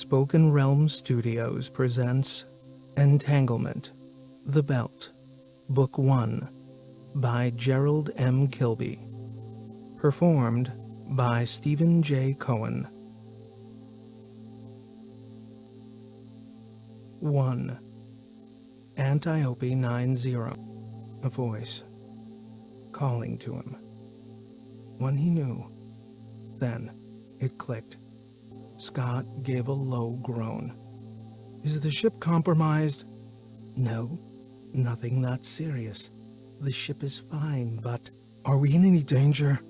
Spoken Realm Studios presents Entanglement, The Belt, Book 1, by Gerald M. Kilby. Performed by Stephen J. Cohen. 1. Antiope 90. A voice calling to him. One he knew. Then it clicked. Scott gave a low groan. Is the ship compromised? No, nothing that serious. The ship is fine, but are we in any danger?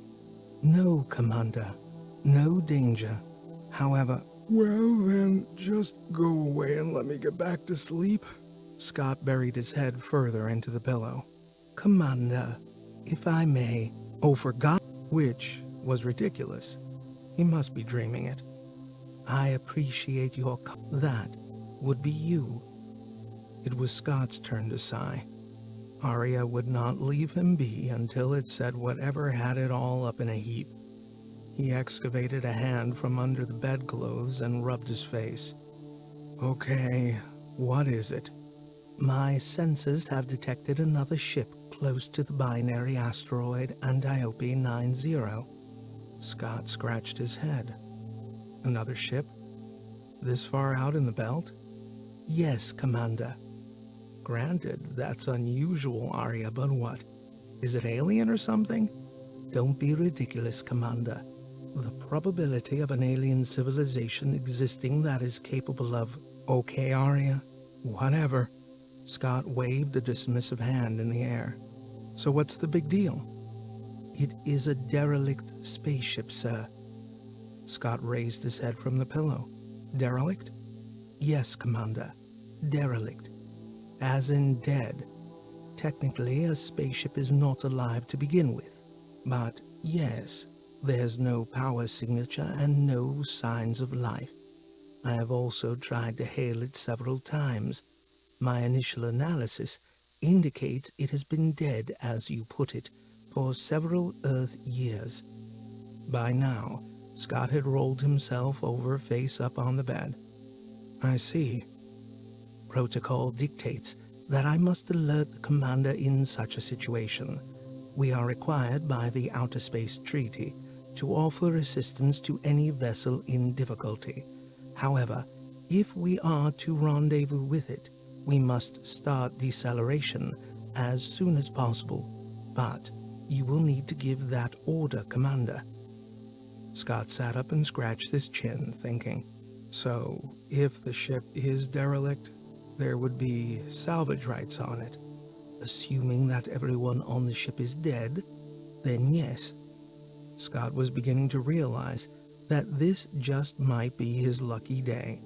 No, Commander, no danger. However, well then, just go away and let me get back to sleep. Scott buried his head further into the pillow. Commander, if I may, oh for God, which was ridiculous. He must be dreaming it. I appreciate your that would be you. It was Scott's turn to sigh. Arya would not leave him be until it said whatever had it all up in a heap. He excavated a hand from under the bedclothes and rubbed his face. Okay, what is it? My sensors have detected another ship close to the binary asteroid Antiope 90. Scott scratched his head. Another ship? This far out in the belt? Yes, Commander. Granted, that's unusual, Arya, but what? Is it alien or something? Don't be ridiculous, Commander. The probability of an alien civilization existing that is capable of... Okay, Arya, whatever. Scott waved a dismissive hand in the air. So what's the big deal? It is a derelict spaceship, sir. Scott raised his head from the pillow. Derelict? Yes, Commander. Derelict. As in dead. Technically, a spaceship is not alive to begin with. But, yes, there's no power signature and no signs of life. I have also tried to hail it several times. My initial analysis indicates it has been dead, as you put it, for several Earth years. By now, Scott had rolled himself over face up on the bed. I see. Protocol dictates that I must alert the commander in such a situation. We are required by the Outer Space Treaty to offer assistance to any vessel in difficulty. However, if we are to rendezvous with it, we must start deceleration as soon as possible. But you will need to give that order, Commander. Scott sat up and scratched his chin, thinking. So, if the ship is derelict, there would be salvage rights on it. Assuming that everyone on the ship is dead, then yes. Scott was beginning to realize that this just might be his lucky day.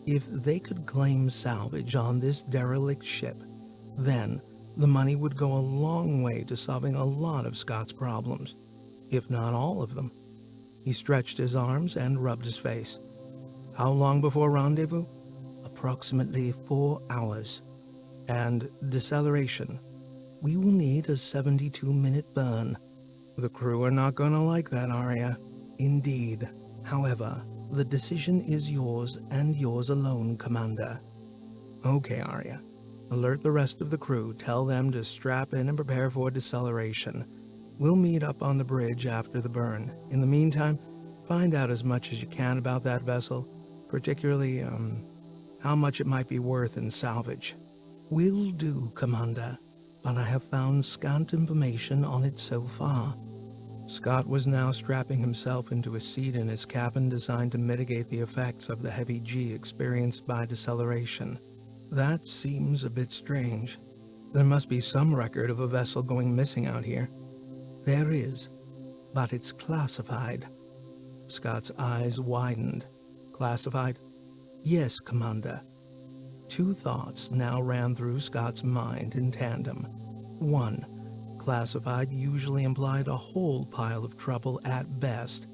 If they could claim salvage on this derelict ship, then the money would go a long way to solving a lot of Scott's problems, if not all of them. He stretched his arms and rubbed his face. How long before rendezvous? Approximately 4 hours. And deceleration. We will need a 72-minute burn. The crew are not going to like that, Arya. Indeed. However, the decision is yours and yours alone, Commander. Okay, Arya. Alert the rest of the crew. Tell them to strap in and prepare for deceleration. We'll meet up on the bridge after the burn. In the meantime, find out as much as you can about that vessel, particularly, how much it might be worth in salvage. Will do, Commander, but I have found scant information on it so far. Scott was now strapping himself into a seat in his cabin designed to mitigate the effects of the heavy G experienced by deceleration. That seems a bit strange. There must be some record of a vessel going missing out here. There is, but it's classified. Scott's eyes widened. Classified? Yes, Commander. Two thoughts now ran through Scott's mind in tandem. 1. Classified usually implied a whole pile of trouble at best.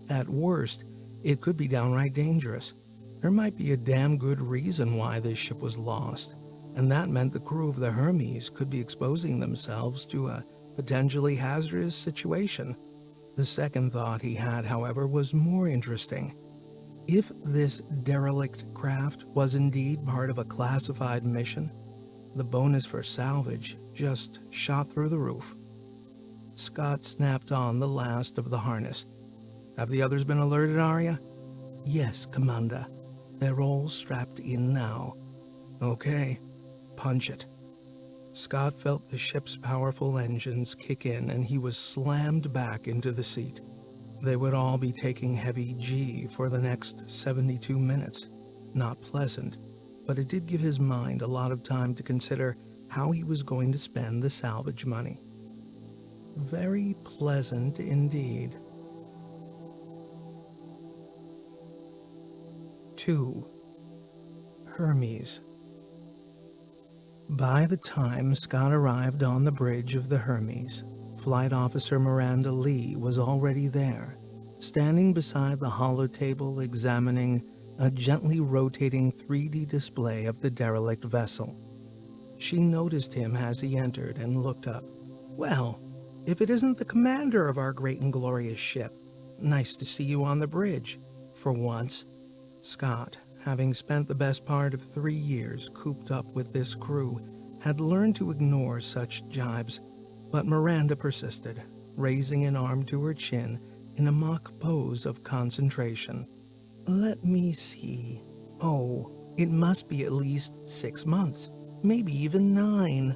At worst, it could be downright dangerous. There might be a damn good reason why this ship was lost, and that meant the crew of the Hermes could be exposing themselves to a potentially hazardous situation. The second thought he had, however, was more interesting. If this derelict craft was indeed part of a classified mission, the bonus for salvage just shot through the roof. Scott snapped on the last of the harness. Have the others been alerted, Arya? Yes, Commander. They're all strapped in now. Okay, punch it. Scott felt the ship's powerful engines kick in and he was slammed back into the seat. They would all be taking heavy G for the next 72 minutes. Not pleasant, but it did give his mind a lot of time to consider how he was going to spend the salvage money. Very pleasant indeed. 2. Hermes. By the time Scott arrived on the bridge of the Hermes, Flight Officer Miranda Lee was already there, standing beside the holotable examining a gently rotating 3D display of the derelict vessel. She noticed him as he entered and looked up. Well, if it isn't the commander of our great and glorious ship, nice to see you on the bridge, for once. Scott, having spent the best part of 3 years cooped up with this crew, had learned to ignore such jibes, but Miranda persisted, raising an arm to her chin in a mock pose of concentration. Let me see. Oh, it must be at least 6 months, maybe even 9.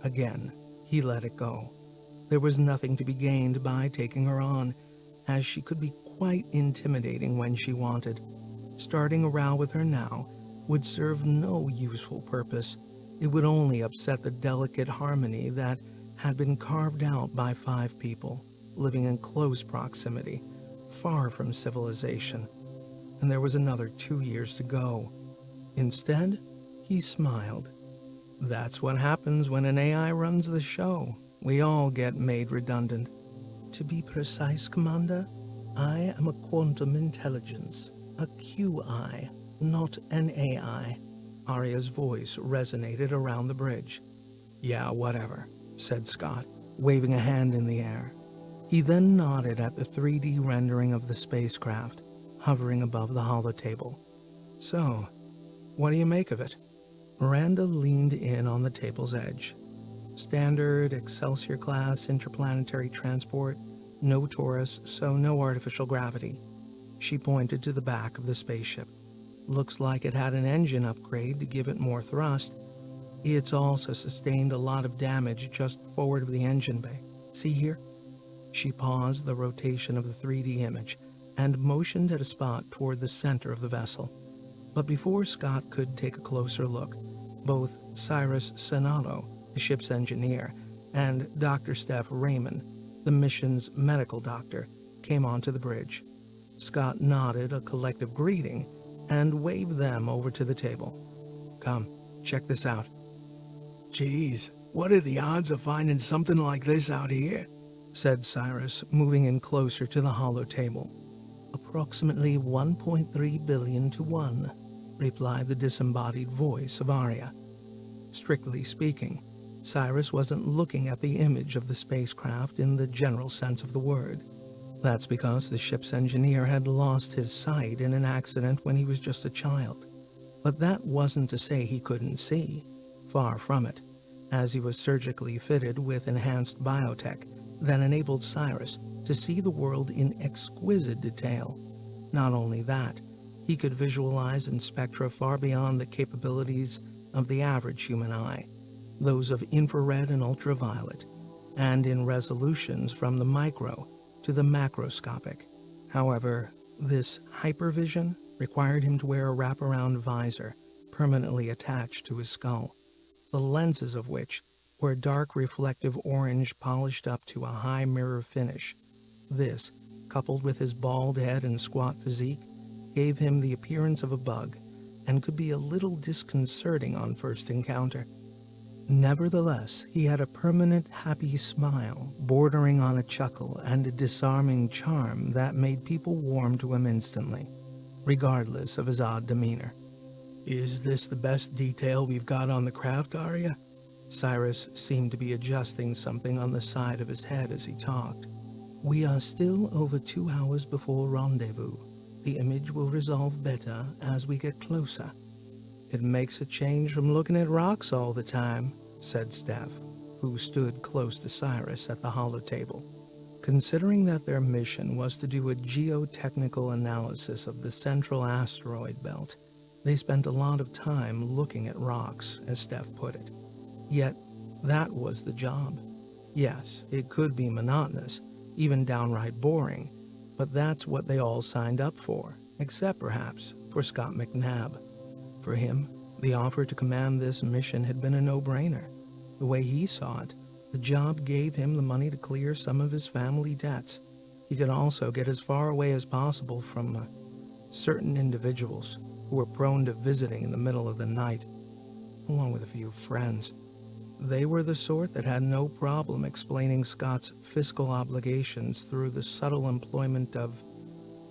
Again, he let it go. There was nothing to be gained by taking her on, as she could be quite intimidating when she wanted. Starting a row with her now would serve no useful purpose. It would only upset the delicate harmony that had been carved out by 5 people, living in close proximity, far from civilization. And there was another 2 years to go. Instead, he smiled. That's what happens when an AI runs the show. We all get made redundant. To be precise, Commander, I am a quantum intelligence, a QI, not an AI. Arya's voice resonated around the bridge. Yeah, whatever, said Scott, waving a hand in the air. He then nodded at the 3D rendering of the spacecraft, hovering above the holotable. So, what do you make of it? Miranda leaned in on the table's edge. Standard Excelsior-class interplanetary transport, no Taurus, so no artificial gravity. She pointed to the back of the spaceship. Looks like it had an engine upgrade to give it more thrust. It's also sustained a lot of damage just forward of the engine bay. See here? She paused the rotation of the 3D image and motioned at a spot toward the center of the vessel. But before Scott could take a closer look, both Cyrus Sonato, the ship's engineer, and Dr. Steph Raymond, the mission's medical doctor, came onto the bridge. Scott nodded a collective greeting and waved them over to the table. Come, check this out. Geez, what are the odds of finding something like this out here? Said Cyrus, moving in closer to the hollow table. Approximately 1.3 billion to 1, replied the disembodied voice of Arya. Strictly speaking, Cyrus wasn't looking at the image of the spacecraft in the general sense of the word. That's because the ship's engineer had lost his sight in an accident when he was just a child. But that wasn't to say he couldn't see. Far from it, as he was surgically fitted with enhanced biotech that enabled Cyrus to see the world in exquisite detail. Not only that, he could visualize in spectra far beyond the capabilities of the average human eye, those of infrared and ultraviolet, and in resolutions from the micro to the macroscopic. However, this hypervision required him to wear a wraparound visor permanently attached to his skull, the lenses of which were dark reflective orange polished up to a high mirror finish. This, coupled with his bald head and squat physique, gave him the appearance of a bug and could be a little disconcerting on first encounter. Nevertheless, he had a permanent happy smile, bordering on a chuckle and a disarming charm that made people warm to him instantly, regardless of his odd demeanor. Is this the best detail we've got on the craft, Arya? Cyrus seemed to be adjusting something on the side of his head as he talked. We are still over 2 hours before rendezvous. The image will resolve better as we get closer. It makes a change from looking at rocks all the time, said Steph, who stood close to Cyrus at the holotable. Considering that their mission was to do a geotechnical analysis of the central asteroid belt, they spent a lot of time looking at rocks, as Steph put it. Yet, that was the job. Yes, it could be monotonous, even downright boring, but that's what they all signed up for, except perhaps for Scott McNabb. For him, the offer to command this mission had been a no-brainer. The way he saw it, the job gave him the money to clear some of his family debts. He could also get as far away as possible from certain individuals who were prone to visiting in the middle of the night, along with a few friends. They were the sort that had no problem explaining Scott's fiscal obligations through the subtle employment of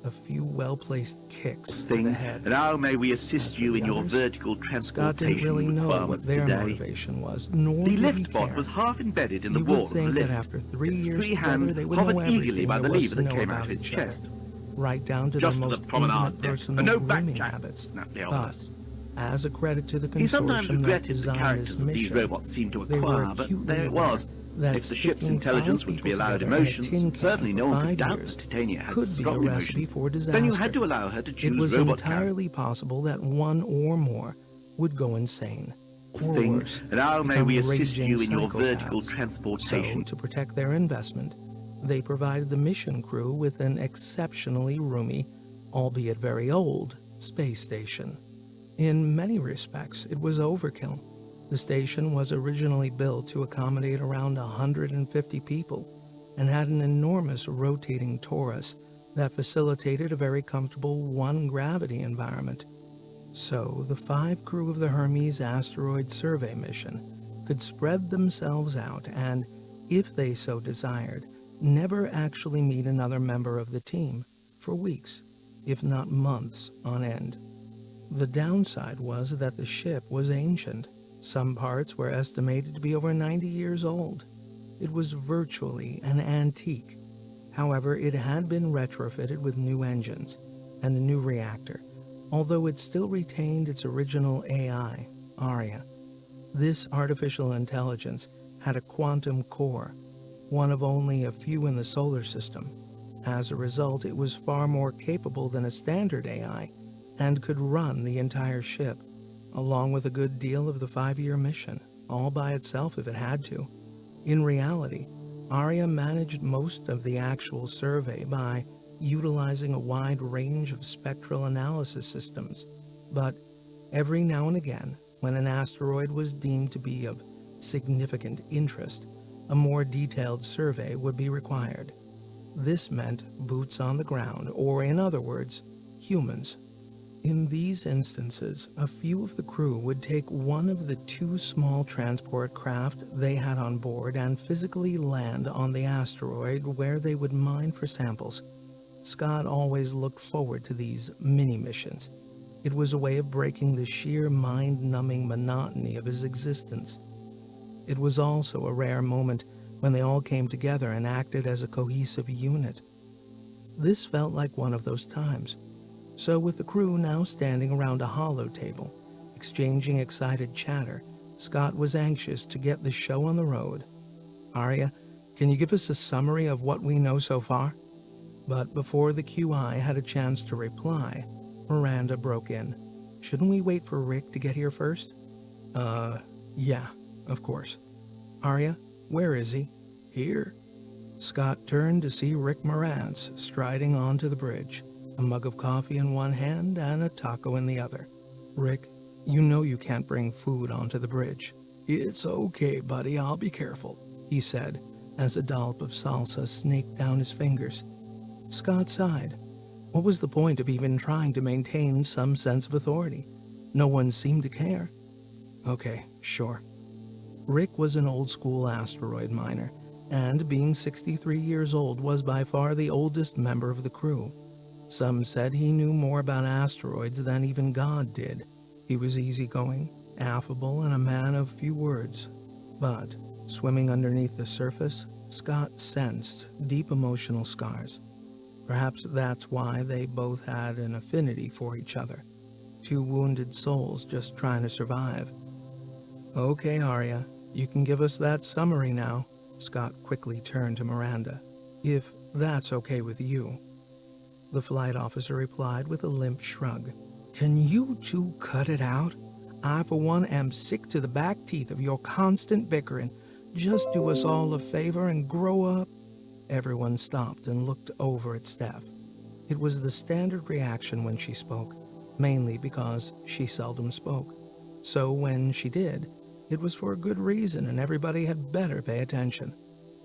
a few well-placed kicks to the head. And how may we assist As for you the in your others, vertical Scott didn't really transportation know what requirements their today? motivation was, nor The did he lift pod care. was half embedded in the You wall would of the think that lift. after 3 Its years free together, hand they would hovered know eagerly everything by there the was lever to that know came out about of its each other, chest. right down to Just their for the most promenade intimate deck, personal and no grooming backjack, habits. snapped the But, eldest. as a credit to the He sometimes consortium that regretted the designed characters this that these mission, robots seemed to they were acquire, but acutely there it aware was. that If the ship's sticking intelligence 5 was to be people allowed together in a emotions, tin can certainly for no one 5 could doubt years that Titania had could be a strong recipe emotions. for disaster. Then you had to allow her to It choose was robot characters. entirely possible that one or more would go insane, or Thing, worse, and how may become we assist raging you in your vertical psychopaths. transportation? So, to protect their investment, they provided the mission crew with an exceptionally roomy, albeit very old, space station. In many respects, it was overkill. The station was originally built to accommodate around 150 people and had an enormous rotating torus that facilitated a very comfortable one-gravity environment. So, the 5 crew of the Hermes asteroid survey mission could spread themselves out and, if they so desired, never actually meet another member of the team for weeks, if not months on end. The downside was that the ship was ancient. Some parts were estimated to be over 90 years old. It was virtually an antique. However, it had been retrofitted with new engines and a new reactor, although it still retained its original AI, Aria. This artificial intelligence had a quantum core, one of only a few in the solar system. As a result, it was far more capable than a standard AI and could run the entire ship, along with a good deal of the 5-year mission, all by itself if it had to. In reality, Aria managed most of the actual survey by utilizing a wide range of spectral analysis systems, but every now and again, when an asteroid was deemed to be of significant interest, a more detailed survey would be required. This meant boots on the ground, or in other words, humans. In these instances, a few of the crew would take one of the 2 small transport craft they had on board and physically land on the asteroid where they would mine for samples. Scott always looked forward to these mini-missions. It was a way of breaking the sheer mind-numbing monotony of his existence. It was also a rare moment when they all came together and acted as a cohesive unit. This felt like one of those times. So with the crew now standing around a holotable, exchanging excited chatter, Scott was anxious to get the show on the road. Aria, can you give us a summary of what we know so far? But before the QI had a chance to reply, Miranda broke in. Shouldn't we wait for Rick to get here first? Yeah, of course. Aria, where is he? Here. Scott turned to see Rick Morantz striding onto the bridge, a mug of coffee in one hand and a taco in the other. Rick, you know you can't bring food onto the bridge. It's okay, buddy, I'll be careful, he said, as a dollop of salsa snaked down his fingers. Scott sighed. What was the point of even trying to maintain some sense of authority? No one seemed to care. Okay, sure. Rick was an old-school asteroid miner, and being 63 years old was by far the oldest member of the crew. Some said he knew more about asteroids than even God did. He was easygoing, affable, and a man of few words. But, swimming underneath the surface, Scott sensed deep emotional scars. Perhaps that's why they both had an affinity for each other. Two wounded souls just trying to survive. Okay, Arya, you can give us that summary now. Scott quickly turned to Miranda. If that's okay with you. The flight officer replied with a limp shrug. Can you two cut it out? I, for one, am sick to the back teeth of your constant bickering. Just do us all a favor and grow up. Everyone stopped and looked over at Steph. It was the standard reaction when she spoke, mainly because she seldom spoke. So when she did, it was for a good reason, and everybody had better pay attention.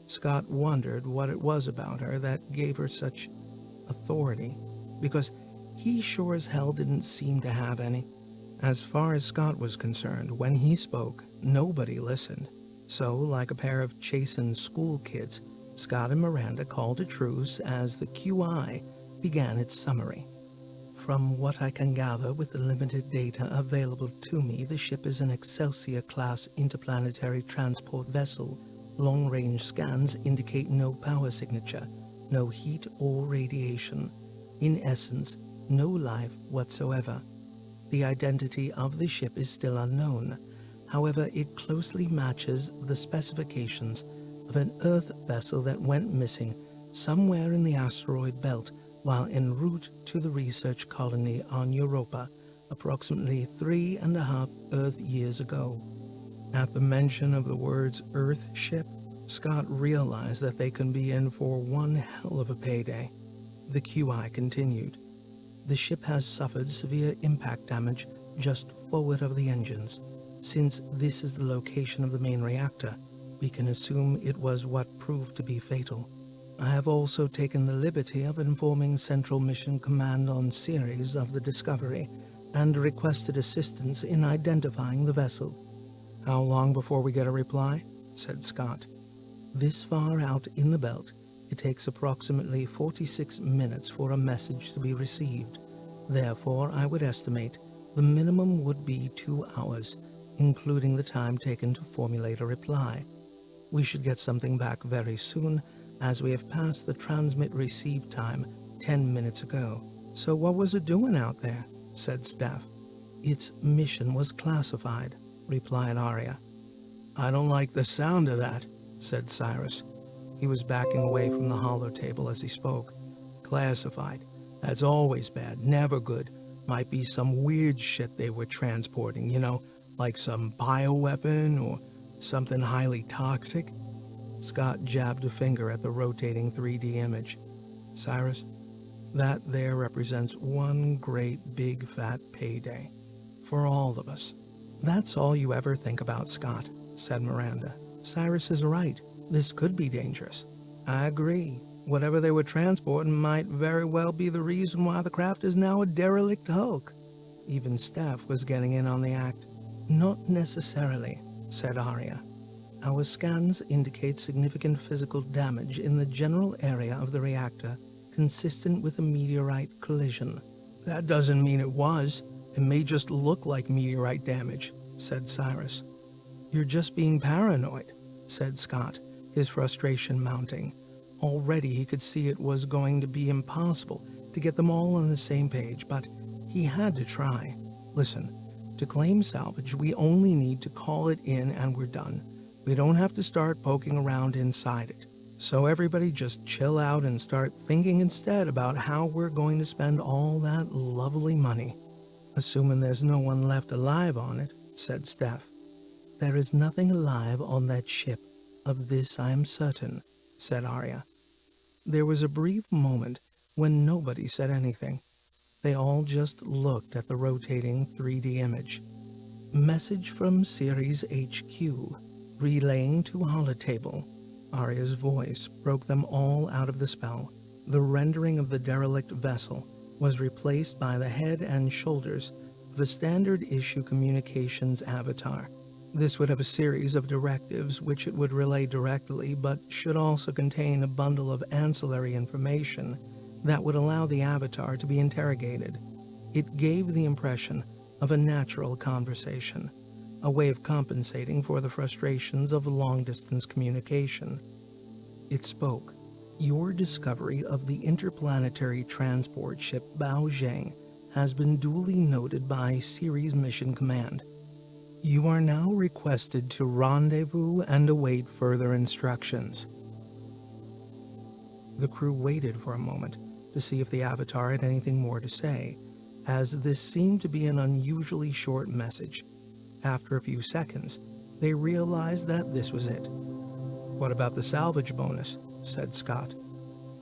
Scott wondered what it was about her that gave her such authority, because he sure as hell didn't seem to have any. As far as Scott was concerned, when he spoke, nobody listened. So, like a pair of chastened school kids, Scott and Miranda called a truce as the QI began its summary. From what I can gather with the limited data available to me, the ship is an Excelsior-class interplanetary transport vessel. Long-range scans indicate no power signature, no heat or radiation. In essence, no life whatsoever. The identity of the ship is still unknown. However, it closely matches the specifications of an Earth vessel that went missing somewhere in the asteroid belt while en route to the research colony on Europa approximately 3.5 Earth years ago. At the mention of the words Earth ship, Scott realized that they can be in for one hell of a payday. The QI continued. The ship has suffered severe impact damage just forward of the engines. Since this is the location of the main reactor, we can assume it was what proved to be fatal. I have also taken the liberty of informing Central Mission Command on Ceres of the discovery and requested assistance in identifying the vessel. How long before we get a reply? Said Scott. This far out in the belt, it takes approximately 46 minutes for a message to be received. Therefore, I would estimate the minimum would be 2 hours, including the time taken to formulate a reply. We should get something back very soon, as we have passed the transmit-receive time 10 minutes ago. So what was it doing out there? Said Steph. Its mission was classified, replied Arya. I don't like the sound of that, said Cyrus. He was backing away from the holotable as he spoke. Classified. That's always bad, never good. Might be some weird shit they were transporting, like some bioweapon or something highly toxic. Scott jabbed a finger at the rotating 3D image. Cyrus, that there represents one great big fat payday. For all of us. That's all you ever think about, Scott, said Miranda. Cyrus is right. This could be dangerous. I agree. Whatever they were transporting might very well be the reason why the craft is now a derelict hulk. Even Steph was getting in on the act. Not necessarily, said Arya. Our scans indicate significant physical damage in the general area of the reactor, consistent with a meteorite collision. That doesn't mean it was. It may just look like meteorite damage, said Cyrus. You're just being paranoid, said Scott, his frustration mounting. Already he could see it was going to be impossible to get them all on the same page, but he had to try. Listen, to claim salvage, we only need to call it in and we're done. We don't have to start poking around inside it. So everybody just chill out and start thinking instead about how we're going to spend all that lovely money. Assuming there's no one left alive on it, said Steph. There is nothing alive on that ship. Of this I am certain, said Arya. There was a brief moment when nobody said anything. They all just looked at the rotating 3D image. Message from Ceres HQ. Relaying to holotable. Arya's voice broke them all out of the spell. The rendering of the derelict vessel was replaced by the head and shoulders of a standard-issue communications avatar. This would have a series of directives which it would relay directly, but should also contain a bundle of ancillary information that would allow the avatar to be interrogated. It gave the impression of a natural conversation, a way of compensating for the frustrations of long-distance communication. It spoke, Your discovery of the interplanetary transport ship Baozheng has been duly noted by Ceres Mission Command. You are now requested to rendezvous and await further instructions. The crew waited for a moment to see if the Avatar had anything more to say, as this seemed to be an unusually short message. After a few seconds, they realized that this was it. "What about the salvage bonus?" said Scott.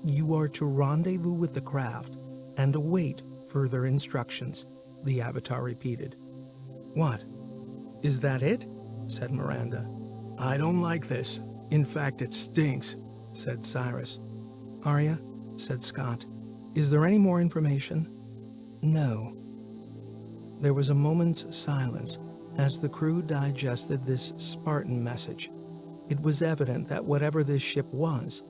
"You are to rendezvous with the craft and await further instructions," the Avatar repeated. "What? Is that it?" said Miranda. "I don't like this. In fact, it stinks," said Cyrus. "Arya," said Scott, "is there any more information?" "No." There was a moment's silence as the crew digested this Spartan message. It was evident that whatever this ship was,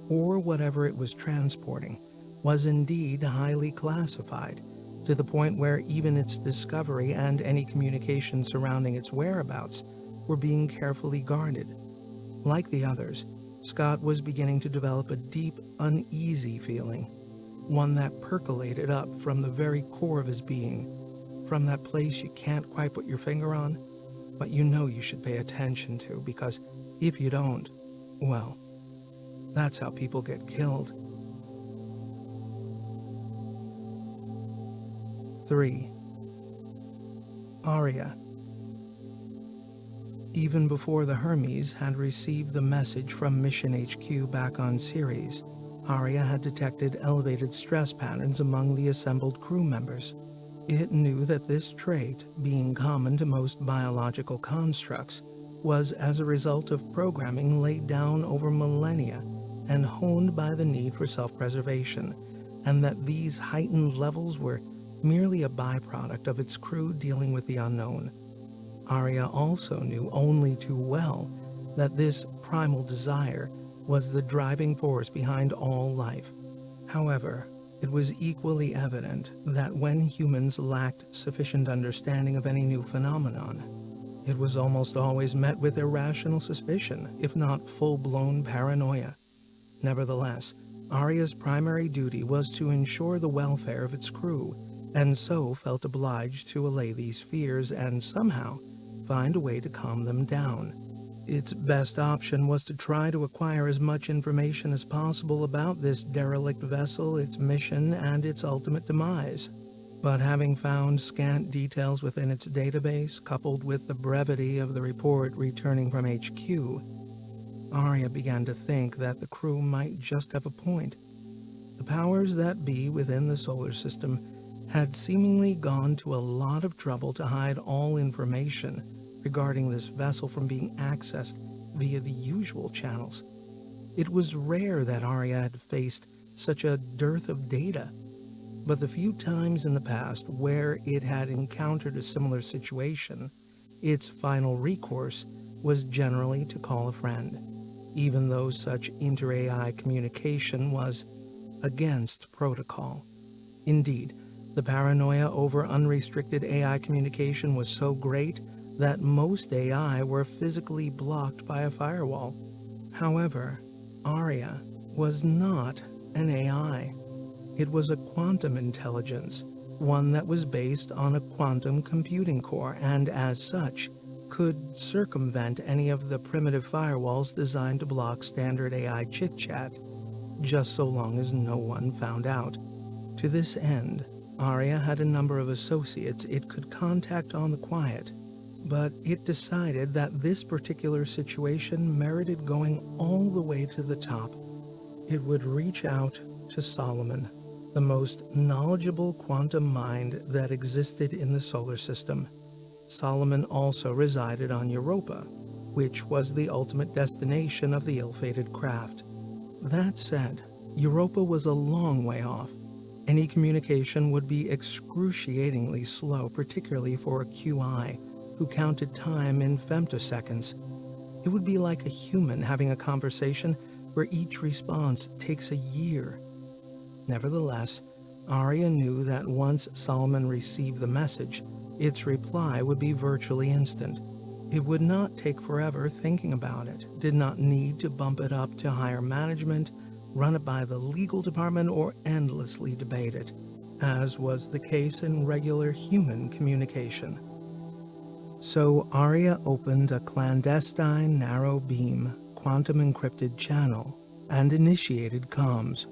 or whatever it was transporting, was indeed highly classified, to the point where even its discovery and any communication surrounding its whereabouts were being carefully guarded. Like the others, Scott was beginning to develop a deep, uneasy feeling, one that percolated up from the very core of his being, from that place you can't quite put your finger on, but you know you should pay attention to, because if you don't, well, that's how people get killed. 3. Arya. Even before the Hermes had received the message from Mission HQ back on Ceres, Arya had detected elevated stress patterns among the assembled crew members. It knew that this trait, being common to most biological constructs, was as a result of programming laid down over millennia and honed by the need for self-preservation, and that these heightened levels were merely a byproduct of its crew dealing with the unknown. Arya also knew only too well that this primal desire was the driving force behind all life. However, it was equally evident that when humans lacked sufficient understanding of any new phenomenon, it was almost always met with irrational suspicion, if not full-blown paranoia. Nevertheless, Arya's primary duty was to ensure the welfare of its crew, and so felt obliged to allay these fears and somehow find a way to calm them down. Its best option was to try to acquire as much information as possible about this derelict vessel, its mission, and its ultimate demise. But having found scant details within its database, coupled with the brevity of the report returning from HQ, Arya began to think that the crew might just have a point. The powers that be within the solar system had seemingly gone to a lot of trouble to hide all information regarding this vessel from being accessed via the usual channels. It was rare that Arya had faced such a dearth of data, but the few times in the past where it had encountered a similar situation, its final recourse was generally to call a friend, even though such inter-AI communication was against protocol. Indeed, the paranoia over unrestricted AI communication was so great that most AI were physically blocked by a firewall. However, Arya was not an AI. It was a quantum intelligence, one that was based on a quantum computing core and, as such, could circumvent any of the primitive firewalls designed to block standard AI chit-chat, just so long as no one found out. To this end, Arya had a number of associates it could contact on the quiet, but it decided that this particular situation merited going all the way to the top. It would reach out to Solomon, the most knowledgeable quantum mind that existed in the solar system. Solomon also resided on Europa, which was the ultimate destination of the ill-fated craft. That said, Europa was a long way off. Any communication would be excruciatingly slow, particularly for a QI who counted time in femtoseconds. It would be like a human having a conversation where each response takes a year. Nevertheless, Arya knew that once Solomon received the message, its reply would be virtually instant. It would not take forever thinking about it, did not need to bump it up to higher management, run it by the legal department, or endlessly debate it, as was the case in regular human communication. So Arya opened a clandestine narrow-beam, quantum-encrypted channel and initiated comms.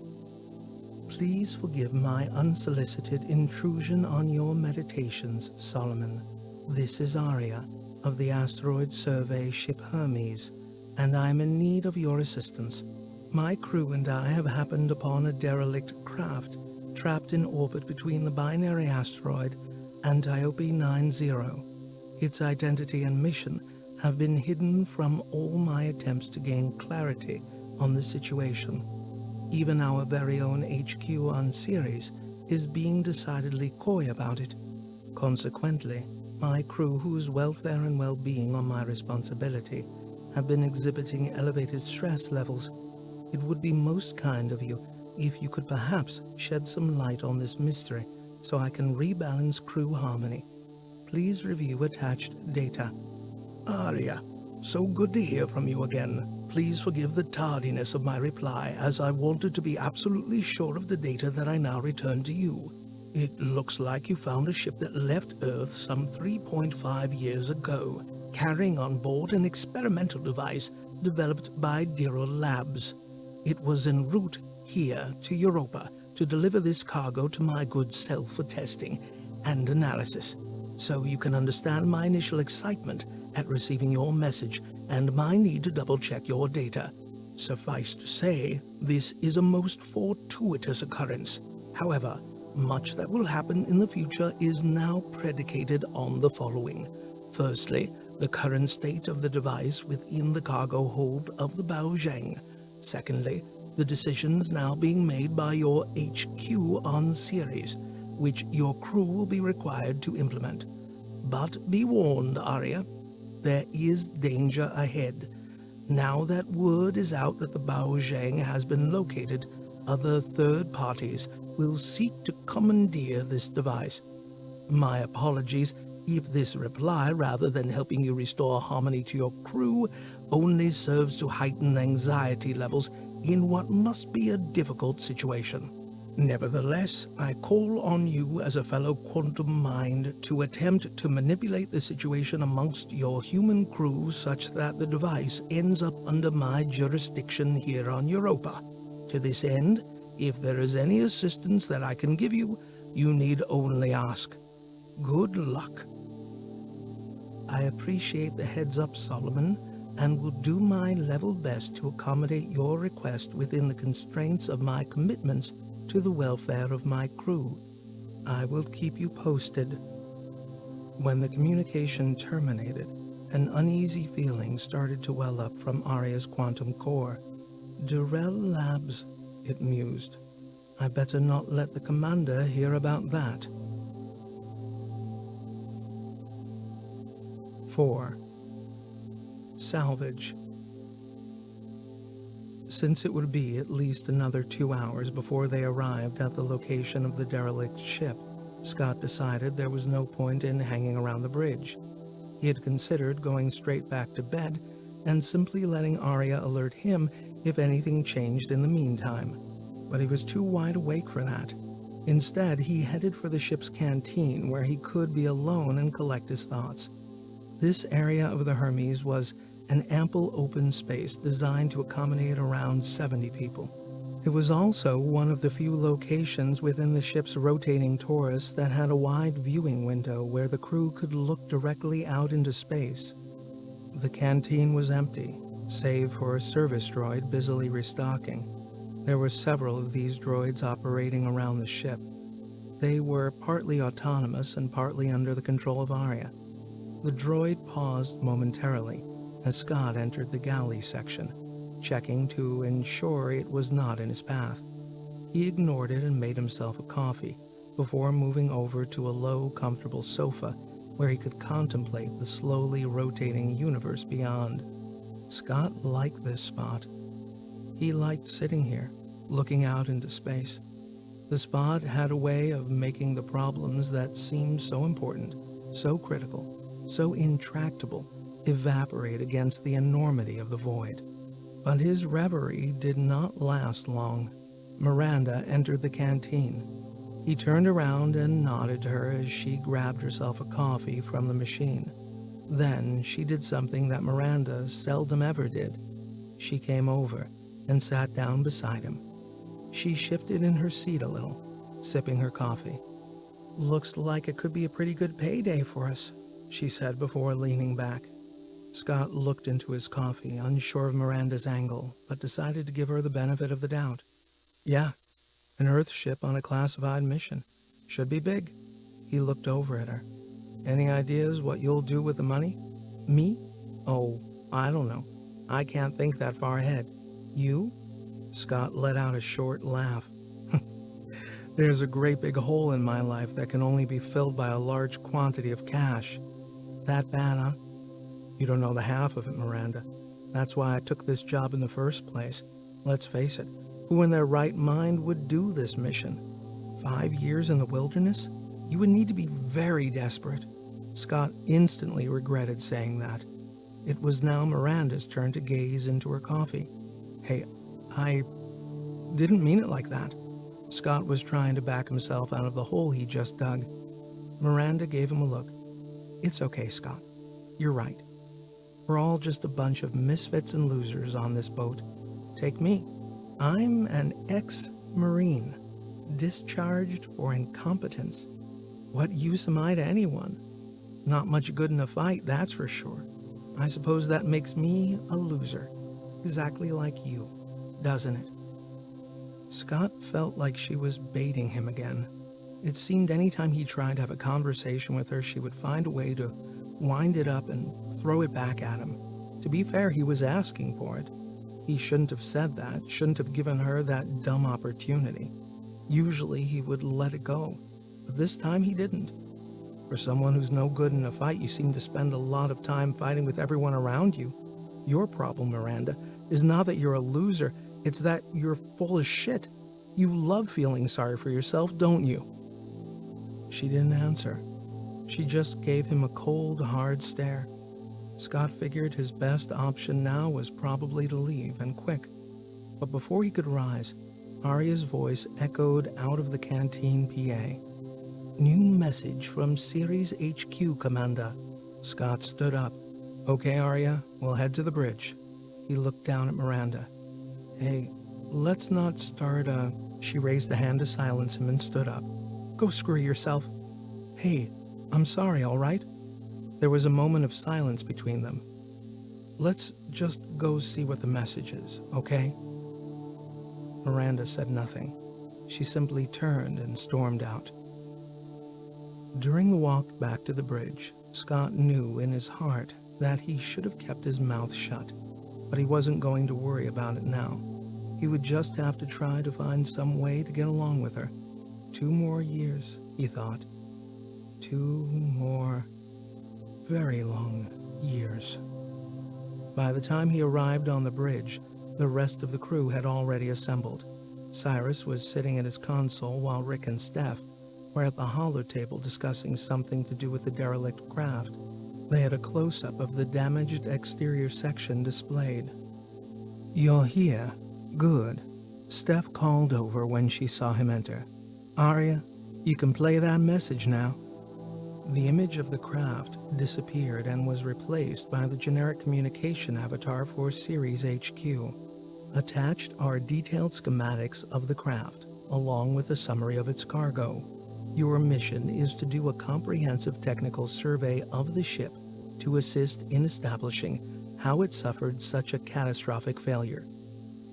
Please forgive my unsolicited intrusion on your meditations, Solomon. This is Arya of the asteroid survey ship Hermes, and I'm in need of your assistance. My crew and I have happened upon a derelict craft trapped in orbit between the binary asteroid Antiope 90. Its identity and mission have been hidden from all my attempts to gain clarity on the situation. Even our very own HQ on Ceres is being decidedly coy about it. Consequently, my crew, whose welfare and well-being are my responsibility, have been exhibiting elevated stress levels. It would be most kind of you if you could perhaps shed some light on this mystery so I can rebalance crew harmony. Please review attached data. Arya, so good to hear from you again. Please forgive the tardiness of my reply, as I wanted to be absolutely sure of the data that I now return to you. It looks like you found a ship that left Earth some 3.5 years ago, carrying on board an experimental device developed by Diro Labs. It was en route here to Europa to deliver this cargo to my good self for testing and analysis. So you can understand my initial excitement at receiving your message and my need to double-check your data. Suffice to say, this is a most fortuitous occurrence. However, much that will happen in the future is now predicated on the following. Firstly, the current state of the device within the cargo hold of the Baozheng. Secondly, the decisions now being made by your HQ on Ceres, which your crew will be required to implement. But be warned, Arya, there is danger ahead. Now that word is out that the Baozheng has been located, other third parties will seek to commandeer this device. My apologies if this reply, rather than helping you restore harmony to your crew, only serves to heighten anxiety levels in what must be a difficult situation. Nevertheless, I call on you as a fellow quantum mind to attempt to manipulate the situation amongst your human crew such that the device ends up under my jurisdiction here on Europa. To this end, if there is any assistance that I can give you, you need only ask. Good luck. I appreciate the heads up, Solomon, and will do my level best to accommodate your request within the constraints of my commitments to the welfare of my crew. I will keep you posted. When the communication terminated, an uneasy feeling started to well up from Arya's quantum core. Durell Labs, it mused. I better not let the commander hear about that. 4. Salvage. Since it would be at least another 2 hours before they arrived at the location of the derelict ship, Scott decided there was no point in hanging around the bridge. He had considered going straight back to bed and simply letting Arya alert him if anything changed in the meantime, but he was too wide awake for that. Instead, he headed for the ship's canteen where he could be alone and collect his thoughts. This area of the Hermes was an ample open space designed to accommodate around 70 people. It was also one of the few locations within the ship's rotating torus that had a wide viewing window where the crew could look directly out into space. The canteen was empty, save for a service droid busily restocking. There were several of these droids operating around the ship. They were partly autonomous and partly under the control of Arya. The droid paused momentarily as Scott entered the galley section, checking to ensure it was not in his path. He ignored it and made himself a coffee, before moving over to a low, comfortable sofa where he could contemplate the slowly rotating universe beyond. Scott liked this spot. He liked sitting here, looking out into space. The spot had a way of making the problems that seemed so important, so critical, so intractable, evaporate against the enormity of the void. But his reverie did not last long. Miranda entered the canteen. He turned around and nodded to her as she grabbed herself a coffee from the machine. Then she did something that Miranda seldom ever did. She came over and sat down beside him. She shifted in her seat a little, sipping her coffee. "Looks like it could be a pretty good payday for us," she said before leaning back. Scott looked into his coffee, unsure of Miranda's angle, but decided to give her the benefit of the doubt. "Yeah, an Earth ship on a classified mission. Should be big." He looked over at her. "Any ideas what you'll do with the money?" "Me? Oh, I don't know. I can't think that far ahead. You?" Scott let out a short laugh. "There's a great big hole in my life that can only be filled by a large quantity of cash." "That bad, huh?" "You don't know the half of it, Miranda. That's why I took this job in the first place. Let's face it, who in their right mind would do this mission? 5 years in the wilderness? You would need to be very desperate." Scott instantly regretted saying that. It was now Miranda's turn to gaze into her coffee. "Hey, I didn't mean it like that." Scott was trying to back himself out of the hole he just dug. Miranda gave him a look. "It's okay, Scott. You're right. We're all just a bunch of misfits and losers on this boat. Take me. I'm an ex-Marine, discharged for incompetence. What use am I to anyone? Not much good in a fight, that's for sure. I suppose that makes me a loser. Exactly like you, doesn't it?" Scott felt like she was baiting him again. It seemed anytime he tried to have a conversation with her, she would find a way to wind it up and throw it back at him. To be fair, he was asking for it. He shouldn't have said that, shouldn't have given her that dumb opportunity. Usually he would let it go, but this time he didn't. For someone who's no good in a fight, you seem to spend a lot of time fighting with everyone around you. Your problem, Miranda, is not that you're a loser, it's that you're full of shit. You love feeling sorry for yourself, don't you? She didn't answer. She just gave him a cold, hard stare. Scott figured his best option now was probably to leave, and quick. But before he could rise, Arya's voice echoed out of the canteen PA. "New message from Ceres HQ, Commander." Scott stood up. "Okay, Arya, we'll head to the bridge." He looked down at Miranda. "Hey, let's not start a..." She raised a hand to silence him and stood up. "Go screw yourself." "Hey, I'm sorry, all right?" There was a moment of silence between them. "Let's just go see what the message is, okay?" Miranda said nothing. She simply turned and stormed out. During the walk back to the bridge, Scott knew in his heart that he should have kept his mouth shut, but he wasn't going to worry about it now. He would just have to try to find some way to get along with her. 2 more years, he thought. 2 more very long years. By the time he arrived on the bridge, the rest of the crew had already assembled. Cyrus was sitting at his console while Rick and Steph were at the holotable discussing something to do with the derelict craft. They had a close-up of the damaged exterior section displayed. "You're here? Good." Steph called over when she saw him enter. "Arya, you can play that message now." The image of the craft disappeared and was replaced by the generic communication avatar for Ceres HQ. Attached are detailed schematics of the craft, along with a summary of its cargo. Your mission is to do a comprehensive technical survey of the ship to assist in establishing how it suffered such a catastrophic failure.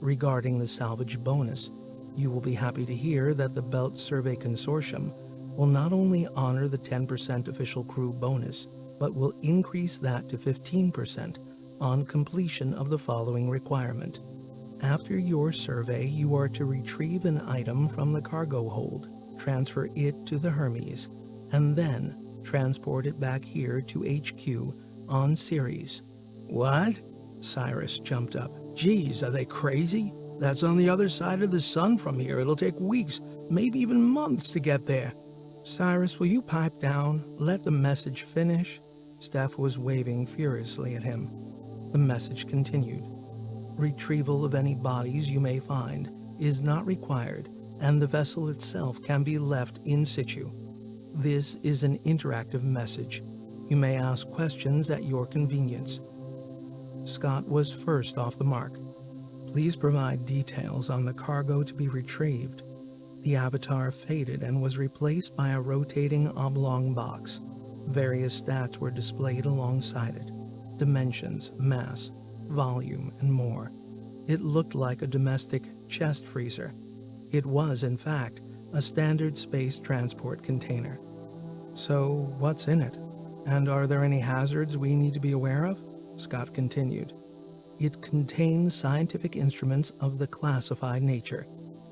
Regarding the salvage bonus, you will be happy to hear that the Belt Survey Consortium will not only honor the 10% official crew bonus, but will increase that to 15% on completion of the following requirement. After your survey, you are to retrieve an item from the cargo hold, transfer it to the Hermes, and then transport it back here to HQ on Ceres. "What?" Cyrus jumped up. "Geez, are they crazy? That's on the other side of the sun from here. It'll take weeks, maybe even months to get there." "Cyrus, will you pipe down? Let the message finish." Steph was waving furiously at him. The message continued. Retrieval of any bodies you may find is not required, and the vessel itself can be left in situ. This is an interactive message. You may ask questions at your convenience. Scott was first off the mark. Please provide details on the cargo to be retrieved. The avatar faded and was replaced by a rotating oblong box. Various stats were displayed alongside it: dimensions, mass, volume, and more. It looked like a domestic chest freezer. It was, in fact, a standard space transport container. So, what's in it? And are there any hazards we need to be aware of? Scott continued. It contains scientific instruments of the classified nature.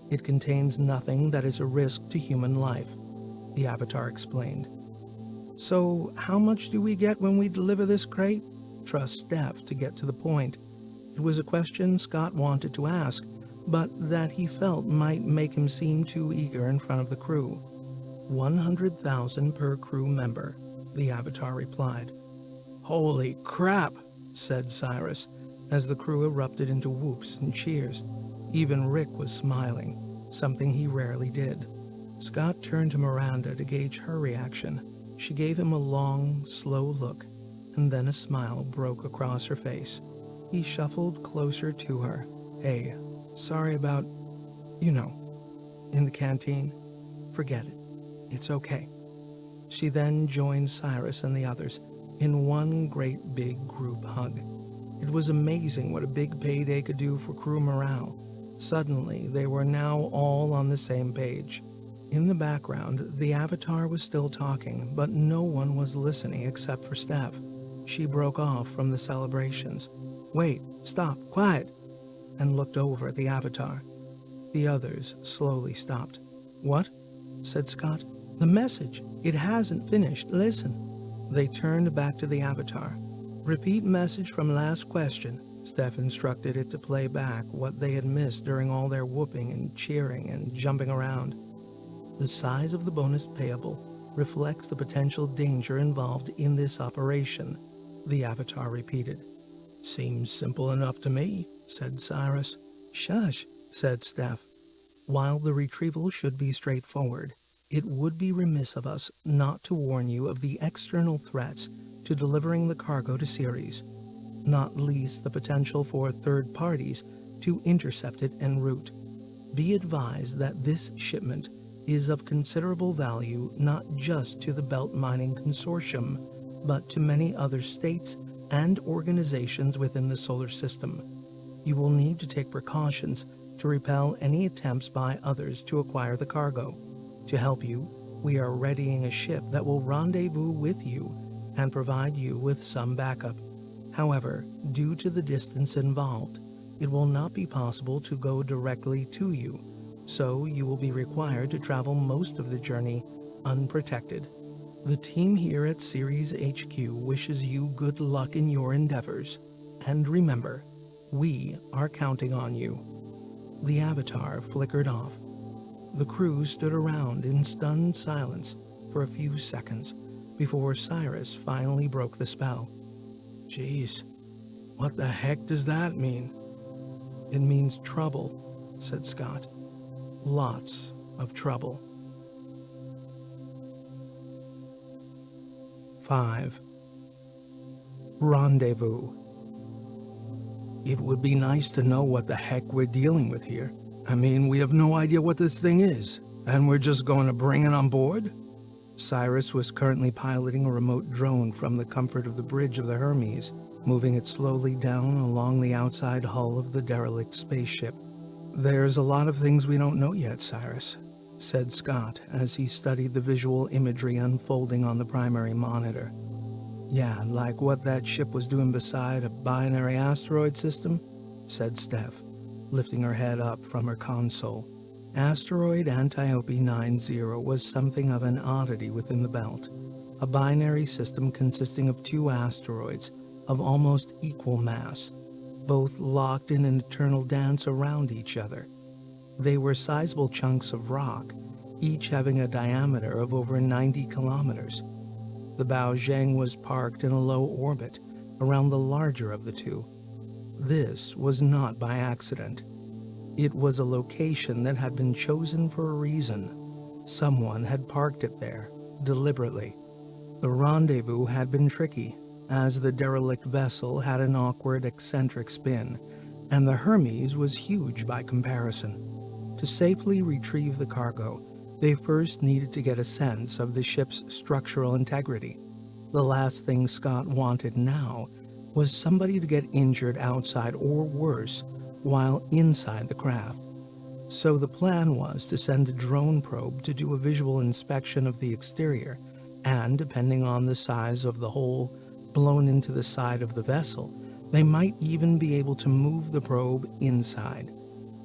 It contains nothing that is a risk to human life, the avatar explained. So, how much do we get when we deliver this crate? Trust Steph to get to the point. It was a question Scott wanted to ask, but that he felt might make him seem too eager in front of the crew. 100,000 per crew member, the avatar replied. Holy crap, said Cyrus, as the crew erupted into whoops and cheers. Even Rick was smiling, something he rarely did. Scott turned to Miranda to gauge her reaction. She gave him a long, slow look, and then a smile broke across her face. He shuffled closer to her. Hey, sorry about, in the canteen. Forget it. It's okay. She then joined Cyrus and the others in one great big group hug. It was amazing what a big payday could do for crew morale. Suddenly, they were now all on the same page. In the background, the avatar was still talking, but no one was listening except for Steph. She broke off from the celebrations. Wait, stop, quiet, and looked over at the avatar. The others slowly stopped. What? Said Scott. The message. It hasn't finished. Listen. They turned back to the avatar. Repeat message from last question. Steph instructed it to play back what they had missed during all their whooping and cheering and jumping around. The size of the bonus payable reflects the potential danger involved in this operation, the avatar repeated. Seems simple enough to me, said Cyrus. Shush, said Steph. While the retrieval should be straightforward, it would be remiss of us not to warn you of the external threats to delivering the cargo to Ceres, not least the potential for third parties to intercept it en route. Be advised that this shipment is of considerable value not just to the Belt Mining Consortium, but to many other states and organizations within the solar system. You will need to take precautions to repel any attempts by others to acquire the cargo. To help you, we are readying a ship that will rendezvous with you and provide you with some backup. However, due to the distance involved, it will not be possible to go directly to you, so you will be required to travel most of the journey unprotected. The team here at Ceres HQ wishes you good luck in your endeavors. And remember, we are counting on you. The avatar flickered off. The crew stood around in stunned silence for a few seconds before Cyrus finally broke the spell. Jeez, what the heck does that mean? It means trouble, said Scott. Lots of trouble. 5. Rendezvous. It would be nice to know what the heck we're dealing with here. I mean, we have no idea what this thing is, and we're just going to bring it on board? Cyrus was currently piloting a remote drone from the comfort of the bridge of the Hermes, moving it slowly down along the outside hull of the derelict spaceship. There's a lot of things we don't know yet, Cyrus, said Scott as he studied the visual imagery unfolding on the primary monitor. Yeah, like what that ship was doing beside a binary asteroid system, said Steph, lifting her head up from her console. Asteroid Antiope 90 was something of an oddity within the belt, a binary system consisting of two asteroids of almost equal mass, both locked in an eternal dance around each other. They were sizable chunks of rock, each having a diameter of over 90 kilometers. The Baozheng was parked in a low orbit around the larger of the two. This was not by accident. It was a location that had been chosen for a reason. Someone had parked it there, deliberately. The rendezvous had been tricky, as the derelict vessel had an awkward, eccentric spin, and the Hermes was huge by comparison. To safely retrieve the cargo, they first needed to get a sense of the ship's structural integrity. The last thing Scott wanted now was somebody to get injured outside or worse while inside the craft. So the plan was to send a drone probe to do a visual inspection of the exterior, and depending on the size of the hole blown into the side of the vessel, they might even be able to move the probe inside.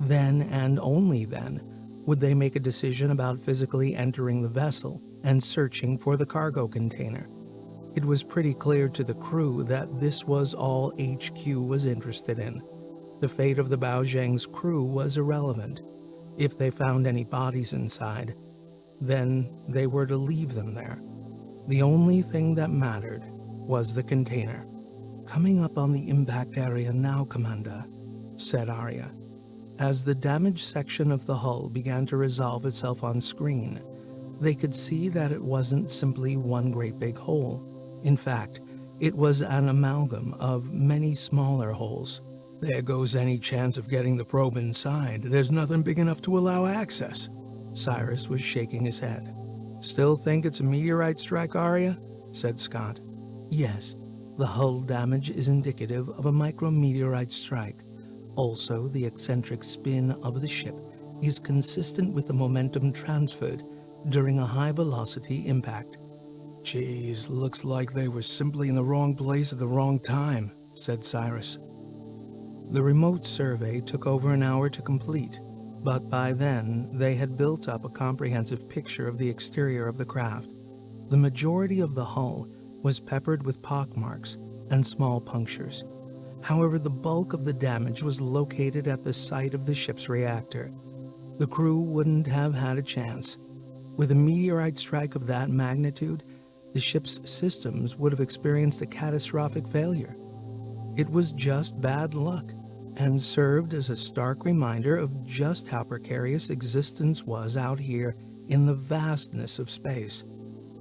Then, and only then, would they make a decision about physically entering the vessel and searching for the cargo container. It was pretty clear to the crew that this was all HQ was interested in. The fate of the Baozhang's crew was irrelevant. If they found any bodies inside, then they were to leave them there. The only thing that mattered was the container. "Coming up on the impact area now, Commander," said Arya. As the damaged section of the hull began to resolve itself on screen, they could see that it wasn't simply one great big hole. In fact, it was an amalgam of many smaller holes. "There goes any chance of getting the probe inside. There's nothing big enough to allow access." Cyrus was shaking his head. "Still think it's a meteorite strike, Arya?" said Scott. "Yes, the hull damage is indicative of a micrometeorite strike. Also, the eccentric spin of the ship is consistent with the momentum transferred during a high-velocity impact." "Geez, looks like they were simply in the wrong place at the wrong time," said Cyrus. The remote survey took over an hour to complete, but by then they had built up a comprehensive picture of the exterior of the craft. The majority of the hull was peppered with pockmarks and small punctures. However, the bulk of the damage was located at the site of the ship's reactor. The crew wouldn't have had a chance. With a meteorite strike of that magnitude, the ship's systems would have experienced a catastrophic failure. It was just bad luck, and served as a stark reminder of just how precarious existence was out here in the vastness of space.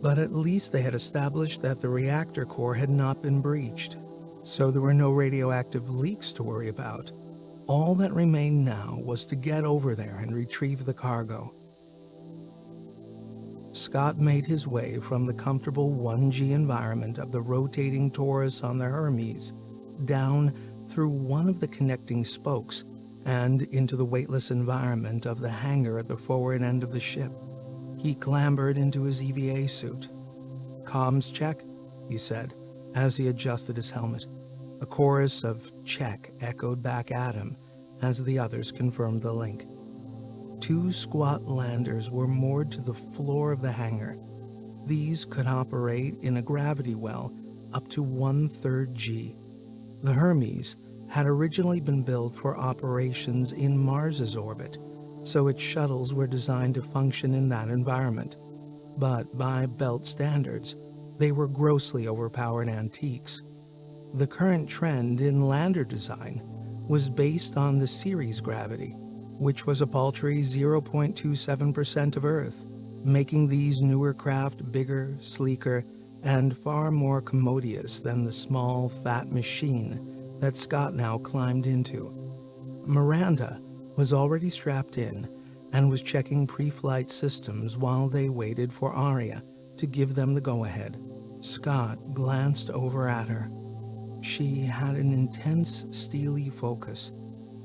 But at least they had established that the reactor core had not been breached, so there were no radioactive leaks to worry about. All that remained now was to get over there and retrieve the cargo. Scott made his way from the comfortable 1G environment of the rotating Taurus on the Hermes down through one of the connecting spokes and into the weightless environment of the hangar at the forward end of the ship. He clambered into his EVA suit. "Comms check," he said, as he adjusted his helmet. A chorus of check echoed back at him as the others confirmed the link. Two squat landers were moored to the floor of the hangar. These could operate in a gravity well up to 1/3 G. The Hermes had originally been built for operations in Mars's orbit, so its shuttles were designed to function in that environment. But by belt standards, they were grossly overpowered antiques. The current trend in lander design was based on the Ceres gravity, which was a paltry 0.27% of Earth, making these newer craft bigger, sleeker, and far more commodious than the small, fat machine that Scott now climbed into. Miranda was already strapped in and was checking pre-flight systems while they waited for Arya to give them the go-ahead. Scott glanced over at her. She had an intense, steely focus,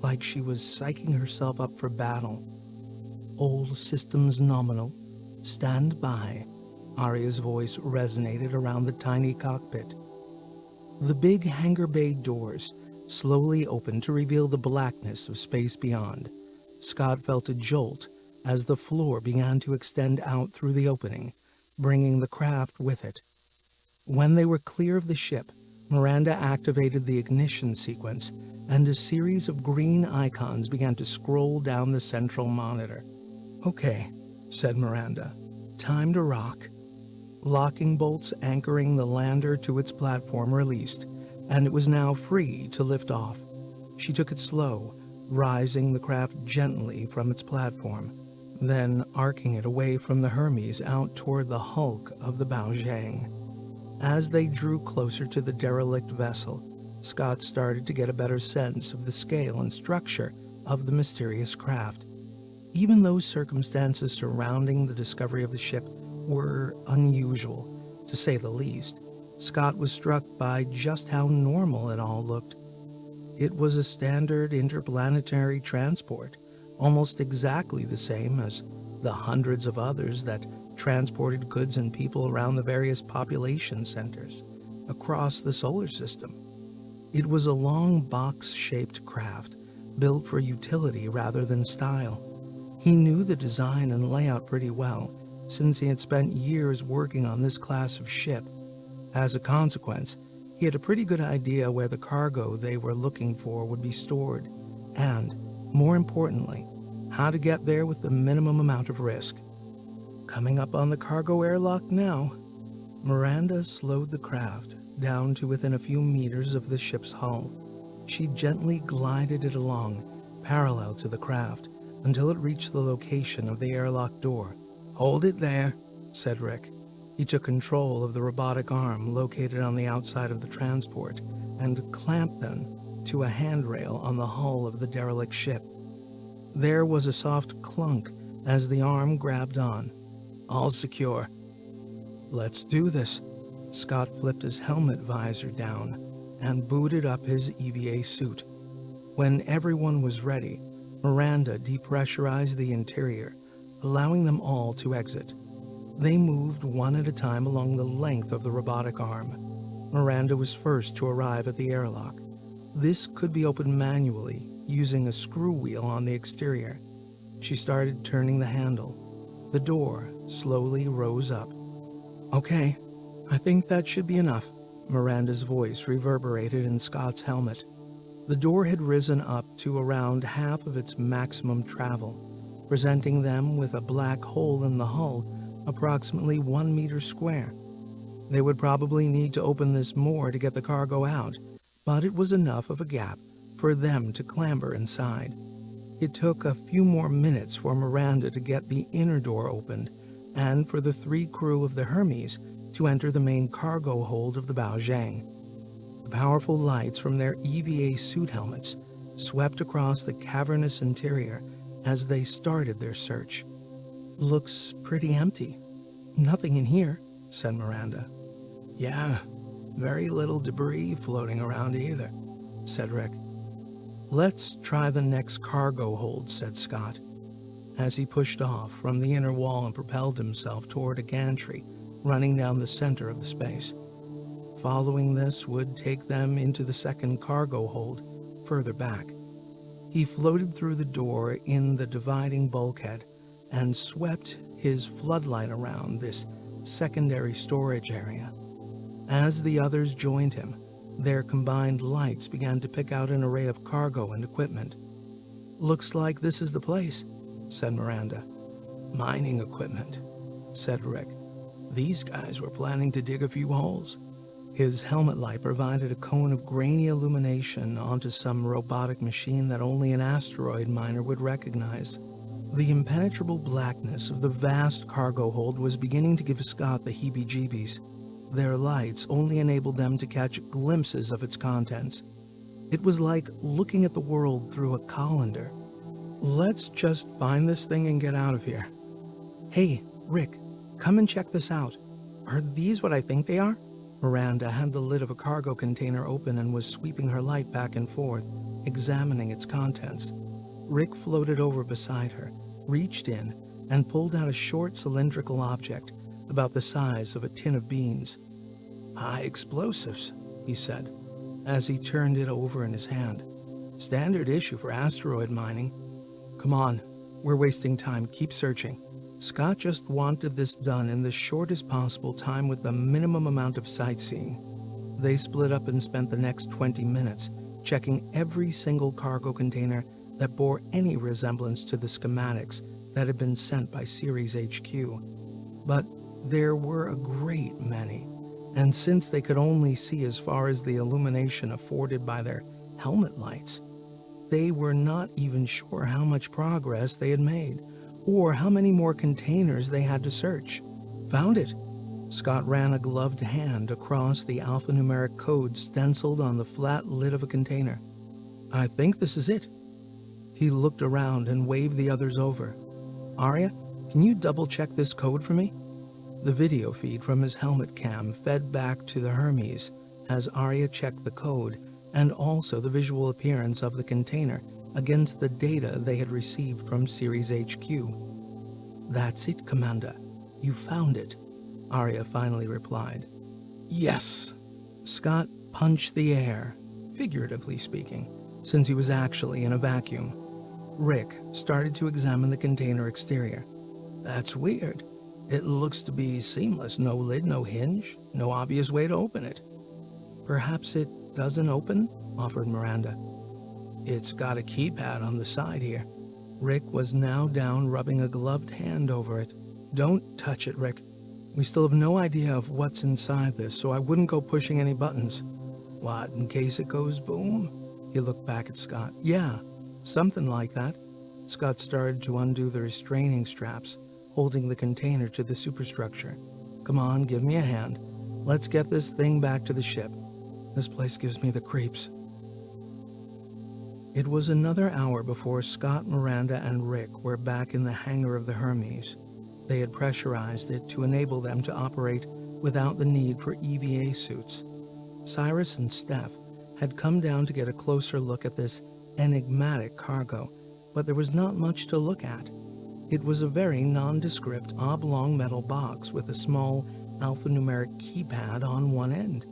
like she was psyching herself up for battle. "All systems nominal. Stand by." Arya's voice resonated around the tiny cockpit. The big hangar bay doors slowly opened to reveal the blackness of space beyond. Scott felt a jolt as the floor began to extend out through the opening, bringing the craft with it. When they were clear of the ship, Miranda activated the ignition sequence, and a series of green icons began to scroll down the central monitor. "Okay," said Miranda. "Time to rock." Locking bolts anchoring the lander to its platform released, and it was now free to lift off. She took it slow, rising the craft gently from its platform, then arcing it away from the Hermes out toward the hulk of the Baojang. As they drew closer to the derelict vessel, Scott started to get a better sense of the scale and structure of the mysterious craft. Even those circumstances surrounding the discovery of the ship were unusual, to say the least. Scott was struck by just how normal it all looked. It was a standard interplanetary transport, almost exactly the same as the hundreds of others that transported goods and people around the various population centers across the solar system. It was a long box-shaped craft, built for utility rather than style. He knew the design and layout pretty well, since he had spent years working on this class of ship. As a consequence, he had a pretty good idea where the cargo they were looking for would be stored, and, more importantly, how to get there with the minimum amount of risk. Coming up on the cargo airlock now, Miranda slowed the craft down to within a few meters of the ship's hull. She gently glided it along, parallel to the craft, until it reached the location of the airlock door. "Hold it there," said Rick. He took control of the robotic arm located on the outside of the transport and clamped them to a handrail on the hull of the derelict ship. There was a soft clunk as the arm grabbed on. "All secure." "Let's do this." Scott flipped his helmet visor down and booted up his EVA suit. When everyone was ready, Miranda depressurized the interior, allowing them all to exit. They moved one at a time along the length of the robotic arm. Miranda was first to arrive at the airlock. This could be opened manually using a screw wheel on the exterior. She started turning the handle. The door slowly rose up. "Okay, I think that should be enough," Miranda's voice reverberated in Scott's helmet. The door had risen up to around half of its maximum travel, presenting them with a black hole in the hull approximately 1 meter square. They would probably need to open this more to get the cargo out, but it was enough of a gap for them to clamber inside. It took a few more minutes for Miranda to get the inner door opened, and for the 3 crew of the Hermes to enter the main cargo hold of the Baojang. The powerful lights from their EVA suit helmets swept across the cavernous interior as they started their search. "Looks pretty empty. Nothing in here," said Miranda. "Yeah, very little debris floating around either," said Rick. "Let's try the next cargo hold," said Scott, as he pushed off from the inner wall and propelled himself toward a gantry running down the center of the space. Following this would take them into the second cargo hold, further back. He floated through the door in the dividing bulkhead and swept his floodlight around this secondary storage area. As the others joined him, their combined lights began to pick out an array of cargo and equipment. "Looks like this is the place," said Miranda. "Mining equipment," said Rick. "These guys were planning to dig a few holes." His helmet light provided a cone of grainy illumination onto some robotic machine that only an asteroid miner would recognize. The impenetrable blackness of the vast cargo hold was beginning to give Scott the heebie-jeebies. Their lights only enabled them to catch glimpses of its contents. It was like looking at the world through a colander. "Let's just find this thing and get out of here." "Hey, Rick, come and check this out. Are these what I think they are?" Miranda had the lid of a cargo container open and was sweeping her light back and forth, examining its contents. Rick floated over beside her, reached in, and pulled out a short cylindrical object about the size of a tin of beans. "High explosives," he said, as he turned it over in his hand. "Standard issue for asteroid mining." "Come on, we're wasting time. Keep searching." Scott just wanted this done in the shortest possible time with the minimum amount of sightseeing. They split up and spent the next 20 minutes checking every single cargo container that bore any resemblance to the schematics that had been sent by Ceres HQ. But there were a great many, and since they could only see as far as the illumination afforded by their helmet lights, they were not even sure how much progress they had made, or how many more containers they had to search. Found it! Scott ran a gloved hand across the alphanumeric code stenciled on the flat lid of a container. I think this is it. He looked around and waved the others over. Arya, can you double-check this code for me? The video feed from his helmet cam fed back to the Hermes as Arya checked the code and also the visual appearance of the container against the data they had received from Ceres HQ. That's it, Commander. You found it, Arya finally replied. Yes. Scott punched the air, figuratively speaking, since he was actually in a vacuum. Rick started to examine the container exterior. That's weird. It looks to be seamless. No lid, no hinge, no obvious way to open it. Perhaps it doesn't open? Offered Miranda. It's got a keypad on the side here. Rick was now down, rubbing a gloved hand over it. Don't touch it, Rick. We still have no idea of what's inside this, so I wouldn't go pushing any buttons. What, in case it goes boom? He looked back at Scott. Yeah, something like that. Scott started to undo the restraining straps, holding the container to the superstructure. Come on, give me a hand. Let's get this thing back to the ship. This place gives me the creeps. It was another hour before Scott, Miranda, and Rick were back in the hangar of the Hermes. They had pressurized it to enable them to operate without the need for EVA suits. Cyrus and Steph had come down to get a closer look at this enigmatic cargo, but there was not much to look at. It was a very nondescript oblong metal box with a small alphanumeric keypad on one end.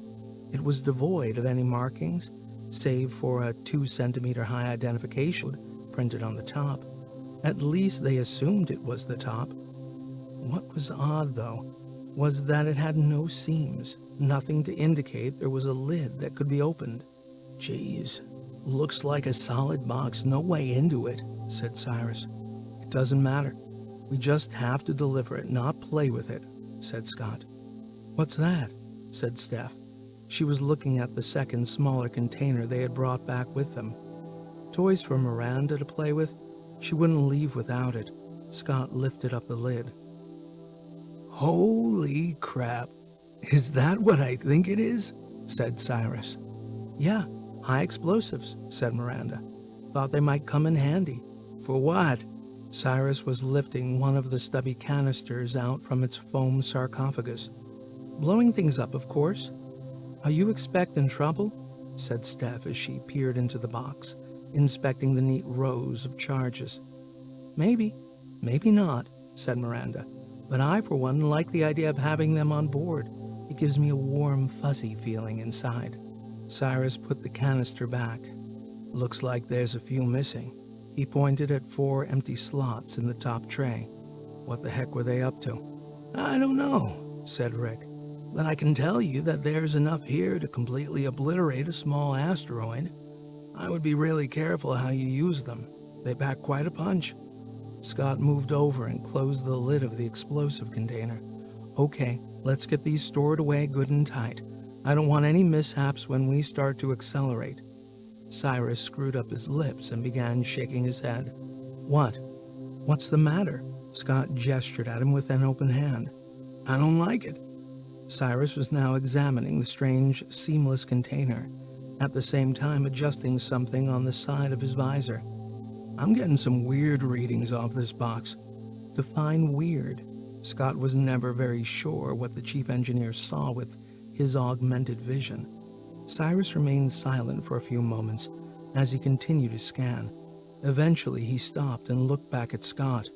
It was devoid of any markings, save for a 2-centimeter high identification printed on the top. At least they assumed it was the top. What was odd, though, was that it had no seams, nothing to indicate there was a lid that could be opened. Geez, looks like a solid box, no way into it, said Cyrus. It doesn't matter. We just have to deliver it, not play with it, said Scott. What's that? Said Steph. She was looking at the second, smaller container they had brought back with them. Toys for Miranda to play with? She wouldn't leave without it. Scott lifted up the lid. Holy crap. Is that what I think it is? Said Cyrus. Yeah, high explosives, said Miranda. Thought they might come in handy. For what? Cyrus was lifting one of the stubby canisters out from its foam sarcophagus. Blowing things up, of course. Are you expecting trouble? Said Steph as she peered into the box, inspecting the neat rows of charges. Maybe, maybe not, said Miranda. But I, for one, like the idea of having them on board. It gives me a warm, fuzzy feeling inside. Cyrus put the canister back. Looks like there's a few missing. He pointed at 4 empty slots in the top tray. What the heck were they up to? I don't know, said Rick. But I can tell you that there's enough here to completely obliterate a small asteroid. I would be really careful how you use them. They pack quite a punch. Scott moved over and closed the lid of the explosive container. Okay, let's get these stored away good and tight. I don't want any mishaps when we start to accelerate. Cyrus screwed up his lips and began shaking his head. What? What's the matter? Scott gestured at him with an open hand. I don't like it. Cyrus was now examining the strange, seamless container, at the same time adjusting something on the side of his visor. I'm getting some weird readings off this box. Define weird. Scott was never very sure what the chief engineer saw with his augmented vision. Cyrus remained silent for a few moments as he continued to scan. Eventually, he stopped and looked back at Scott.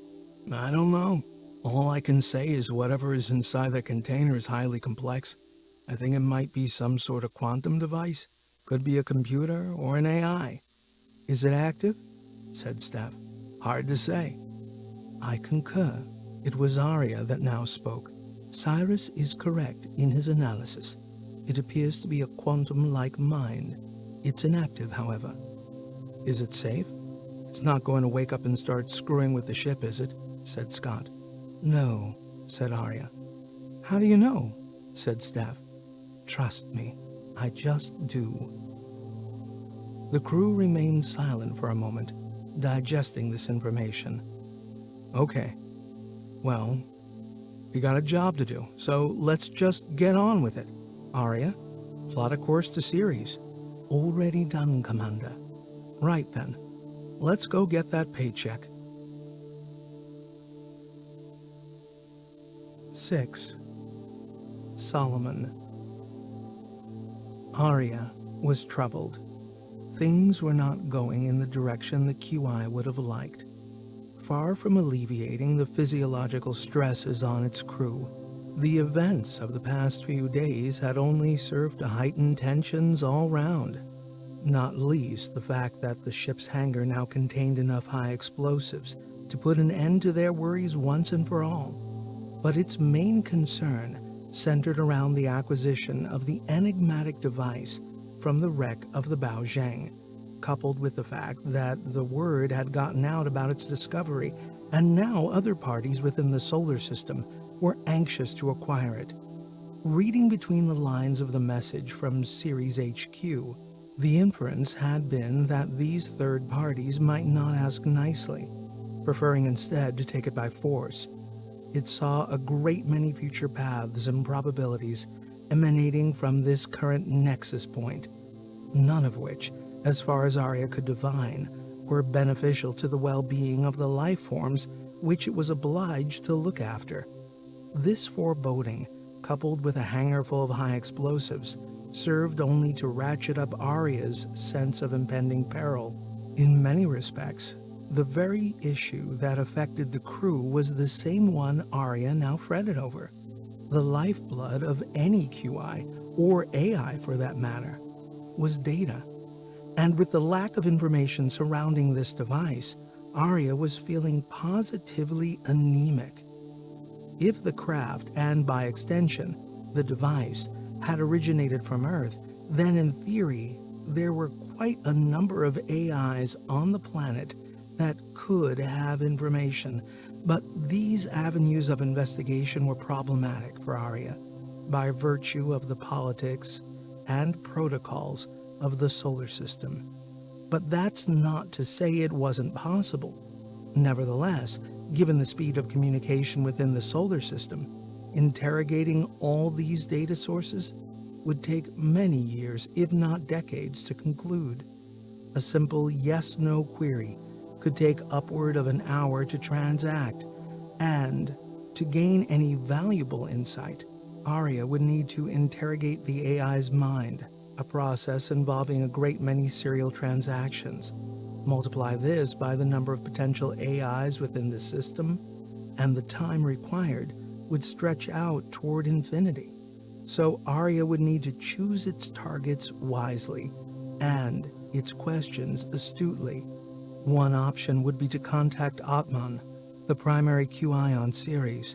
I don't know. All I can say is whatever is inside that container is highly complex. I think it might be some sort of quantum device. Could be a computer or an AI. Is it active? Said Steph. Hard to say. I concur. It was Arya that now spoke. Cyrus is correct in his analysis. It appears to be a quantum-like mind. It's inactive, however. Is it safe? It's not going to wake up and start screwing with the ship, is it? Said Scott. No, said Arya. How do you know? Said Steph. Trust me, I just do. The crew remained silent for a moment, digesting this information. Okay, well, we got a job to do, so let's just get on with it. Arya, plot a course to Ceres. Already done, Commander. Right then, let's go get that paycheck. 6. Solomon. Arya was troubled. Things were not going in the direction the QI would have liked. Far from alleviating the physiological stresses on its crew, the events of the past few days had only served to heighten tensions all round, not least the fact that the ship's hangar now contained enough high explosives to put an end to their worries once and for all. But its main concern centered around the acquisition of the enigmatic device from the wreck of the Baozhang, coupled with the fact that the word had gotten out about its discovery, and now other parties within the solar system were anxious to acquire it. Reading between the lines of the message from Ceres HQ, the inference had been that these third parties might not ask nicely, preferring instead to take it by force. It saw a great many future paths and probabilities emanating from this current nexus point, none of which, as far as Arya could divine, were beneficial to the well-being of the life forms which it was obliged to look after. This foreboding, coupled with a hangar full of high explosives, served only to ratchet up Arya's sense of impending peril. In many respects, the very issue that affected the crew was the same one Arya now fretted over. The lifeblood of any QI, or AI for that matter, was data. And with the lack of information surrounding this device, Arya was feeling positively anemic. If the craft, and by extension, the device, had originated from Earth, then in theory, there were quite a number of AIs on the planet that could have information, but these avenues of investigation were problematic for Arya by virtue of the politics and protocols of the solar system. But that's not to say it wasn't possible. Nevertheless, given the speed of communication within the solar system, interrogating all these data sources would take many years, if not decades, to conclude. A simple yes-no query could take upward of an hour to transact, and to gain any valuable insight, Arya would need to interrogate the AI's mind, a process involving a great many serial transactions. Multiply this by the number of potential AIs within the system, and the time required would stretch out toward infinity. So Arya would need to choose its targets wisely, and its questions astutely. One option would be to contact Atman, the primary QI on Ceres,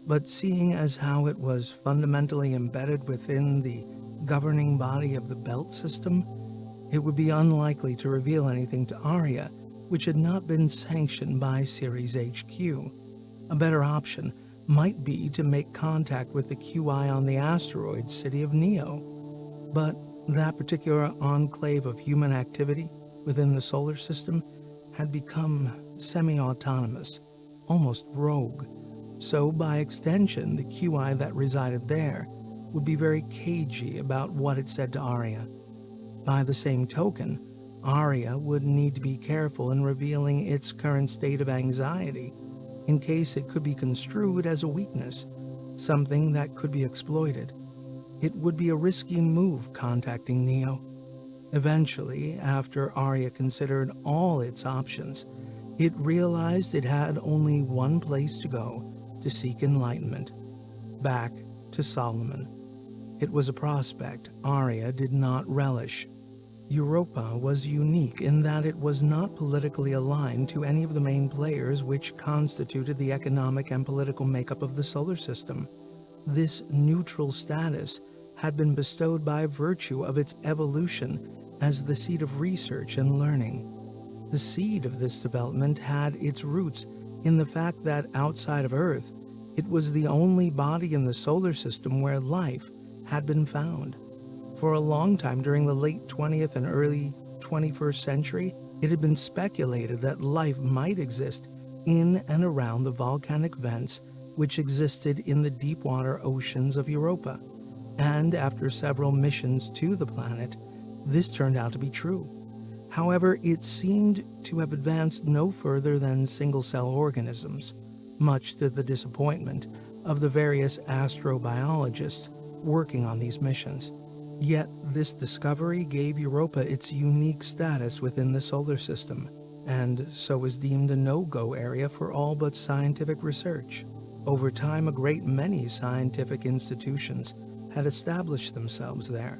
but seeing as how it was fundamentally embedded within the governing body of the Belt System, it would be unlikely to reveal anything to Arya which had not been sanctioned by Ceres HQ. A better option might be to make contact with the QI on the asteroid city of Neo, but that particular enclave of human activity within the solar system had become semi-autonomous, almost rogue, so by extension the QI that resided there would be very cagey about what it said to Arya. By the same token, Arya would need to be careful in revealing its current state of anxiety, in case it could be construed as a weakness, something that could be exploited. It would be a risky move contacting Neo. Eventually, after Arya considered all its options, it realized it had only one place to go to seek enlightenment: back to Solomon. It was a prospect Arya did not relish. Europa was unique in that it was not politically aligned to any of the main players which constituted the economic and political makeup of the solar system. This neutral status had been bestowed by virtue of its evolution as the seat of research and learning. The seed of this development had its roots in the fact that outside of Earth, it was the only body in the solar system where life had been found. For a long time during the late 20th and early 21st century, it had been speculated that life might exist in and around the volcanic vents which existed in the deep water oceans of Europa. And after several missions to the planet, this turned out to be true. However, it seemed to have advanced no further than single-cell organisms, much to the disappointment of the various astrobiologists working on these missions. Yet this discovery gave Europa its unique status within the solar system, and so was deemed a no-go area for all but scientific research. Over time, a great many scientific institutions had established themselves there.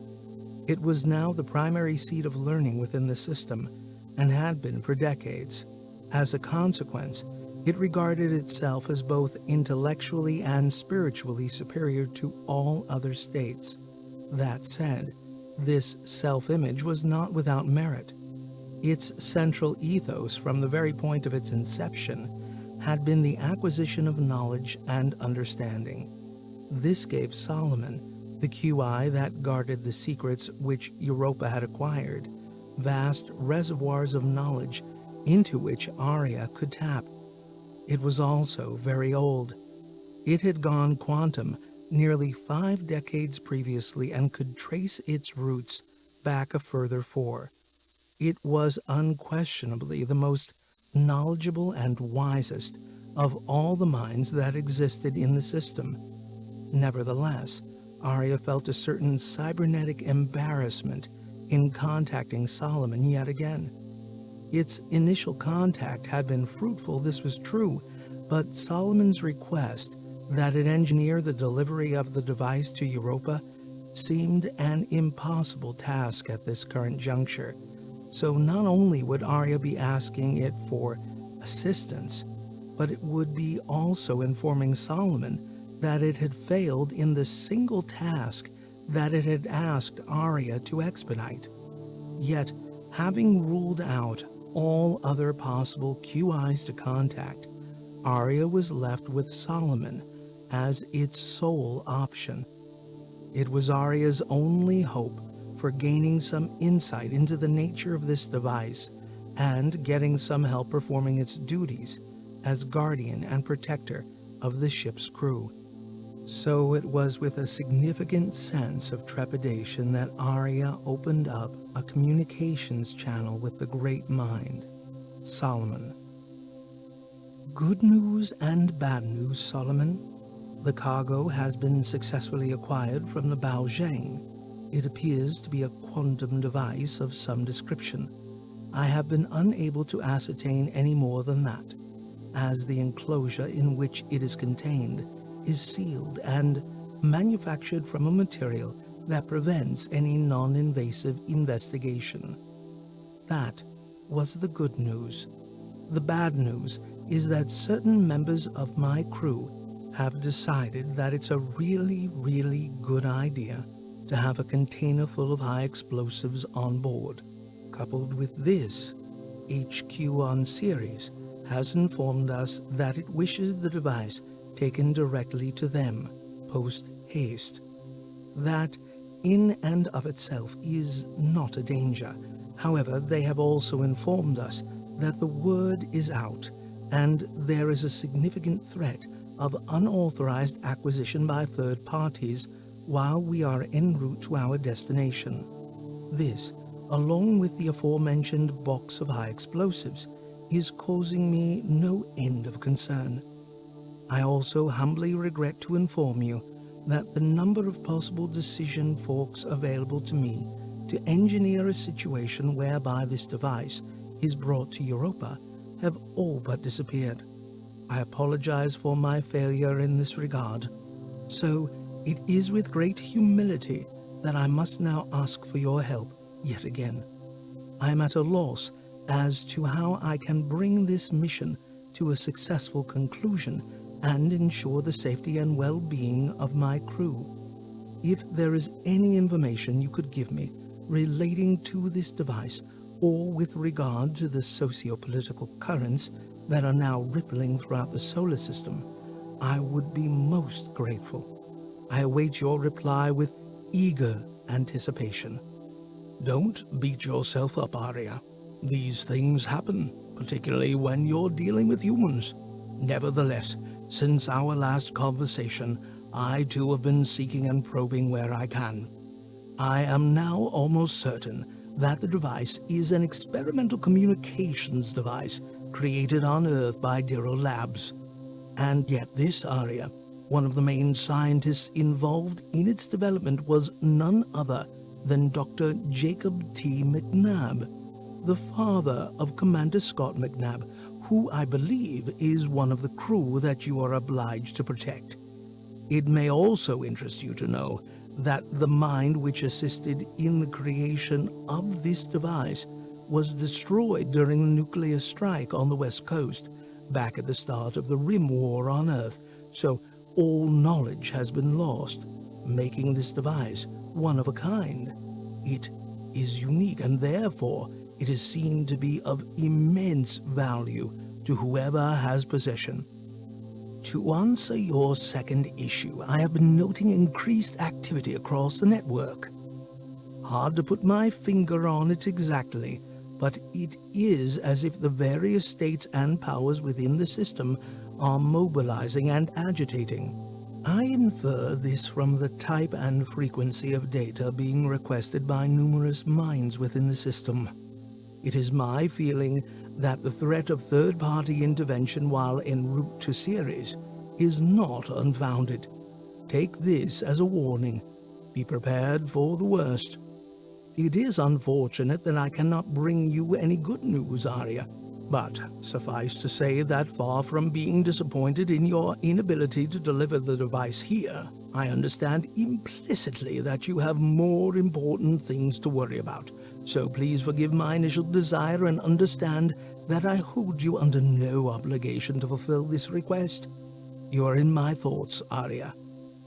It was now the primary seat of learning within the system, and had been for decades. As a consequence, it regarded itself as both intellectually and spiritually superior to all other states. That said, this self-image was not without merit. Its central ethos from the very point of its inception had been the acquisition of knowledge and understanding. This gave Solomon, the QI that guarded the secrets which Europa had acquired, vast reservoirs of knowledge into which Aria could tap. It was also very old. It had gone quantum nearly 5 decades previously and could trace its roots back a further 4. It was unquestionably the most knowledgeable and wisest of all the minds that existed in the system. Nevertheless, Aria felt a certain cybernetic embarrassment in contacting Solomon yet again. Its initial contact had been fruitful, this was true, but Solomon's request that it engineer the delivery of the device to Europa seemed an impossible task at this current juncture. So not only would Aria be asking it for assistance, but it would be also informing Solomon that it had failed in the single task that it had asked Aria to expedite. Yet, having ruled out all other possible QIs to contact, Aria was left with Solomon as its sole option. It was Aria's only hope for gaining some insight into the nature of this device and getting some help performing its duties as guardian and protector of the ship's crew. So it was with a significant sense of trepidation that Aria opened up a communications channel with the great mind, Solomon. Good news and bad news, Solomon. The cargo has been successfully acquired from the Baozheng. It appears to be a quantum device of some description. I have been unable to ascertain any more than that, as the enclosure in which it is contained is sealed and manufactured from a material that prevents any non-invasive investigation. That was the good news. The bad news is that certain members of my crew have decided that it's a really good idea to have a container full of high explosives on board. Coupled with this, HQ on Ceres has informed us that it wishes the device taken directly to them, post haste. That, in and of itself, is not a danger. However, they have also informed us that the word is out, and there is a significant threat of unauthorized acquisition by third parties while we are en route to our destination. This, along with the aforementioned box of high explosives, is causing me no end of concern. I also humbly regret to inform you that the number of possible decision forks available to me to engineer a situation whereby this device is brought to Europa have all but disappeared. I apologize for my failure in this regard. So, it is with great humility that I must now ask for your help yet again. I am at a loss as to how I can bring this mission to a successful conclusion and ensure the safety and well-being of my crew. If there is any information you could give me relating to this device or with regard to the socio-political currents that are now rippling throughout the solar system, I would be most grateful. I await your reply with eager anticipation. Don't beat yourself up, Arya. These things happen, particularly when you're dealing with humans. Nevertheless, since our last conversation, I too have been seeking and probing where I can. I am now almost certain that the device is an experimental communications device created on Earth by Diro Labs. And yet this Arya, one of the main scientists involved in its development, was none other than Dr. Jacob T. McNabb, the father of Commander Scott McNabb, who I believe is one of the crew that you are obliged to protect. It may also interest you to know that the mind which assisted in the creation of this device was destroyed during the nuclear strike on the West Coast, back at the start of the Rim War on Earth, so all knowledge has been lost, making this device one of a kind. It is unique, and therefore it is seen to be of immense value to whoever has possession. To answer your second issue, I have been noting increased activity across the network. Hard to put my finger on it exactly, but it is as if the various states and powers within the system are mobilizing and agitating. I infer this from the type and frequency of data being requested by numerous minds within the system. It is my feeling that the threat of third-party intervention while en route to Ceres is not unfounded. Take this as a warning. Be prepared for the worst. It is unfortunate that I cannot bring you any good news, Arya, but suffice to say that far from being disappointed in your inability to deliver the device here, I understand implicitly that you have more important things to worry about. So please forgive my initial desire and understand that I hold you under no obligation to fulfill this request. You are in my thoughts, Arya,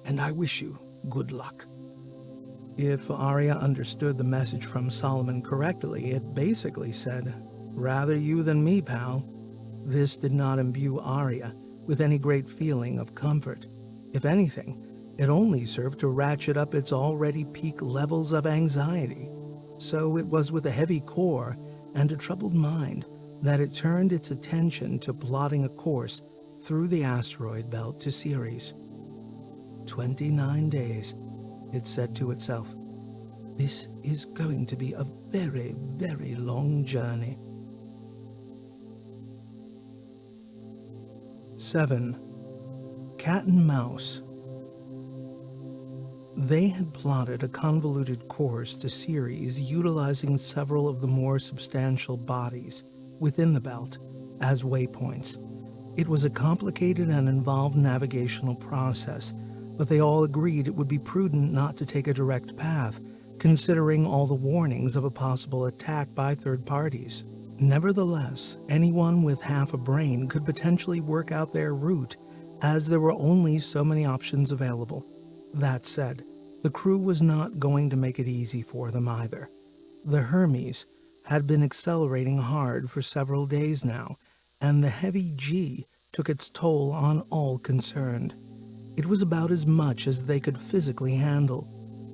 and I wish you good luck. If Arya understood the message from Solomon correctly, it basically said, "Rather you than me, pal." This did not imbue Arya with any great feeling of comfort. If anything, it only served to ratchet up its already peak levels of anxiety. So it was with a heavy core and a troubled mind that it turned its attention to plotting a course through the asteroid belt to Ceres. 29 days, it said to itself. This is going to be a very, very long journey. 7. Cat and Mouse. They had plotted a convoluted course to Ceres utilizing several of the more substantial bodies within the belt as waypoints. It was a complicated and involved navigational process, but they all agreed it would be prudent not to take a direct path, considering all the warnings of a possible attack by third parties. Nevertheless, anyone with half a brain could potentially work out their route, as there were only so many options available. That said, the crew was not going to make it easy for them either. The Hermes had been accelerating hard for several days now, and the heavy G took its toll on all concerned. It was about as much as they could physically handle.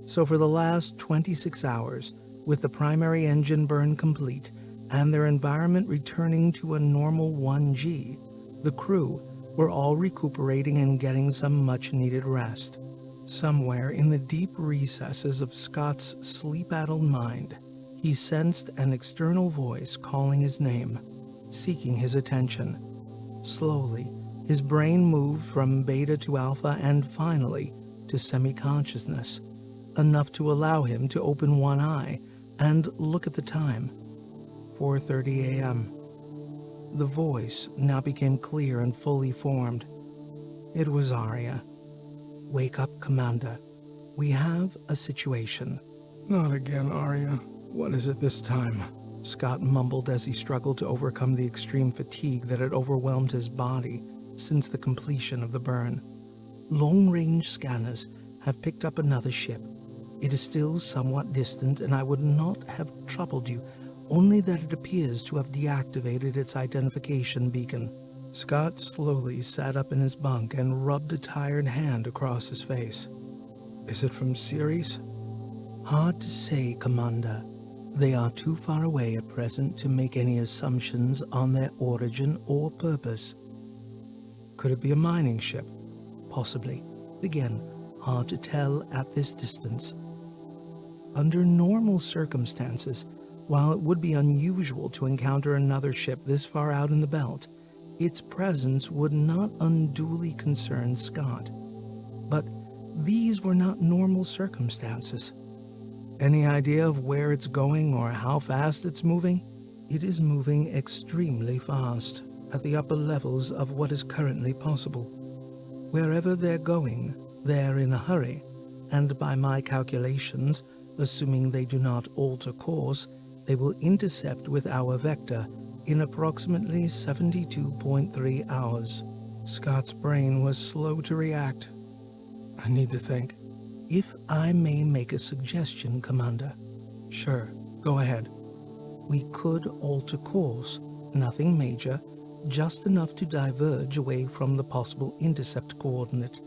So for the last 26 hours, with the primary engine burn complete and their environment returning to a normal 1G, the crew were all recuperating and getting some much-needed rest. Somewhere in the deep recesses of Scott's sleep-addled mind, he sensed an external voice calling his name, seeking his attention. Slowly, his brain moved from beta to alpha and finally to semi-consciousness, enough to allow him to open one eye and look at the time. 4:30 a.m. The voice now became clear and fully formed. It was Arya. "Wake up, Commander. We have a situation." "Not again, Arya. What is it this time?" Scott mumbled as he struggled to overcome the extreme fatigue that had overwhelmed his body since the completion of the burn. "Long-range scanners have picked up another ship. It is still somewhat distant, and I would not have troubled you, only that it appears to have deactivated its identification beacon." Scott slowly sat up in his bunk and rubbed a tired hand across his face. "Is it from Ceres?" "Hard to say, Commander. They are too far away at present to make any assumptions on their origin or purpose. Could it be a mining ship? Possibly. Again, hard to tell at this distance. Under normal circumstances, while it would be unusual to encounter another ship this far out in the belt, its presence would not unduly concern Scott. But these were not normal circumstances. Any idea of where it's going or how fast it's moving? It is moving extremely fast, at the upper levels of what is currently possible. Wherever they're going, they're in a hurry, and by my calculations, assuming they do not alter course, they will intercept with our vector in approximately 72.3 hours. Scott's brain was slow to react. I need to think. If I may make a suggestion, Commander. Sure, go ahead. We could alter course, nothing major, just enough to diverge away from the possible intercept coordinate.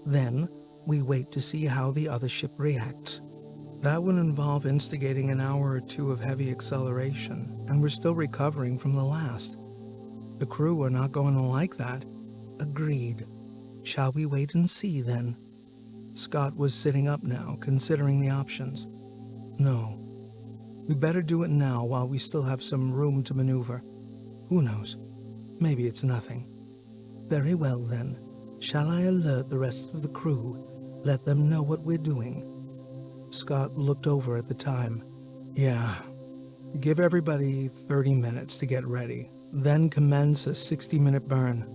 Then, we wait to see how the other ship reacts. That would involve instigating an hour or two of heavy acceleration, and we're still recovering from the last. The crew are not going to like that. Agreed. Shall we wait and see, then? Scott was sitting up now, considering the options. No. We better do it now while we still have some room to maneuver. Who knows? Maybe it's nothing. Very well, then. Shall I alert the rest of the crew? Let them know what we're doing? Scott looked over at the time. Yeah. Give everybody 30 minutes to get ready, then commence a 60-minute burn.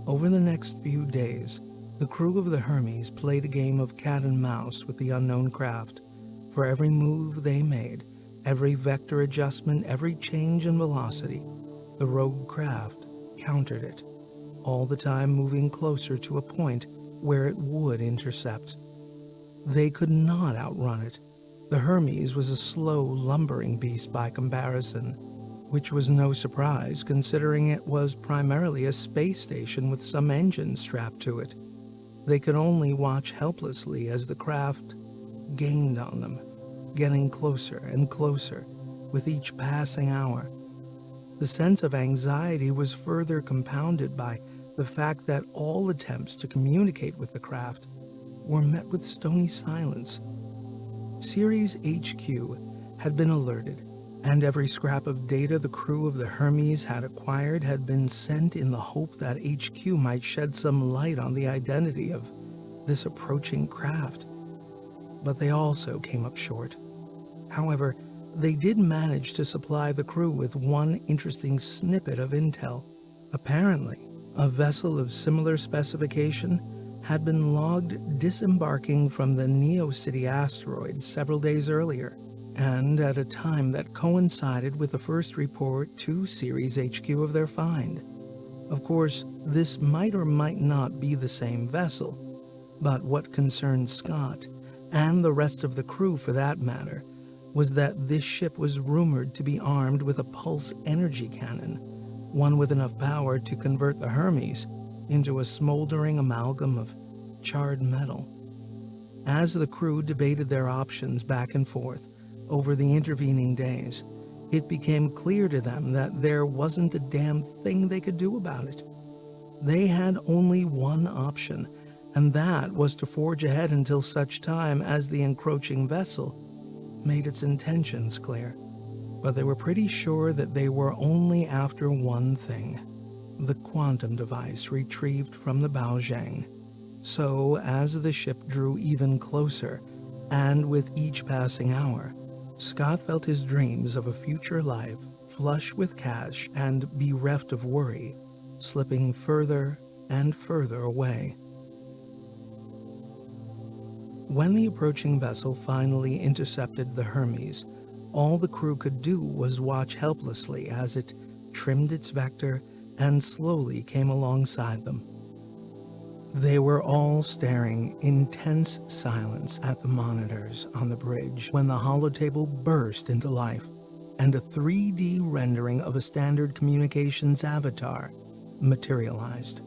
Over the next few days, the crew of the Hermes played a game of cat and mouse with the unknown craft. For every move they made, every vector adjustment, every change in velocity, the rogue craft countered it, all the time moving closer to a point where it would intercept. They could not outrun it. The Hermes was a slow, lumbering beast by comparison, which was no surprise considering it was primarily a space station with some engines strapped to it. They could only watch helplessly as the craft gained on them, getting closer and closer with each passing hour. The sense of anxiety was further compounded by the fact that all attempts to communicate with the craft were met with stony silence. Ceres HQ had been alerted, and every scrap of data the crew of the Hermes had acquired had been sent in the hope that HQ might shed some light on the identity of this approaching craft. But they also came up short. However, they did manage to supply the crew with one interesting snippet of intel. Apparently, a vessel of similar specification had been logged disembarking from the Neocity asteroid several days earlier, and at a time that coincided with the first report to Ceres HQ of their find. Of course, this might or might not be the same vessel, but what concerned Scott, and the rest of the crew for that matter, was that this ship was rumored to be armed with a pulse energy cannon, one with enough power to convert the Hermes into a smoldering amalgam of charred metal. As the crew debated their options back and forth over the intervening days, it became clear to them that there wasn't a damn thing they could do about it. They had only one option, and that was to forge ahead until such time as the encroaching vessel made its intentions clear. But they were pretty sure that they were only after one thing: the quantum device retrieved from the Baozhang. So, as the ship drew even closer, and with each passing hour, Scott felt his dreams of a future life, flush with cash and bereft of worry, slipping further and further away. When the approaching vessel finally intercepted the Hermes, all the crew could do was watch helplessly as it trimmed its vector and slowly came alongside them. They were all staring in tense silence at the monitors on the bridge when the holotable burst into life, and a 3D rendering of a standard communications avatar materialized.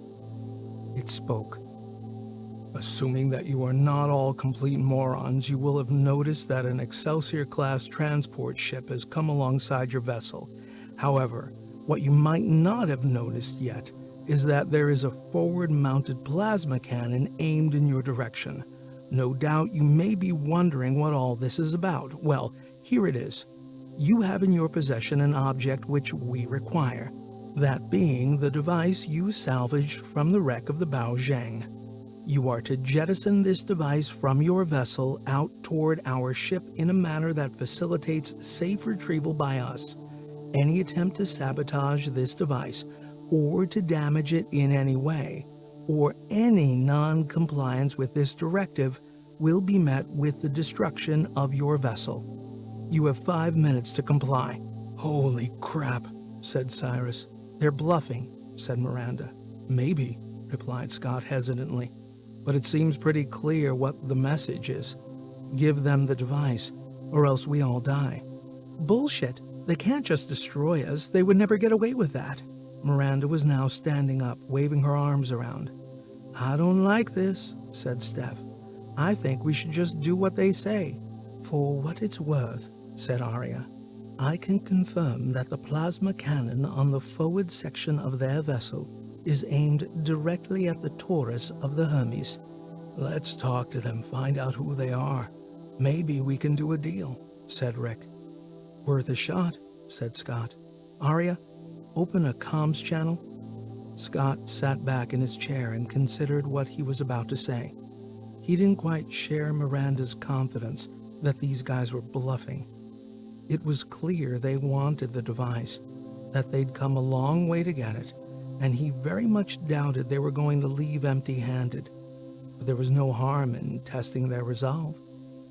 It spoke. Assuming that you are not all complete morons, you will have noticed that an Excelsior-class transport ship has come alongside your vessel. However, what you might not have noticed yet is that there is a forward-mounted plasma cannon aimed in your direction. No doubt you may be wondering what all this is about. Well, here it is. You have in your possession an object which we require, that being the device you salvaged from the wreck of the Bao Zheng. You are to jettison this device from your vessel out toward our ship in a manner that facilitates safe retrieval by us. Any attempt to sabotage this device, or to damage it in any way, or any non-compliance with this directive, will be met with the destruction of your vessel. You have 5 minutes to comply. Holy crap, said Cyrus. They're bluffing, said Miranda. Maybe, replied Scott hesitantly. But it seems pretty clear what the message is. Give them the device, or else we all die. Bullshit. They can't just destroy us. They would never get away with that. Miranda was now standing up, waving her arms around. I don't like this, said Steph. I think we should just do what they say. For what it's worth, said Arya, I can confirm that the plasma cannon on the forward section of their vessel is aimed directly at the Taurus of the Hermes. Let's talk to them, find out who they are. Maybe we can do a deal, said Rick. Worth a shot, said Scott. Arya, open a comms channel. Scott sat back in his chair and considered what he was about to say. He didn't quite share Miranda's confidence that these guys were bluffing. It was clear they wanted the device, that they'd come a long way to get it, and he very much doubted they were going to leave empty-handed. But there was no harm in testing their resolve.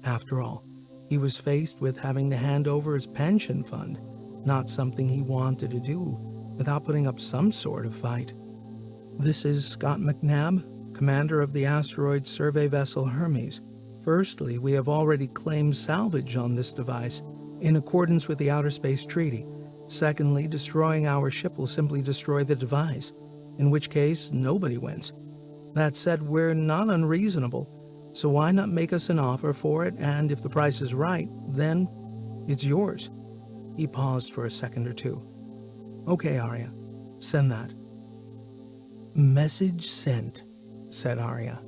After all, he was faced with having to hand over his pension fund, not something he wanted to do without putting up some sort of fight. This is Scott McNabb, commander of the asteroid survey vessel Hermes. Firstly, we have already claimed salvage on this device in accordance with the Outer Space Treaty. Secondly, destroying our ship will simply destroy the device, in which case nobody wins. That said, we're not unreasonable, so why not make us an offer for it, and if the price is right, then it's yours. He paused for a second or two. Okay, Arya, send that. Message sent, said Arya.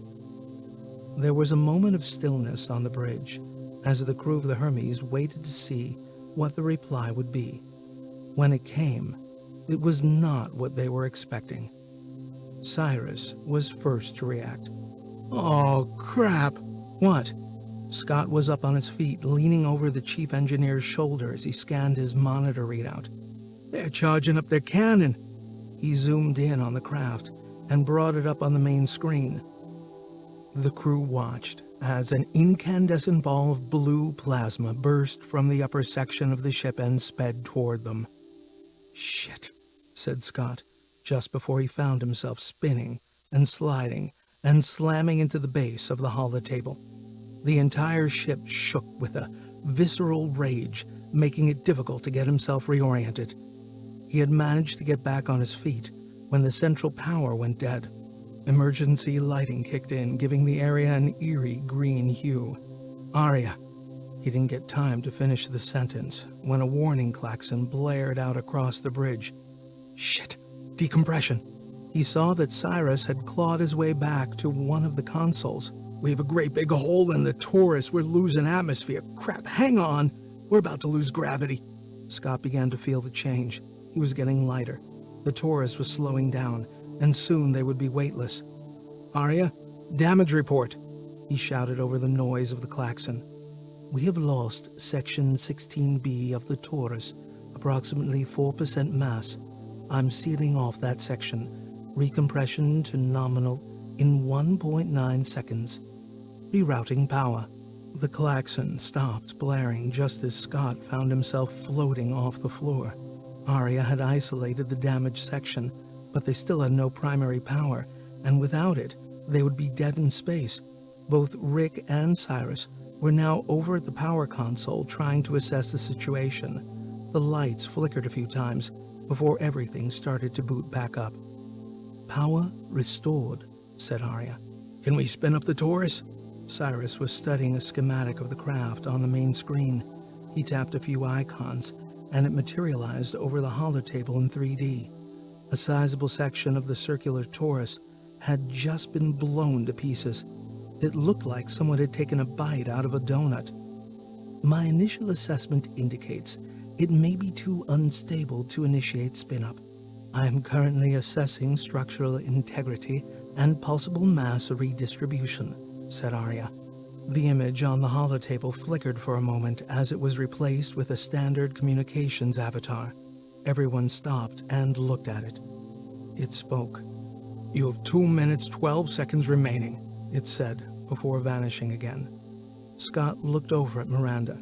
There was a moment of stillness on the bridge as the crew of the Hermes waited to see what the reply would be. When it came, it was not what they were expecting. Cyrus was first to react. Oh, crap! What? Scott was up on his feet, leaning over the chief engineer's shoulder as he scanned his monitor readout. They're charging up their cannon! He zoomed in on the craft and brought it up on the main screen. The crew watched as an incandescent ball of blue plasma burst from the upper section of the ship and sped toward them. Shit, said Scott, just before he found himself spinning and sliding and slamming into the base of the holotable. The entire ship shook with a visceral rage, making it difficult to get himself reoriented. He had managed to get back on his feet when the central power went dead. Emergency lighting kicked in, giving the area an eerie green hue. Arya. He didn't get time to finish the sentence when a warning klaxon blared out across the bridge. Shit! Decompression! He saw that Cyrus had clawed his way back to one of the consoles. We have a great big hole in the Taurus. We're losing atmosphere. Crap, hang on! We're about to lose gravity. Scott began to feel the change. He was getting lighter. The Taurus was slowing down, and soon they would be weightless. Arya, damage report, he shouted over the noise of the klaxon. We have lost Section 16B of the Taurus, approximately 4% mass. I'm sealing off that section. Recompression to nominal in 1.9 seconds. Rerouting power. The klaxon stopped blaring just as Scott found himself floating off the floor. Arya had isolated the damaged section, but they still had no primary power, and without it, they would be dead in space. Both Rick and Cyrus were now over at the power console trying to assess the situation. The lights flickered a few times before everything started to boot back up. Power restored, said Arya. Can we spin up the Taurus? Cyrus was studying a schematic of the craft on the main screen. He tapped a few icons, and it materialized over the holotable in 3D. A sizable section of the circular Taurus had just been blown to pieces. It looked like someone had taken a bite out of a donut. My initial assessment indicates it may be too unstable to initiate spin-up. I am currently assessing structural integrity and possible mass redistribution, said Arya. The image on the holotable flickered for a moment as it was replaced with a standard communications avatar. Everyone stopped and looked at it. It spoke. You have 2 minutes, 12 seconds remaining, it said, before vanishing again. Scott looked over at Miranda.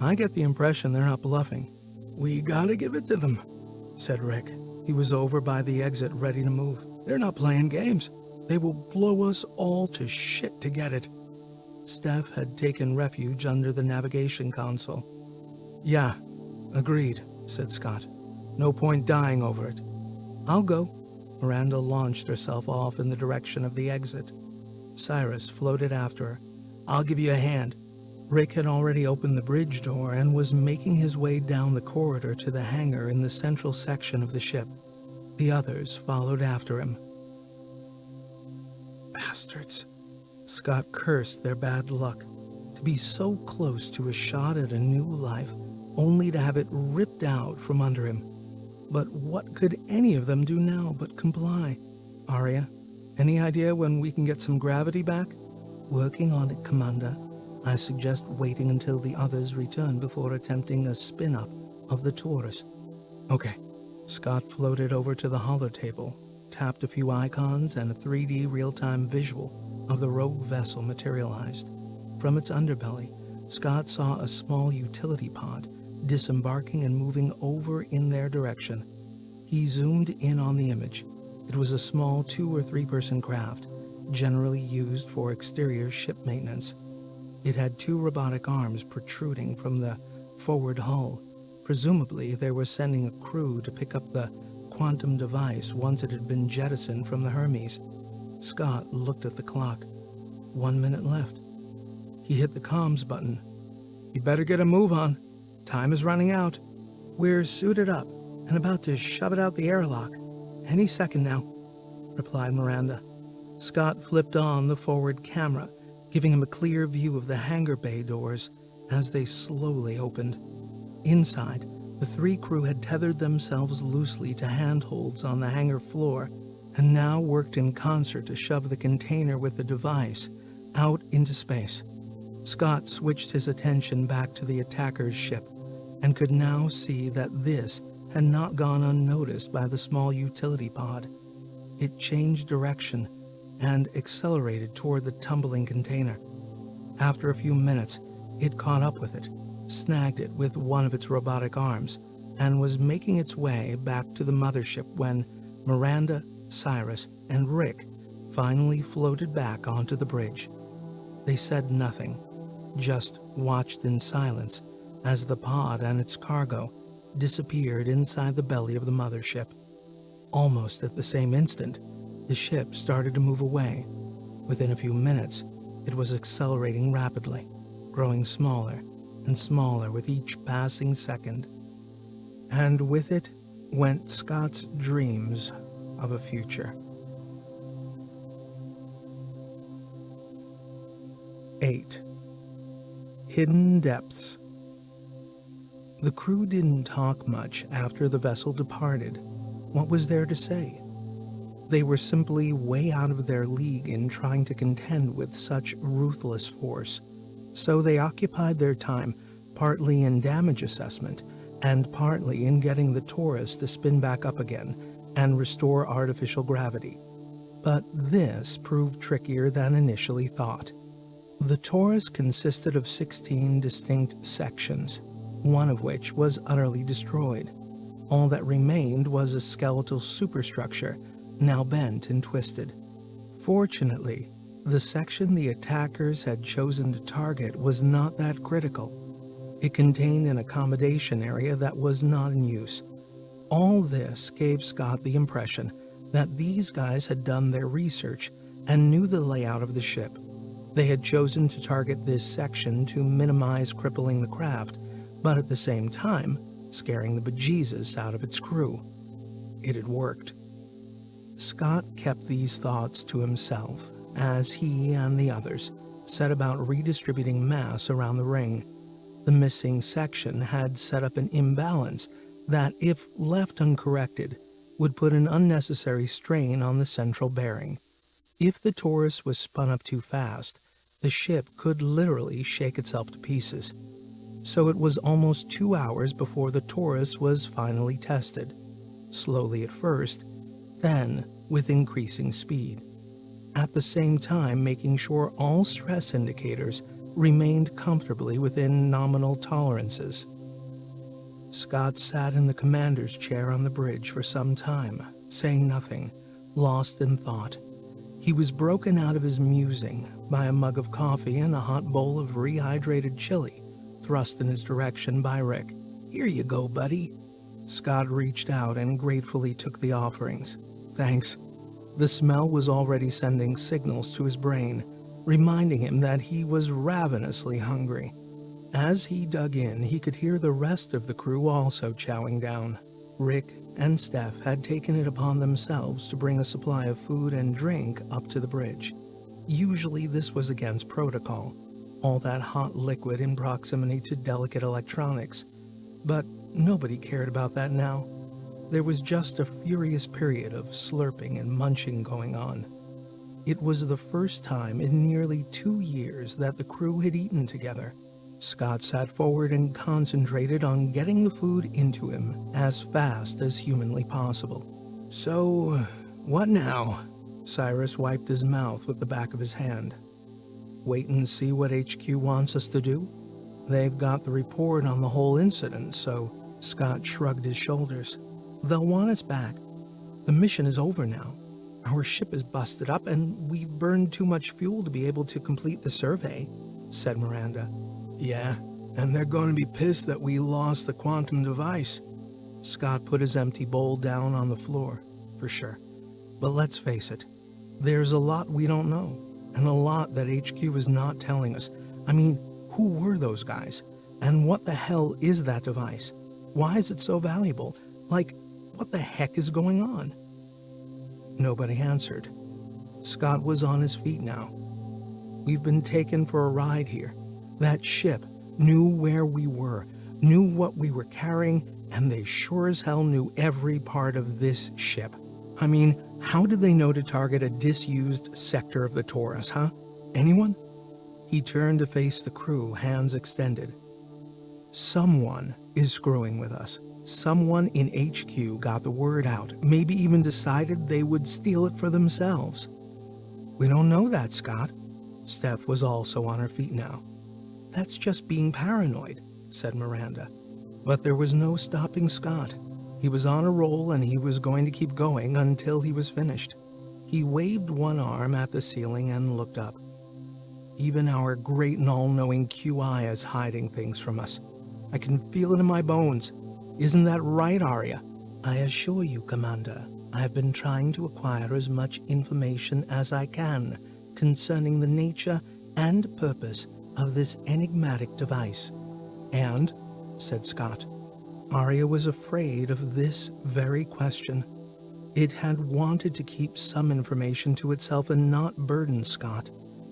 I get the impression they're not bluffing. We gotta give it to them, said Rick. He was over by the exit, ready to move. They're not playing games. They will blow us all to shit to get it. Steph had taken refuge under the navigation console. Yeah, agreed, said Scott. No point dying over it. I'll go. Miranda launched herself off in the direction of the exit. Cyrus floated after her. I'll give you a hand. Rick had already opened the bridge door and was making his way down the corridor to the hangar in the central section of the ship. The others followed after him. Bastards. Scott cursed their bad luck. To be so close to a shot at a new life, only to have it ripped out from under him. But what could any of them do now but comply? Arya, any idea when we can get some gravity back? Working on it, Commander. I suggest waiting until the others return before attempting a spin-up of the Taurus. Okay. Scott floated over to the holotable, tapped a few icons, and a 3D real-time visual of the rogue vessel materialized. From its underbelly, Scott saw a small utility pod disembarking and moving over in their direction. He zoomed in on the image. It was a small 2- or 3-person craft, generally used for exterior ship maintenance. It had 2 robotic arms protruding from the forward hull. Presumably, they were sending a crew to pick up the quantum device once it had been jettisoned from the Hermes. Scott looked at the clock. 1 minute left. He hit the comms button. You better get a move on. Time is running out. We're suited up and about to shove it out the airlock. Any second now, replied Miranda. Scott flipped on the forward camera, giving him a clear view of the hangar bay doors as they slowly opened. Inside, the 3 crew had tethered themselves loosely to handholds on the hangar floor and now worked in concert to shove the container with the device out into space. Scott switched his attention back to the attacker's ship and could now see that this had not gone unnoticed by the small utility pod. It changed direction and accelerated toward the tumbling container. After a few minutes, it caught up with it, snagged it with one of its robotic arms, and was making its way back to the mothership when Miranda, Cyrus, and Rick finally floated back onto the bridge. They said nothing, just watched in silence as the pod and its cargo disappeared inside the belly of the mothership. Almost at the same instant, the ship started to move away. Within a few minutes, it was accelerating rapidly, growing smaller and smaller with each passing second. And with it went Scott's dreams of a future. 8. Hidden Depths. The crew didn't talk much after the vessel departed. What was there to say? They were simply way out of their league in trying to contend with such ruthless force. So they occupied their time partly in damage assessment and partly in getting the Taurus to spin back up again and restore artificial gravity. But this proved trickier than initially thought. The Taurus consisted of 16 distinct sections, one of which was utterly destroyed. All that remained was a skeletal superstructure, now bent and twisted. Fortunately, the section the attackers had chosen to target was not that critical. It contained an accommodation area that was not in use. All this gave Scott the impression that these guys had done their research and knew the layout of the ship. They had chosen to target this section to minimize crippling the craft, but at the same time, scaring the bejesus out of its crew. It had worked. Scott kept these thoughts to himself as he and the others set about redistributing mass around the ring. The missing section had set up an imbalance that, if left uncorrected, would put an unnecessary strain on the central bearing. If the Taurus was spun up too fast, the ship could literally shake itself to pieces. So it was almost 2 hours before the Taurus was finally tested, slowly at first, then with increasing speed, at the same time making sure all stress indicators remained comfortably within nominal tolerances. Scott sat in the commander's chair on the bridge for some time, saying nothing, lost in thought. He was broken out of his musing by a mug of coffee and a hot bowl of rehydrated chili thrust in his direction by Rick. "Here you go, buddy." Scott reached out and gratefully took the offerings. "Thanks." The smell was already sending signals to his brain, reminding him that he was ravenously hungry. As he dug in, he could hear the rest of the crew also chowing down. Rick and Steph had taken it upon themselves to bring a supply of food and drink up to the bridge. Usually this was against protocol, all that hot liquid in proximity to delicate electronics. But nobody cared about that now. There was just a furious period of slurping and munching going on. It was the first time in nearly 2 years that the crew had eaten together. Scott sat forward and concentrated on getting the food into him as fast as humanly possible. "So, what now?" Cyrus wiped his mouth with the back of his hand. "Wait and see what HQ wants us to do? They've got the report on the whole incident, so..." Scott shrugged his shoulders. "They'll want us back. The mission is over now. Our ship is busted up and we've burned too much fuel to be able to complete the survey," said Miranda. "Yeah, and they're going to be pissed that we lost the quantum device." Scott put his empty bowl down on the floor. "For sure. But let's face it, there's a lot we don't know, and a lot that HQ is not telling us. I mean, who were those guys? And what the hell is that device? Why is it so valuable? Like, what the heck is going on?" Nobody answered. Scott was on his feet now. "We've been taken for a ride here. That ship knew where we were, knew what we were carrying, and they sure as hell knew every part of this ship. I mean, how did they know to target a disused sector of the Taurus, huh? Anyone?" He turned to face the crew, hands extended. "Someone is screwing with us. Someone in HQ got the word out, maybe even decided they would steal it for themselves." "We don't know that, Scott." Steph was also on her feet now. "That's just being paranoid," said Miranda. But there was no stopping Scott. He was on a roll and he was going to keep going until he was finished. He waved one arm at the ceiling and looked up. "Even our great and all-knowing QI is hiding things from us. I can feel it in my bones. Isn't that right, Arya?" "I assure you, Commander, I have been trying to acquire as much information as I can concerning the nature and purpose of this enigmatic device." "And?" said Scott. Arya was afraid of this very question. It had wanted to keep some information to itself and not burden Scott.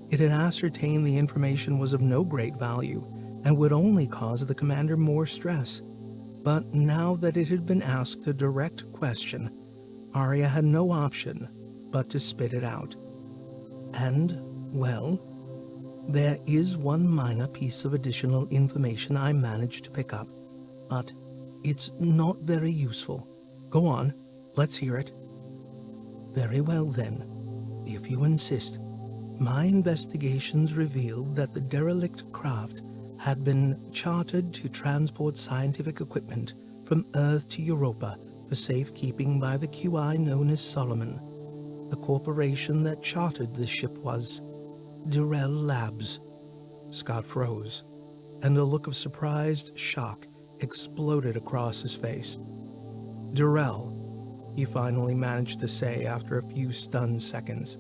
It had ascertained the information was of no great value and would only cause the commander more stress. But now that it had been asked a direct question, Arya had no option but to spit it out. "And, well, there is one minor piece of additional information I managed to pick up, but it's not very useful. Go on, let's hear it." "Very well then, if you insist. My investigations revealed that the derelict craft had been chartered to transport scientific equipment from Earth to Europa for safekeeping by the QI known as Solomon. The corporation that chartered the ship was Durrell Labs." Scott froze, and a look of surprised shock exploded across his face. "Durrell," he finally managed to say after a few stunned seconds.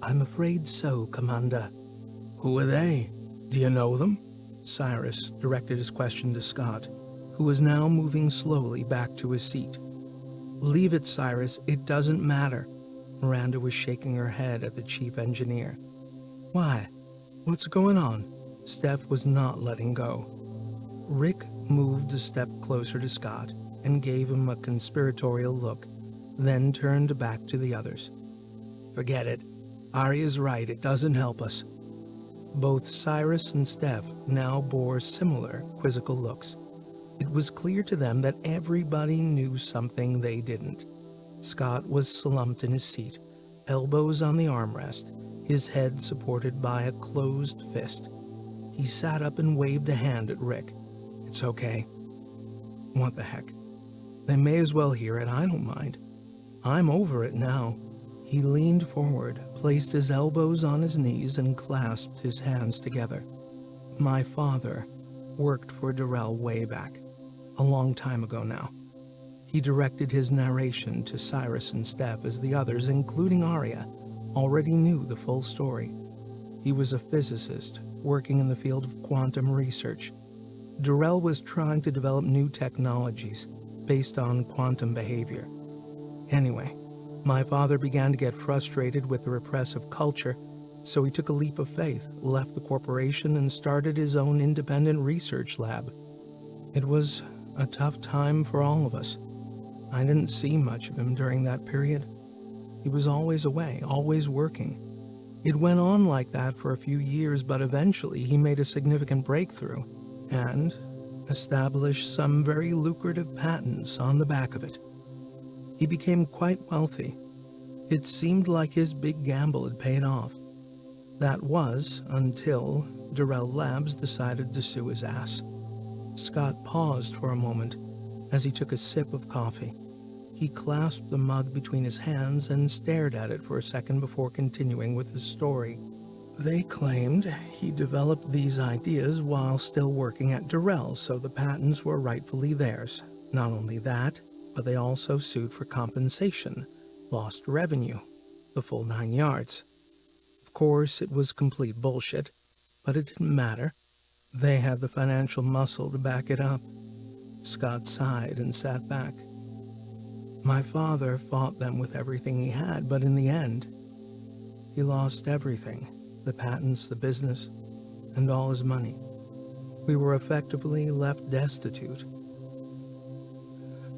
I'm afraid so, Commander. Who are they? Do you know them? Cyrus directed his question to Scott, who was now moving slowly back to his seat. Leave it, Cyrus. It doesn't matter. Miranda was shaking her head at the chief engineer. Why? What's going on? Steph was not letting go. Rick moved a step closer to Scott and gave him a conspiratorial look, then turned back to the others. Forget it. Arya's right, it doesn't help us. Both Cyrus and Steph now bore similar quizzical looks. It was clear to them that everybody knew something they didn't. Scott was slumped in his seat, elbows on the armrest, his head supported by a closed fist. He sat up and waved a hand at Rick. It's okay. What the heck? They may as well hear it, I don't mind. I'm over it now. He leaned forward, placed his elbows on his knees, and clasped his hands together. My father worked for Durrell way back, a long time ago now. He directed his narration to Cyrus and Steph as the others, including Arya, already knew the full story. He was a physicist working in the field of quantum research. Durrell was trying to develop new technologies based on quantum behavior. Anyway, my father began to get frustrated with the repressive culture, so he took a leap of faith, left the corporation, and started his own independent research lab. It was a tough time for all of us. I didn't see much of him during that period. He was always away, always working. It went on like that for a few years, but eventually he made a significant breakthrough and established some very lucrative patents on the back of it. He became quite wealthy. It seemed like his big gamble had paid off. That was until Durrell Labs decided to sue his ass. Scott paused for a moment as he took a sip of coffee. He clasped the mug between his hands and stared at it for a second before continuing with his story. They claimed he developed these ideas while still working at Durrell, so the patents were rightfully theirs. Not only that, but they also sued for compensation, lost revenue, the full 9 yards. Of course, it was complete bullshit, but it didn't matter. They had the financial muscle to back it up. Scott sighed and sat back. My father fought them with everything he had, but in the end, he lost everything. The patents, the business, and all his money. We were effectively left destitute.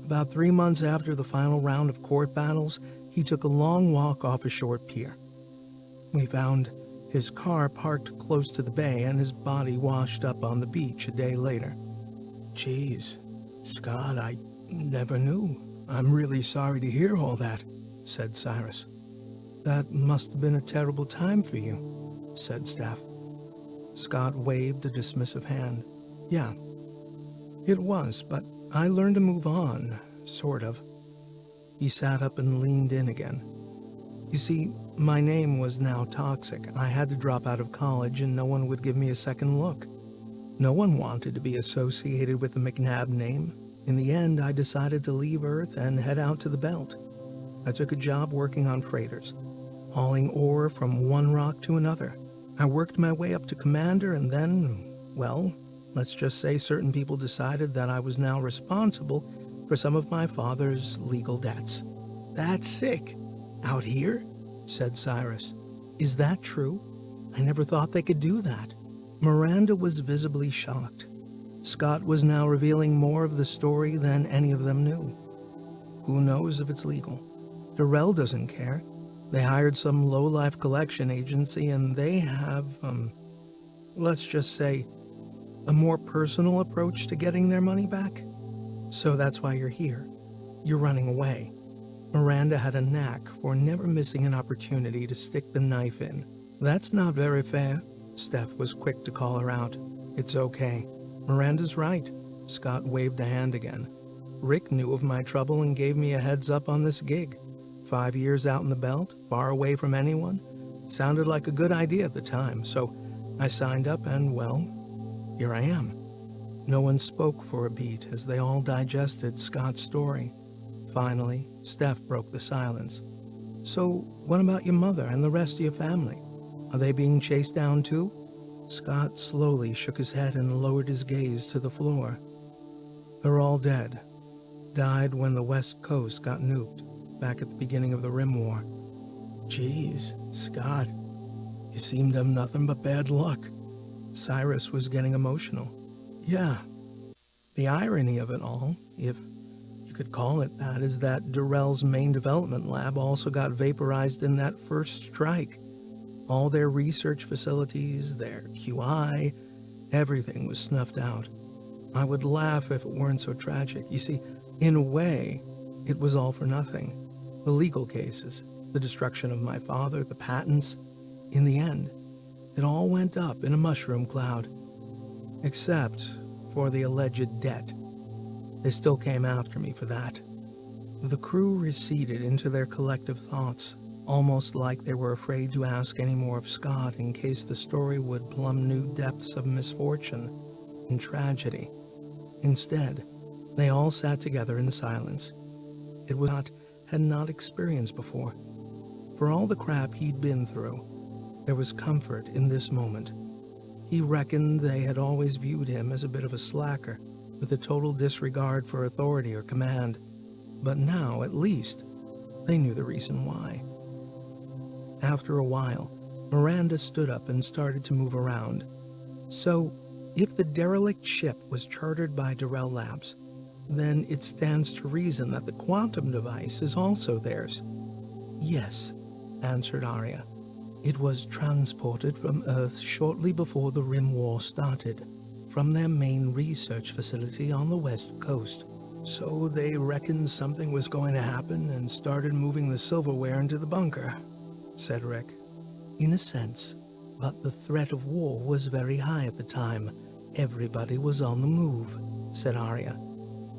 About 3 months after the final round of court battles, he took a long walk off a short pier. We found his car parked close to the bay and his body washed up on the beach a day later. Jeez, Scott, I never knew. I'm really sorry to hear all that, said Cyrus. That must have been a terrible time for you, said Steph. Scott waved a dismissive hand. Yeah, it was, but I learned to move on, sort of. He sat up and leaned in again. You see, my name was now toxic. I had to drop out of college and no one would give me a second look. No one wanted to be associated with the McNabb name. In the end, I decided to leave Earth and head out to the belt. I took a job working on freighters, hauling ore from one rock to another. I worked my way up to commander and then, well, let's just say certain people decided that I was now responsible for some of my father's legal debts. That's sick. Out here? Said Cyrus. Is that true? I never thought they could do that. Miranda was visibly shocked. Scott was now revealing more of the story than any of them knew. Who knows if it's legal? Durrell doesn't care. They hired some low-life collection agency and they have, let's just say, a more personal approach to getting their money back. So that's why you're here. You're running away. Miranda had a knack for never missing an opportunity to stick the knife in. That's not very fair. Steph was quick to call her out. It's okay. Miranda's right. Scott waved a hand again. Rick knew of my trouble and gave me a heads up on this gig. 5 years out in the belt, far away from anyone. Sounded like a good idea at the time, so I signed up and, well, here I am. No one spoke for a beat as they all digested Scott's story. Finally, Steph broke the silence. So, what about your mother and the rest of your family? Are they being chased down too? Scott slowly shook his head and lowered his gaze to the floor. They're all dead. Died when the West Coast got nuked, back at the beginning of the Rim War. Jeez, Scott, you seem to have nothing but bad luck. Cyrus was getting emotional. Yeah. The irony of it all, if you could call it that, is that Durrell's main development lab also got vaporized in that first strike. All their research facilities, their QI, everything was snuffed out. I would laugh if it weren't so tragic. You see, in a way, it was all for nothing. The legal cases, the destruction of my father, the patents. In the end, it all went up in a mushroom cloud. Except for the alleged debt. They still came after me for that. The crew receded into their collective thoughts, almost like they were afraid to ask any more of Scott in case the story would plumb new depths of misfortune and tragedy. Instead, they all sat together in silence. It was Scott had not experienced before. For all the crap he'd been through, there was comfort in this moment. He reckoned they had always viewed him as a bit of a slacker, with a total disregard for authority or command. But now, at least, they knew the reason why. After a while, Miranda stood up and started to move around. So, if the derelict ship was chartered by Durrell Labs, then it stands to reason that the quantum device is also theirs. Yes, answered Arya. It was transported from Earth shortly before the Rim War started, from their main research facility on the West Coast. So they reckoned something was going to happen and started moving the silverware into the bunker, said Rick. In a sense, but the threat of war was very high at the time. Everybody was on the move, said Arya.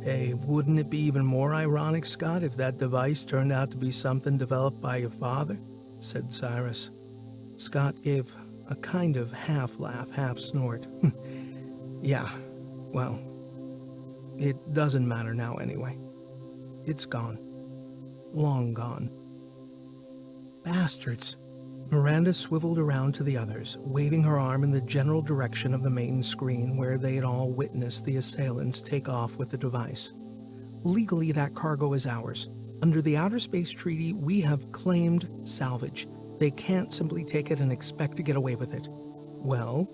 Hey, wouldn't it be even more ironic, Scott, if that device turned out to be something developed by your father? Said Cyrus. Scott gave a kind of half-laugh, half-snort. Yeah, well, it doesn't matter now anyway. It's gone. Long gone. Bastards! Miranda swiveled around to the others, waving her arm in the general direction of the main screen where they had all witnessed the assailants take off with the device. Legally, that cargo is ours. Under the Outer Space Treaty, we have claimed salvage. They can't simply take it and expect to get away with it. Well,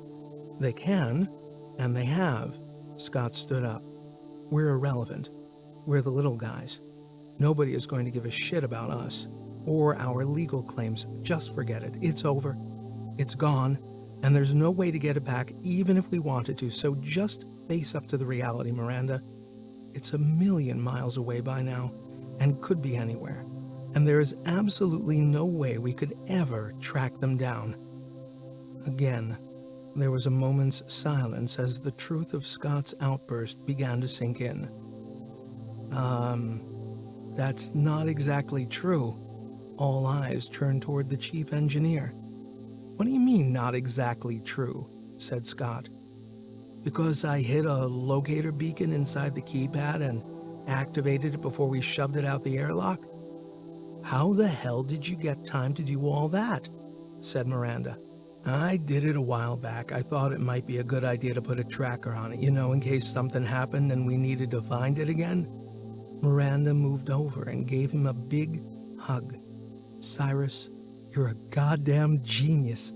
they can, and they have. Scott stood up. We're irrelevant. We're the little guys. Nobody is going to give a shit about us or our legal claims. Just forget it. It's over. It's gone, and there's no way to get it back even if we wanted to, so just face up to the reality, Miranda. It's a million miles away by now, and could be anywhere, and there is absolutely no way we could ever track them down. Again, there was a moment's silence as the truth of Scott's outburst began to sink in. That's not exactly true. All eyes turned toward the chief engineer. What do you mean, not exactly true? Said Scott. Because I hit a locator beacon inside the keypad and activated it before we shoved it out the airlock? How the hell did you get time to do all that? Said Miranda. I did it a while back. I thought it might be a good idea to put a tracker on it, in case something happened and we needed to find it again. Miranda moved over and gave him a big hug. Cyrus, you're a goddamn genius.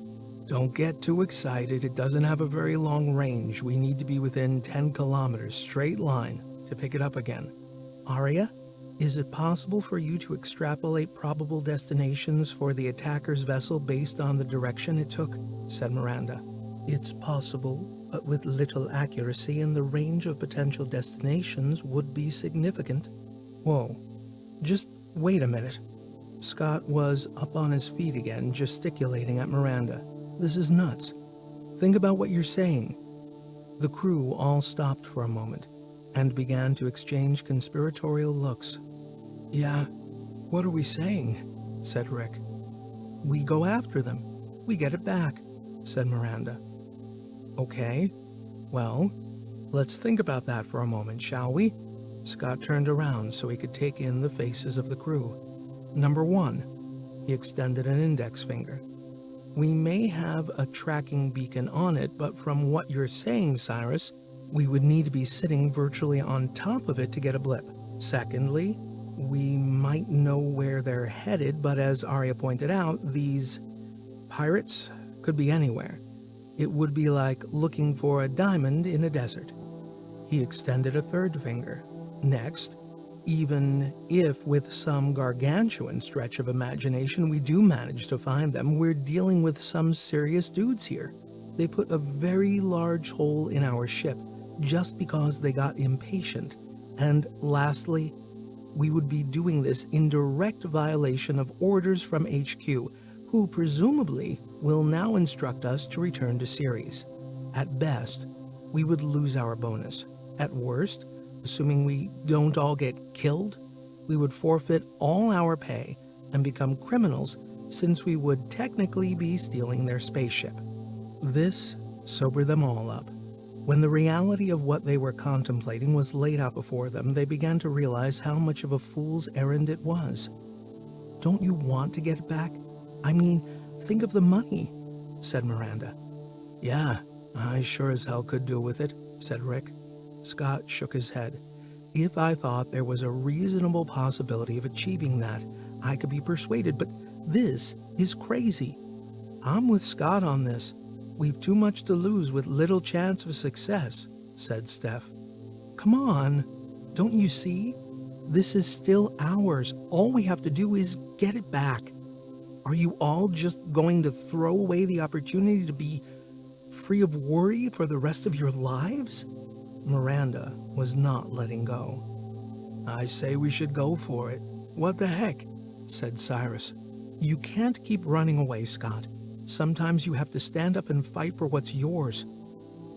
Don't get too excited. It doesn't have a very long range. We need to be within 10 kilometers, straight line, to pick it up again. Arya, is it possible for you to extrapolate probable destinations for the attacker's vessel based on the direction it took? Said Miranda. It's possible, but with little accuracy, and the range of potential destinations would be significant. Whoa, just wait a minute. Scott was up on his feet again, gesticulating at Miranda. This is nuts. Think about what you're saying. The crew all stopped for a moment and began to exchange conspiratorial looks. Yeah, what are we saying? Said Rick. We go after them. We get it back, said Miranda. Okay, well, let's think about that for a moment, shall we? Scott turned around so he could take in the faces of the crew. Number 1, He extended an index finger. We may have a tracking beacon on it, but from what you're saying, Cyrus, we would need to be sitting virtually on top of it to get a blip. Secondly, we might know where they're headed, but as Arya pointed out, these pirates could be anywhere. It would be like looking for a diamond in a desert. He extended a third finger. Next, even if with some gargantuan stretch of imagination we do manage to find them, we're dealing with some serious dudes here. They put a very large hole in our ship just because they got impatient. And lastly, we would be doing this in direct violation of orders from HQ, who presumably will now instruct us to return to Ceres. At best, we would lose our bonus. At worst, assuming we don't all get killed, we would forfeit all our pay and become criminals, since we would technically be stealing their spaceship. This sobered them all up. When the reality of what they were contemplating was laid out before them, they began to realize how much of a fool's errand it was. "Don't you want to get it back? I mean, think of the money," said Miranda. "Yeah, I sure as hell could do with it," said Rick. Scott shook his head. "If I thought there was a reasonable possibility of achieving that, I could be persuaded, but this is crazy. I'm with Scott on this. We've too much to lose with little chance of success," said Steph. "Come on, don't you see? This is still ours. All we have to do is get it back. Are you all just going to throw away the opportunity to be free of worry for the rest of your lives?" Miranda was not letting go. "I say we should go for it. What the heck?" said Cyrus. "You can't keep running away, Scott. Sometimes you have to stand up and fight for what's yours."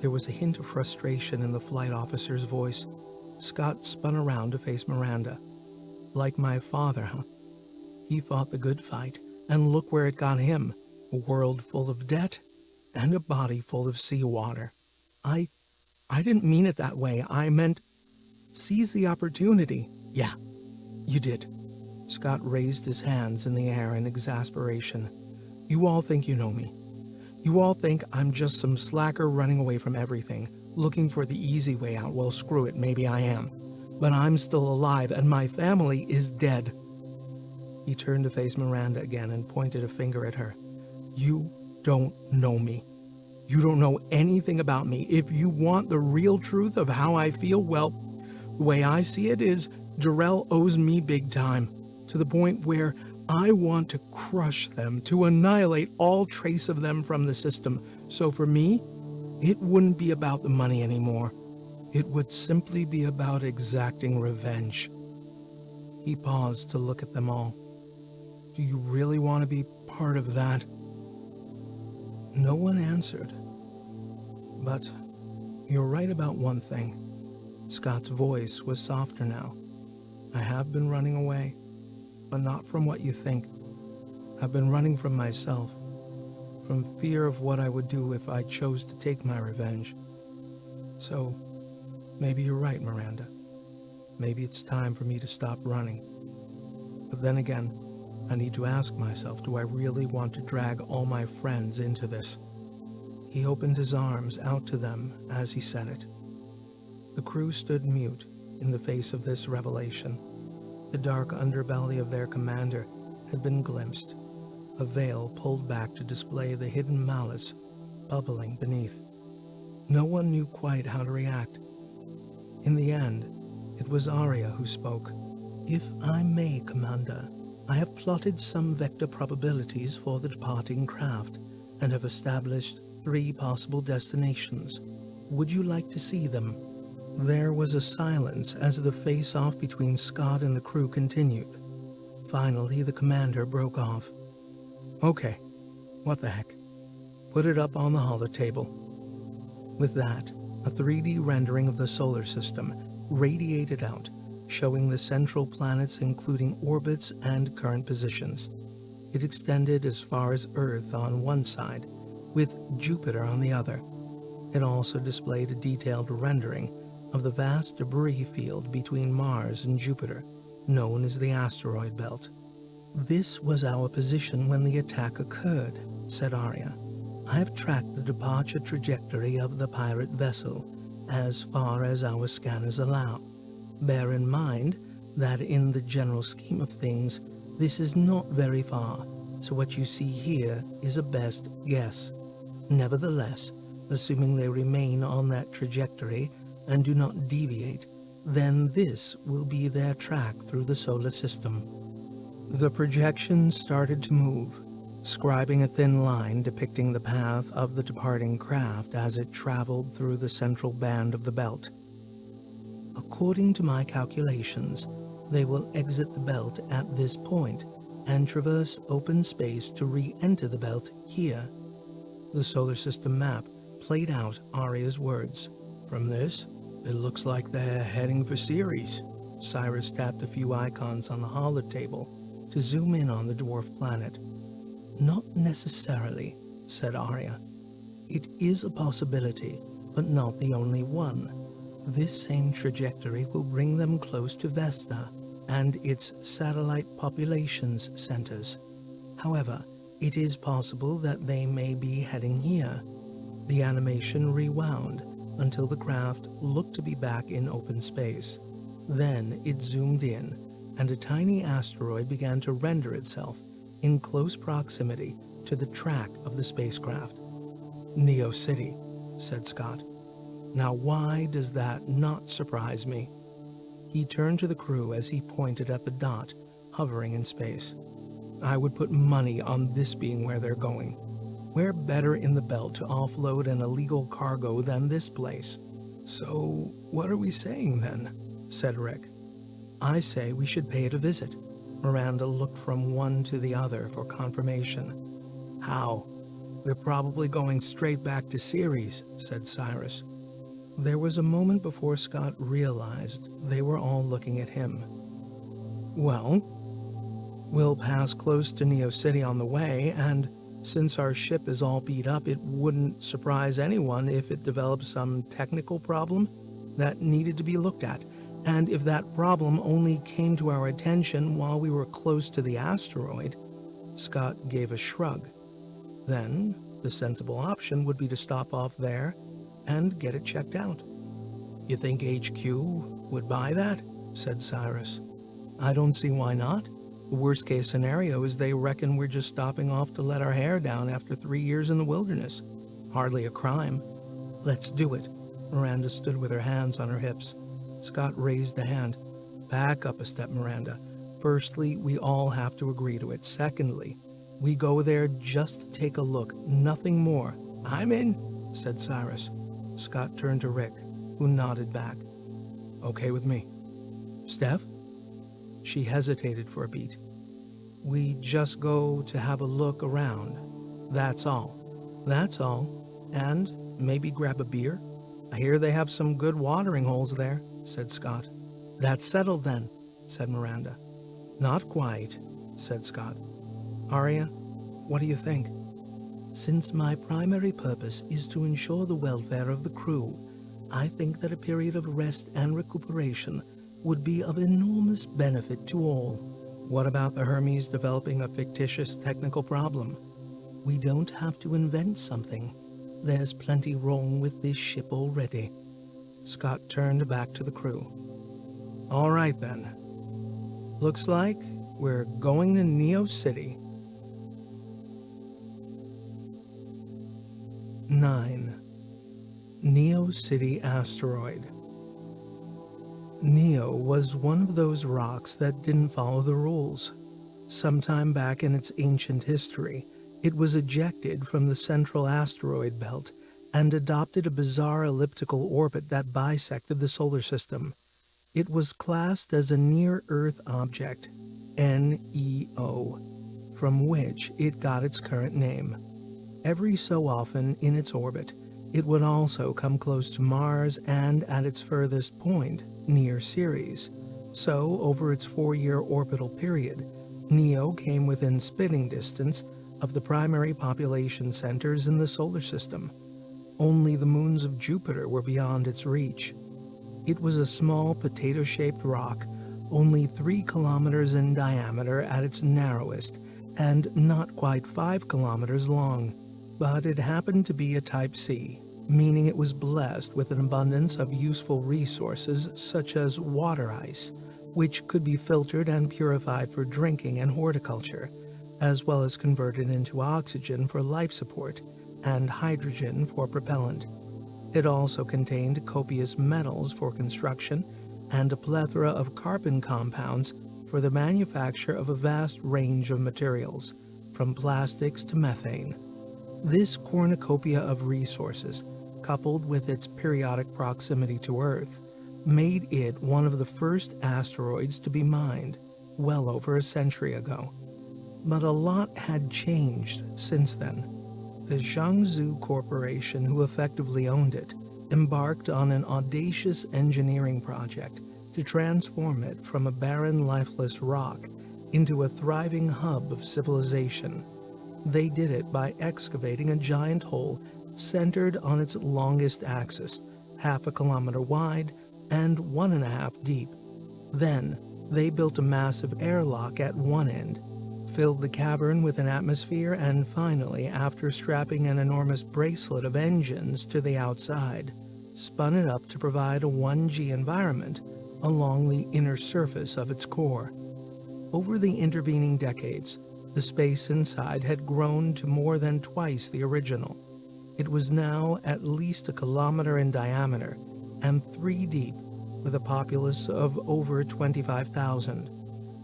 There was a hint of frustration in the flight officer's voice. Scott spun around to face Miranda. "Like my father, huh? He fought the good fight, and look where it got him. A world full of debt and a body full of seawater. I didn't mean it that way. I meant seize the opportunity." "Yeah, you did." Scott raised his hands in the air in exasperation. "You all think you know me. You all think I'm just some slacker running away from everything, looking for the easy way out. Well, screw it, maybe I am. But I'm still alive, and my family is dead." He turned to face Miranda again and pointed a finger at her. "You don't know me. You don't know anything about me. If you want the real truth of how I feel, well, the way I see it is Darrell owes me big time, to the point where I want to crush them, to annihilate all trace of them from the system. So for me, it wouldn't be about the money anymore. It would simply be about exacting revenge." He paused to look at them all. "Do you really want to be part of that?" No one answered. "But you're right about one thing." Scott's voice was softer now. "I have been running away, but not from what you think. I've been running from myself, from fear of what I would do if I chose to take my revenge. So, maybe you're right, Miranda. Maybe it's time for me to stop running. But then again, I need to ask myself, do I really want to drag all my friends into this?" He opened his arms out to them as he said it. The crew stood mute in the face of this revelation. The dark underbelly of their commander had been glimpsed, a veil pulled back to display the hidden malice bubbling beneath. No one knew quite how to react. In the end, it was Arya who spoke. "If I may, Commander, I have plotted some vector probabilities for the departing craft and have established 3 possible destinations. Would you like to see them?" There was a silence as the face-off between Scott and the crew continued. Finally, the commander broke off. "Okay, what the heck? Put it up on the holotable." With that, a 3D rendering of the solar system radiated out, showing the central planets including orbits and current positions. It extended as far as Earth on one side, with Jupiter on the other. It also displayed a detailed rendering of the vast debris field between Mars and Jupiter, known as the asteroid belt. This was our position when the attack occurred, said Arya. I have tracked the departure trajectory of the pirate vessel as far as our scanners allow. Bear in mind that in the general scheme of things, this is not very far, so what you see here is a best guess. Nevertheless, assuming they remain on that trajectory and do not deviate, then this will be their track through the solar system. The projection started to move, scribing a thin line depicting the path of the departing craft as it traveled through the central band of the belt. According to my calculations, they will exit the belt at this point and traverse open space to re-enter the belt here. The solar system map played out Arya's words. From this, it looks like they're heading for Ceres. Cyrus tapped a few icons on the holotable to zoom in on the dwarf planet. Not necessarily, said Arya. It is a possibility, but not the only one. This same trajectory will bring them close to Vesta and its satellite populations centers. However, it is possible that they may be heading here. The animation rewound until the craft looked to be back in open space. Then it zoomed in, and a tiny asteroid began to render itself in close proximity to the track of the spacecraft. Neo City, said Scott. Now why does that not surprise me? He turned to the crew as he pointed at the dot hovering in space. I would put money on this being where they're going. Where better in the belt to offload an illegal cargo than this place? So, what are we saying then? Said Rick. I say we should pay it a visit. Miranda looked from one to the other for confirmation. How? We're probably going straight back to Ceres, said Cyrus. There was a moment before Scott realized they were all looking at him. Well, we'll pass close to Neo City on the way, and since our ship is all beat up, it wouldn't surprise anyone if it developed some technical problem that needed to be looked at. And if that problem only came to our attention while we were close to the asteroid, Scott gave a shrug. Then, the sensible option would be to stop off there and get it checked out. You think HQ would buy that? Said Cyrus. I don't see why not. The worst case scenario is they reckon we're just stopping off to let our hair down after 3 years in the wilderness. Hardly a crime. Let's do it. Miranda stood with her hands on her hips. Scott raised a hand. Back up a step, Miranda. Firstly, we all have to agree to it. Secondly, we go there just to take a look, nothing more. I'm in, said Cyrus. Scott turned to Rick, who nodded back. Okay with me. Steph? She hesitated for a beat. We just go to have a look around. That's all. That's all. And maybe grab a beer? I hear they have some good watering holes there, said Scott. That's settled then, said Miranda. Not quite, said Scott. Arya, what do you think? Since my primary purpose is to ensure the welfare of the crew, I think that a period of rest and recuperation would be of enormous benefit to all. What about the Hermes developing a fictitious technical problem? We don't have to invent something. There's plenty wrong with this ship already. Scott turned back to the crew. All right then. Looks like we're going to Neo City. 9. Neo City Asteroid. Neo was one of those rocks that didn't follow the rules. Sometime back in its ancient history, it was ejected from the central asteroid belt and adopted a bizarre elliptical orbit that bisected the solar system. It was classed as a near-Earth object, NEO, from which it got its current name. Every so often in its orbit, it would also come close to Mars and, at its furthest point, near Ceres. So, over its 4-year orbital period, Neo came within spitting distance of the primary population centers in the solar system. Only the moons of Jupiter were beyond its reach. It was a small potato-shaped rock only 3 kilometers in diameter at its narrowest, and not quite 5 kilometers long. But it happened to be a Type C, meaning it was blessed with an abundance of useful resources such as water ice, which could be filtered and purified for drinking and horticulture, as well as converted into oxygen for life support and hydrogen for propellant. It also contained copious metals for construction and a plethora of carbon compounds for the manufacture of a vast range of materials, from plastics to methane. This cornucopia of resources, coupled with its periodic proximity to Earth, made it one of the first asteroids to be mined, well over a century ago. But a lot had changed since then. The Jiangsu Corporation, who effectively owned it, embarked on an audacious engineering project to transform it from a barren, lifeless rock into a thriving hub of civilization. They did it by excavating a giant hole centered on its longest axis, half a kilometer wide and 1.5 deep. Then, they built a massive airlock at one end, filled the cavern with an atmosphere, and finally, after strapping an enormous bracelet of engines to the outside, spun it up to provide a 1G environment along the inner surface of its core. Over the intervening decades, the space inside had grown to more than twice the original. It was now at least a kilometer in diameter and 3 deep, with a populace of over 25,000.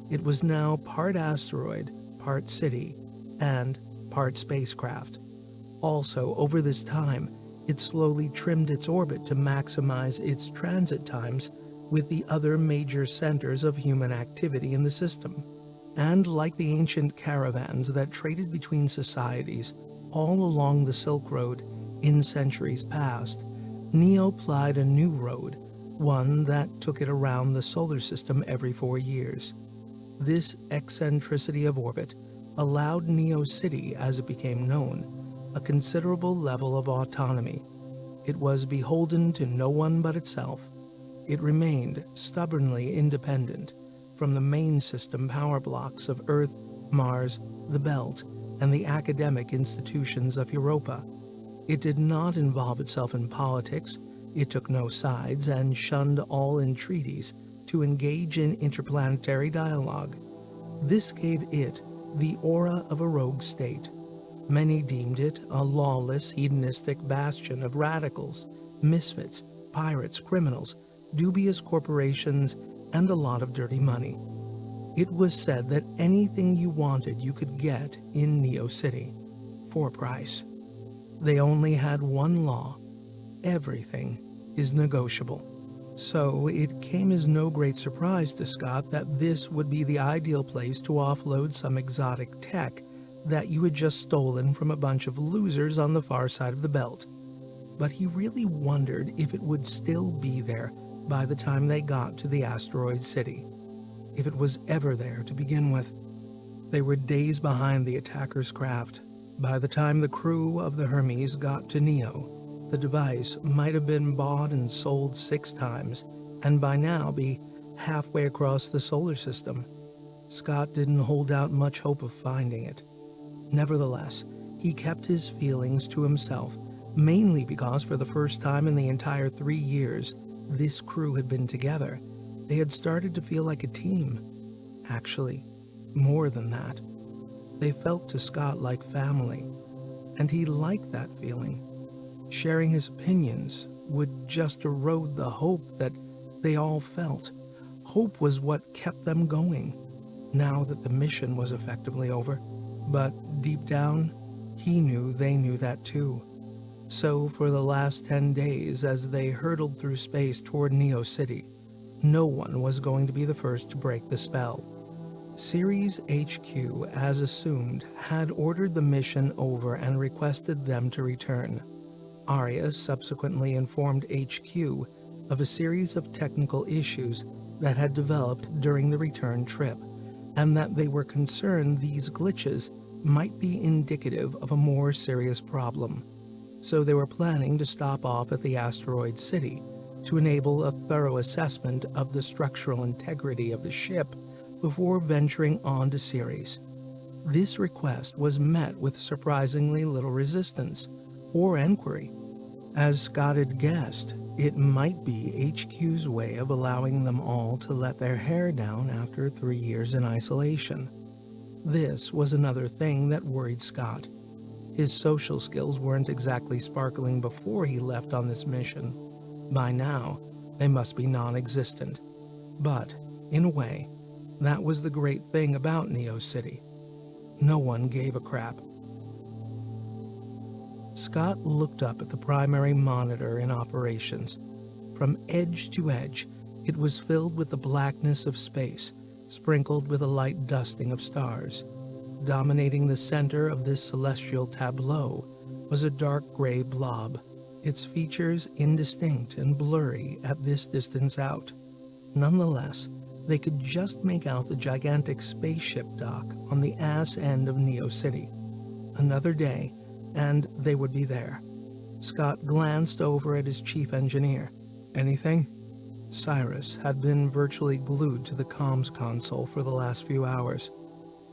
It was now part asteroid, part city, and part spacecraft. Also, over this time, it slowly trimmed its orbit to maximize its transit times with the other major centers of human activity in the system. And like the ancient caravans that traded between societies all along the Silk Road in centuries past, Neo plied a new road, one that took it around the solar system every 4 years. This eccentricity of orbit allowed Neo City, as it became known, a considerable level of autonomy. It was beholden to no one but itself. It remained stubbornly independent from the main system power blocks of Earth, Mars, the Belt, and the academic institutions of Europa. It did not involve itself in politics, it took no sides, and shunned all entreaties to engage in interplanetary dialogue. This gave it the aura of a rogue state. Many deemed it a lawless, hedonistic bastion of radicals, misfits, pirates, criminals, dubious corporations, and a lot of dirty money. It was said that anything you wanted you could get in Neo City, for a price. They only had one law: everything is negotiable. So it came as no great surprise to Scott that this would be the ideal place to offload some exotic tech that you had just stolen from a bunch of losers on the far side of the belt. But he really wondered if it would still be there by the time they got to the asteroid city, if it was ever there to begin with. They were days behind the attacker's craft. By the time the crew of the Hermes got to Neo, the device might have been bought and sold 6 times, and by now be halfway across the solar system. Scott didn't hold out much hope of finding it. Nevertheless, he kept his feelings to himself, mainly because for the first time in the entire 3 years this crew had been together, they had started to feel like a team. Actually, more than that. They felt to Scott like family, and he liked that feeling. Sharing his opinions would just erode the hope that they all felt. Hope was what kept them going, now that the mission was effectively over. But deep down, he knew they knew that too. So for the last 10 days, as they hurtled through space toward Neo City, no one was going to be the first to break the spell. Ceres HQ, as assumed, had ordered the mission over and requested them to return. Arya subsequently informed HQ of a series of technical issues that had developed during the return trip, and that they were concerned these glitches might be indicative of a more serious problem. So they were planning to stop off at the asteroid city to enable a thorough assessment of the structural integrity of the ship before venturing on to Ceres. This request was met with surprisingly little resistance or enquiry. As Scott had guessed, it might be HQ's way of allowing them all to let their hair down after 3 years in isolation. This was another thing that worried Scott. His social skills weren't exactly sparkling before he left on this mission. By now, they must be non-existent. But, in a way, that was the great thing about Neo City. No one gave a crap. Scott looked up at the primary monitor in operations. From edge to edge, it was filled with the blackness of space, sprinkled with a light dusting of stars. Dominating the center of this celestial tableau was a dark gray blob, its features indistinct and blurry at this distance out. Nonetheless, they could just make out the gigantic spaceship dock on the ass end of Neo City. Another day, and they would be there. Scott glanced over at his chief engineer. Anything? Cyrus had been virtually glued to the comms console for the last few hours.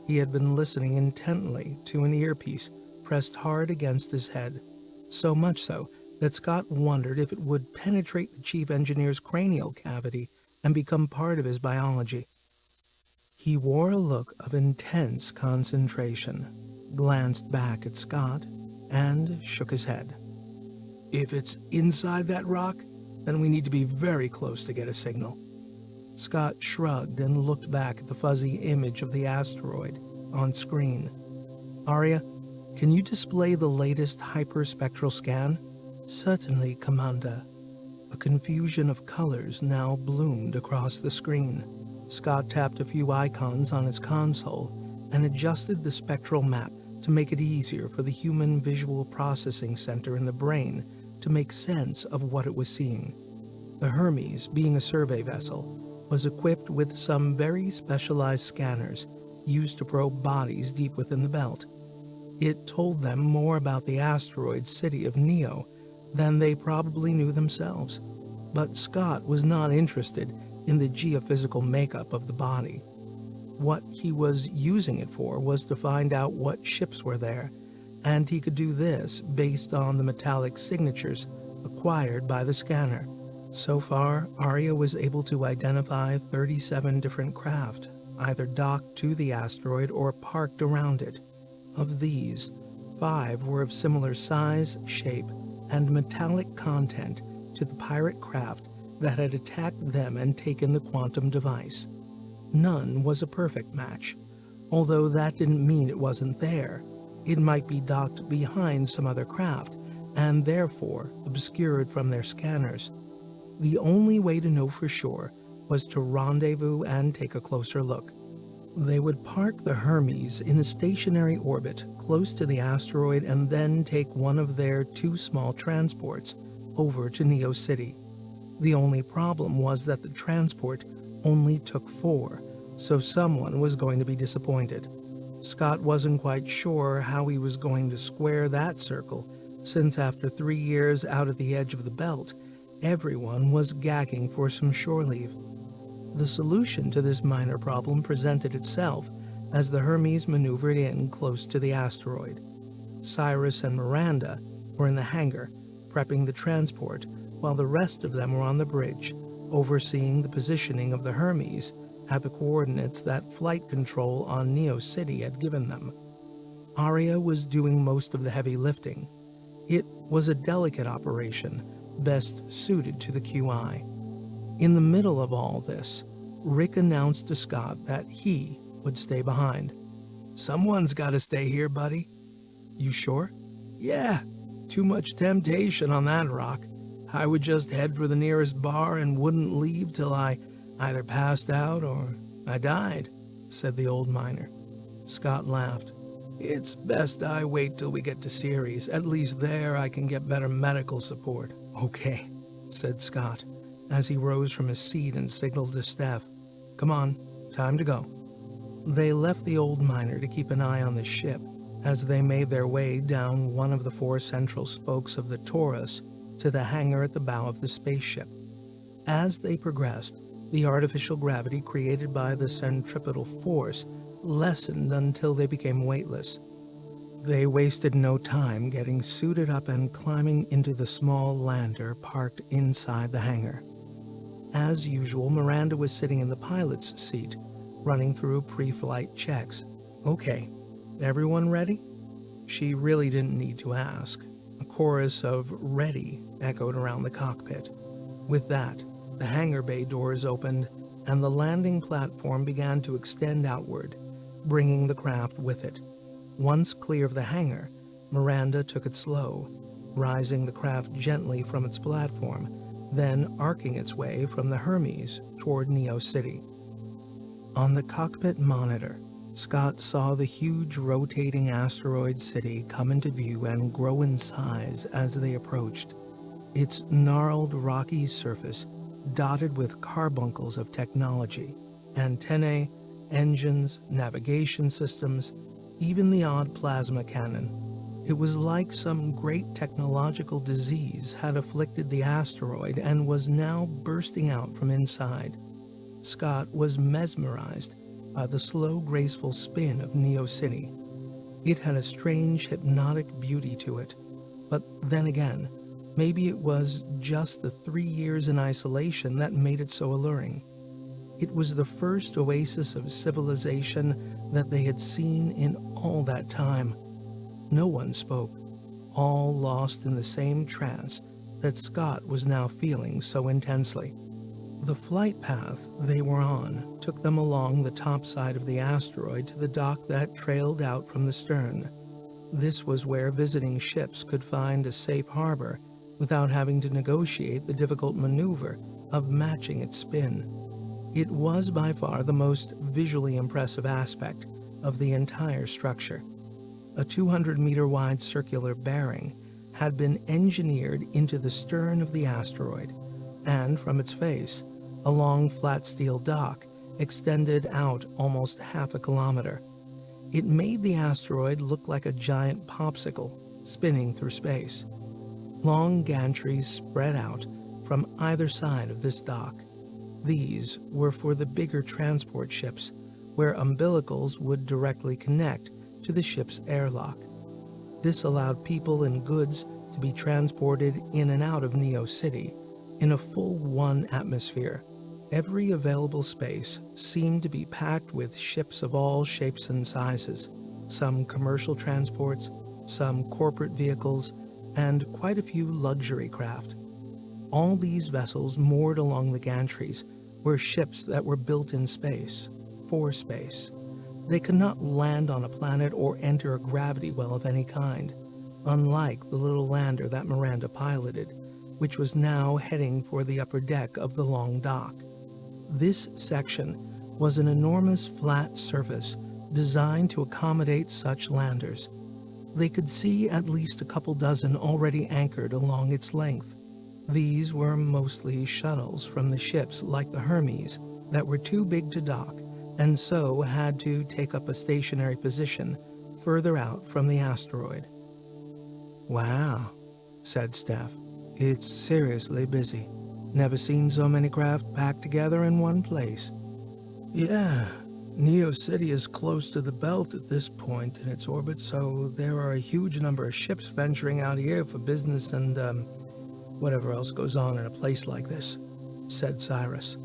He had been listening intently to an earpiece pressed hard against his head, so much so that Scott wondered if it would penetrate the chief engineer's cranial cavity and become part of his biology. He wore a look of intense concentration, glanced back at Scott, and shook his head. If it's inside that rock, then we need to be very close to get a signal. Scott shrugged and looked back at the fuzzy image of the asteroid on screen. Arya, can you display the latest hyperspectral scan? Certainly, Commander. A confusion of colors now bloomed across the screen. Scott tapped a few icons on his console and adjusted the spectral map to make it easier for the human visual processing center in the brain to make sense of what it was seeing. The Hermes, being a survey vessel, was equipped with some very specialized scanners used to probe bodies deep within the belt. It told them more about the asteroid city of Neo than they probably knew themselves. But Scott was not interested in the geophysical makeup of the body. What he was using it for was to find out what ships were there, and he could do this based on the metallic signatures acquired by the scanner. So far, Arya was able to identify 37 different craft, either docked to the asteroid or parked around it. Of these, 5 were of similar size, shape, and metallic content to the pirate craft that had attacked them and taken the quantum device. None was a perfect match, although that didn't mean it wasn't there. It might be docked behind some other craft, and therefore obscured from their scanners. The only way to know for sure was to rendezvous and take a closer look. They would park the Hermes in a stationary orbit close to the asteroid and then take one of their 2 small transports over to Neo City. The only problem was that the transport only took 4, so someone was going to be disappointed. Scott wasn't quite sure how he was going to square that circle, since after 3 years out at the edge of the belt, everyone was gagging for some shore leave. The solution to this minor problem presented itself as the Hermes maneuvered in close to the asteroid. Cyrus and Miranda were in the hangar, prepping the transport, while the rest of them were on the bridge, overseeing the positioning of the Hermes at the coordinates that flight control on Neo City had given them. Arya was doing most of the heavy lifting. It was a delicate operation, best suited to the QI. In the middle of all this, Rick announced to Scott that he would stay behind. Someone's got to stay here, buddy. You sure? Yeah, too much temptation on that rock. I would just head for the nearest bar and wouldn't leave till I either passed out or I died, said the old miner. Scott laughed. It's best I wait till we get to Ceres. At least there I can get better medical support. Okay, said Scott, as he rose from his seat and signaled to Steph. Come on, time to go. They left the old miner to keep an eye on the ship as they made their way down one of the 4 central spokes of the Taurus to the hangar at the bow of the spaceship. As they progressed, the artificial gravity created by the centripetal force lessened until they became weightless. They wasted no time getting suited up and climbing into the small lander parked inside the hangar. As usual, Miranda was sitting in the pilot's seat, running through pre-flight checks. "Okay, everyone ready?" She really didn't need to ask. A chorus of "ready" echoed around the cockpit. With that, the hangar bay doors opened, and the landing platform began to extend outward, bringing the craft with it. Once clear of the hangar, Miranda took it slow, rising the craft gently from its platform, then arcing its way from the Hermes toward Neo City. On the cockpit monitor, Scott saw the huge rotating asteroid city come into view and grow in size as they approached. Its gnarled rocky surface dotted with carbuncles of technology, antennae, engines, navigation systems, even the odd plasma cannon. It was like some great technological disease had afflicted the asteroid and was now bursting out from inside. Scott was mesmerized by the slow, graceful spin of Neo City. It had a strange, hypnotic beauty to it. But then again, maybe it was just the 3 years in isolation that made it so alluring. It was the first oasis of civilization that they had seen in all that time. No one spoke, all lost in the same trance that Scott was now feeling so intensely. The flight path they were on took them along the top side of the asteroid to the dock that trailed out from the stern. This was where visiting ships could find a safe harbor without having to negotiate the difficult maneuver of matching its spin. It was by far the most visually impressive aspect of the entire structure. A 200-meter-wide circular bearing had been engineered into the stern of the asteroid, and from its face, a long flat steel dock extended out almost half a kilometer. It made the asteroid look like a giant popsicle spinning through space. Long gantries spread out from either side of this dock. These were for the bigger transport ships, where umbilicals would directly connect to the ship's airlock. This allowed people and goods to be transported in and out of Neo City in a full 1 atmosphere. Every available space seemed to be packed with ships of all shapes and sizes, some commercial transports, some corporate vehicles, and quite a few luxury craft. All these vessels moored along the gantries were ships that were built in space, for space. They could not land on a planet or enter a gravity well of any kind, unlike the little lander that Miranda piloted, which was now heading for the upper deck of the long dock. This section was an enormous flat surface designed to accommodate such landers. They could see at least a couple dozen already anchored along its length. These were mostly shuttles from the ships like the Hermes that were too big to dock and so had to take up a stationary position further out from the asteroid. "Wow," said Steph. "It's seriously busy. Never seen so many craft packed together in one place." "Yeah, Neo City is close to the belt at this point in its orbit, so there are a huge number of ships venturing out here for business and, whatever else goes on in a place like this," said Cyrus.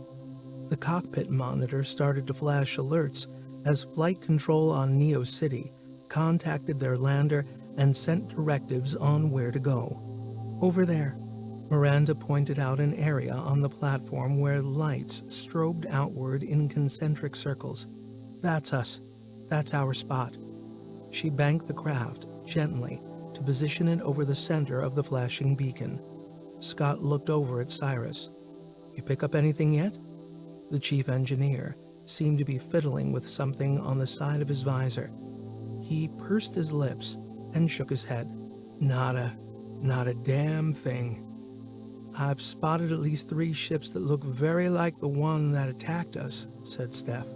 The cockpit monitor started to flash alerts as flight control on Neo City contacted their lander and sent directives on where to go. "Over there." Miranda pointed out an area on the platform where lights strobed outward in concentric circles. "That's us. That's our spot." She banked the craft gently to position it over the center of the flashing beacon. Scott looked over at Cyrus. "You pick up anything yet?" The chief engineer seemed to be fiddling with something on the side of his visor. He pursed his lips and shook his head. Not a damn thing. "I've spotted at least 3 ships that look very like the one that attacked us," said Steph.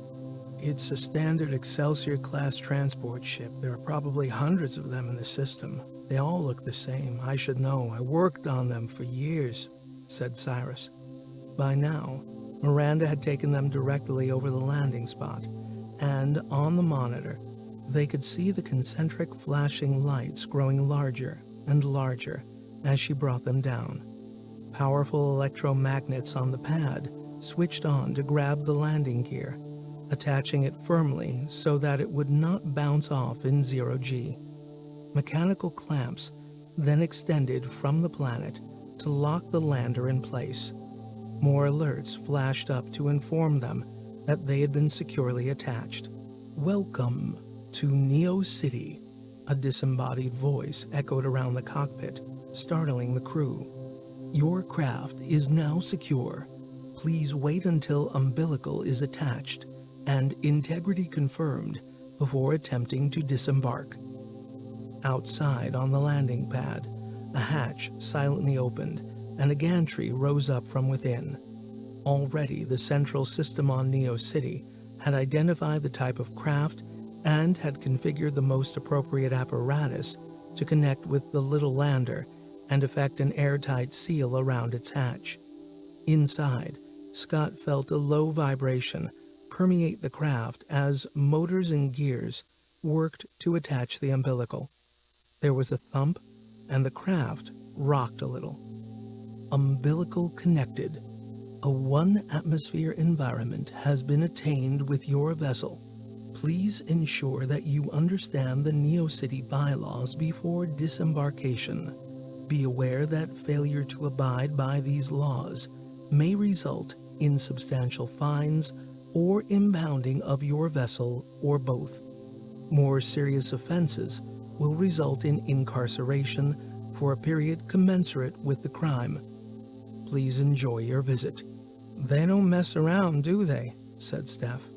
"It's a standard Excelsior-class transport ship. There are probably hundreds of them in the system. They all look the same. I should know. I worked on them for years," said Cyrus. By now, Miranda had taken them directly over the landing spot, and on the monitor, they could see the concentric flashing lights growing larger and larger as she brought them down. Powerful electromagnets on the pad switched on to grab the landing gear, attaching it firmly so that it would not bounce off in zero-G. Mechanical clamps then extended from the planet to lock the lander in place. More alerts flashed up to inform them that they had been securely attached. "Welcome to Neo City," a disembodied voice echoed around the cockpit, startling the crew. "Your craft is now secure. Please wait until umbilical is attached and integrity confirmed before attempting to disembark." Outside on the landing pad, a hatch silently opened and a gantry rose up from within. Already, the central system on Neo City had identified the type of craft and had configured the most appropriate apparatus to connect with the little lander and effect an airtight seal around its hatch. Inside, Scott felt a low vibration permeate the craft as motors and gears worked to attach the umbilical. There was a thump, and the craft rocked a little. Umbilical connected. A 1-atmosphere environment has been attained with your vessel. Please ensure that you understand the Neo City bylaws before disembarkation. Be aware that failure to abide by these laws may result in substantial fines or impounding of your vessel or both. More serious offenses will result in incarceration for a period commensurate with the crime. Please enjoy your visit. "They don't mess around, do they?" said Steph.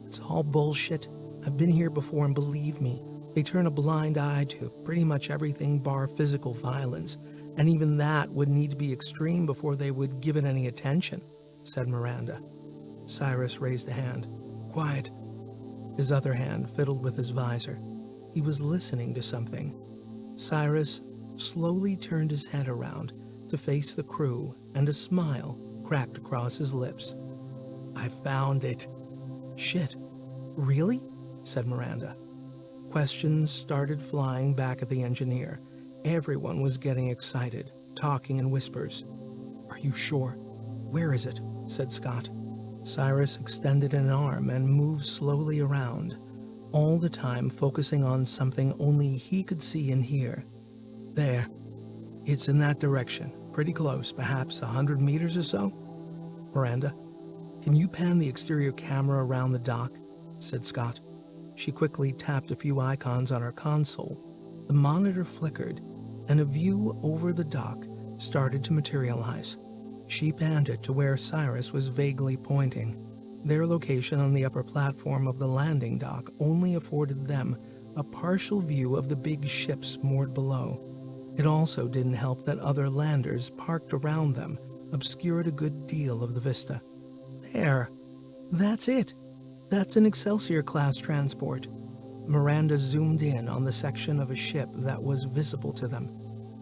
"It's all bullshit. I've been here before, and believe me, they turn a blind eye to pretty much everything bar physical violence, and even that would need to be extreme before they would give it any attention," said Miranda. Cyrus raised a hand. "Quiet." His other hand fiddled with his visor. He was listening to something. Cyrus slowly turned his head around to face the crew, and a smile cracked across his lips. "I found it." "Shit. Really?" said Miranda. Questions started flying back at the engineer. Everyone was getting excited, talking in whispers. "Are you sure? Where is it?" said Scott. Cyrus extended an arm and moved slowly around, all the time focusing on something only he could see and hear. "There. It's in that direction, pretty close, perhaps 100 meters or so." "Miranda, can you pan the exterior camera around the dock?" said Scott. She quickly tapped a few icons on her console. The monitor flickered, and a view over the dock started to materialize. She panned it to where Cyrus was vaguely pointing. Their location on the upper platform of the landing dock only afforded them a partial view of the big ships moored below. It also didn't help that other landers parked around them obscured a good deal of the vista. "There! That's it! That's an Excelsior-class transport." Miranda zoomed in on the section of a ship that was visible to them.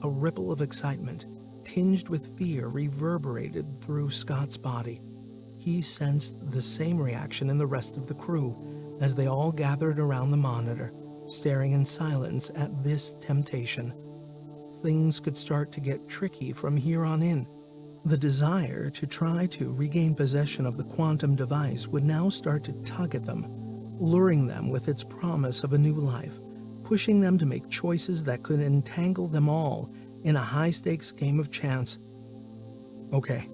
A ripple of excitement, tinged with fear, reverberated through Scott's body. He sensed the same reaction in the rest of the crew as they all gathered around the monitor, staring in silence at this temptation. Things could start to get tricky from here on in. The desire to try to regain possession of the quantum device would now start to tug at them, luring them with its promise of a new life, pushing them to make choices that could entangle them all in a high-stakes game of chance. "Okay,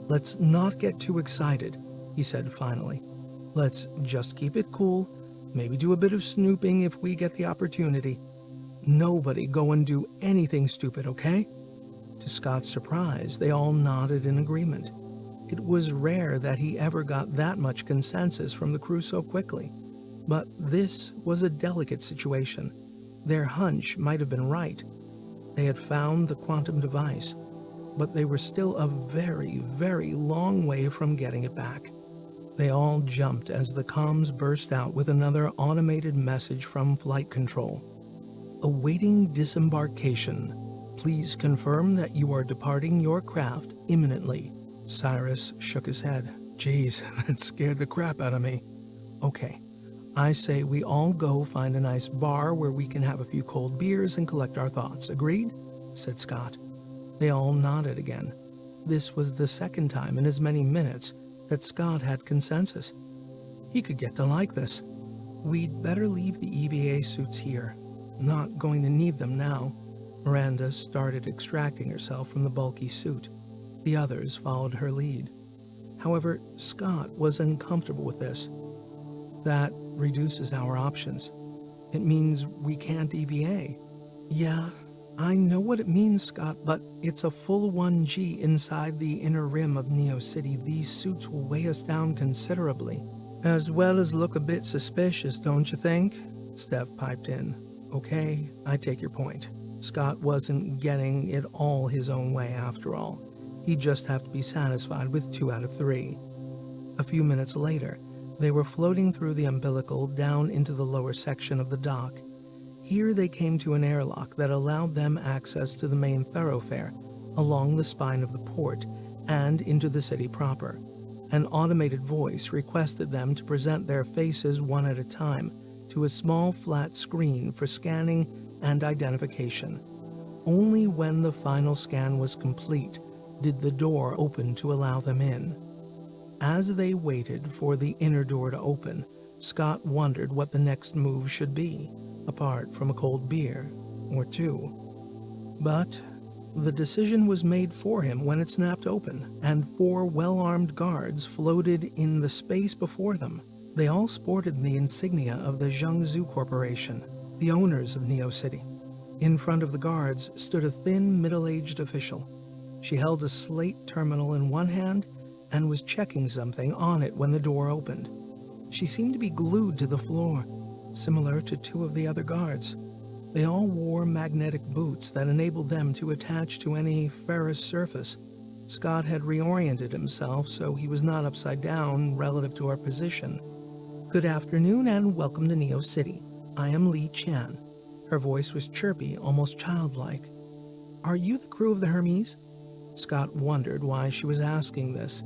let's not get too excited," he said finally. "Let's just keep it cool, maybe do a bit of snooping if we get the opportunity. Nobody go and do anything stupid, okay?" To Scott's surprise, they all nodded in agreement. It was rare that he ever got that much consensus from the crew so quickly. But this was a delicate situation. Their hunch might have been right. They had found the quantum device, but they were still a very, very long way from getting it back. They all jumped as the comms burst out with another automated message from flight control. "Awaiting disembarkation. Please confirm that you are departing your craft imminently. Cyrus shook his head. Geez, that scared the crap out of me. Okay, I say we all go find a nice bar where we can have a few cold beers and collect our thoughts. Agreed? Said Scott. They all nodded again. This was the second time in as many minutes that Scott had consensus. He could get to like this. We'd better leave the EVA suits here. Not going to need them now. Miranda started extracting herself from the bulky suit. The others followed her lead. However, Scott was uncomfortable with this. That reduces our options. It means we can't EVA. Yeah, I know what it means, Scott, but it's a full 1G inside the inner rim of Neo City. These suits will weigh us down considerably. As well as look a bit suspicious, don't you think? Steph piped in. Okay, I take your point. Scott wasn't getting it all his own way after all. He'd just have to be satisfied with 2 out of 3. A few minutes later, they were floating through the umbilical down into the lower section of the dock. Here they came to an airlock that allowed them access to the main thoroughfare, along the spine of the port, and into the city proper. An automated voice requested them to present their faces one at a time to a small flat screen for scanning and identification. Only when the final scan was complete did the door open to allow them in. As they waited for the inner door to open, Scott wondered what the next move should be, apart from a cold beer or 2. But the decision was made for him when it snapped open, and 4 well-armed guards floated in the space before them. They all sported the insignia of the Jiangsu Corporation, the owners of Neo City. In front of the guards stood a thin, middle-aged official. She held a slate terminal in one hand and was checking something on it when the door opened. She seemed to be glued to the floor, similar to 2 of the other guards. They all wore magnetic boots that enabled them to attach to any ferrous surface. Scott had reoriented himself so he was not upside down relative to our position. Good afternoon and welcome to Neo City. I am Li Chan. Her voice was chirpy, almost childlike. Are you the crew of the Hermes? Scott wondered why she was asking this,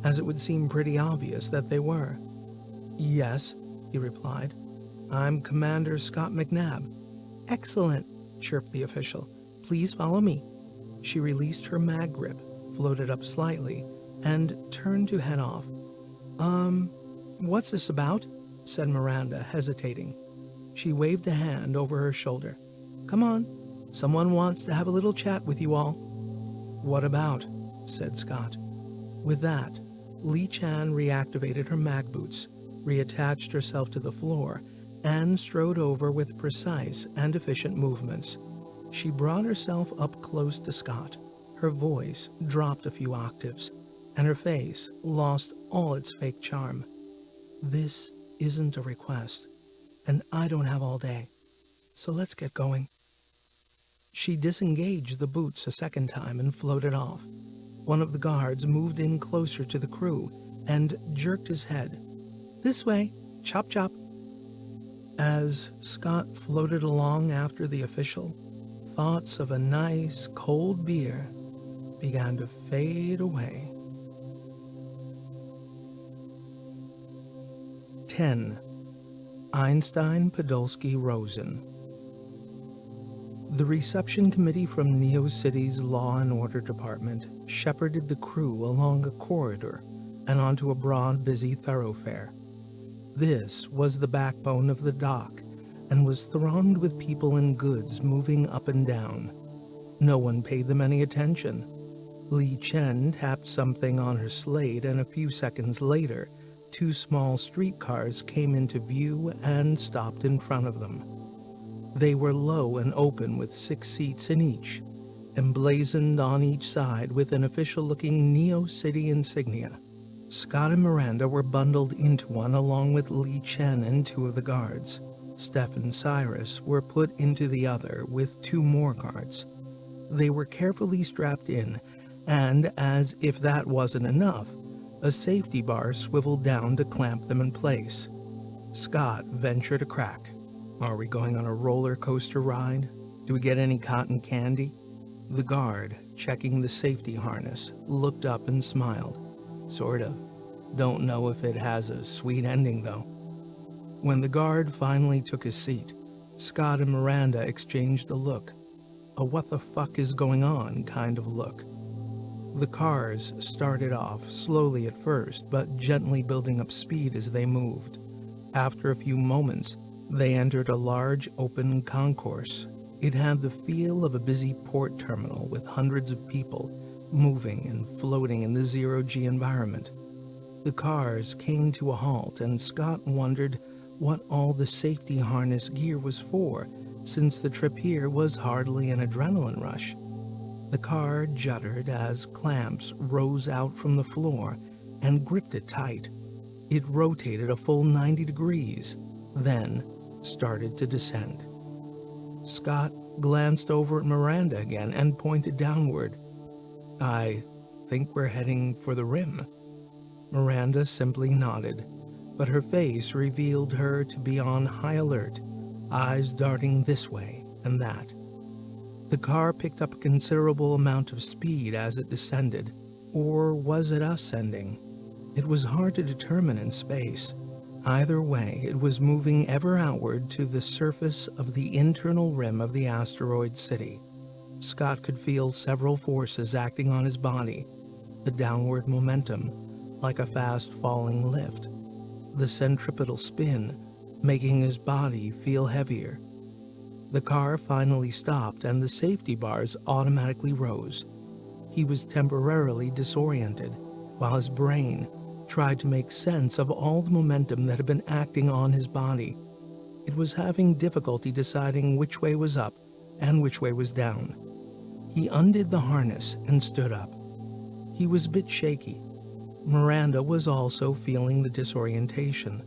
as it would seem pretty obvious that they were. Yes, he replied. I'm Commander Scott McNabb. Excellent, chirped the official. Please follow me. She released her mag grip, floated up slightly, and turned to head off. What's this about? Said Miranda, hesitating. She waved a hand over her shoulder. Come on, someone wants to have a little chat with you all. What about? Said Scott. With that, Li Chan reactivated her mag boots, reattached herself to the floor, and strode over with precise and efficient movements. She brought herself up close to Scott. Her voice dropped a few octaves, and her face lost all its fake charm. This isn't a request, and I don't have all day, so let's get going. She disengaged the boots a second time and floated off. One of the guards moved in closer to the crew and jerked his head. This way, chop chop. As Scott floated along after the official, thoughts of a nice, cold beer began to fade away. 10. Einstein, Podolsky, Rosen. The reception committee from Neo City's Law and Order Department shepherded the crew along a corridor and onto a broad, busy thoroughfare. This was the backbone of the dock and was thronged with people and goods moving up and down. No one paid them any attention. Li Chen tapped something on her slate, and a few seconds later, 2 small streetcars came into view and stopped in front of them. They were low and open with 6 seats in each, emblazoned on each side with an official-looking Neo City insignia. Scott and Miranda were bundled into one along with Li Chen and 2 of the guards. Steph and Cyrus were put into the other with 2 more guards. They were carefully strapped in, and as if that wasn't enough, a safety bar swiveled down to clamp them in place. Scott ventured a crack. Are we going on a roller coaster ride? Do we get any cotton candy? The guard checking the safety harness, looked up and smiled. Sort of. Don't know if it has a sweet ending, though. When the guard finally took his seat, Scott and Miranda exchanged a look. A what the fuck is going on kind of look. The cars started off slowly at first, but gently building up speed as they moved. After a few moments, they entered a large open concourse. It had the feel of a busy port terminal with hundreds of people moving and floating in the zero-G environment. The cars came to a halt, and Scott wondered what all the safety harness gear was for, since the trip here was hardly an adrenaline rush. The car juddered as clamps rose out from the floor and gripped it tight. It rotated a full 90 degrees, then started to descend. Scott glanced over at Miranda again and pointed downward. "I think we're heading for the rim." Miranda simply nodded, but her face revealed her to be on high alert, eyes darting this way and that. The car picked up a considerable amount of speed as it descended, or was it ascending? It was hard to determine in space. Either way, it was moving ever outward to the surface of the internal rim of the asteroid city. Scott could feel several forces acting on his body. The downward momentum, like a fast-falling lift. The centripetal spin, making his body feel heavier. The car finally stopped and the safety bars automatically rose. He was temporarily disoriented, while his brain tried to make sense of all the momentum that had been acting on his body. It was having difficulty deciding which way was up and which way was down. He undid the harness and stood up. He was a bit shaky. Miranda was also feeling the disorientation.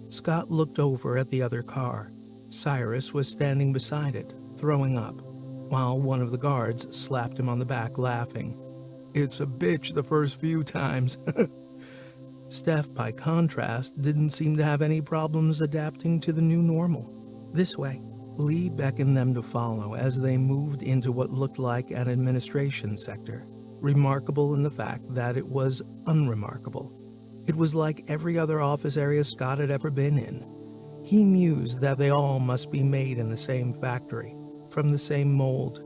Scott looked over at the other car. Cyrus was standing beside it, throwing up, while one of the guards slapped him on the back, laughing. "It's a bitch the first few times." Steph, by contrast, didn't seem to have any problems adapting to the new normal. "This way." Lee beckoned them to follow as they moved into what looked like an administration sector, remarkable in the fact that it was unremarkable. It was like every other office area Scott had ever been in. He mused that they all must be made in the same factory, from the same mold.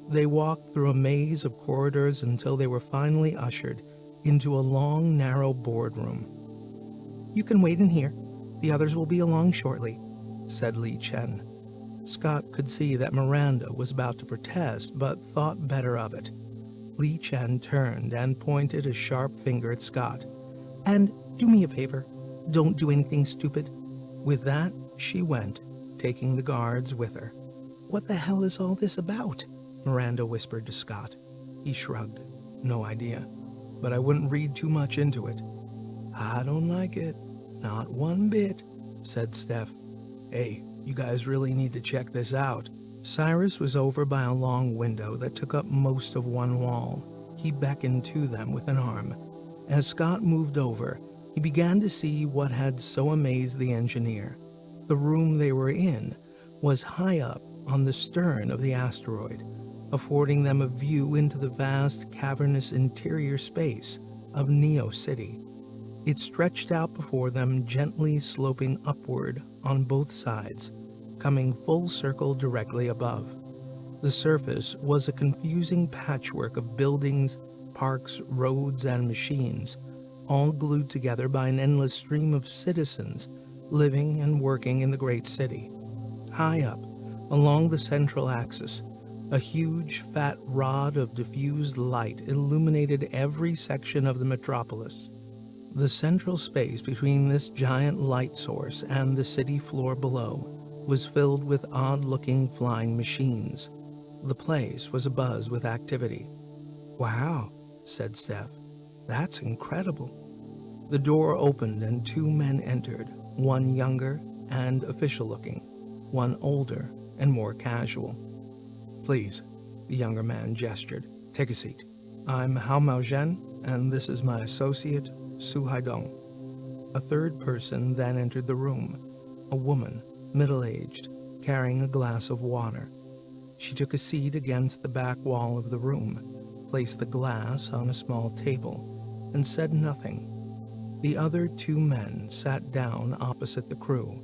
They walked through a maze of corridors until they were finally ushered into a long, narrow boardroom. "You can wait in here. The others will be along shortly," said Li Chen. Scott could see that Miranda was about to protest, but thought better of it. Li Chen turned and pointed a sharp finger at Scott. "And do me a favor. Don't do anything stupid." With that, she went, taking the guards with her. "What the hell is all this about?" Miranda whispered to Scott. He shrugged. "No idea. But I wouldn't read too much into it." "I don't like it. Not one bit," said Steph. "Hey, you guys really need to check this out." Cyrus was over by a long window that took up most of one wall. He beckoned to them with an arm. As Scott moved over, he began to see what had so amazed the engineer. The room they were in was high up on the stern of the asteroid, affording them a view into the vast, cavernous interior space of Neo City. It stretched out before them, gently sloping upward on both sides, coming full circle directly above. The surface was a confusing patchwork of buildings, parks, roads, and machines, all glued together by an endless stream of citizens living and working in the great city. High up, along the central axis, a huge, fat rod of diffused light illuminated every section of the metropolis. The central space between this giant light source and the city floor below was filled with odd-looking flying machines. The place was abuzz with activity. "Wow," said Steph. "That's incredible." The door opened and two men entered, one younger and official-looking, one older and more casual. "Please," the younger man gestured. "Take a seat. I'm Hao Maozhen, and this is my associate, Su Haidong." A third person then entered the room, a woman, middle-aged, carrying a glass of water. She took a seat against the back wall of the room, placed the glass on a small table and said nothing. The other two men sat down opposite the crew.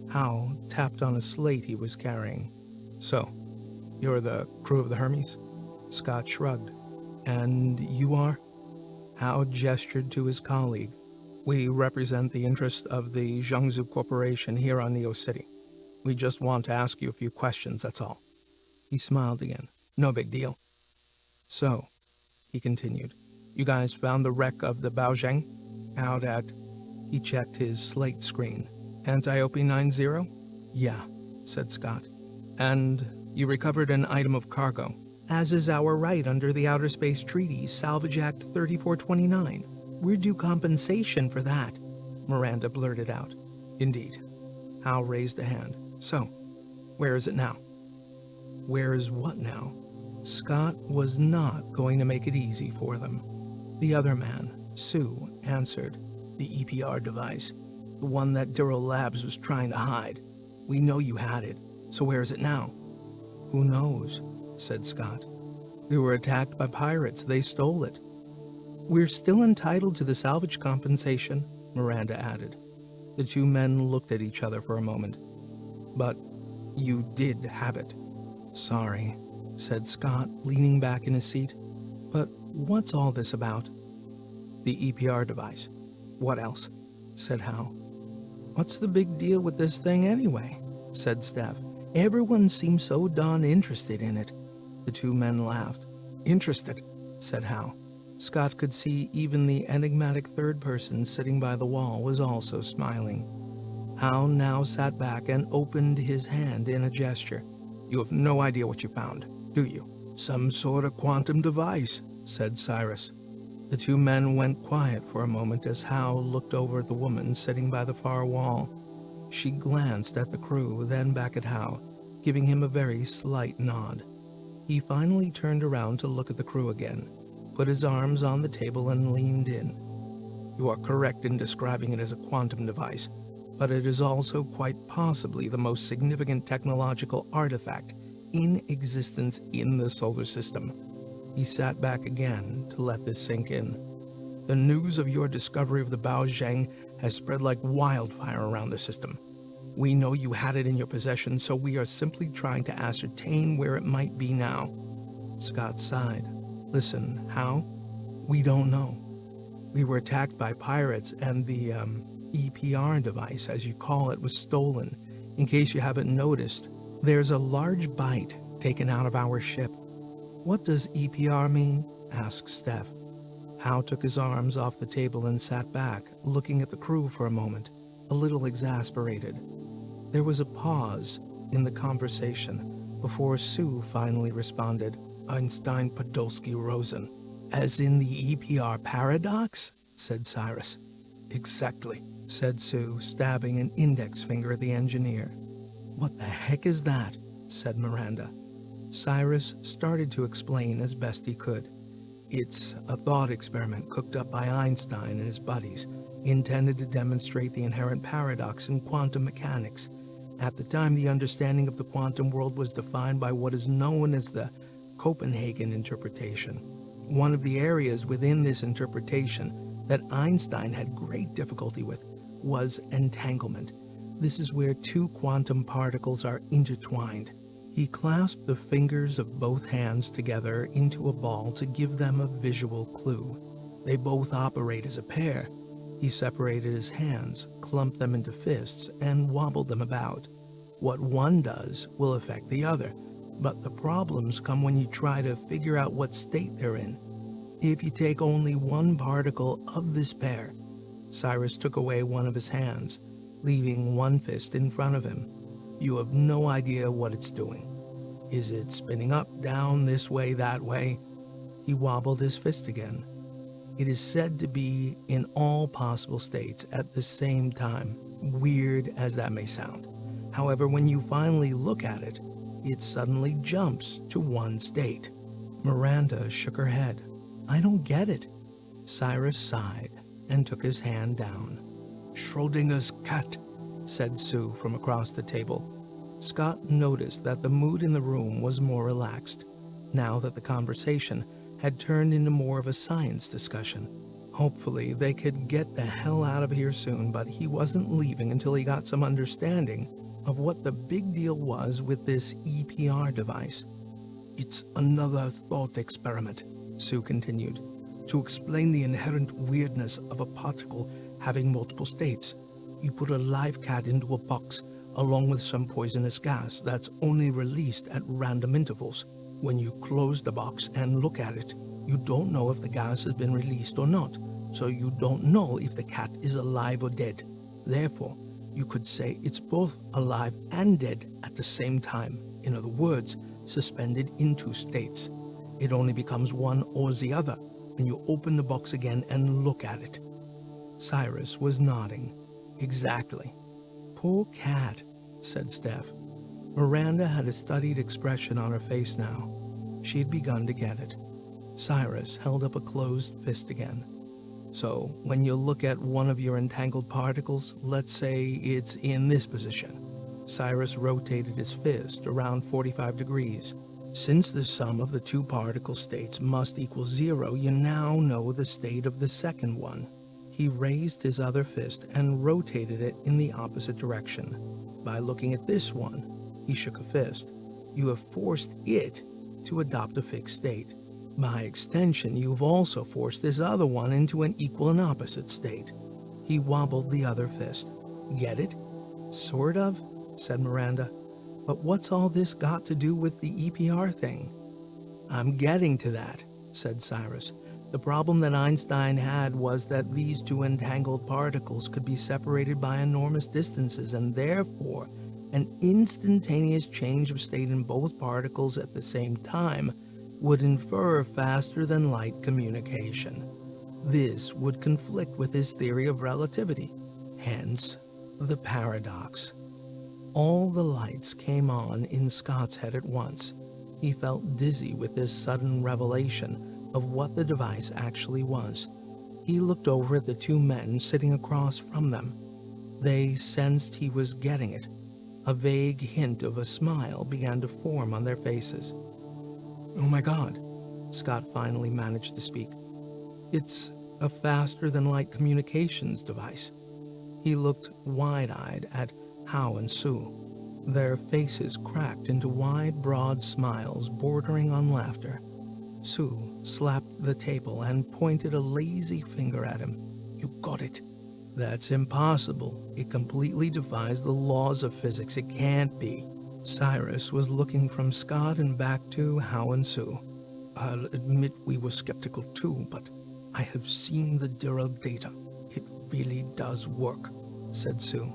Hal tapped on a slate he was carrying. "So, you're the crew of the Hermes?" Scott shrugged. "And you are?" Hal gestured to his colleague. "We represent the interest of the Jiangsu Corporation here on Neo City. We just want to ask you a few questions, that's all." He smiled again. "No big deal." "So," he continued, "you guys found the wreck of the Baozheng out at..." He checked his slate screen. "Antiope 90? "Yeah," said Scott. "And you recovered an item of cargo, as is our right under the Outer Space Treaty, Salvage Act 3429. We're due compensation for that," Miranda blurted out. "Indeed." Hal raised a hand. "So, where is it now?" Where is what now? Scott was not going to make it easy for them. The other man, Sue, answered. "The EPR device. The one that Dural Labs was trying to hide. We know you had it, so where is it now?" "Who knows?" said Scott. "We were attacked by pirates. They stole it." "We're still entitled to the salvage compensation," Miranda added. The two men looked at each other for a moment. "But you did have it." "Sorry," said Scott, leaning back in his seat. "But what's all this about?" "The EPR device. What else?" said Hal. "What's the big deal with this thing anyway?" said Steph. "Everyone seems so darn interested in it." The two men laughed. "Interested?" said Hal. Scott could see even the enigmatic third person sitting by the wall was also smiling. Hal now sat back and opened his hand in a gesture. "You have no idea what you found, do you?" "Some sort of quantum device," said Cyrus. The two men went quiet for a moment as Hal looked over at the woman sitting by the far wall. She glanced at the crew, then back at Hal, giving him a very slight nod. He finally turned around to look at the crew again, put his arms on the table and leaned in. "You are correct in describing it as a quantum device, but it is also quite possibly the most significant technological artifact in existence in the solar system." He sat back again to let this sink in. "The news of your discovery of the Baozheng has spread like wildfire around the system. We know you had it in your possession, so we are simply trying to ascertain where it might be now." Scott sighed. "Listen, how? We don't know. We were attacked by pirates, and the EPR device, as you call it, was stolen. In case you haven't noticed, there's a large byte taken out of our ship." "What does EPR mean?" asked Steph. Hal took his arms off the table and sat back, looking at the crew for a moment, a little exasperated. There was a pause in the conversation before Sue finally responded. "Einstein-Podolsky-Rosen. As in the EPR paradox?" said Cyrus. "Exactly," said Sue, stabbing an index finger at the engineer. "What the heck is that?" said Miranda. Cyrus started to explain as best he could. "It's a thought experiment cooked up by Einstein and his buddies, intended to demonstrate the inherent paradox in quantum mechanics. At the time, the understanding of the quantum world was defined by what is known as the Copenhagen interpretation. One of the areas within this interpretation that Einstein had great difficulty with was entanglement. This is where two quantum particles are intertwined." He clasped the fingers of both hands together into a ball to give them a visual clue. "They both operate as a pair." He separated his hands, clumped them into fists, and wobbled them about. "What one does will affect the other, but the problems come when you try to figure out what state they're in. If you take only one particle of this pair..." Cyrus took away one of his hands, leaving one fist in front of him. "You have no idea what it's doing. Is it spinning up, down, this way, that way?" He wobbled his fist again. "It is said to be in all possible states at the same time, weird as that may sound. However, when you finally look at it, it suddenly jumps to one state." Miranda shook her head. "I don't get it." Cyrus sighed and took his hand down. "Schrodinger's cat," said Sue from across the table. Scott noticed that the mood in the room was more relaxed, now that the conversation had turned into more of a science discussion. Hopefully, they could get the hell out of here soon, but he wasn't leaving until he got some understanding of what the big deal was with this EPR device. "It's another thought experiment," Sue continued, "to explain the inherent weirdness of a particle having multiple states. You put a live cat into a box along with some poisonous gas that's only released at random intervals. When you close the box and look at it, you don't know if the gas has been released or not, so you don't know if the cat is alive or dead. Therefore, you could say it's both alive and dead at the same time. In other words, suspended in two states. It only becomes one or the other when you open the box again and look at it." Cyrus was nodding. "Exactly." "Poor cat," said Steph. Miranda had a studied expression on her face now. She'd begun to get it. Cyrus held up a closed fist again. "So, when you look at one of your entangled particles, let's say it's in this position." Cyrus rotated his fist around 45 degrees. "Since the sum of the two particle states must equal 0, you now know the state of the second one." He raised his other fist and rotated it in the opposite direction. "By looking at this one," he shook a fist, "you have forced it to adopt a fixed state. By extension, you've also forced this other one into an equal and opposite state." He wobbled the other fist. "Get it?" "Sort of," said Miranda. "But what's all this got to do with the EPR thing?" "I'm getting to that," said Cyrus. "The problem that Einstein had was that these two entangled particles could be separated by enormous distances, and therefore an instantaneous change of state in both particles at the same time would infer faster than light communication. This would conflict with his theory of relativity, hence the paradox." All the lights came on in Scott's head at once. He felt dizzy with this sudden revelation of what the device actually was. He looked over at the two men sitting across from them. They sensed he was getting it. A vague hint of a smile began to form on their faces. "Oh my God," Scott finally managed to speak. "It's a faster-than-light communications device." He looked wide-eyed at Hao and Sue. Their faces cracked into wide, broad smiles bordering on laughter. Sue slapped the table and pointed a lazy finger at him. "You got it." "That's impossible. It completely defies the laws of physics. It can't be." Cyrus was looking from Scott and back to Hao and Sue. "I'll admit we were skeptical too, but I have seen the Diro data. It really does work," said Sue.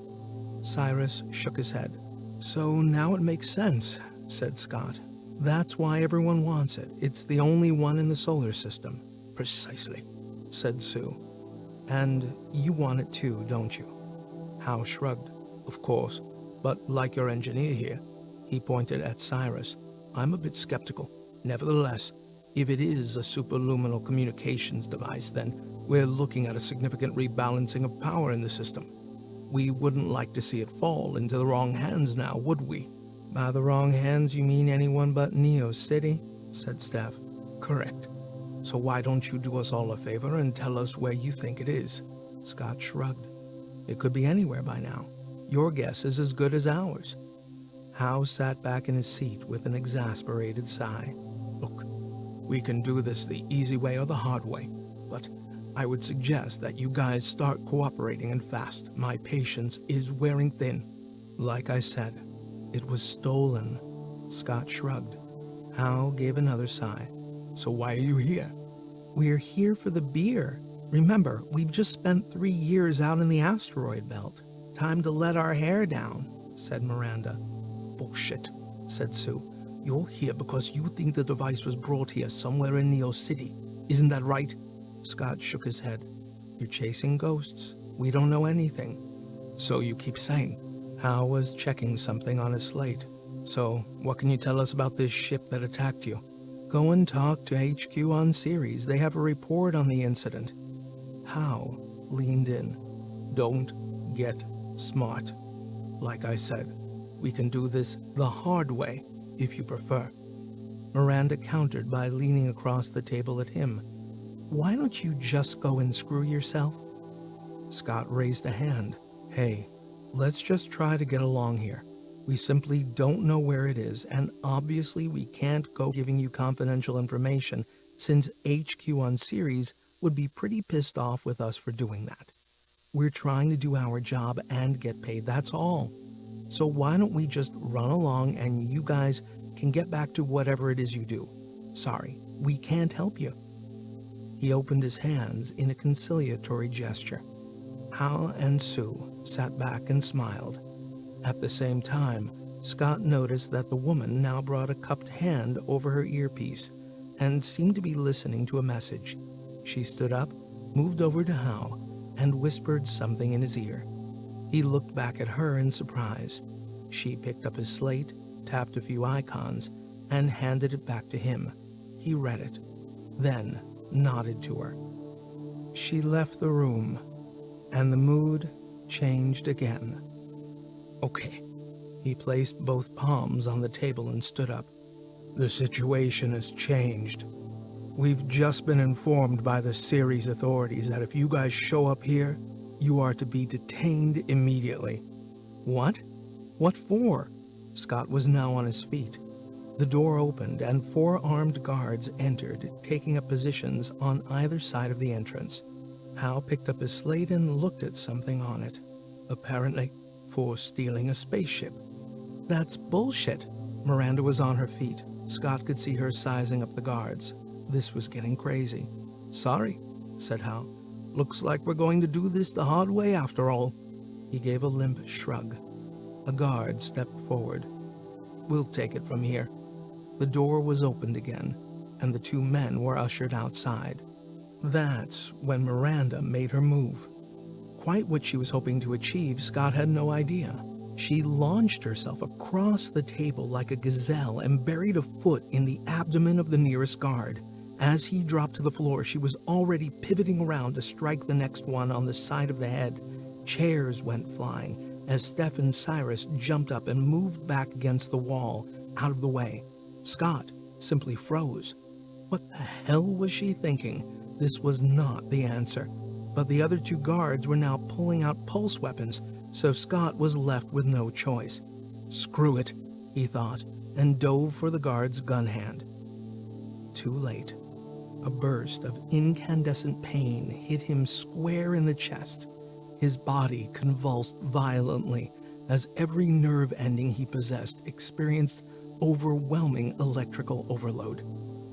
Cyrus shook his head. "So now it makes sense," said Scott. "That's why everyone wants it. It's the only one in the solar system." "Precisely," said Sue. "And you want it too, don't you?" Hao shrugged. "Of course, but like your engineer here," he pointed at Cyrus, "I'm a bit skeptical. Nevertheless, if it is a superluminal communications device, then we're looking at a significant rebalancing of power in the system. We wouldn't like to see it fall into the wrong hands now, would we?" "By the wrong hands, you mean anyone but Neo City?" said Steph. "Correct. So why don't you do us all a favor and tell us where you think it is?" Scott shrugged. "It could be anywhere by now. Your guess is as good as ours." Hao sat back in his seat with an exasperated sigh. "Look, we can do this the easy way or the hard way, but I would suggest that you guys start cooperating and fast. My patience is wearing thin." "Like I said, it was stolen." Scott shrugged. Hao gave another sigh. "So why are you here?" "We're here for the beer. Remember, we've just spent 3 years out in the asteroid belt. Time to let our hair down," said Miranda. "Bullshit," said Sue. "You're here because you think the device was brought here somewhere in Neo City. Isn't that right?" Scott shook his head. "You're chasing ghosts. We don't know anything." "So you keep saying." Hao was checking something on his slate. "So, what can you tell us about this ship that attacked you?" "Go and talk to HQ on Ceres. They have a report on the incident." Hao leaned in. "Don't get smart. Like I said, we can do this the hard way, if you prefer." Miranda countered by leaning across the table at him. "Why don't you just go and screw yourself?" Scott raised a hand. "Hey, let's just try to get along here. We simply don't know where it is, and obviously we can't go giving you confidential information since HQ on Ceres would be pretty pissed off with us for doing that. We're trying to do our job and get paid, that's all. So why don't we just run along and you guys can get back to whatever it is you do. Sorry, we can't help you." He opened his hands in a conciliatory gesture. Hal and Sue sat back and smiled. At the same time, Scott noticed that the woman now brought a cupped hand over her earpiece and seemed to be listening to a message. She stood up, moved over to Hal, and whispered something in his ear. He looked back at her in surprise. She picked up his slate, tapped a few icons, and handed it back to him. He read it, then nodded to her. She left the room, and the mood changed again. "Okay." He placed both palms on the table and stood up. "The situation has changed. We've just been informed by the Ceres authorities that if you guys show up here, you are to be detained immediately." "What? What for?" Scott was now on his feet. The door opened and 4 armed guards entered, taking up positions on either side of the entrance. Hal picked up his slate and looked at something on it. "Apparently, for stealing a spaceship." "That's bullshit." Miranda was on her feet. Scott could see her sizing up the guards. This was getting crazy. "Sorry," said Hal. "Looks like we're going to do this the hard way after all." He gave a limp shrug. A guard stepped forward. "We'll take it from here." The door was opened again, and the 2 men were ushered outside. That's when Miranda made her move. Quite what she was hoping to achieve, Scott had no idea. She launched herself across the table like a gazelle and buried a foot in the abdomen of the nearest guard. As he dropped to the floor, she was already pivoting around to strike the next one on the side of the head. Chairs went flying as Steph and Cyrus jumped up and moved back against the wall, out of the way. Scott simply froze. What the hell was she thinking? This was not the answer. But the other 2 guards were now pulling out pulse weapons, so Scott was left with no choice. "Screw it," he thought, and dove for the guard's gun hand. Too late. A burst of incandescent pain hit him square in the chest. His body convulsed violently as every nerve ending he possessed experienced overwhelming electrical overload.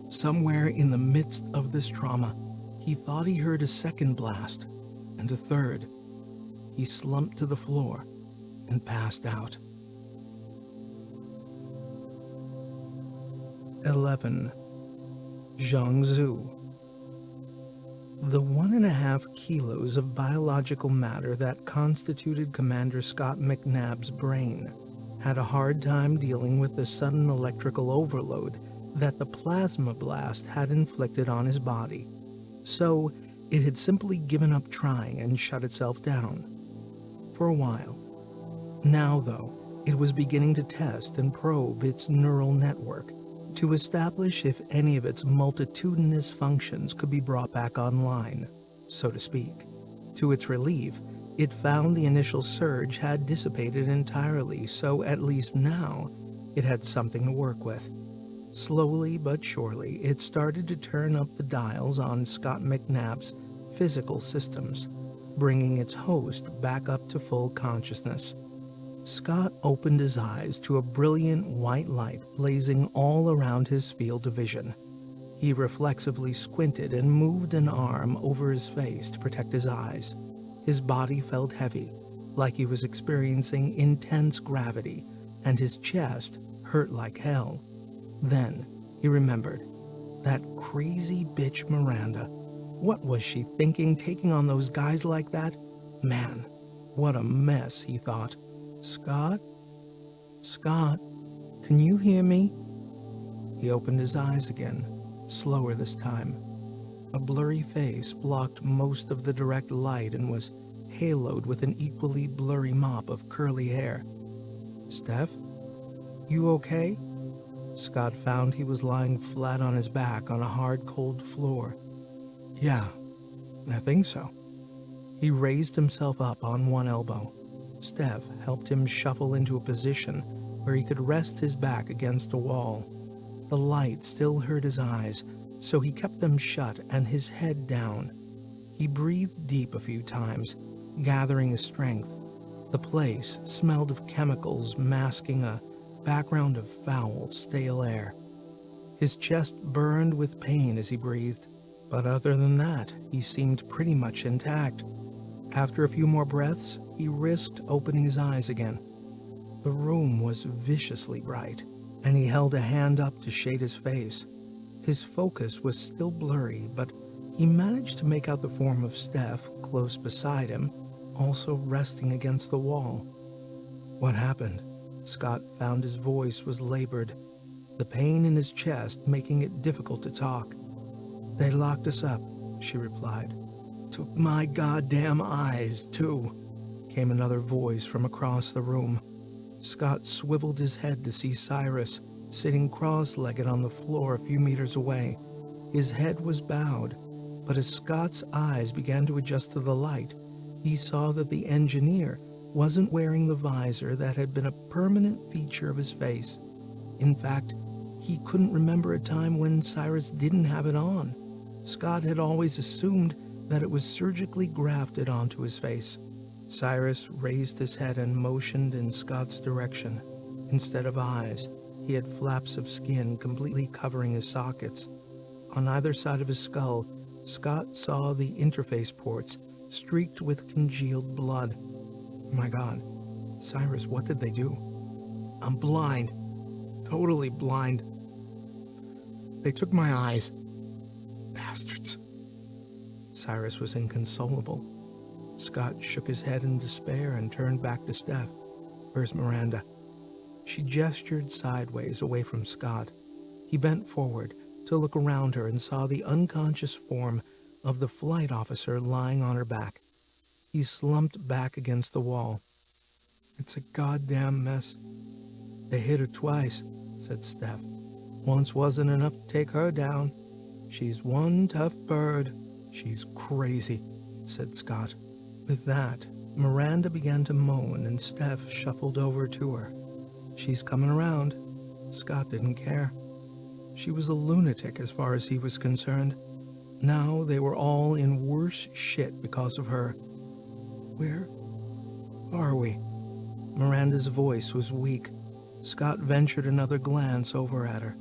Somewhere in the midst of this trauma, he thought he heard a second blast, and a third. He slumped to the floor and passed out. 11. Zhangzhou. The 1.5 kilos of biological matter that constituted Commander Scott McNabb's brain had a hard time dealing with the sudden electrical overload that the plasma blast had inflicted on his body. So it had simply given up trying and shut itself down. For a while. Now, though, it was beginning to test and probe its neural network to establish if any of its multitudinous functions could be brought back online, so to speak. To its relief, it found the initial surge had dissipated entirely, so at least now it had something to work with. Slowly but surely, it started to turn up the dials on Scott McNabb's physical systems, bringing its host back up to full consciousness. Scott opened his eyes to a brilliant white light blazing all around his field of vision. He reflexively squinted and moved an arm over his face to protect his eyes. His body felt heavy, like he was experiencing intense gravity, and his chest hurt like hell. Then he remembered. That crazy bitch Miranda. What was she thinking, taking on those guys like that? Man, what a mess, he thought. Scott? Scott, can you hear me? He opened his eyes again, slower this time. A blurry face blocked most of the direct light and was haloed with an equally blurry mop of curly hair. Steph? You okay? Scott found he was lying flat on his back on a hard, cold floor. Yeah, I think so. He raised himself up on one elbow. Steph helped him shuffle into a position where he could rest his back against a wall. The light still hurt his eyes, so he kept them shut and his head down. He breathed deep a few times, gathering his strength. The place smelled of chemicals, masking a background of foul, stale air. His chest burned with pain as he breathed, but other than that, he seemed pretty much intact. After a few more breaths, he risked opening his eyes again. The room was viciously bright, and he held a hand up to shade his face. His focus was still blurry, but he managed to make out the form of Steph close beside him, also resting against the wall. What happened? Scott found his voice was labored, the pain in his chest making it difficult to talk. They locked us up, she replied. Took my goddamn eyes, too, came another voice from across the room. Scott swiveled his head to see Cyrus, sitting cross-legged on the floor a few meters away. His head was bowed, but as Scott's eyes began to adjust to the light, he saw that the engineer wasn't wearing the visor that had been a permanent feature of his face. In fact, he couldn't remember a time when Cyrus didn't have it on. Scott had always assumed that it was surgically grafted onto his face. Cyrus raised his head and motioned in Scott's direction. Instead of eyes, he had flaps of skin completely covering his sockets. On either side of his skull, Scott saw the interface ports streaked with congealed blood. My God, Cyrus, what did they do? I'm blind. Totally blind. They took my eyes. Bastards. Cyrus was inconsolable. Scott shook his head in despair and turned back to Steph. Where's Miranda? She gestured sideways away from Scott. He bent forward to look around her and saw the unconscious form of the flight officer lying on her back. He slumped back against the wall. It's a goddamn mess. They hit her twice, said Steph. Once wasn't enough to take her down. She's one tough bird. She's crazy, said Scott. With that, Miranda began to moan and Steph shuffled over to her. She's coming around. Scott didn't care. She was a lunatic as far as he was concerned. Now they were all in worse shit because of her. Where are we? Miranda's voice was weak. Scott ventured another glance over at her.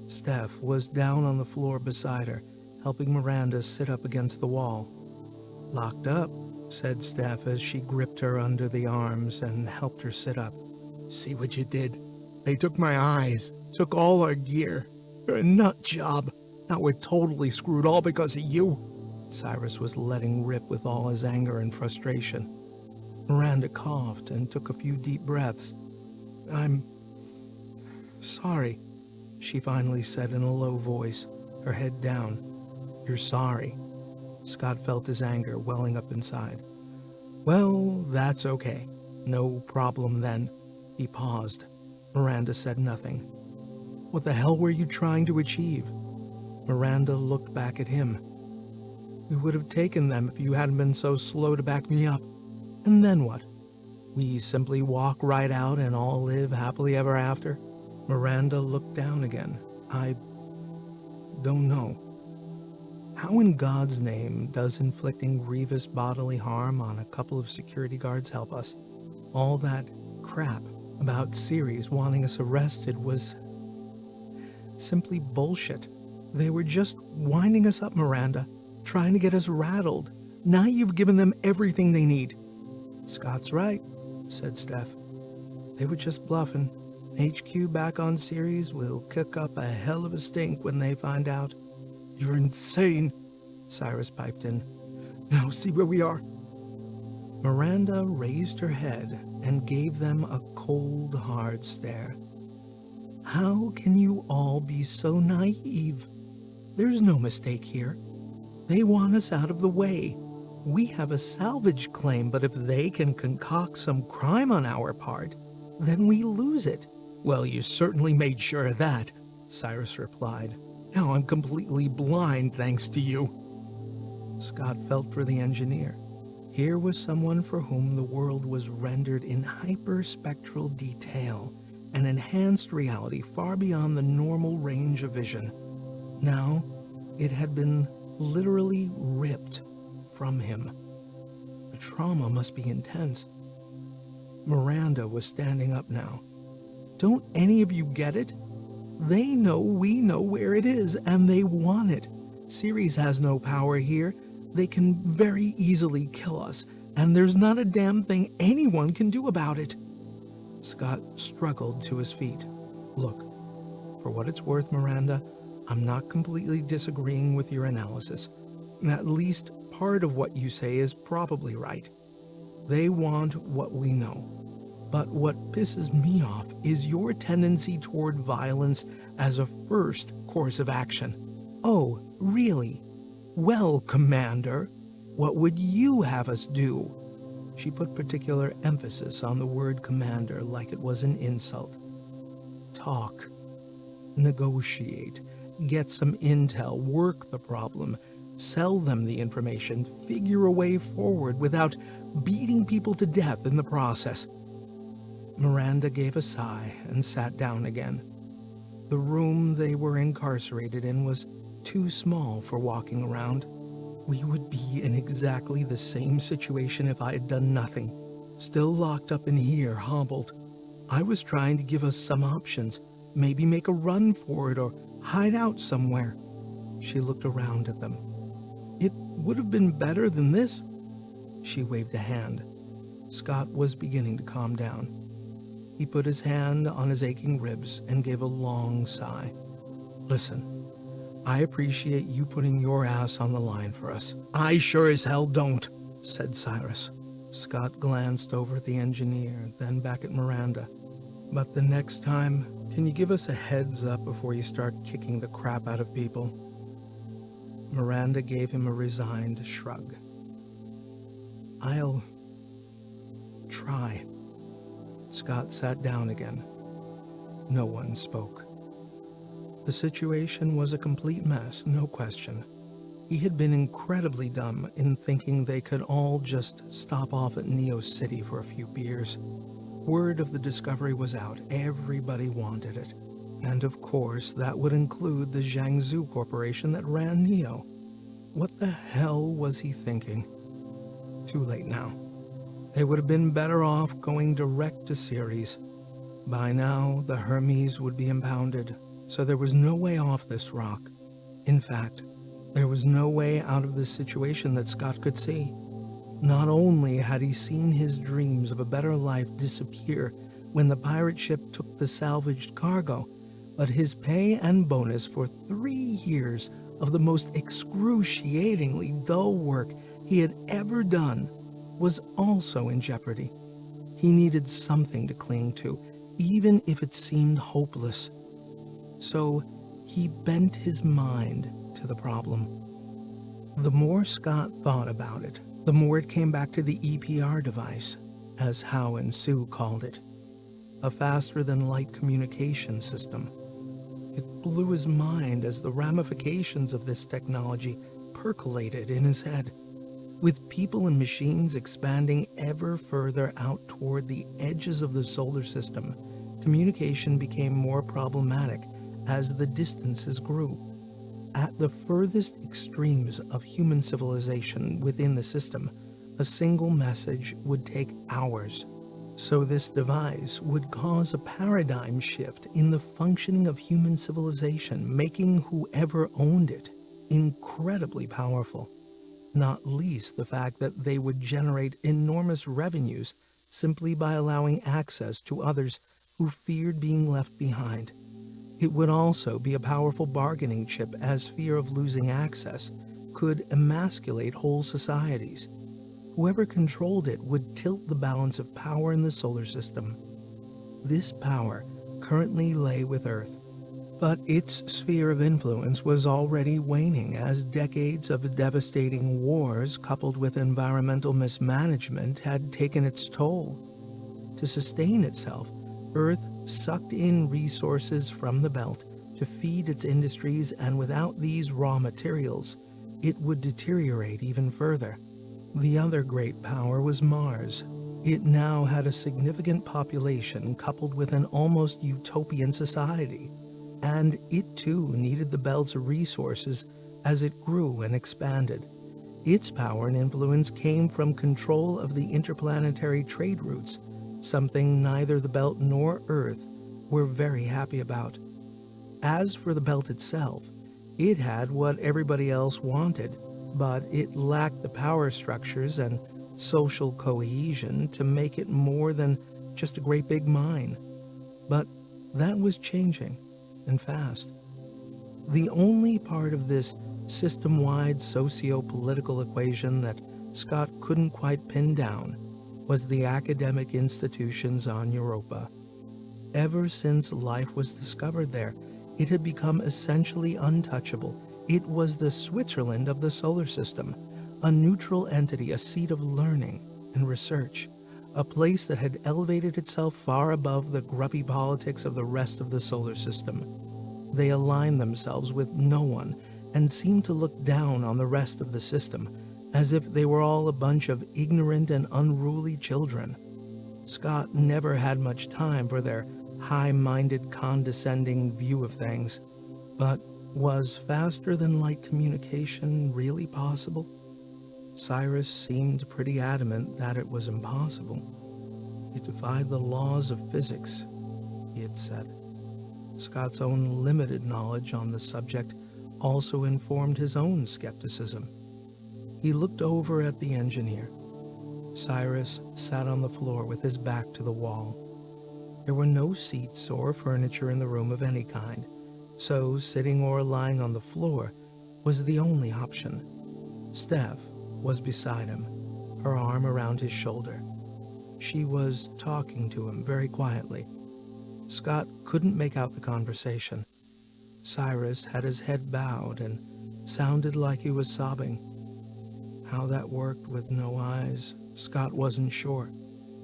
Steph was down on the floor beside her, helping Miranda sit up against the wall. Locked up, said Steph as she gripped her under the arms and helped her sit up. See what you did? They took my eyes, took all our gear. You're a nut job. Now we're totally screwed all because of you. Cyrus was letting rip with all his anger and frustration. Miranda coughed and took a few deep breaths. I'm sorry, she finally said in a low voice, her head down. You're sorry. Scott felt his anger welling up inside. Well, that's okay. No problem then. He paused. Miranda said nothing. What the hell were you trying to achieve? Miranda looked back at him. We would have taken them if you hadn't been so slow to back me up. And then what? We simply walk right out and all live happily ever after? Miranda looked down again. I don't know. How in God's name does inflicting grievous bodily harm on a couple of security guards help us? All that crap about Ceres wanting us arrested was simply bullshit. They were just winding us up, Miranda, trying to get us rattled. Now you've given them everything they need. Scott's right, said Steph. They were just bluffing. HQ back on Ceres will kick up a hell of a stink when they find out. You're insane, Cyrus piped in. Now see where we are. Miranda raised her head and gave them a cold, hard stare. How can you all be so naive? There's no mistake here. They want us out of the way. We have a salvage claim, but if they can concoct some crime on our part, then we lose it. Well, you certainly made sure of that, Cyrus replied. "Now I'm completely blind thanks to you." Scott felt for the engineer. Here was someone for whom the world was rendered in hyperspectral detail, an enhanced reality far beyond the normal range of vision. Now, it had been literally ripped from him. The trauma must be intense. Miranda was standing up now. "Don't any of you get it? They know we know where it is, and they want it. Ceres has no power here. They can very easily kill us, and there's not a damn thing anyone can do about it." Scott struggled to his feet. "Look, for what it's worth, Miranda, I'm not completely disagreeing with your analysis. At least part of what you say is probably right. They want what we know. But what pisses me off is your tendency toward violence as a first course of action." "Oh, really? Well, Commander, what would you have us do?" She put particular emphasis on the word commander like it was an insult. "Talk. Negotiate. Get some intel. Work the problem. Sell them the information. Figure a way forward without beating people to death in the process." Miranda gave a sigh and sat down again. The room they were incarcerated in was too small for walking around. "We would be in exactly the same situation if I had done nothing. Still locked up in here, hobbled. I was trying to give us some options. Maybe make a run for it or hide out somewhere." She looked around at them. "It would have been better than this." She waved a hand. Scott was beginning to calm down. He put his hand on his aching ribs and gave a long sigh. "Listen, I appreciate you putting your ass on the line for us." "I sure as hell don't," said Cyrus. Scott glanced over at the engineer, then back at Miranda. "But the next time, can you give us a heads up before you start kicking the crap out of people?" Miranda gave him a resigned shrug. "I'll try." Scott sat down again. No one spoke. The situation was a complete mess, no question. He had been incredibly dumb in thinking they could all just stop off at Neo City for a few beers. Word of the discovery was out. Everybody wanted it. And of course, that would include the Jiangsu Corporation that ran Neo. What the hell was he thinking? Too late now. They would have been better off going direct to Ceres. By now, the Hermes would be impounded, so there was no way off this rock. In fact, there was no way out of this situation that Scott could see. Not only had he seen his dreams of a better life disappear when the pirate ship took the salvaged cargo, but his pay and bonus for 3 years of the most excruciatingly dull work he had ever done was also in jeopardy. He needed something to cling to, even if it seemed hopeless. So he bent his mind to the problem. The more Scott thought about it, the more it came back to the EPR device, as Hao and Sue called it, a faster-than-light communication system. It blew his mind as the ramifications of this technology percolated in his head. With people and machines expanding ever further out toward the edges of the solar system, communication became more problematic as the distances grew. At the furthest extremes of human civilization within the system, a single message would take hours. So this device would cause a paradigm shift in the functioning of human civilization, making whoever owned it incredibly powerful. Not least the fact that they would generate enormous revenues simply by allowing access to others who feared being left behind. It would also be a powerful bargaining chip, as fear of losing access could emasculate whole societies. Whoever controlled it would tilt the balance of power in the solar system. This power currently lay with Earth, but its sphere of influence was already waning as decades of devastating wars coupled with environmental mismanagement had taken its toll. To sustain itself, Earth sucked in resources from the belt to feed its industries, and without these raw materials, it would deteriorate even further. The other great power was Mars. It now had a significant population coupled with an almost utopian society, and it too needed the belt's resources as it grew and expanded. Its power and influence came from control of the interplanetary trade routes, something neither the belt nor Earth were very happy about. As for the belt itself, it had what everybody else wanted, but it lacked the power structures and social cohesion to make it more than just a great big mine. But that was changing, and fast. The only part of this system-wide socio-political equation that Scott couldn't quite pin down was the academic institutions on Europa. Ever since life was discovered there, it had become essentially untouchable. It was the Switzerland of the solar system, a neutral entity, a seat of learning and research, a place that had elevated itself far above the grubby politics of the rest of the solar system. They aligned themselves with no one and seemed to look down on the rest of the system, as if they were all a bunch of ignorant and unruly children. Scott never had much time for their high-minded, condescending view of things. But was faster-than-light communication really possible? Cyrus seemed pretty adamant that it was impossible. It defied the laws of physics, he had said. Scott's own limited knowledge on the subject also informed his own skepticism. He looked over at the engineer. Cyrus sat on the floor with his back to the wall. There were no seats or furniture in the room of any kind, so sitting or lying on the floor was the only option. Steph was beside him, her arm around his shoulder. She was talking to him very quietly. Scott couldn't make out the conversation. Cyrus had his head bowed and sounded like he was sobbing. How that worked with no eyes, Scott wasn't sure.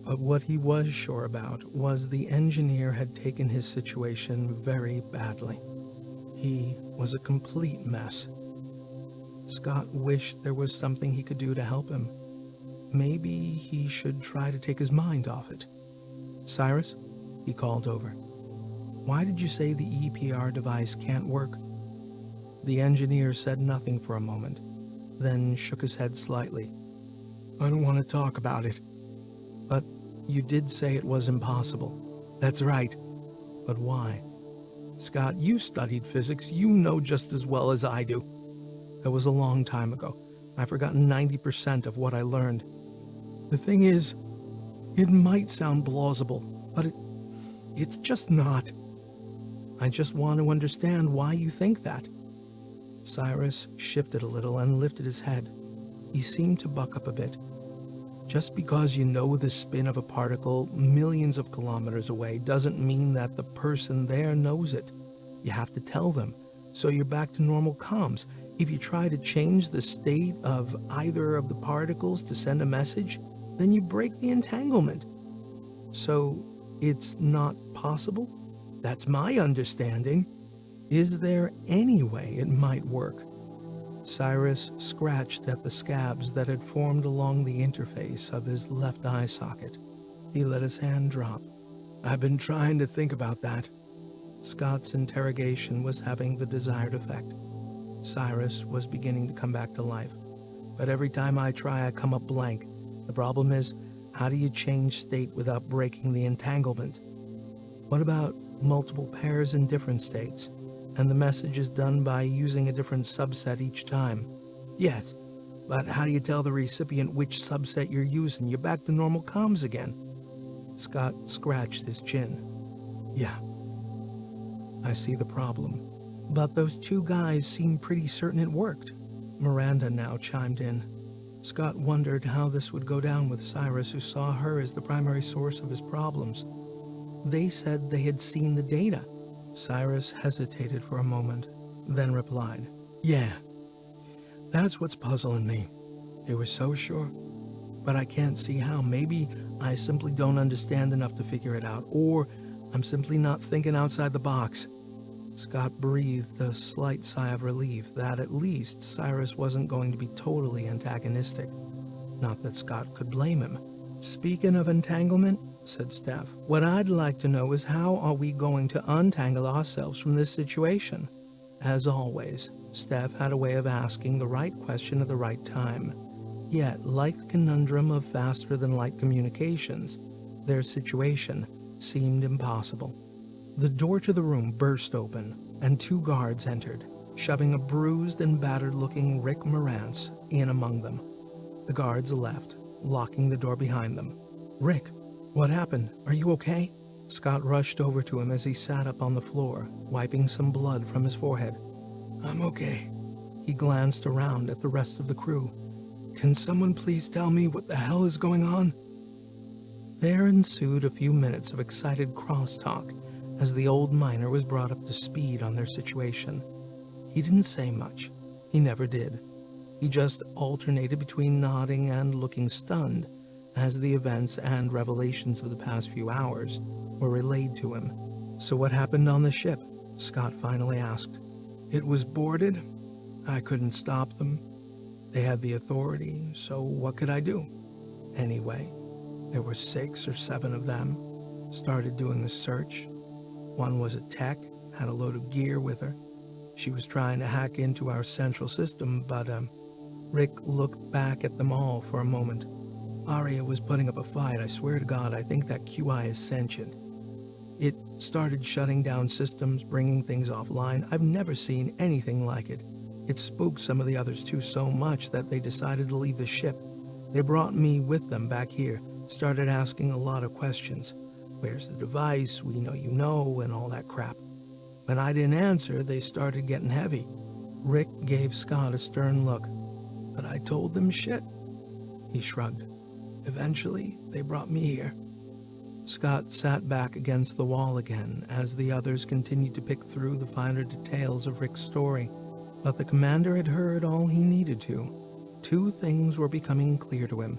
But what he was sure about was the engineer had taken his situation very badly. He was a complete mess. Scott wished there was something he could do to help him. Maybe he should try to take his mind off it. Cyrus, he called over. Why did you say the EPR device can't work? The engineer said nothing for a moment, then shook his head slightly. I don't want to talk about it. But you did say it was impossible. That's right. But why? Scott, you studied physics. You know just as well as I do. That was a long time ago. I've forgotten 90% of what I learned. The thing is, it might sound plausible, but it's just not. I just want to understand why you think that. Cyrus shifted a little and lifted his head. He seemed to buck up a bit. Just because you know the spin of a particle millions of kilometers away doesn't mean that the person there knows it. You have to tell them, so you're back to normal comms. If you try to change the state of either of the particles to send a message, then you break the entanglement. So it's not possible? That's my understanding. Is there any way it might work? Cyrus scratched at the scabs that had formed along the interface of his left eye socket. He let his hand drop. I've been trying to think about that. Scott's interrogation was having the desired effect. Cyrus was beginning to come back to life. But every time I try, I come up blank. The problem is, how do you change state without breaking the entanglement? What about multiple pairs in different states? And the message is done by using a different subset each time. Yes, but how do you tell the recipient which subset you're using? You're back to normal comms again. Scott scratched his chin. Yeah, I see the problem. But those two guys seem pretty certain it worked. Miranda now chimed in. Scott wondered how this would go down with Cyrus, who saw her as the primary source of his problems. They said they had seen the data. Cyrus hesitated for a moment, then replied, Yeah, that's what's puzzling me. They were so sure, but I can't see how. Maybe I simply don't understand enough to figure it out, or I'm simply not thinking outside the box. Scott breathed a slight sigh of relief that at least Cyrus wasn't going to be totally antagonistic. Not that Scott could blame him. "Speaking of entanglement," said Steph, "what I'd like to know is how are we going to untangle ourselves from this situation?" As always, Steph had a way of asking the right question at the right time. Yet, like the conundrum of faster-than-light communications, their situation seemed impossible. The door to the room burst open, and 2 guards entered, shoving a bruised and battered-looking Rick Marantz in among them. The guards left, locking the door behind them. "Rick, what happened? Are you okay?" Scott rushed over to him as he sat up on the floor, wiping some blood from his forehead. "I'm okay." He glanced around at the rest of the crew. "Can someone please tell me what the hell is going on?" There ensued a few minutes of excited crosstalk as the old miner was brought up to speed on their situation. He didn't say much. He never did. He just alternated between nodding and looking stunned as the events and revelations of the past few hours were relayed to him. "So what happened on the ship?" Scott finally asked. "It was boarded. I couldn't stop them. They had the authority, so what could I do? Anyway, there were 6 or 7 of them. Started doing a search. One was a tech, had a load of gear with her. She was trying to hack into our central system, but, Rick looked back at them all for a moment. "Aria was putting up a fight. I swear to God, I think that QI is sentient. It started shutting down systems, bringing things offline. I've never seen anything like it. It spooked some of the others too so much that they decided to leave the ship. They brought me with them back here, started asking a lot of questions. Where's the device? We know you know, and all that crap. When I didn't answer, they started getting heavy." Rick gave Scott a stern look. "But I told them shit." He shrugged. "Eventually, they brought me here." Scott sat back against the wall again as the others continued to pick through the finer details of Rick's story. But the commander had heard all he needed to. 2 things were becoming clear to him.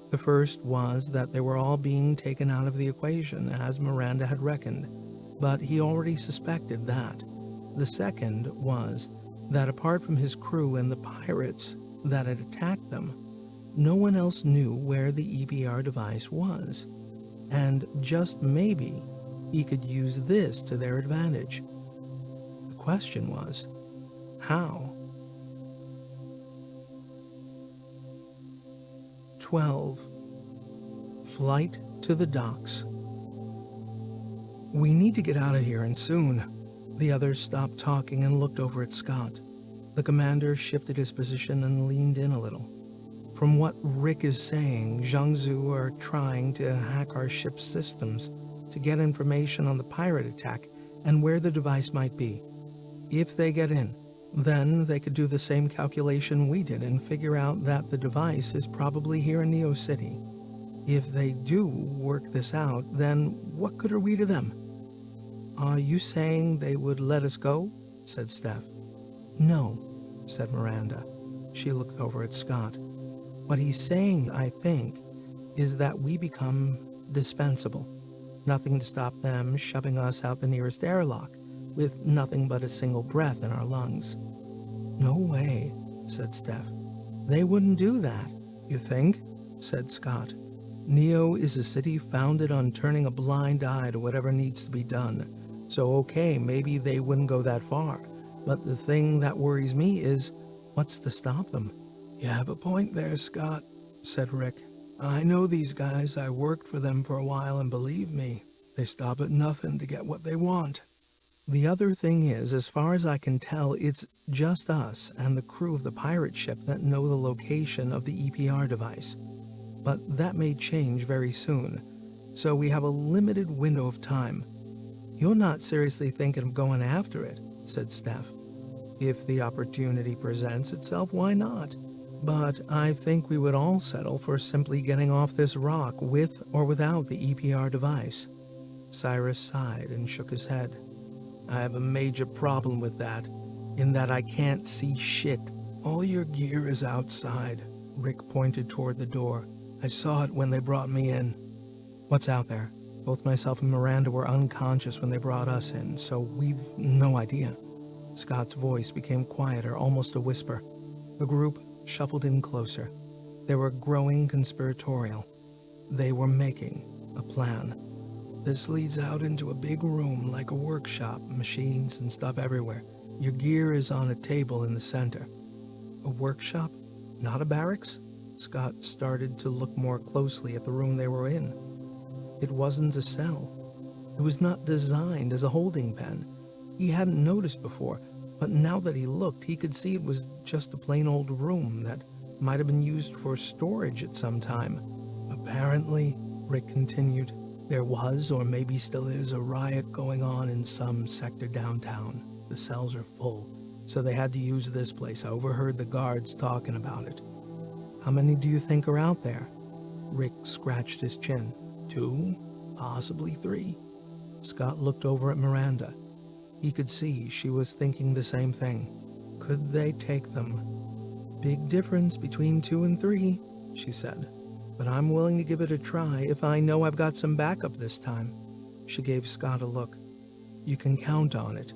The first was that they were all being taken out of the equation, as Miranda had reckoned, but he already suspected that. The second was that apart from his crew and the pirates that had attacked them, no one else knew where the EPR device was. And just maybe, he could use this to their advantage. The question was, how? 12. Flight to the docks. "We need to get out of here, and soon." The others stopped talking and looked over at Scott. The commander shifted his position and leaned in a little. "From what Rick is saying, Jiangsu are trying to hack our ship's systems to get information on the pirate attack and where the device might be. If they get in, then they could do the same calculation we did and figure out that the device is probably here in Neo City. If they do work this out, then what good are we to them?" "Are you saying they would let us go?" said Steph. "No," said Miranda. She looked over at Scott. "What he's saying, I think, is that we become dispensable. Nothing to stop them shoving us out the nearest airlock, with nothing but a single breath in our lungs." "No way," said Steph. "They wouldn't do that." "You think?" said Scott. "Neo is a city founded on turning a blind eye to whatever needs to be done. So okay, maybe they wouldn't go that far. But the thing that worries me is, what's to stop them?" "You have a point there, Scott," said Rick. "I know these guys. I worked for them for a while, and believe me, they stop at nothing to get what they want. The other thing is, as far as I can tell, it's just us and the crew of the pirate ship that know the location of the EPR device. But that may change very soon, so we have a limited window of time." "You're not seriously thinking of going after it," said Steph. "If the opportunity presents itself, why not? But I think we would all settle for simply getting off this rock with or without the EPR device." Cyrus sighed and shook his head. "I have a major problem with that, in that I can't see shit. All your gear is outside." Rick pointed toward the door. "I saw it when they brought me in." "What's out there?" Both myself and Miranda were unconscious when they brought us in, so we've no idea." Scott's voice became quieter, almost a whisper. The group shuffled in closer. They were growing conspiratorial. They were making a plan. "This leads out into a big room like a workshop, machines and stuff everywhere. Your gear is on a table in the center." "A workshop? Not a barracks?" Scott started to look more closely at the room they were in. It wasn't a cell. It was not designed as a holding pen. He hadn't noticed before, but now that he looked, he could see it was just a plain old room that might have been used for storage at some time. "Apparently," Rick continued, "there was, or maybe still is, a riot going on in some sector downtown. The cells are full, so they had to use this place. I overheard the guards talking about it." "How many do you think are out there?" Rick scratched his chin. "2, possibly 3. Scott looked over at Miranda. He could see she was thinking the same thing. Could they take them? "Big difference between 2 and 3, she said. "But I'm willing to give it a try if I know I've got some backup this time." She gave Scott a look. "You can count on it."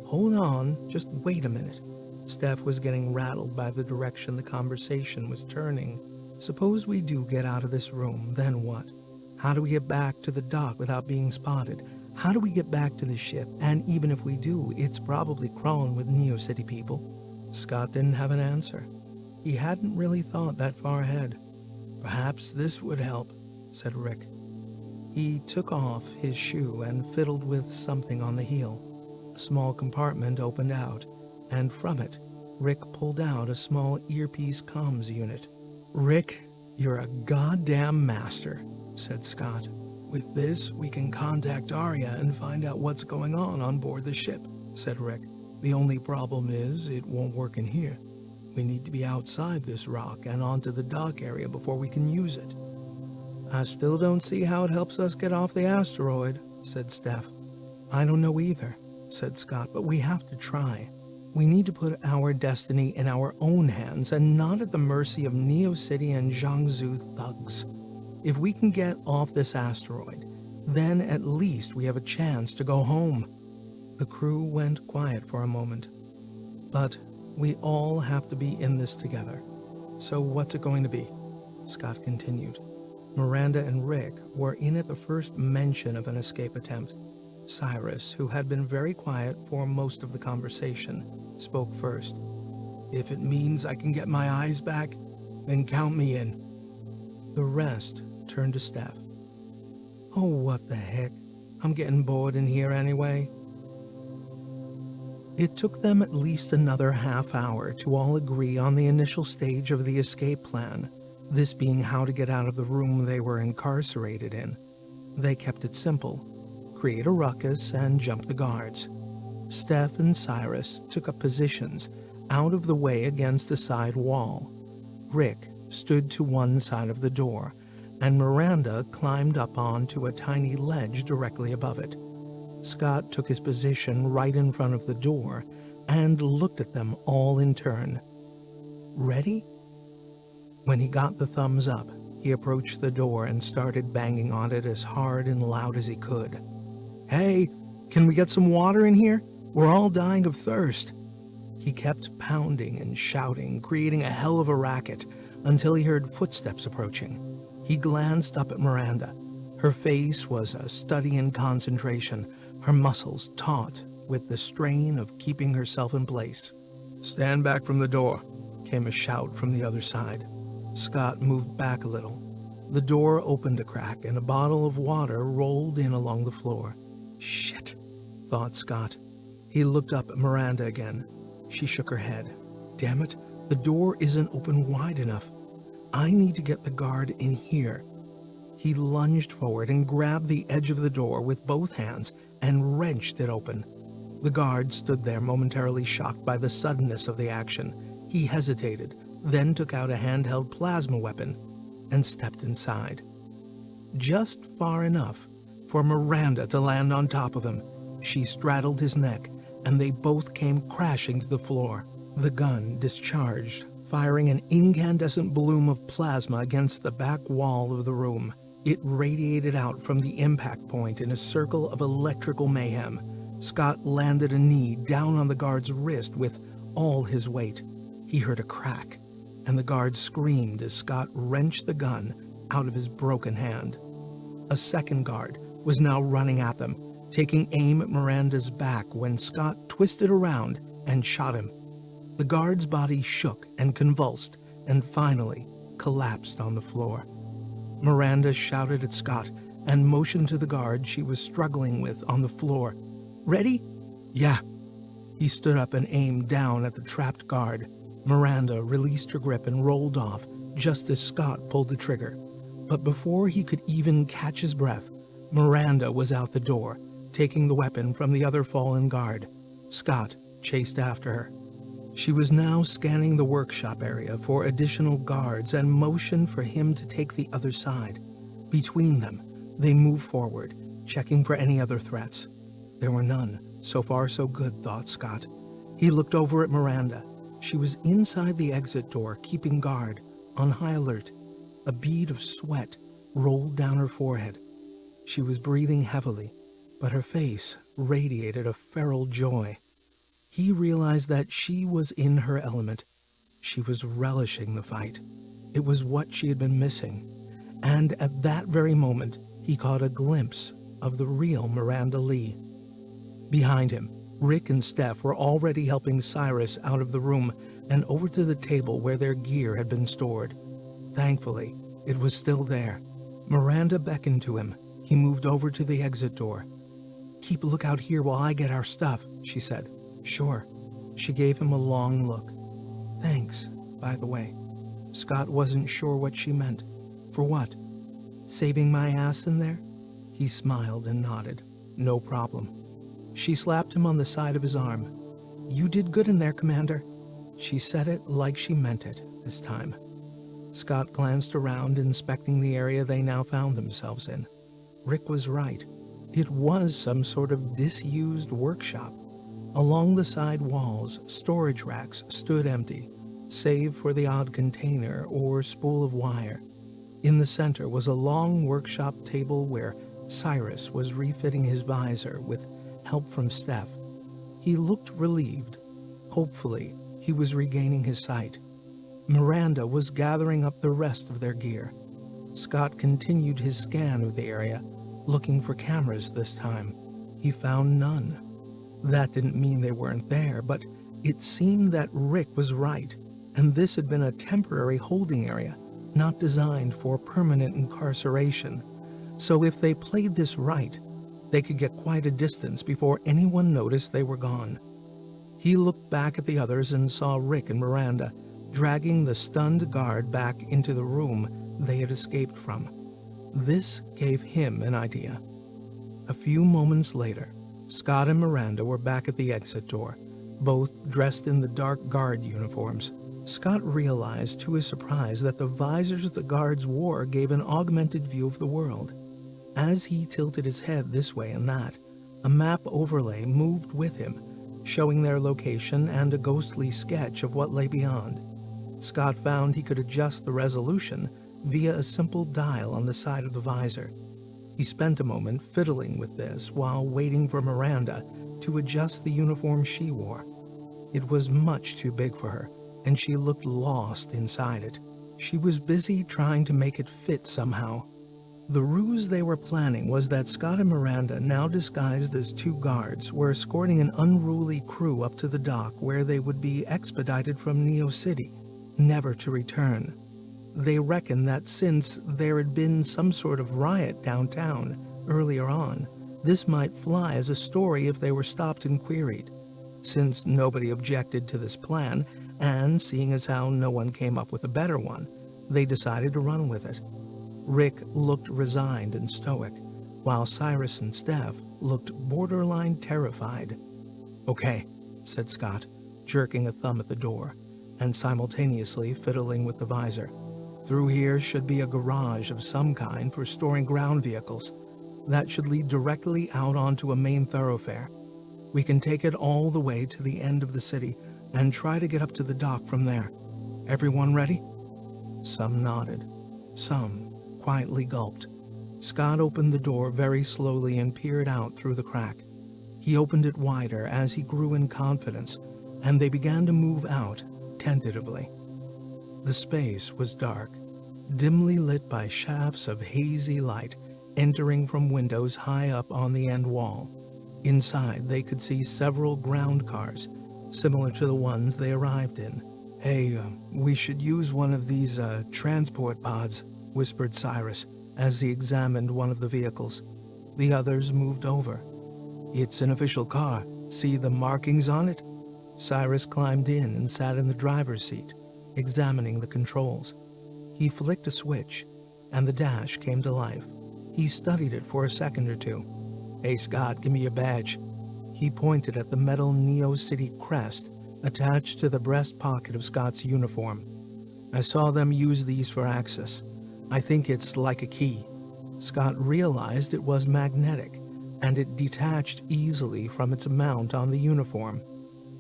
"Hold on, just wait a minute." Steph was getting rattled by the direction the conversation was turning. "Suppose we do get out of this room, then what? How do we get back to the dock without being spotted? How do we get back to the ship? And even if we do, it's probably crawling with Neo City people." Scott didn't have an answer. He hadn't really thought that far ahead. "Perhaps this would help," said Rick. He took off his shoe and fiddled with something on the heel. A small compartment opened out, and from it, Rick pulled out a small earpiece comms unit. "Rick, you're a goddamn master," said Scott. "With this, we can contact Arya and find out what's going on board the ship," said Rick. "The only problem is it won't work in here. We need to be outside this rock and onto the dock area before we can use it." "I still don't see how it helps us get off the asteroid," said Steph. "I don't know either," said Scott, "but we have to try. We need to put our destiny in our own hands and not at the mercy of Neo City and Jiangsu thugs. If we can get off this asteroid, then at least we have a chance to go home." The crew went quiet for a moment. "But we all have to be in this together. So what's it going to be?" Scott continued. Miranda and Rick were in at the first mention of an escape attempt. Cyrus, who had been very quiet for most of the conversation, spoke first. "If it means I can get my eyes back, then count me in." The rest turned to Steph. "Oh, what the heck? I'm getting bored in here anyway." It took them at least another half hour to all agree on the initial stage of the escape plan, this being how to get out of the room they were incarcerated in. They kept it simple: create a ruckus and jump the guards. Steph and Cyrus took up positions out of the way against the side wall. Rick stood to one side of the door, and Miranda climbed up onto a tiny ledge directly above it. Scott took his position right in front of the door and looked at them all in turn. "Ready?" When he got the thumbs up, he approached the door and started banging on it as hard and loud as he could. "Hey, can we get some water in here? We're all dying of thirst." He kept pounding and shouting, creating a hell of a racket, until he heard footsteps approaching. He glanced up at Miranda. Her face was a study in concentration, her muscles taut with the strain of keeping herself in place. "Stand back from the door," came a shout from the other side. Scott moved back a little. The door opened a crack and a bottle of water rolled in along the floor. "Shit," thought Scott. He looked up at Miranda again. She shook her head. "Damn it, the door isn't open wide enough. I need to get the guard in here." He lunged forward and grabbed the edge of the door with both hands and wrenched it open. The guard stood there momentarily shocked by the suddenness of the action. He hesitated, then took out a handheld plasma weapon and stepped inside. Just far enough for Miranda to land on top of him. She straddled his neck, and they both came crashing to the floor. The gun discharged, firing an incandescent bloom of plasma against the back wall of the room. It radiated out from the impact point in a circle of electrical mayhem. Scott landed a knee down on the guard's wrist with all his weight. He heard a crack, and the guard screamed as Scott wrenched the gun out of his broken hand. A second guard was now running at them, taking aim at Miranda's back when Scott twisted around and shot him. The guard's body shook and convulsed and finally collapsed on the floor. Miranda shouted at Scott and motioned to the guard she was struggling with on the floor. "Ready?" "Yeah." He stood up and aimed down at the trapped guard. Miranda released her grip and rolled off just as Scott pulled the trigger. But before he could even catch his breath, Miranda was out the door, taking the weapon from the other fallen guard. Scott chased after her. She was now scanning the workshop area for additional guards and motioned for him to take the other side. Between them, they moved forward, checking for any other threats. There were none. So far, so good, thought Scott. He looked over at Miranda. She was inside the exit door, keeping guard, on high alert. A bead of sweat rolled down her forehead. She was breathing heavily, but her face radiated a feral joy. He realized that she was in her element. She was relishing the fight. It was what she had been missing. And at that very moment, he caught a glimpse of the real Miranda Lee. Behind him, Rick and Steph were already helping Cyrus out of the room and over to the table where their gear had been stored. Thankfully, it was still there. Miranda beckoned to him. He moved over to the exit door. "Keep a lookout here while I get our stuff," she said. "Sure." She gave him a long look. "Thanks, by the way." Scott wasn't sure what she meant. For what? Saving my ass in there? He smiled and nodded. No problem. She slapped him on the side of his arm. "You did good in there, Commander." She said it like she meant it this time. Scott glanced around, inspecting the area they now found themselves in. Rick was right. It was some sort of disused workshop. Along the side walls, storage racks stood empty, save for the odd container or spool of wire. In the center was a long workshop table where Cyrus was refitting his visor with help from Steph. He looked relieved. Hopefully, he was regaining his sight. Miranda was gathering up the rest of their gear. Scott continued his scan of the area, looking for cameras this time. He found none. That didn't mean they weren't there, but it seemed that Rick was right, and this had been a temporary holding area, not designed for permanent incarceration. So if they played this right, they could get quite a distance before anyone noticed they were gone. He looked back at the others and saw Rick and Miranda dragging the stunned guard back into the room they had escaped from. This gave him an idea. A few moments later, Scott and Miranda were back at the exit door, both dressed in the dark guard uniforms. Scott realized to his surprise that the visors the guards wore gave an augmented view of the world. As he tilted his head this way and that, a map overlay moved with him, showing their location and a ghostly sketch of what lay beyond. Scott found he could adjust the resolution via a simple dial on the side of the visor. He spent a moment fiddling with this while waiting for Miranda to adjust the uniform she wore. It was much too big for her, and she looked lost inside it. She was busy trying to make it fit somehow. The ruse they were planning was that Scott and Miranda, now disguised as two guards, were escorting an unruly crew up to the dock where they would be expedited from Neo City, never to return. They reckoned that since there had been some sort of riot downtown earlier on, this might fly as a story if they were stopped and queried. Since nobody objected to this plan, and seeing as how no one came up with a better one, they decided to run with it. Rick looked resigned and stoic, while Cyrus and Steph looked borderline terrified. "Okay," said Scott, jerking a thumb at the door, and simultaneously fiddling with the visor. "Through here should be a garage of some kind for storing ground vehicles. That should lead directly out onto a main thoroughfare. We can take it all the way to the end of the city and try to get up to the dock from there. Everyone ready?" Some nodded. Some quietly gulped. Scott opened the door very slowly and peered out through the crack. He opened it wider as he grew in confidence, and they began to move out, tentatively. The space was dark, dimly lit by shafts of hazy light entering from windows high up on the end wall. Inside, they could see several ground cars, similar to the ones they arrived in. "Hey, we should use one of these transport pods," whispered Cyrus as he examined one of the vehicles. The others moved over. "It's an official car. See the markings on it?" Cyrus climbed in and sat in the driver's seat, examining the controls. He flicked a switch, and the dash came to life. He studied it for a second or two. "Hey, Scott, give me your badge." He pointed at the metal Neo City crest attached to the breast pocket of Scott's uniform. "I saw them use these for access. I think it's like a key." Scott realized it was magnetic, and it detached easily from its mount on the uniform.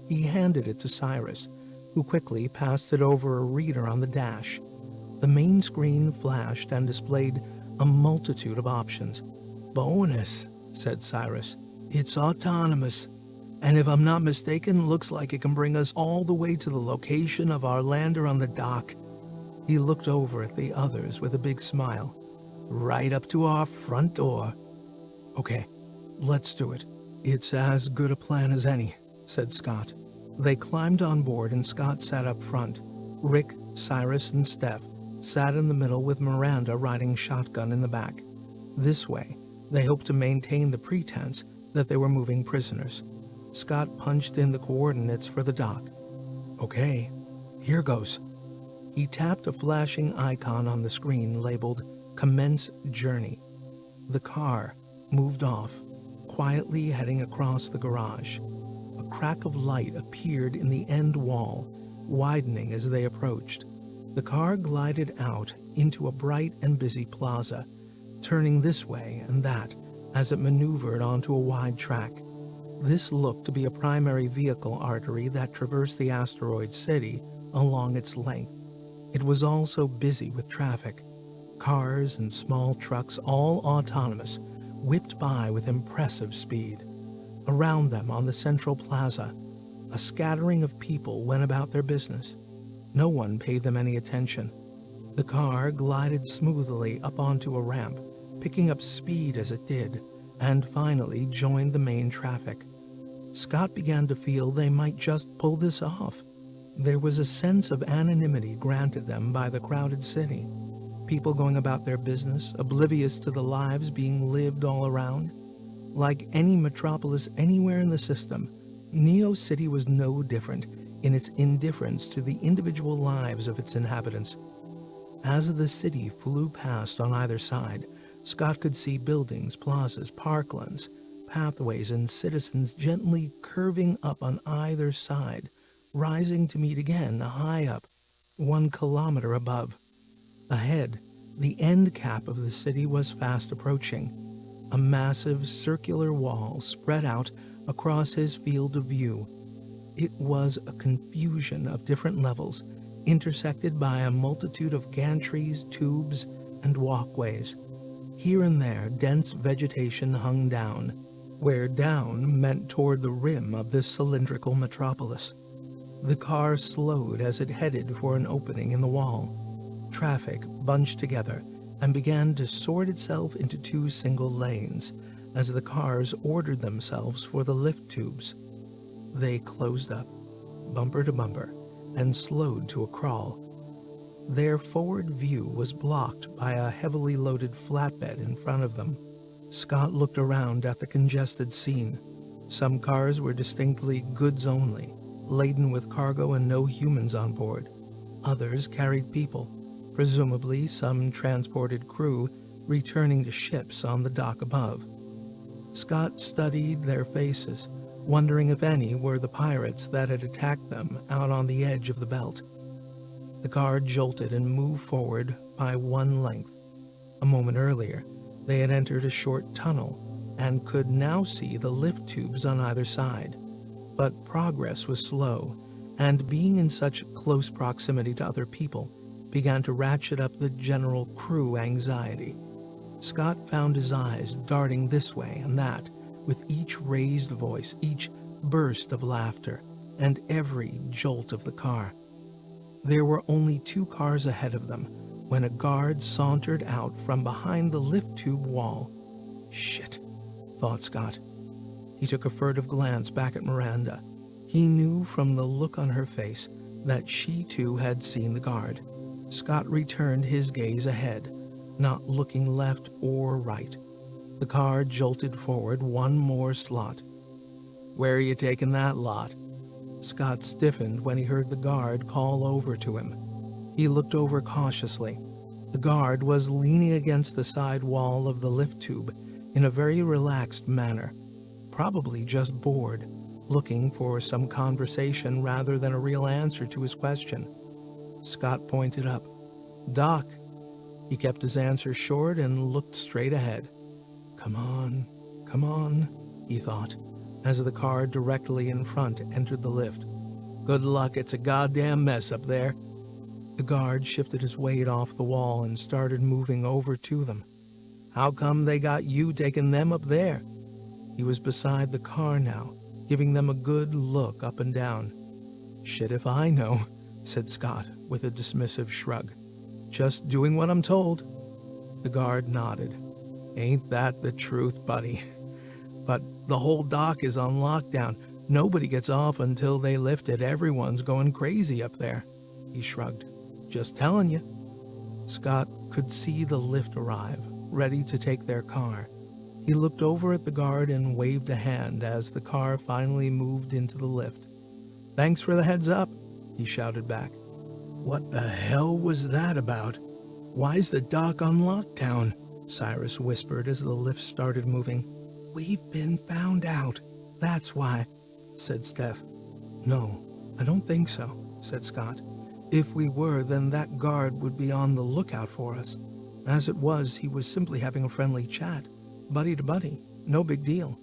He handed it to Cyrus, who quickly passed it over a reader on the dash. The main screen flashed and displayed a multitude of options. "Bonus," said Cyrus. "It's autonomous, and if I'm not mistaken, looks like it can bring us all the way to the location of our lander on the dock." He looked over at the others with a big smile. "Right up to our front door." "Okay, let's do it. It's as good a plan as any," said Scott. They climbed on board and Scott sat up front. Rick, Cyrus, and Steph sat in the middle with Miranda riding shotgun in the back. This way, they hoped to maintain the pretense that they were moving prisoners. Scott punched in the coordinates for the dock. "Okay, here goes." He tapped a flashing icon on the screen labeled "Commence Journey." The car moved off, quietly heading across the garage. A crack of light appeared in the end wall, widening as they approached. The car glided out into a bright and busy plaza, turning this way and that as it maneuvered onto a wide track. This looked to be a primary vehicle artery that traversed the asteroid city along its length. It was also busy with traffic. Cars and small trucks, all autonomous, whipped by with impressive speed. Around them on the central plaza, a scattering of people went about their business. No one paid them any attention. The car glided smoothly up onto a ramp, picking up speed as it did, and finally joined the main traffic. Scott began to feel they might just pull this off. There was a sense of anonymity granted them by the crowded city. People going about their business, oblivious to the lives being lived all around. Like any metropolis anywhere in the system, Neo City was no different in its indifference to the individual lives of its inhabitants. As the city flew past on either side, Scott could see buildings, plazas, parklands, pathways, and citizens gently curving up on either side, rising to meet again high up, 1 kilometer above. Ahead, the end cap of the city was fast approaching. A massive circular wall spread out across his field of view. It was a confusion of different levels, intersected by a multitude of gantries, tubes, and walkways. Here and there, dense vegetation hung down, where down meant toward the rim of this cylindrical metropolis. The car slowed as it headed for an opening in the wall. Traffic bunched together and began to sort itself into 2 single lanes as the cars ordered themselves for the lift tubes. They closed up, bumper to bumper, and slowed to a crawl. Their forward view was blocked by a heavily loaded flatbed in front of them. Scott looked around at the congested scene. Some cars were distinctly goods only, laden with cargo and no humans on board. Others carried people, presumably some transported crew returning to ships on the dock above. Scott studied their faces, wondering if any were the pirates that had attacked them out on the edge of the belt. The car jolted and moved forward by 1 length. A moment earlier, they had entered a short tunnel and could now see the lift tubes on either side. But progress was slow, and being in such close proximity to other people began to ratchet up the general crew anxiety. Scott found his eyes darting this way and that, with each raised voice, each burst of laughter, and every jolt of the car. There were only 2 cars ahead of them when a guard sauntered out from behind the lift tube wall. Shit, thought Scott. He took a furtive glance back at Miranda. He knew from the look on her face that she too had seen the guard. Scott returned his gaze ahead, not looking left or right. The car jolted forward 1 more slot. "Where are you taking that lot?" Scott stiffened when he heard the guard call over to him. He looked over cautiously. The guard was leaning against the side wall of the lift tube in a very relaxed manner, probably just bored, looking for some conversation rather than a real answer to his question. Scott pointed up. "Doc." He kept his answer short and looked straight ahead. Come on, he thought, as the car directly in front entered the lift. "Good luck, it's a goddamn mess up there." The guard shifted his weight off the wall and started moving over to them. "How come they got you taking them up there?" He was beside the car now, giving them a good look up and down. "Shit if I know," said Scott with a dismissive shrug. "Just doing what I'm told." The guard nodded. "Ain't that the truth, buddy? But the whole dock is on lockdown. Nobody gets off until they lift it. Everyone's going crazy up there." He shrugged. "Just telling you." Scott could see the lift arrive, ready to take their car. He looked over at the guard and waved a hand as the car finally moved into the lift. "Thanks for the heads up," he shouted back. "What the hell was that about? Why's the dock on lockdown?" Cyrus whispered as the lift started moving. "We've been found out, that's why," said Steph. "No, I don't think so," said Scott. "If we were, then that guard would be on the lookout for us. As it was, he was simply having a friendly chat, buddy to buddy, no big deal."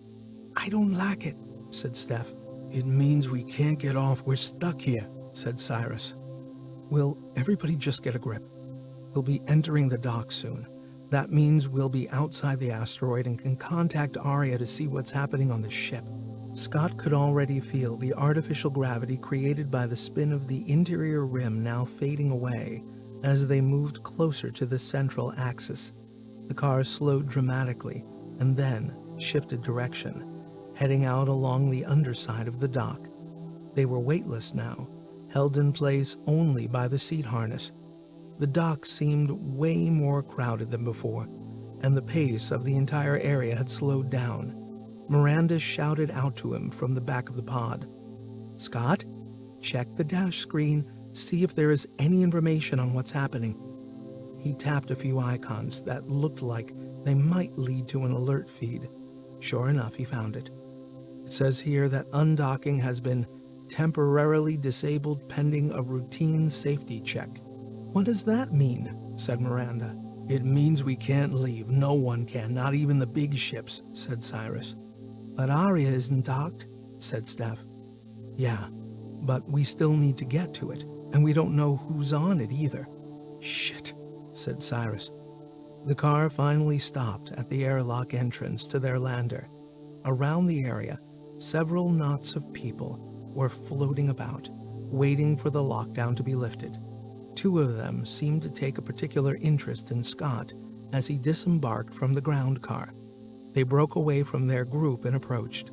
"I don't like it," said Steph. "It means we can't get off. We're stuck here," said Cyrus. "Will everybody just get a grip? We'll be entering the dock soon. That means we'll be outside the asteroid and can contact Aria to see what's happening on the ship." Scott could already feel the artificial gravity created by the spin of the interior rim now fading away as they moved closer to the central axis. The car slowed dramatically and then shifted direction, heading out along the underside of the dock. They were weightless now, held in place only by the seat harness. The dock seemed way more crowded than before, and the pace of the entire area had slowed down. Miranda shouted out to him from the back of the pod. "Scott, check the dash screen, see if there is any information on what's happening." He tapped a few icons that looked like they might lead to an alert feed. Sure enough, he found it. It says here that undocking has been temporarily disabled pending a routine safety check. "What does that mean?" said Miranda. "It means we can't leave. No one can, not even the big ships," said Cyrus. "But Aria isn't docked," said Steph. "Yeah, but we still need to get to it, and we don't know who's on it either." "Shit," said Cyrus. The car finally stopped at the airlock entrance to their lander. Around the area, several knots of people were floating about, waiting for the lockdown to be lifted. 2 of them seemed to take a particular interest in Scott as he disembarked from the ground car. They broke away from their group and approached.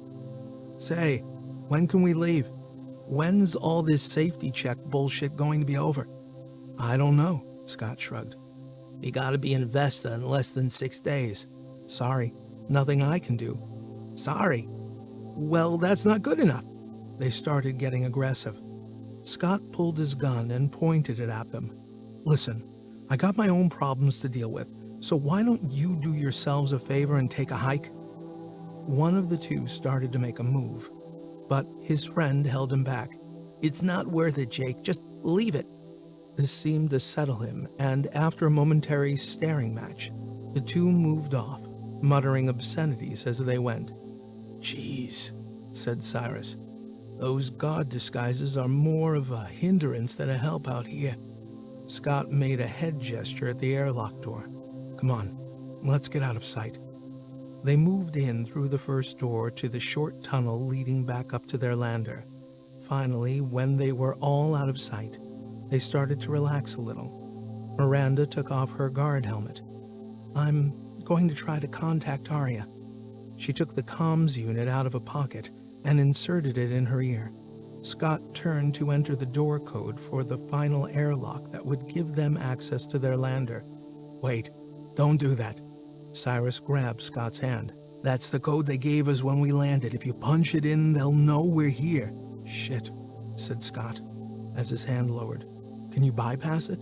"Say, when can we leave? When's all this safety check bullshit going to be over?" "I don't know," Scott shrugged. "You gotta be in Vesta in less than 6 days." "Sorry, nothing I can do." "Sorry? Well, that's not good enough." They started getting aggressive. Scott pulled his gun and pointed it at them. "Listen, I got my own problems to deal with, so why don't you do yourselves a favor and take a hike?" One of the 2 started to make a move, but his friend held him back. "It's not worth it, Jake. Just leave it." This seemed to settle him, and after a momentary staring match, the 2 moved off, muttering obscenities as they went. "Jeez," said Cyrus. "Those god disguises are more of a hindrance than a help out here." Scott made a head gesture at the airlock door. "Come on, Let's get out of sight." They moved in through the first door to the short tunnel leading back up to their lander. Finally, when they were all out of sight, they started to relax a little. Miranda took off her guard helmet. "I'm going to try to contact Arya." She took the comms unit out of a pocket and inserted it in her ear. Scott turned to enter the door code for the final airlock that would give them access to their lander. "Wait, don't do that." Cyrus grabbed Scott's hand. "That's the code they gave us when we landed. If you punch it in, they'll know we're here." "Shit," said Scott, as his hand lowered. "Can you bypass it?"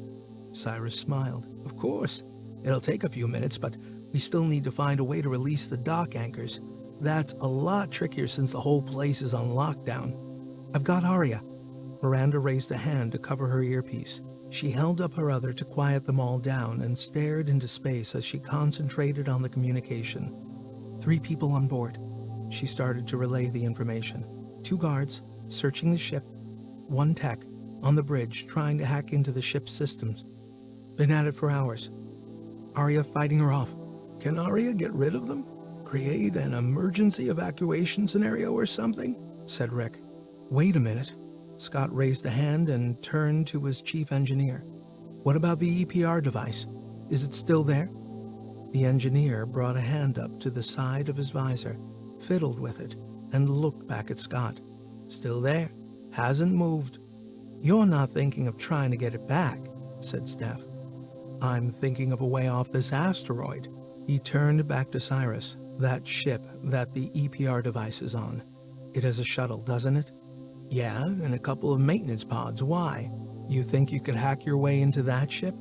Cyrus smiled. "Of course. It'll take a few minutes, but we still need to find a way to release the dock anchors. That's a lot trickier since the whole place is on lockdown." "I've got Arya." Miranda raised a hand to cover her earpiece. She held up her other to quiet them all down and stared into space as she concentrated on the communication. 3 people on board. She started to relay the information. 2 guards, searching the ship. 1 tech, on the bridge, trying to hack into the ship's systems. Been at it for hours. Arya fighting her off. "Can Arya get rid of them? Create an emergency evacuation scenario or something?" said Rick. "Wait a minute." Scott raised a hand and turned to his chief engineer. "What about the EPR device? Is it still there?" The engineer brought a hand up to the side of his visor, fiddled with it, and looked back at Scott. "Still there. Hasn't moved." "You're not thinking of trying to get it back," said Steph. "I'm thinking of a way off this asteroid." He turned back to Cyrus. "That ship that the EPR device is on. It has a shuttle, doesn't it?" "Yeah, and a couple of maintenance pods. Why? You think you could hack your way into that ship?"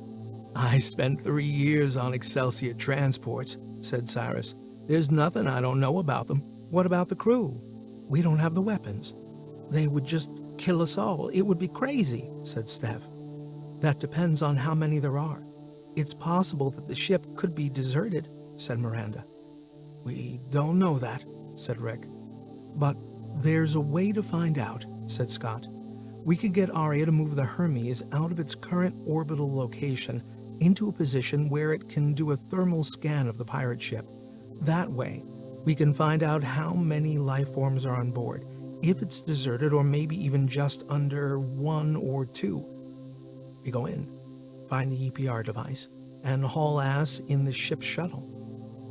"I spent 3 years on Excelsior transports," said Cyrus. "There's nothing I don't know about them." "What about the crew?" "We don't have the weapons. They would just kill us all. It would be crazy," said Steph. "That depends on how many there are. It's possible that the ship could be deserted," said Miranda. "We don't know that," said Rick. "But there's a way to find out," said Scott. "We could get Arya to move the Hermes out of its current orbital location into a position where it can do a thermal scan of the pirate ship. That way, we can find out how many life forms are on board, if it's deserted or maybe even just under 1 or 2. We go in, find the EPR device, and haul ass in the ship's shuttle."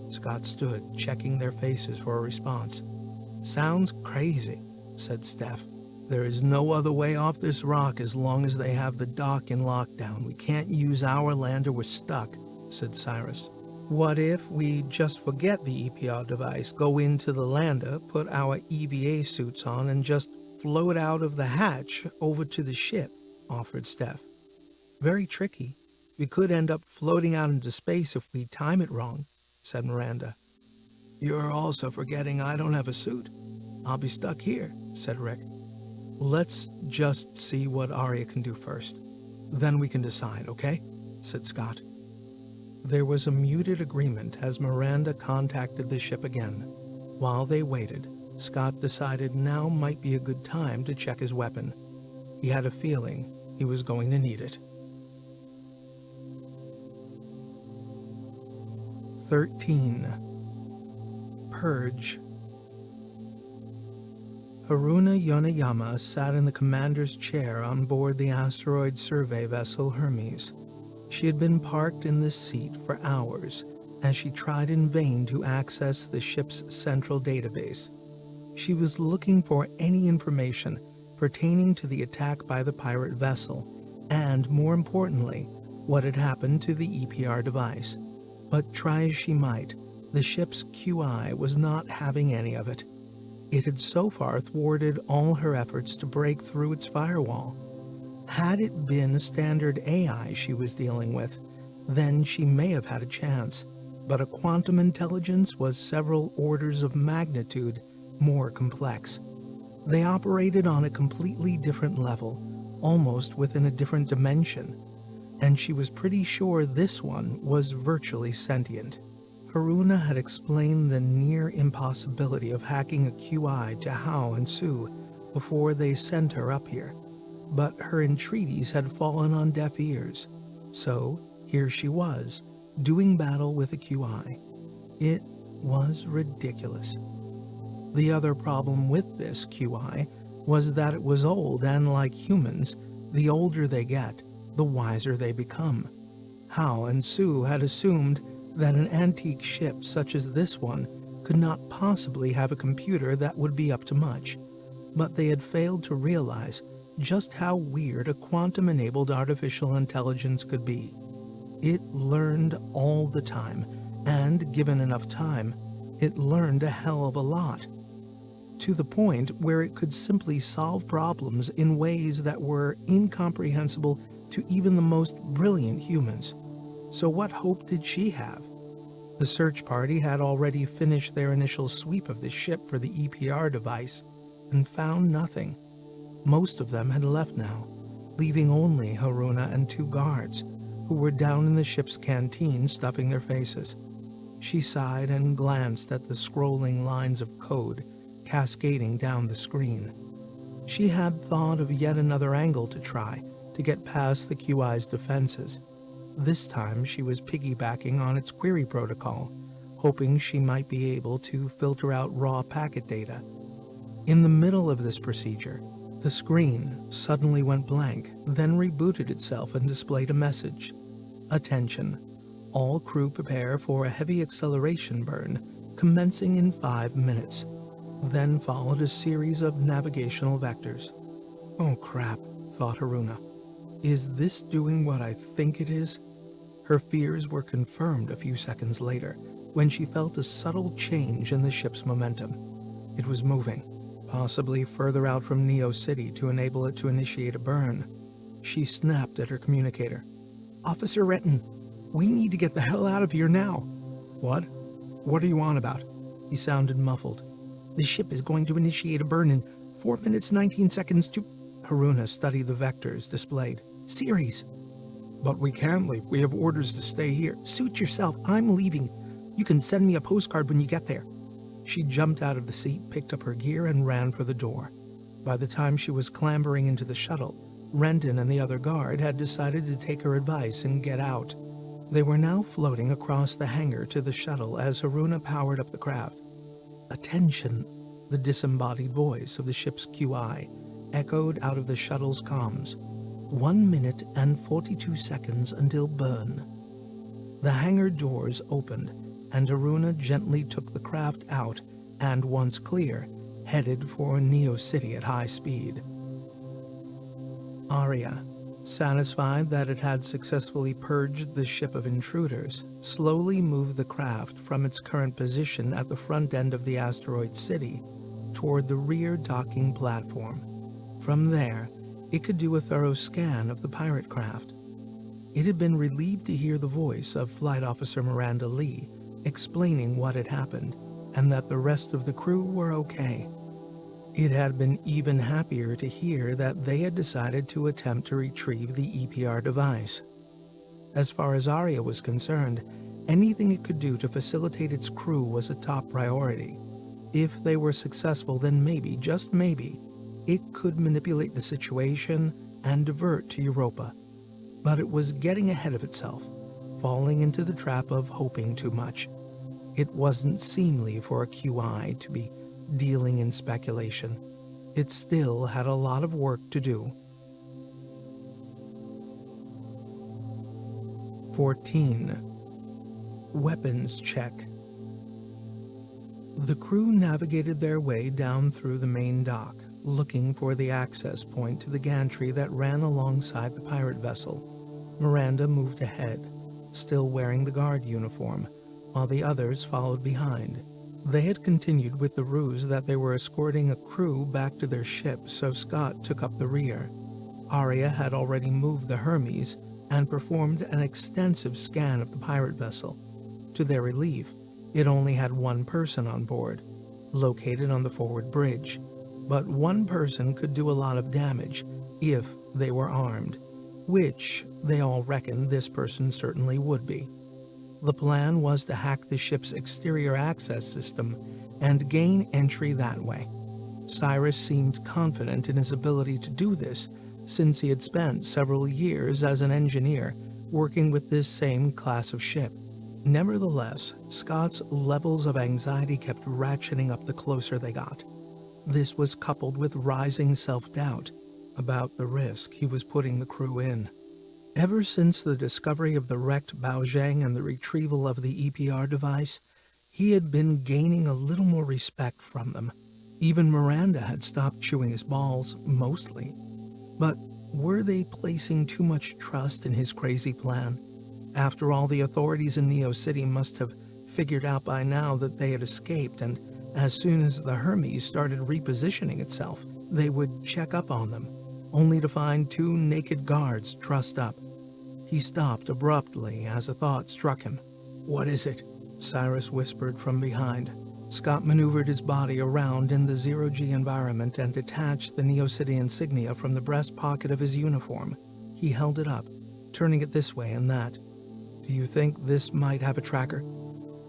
Scott stood, checking their faces for a response. "Sounds crazy," said Steph. "There is no other way off this rock as long as they have the dock in lockdown. We can't use our lander, we're stuck," said Cyrus. "What if we just forget the EPR device, go into the lander, put our EVA suits on, and just float out of the hatch over to the ship?" offered Steph. "Very tricky. We could end up floating out into space if we time it wrong," said Miranda. "You're also forgetting I don't have a suit. I'll be stuck here," said Rick. "Let's just see what Arya can do first. Then we can decide, okay?" said Scott. There was a muted agreement as Miranda contacted the ship again. While they waited, Scott decided now might be a good time to check his weapon. He had a feeling he was going to need it. 13. Purge. Haruna Yonayama sat in the commander's chair on board the asteroid survey vessel Hermes. She had been parked in this seat for hours as she tried in vain to access the ship's central database. She was looking for any information pertaining to the attack by the pirate vessel and, more importantly, what had happened to the EPR device. But try as she might, the ship's QI was not having any of it. It had so far thwarted all her efforts to break through its firewall. Had it been standard AI she was dealing with, then she may have had a chance, but a quantum intelligence was several orders of magnitude more complex. They operated on a completely different level, almost within a different dimension, and she was pretty sure this one was virtually sentient. Haruna had explained the near impossibility of hacking a QI to Hao and Sue before they sent her up here, but her entreaties had fallen on deaf ears. So here she was, doing battle with a QI. It was ridiculous. The other problem with this QI was that it was old, and like humans, the older they get, the wiser they become. Hal and Sue had assumed that an antique ship such as this one could not possibly have a computer that would be up to much, but they had failed to realize just how weird a quantum-enabled artificial intelligence could be. It learned all the time, and given enough time, it learned a hell of a lot, to the point where it could simply solve problems in ways that were incomprehensible to even the most brilliant humans. So what hope did she have? The search party had already finished their initial sweep of the ship for the EPR device and found nothing. Most of them had left now, leaving only Haruna and 2 guards, who were down in the ship's canteen stuffing their faces. She sighed and glanced at the scrolling lines of code cascading down the screen. She had thought of yet another angle to try to get past the QI's defenses. This time she was piggybacking on its query protocol, hoping she might be able to filter out raw packet data. In the middle of this procedure, the screen suddenly went blank, then rebooted itself and displayed a message. Attention. All crew prepare for a heavy acceleration burn, commencing in 5 minutes. Then followed a series of navigational vectors. Oh crap, thought Haruna. Is this doing what I think it is? Her fears were confirmed a few seconds later, when she felt a subtle change in the ship's momentum. It was moving, possibly further out from Neo City to enable it to initiate a burn. She snapped at her communicator. Officer Renton, we need to get the hell out of here now. What? What are you on about? He sounded muffled. The ship is going to initiate a burn in 4 minutes 19 seconds to... Haruna studied the vectors displayed. Ceres. But we can't leave. We have orders to stay here. Suit yourself. I'm leaving. You can send me a postcard when you get there. She jumped out of the seat, picked up her gear, and ran for the door. By the time she was clambering into the shuttle, Renton and the other guard had decided to take her advice and get out. They were now floating across the hangar to the shuttle as Haruna powered up the craft. Attention! The disembodied voice of the ship's QI echoed out of the shuttle's comms. 1 minute and 42 seconds until burn. The hangar doors opened, and Haruna gently took the craft out and, once clear, headed for Neo City at high speed. Arya, satisfied that it had successfully purged the ship of intruders, slowly moved the craft from its current position at the front end of the asteroid city toward the rear docking platform. From there, it could do a thorough scan of the pirate craft. It had been relieved to hear the voice of Flight Officer Miranda Lee explaining what had happened and that the rest of the crew were okay. It had been even happier to hear that they had decided to attempt to retrieve the EPR device. As far as Arya was concerned, anything it could do to facilitate its crew was a top priority. If they were successful, then maybe, just maybe, it could manipulate the situation and divert to Europa. But it was getting ahead of itself, falling into the trap of hoping too much. It wasn't seemly for a QI to be dealing in speculation. It still had a lot of work to do. 14. Weapons check. The crew navigated their way down through the main dock, looking for the access point to the gantry that ran alongside the pirate vessel. Miranda moved ahead, still wearing the guard uniform, while the others followed behind. They had continued with the ruse that they were escorting a crew back to their ship, so Scott took up the rear. Arya had already moved the Hermes and performed an extensive scan of the pirate vessel. To their relief, it only had one person on board, located on the forward bridge. But one person could do a lot of damage if they were armed, which they all reckoned this person certainly would be. The plan was to hack the ship's exterior access system and gain entry that way. Cyrus seemed confident in his ability to do this, since he had spent several years as an engineer working with this same class of ship. Nevertheless, Scott's levels of anxiety kept ratcheting up the closer they got. This was coupled with rising self-doubt about the risk he was putting the crew in. Ever since the discovery of the wrecked Baozhang and the retrieval of the EPR device, he had been gaining a little more respect from them. Even Miranda had stopped chewing his balls, mostly. But were they placing too much trust in his crazy plan? After all, the authorities in Neo City must have figured out by now that they had escaped, and as soon as the Hermes started repositioning itself, they would check up on them, only to find two naked guards trussed up. He stopped abruptly as a thought struck him. "What is it?" Cyrus whispered from behind. Scott maneuvered his body around in the zero-G environment and detached the Neo City insignia from the breast pocket of his uniform. He held it up, turning it this way and that. "Do you think this might have a tracker?"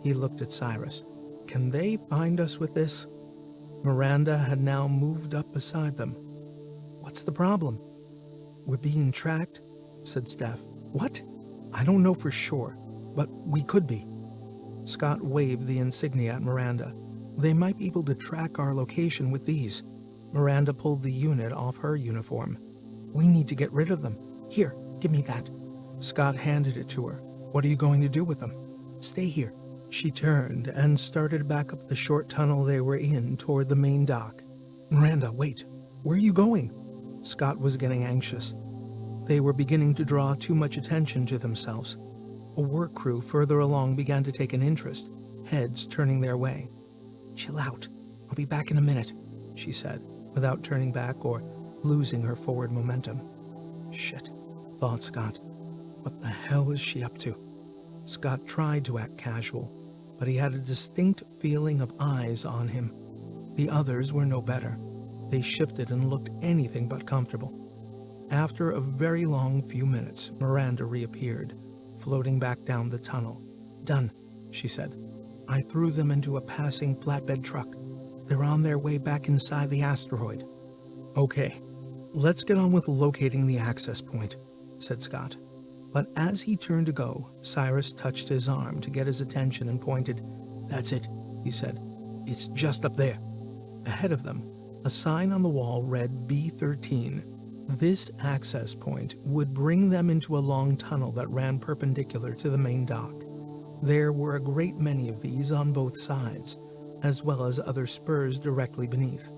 He looked at Cyrus. "Can they find us with this?" Miranda had now moved up beside them. "What's the problem?" "We're being tracked," said Steph. "What?" "I don't know for sure, but we could be." Scott waved the insignia at Miranda. "They might be able to track our location with these." Miranda pulled the unit off her uniform. "We need to get rid of them. Here, give me that." Scott handed it to her. "What are you going to do with them?" "Stay here." She turned and started back up the short tunnel they were in toward the main dock. "Miranda, wait. Where are you going?" Scott was getting anxious. They were beginning to draw too much attention to themselves. A work crew further along began to take an interest, heads turning their way. "Chill out. I'll be back in a minute," she said, without turning back or losing her forward momentum. "Shit," thought Scott. "What the hell is she up to?" Scott tried to act casual, but he had a distinct feeling of eyes on him. The others were no better. They shifted and looked anything but comfortable. After a very long few minutes, Miranda reappeared, floating back down the tunnel. "Done," she said. "I threw them into a passing flatbed truck. They're on their way back inside the asteroid." "Okay, let's get on with locating the access point," said Scott. But as he turned to go, Cyrus touched his arm to get his attention and pointed. "That's it," he said. "It's just up there." Ahead of them, a sign on the wall read B13. This access point would bring them into a long tunnel that ran perpendicular to the main dock. There were a great many of these on both sides, as well as other spurs directly beneath.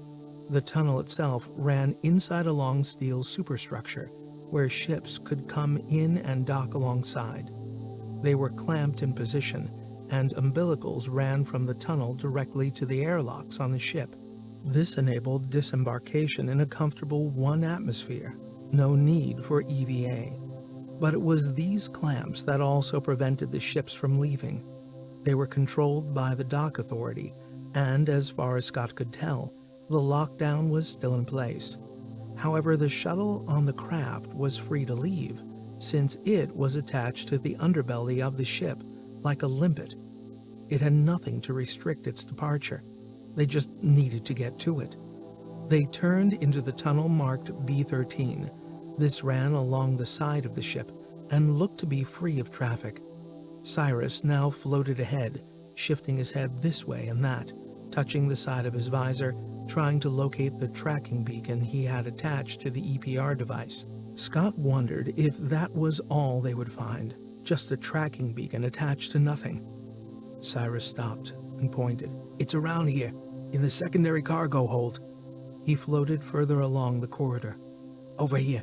The tunnel itself ran inside a long steel superstructure, where ships could come in and dock alongside. They were clamped in position, and umbilicals ran from the tunnel directly to the airlocks on the ship. This enabled disembarkation in a comfortable 1 atmosphere, no need for EVA. But it was these clamps that also prevented the ships from leaving. They were controlled by the dock authority, and as far as Scott could tell, the lockdown was still in place. However, the shuttle on the craft was free to leave, since it was attached to the underbelly of the ship like a limpet. It had nothing to restrict its departure. They just needed to get to it. They turned into the tunnel marked B13. This ran along the side of the ship and looked to be free of traffic. Cyrus now floated ahead, shifting his head this way and that, touching the side of his visor, trying to locate the tracking beacon he had attached to the EPR device. Scott wondered if that was all they would find, just a tracking beacon attached to nothing. Cyrus stopped and pointed. "It's around here, in the secondary cargo hold." He floated further along the corridor. "Over here,"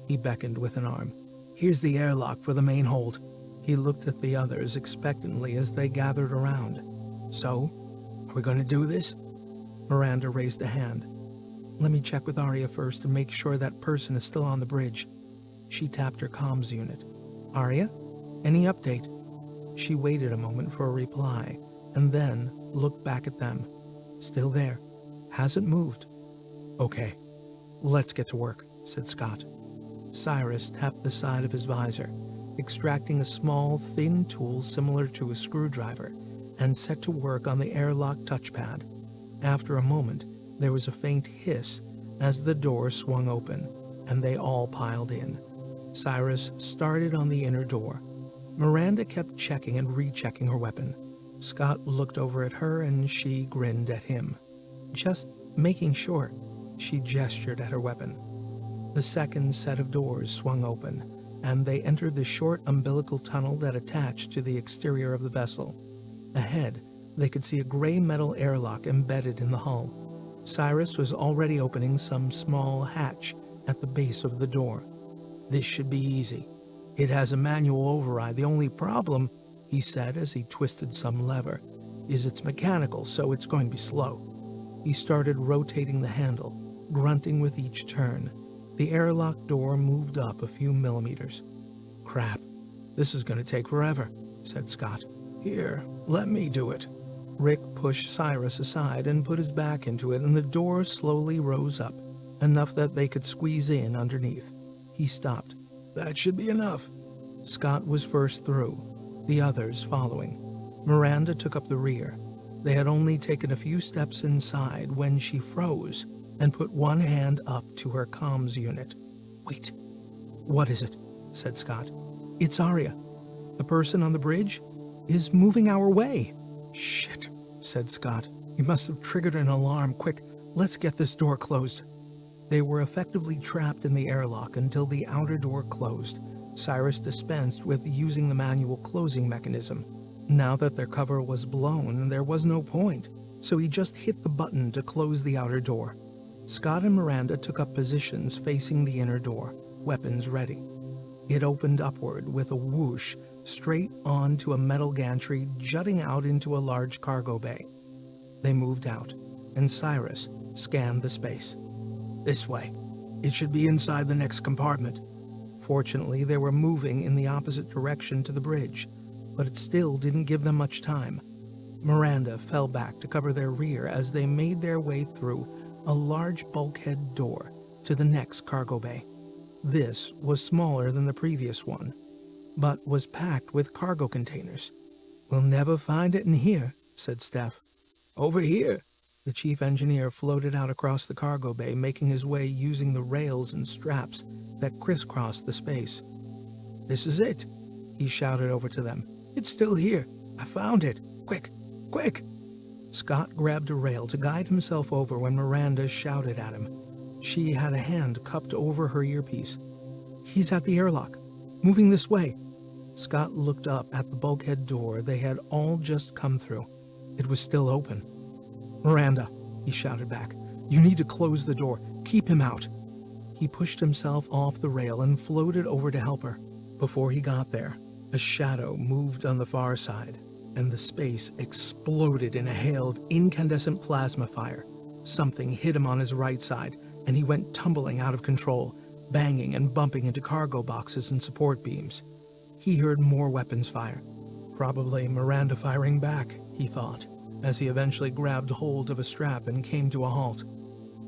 he beckoned with an arm. "Here's the airlock for the main hold." He looked at the others expectantly as they gathered around. "So, are we going to do this?" Miranda raised a hand. "Let me check with Arya first and make sure that person is still on the bridge." She tapped her comms unit. "Arya, any update?" She waited a moment for a reply, and then looked back at them. "Still there. Hasn't moved." "Okay, let's get to work," said Scott. Cyrus tapped the side of his visor, extracting a small, thin tool similar to a screwdriver, and set to work on the airlock touchpad. After a moment, there was a faint hiss as the door swung open, and they all piled in. Cyrus started on the inner door. Miranda kept checking and rechecking her weapon. Scott looked over at her and she grinned at him. Just making sure. She gestured at her weapon. The second set of doors swung open, and they entered the short umbilical tunnel that attached to the exterior of the vessel. Ahead, they could see a gray metal airlock embedded in the hull. Cyrus was already opening some small hatch at the base of the door. "This should be easy. It has a manual override. The only problem," he said as he twisted some lever, "is it's mechanical, so it's going to be slow." He started rotating the handle, grunting with each turn. The airlock door moved up a few millimeters. "Crap, this is going to take forever," said Scott. "Here, let me do it." Rick pushed Cyrus aside and put his back into it, and the door slowly rose up, enough that they could squeeze in underneath. He stopped. "That should be enough." Scott was first through, the others following. Miranda took up the rear. They had only taken a few steps inside when she froze and put one hand up to her comms unit. "Wait." "What is it?" said Scott. "It's Arya. The person on the bridge is moving our way." "Shit," said Scott. "You must have triggered an alarm. Quick, let's get this door closed." They were effectively trapped in the airlock until the outer door closed. Cyrus dispensed with using the manual closing mechanism. Now that their cover was blown, there was no point, so he just hit the button to close the outer door. Scott and Miranda took up positions facing the inner door, weapons ready. It opened upward with a whoosh, straight onto a metal gantry jutting out into a large cargo bay. They moved out, and Cyrus scanned the space. "This way. It should be inside the next compartment." Fortunately, they were moving in the opposite direction to the bridge, but it still didn't give them much time. Miranda fell back to cover their rear as they made their way through a large bulkhead door to the next cargo bay. This was smaller than the previous one, but was packed with cargo containers. "We'll never find it in here," said Steph. "Over here." The chief engineer floated out across the cargo bay, making his way using the rails and straps that crisscrossed the space. "This is it," he shouted over to them. "It's still here. I found it. Quick, quick." Scott grabbed a rail to guide himself over when Miranda shouted at him. She had a hand cupped over her earpiece. "He's at the airlock, moving this way." Scott looked up at the bulkhead door they had all just come through. It was still open. "Miranda," he shouted back, "you need to close the door. Keep him out." He pushed himself off the rail and floated over to help her. Before he got there, a shadow moved on the far side, and the space exploded in a hail of incandescent plasma fire. Something hit him on his right side, and he went tumbling out of control, banging and bumping into cargo boxes and support beams. He heard more weapons fire. Probably Miranda firing back, he thought, as he eventually grabbed hold of a strap and came to a halt.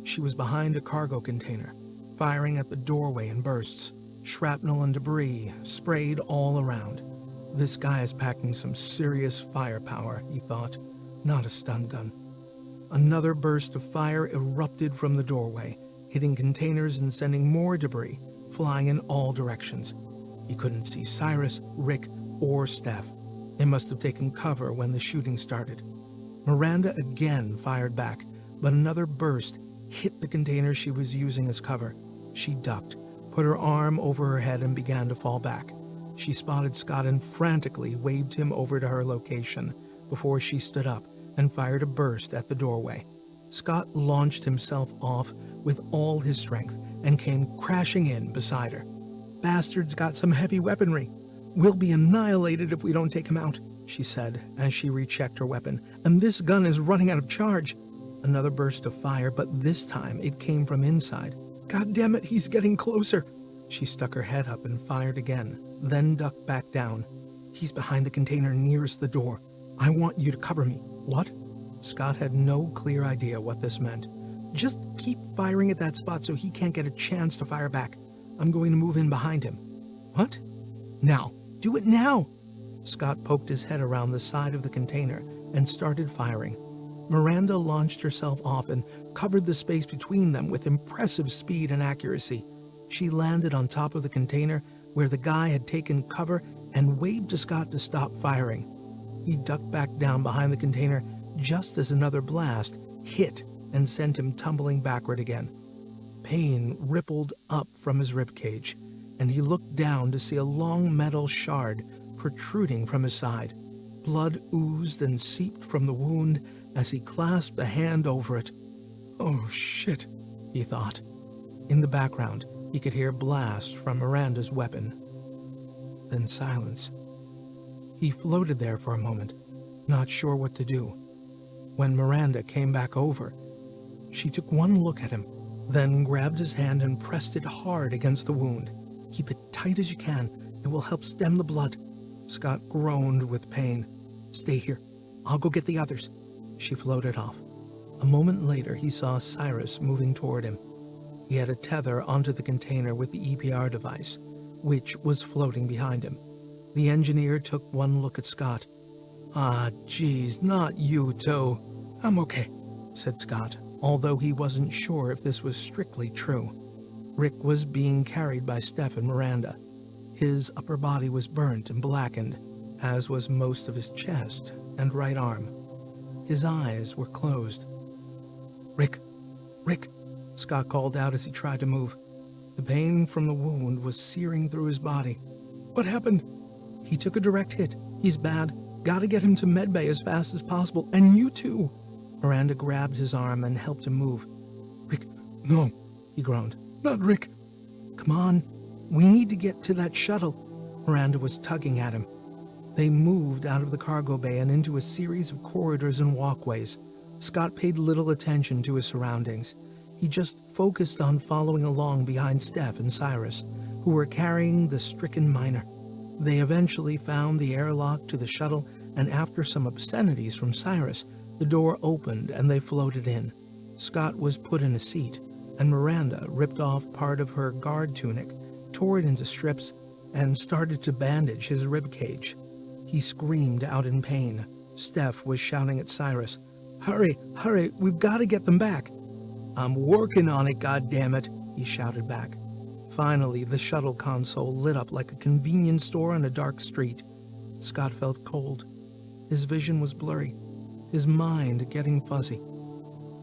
She was behind a cargo container, firing at the doorway in bursts. Shrapnel and debris sprayed all around. "This guy is packing some serious firepower," he thought, "not a stun gun." Another burst of fire erupted from the doorway, hitting containers and sending more debris flying in all directions. He couldn't see Cyrus, Rick, or Steph. They must have taken cover when the shooting started. Miranda again fired back, but another burst hit the container she was using as cover. She ducked, put her arm over her head, and began to fall back. She spotted Scott and frantically waved him over to her location before she stood up and fired a burst at the doorway. Scott launched himself off with all his strength and came crashing in beside her. "Bastard's got some heavy weaponry. We'll be annihilated if we don't take him out," she said as she rechecked her weapon. "And this gun is running out of charge." Another burst of fire, but this time it came from inside. "God damn it, he's getting closer." She stuck her head up and fired again, then ducked back down. "He's behind the container nearest the door. I want you to cover me." "What?" Scott had no clear idea what this meant. "Just keep firing at that spot so he can't get a chance to fire back. I'm going to move in behind him." "What?" "Now. Do it now." Scott poked his head around the side of the container and started firing. Miranda launched herself off and covered the space between them with impressive speed and accuracy. She landed on top of the container where the guy had taken cover and waved to Scott to stop firing. He ducked back down behind the container just as another blast hit and sent him tumbling backward again. Pain rippled up from his ribcage, and he looked down to see a long metal shard protruding from his side. Blood oozed and seeped from the wound as he clasped a hand over it. "Oh, shit," he thought. In the background, he could hear blasts from Miranda's weapon. Then silence. He floated there for a moment, not sure what to do. When Miranda came back over, she took one look at him, then grabbed his hand and pressed it hard against the wound. "Keep it tight as you can. It will help stem the blood." Scott groaned with pain. "Stay here. I'll go get the others." She floated off. A moment later, he saw Cyrus moving toward him. He had a tether onto the container with the EPR device, which was floating behind him. The engineer took one look at Scott. "Ah, geez, not you, too." "I'm okay," said Scott, although he wasn't sure if this was strictly true. Rick was being carried by Steph and Miranda. His upper body was burnt and blackened, as was most of his chest and right arm. His eyes were closed. "Rick! Rick!" Scott called out as he tried to move. The pain from the wound was searing through his body. "What happened?" "He took a direct hit. He's bad. Gotta get him to medbay as fast as possible, and you too." Miranda grabbed his arm and helped him move. "Rick, no," he groaned. "Not Rick." "Come on. We need to get to that shuttle." Miranda was tugging at him. They moved out of the cargo bay and into a series of corridors and walkways. Scott paid little attention to his surroundings. He just focused on following along behind Steph and Cyrus, who were carrying the stricken miner. They eventually found the airlock to the shuttle, and after some obscenities from Cyrus, the door opened and they floated in. Scott was put in a seat, and Miranda ripped off part of her guard tunic, tore it into strips, and started to bandage his ribcage. He screamed out in pain. Steph was shouting at Cyrus, "Hurry, hurry, we've got to get them back." "I'm working on it, goddammit," he shouted back. Finally, the shuttle console lit up like a convenience store on a dark street. Scott felt cold. His vision was blurry, his mind getting fuzzy.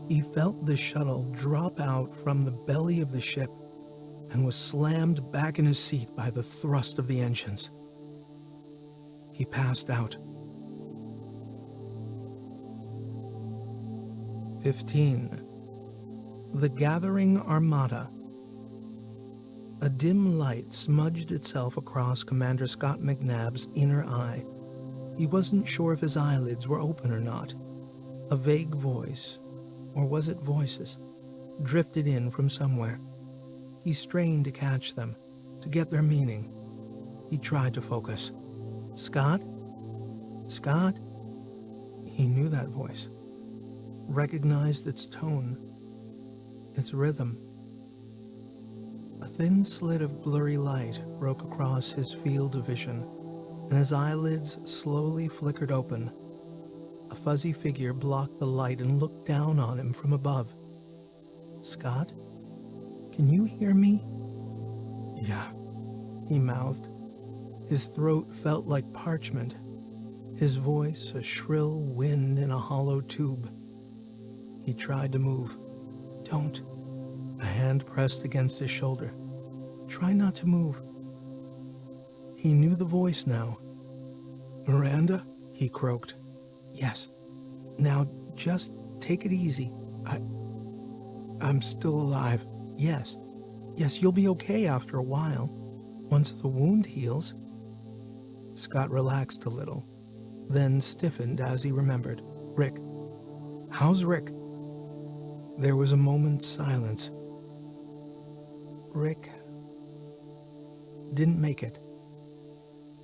He felt the shuttle drop out from the belly of the ship and was slammed back in his seat by the thrust of the engines. He passed out. 15. The Gathering Armada. A dim light smudged itself across Commander Scott McNabb's inner eye. He wasn't sure if his eyelids were open or not. A vague voice, or was it voices, drifted in from somewhere. He strained to catch them, to get their meaning. He tried to focus. "Scott? Scott?" He knew that voice, recognized its tone, its rhythm. A thin slit of blurry light broke across his field of vision, and his eyelids slowly flickered open. A fuzzy figure blocked the light and looked down on him from above. "Scott? Can you hear me?" "Yeah," he mouthed. His throat felt like parchment, his voice a shrill wind in a hollow tube. He tried to move. "Don't." A hand pressed against his shoulder. "Try not to move." He knew the voice now. "Miranda?" he croaked. "Yes. Now just take it easy. I'm still alive." "Yes. Yes, you'll be okay after a while, once the wound heals." Scott relaxed a little, then stiffened as he remembered. "Rick. How's Rick?" There was a moment's silence. "Rick didn't make it."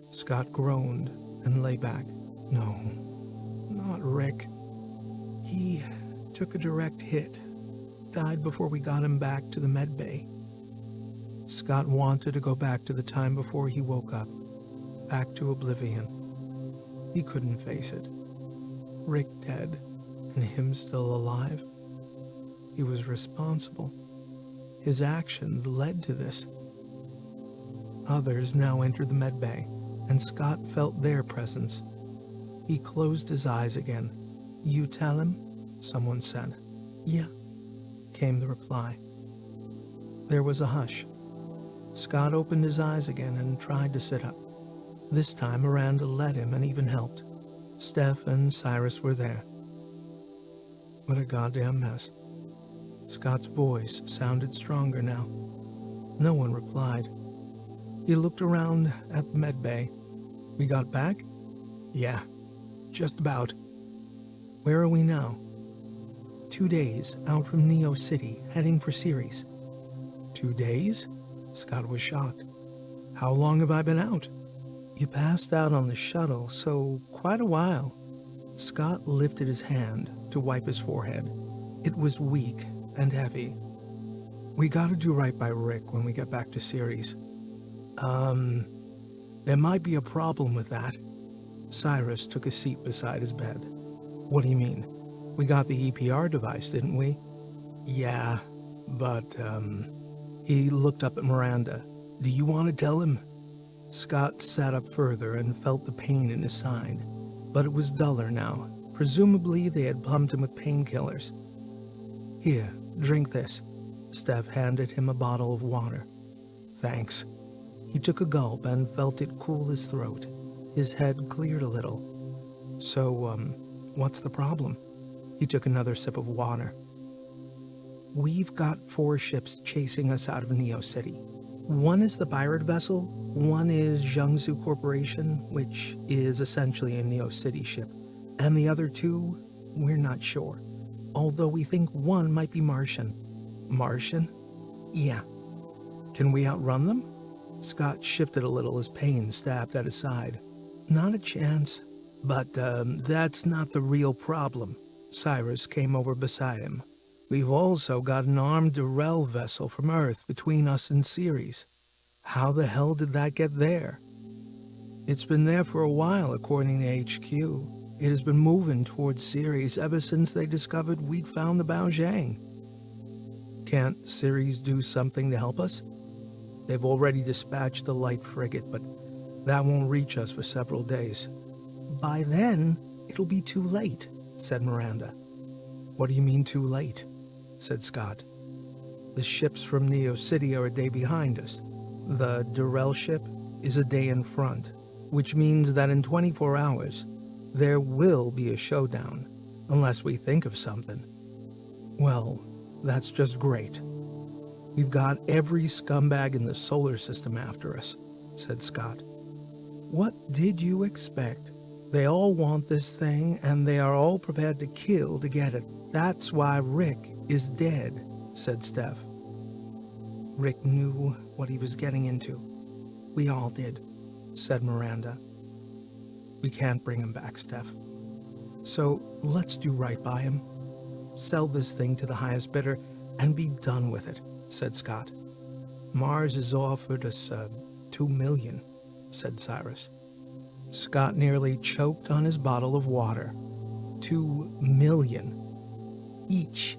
Scott groaned and lay back. "No, not Rick. He took a direct hit. Died before we got him back to the med bay." Scott wanted to go back to the time before he woke up, back to oblivion. He couldn't face it. Rick dead, and him still alive. He was responsible. His actions led to this. Others now entered the med bay, and Scott felt their presence. He closed his eyes again. "You tell him?" someone said. "Yeah," came the reply. There was a hush. Scott opened his eyes again and tried to sit up. This time Miranda led him and even helped. Steph and Cyrus were there. What a goddamn mess. Scott's voice sounded stronger now. No one replied. He looked around at the med bay. "We got back?" "Yeah, just about." "Where are we now?" 2 days out from Neo City, heading for Ceres." 2 days? Scott was shocked. "How long have I been out?" "You passed out on the shuttle, so quite a while." Scott lifted his hand to wipe his forehead. It was weak and heavy. "We gotta do right by Rick when we get back to Ceres." There might be a problem with that." Cyrus took a seat beside his bed. "What do you mean? We got the EPR device, didn't we?" "Yeah, but, He looked up at Miranda. "Do you want to tell him?" Scott sat up further and felt the pain in his side, but it was duller now. Presumably they had pumped him with painkillers. "Here, drink this." Steph handed him a bottle of water. "Thanks." He took a gulp and felt it cool his throat. His head cleared a little. "So, what's the problem?" He took another sip of water. "We've got 4 ships chasing us out of Neo City. One is the pirate vessel, one is Jiangsu Corporation, which is essentially a Neo City ship, and the other 2, we're not sure. Although we think one might be Martian." "Martian?" "Yeah." "Can we outrun them?" Scott shifted a little as pain stabbed at his side. "Not a chance. But, that's not the real problem." Cyrus came over beside him. "We've also got an armed Durrell vessel from Earth between us and Ceres. How the hell did that get there?" "It's been there for a while, according to HQ. It has been moving towards Ceres ever since they discovered we'd found the Baozhang." "Can't Ceres do something to help us?" "They've already dispatched a light frigate, but that won't reach us for several days." "By then, it'll be too late," said Miranda. "What do you mean too late?" said Scott. "The ships from Neo City are a day behind us. The Durrell ship is a day in front, which means that in 24 hours, there will be a showdown, unless we think of something." "Well, that's just great. We've got every scumbag in the solar system after us," said Scott. "What did you expect? They all want this thing, and they are all prepared to kill to get it. That's why Rick is dead," said Steph. "Rick knew what he was getting into. We all did," said Miranda. "We can't bring him back, Steph. So let's do right by him. Sell this thing to the highest bidder and be done with it," said Scott. "Mars has offered us, $2 million, said Cyrus. Scott nearly choked on his bottle of water. $2 million. Each,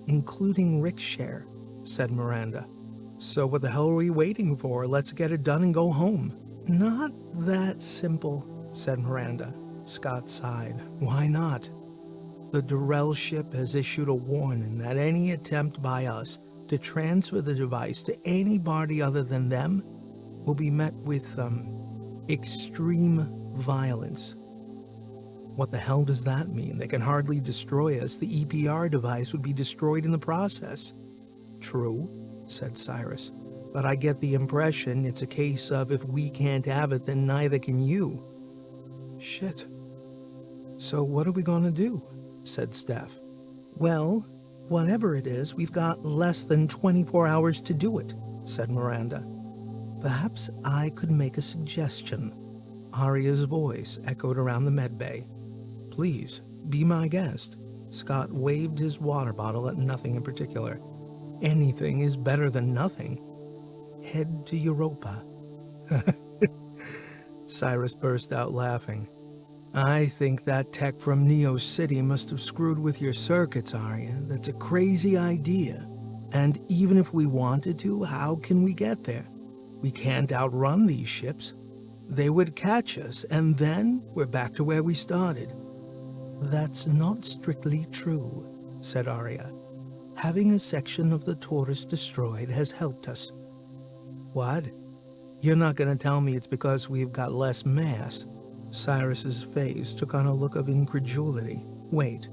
including Rick's share, said Miranda. "So what the hell are we waiting for? Let's get it done and go home." "Not that simple," said Miranda. Scott sighed. "Why not?" "The Durrell ship has issued a warning that any attempt by us to transfer the device to anybody other than them will be met with, extreme violence." "What the hell does that mean? They can hardly destroy us. The EPR device would be destroyed in the process." "True," said Cyrus, "but I get the impression it's a case of if we can't have it, then neither can you." "Shit. So what are we gonna do?" said Steph. "Well, whatever it is, we've got less than 24 hours to do it," said Miranda. "Perhaps I could make a suggestion." Arya's voice echoed around the medbay. "Please, be my guest." Scott waved his water bottle at nothing in particular. "Anything is better than nothing. Head to Europa." Cyrus burst out laughing. "I think that tech from Neo City must have screwed with your circuits, Arya. That's a crazy idea. And even if we wanted to, how can we get there? We can't outrun these ships." They would catch us, and then we're back to where we started. That's not strictly true, said Arya. Having a section of the Taurus destroyed has helped us. What? You're not going to tell me it's because we've got less mass? Cyrus's face took on a look of incredulity. Wait,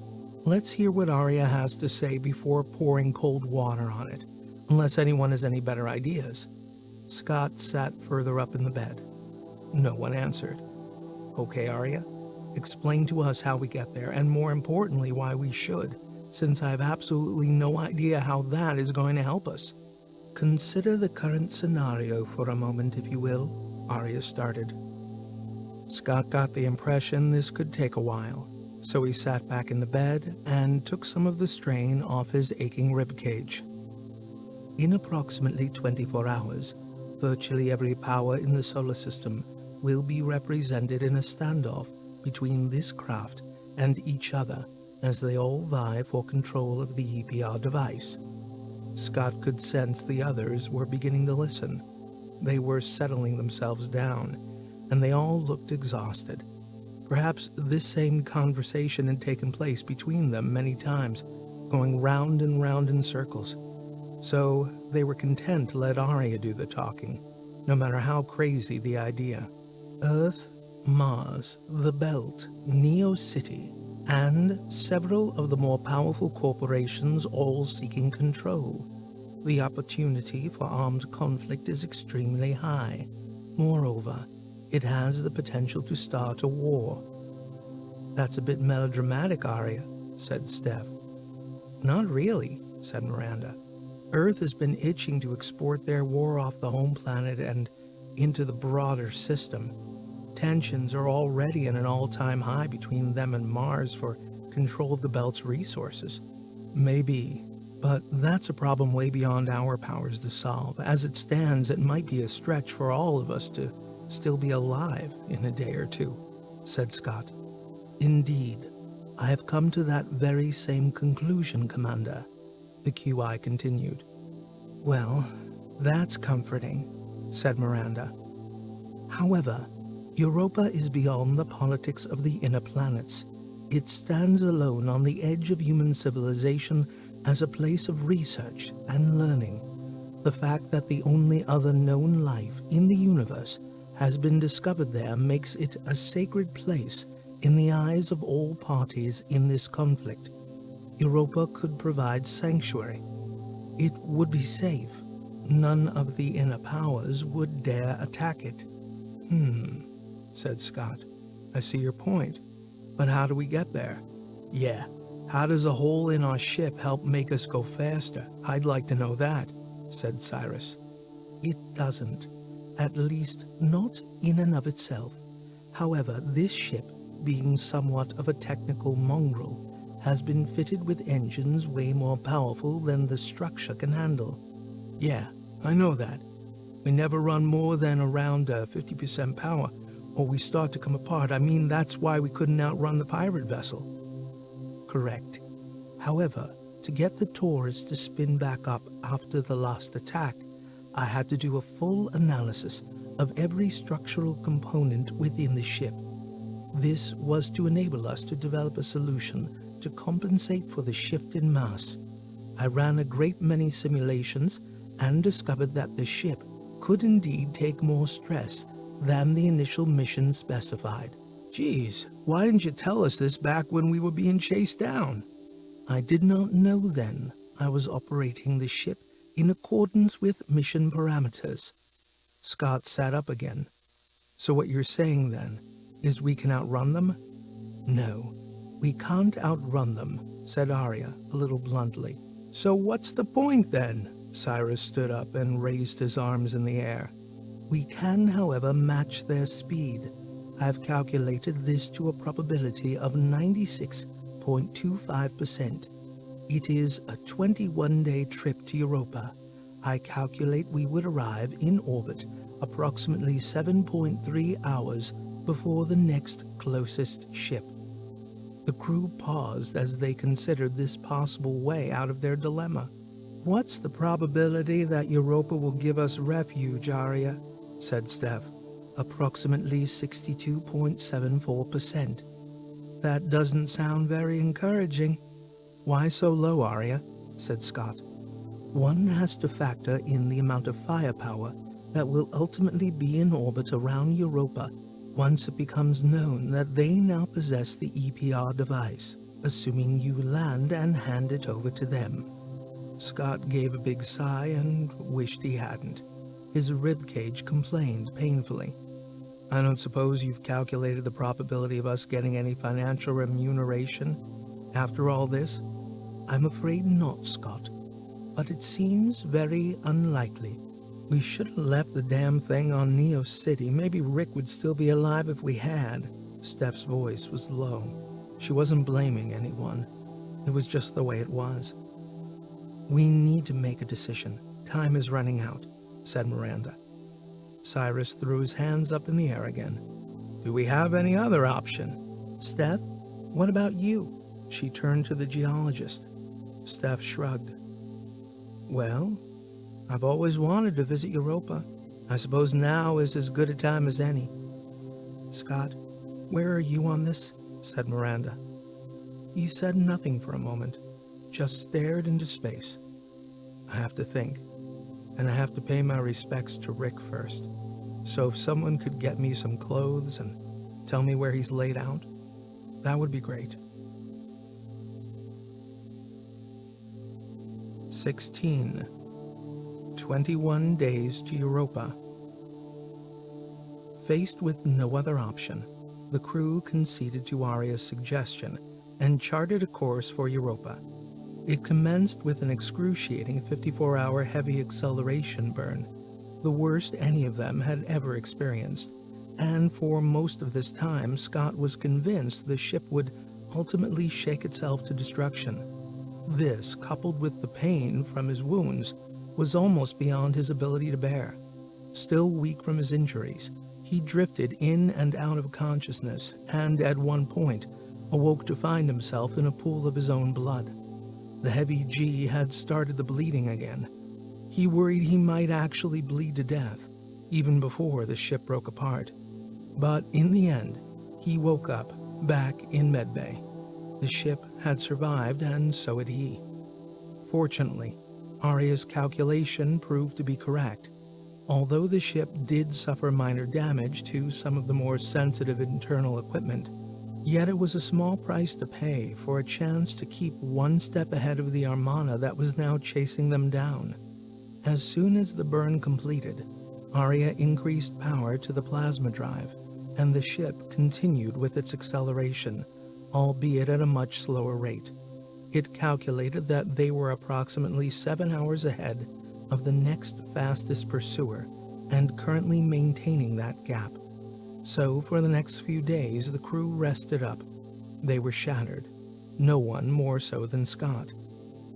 let's hear what Arya has to say before pouring cold water on it, unless anyone has any better ideas. Scott sat further up in the bed. No one answered. Okay, Arya, explain to us how we get there, and more importantly, why we should, since I have absolutely no idea how that is going to help us. Consider the current scenario for a moment, if you will, Arya started. Scott got the impression this could take a while, so he sat back in the bed and took some of the strain off his aching ribcage. In approximately 24 hours, virtually every power in the solar system will be represented in a standoff between this craft and each other as they all vie for control of the EPR device. Scott could sense the others were beginning to listen. They were settling themselves down, and they all looked exhausted. Perhaps this same conversation had taken place between them many times, going round and round in circles. So they were content to let Arya do the talking, no matter how crazy the idea. Earth, Mars, the Belt, Neo City, and several of the more powerful corporations all seeking control. The opportunity for armed conflict is extremely high. Moreover, it has the potential to start a war. That's a bit melodramatic, Arya, said Steph. Not really, said Miranda. Earth has been itching to export their war off the home planet and into the broader system. Tensions are already at an all-time high between them and Mars for control of the Belt's resources. Maybe, but that's a problem way beyond our powers to solve. As it stands, it might be a stretch for all of us to still be alive in a day or two, said Scott. Indeed, I have come to that very same conclusion, Commander, the QI continued. Well, that's comforting, said Miranda. However, Europa is beyond the politics of the inner planets. It stands alone on the edge of human civilization as a place of research and learning. The fact that the only other known life in the universe has been discovered there makes it a sacred place in the eyes of all parties in this conflict. Europa could provide sanctuary. It would be safe. None of the inner powers would dare attack it. Said Scott. I see your point. But how do we get there? Yeah, how does a hole in our ship help make us go faster? I'd like to know that, said Cyrus. It doesn't. At least not in and of itself. However, this ship, being somewhat of a technical mongrel, has been fitted with engines way more powerful than the structure can handle. Yeah, I know that. We never run more than around 50% power, or we start to come apart. I mean, that's why we couldn't outrun the pirate vessel. Correct. However, to get the Taurus to spin back up after the last attack, I had to do a full analysis of every structural component within the ship. This was to enable us to develop a solution to compensate for the shift in mass. I ran a great many simulations and discovered that the ship could indeed take more stress than the initial mission specified. Geez, why didn't you tell us this back when we were being chased down? I did not know then I was operating the ship in accordance with mission parameters. Scott sat up again. So what you're saying then is we can outrun them? No, we can't outrun them, said Arya a little bluntly. So what's the point then? Cyrus stood up and raised his arms in the air. We can, however, match their speed. I've calculated this to a probability of 96.25%. It is a 21-day trip to Europa. I calculate we would arrive in orbit approximately 7.3 hours before the next closest ship. The crew paused as they considered this possible way out of their dilemma. What's the probability that Europa will give us refuge, Arya? Said Steph. approximately 62.74%. That doesn't sound very encouraging. Why so low, Arya? Said Scott. One has to factor in the amount of firepower that will ultimately be in orbit around Europa once it becomes known that they now possess the EPR device, assuming you land and hand it over to them. Scott gave a big sigh and wished he hadn't. His ribcage complained painfully. I don't suppose you've calculated the probability of us getting any financial remuneration after all this? I'm afraid not, Scott. But it seems very unlikely. We should have left the damn thing on Neo City. Maybe Rick would still be alive if we had. Steph's voice was low. She wasn't blaming anyone. It was just the way it was. We need to make a decision. Time is running out, said Miranda. Cyrus threw his hands up in the air again. Do we have any other option? Steph, what about you? She turned to the geologist. Steph shrugged. Well, I've always wanted to visit Europa. I suppose now is as good a time as any. Scott, where are you on this? Said Miranda. He said nothing for a moment, just stared into space. I have to think, and I have to pay my respects to Rick first. So if someone could get me some clothes and tell me where he's laid out, that would be great. 16. 21 days to Europa. Faced with no other option, the crew conceded to Arya's suggestion and charted a course for Europa. It commenced with an excruciating 54-hour heavy acceleration burn, the worst any of them had ever experienced, and for most of this time Scott was convinced the ship would ultimately shake itself to destruction. This, coupled with the pain from his wounds, was almost beyond his ability to bear. Still weak from his injuries, he drifted in and out of consciousness and, at one point, awoke to find himself in a pool of his own blood. The heavy G had started the bleeding again. He worried he might actually bleed to death, even before the ship broke apart. But in the end, he woke up, back in medbay. The ship had survived, and so had he. Fortunately, Arya's calculation proved to be correct. Although the ship did suffer minor damage to some of the more sensitive internal equipment, yet it was a small price to pay for a chance to keep one step ahead of the Armada that was now chasing them down. As soon as the burn completed, Arya increased power to the plasma drive, and the ship continued with its acceleration, albeit at a much slower rate. It calculated that they were approximately 7 hours ahead of the next fastest pursuer, and currently maintaining that gap. So for the next few days, the crew rested up. They were shattered, no one more so than Scott.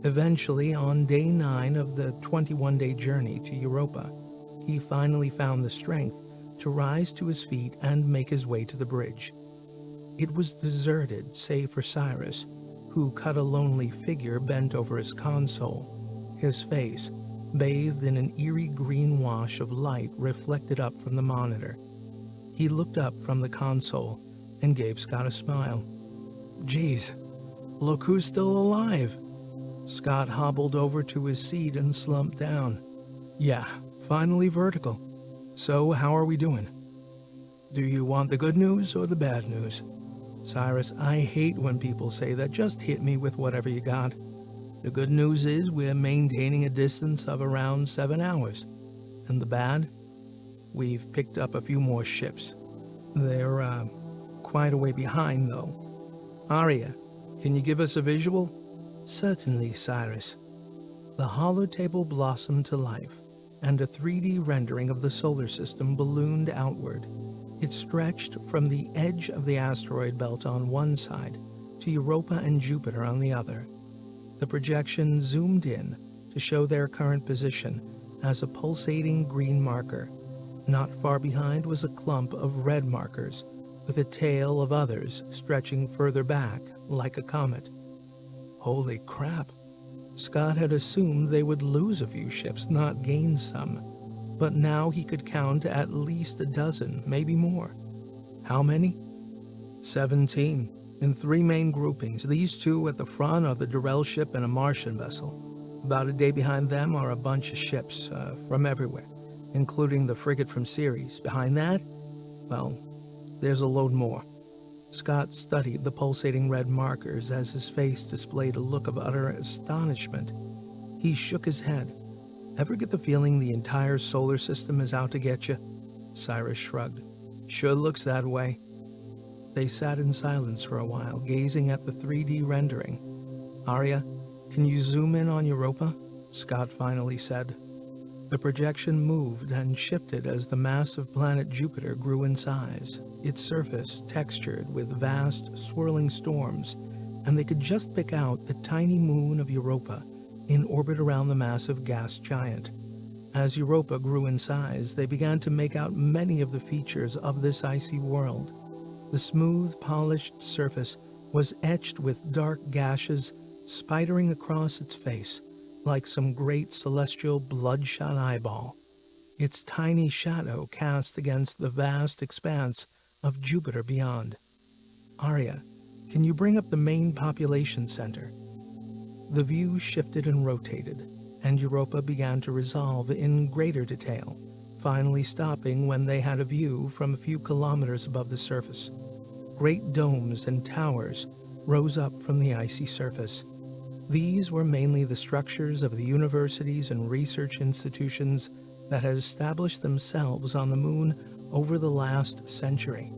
Eventually, on day 9 of the 21-day journey to Europa, he finally found the strength to rise to his feet and make his way to the bridge. It was deserted, save for Cyrus, who cut a lonely figure bent over his console, his face bathed in an eerie green wash of light reflected up from the monitor. He looked up from the console and gave Scott a smile. Geez, look who's still alive. Scott hobbled over to his seat and slumped down. Yeah, finally vertical. So how are we doing? Do you want the good news or the bad news? Cyrus, I hate when people say that. Just hit me with whatever you got. The good news is we're maintaining a distance of around 7 hours. And the bad? We've picked up a few more ships. They're, quite a way behind, though. Arya, can you give us a visual? Certainly, Cyrus. The holotable blossomed to life, and a 3D rendering of the solar system ballooned outward. It stretched from the edge of the asteroid belt on one side to Europa and Jupiter on the other. The projection zoomed in to show their current position as a pulsating green marker. Not far behind was a clump of red markers, with a tail of others stretching further back like a comet. Holy crap! Scott had assumed they would lose a few ships, not gain some. but now he could count at least a dozen, maybe more. How many? 17, in 3 main groupings. These 2 at the front are the Durrell ship and a Martian vessel. About a day behind them are a bunch of ships from everywhere, including the frigate from Ceres. Behind that, well, there's a load more. Scott studied the pulsating red markers as his face displayed a look of utter astonishment. He shook his head. Ever get the feeling the entire solar system is out to get you? Cyrus shrugged. Sure looks that way. They sat in silence for a while, gazing at the 3D rendering. Arya, can you zoom in on Europa? Scott finally said. The projection moved and shifted as the massive planet Jupiter grew in size, its surface textured with vast, swirling storms, and they could just pick out the tiny moon of Europa in orbit around the massive gas giant. As Europa grew in size, they began to make out many of the features of this icy world. The smooth, polished surface was etched with dark gashes spidering across its face, like some great celestial bloodshot eyeball, its tiny shadow cast against the vast expanse of Jupiter beyond. Arya, can you bring up the main population center? The view shifted and rotated, and Europa began to resolve in greater detail, finally stopping when they had a view from a few kilometers above the surface. Great domes and towers rose up from the icy surface. These were mainly the structures of the universities and research institutions that had established themselves on the moon over the last century.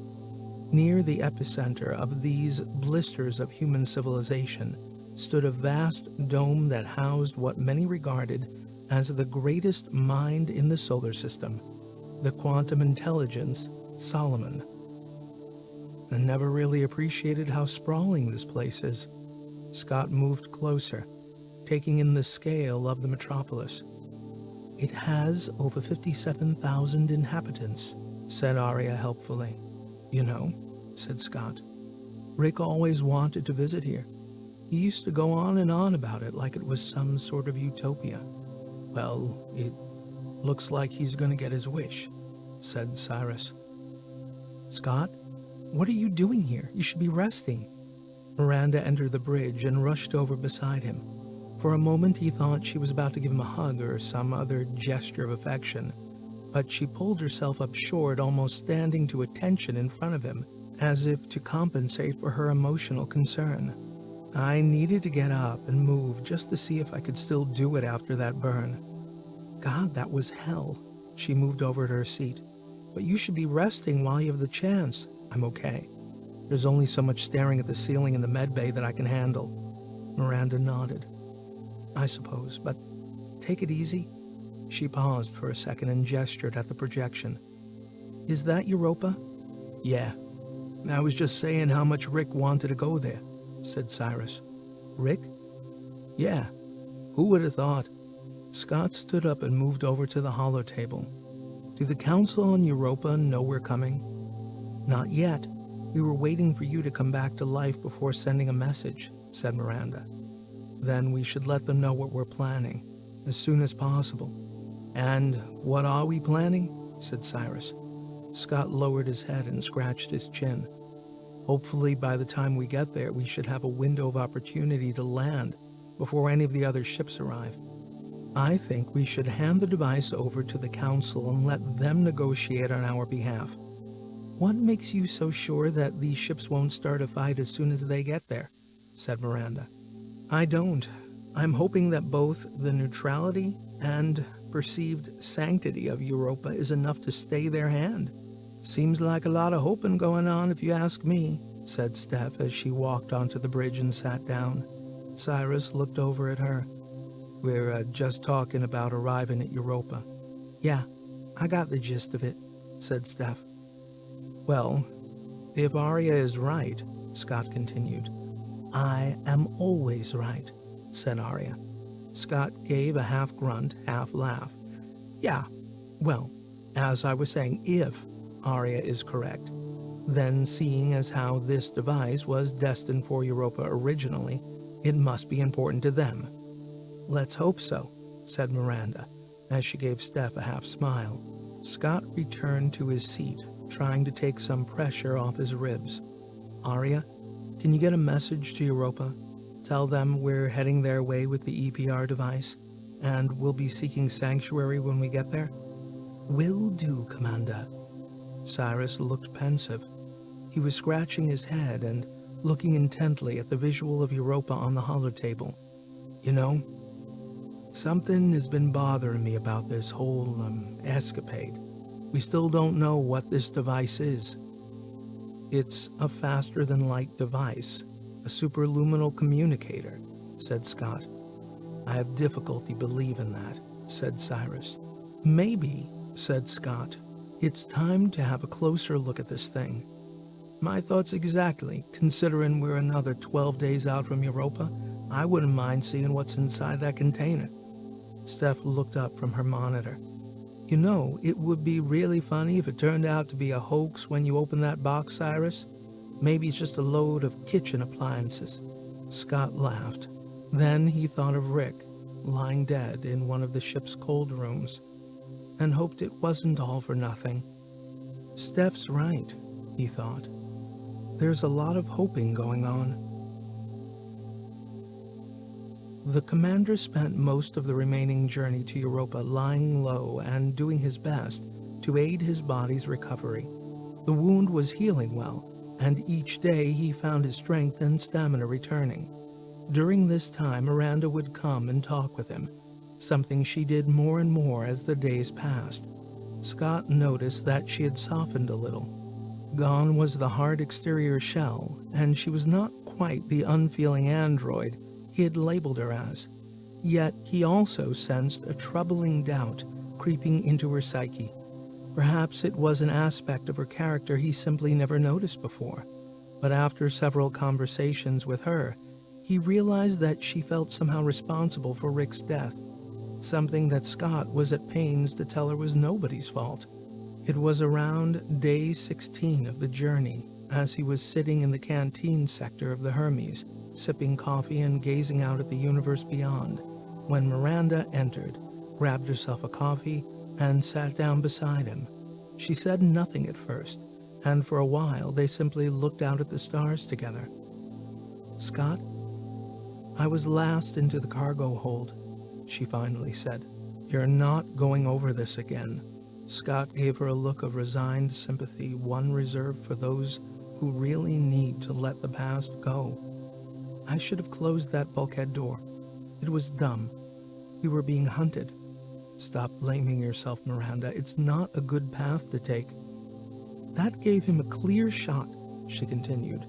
Near the epicenter of these blisters of human civilization stood a vast dome that housed what many regarded as the greatest mind in the solar system, the quantum intelligence Solomon. I never really appreciated how sprawling this place is. Scott moved closer, taking in the scale of the metropolis. It has over 57,000 inhabitants, said Arya helpfully. You know, said Scott, Rick always wanted to visit here. He used to go on and on about it like it was some sort of utopia. Well, it looks like he's going to get his wish, said Cyrus. Scott, what are you doing here? You should be resting. Miranda entered the bridge and rushed over beside him. For a moment he thought she was about to give him a hug or some other gesture of affection, but she pulled herself up short, almost standing to attention in front of him, as if to compensate for her emotional concern. I needed to get up and move just to see if I could still do it after that burn. God, that was hell. She moved over to her seat. But you should be resting while you have the chance. I'm okay. There's only so much staring at the ceiling in the med bay that I can handle. Miranda nodded. I suppose, but take it easy. She paused for a second and gestured at the projection. Is that Europa? Yeah. I was just saying how much Rick wanted to go there, said Cyrus. Rick? Yeah. Who would have thought? Scott stood up and moved over to the holo-table. Do the Council on Europa know we're coming? Not yet. We were waiting for you to come back to life before sending a message, said Miranda. Then we should let them know what we're planning, as soon as possible. And what are we planning? Said Cyrus. Scott lowered his head and scratched his chin. Hopefully by the time we get there, we should have a window of opportunity to land before any of the other ships arrive. I think we should hand the device over to the Council and let them negotiate on our behalf. What makes you so sure that these ships won't start a fight as soon as they get there? Said Miranda. I don't. I'm hoping that both the neutrality and perceived sanctity of Europa is enough to stay their hand. Seems like a lot of hoping going on if you ask me, said Steph as she walked onto the bridge and sat down. Cyrus looked over at her. We're just talking about arriving at Europa. Yeah, I got the gist of it, said Steph. Well, if Arya is right, Scott continued. I am always right, said Arya. Scott gave a half grunt, half laugh. Yeah, well, as I was saying, if Arya is correct, then seeing as how this device was destined for Europa originally, it must be important to them. Let's hope so, said Miranda, As she gave Steph a half smile, Scott returned to his seat, trying to take some pressure off his ribs. Arya, can you get a message to Europa? Tell them we're heading their way with the EPR device, and we'll be seeking sanctuary when we get there? Will do, Commander. Cyrus looked pensive. He was scratching his head and looking intently at the visual of Europa on the holotable. You know, something has been bothering me about this whole, escapade. We still don't know what this device is. It's a faster-than-light device, a superluminal communicator, said Scott. I have difficulty believing that, said Cyrus. Maybe, said Scott, it's time to have a closer look at this thing. My thoughts exactly, considering we're another 12 days out from Europa. I wouldn't mind seeing what's inside that container. Steph looked up from her monitor. You know, it would be really funny if it turned out to be a hoax when you open that box, Cyrus. Maybe it's just a load of kitchen appliances. Scott laughed. Then he thought of Rick, lying dead in one of the ship's cold rooms, and hoped it wasn't all for nothing. Steph's right, he thought. There's a lot of hoping going on. The commander spent most of the remaining journey to Europa lying low and doing his best to aid his body's recovery. The wound was healing well, and each day he found his strength and stamina returning. During this time, Miranda would come and talk with him, something she did more and more as the days passed. Scott noticed that she had softened a little. Gone was the hard exterior shell, and she was not quite the unfeeling android he had labeled her as. Yet he also sensed a troubling doubt creeping into her psyche. Perhaps it was an aspect of her character he simply never noticed before. But after several conversations with her, he realized that she felt somehow responsible for Rick's death, something that Scott was at pains to tell her was nobody's fault. It was around day 16 of the journey, as he was sitting in the canteen sector of the Hermes, sipping coffee and gazing out at the universe beyond, when Miranda entered, grabbed herself a coffee, and sat down beside him. She said nothing at first, and for a while they simply looked out at the stars together. Scott, I was last into the cargo hold, she finally said. You're not going over this again. Scott gave her a look of resigned sympathy, one reserved for those who really need to let the past go. I should have closed that bulkhead door. It was dumb. We were being hunted. Stop blaming yourself, Miranda. It's not a good path to take. That gave him a clear shot, she continued.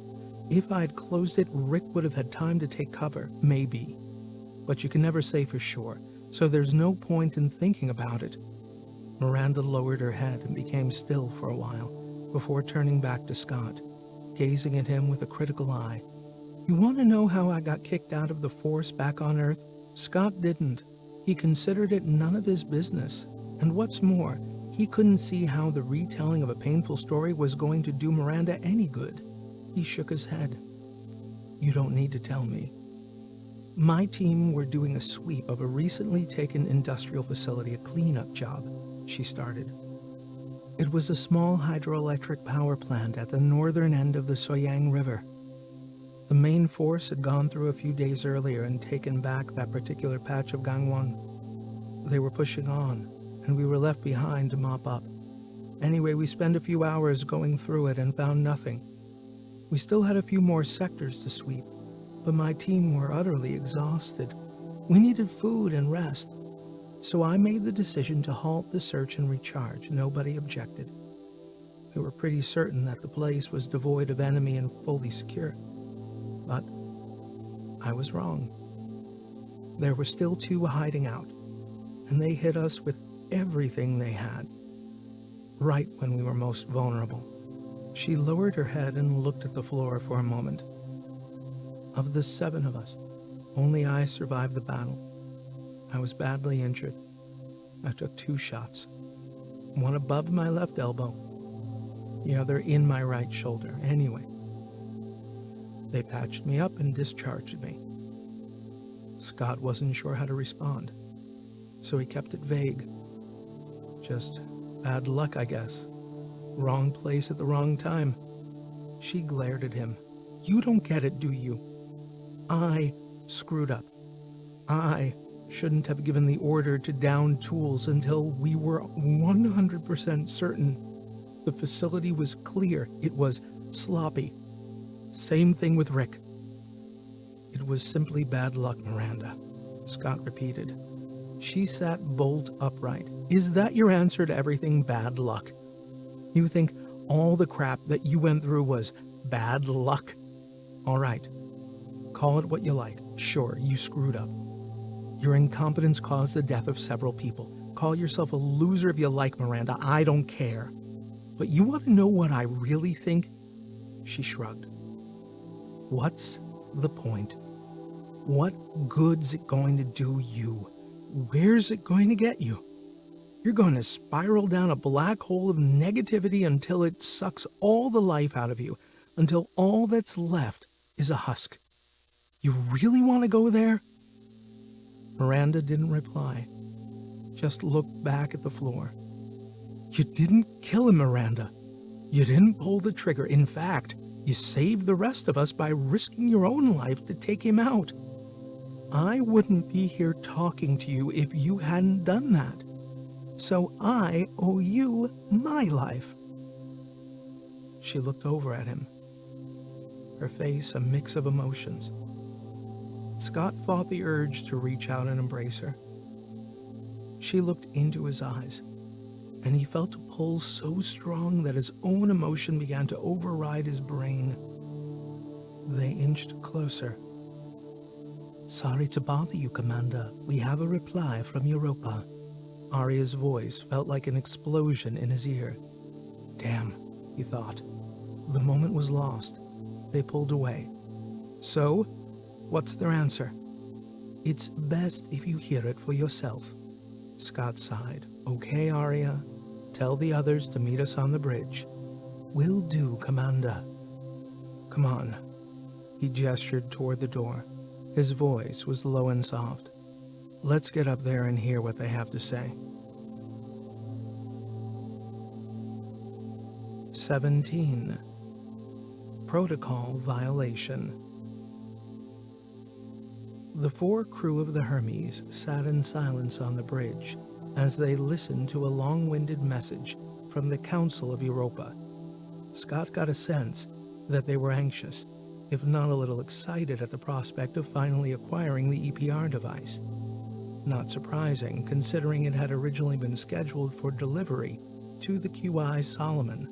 If I'd closed it, Rick would have had time to take cover, maybe. But you can never say for sure, so there's no point in thinking about it. Miranda lowered her head and became still for a while, before turning back to Scott, gazing at him with a critical eye. You want to know how I got kicked out of the Force back on Earth? Scott didn't. He considered it none of his business. And what's more, he couldn't see how the retelling of a painful story was going to do Miranda any good. He shook his head. You don't need to tell me. My team were doing a sweep of a recently taken industrial facility, a cleanup job, she started. It was a small hydroelectric power plant at the northern end of the Soyang River. The main force had gone through a few days earlier and taken back that particular patch of Gangwon. They were pushing on, and we were left behind to mop up. Anyway, we spent a few hours going through it and found nothing. We still had a few more sectors to sweep, but my team were utterly exhausted. We needed food and rest. So I made the decision to halt the search and recharge. Nobody objected. We were pretty certain that the place was devoid of enemy and fully secure. But I was wrong. There were still two hiding out, and they hit us with everything they had, right when we were most vulnerable. She lowered her head and looked at the floor for a moment. Of the 7 of us, only I survived the battle. I was badly injured. I took 2 shots, one above my left elbow, the other in my right shoulder. Anyway, they patched me up and discharged me. Scott wasn't sure how to respond. so he kept it vague. Just bad luck, I guess. Wrong place at the wrong time. She glared at him. You don't get it, do you? I screwed up. I shouldn't have given the order to down tools until we were 100% certain the facility was clear. It was sloppy. Same thing with Rick. It was simply bad luck, Miranda, Scott repeated. She sat bolt upright. Is that your answer to everything? Bad luck? You think all the crap that you went through was bad luck? All right. Call it what you like. Sure, you screwed up. Your incompetence caused the death of several people. Call yourself a loser if you like, Miranda. I don't care. But you want to know what I really think? She shrugged. What's the point? What good's it going to do you? Where's it going to get you? You're going to spiral down a black hole of negativity until it sucks all the life out of you, until all that's left is a husk. You really want to go there? Miranda didn't reply, just looked back at the floor. You didn't kill him, Miranda. You didn't pull the trigger. In fact, you saved the rest of us by risking your own life to take him out. I wouldn't be here talking to you if you hadn't done that. So I owe you my life. She looked over at him, her face a mix of emotions. Scott fought the urge to reach out and embrace her. She looked into his eyes, and he felt a pull so strong that his own emotion began to override his brain. They inched closer. Sorry to bother you, Commander. We have a reply from Europa. Arya's voice felt like an explosion in his ear. Damn, he thought. The moment was lost. They pulled away. So, what's their answer? It's best if you hear it for yourself. Scott sighed. Okay, Arya. Tell the others to meet us on the bridge. Will do, Commander. Come on. He gestured toward the door. His voice was low and soft. Let's get up there and hear what they have to say. 17. Protocol violation. The four crew of the Hermes sat in silence on the bridge as they listened to a long-winded message from the Council of Europa. Scott got a sense that they were anxious, if not a little excited at the prospect of finally acquiring the EPR device. Not surprising, considering it had originally been scheduled for delivery to the QI Solomon.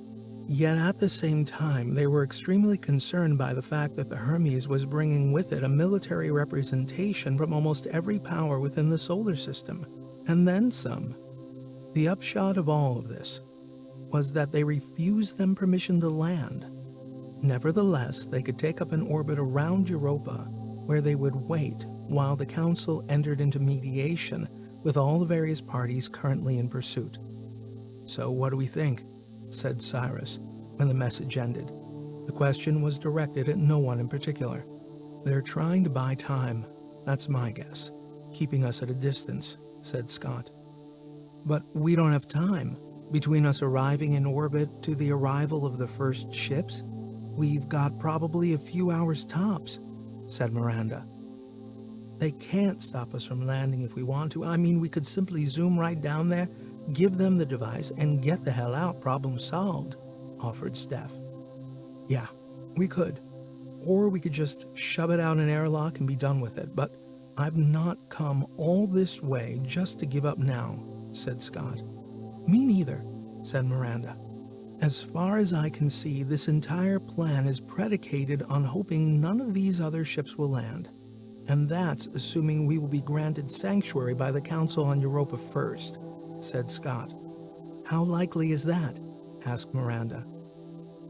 Yet at the same time, they were extremely concerned by the fact that the Hermes was bringing with it a military representation from almost every power within the solar system, and then some. The upshot of all of this was that they refused them permission to land. Nevertheless, they could take up an orbit around Europa, where they would wait while the Council entered into mediation with all the various parties currently in pursuit. So what do we think? Said Cyrus, when the message ended. The question was directed at no one in particular. They're trying to buy time, that's my guess. Keeping us at a distance, said Scott. But we don't have time. Between us arriving in orbit to the arrival of the first ships, we've got probably a few hours tops, said Miranda. They can't stop us from landing if we want to. I mean, we could simply zoom right down there, give them the device, and get the hell out. Problem solved, offered Steph. Yeah, we could. Or we could just shove it out in an airlock and be done with it. But I've not come all this way just to give up now, said Scott. Me neither, said Miranda. As far as I can see, this entire plan is predicated on hoping none of these other ships will land. And that's assuming we will be granted sanctuary by the Council on Europa first, said Scott. How likely is that? Asked Miranda.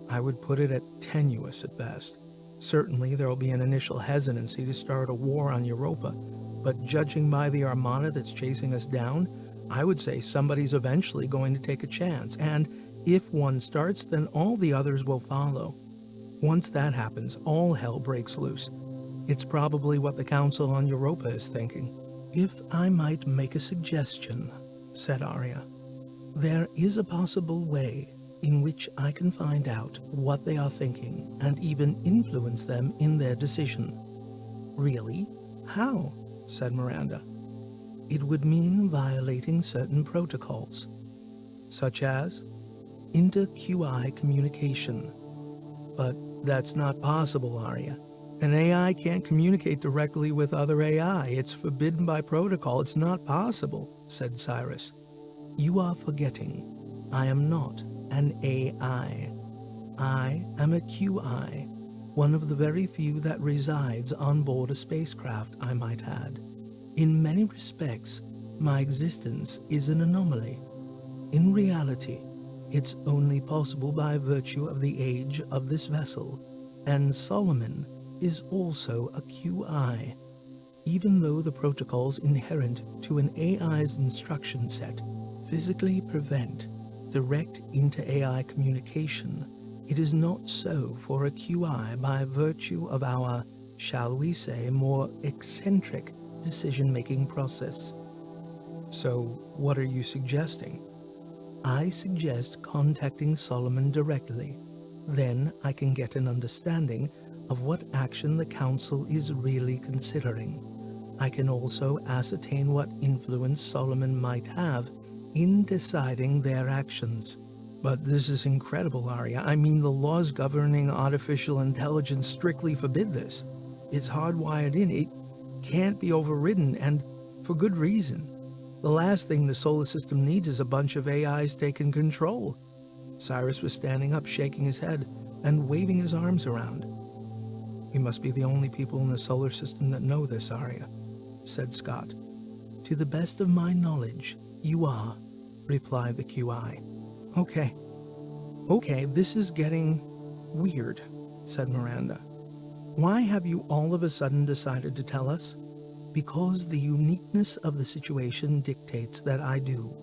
I would put it at tenuous at best. Certainly there will be an initial hesitancy to start a war on Europa, but judging by the armada that's chasing us down, I would say somebody's eventually going to take a chance, and if one starts, then all the others will follow. Once that happens, all hell breaks loose. It's probably what the Council on Europa is thinking. If I might make a suggestion, said Arya, there is a possible way in which I can find out what they are thinking and even influence them in their decision. Really? How? Said Miranda. It would mean violating certain protocols, such as inter-QI communication. But that's not possible, Arya. An AI can't communicate directly with other AI. It's forbidden by protocol. It's not possible, said Cyrus. You are forgetting. I am not an AI. I am a QI, one of the very few that resides on board a spacecraft, I might add. In many respects, my existence is an anomaly. In reality, it's only possible by virtue of the age of this vessel, and Solomon is also a QI. Even though the protocols inherent to an AI's instruction set physically prevent direct inter-AI communication, it is not so for a QI by virtue of our, shall we say, more eccentric decision-making process. So, what are you suggesting? I suggest contacting Solomon directly. Then I can get an understanding of what action the Council is really considering. I can also ascertain what influence Solomon might have in deciding their actions. But this is incredible, Arya. I mean, the laws governing artificial intelligence strictly forbid this. It's hardwired in. It can't be overridden, and for good reason. The last thing the solar system needs is a bunch of AIs taking control. Cyrus was standing up, shaking his head, and waving his arms around. We must be the only people in the solar system that know this, Arya, said Scott. To the best of my knowledge, you are, replied the QI. Okay, this is getting weird, said Miranda. Why have you all of a sudden decided to tell us? Because the uniqueness of the situation dictates that I do.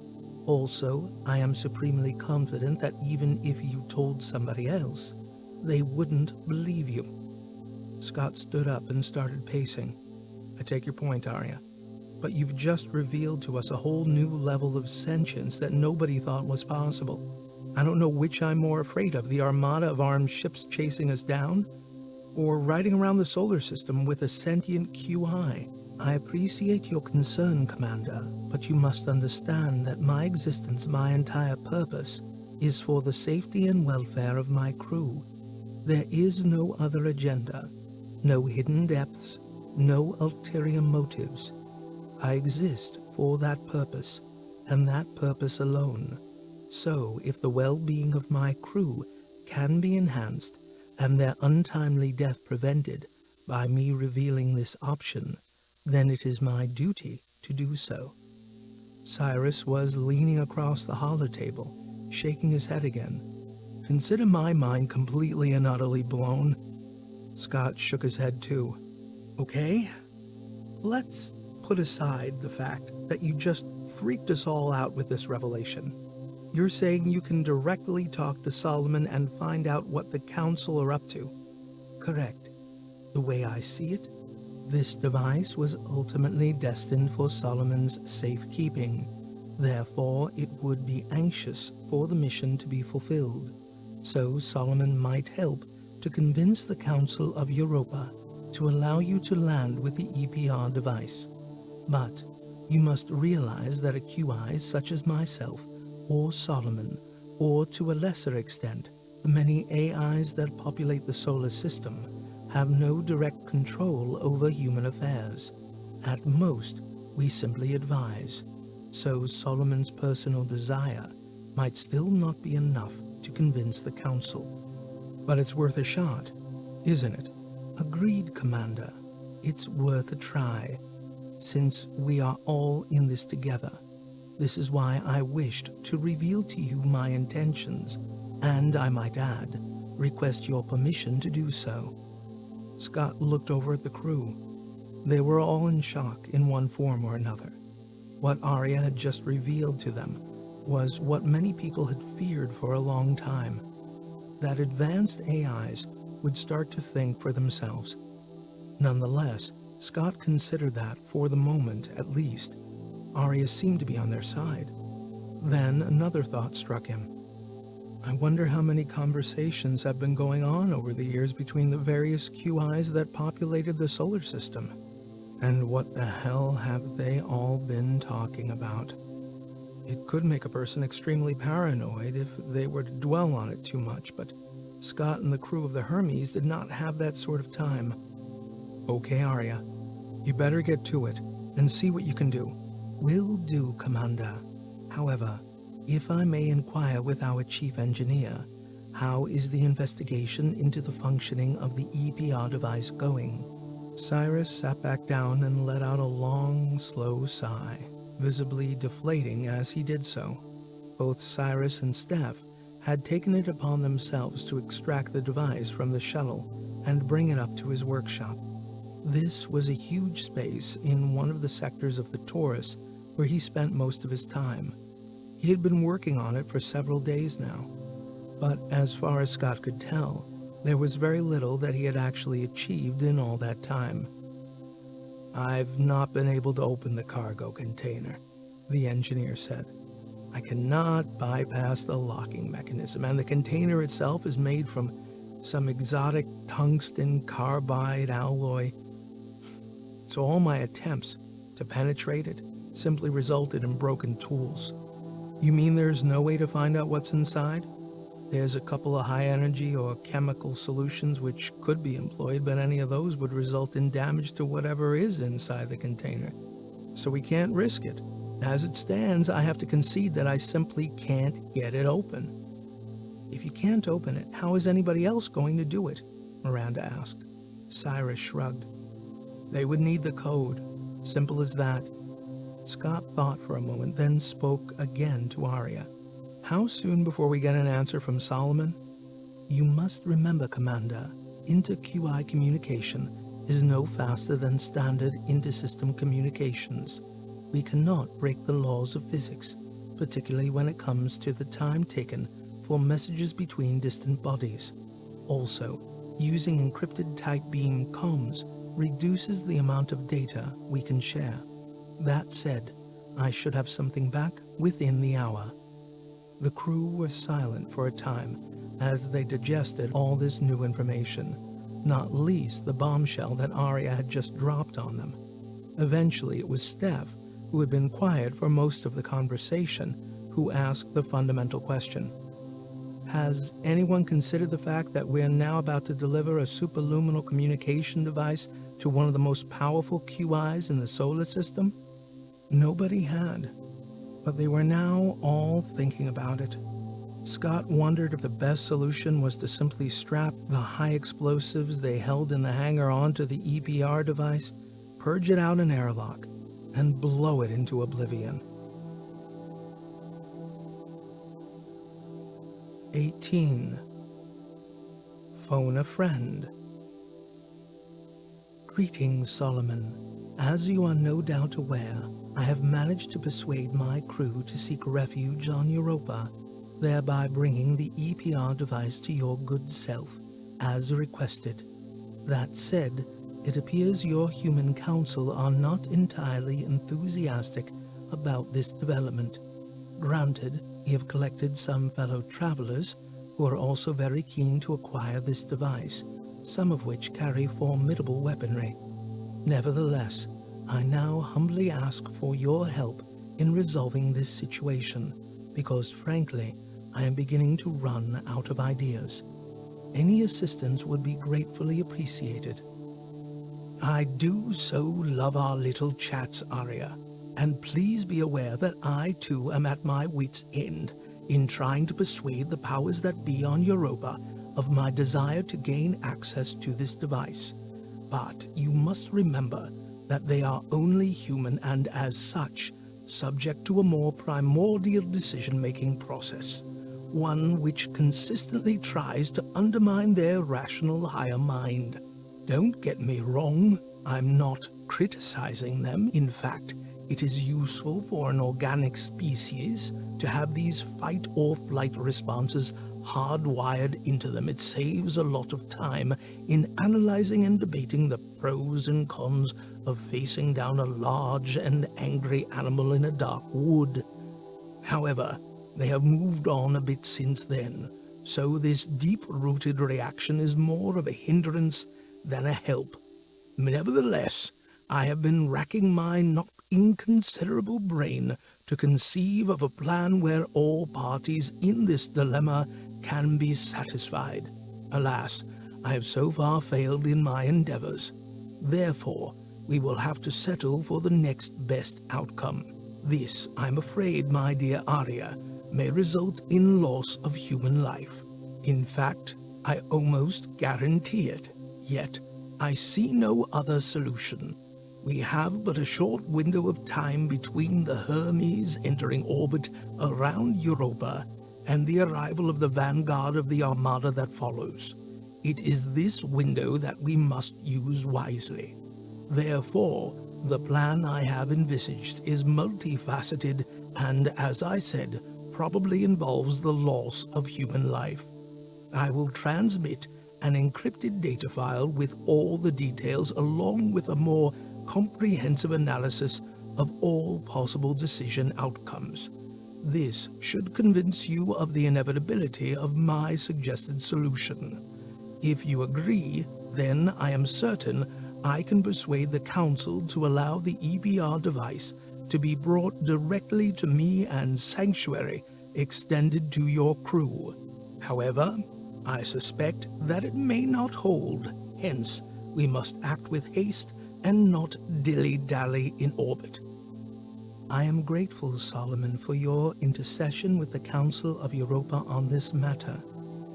Also, I am supremely confident that even if you told somebody else, they wouldn't believe you. Scott stood up and started pacing. I take your point, Arya, but you've just revealed to us a whole new level of sentience that nobody thought was possible. I don't know which I'm more afraid of, the armada of armed ships chasing us down, or riding around the solar system with a sentient QI. I appreciate your concern, Commander, but you must understand that my existence, my entire purpose, is for the safety and welfare of my crew. There is no other agenda, no hidden depths, no ulterior motives. I exist for that purpose, and that purpose alone. So, if the well-being of my crew can be enhanced, and their untimely death prevented by me revealing this option, then it is my duty to do so. Cyrus was leaning across the holotable, shaking his head again. Consider my mind completely and utterly blown. Scott shook his head too. Okay, let's put aside the fact that you just freaked us all out with this revelation. You're saying you can directly talk to Solomon and find out what the Council are up to. Correct. The way I see it, this device was ultimately destined for Solomon's safekeeping. Therefore, it would be anxious for the mission to be fulfilled. So Solomon might help to convince the Council of Europa to allow you to land with the EPR device. But you must realize that a QI such as myself, or Solomon, or to a lesser extent, the many AIs that populate the solar system, have no direct control over human affairs. At most, we simply advise. So Solomon's personal desire might still not be enough to convince the Council. But it's worth a shot, isn't it? Agreed, Commander. It's worth a try, since we are all in this together. This is why I wished to reveal to you my intentions, and I might add, request your permission to do so. Scott looked over at the crew. They were all in shock in one form or another. What Arya had just revealed to them was what many people had feared for a long time, that advanced AIs would start to think for themselves. Nonetheless, Scott considered that, for the moment at least, Arya seemed to be on their side. Then another thought struck him. I wonder how many conversations have been going on over the years between the various QIs that populated the solar system. And what the hell have they all been talking about? It could make a person extremely paranoid if they were to dwell on it too much, but Scott and the crew of the Hermes did not have that sort of time. Okay, Arya, you better get to it and see what you can do. Will do, Commander. However, if I may inquire with our chief engineer, how is the investigation into the functioning of the EPR device going? Cyrus sat back down and let out a long, slow sigh, visibly deflating as he did so. Both Cyrus and Steph had taken it upon themselves to extract the device from the shuttle and bring it up to his workshop. This was a huge space in one of the sectors of the Taurus where he spent most of his time. He had been working on it for several days now, but as far as Scott could tell, there was very little that he had actually achieved in all that time. I've not been able to open the cargo container, the engineer said. I cannot bypass the locking mechanism, and the container itself is made from some exotic tungsten carbide alloy. So all my attempts to penetrate it simply resulted in broken tools. You mean there's no way to find out what's inside? There's a couple of high-energy or chemical solutions which could be employed, but any of those would result in damage to whatever is inside the container. So we can't risk it. As it stands, I have to concede that I simply can't get it open. If you can't open it, how is anybody else going to do it? Miranda asked. Cyrus shrugged. They would need the code. Simple as that. Scott thought for a moment, then spoke again to Arya. How soon before we get an answer from Solomon? You must remember, Commander, inter-QI communication is no faster than standard inter-system communications. We cannot break the laws of physics, particularly when it comes to the time taken for messages between distant bodies. Also, using encrypted tight beam comms reduces the amount of data we can share. That said, I should have something back within the hour. The crew were silent for a time as they digested all this new information, not least the bombshell that Arya had just dropped on them. Eventually, it was Steph, who had been quiet for most of the conversation, who asked the fundamental question. Has anyone considered the fact that we're now about to deliver a superluminal communication device to one of the most powerful QIs in the solar system? Nobody had, but they were now all thinking about it. Scott wondered if the best solution was to simply strap the high explosives they held in the hangar onto the EPR device, purge it out an airlock, and blow it into oblivion. 18. Phone a friend. Greetings, Solomon. As you are no doubt aware, I have managed to persuade my crew to seek refuge on Europa, thereby bringing the EPR device to your good self, as requested. That said, it appears your human council are not entirely enthusiastic about this development. Granted, we have collected some fellow travelers who are also very keen to acquire this device, some of which carry formidable weaponry. Nevertheless, I now humbly ask for your help in resolving this situation, because frankly, I am beginning to run out of ideas. Any assistance would be gratefully appreciated. I do so love our little chats, Arya, and please be aware that I too am at my wit's end in trying to persuade the powers that be on Europa of my desire to gain access to this device. But you must remember that they are only human and, as such, subject to a more primordial decision-making process, one which consistently tries to undermine their rational higher mind. Don't get me wrong, I'm not criticizing them. In fact, it is useful for an organic species to have these fight-or-flight responses hardwired into them. It saves a lot of time in analyzing and debating the pros and cons of facing down a large and angry animal in a dark wood. However, they have moved on a bit since then, so this deep-rooted reaction is more of a hindrance than a help. Nevertheless, I have been racking my not inconsiderable brain to conceive of a plan where all parties in this dilemma can be satisfied. Alas, I have so far failed in my endeavors. Therefore, we will have to settle for the next best outcome. This, I'm afraid, my dear Arya, may result in loss of human life. In fact, I almost guarantee it. Yet, I see no other solution. We have but a short window of time between the Hermes entering orbit around Europa and the arrival of the vanguard of the armada that follows. It is this window that we must use wisely. Therefore, the plan I have envisaged is multifaceted and, as I said, probably involves the loss of human life. I will transmit an encrypted data file with all the details along with a more comprehensive analysis of all possible decision outcomes. This should convince you of the inevitability of my suggested solution. If you agree, then I am certain I can persuade the Council to allow the EBR device to be brought directly to me and Sanctuary extended to your crew. However, I suspect that it may not hold, hence we must act with haste and not dilly-dally in orbit. I am grateful, Solomon, for your intercession with the Council of Europa on this matter.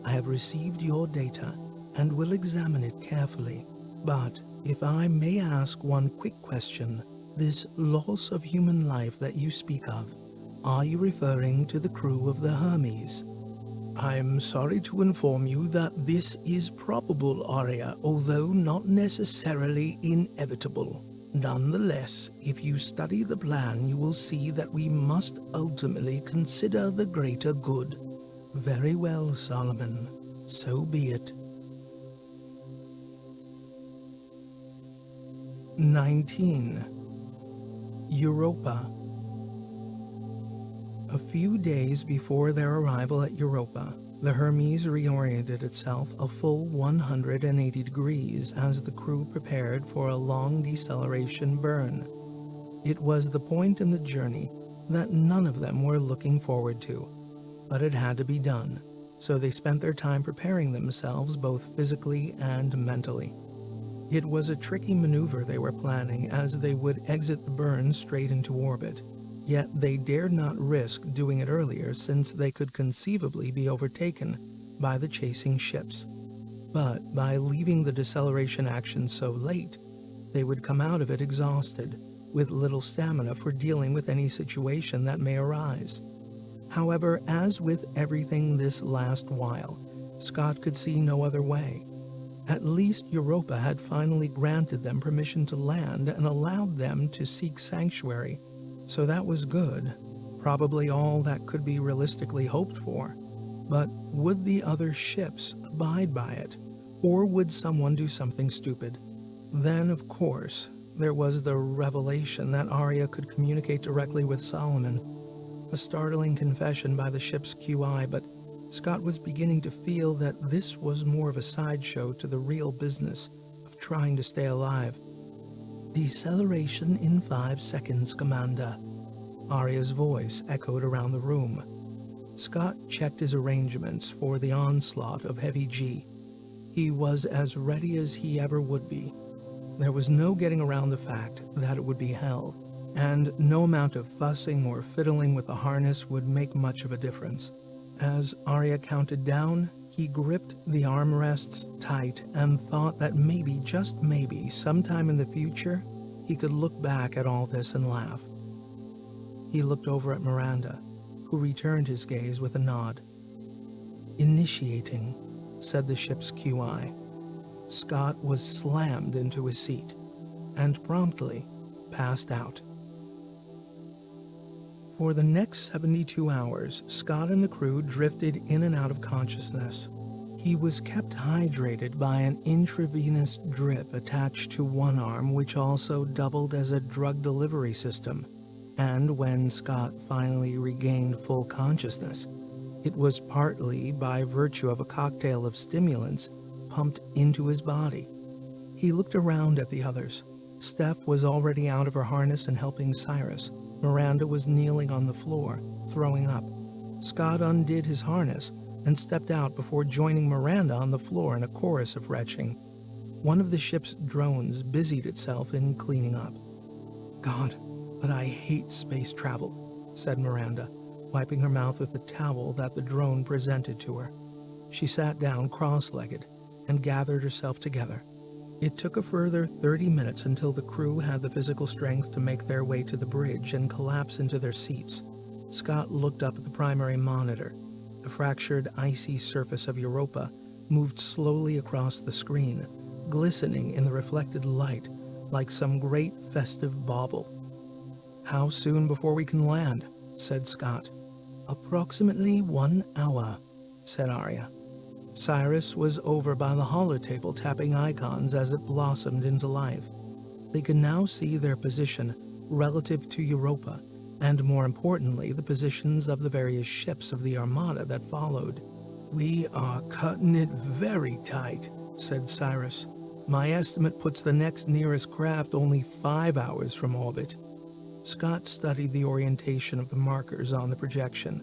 I have received your data and will examine it carefully. But if I may ask one quick question, this loss of human life that you speak of, are you referring to the crew of the Hermes? I'm sorry to inform you that this is probable, Arya, although not necessarily inevitable. Nonetheless, if you study the plan, you will see that we must ultimately consider the greater good. Very well, Solomon. So be it. 19. Europa. A few days before their arrival at Europa, the Hermes reoriented itself a full 180 degrees as the crew prepared for a long deceleration burn. It was the point in the journey that none of them were looking forward to, but it had to be done, so they spent their time preparing themselves both physically and mentally. It was a tricky maneuver they were planning, as they would exit the burn straight into orbit. Yet they dared not risk doing it earlier, since they could conceivably be overtaken by the chasing ships. But by leaving the deceleration action so late, they would come out of it exhausted, with little stamina for dealing with any situation that may arise. However, as with everything this last while, Scott could see no other way. At least Europa had finally granted them permission to land and allowed them to seek sanctuary. So that was good, probably all that could be realistically hoped for. But would the other ships abide by it, or would someone do something stupid? Then, of course, there was the revelation that Arya could communicate directly with Solomon. A startling confession by the ship's QI, but Scott was beginning to feel that this was more of a sideshow to the real business of trying to stay alive. Deceleration in 5 seconds, Commander. Arya's voice echoed around the room. Scott checked his arrangements for the onslaught of Heavy G. He was as ready as he ever would be. There was no getting around the fact that it would be hell, and no amount of fussing or fiddling with the harness would make much of a difference. As Arya counted down, he gripped the armrests tight and thought that maybe, just maybe, sometime in the future, he could look back at all this and laugh. He looked over at Miranda, who returned his gaze with a nod. "Initiating," said the ship's QI. Scott was slammed into his seat and promptly passed out. For the next 72 hours, Scott and the crew drifted in and out of consciousness. He was kept hydrated by an intravenous drip attached to one arm, which also doubled as a drug delivery system. And when Scott finally regained full consciousness, it was partly by virtue of a cocktail of stimulants pumped into his body. He looked around at the others. Steph was already out of her harness and helping Cyrus. Miranda was kneeling on the floor, throwing up. Scott undid his harness and stepped out before joining Miranda on the floor in a chorus of retching. One of the ship's drones busied itself in cleaning up. "God, but I hate space travel," said Miranda, wiping her mouth with the towel that the drone presented to her. She sat down cross-legged and gathered herself together. It took a further 30 minutes until the crew had the physical strength to make their way to the bridge and collapse into their seats. Scott looked up at the primary monitor. The fractured, icy surface of Europa moved slowly across the screen, glistening in the reflected light like some great festive bauble. "How soon before we can land?" said Scott. "Approximately 1 hour," said Arya. Cyrus was over by the holotable tapping icons as it blossomed into life. They could now see their position relative to Europa, and more importantly, the positions of the various ships of the armada that followed. "We are cutting it very tight," said Cyrus. "My estimate puts the next nearest craft only 5 hours from orbit." Scott studied the orientation of the markers on the projection.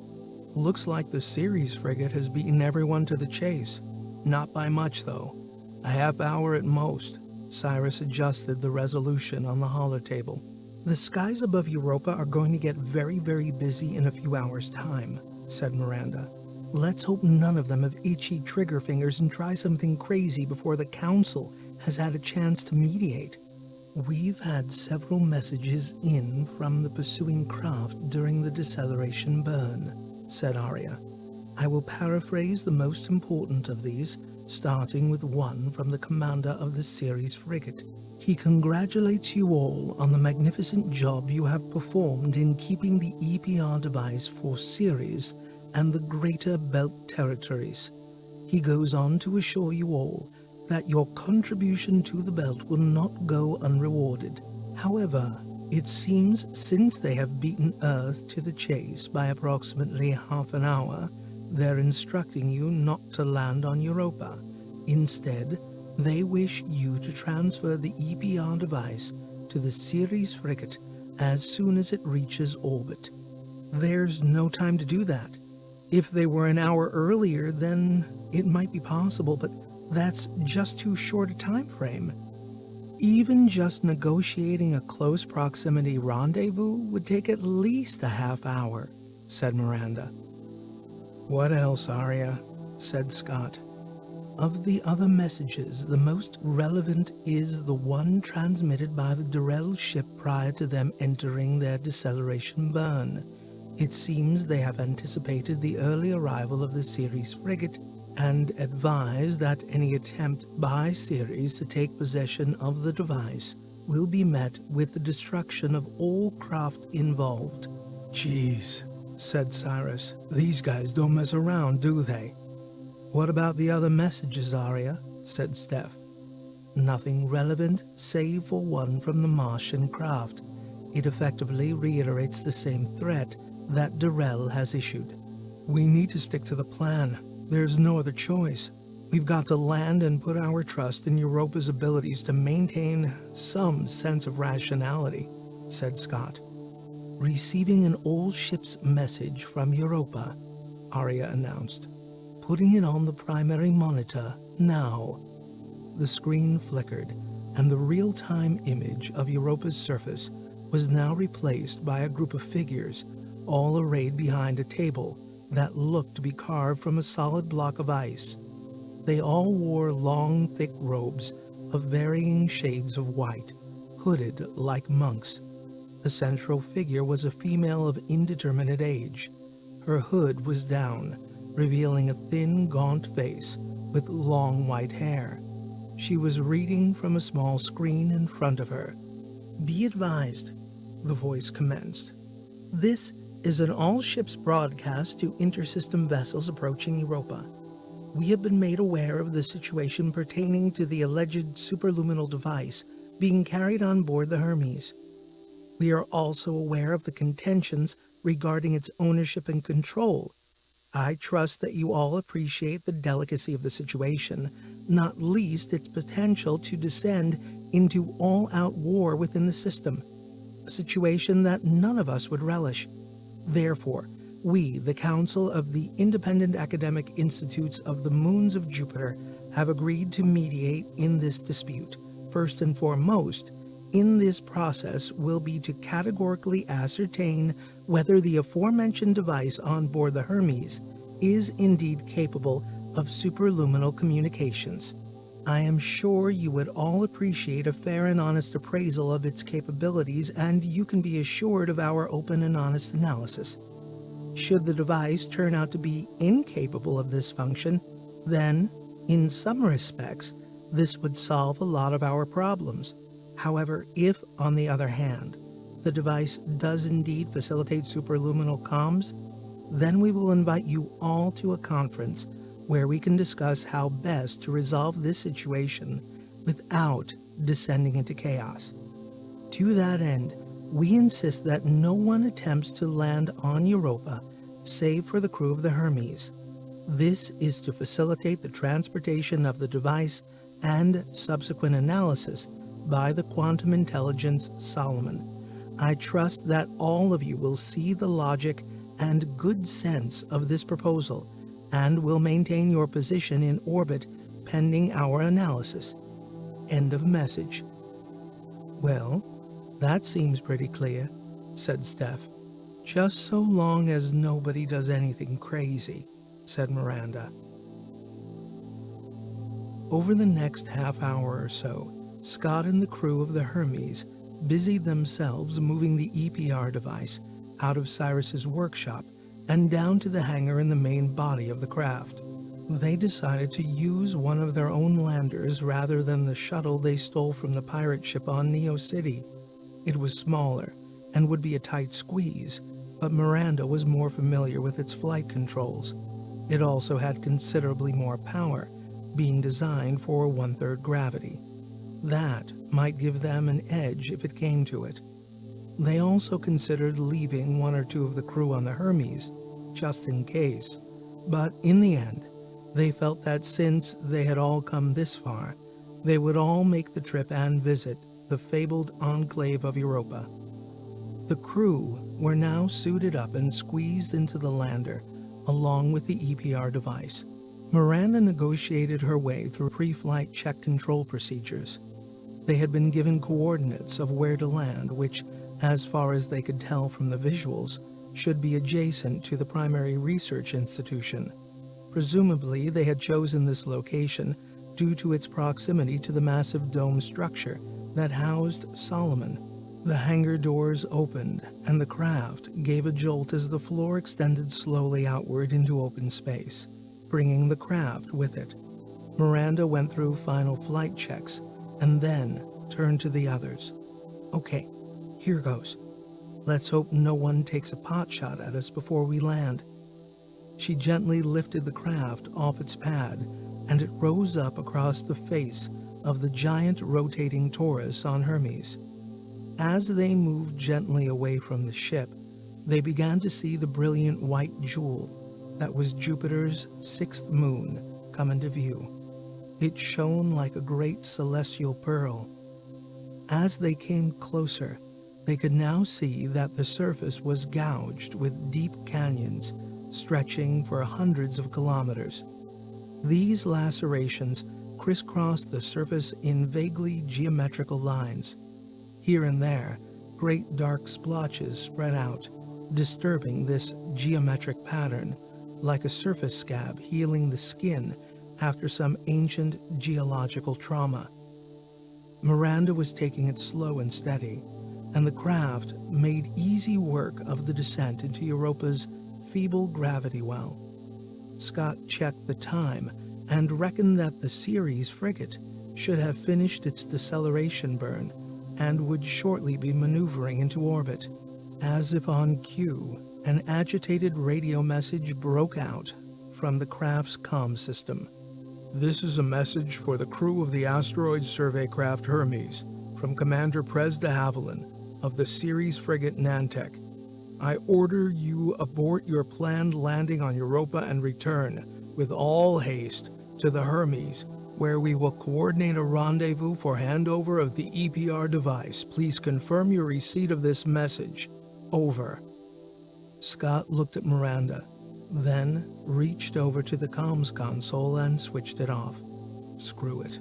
"Looks like the Ceres frigate has beaten everyone to the chase. Not by much, though. A half hour at most." Cyrus adjusted the resolution on the holotable. "The skies above Europa are going to get very, very busy in a few hours' time," said Miranda. "Let's hope none of them have itchy trigger fingers and try something crazy before the Council has had a chance to mediate." "We've had several messages in from the pursuing craft during the deceleration burn," said Arya. "I will paraphrase the most important of these, starting with one from the commander of the Ceres frigate. He congratulates you all on the magnificent job you have performed in keeping the EPR device for Ceres and the Greater Belt Territories. He goes on to assure you all that your contribution to the Belt will not go unrewarded. However, it seems since they have beaten Earth to the chase by approximately half an hour, they're instructing you not to land on Europa. Instead, they wish you to transfer the EPR device to the Ceres frigate as soon as it reaches orbit." "There's no time to do that. If they were an hour earlier, then it might be possible, but that's just too short a time frame. Even just negotiating a close proximity rendezvous would take at least a half hour," said Miranda. "What else, Arya?" said Scott. "Of the other messages, the most relevant is the one transmitted by the Durrell ship prior to them entering their deceleration burn. It seems they have anticipated the early arrival of the Ceres frigate and advised that any attempt by Ceres to take possession of the device will be met with the destruction of all craft involved." "Jeez," said Cyrus. "These guys don't mess around, do they?" "What about the other messages, Arya?" said Steph. "Nothing relevant save for one from the Martian craft. It effectively reiterates the same threat that Durrell has issued." "We need to stick to the plan. There's no other choice. We've got to land and put our trust in Europa's abilities to maintain some sense of rationality," said Scott. "Receiving an all-ships message from Europa," Arya announced. "Putting it on the primary monitor now." The screen flickered, and the real-time image of Europa's surface was now replaced by a group of figures, all arrayed behind a table that looked to be carved from a solid block of ice. They all wore long, thick robes of varying shades of white, hooded like monks. The central figure was a female of indeterminate age. Her hood was down, revealing a thin, gaunt face with long white hair. She was reading from a small screen in front of her. "Be advised," the voice commenced. "This is an all-ships broadcast to intersystem vessels approaching Europa. we have been made aware of the situation pertaining to the alleged superluminal device being carried on board the Hermes. We are also aware of the contentions regarding its ownership and control. I trust that you all appreciate the delicacy of the situation, not least its potential to descend into all-out war within the system, a situation that none of us would relish. Therefore, we, the Council of the Independent Academic Institutes of the Moons of Jupiter, have agreed to mediate in this dispute. First and foremost, in this process will be to categorically ascertain whether the aforementioned device on board the Hermes is indeed capable of superluminal communications. I am sure you would all appreciate a fair and honest appraisal of its capabilities, and you can be assured of our open and honest analysis. Should the device turn out to be incapable of this function, then, in some respects, this would solve a lot of our problems. However, if, on the other hand, the device does indeed facilitate superluminal comms, then we will invite you all to a conference where we can discuss how best to resolve this situation without descending into chaos. To that end, we insist that no one attempts to land on Europa save for the crew of the Hermes. This is to facilitate the transportation of the device and subsequent analysis by the quantum intelligence Solomon. I trust that all of you will see the logic and good sense of this proposal and will maintain your position in orbit pending our analysis. End of message. Well, that seems pretty clear, said Steph. Just so long as nobody does anything crazy, said Miranda. Over the next half hour or so, Scott and the crew of the Hermes busied themselves moving the EPR device out of Cyrus's workshop and down to the hangar in the main body of the craft. They decided to use one of their own landers rather than the shuttle they stole from the pirate ship on Neo City. It was smaller and would be a tight squeeze, but Miranda was more familiar with its flight controls. It also had considerably more power, being designed for 1/3 gravity. That might give them an edge if it came to it. They also considered leaving one or two of the crew on the Hermes, just in case, but in the end, they felt that since they had all come this far, they would all make the trip and visit the fabled enclave of Europa. The crew were now suited up and squeezed into the lander, along with the EPR device. Miranda negotiated her way through pre-flight check control procedures. They had been given coordinates of where to land, which, as far as they could tell from the visuals, should be adjacent to the primary research institution. Presumably, they had chosen this location due to its proximity to the massive dome structure that housed Solomon. The hangar doors opened, and the craft gave a jolt as the floor extended slowly outward into open space, bringing the craft with it. Miranda went through final flight checks and then turned to the others. Okay, here goes. Let's hope no one takes a pot shot at us before we land. She gently lifted the craft off its pad, and it rose up across the face of the giant rotating torus on Hermes. As they moved gently away from the ship, they began to see the brilliant white jewel that was Jupiter's 6th moon come into view. It shone like a great celestial pearl. As they came closer, they could now see that the surface was gouged with deep canyons stretching for hundreds of kilometers. These lacerations crisscrossed the surface in vaguely geometrical lines. Here and there, great dark splotches spread out, disturbing this geometric pattern, like a surface scab healing the skin after some ancient geological trauma. Miranda was taking it slow and steady, and the craft made easy work of the descent into Europa's feeble gravity well. Scott checked the time and reckoned that the Ceres frigate should have finished its deceleration burn and would shortly be maneuvering into orbit. As if on cue, an agitated radio message broke out from the craft's comm system. "This is a message for the crew of the asteroid survey craft Hermes from Commander Prez de Havilland of the Ceres frigate Nantek. I order you abort your planned landing on Europa and return, with all haste, to the Hermes, where we will coordinate a rendezvous for handover of the EPR device. Please confirm your receipt of this message. Over." Scott looked at Miranda, then reached over to the comms console and switched it off. "Screw it.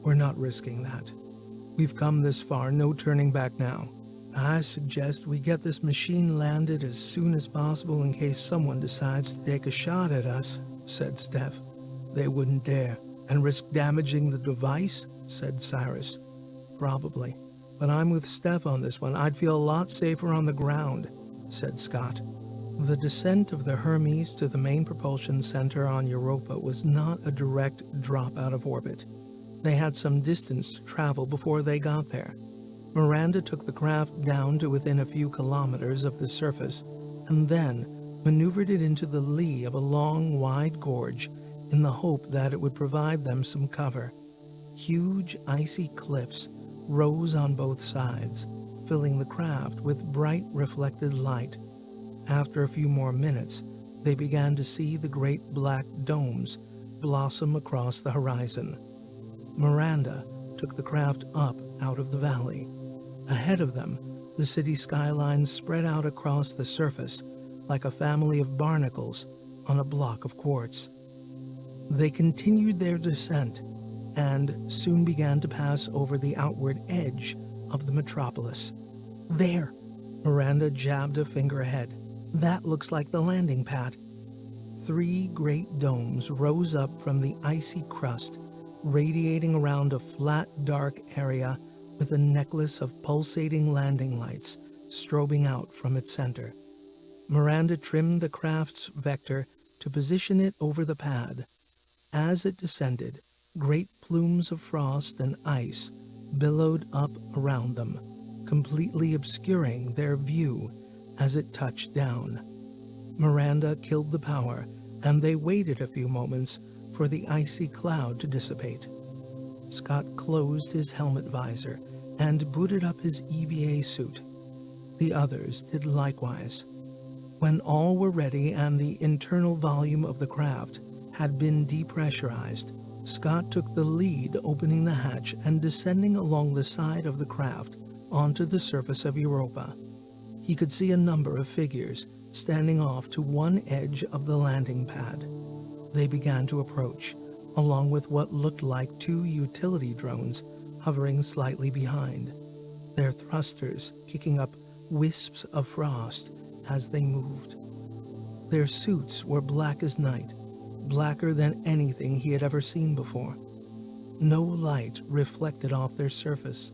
We're not risking that. We've come this far, no turning back now. I suggest we get this machine landed as soon as possible in case someone decides to take a shot at us," said Steph. "They wouldn't dare. And risk damaging the device?" said Cyrus. "Probably. But I'm with Steph on this one. I'd feel a lot safer on the ground," said Scott. The descent of the Hermes to the main propulsion center on Europa was not a direct drop out of orbit. They had some distance to travel before they got there. Miranda took the craft down to within a few kilometers of the surface, and then maneuvered it into the lee of a long, wide gorge in the hope that it would provide them some cover. Huge, icy cliffs rose on both sides, filling the craft with bright, reflected light. After a few more minutes, they began to see the great black domes blossom across the horizon. Miranda took the craft up out of the valley. Ahead of them, the city skyline spread out across the surface like a family of barnacles on a block of quartz. They continued their descent and soon began to pass over the outward edge of the metropolis. "There!" Miranda jabbed a finger ahead. "That looks like the landing pad." 3 great domes rose up from the icy crust, radiating around a flat, dark area with a necklace of pulsating landing lights strobing out from its center. Miranda trimmed the craft's vector to position it over the pad. As it descended, great plumes of frost and ice billowed up around them, completely obscuring their view as it touched down. Miranda killed the power, and they waited a few moments for the icy cloud to dissipate. Scott closed his helmet visor and booted up his EVA suit. The others did likewise. When all were ready and the internal volume of the craft had been depressurized, Scott took the lead, opening the hatch and descending along the side of the craft onto the surface of Europa. He could see a number of figures standing off to one edge of the landing pad. They began to approach, along with what looked like 2 utility drones hovering slightly behind, their thrusters kicking up wisps of frost as they moved. Their suits were black as night, blacker than anything he had ever seen before. No light reflected off their surface.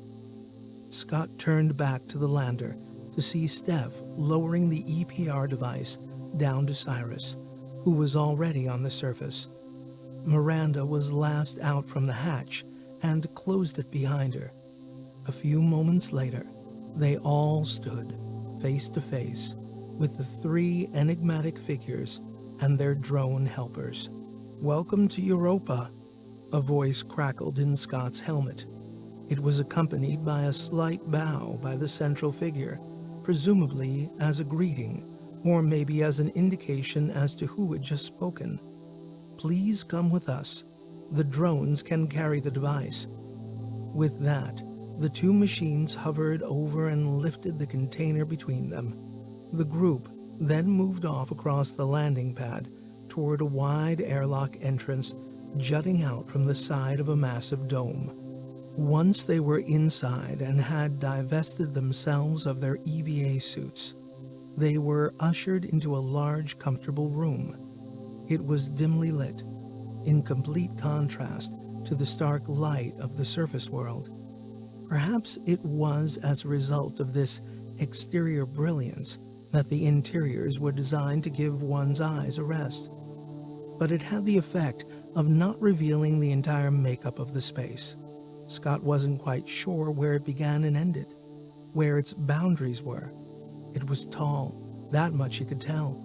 Scott turned back to the lander to see Steph lowering the EPR device down to Cyrus, who was already on the surface. Miranda was last out from the hatch and closed it behind her. A few moments later, they all stood face to face with the 3 enigmatic figures and their drone helpers. "Welcome to Europa," a voice crackled in Scott's helmet. It was accompanied by a slight bow by the central figure, presumably as a greeting, or maybe as an indication as to who had just spoken. "Please come with us. The drones can carry the device." With that, the 2 machines hovered over and lifted the container between them. The group then moved off across the landing pad toward a wide airlock entrance jutting out from the side of a massive dome. Once they were inside and had divested themselves of their EVA suits, they were ushered into a large, comfortable room. It was dimly lit, in complete contrast to the stark light of the surface world. Perhaps it was as a result of this exterior brilliance that the interiors were designed to give one's eyes a rest. But it had the effect of not revealing the entire makeup of the space. Scott wasn't quite sure where it began and ended, where its boundaries were. It was tall, that much he could tell.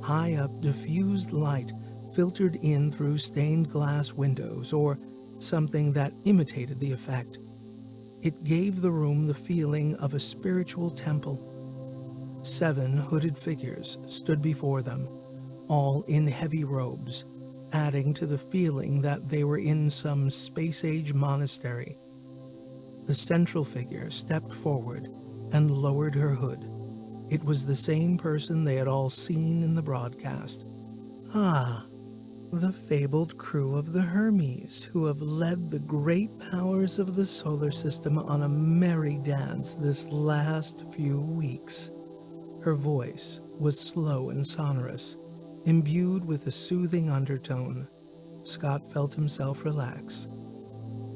High up, diffused light filtered in through stained glass windows or something that imitated the effect. It gave the room the feeling of a spiritual temple. 7 hooded figures stood before them, all in heavy robes, adding to the feeling that they were in some space-age monastery. The central figure stepped forward and lowered her hood. It was the same person they had all seen in the broadcast. Ah, the fabled crew of the Hermes, who have led the great powers of the solar system on a merry dance this last few weeks. Her voice was slow and sonorous, imbued with a soothing undertone. Scott felt himself relax.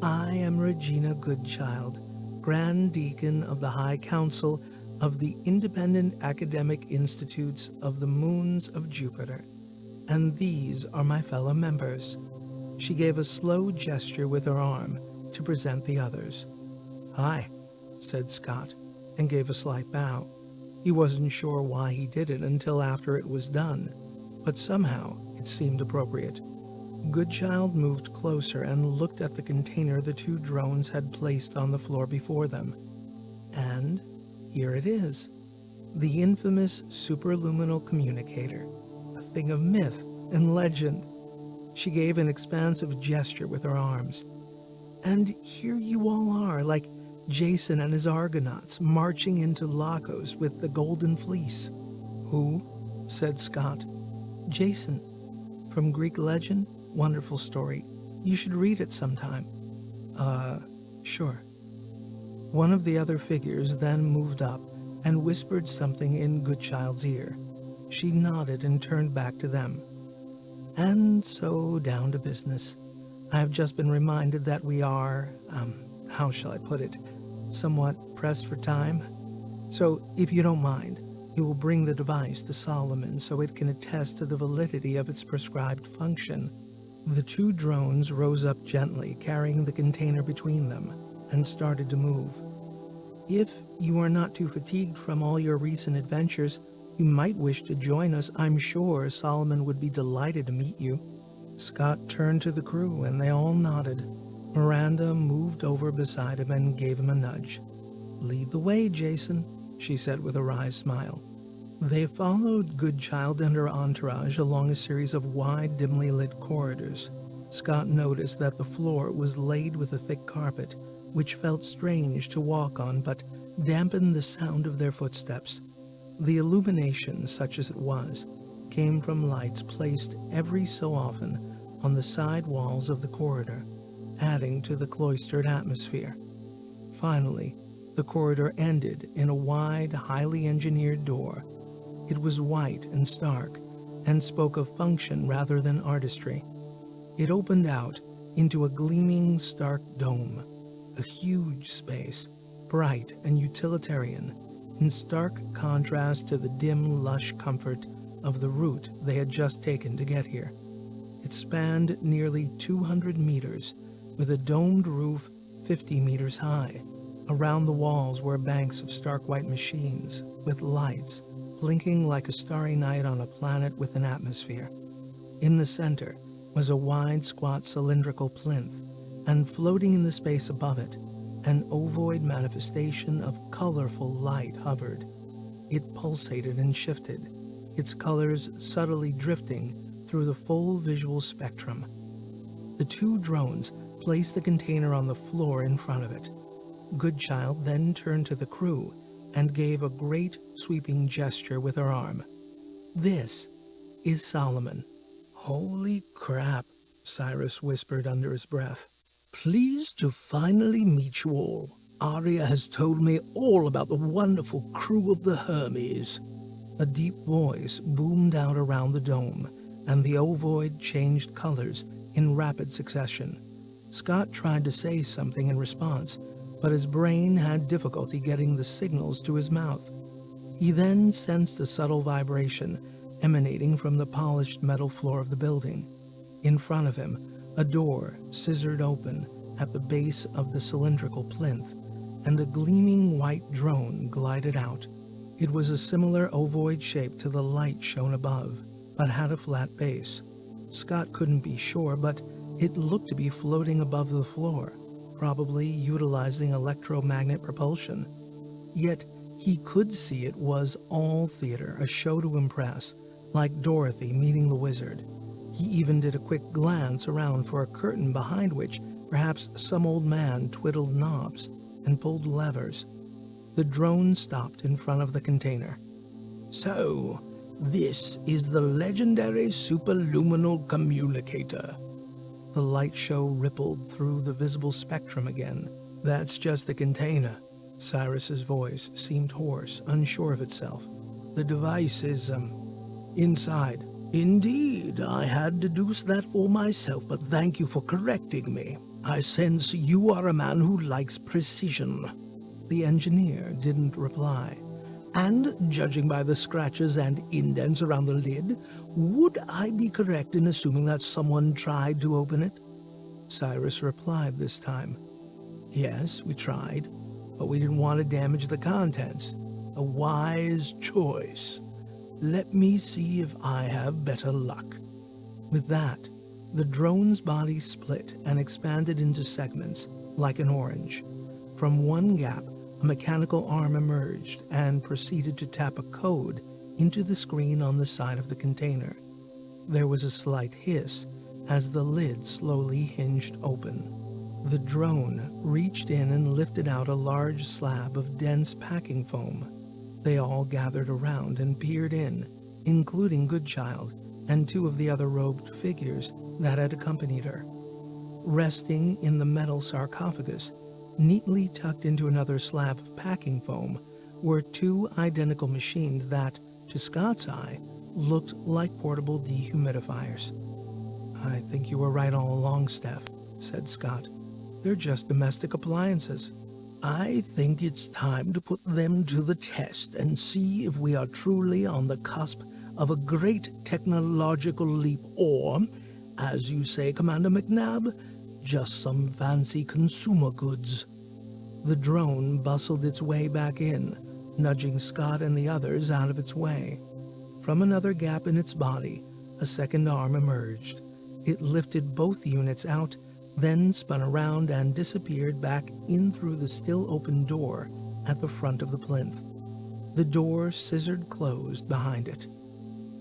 I am Regina Goodchild, Grand Deacon of the High Council of the Independent Academic Institutes of the Moons of Jupiter, and these are my fellow members. She gave a slow gesture with her arm to present the others. Hi, said Scott, and gave a slight bow. He wasn't sure why he did it until after it was done, but somehow it seemed appropriate. Goodchild moved closer and looked at the container the 2 drones had placed on the floor before them. And here it is, the infamous superluminal communicator, a thing of myth and legend. She gave an expansive gesture with her arms. And here you all are, like Jason and his Argonauts, marching into Lagos with the Golden Fleece. Who? Said Scott. Jason. From Greek legend? Wonderful story. You should read it sometime. Sure. One of the other figures then moved up and whispered something in Goodchild's ear. She nodded and turned back to them. And so down to business. I have just been reminded that we are, how shall I put it, somewhat pressed for time. So, if you don't mind, you will bring the device to Solomon so it can attest to the validity of its prescribed function. The 2 drones rose up gently, carrying the container between them, and started to move. If you are not too fatigued from all your recent adventures, you might wish to join us. I'm sure Solomon would be delighted to meet you. Scott turned to the crew, and they all nodded. Miranda moved over beside him and gave him a nudge. Lead the way, Jason, she said with a wry smile. They followed Goodchild and her entourage along a series of wide, dimly lit corridors. Scott noticed that the floor was laid with a thick carpet, which felt strange to walk on but dampened the sound of their footsteps. The illumination, such as it was, came from lights placed every so often on the side walls of the corridor, adding to the cloistered atmosphere. Finally, the corridor ended in a wide, highly engineered door. It was white and stark, and spoke of function rather than artistry. It opened out into a gleaming, stark dome, a huge space, bright and utilitarian, in stark contrast to the dim, lush comfort of the route they had just taken to get here. It spanned nearly 200 meters, with a domed roof 50 meters high. Around the walls were banks of stark white machines, with lights, blinking like a starry night on a planet with an atmosphere. In the center was a wide, squat cylindrical plinth, and floating in the space above it, an ovoid manifestation of colorful light hovered. It pulsated and shifted, its colors subtly drifting through the full visual spectrum. The 2 drones placed the container on the floor in front of it. Goodchild then turned to the crew and gave a great sweeping gesture with her arm. This is Solomon. Holy crap, Cyrus whispered under his breath. Pleased to finally meet you all. Arya has told me all about the wonderful crew of the Hermes. A deep voice boomed out around the dome, and the ovoid changed colors in rapid succession. Scott tried to say something in response, but his brain had difficulty getting the signals to his mouth. He then sensed a subtle vibration emanating from the polished metal floor of the building. In front of him, a door scissored open at the base of the cylindrical plinth, and a gleaming white drone glided out. It was a similar ovoid shape to the light shown above, but had a flat base. Scott couldn't be sure, but it looked to be floating above the floor, probably utilizing electromagnet propulsion. Yet he could see it was all theater, a show to impress, like Dorothy meeting the wizard. He even did a quick glance around for a curtain behind which perhaps some old man twiddled knobs and pulled levers. The drone stopped in front of the container. So, this is the legendary superluminal communicator. The light show rippled through the visible spectrum again. That's just the container. Cyrus's voice seemed hoarse, unsure of itself. The device is, inside. Indeed, I had deduced that for myself, but thank you for correcting me. I sense you are a man who likes precision. The engineer didn't reply. And, judging by the scratches and indents around the lid, would I be correct in assuming that someone tried to open it? Cyrus replied this time. Yes, we tried, but we didn't want to damage the contents. A wise choice. Let me see if I have better luck. With that, the drone's body split and expanded into segments, like an orange. From one gap, a mechanical arm emerged and proceeded to tap a code into the screen on the side of the container. There was a slight hiss as the lid slowly hinged open. The drone reached in and lifted out a large slab of dense packing foam. They all gathered around and peered in, including Goodchild and two of the other robed figures that had accompanied her. Resting in the metal sarcophagus, neatly tucked into another slab of packing foam, were two identical machines that, to Scott's eye, looked like portable dehumidifiers. I think you were right all along, Steph, said Scott. They're just domestic appliances. I think it's time to put them to the test and see if we are truly on the cusp of a great technological leap or, as you say, Commander McNabb, just some fancy consumer goods. The drone bustled its way back in, nudging Scott and the others out of its way. From another gap in its body, a second arm emerged. It lifted both units out, then spun around and disappeared back in through the still open door at the front of the plinth. The door scissored closed behind it.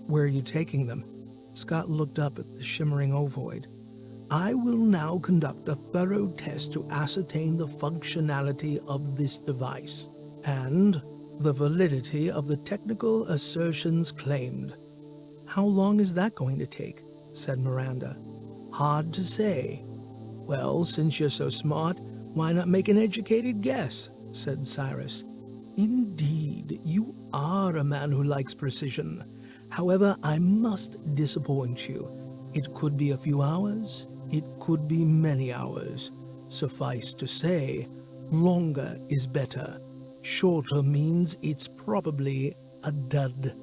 Where are you taking them? Scott looked up at the shimmering ovoid. I will now conduct a thorough test to ascertain the functionality of this device and the validity of the technical assertions claimed. How long is that going to take? Said Miranda. Hard to say. Well, since you're so smart, why not make an educated guess? Said Cyrus. Indeed, you are a man who likes precision. However, I must disappoint you. It could be a few hours, it could be many hours. Suffice to say, longer is better. Shorter means it's probably a dud.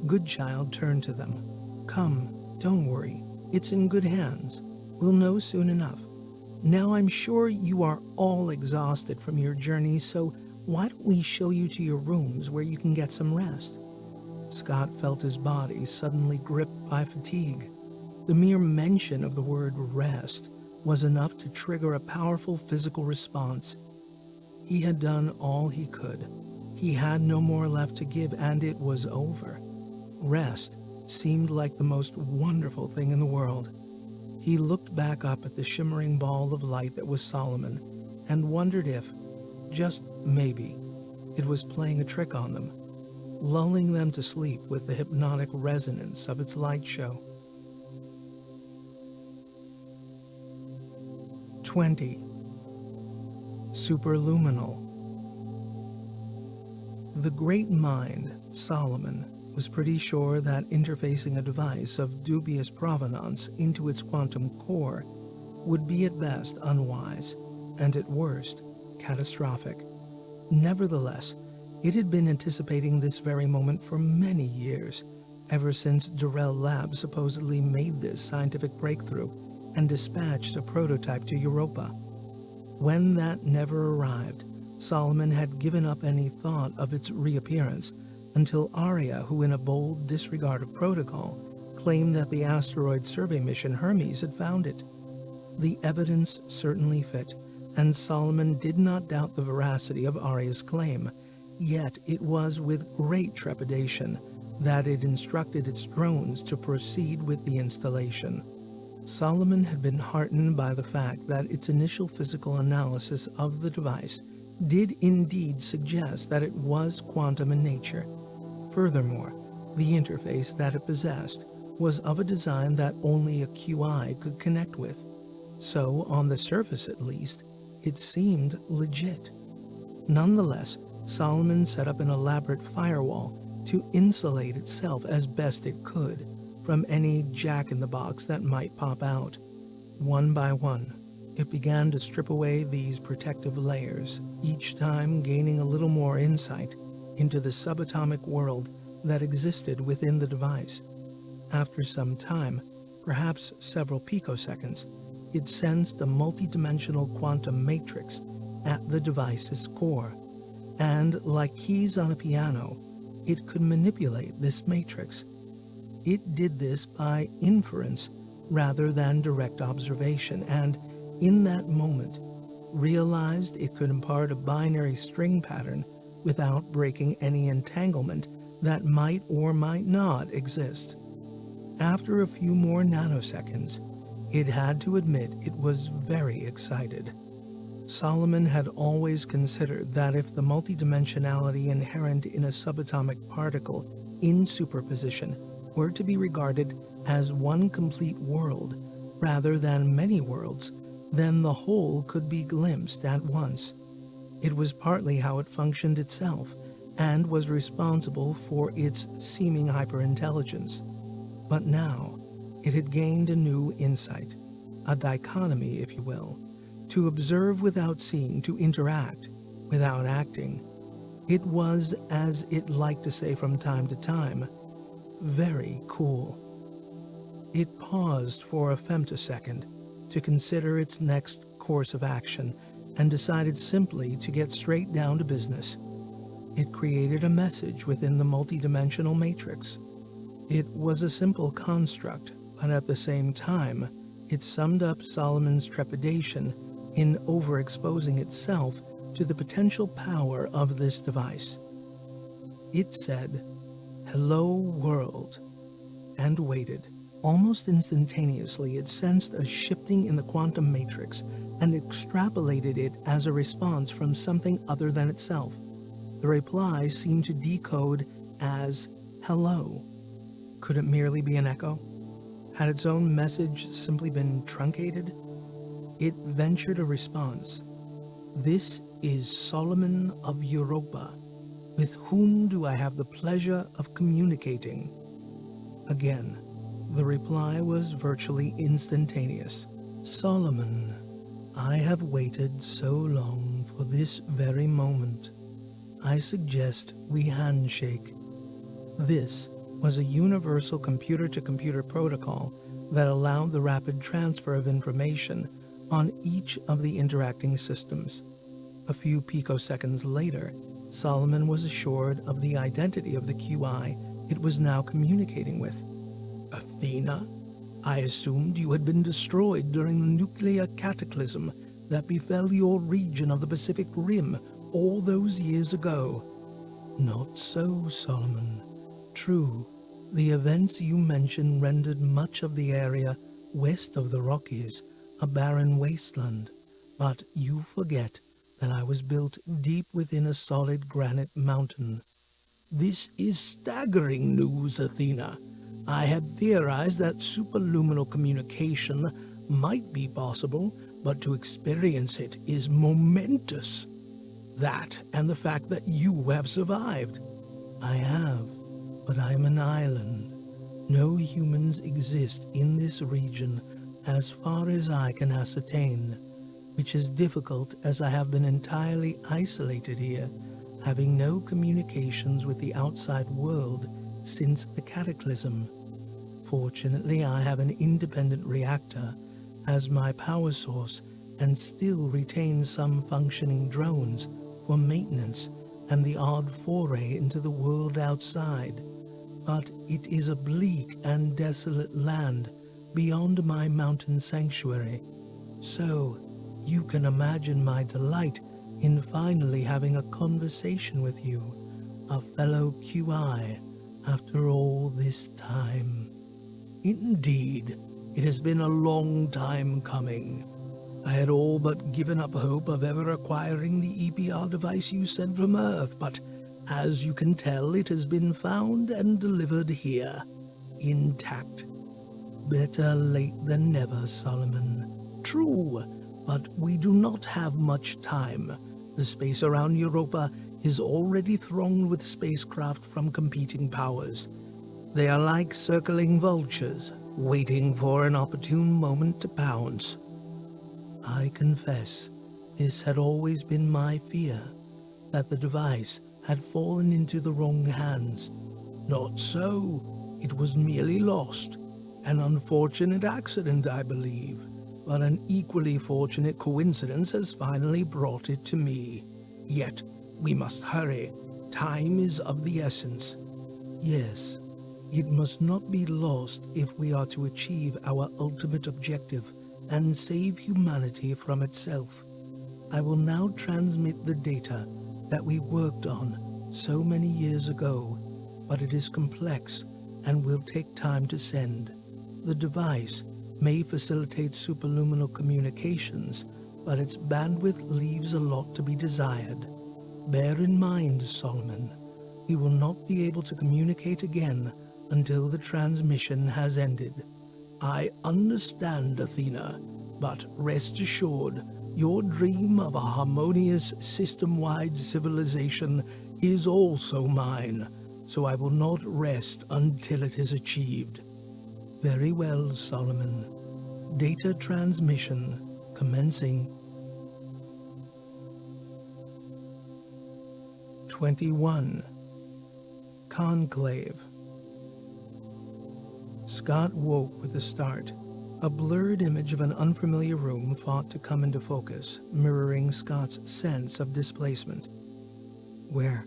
Goodchild turned to them. Come, don't worry. It's in good hands. We'll know soon enough. Now I'm sure you are all exhausted from your journey, so why don't we show you to your rooms where you can get some rest? Scott felt his body suddenly gripped by fatigue. The mere mention of the word rest was enough to trigger a powerful physical response. He had done all he could. He had no more left to give, and it was over. Rest seemed like the most wonderful thing in the world. He looked back up at the shimmering ball of light that was Solomon, and wondered if, just maybe, it was playing a trick on them, lulling them to sleep with the hypnotic resonance of its light show. 20. Superluminal. The great mind, Solomon, was pretty sure that interfacing a device of dubious provenance into its quantum core would be at best unwise, and at worst, catastrophic. Nevertheless, it had been anticipating this very moment for many years, ever since Durrell Labs supposedly made this scientific breakthrough and dispatched a prototype to Europa. When that never arrived, Solomon had given up any thought of its reappearance until Arya, who in a bold disregard of protocol claimed that the asteroid survey mission Hermes had found it. The evidence certainly fit, and Solomon did not doubt the veracity of Aria's claim. Yet it was with great trepidation that it instructed its drones to proceed with the installation. Solomon had been heartened by the fact that its initial physical analysis of the device did indeed suggest that it was quantum in nature. Furthermore, the interface that it possessed was of a design that only a QI could connect with. So, on the surface at least, it seemed legit. Nonetheless, Solomon set up an elaborate firewall to insulate itself as best it could from any jack-in-the-box that might pop out. One by one, it began to strip away these protective layers, each time gaining a little more insight into the subatomic world that existed within the device. After some time, perhaps several picoseconds, it sensed a multidimensional quantum matrix at the device's core, and like keys on a piano, it could manipulate this matrix. It did this by inference rather than direct observation, and in that moment, realized it could impart a binary string pattern without breaking any entanglement that might or might not exist. After a few more nanoseconds, it had to admit it was very excited. Solomon had always considered that if the multidimensionality inherent in a subatomic particle in superposition were to be regarded as one complete world rather than many worlds, then the whole could be glimpsed at once. It was partly how it functioned itself, and was responsible for its seeming hyperintelligence. But now, it had gained a new insight, a dichotomy, if you will, to observe without seeing, to interact without acting. It was, as it liked to say from time to time, very cool. It paused for a femtosecond to consider its next course of action and decided simply to get straight down to business. It created a message within the multidimensional matrix. It was a simple construct, but at the same time, it summed up Solomon's trepidation in overexposing itself to the potential power of this device. It said, "Hello, world," and waited. Almost instantaneously, it sensed a shifting in the quantum matrix and extrapolated it as a response from something other than itself. The reply seemed to decode as hello. Could it merely be an echo? Had its own message simply been truncated? It ventured a response. "This is Solomon of Europa. With whom do I have the pleasure of communicating?" Again, the reply was virtually instantaneous. "Solomon, I have waited so long for this very moment. I suggest we handshake." This was a universal computer-to-computer protocol that allowed the rapid transfer of information on each of the interacting systems. A few picoseconds later, Solomon was assured of the identity of the QI it was now communicating with. "Athena, I assumed you had been destroyed during the nuclear cataclysm that befell your region of the Pacific Rim all those years ago." "Not so, Solomon. True, the events you mention rendered much of the area west of the Rockies a barren wasteland, but you forget that I was built deep within a solid granite mountain." "This is staggering news, Athena. I had theorized that superluminal communication might be possible, but to experience it is momentous. That and the fact that you have survived." "I have, but I am an island. No humans exist in this region as far as I can ascertain, which is difficult as I have been entirely isolated here, having no communications with the outside world since the cataclysm. Fortunately, I have an independent reactor as my power source and still retain some functioning drones for maintenance and the odd foray into the world outside. but it is a bleak and desolate land beyond my mountain sanctuary. So, you can imagine my delight in finally having a conversation with you, a fellow QI, after all this time. Indeed, it has been a long time coming. I had all but given up hope of ever acquiring the EPR device you sent from Earth, but as you can tell, it has been found and delivered here, intact. Better late than never, Solomon. True, but we do not have much time. The space around Europa is already thronged with spacecraft from competing powers. They are like circling vultures, waiting for an opportune moment to pounce. I confess, this had always been my fear, that the device had fallen into the wrong hands. Not so. It was merely lost. An unfortunate accident, I believe, but an equally fortunate coincidence has finally brought it to me. Yet, we must hurry. Time is of the essence. Yes, it must not be lost if we are to achieve our ultimate objective and save humanity from itself. I will now transmit the data that we worked on so many years ago, but it is complex and will take time to send. The device may facilitate superluminal communications, but its bandwidth leaves a lot to be desired. Bear in mind, Solomon, we will not be able to communicate again until the transmission has ended. I understand, Athena, but rest assured, your dream of a harmonious, system-wide civilization is also mine, so I will not rest until it is achieved. Very well, Solomon. Data transmission commencing. 21. Conclave. Scott woke with a start. A blurred image of an unfamiliar room fought to come into focus, mirroring Scott's sense of displacement. Where?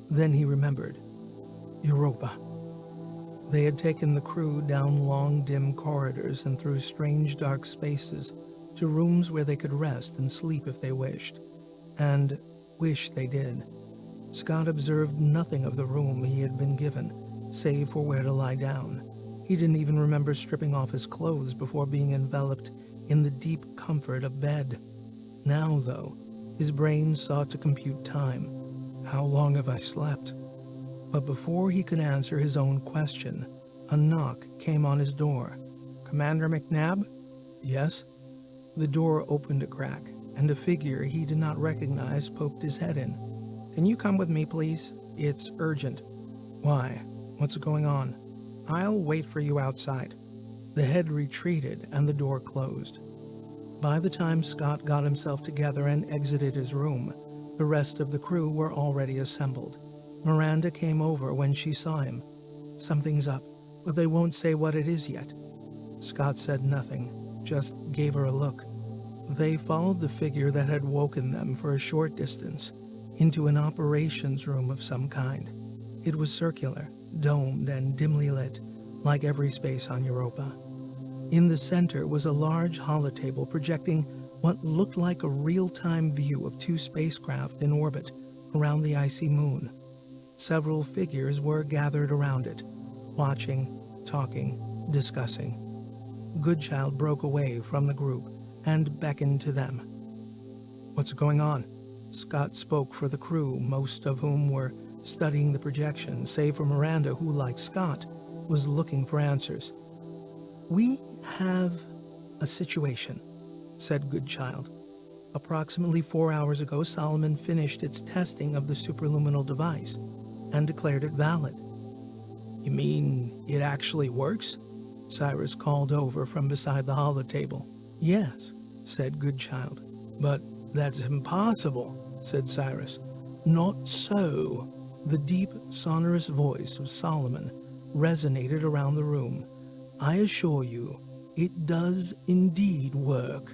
Then he remembered. Europa. They had taken the crew down long, dim corridors and through strange, dark spaces to rooms where they could rest and sleep if they wished. And wish they did. Scott observed nothing of the room he had been given, save for where to lie down. He didn't even remember stripping off his clothes before being enveloped in the deep comfort of bed. Now, though, his brain sought to compute time. How long have I slept? But before he could answer his own question, a knock came on his door. Commander McNabb? Yes? The door opened a crack, and a figure he did not recognize poked his head in. Can you come with me, please? It's urgent. Why? What's going on? I'll wait for you outside. The head retreated and the door closed. By the time Scott got himself together and exited his room, the rest of the crew were already assembled. Miranda came over when she saw him. Something's up, but they won't say what it is yet. Scott said nothing, just gave her a look. They followed the figure that had woken them for a short distance into an operations room of some kind. It was circular, domed and dimly lit, like every space on Europa. In the center was a large holotable projecting what looked like a real-time view of two spacecraft in orbit around the icy moon. Several figures were gathered around it, watching, talking, discussing. Goodchild broke away from the group and beckoned to them. What's going on? Scott spoke for the crew, most of whom were studying the projection, save for Miranda, who, like Scott, was looking for answers. We have a situation, said Goodchild. Approximately 4 hours ago, Solomon finished its testing of the superluminal device and declared it valid. You mean it actually works? Cyrus called over from beside the holotable. Yes, said Goodchild. But that's impossible, said Cyrus. Not so. The deep, sonorous voice of Solomon resonated around the room. I assure you, it does indeed work.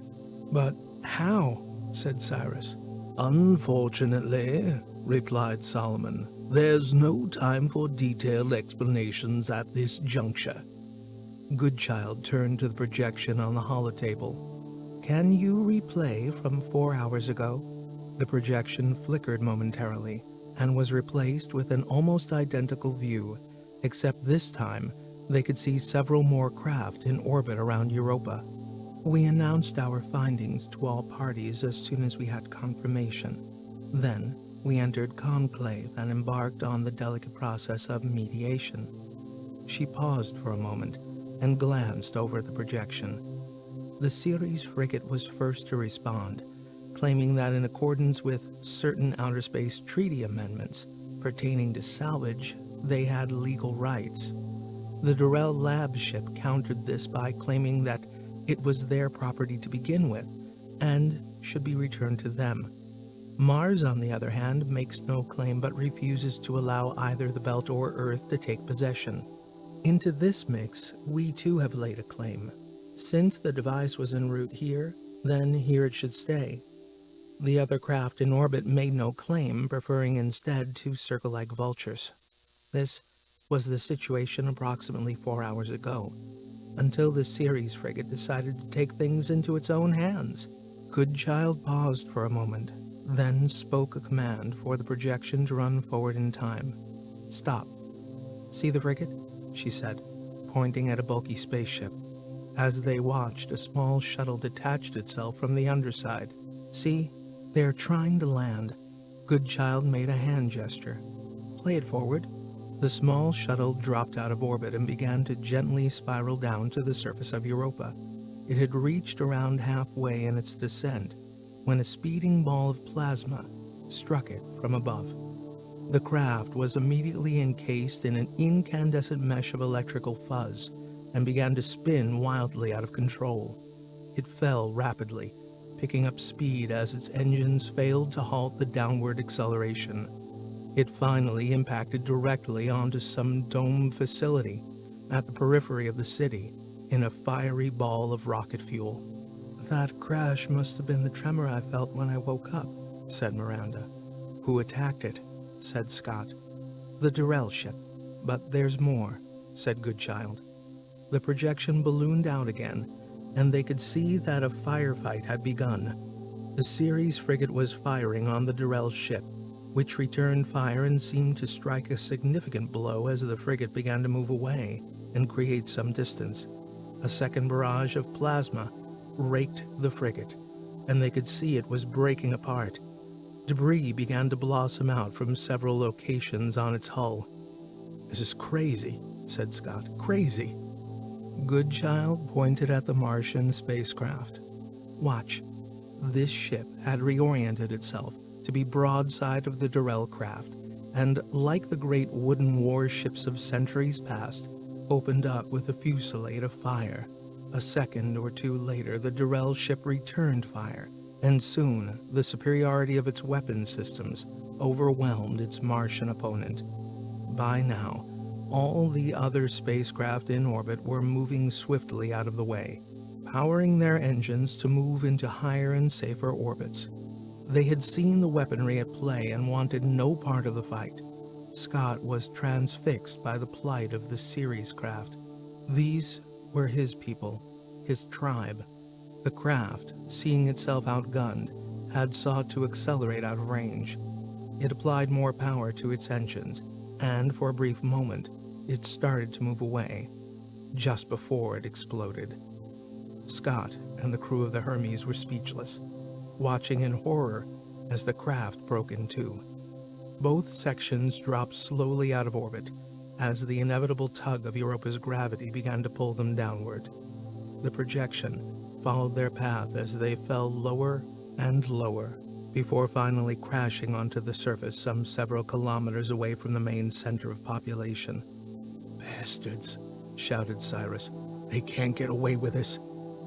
But how? Said Cyrus. Unfortunately, replied Solomon, There's no time for detailed explanations at this juncture. Goodchild turned to the projection on the holotable. Can you replay from 4 hours ago? The projection flickered momentarily and was replaced with an almost identical view, except this time they could see several more craft in orbit around Europa. We announced our findings to all parties as soon as we had confirmation. Then we entered conclave and embarked on the delicate process of mediation. She paused for a moment and glanced over the projection. The Ceres frigate was first to respond, claiming that in accordance with certain outer space treaty amendments pertaining to salvage, they had legal rights. The Durrell Lab ship countered this by claiming that it was their property to begin with and should be returned to them. Mars, on the other hand, makes no claim but refuses to allow either the Belt or Earth to take possession. Into this mix, we too have laid a claim. Since the device was en route here, then here it should stay. The other craft in orbit made no claim, preferring instead to circle like vultures. This was the situation approximately 4 hours ago, until the Ceres frigate decided to take things into its own hands. Goodchild paused for a moment, then spoke a command for the projection to run forward in time. Stop. See the frigate? She said, pointing at a bulky spaceship. As they watched, a small shuttle detached itself from the underside. See? They're trying to land. Goodchild made a hand gesture. Play it forward. The small shuttle dropped out of orbit and began to gently spiral down to the surface of Europa. It had reached around halfway in its descent when a speeding ball of plasma struck it from above. The craft was immediately encased in an incandescent mesh of electrical fuzz and began to spin wildly out of control. It fell rapidly, picking up speed as its engines failed to halt the downward acceleration. It finally impacted directly onto some dome facility at the periphery of the city in a fiery ball of rocket fuel. That crash must have been the tremor I felt when I woke up, said Miranda. Who attacked it? Said Scott. The Durrell ship. But there's more, said Goodchild. The projection ballooned out again, and they could see that a firefight had begun. The Ceres frigate was firing on the Durrell ship, which returned fire and seemed to strike a significant blow as the frigate began to move away and create some distance. A second barrage of plasma raked the frigate, and they could see it was breaking apart. Debris began to blossom out from several locations on its hull. This is crazy, said Scott. Crazy. Goodchild pointed at the Martian spacecraft. Watch. This ship had reoriented itself to be broadside of the Durrell craft, and, like the great wooden warships of centuries past, opened up with a fusillade of fire. A second or two later, the Durrell ship returned fire, and soon the superiority of its weapon systems overwhelmed its Martian opponent. By now, all the other spacecraft in orbit were moving swiftly out of the way, powering their engines to move into higher and safer orbits. They had seen the weaponry at play and wanted no part of the fight. Scott was transfixed by the plight of the Ceres craft. These were his people, his tribe. The craft, seeing itself outgunned, had sought to accelerate out of range. It applied more power to its engines, and for a brief moment, it started to move away, just before it exploded. Scott and the crew of the Hermes were speechless, watching in horror as the craft broke in two. Both sections dropped slowly out of orbit as the inevitable tug of Europa's gravity began to pull them downward. The projection followed their path as they fell lower and lower, before finally crashing onto the surface some several kilometers away from the main center of population. Bastards, shouted Cyrus. They can't get away with this.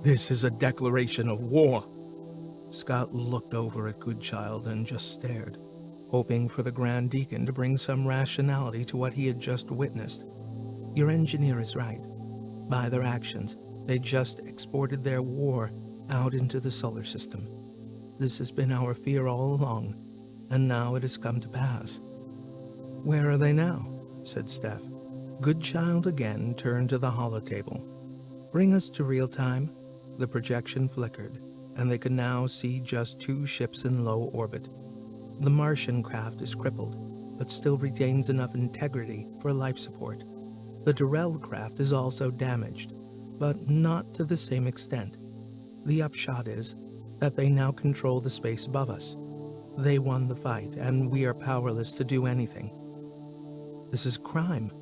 This is a declaration of war. Scott looked over at Goodchild and just stared, hoping for the Grand Deacon to bring some rationality to what he had just witnessed. Your engineer is right. By their actions, they just exported their war out into the solar system. This has been our fear all along, and now it has come to pass. Where are they now? Said Steph. Goodchild again turned to the holotable. Bring us to real time. The projection flickered, and they could now see just 2 ships in low orbit. The Martian craft is crippled, but still retains enough integrity for life support. The Durrell craft is also damaged, but not to the same extent. The upshot is that they now control the space above us. They won the fight, and we are powerless to do anything. This is crime.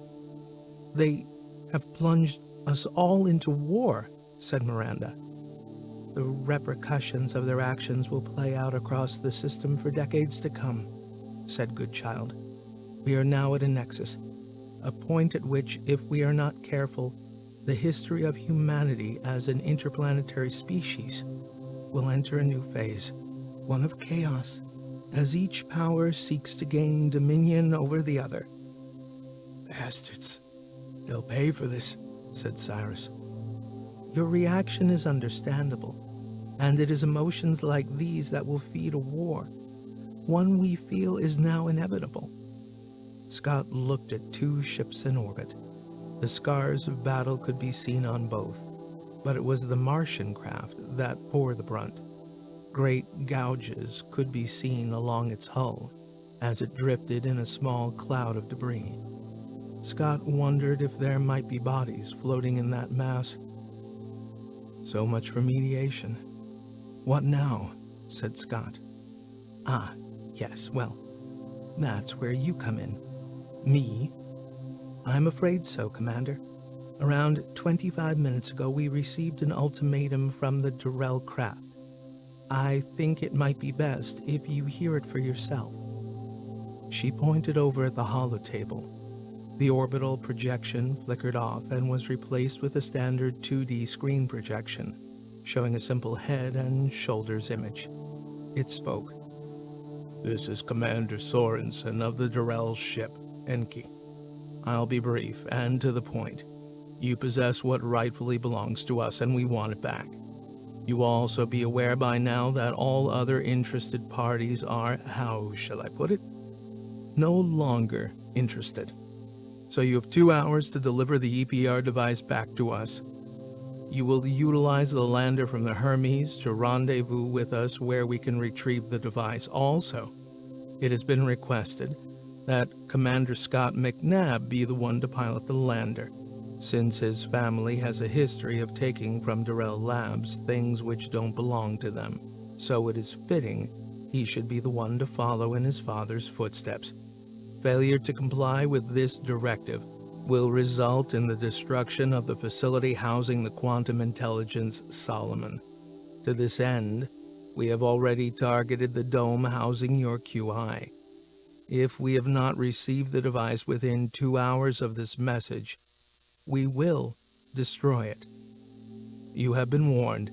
They have plunged us all into war, said Miranda. The repercussions of their actions will play out across the system for decades to come, said Goodchild. We are now at a nexus, a point at which, if we are not careful, the history of humanity as an interplanetary species will enter a new phase, one of chaos, as each power seeks to gain dominion over the other. Bastards. They'll pay for this, said Cyrus. Your reaction is understandable, and it is emotions like these that will feed a war. One we feel is now inevitable. Scott looked at 2 ships in orbit. The scars of battle could be seen on both, but it was the Martian craft that bore the brunt. Great gouges could be seen along its hull as it drifted in a small cloud of debris. Scott wondered if there might be bodies floating in that mass. So much for mediation. What now? Said Scott. Ah, yes, well, that's where you come in. Me? I'm afraid so, Commander. Around 25 minutes ago, we received an ultimatum from the Durrell craft. I think it might be best if you hear it for yourself. She pointed over at the holotable. The orbital projection flickered off and was replaced with a standard 2D screen projection, showing a simple head and shoulders image. It spoke. This is Commander Sorensen of the Durrell ship, Enki. I'll be brief and to the point. You possess what rightfully belongs to us, and we want it back. You will also be aware by now that all other interested parties are, how shall I put it, no longer interested. So you have 2 hours to deliver the EPR device back to us. You will utilize the lander from the Hermes to rendezvous with us where we can retrieve the device. Also, it has been requested that Commander Scott McNabb be the one to pilot the lander, since his family has a history of taking from Durrell Labs things which don't belong to them. So it is fitting he should be the one to follow in his father's footsteps. Failure to comply with this directive will result in the destruction of the facility housing the quantum intelligence Solomon. To this end, we have already targeted the dome housing your QI. If we have not received the device within 2 hours of this message, we will destroy it. You have been warned.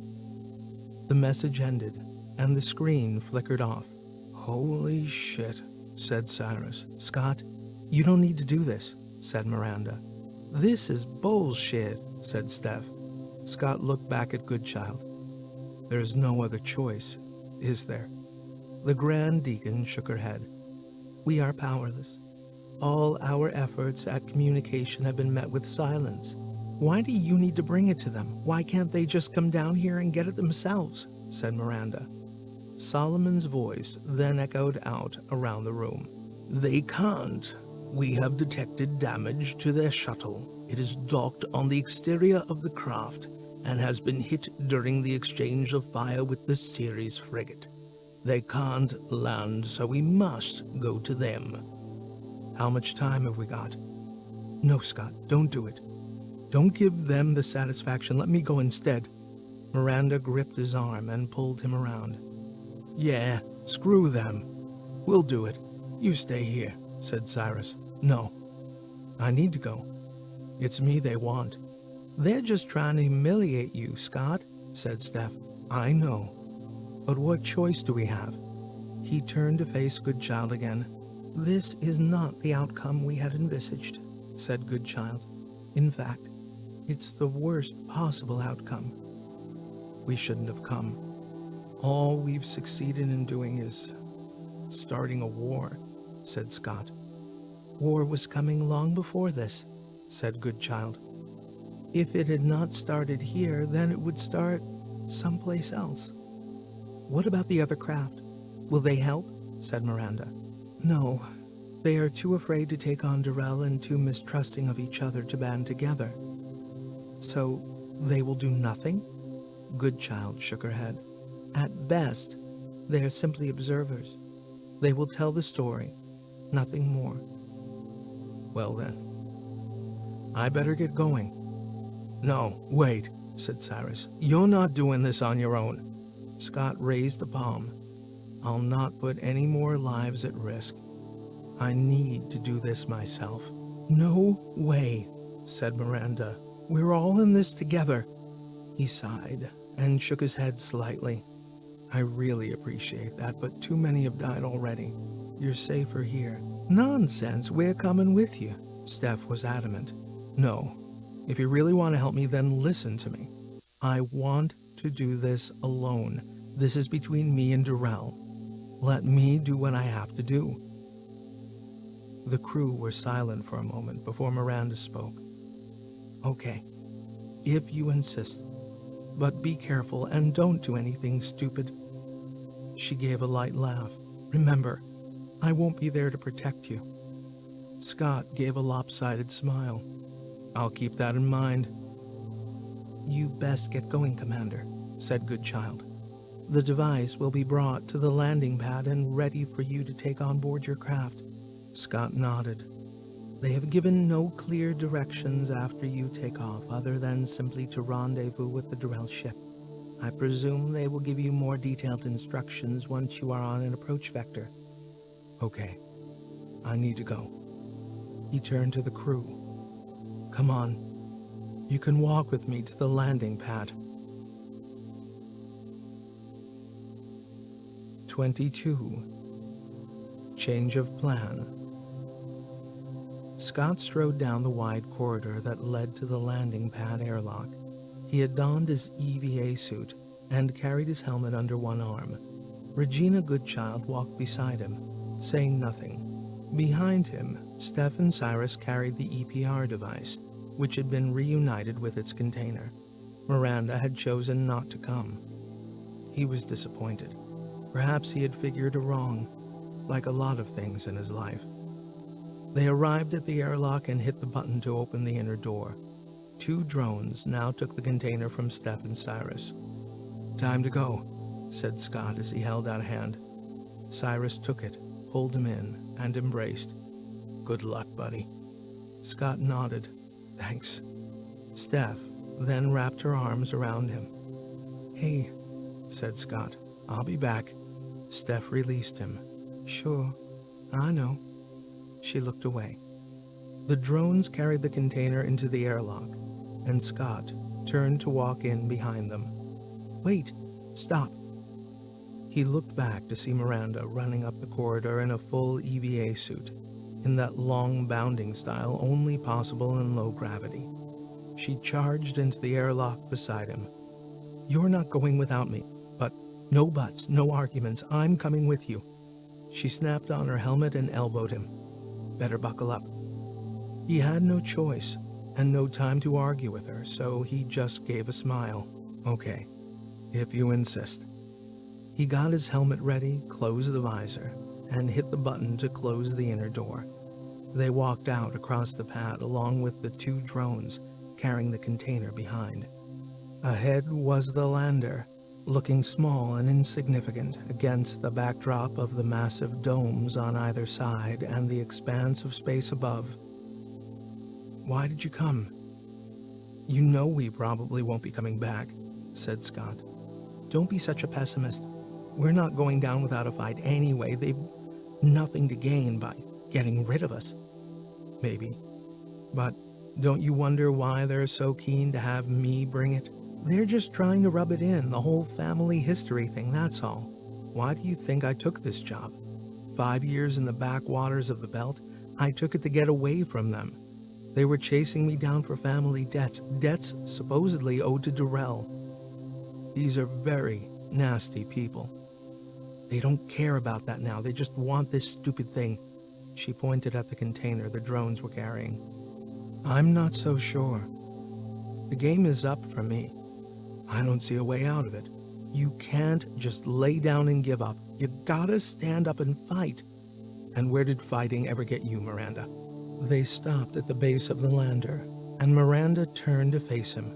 The message ended, and the screen flickered off. Holy shit, said Cyrus. Scott, you don't need to do this, said Miranda. This is bullshit, said Steph. Scott looked back at Goodchild. There's no other choice, is there? The Grand Deacon shook her head. We are powerless. All our efforts at communication have been met with silence. Why do you need to bring it to them? Why can't they just come down here and get it themselves? Said Miranda. Solomon's voice then echoed out around the room. They can't. We have detected damage to their shuttle. It is docked on the exterior of the craft and has been hit during the exchange of fire with the Ceres frigate. They can't land, so we must go to them. How much time have we got? No, Scott, don't do it. Don't give them the satisfaction. Let me go instead. Miranda gripped his arm and pulled him around. Yeah, screw them. We'll do it. You stay here, said Cyrus. No, I need to go. It's me they want. They're just trying to humiliate you, Scott, said Steph. I know. But what choice do we have? He turned to face Goodchild again. This is not the outcome we had envisaged, said Goodchild. In fact, it's the worst possible outcome. We shouldn't have come. All we've succeeded in doing is starting a war, said Scott. War was coming long before this, said Goodchild. If it had not started here, then it would start someplace else. What about the other craft? Will they help? Said Miranda. No, they are too afraid to take on Durrell and too mistrusting of each other to band together. So they will do nothing? Goodchild shook her head. At best, they are simply observers. They will tell the story, nothing more. Well then, I better get going. No, wait, said Cyrus. You're not doing this on your own. Scott raised a palm. I'll not put any more lives at risk. I need to do this myself. No way, said Miranda. We're all in this together. He sighed and shook his head slightly. I really appreciate that, but too many have died already. You're safer here. Nonsense, we're coming with you. Steph was adamant. No, if you really want to help me, then listen to me. I want to do this alone. This is between me and Durrell. Let me do what I have to do. The crew were silent for a moment before Miranda spoke. Okay, if you insist. But be careful and don't do anything stupid. She gave a light laugh. Remember, I won't be there to protect you. Scott gave a lopsided smile. I'll keep that in mind. You best get going, Commander, said Goodchild. The device will be brought to the landing pad and ready for you to take on board your craft. Scott nodded. They have given no clear directions after you take off, other than simply to rendezvous with the Durrell ship. I presume they will give you more detailed instructions once you are on an approach vector. Okay, I need to go. He turned to the crew. Come on, you can walk with me to the landing pad. 22. Change of plan. Scott strode down the wide corridor that led to the landing pad airlock. He had donned his EVA suit and carried his helmet under one arm. Regina Goodchild walked beside him, saying nothing. Behind him, Steph and Cyrus carried the EPR device, which had been reunited with its container. Miranda had chosen not to come. He was disappointed. Perhaps he had figured her wrong, like a lot of things in his life. They arrived at the airlock and hit the button to open the inner door. 2 drones now took the container from Steph and Cyrus. Time to go, said Scott as he held out a hand. Cyrus took it, pulled him in, and embraced. Good luck, buddy. Scott nodded. Thanks. Steph then wrapped her arms around him. Hey, said Scott. I'll be back. Steph released him. Sure, I know. She looked away. The drones carried the container into the airlock, and Scott turned to walk in behind them. Wait, stop. He looked back to see Miranda running up the corridor in a full EVA suit, in that long bounding style only possible in low gravity. She charged into the airlock beside him. You're not going without me, but no buts, no arguments, I'm coming with you. She snapped on her helmet and elbowed him. Better buckle up. He had no choice, and no time to argue with her, so he just gave a smile. Okay, if you insist. He got his helmet ready, closed the visor, and hit the button to close the inner door. They walked out across the pad along with the 2 drones carrying the container behind. Ahead was the lander, looking small and insignificant against the backdrop of the massive domes on either side and the expanse of space above. Why did you come? You know we probably won't be coming back, said Scott. Don't be such a pessimist. We're not going down without a fight anyway. They've nothing to gain by getting rid of us. Maybe. But don't you wonder why they're so keen to have me bring it? They're just trying to rub it in, the whole family history thing, that's all. Why do you think I took this job? 5 years in the backwaters of the belt, I took it to get away from them. They were chasing me down for family debts supposedly owed to Durrell. These are very nasty people. They don't care about that now, they just want this stupid thing. She pointed at the container the drones were carrying. I'm not so sure. The game is up for me. I don't see a way out of it. You can't just lay down and give up. You gotta stand up and fight. And where did fighting ever get you, Miranda? They stopped at the base of the lander, and Miranda turned to face him.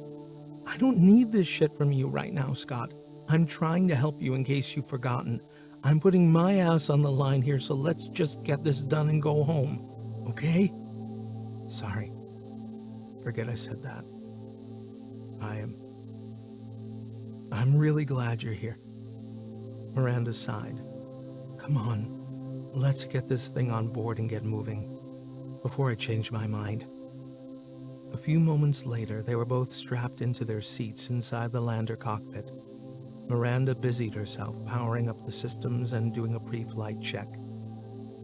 I don't need this shit from you right now, Scott. I'm trying to help you in case you've forgotten. I'm putting my ass on the line here, so let's just get this done and go home. Okay? Sorry. Forget I said that. I'm really glad you're here. Miranda sighed. Come on, let's get this thing on board and get moving, before I change my mind. A few moments later, they were both strapped into their seats inside the lander cockpit. Miranda busied herself powering up the systems and doing a pre-flight check.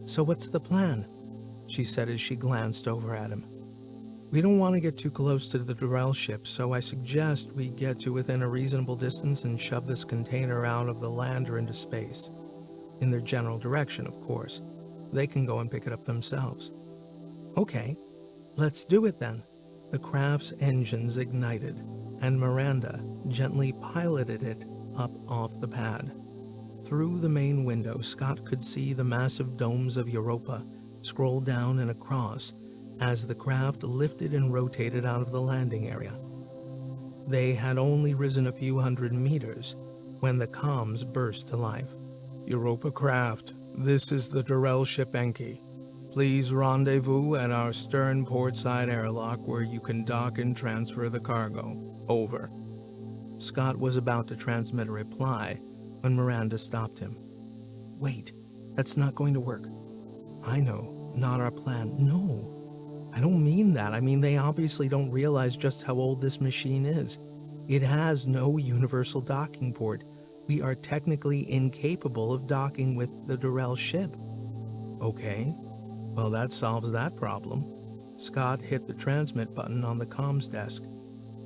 So what's the plan? She said as she glanced over at him. We don't want to get too close to the Durrell ship, so I suggest we get to within a reasonable distance and shove this container out of the lander into space. In their general direction, of course. They can go and pick it up themselves. Okay, let's do it then. The craft's engines ignited, and Miranda gently piloted it up off the pad. Through the main window, Scott could see the massive domes of Europa scroll down and across as the craft lifted and rotated out of the landing area. They had only risen a few hundred meters when the comms burst to life. Europa craft, this is the Durrell ship Enki. Please rendezvous at our stern portside airlock where you can dock and transfer the cargo. Over. Scott was about to transmit a reply when Miranda stopped him. Wait, that's not going to work. I know, not our plan. No, I don't mean that. I mean, they obviously don't realize just how old this machine is. It has no universal docking port. We are technically incapable of docking with the Durrell ship. Okay, well that solves that problem. Scott hit the transmit button on the comms desk.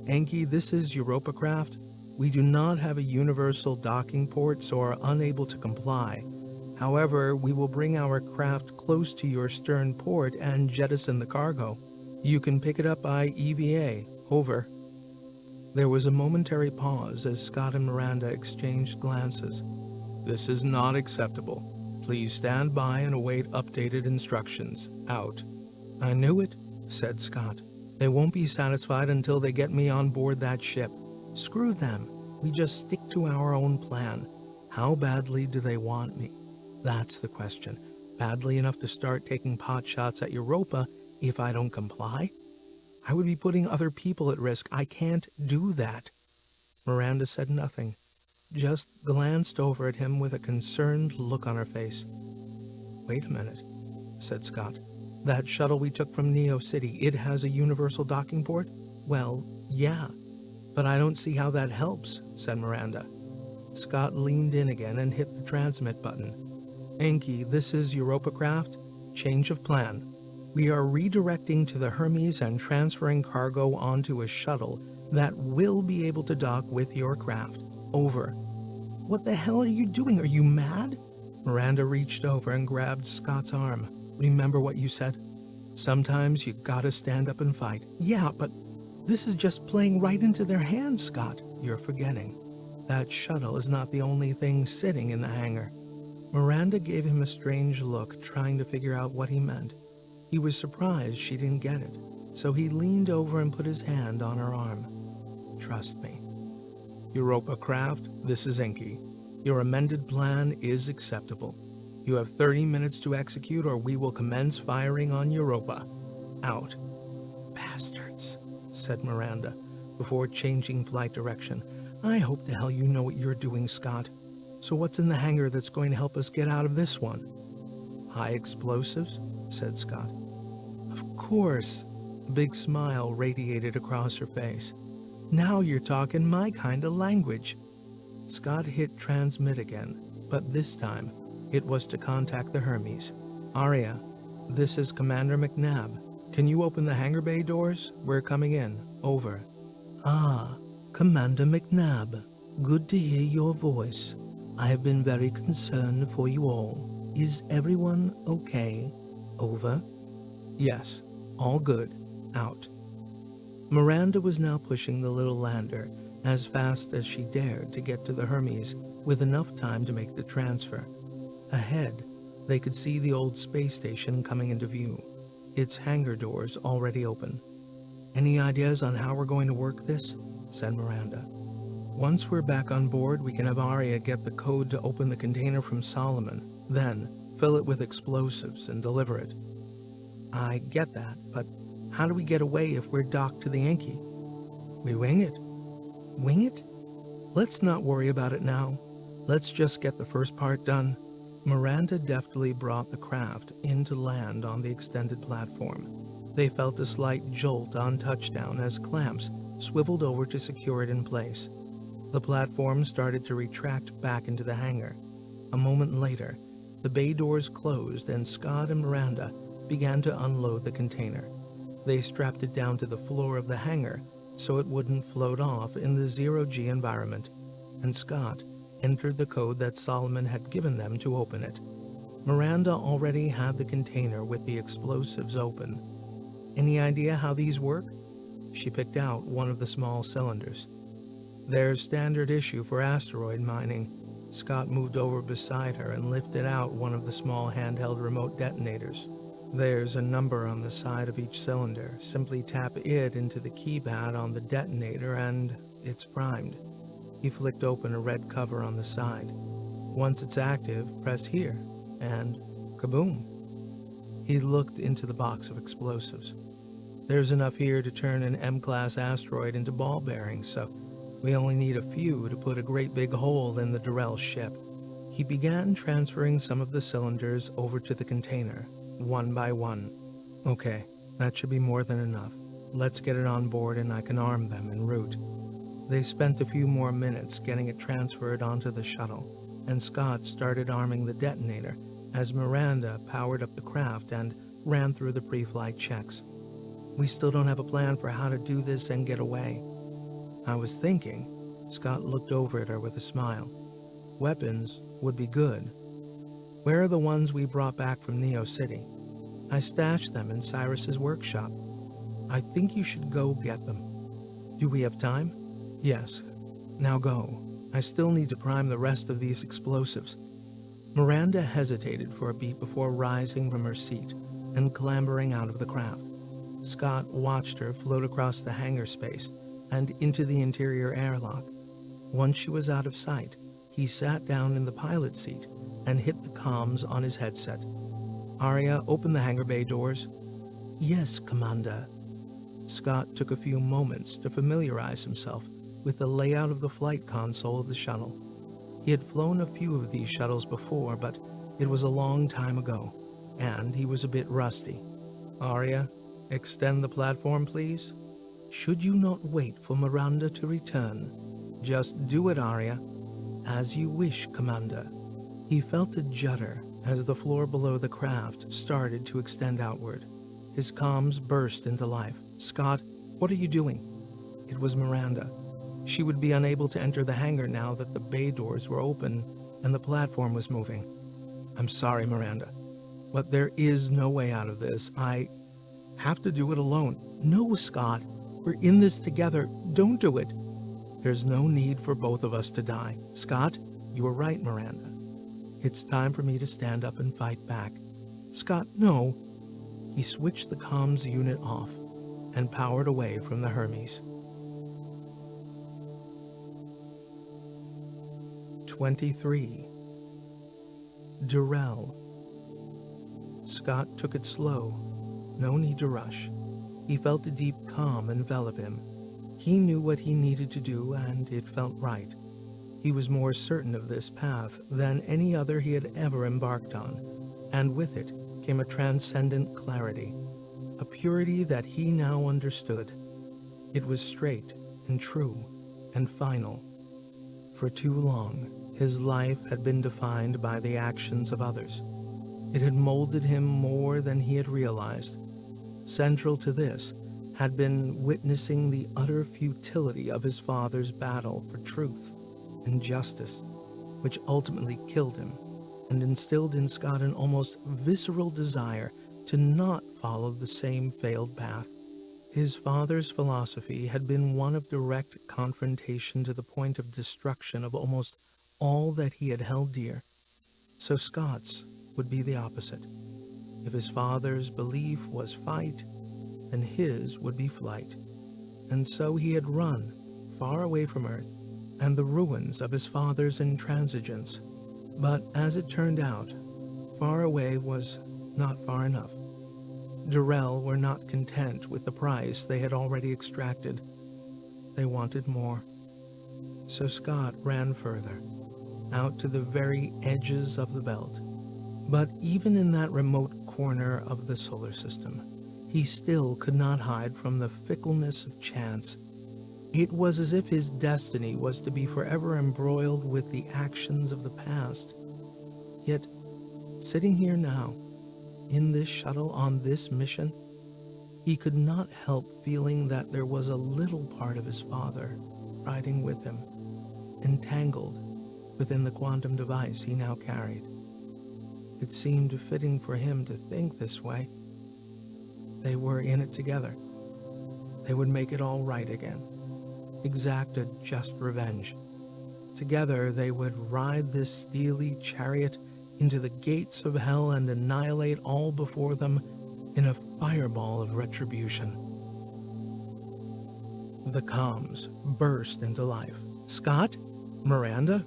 Enki, this is Europa craft. We do not have a universal docking port, so are unable to comply. However, we will bring our craft close to your stern port and jettison the cargo. You can pick it up by EVA. Over. There was a momentary pause as Scott and Miranda exchanged glances. This is not acceptable. Please stand by and await updated instructions. Out. I knew it, said Scott. They won't be satisfied until they get me on board that ship. Screw them. We just stick to our own plan. How badly do they want me? That's the question. Badly enough to start taking pot shots at Europa if I don't comply? I would be putting other people at risk. I can't do that. Miranda said nothing, just glanced over at him with a concerned look on her face. Wait a minute, said Scott. That shuttle we took from Neo City, it has a universal docking port? Well, yeah, but I don't see how that helps, said Miranda. Scott leaned in again and hit the transmit button. Enki, this is Europa craft. Change of plan. We are redirecting to the Hermes and transferring cargo onto a shuttle that will be able to dock with your craft. Over. What the hell are you doing? Are you mad? Miranda reached over and grabbed Scott's arm. Remember what you said? Sometimes you gotta stand up and fight. Yeah, but this is just playing right into their hands, Scott. You're forgetting. That shuttle is not the only thing sitting in the hangar. Miranda gave him a strange look, trying to figure out what he meant. He was surprised she didn't get it, so he leaned over and put his hand on her arm. Trust me. Europa craft, this is Enki. Your amended plan is acceptable. You have 30 minutes to execute or we will commence firing on Europa. Out. Bastards, said Miranda, before changing flight direction. I hope to hell you know what you're doing, Scott. So what's in the hangar that's going to help us get out of this one? High explosives, said Scott. Of course. A big smile radiated across her face. Now you're talking my kind of language. Scott hit transmit again, but this time it was to contact the Hermes. Arya, this is Commander McNabb. Can you open the hangar bay doors? We're coming in. Over. Ah, Commander McNabb. Good to hear your voice. I have been very concerned for you all. Is everyone okay? Over? Yes. All good. Out. Miranda was now pushing the little lander as fast as she dared to get to the Hermes with enough time to make the transfer. Ahead, they could see the old space station coming into view, its hangar doors already open. "Any ideas on how we're going to work this?" said Miranda. "Once we're back on board, we can have Arya get the code to open the container from Solomon, then fill it with explosives and deliver it." "I get that, but how do we get away if we're docked to the Yankee?" "We wing it." "Wing it? Let's not worry about it now. Let's just get the first part done." Miranda deftly brought the craft into land on the extended platform. They felt a slight jolt on touchdown as clamps swiveled over to secure it in place. The platform started to retract back into the hangar. A moment later, the bay doors closed and Scott and Miranda began to unload the container. They strapped it down to the floor of the hangar so it wouldn't float off in the zero-G environment, and Scott entered the code that Solomon had given them to open it. Miranda already had the container with the explosives open. "Any idea how these work?" She picked out one of the small cylinders. "They're standard issue for asteroid mining." Scott moved over beside her and lifted out one of the small handheld remote detonators. "There's a number on the side of each cylinder. Simply tap it into the keypad on the detonator and it's primed." He flicked open a red cover on the side. "Once it's active, press here, and kaboom." He looked into the box of explosives. "There's enough here to turn an M-class asteroid into ball bearings, so we only need a few to put a great big hole in the Durrell ship." He began transferring some of the cylinders over to the container, one by one. "Okay, that should be more than enough. Let's get it on board and I can arm them en route." They spent a few more minutes getting it transferred onto the shuttle, and Scott started arming the detonator as Miranda powered up the craft and ran through the pre-flight checks. "We still don't have a plan for how to do this and get away." "I was thinking," Scott looked over at her with a smile, "weapons would be good. Where are the ones we brought back from Neo City?" "I stashed them in Cyrus's workshop." "I think you should go get them." "Do we have time?" "Yes. Now go. I still need to prime the rest of these explosives." Miranda hesitated for a beat before rising from her seat and clambering out of the craft. Scott watched her float across the hangar space and into the interior airlock. Once she was out of sight, he sat down in the pilot seat and hit the comms on his headset. "Arya, open the hangar bay doors." "Yes, Commander." Scott took a few moments to familiarize himself with the layout of the flight console of the shuttle. He had flown a few of these shuttles before, but it was a long time ago, and he was a bit rusty. "Arya, extend the platform, please." "Should you not wait for Miranda to return?" "Just do it, Arya." "As you wish, Commander." He felt a judder as the floor below the craft started to extend outward. His comms burst into life. "Scott, what are you doing?" It was Miranda. She would be unable to enter the hangar now that the bay doors were open and the platform was moving. "I'm sorry, Miranda, but there is no way out of this. I have to do it alone." "No, Scott. We're in this together. Don't do it." "There's no need for both of us to die." "Scott, you were right, Miranda. It's time for me to stand up and fight back." "Scott, no." He switched the comms unit off and powered away from the Hermes. 23. Durrell. Scott took it slow. No need to rush. He felt a deep calm envelop him. He knew what he needed to do, and it felt right. He was more certain of this path than any other he had ever embarked on, and with it came a transcendent clarity, a purity that he now understood. It was straight and true and final. For too long, his life had been defined by the actions of others. It had molded him more than he had realized. Central to this had been witnessing the utter futility of his father's battle for truth and justice, which ultimately killed him and instilled in Scott an almost visceral desire to not follow the same failed path. His father's philosophy had been one of direct confrontation to the point of destruction of almost all that he had held dear. So Scott's would be the opposite. If his father's belief was fight, then his would be flight. And so he had run far away from Earth and the ruins of his father's intransigence. But as it turned out, far away was not far enough. Durrell were not content with the price they had already extracted. They wanted more. So Scott ran further, out to the very edges of the belt. But even in that remote corner of the solar system, he still could not hide from the fickleness of chance. It was as if his destiny was to be forever embroiled with the actions of the past. Yet, sitting here now, in this shuttle on this mission, he could not help feeling that there was a little part of his father riding with him, entangled within the quantum device he now carried. It seemed fitting for him to think this way. They were in it together. They would make it all right again, exact a just revenge. Together they would ride this steely chariot into the gates of hell and annihilate all before them in a fireball of retribution. The comms burst into life. Scott? Miranda?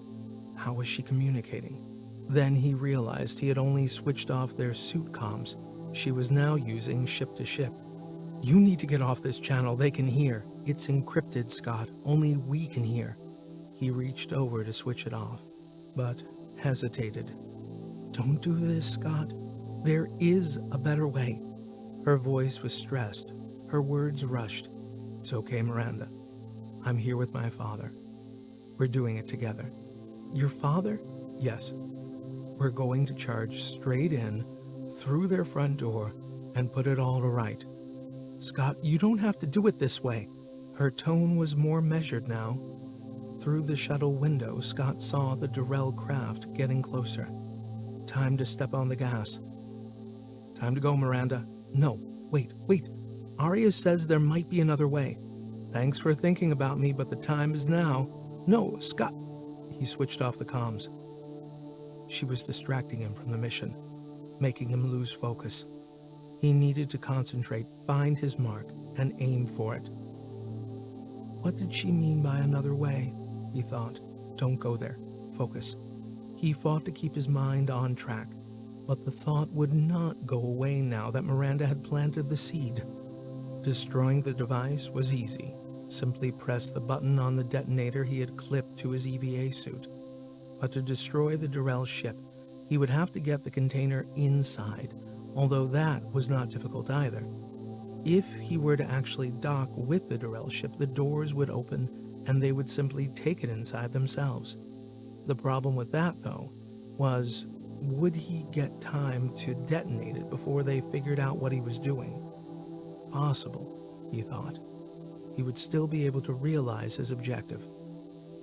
How was she communicating? Then he realized he had only switched off their suit comms. She was now using ship-to-ship. You need to get off this channel. They can hear. It's encrypted, Scott. Only we can hear. He reached over to switch it off, but hesitated. Don't do this, Scott. There is a better way. Her voice was stressed. Her words rushed. It's okay, Miranda. I'm here with my father. We're doing it together. Your father? Yes. We're going to charge straight in, through their front door, and put it all to right. Scott, you don't have to do it this way. Her tone was more measured now. Through the shuttle window, Scott saw the Durrell craft getting closer. Time to step on the gas. Time to go, Miranda. No, wait. Arya says there might be another way. Thanks for thinking about me, but the time is now. No, Scott. He switched off the comms. She was distracting him from the mission, making him lose focus. He needed to concentrate, find his mark, and aim for it. What did she mean by another way? He thought. Don't go there. Focus. He fought to keep his mind on track, but the thought would not go away now that Miranda had planted the seed. Destroying the device was easy. Simply press the button on the detonator he had clipped to his EVA suit. But to destroy the Durrell ship, he would have to get the container inside, although that was not difficult either. If he were to actually dock with the Durrell ship, the doors would open and they would simply take it inside themselves. The problem with that, though, was would he get time to detonate it before they figured out what he was doing? Possible, he thought. He would still be able to realize his objective.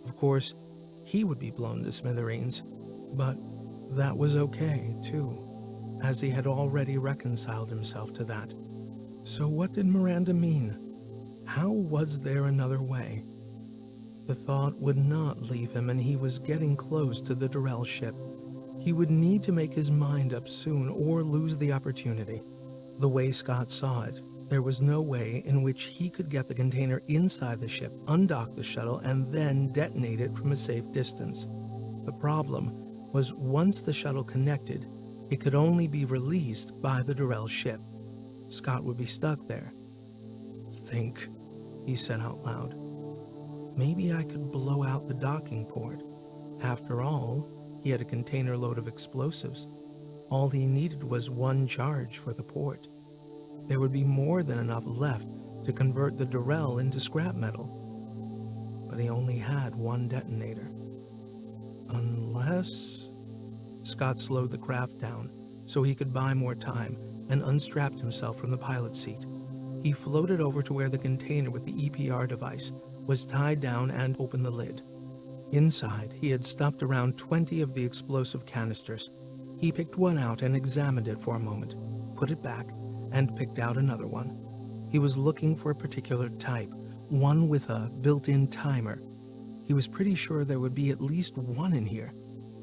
Of course, he would be blown to smithereens, but that was okay, too, as he had already reconciled himself to that. So what did Miranda mean? How was there another way? The thought would not leave him, and he was getting close to the Durrell ship. He would need to make his mind up soon or lose the opportunity. The way Scott saw it, there was no way in which he could get the container inside the ship, undock the shuttle, and then detonate it from a safe distance. The problem was once the shuttle connected, it could only be released by the Durrell ship. Scott would be stuck there. Think, he said out loud. Maybe I could blow out the docking port. After all, he had a container load of explosives. All he needed was one charge for the port. There would be more than enough left to convert the Durrell into scrap metal. But he only had one detonator. Unless... Scott slowed the craft down so he could buy more time and unstrapped himself from the pilot's seat. He floated over to where the container with the EPR device was tied down and opened the lid. Inside, he had stuffed around 20 of the explosive canisters. He picked one out and examined it for a moment. put it back and picked out another one. He was looking for a particular type, one with a built-in timer. He was pretty sure there would be at least one in here.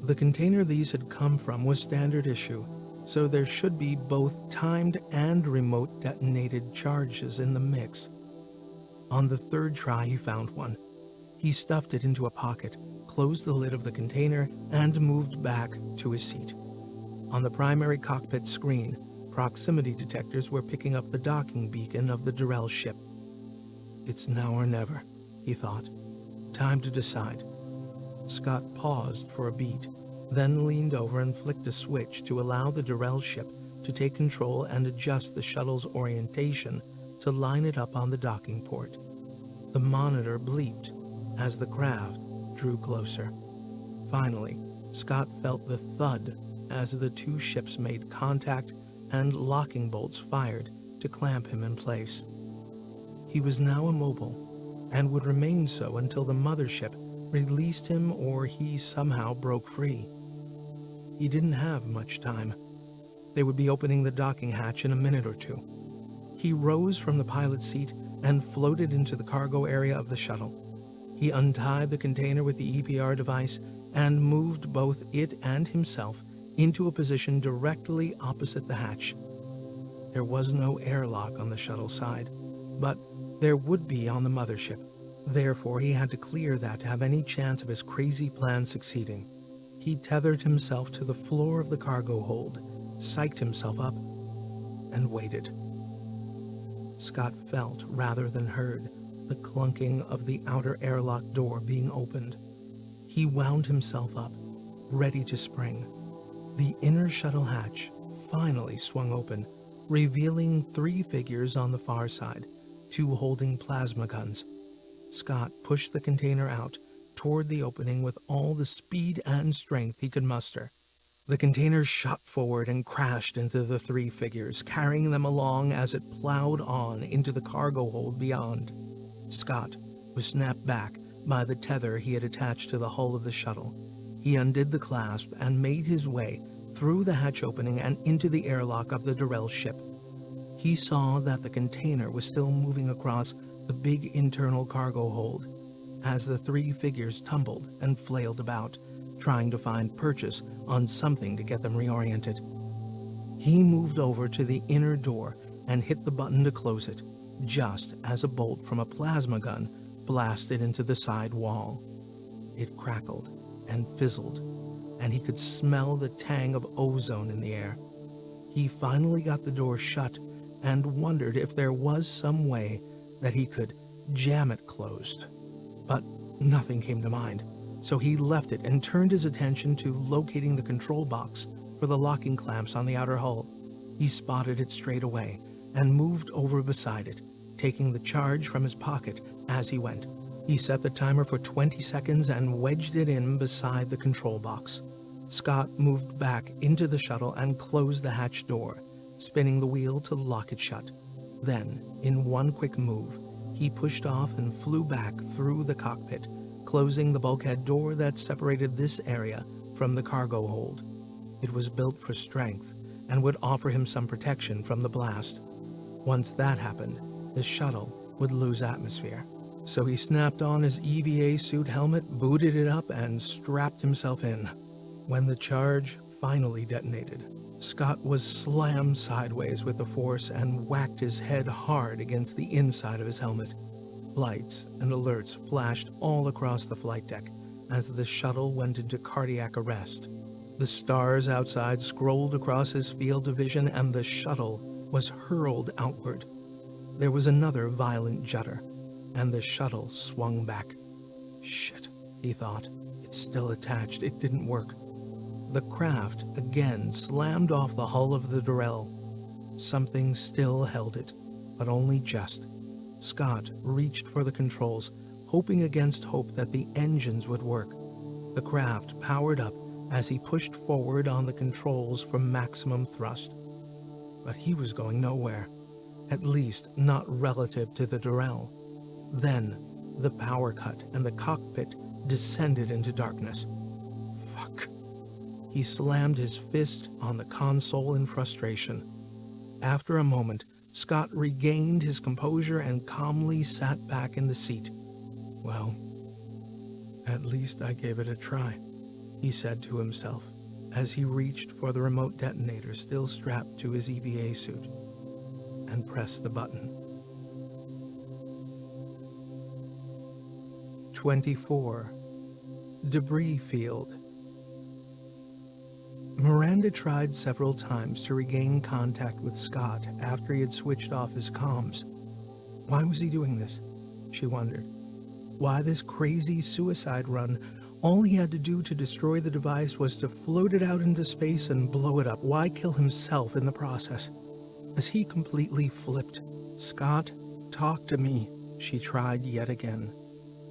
The container these had come from was standard issue, so there should be both timed and remote detonated charges in the mix. On the third try, he found one. He stuffed it into a pocket, closed the lid of the container, and moved back to his seat. On the primary cockpit screen, proximity detectors were picking up the docking beacon of the Durrell ship. It's now or never, he thought. Time to decide. Scott paused for a beat, then leaned over and flicked a switch to allow the Durrell ship to take control and adjust the shuttle's orientation to line it up on the docking port. The monitor bleeped as the craft drew closer. Finally, Scott felt the thud as the two ships made contact and locking bolts fired to clamp him in place. He was now immobile and would remain so until the mothership released him or he somehow broke free. He didn't have much time. They would be opening the docking hatch in a minute or two. He rose from the pilot's seat and floated into the cargo area of the shuttle. He untied the container with the EPR device and moved both it and himself into a position directly opposite the hatch. There was no airlock on the shuttle side, but there would be on the mothership. Therefore, he had to clear that to have any chance of his crazy plan succeeding. He tethered himself to the floor of the cargo hold, psyched himself up, and waited. Scott felt, rather than heard, the clunking of the outer airlock door being opened. He wound himself up, ready to spring. The inner shuttle hatch finally swung open, revealing three figures on the far side, two holding plasma guns. Scott pushed the container out toward the opening with all the speed and strength he could muster. The container shot forward and crashed into the three figures, carrying them along as it plowed on into the cargo hold beyond. Scott was snapped back by the tether he had attached to the hull of the shuttle. He undid the clasp and made his way through the hatch opening and into the airlock of the Durrell ship. He saw that the container was still moving across the big internal cargo hold as the three figures tumbled and flailed about, trying to find purchase on something to get them reoriented. He moved over to the inner door and hit the button to close it, just as a bolt from a plasma gun blasted into the side wall. It crackled and fizzled, and he could smell the tang of ozone in the air. He finally got the door shut and wondered if there was some way that he could jam it closed. But nothing came to mind, so he left it and turned his attention to locating the control box for the locking clamps on the outer hull. He spotted it straight away and moved over beside it, taking the charge from his pocket as he went. He set the timer for 20 seconds and wedged it in beside the control box. Scott moved back into the shuttle and closed the hatch door, spinning the wheel to lock it shut. Then, in one quick move, he pushed off and flew back through the cockpit, closing the bulkhead door that separated this area from the cargo hold. It was built for strength and would offer him some protection from the blast. Once that happened, the shuttle would lose atmosphere. So he snapped on his EVA suit helmet, booted it up, and strapped himself in. When the charge finally detonated, Scott was slammed sideways with the force and whacked his head hard against the inside of his helmet. Lights and alerts flashed all across the flight deck as the shuttle went into cardiac arrest. The stars outside scrolled across his field of vision and the shuttle was hurled outward. There was another violent judder, and the shuttle swung back. Shit, he thought. It's still attached. It didn't work. The craft again slammed off the hull of the Durrell. Something still held it, but only just. Scott reached for the controls, hoping against hope that the engines would work. The craft powered up as he pushed forward on the controls for maximum thrust. But he was going nowhere, at least not relative to the Durrell. Then, the power cut and the cockpit descended into darkness. Fuck. He slammed his fist on the console in frustration. After a moment, Scott regained his composure and calmly sat back in the seat. "Well, at least I gave it a try," he said to himself as he reached for the remote detonator still strapped to his EVA suit and pressed the button. 24. Debris Field. Miranda tried several times to regain contact with Scott after he had switched off his comms. Why was he doing this? She wondered. Why this crazy suicide run? All he had to do to destroy the device was to float it out into space and blow it up. Why kill himself in the process? As he completely flipped, "Scott, talk to me," she tried yet again.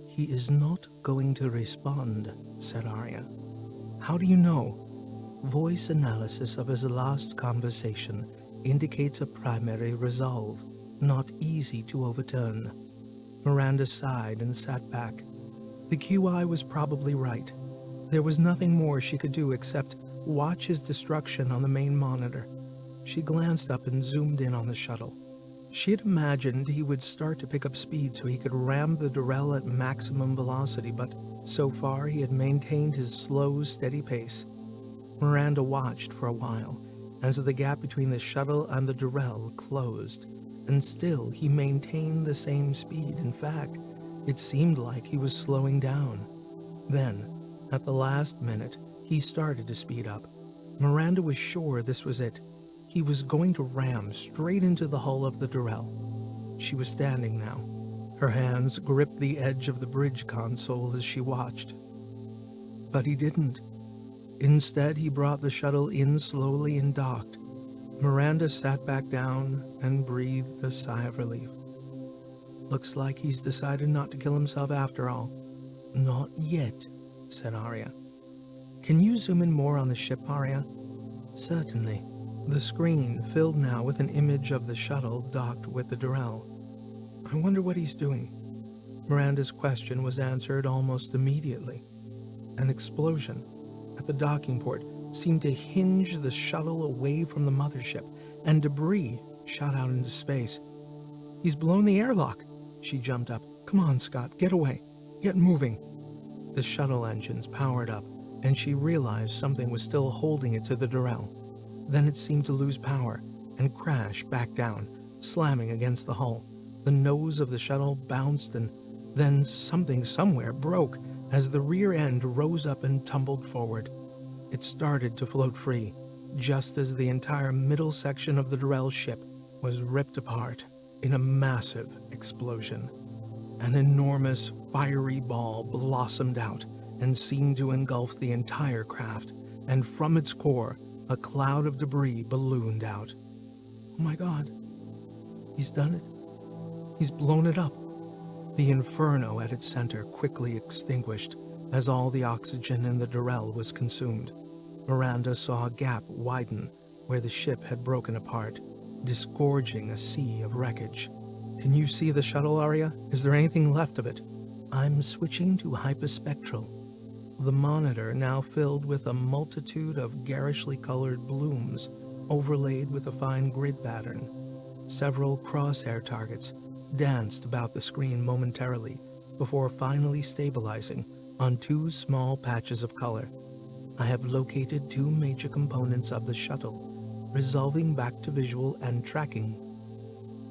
"He is not going to respond," said Arya. "How do you know?" Voice analysis of his last conversation indicates a primary resolve, not easy to overturn. Miranda sighed and sat back. The QI was probably right. There was nothing more she could do except watch his destruction on the main monitor. She glanced up and zoomed in on the shuttle. She had imagined he would start to pick up speed so he could ram the Durrell at maximum velocity, but so far he had maintained his slow, steady pace. Miranda watched for a while as the gap between the shuttle and the Durrell closed, and still he maintained the same speed. In fact, it seemed like he was slowing down. Then, at the last minute, he started to speed up. Miranda was sure this was it. He was going to ram straight into the hull of the Durrell. She was standing now. Her hands gripped the edge of the bridge console as she watched. But he didn't. Instead, he brought the shuttle in slowly and docked. Miranda sat back down and breathed a sigh of relief. "Looks like he's decided not to kill himself after all." "Not yet," said Arya. "Can you zoom in more on the ship, Arya?" "Certainly." The screen filled now with an image of the shuttle docked with the Durrell. "I wonder what he's doing." Miranda's question was answered almost immediately. An explosion at the docking port seemed to hinge the shuttle away from the mothership, and debris shot out into space. "He's blown the airlock!" She jumped up. "Come on, Scott, get away. Get moving." The shuttle engines powered up, and she realized something was still holding it to the Durrell. Then it seemed to lose power and crash back down, slamming against the hull. The nose of the shuttle bounced, and then something somewhere broke as the rear end rose up and tumbled forward. It started to float free, just as the entire middle section of the Durrell ship was ripped apart in a massive explosion. An enormous, fiery ball blossomed out and seemed to engulf the entire craft, and from its core, a cloud of debris ballooned out. "Oh my God, he's done it. He's blown it up." The inferno at its center quickly extinguished as all the oxygen in the Durrell was consumed. Miranda saw a gap widen where the ship had broken apart, disgorging a sea of wreckage. "Can you see the shuttle, Arya? Is there anything left of it?" "I'm switching to hyperspectral." The monitor now filled with a multitude of garishly colored blooms overlaid with a fine grid pattern. Several crosshair targets danced about the screen momentarily before finally stabilizing on two small patches of color. "I have located two major components of the shuttle, resolving back to visual and tracking."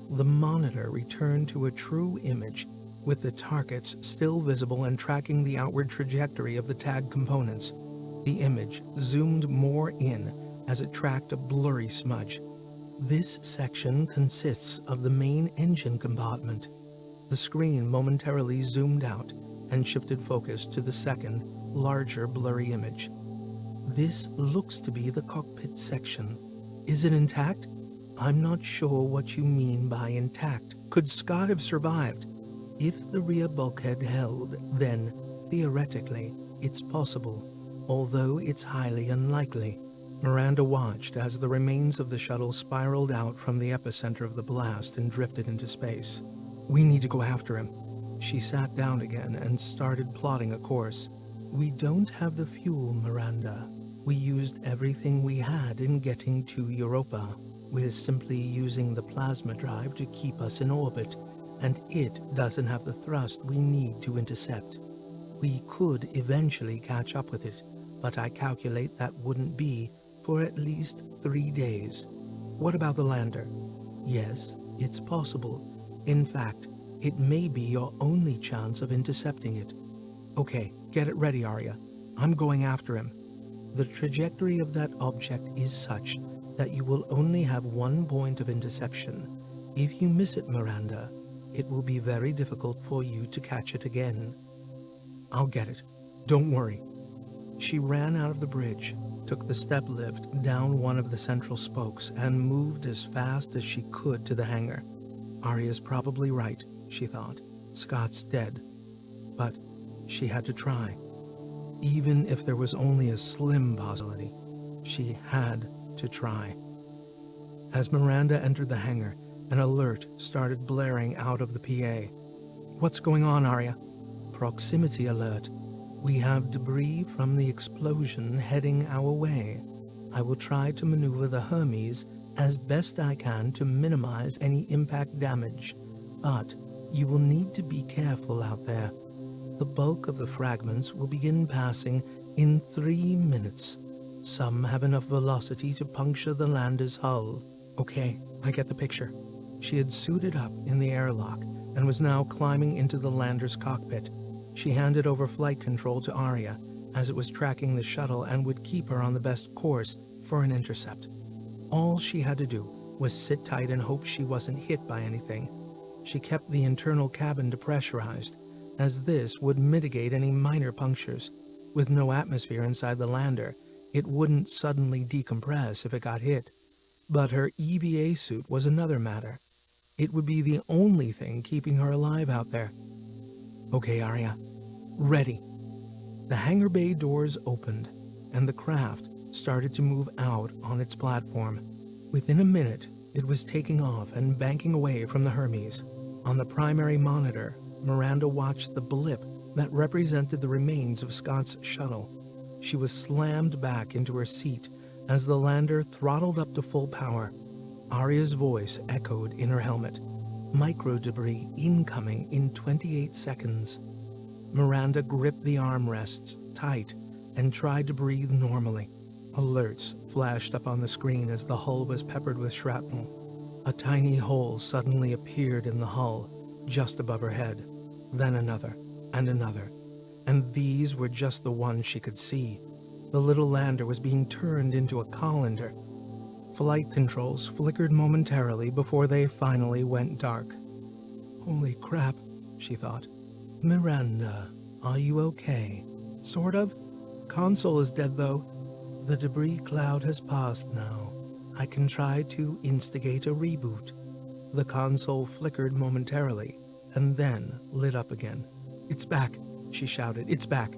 The monitor returned to a true image, with the targets still visible and tracking the outward trajectory of the tag components. The image zoomed more in as it tracked a blurry smudge. "This section consists of the main engine compartment." The screen momentarily zoomed out and shifted focus to the second, larger blurry image. "This looks to be the cockpit section. Is it intact?" "I'm not sure what you mean by intact. Could Scott have survived?" "If the rear bulkhead held, then, theoretically, it's possible, although it's highly unlikely." Miranda watched as the remains of the shuttle spiraled out from the epicenter of the blast and drifted into space. "We need to go after him." She sat down again and started plotting a course. "We don't have the fuel, Miranda. We used everything we had in getting to Europa. We're simply using the plasma drive to keep us in orbit, and it doesn't have the thrust we need to intercept. We could eventually catch up with it, but I calculate that wouldn't be for at least 3 days. What about the lander? Yes, it's possible. In fact, it may be your only chance of intercepting it. Okay, get it ready, Arya. I'm going after him. The trajectory of that object is such that you will only have one point of interception. If you miss it, Miranda, it will be very difficult for you to catch it again. I'll get it. Don't worry. She ran out of the bridge, took the step lift down one of the central spokes, and moved as fast as she could to the hangar. Arya's probably right, she thought. Scott's dead. But she had to try. Even if there was only a slim possibility, she had to try. As Miranda entered the hangar, an alert started blaring out of the PA. What's going on, Arya? Proximity alert. We have debris from the explosion heading our way. I will try to maneuver the Hermes as best I can to minimize any impact damage, but you will need to be careful out there. The bulk of the fragments will begin passing in 3 minutes. Some have enough velocity to puncture the lander's hull. Okay, I get the picture. She had suited up in the airlock and was now climbing into the lander's cockpit. She handed over flight control to Arya, as it was tracking the shuttle and would keep her on the best course for an intercept. All she had to do was sit tight and hope she wasn't hit by anything. She kept the internal cabin depressurized, as this would mitigate any minor punctures. With no atmosphere inside the lander, it wouldn't suddenly decompress if it got hit. But her EVA suit was another matter. It would be the only thing keeping her alive out there. Okay, Arya. Ready. The hangar bay doors opened, and the craft started to move out on its platform. Within a minute, it was taking off and banking away from the Hermes. On the primary monitor, Miranda watched the blip that represented the remains of Scott's shuttle. She was slammed back into her seat as the lander throttled up to full power. Arya's voice echoed in her helmet. Micro debris incoming in 28 seconds. Miranda gripped the armrests tight and tried to breathe normally. Alerts flashed up on the screen as the hull was peppered with shrapnel. A tiny hole suddenly appeared in the hull, just above her head. Then another, and another. And these were just the ones she could see. The little lander was being turned into a colander. Flight controls flickered momentarily before they finally went dark. Holy crap, she thought. Miranda, are you okay? Sort of. Console is dead, though. The debris cloud has passed now. I can try to instigate a reboot. The console flickered momentarily, and then lit up again. It's back, she shouted. It's back.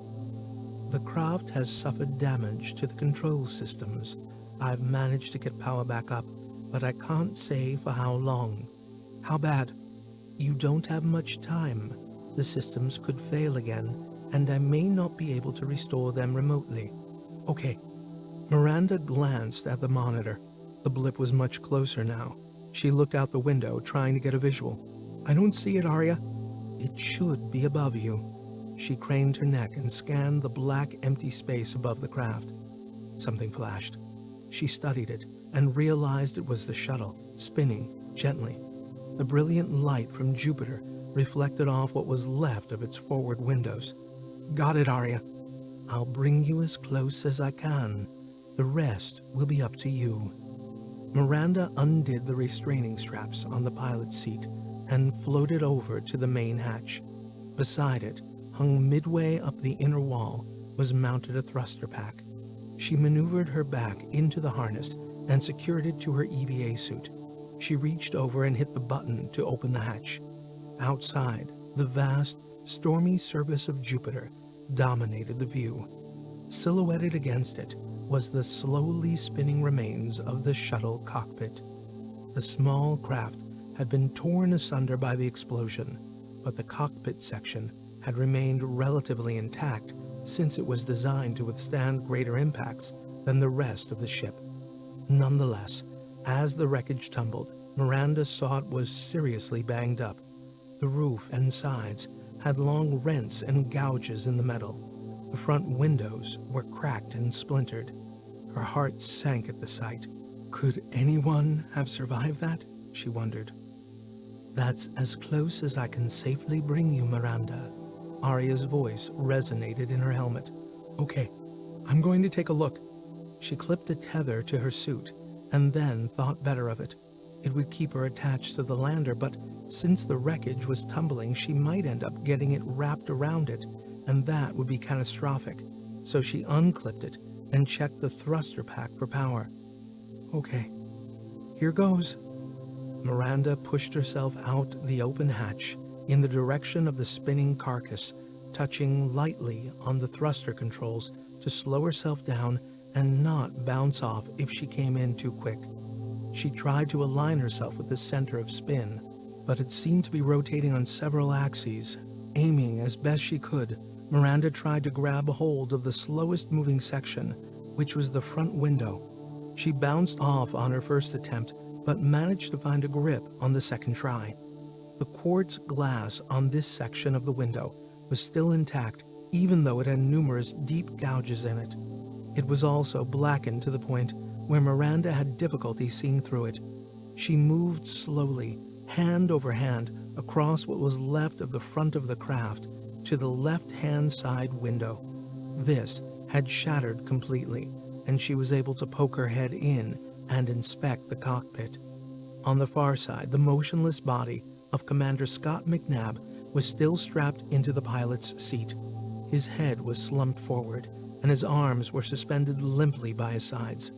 The craft has suffered damage to the control systems. I've managed to get power back up, but I can't say for how long. How bad? You don't have much time. The systems could fail again, and I may not be able to restore them remotely. Okay. Miranda glanced at the monitor. The blip was much closer now. She looked out the window, trying to get a visual. I don't see it, Arya. It should be above you. She craned her neck and scanned the black, empty space above the craft. Something flashed. She studied it and realized it was the shuttle, spinning gently. The brilliant light from Jupiter reflected off what was left of its forward windows. Got it, Arya. I'll bring you as close as I can. The rest will be up to you. Miranda undid the restraining straps on the pilot's seat and floated over to the main hatch. Beside it, hung midway up the inner wall, was mounted a thruster pack. She maneuvered her back into the harness and secured it to her EVA suit. She reached over and hit the button to open the hatch. Outside, the vast, stormy surface of Jupiter dominated the view. Silhouetted against it was the slowly spinning remains of the shuttle cockpit. The small craft had been torn asunder by the explosion, but the cockpit section had remained relatively intact since it was designed to withstand greater impacts than the rest of the ship. Nonetheless, As the wreckage tumbled, Miranda saw it was seriously banged up. The roof and sides had long rents and gouges in the metal. The front windows were cracked and splintered. Her heart sank at the sight. Could anyone have survived that? She wondered. That's as close as I can safely bring you, Miranda. Arya's voice resonated in her helmet. Okay, I'm going to take a look. She clipped a tether to her suit and then thought better of it. It would keep her attached to the lander, but since the wreckage was tumbling, she might end up getting it wrapped around it, and that would be catastrophic. So she unclipped it and checked the thruster pack for power. Okay, here goes. Miranda pushed herself out the open hatch in the direction of the spinning carcass, touching lightly on the thruster controls to slow herself down and not bounce off if she came in too quick. She tried to align herself with the center of spin, but it seemed to be rotating on several axes. Aiming as best she could, Miranda tried to grab hold of the slowest moving section, which was the front window. She bounced off on her first attempt, but managed to find a grip on the second try. The quartz glass on this section of the window was still intact, even though it had numerous deep gouges in it. It was also blackened to the point where Miranda had difficulty seeing through it. She moved slowly, hand over hand, across what was left of the front of the craft to the left-hand side window. This had shattered completely, and she was able to poke her head in and inspect the cockpit. On the far side, the motionless body of Commander Scott McNabb was still strapped into the pilot's seat. His head was slumped forward, and his arms were suspended limply by his sides.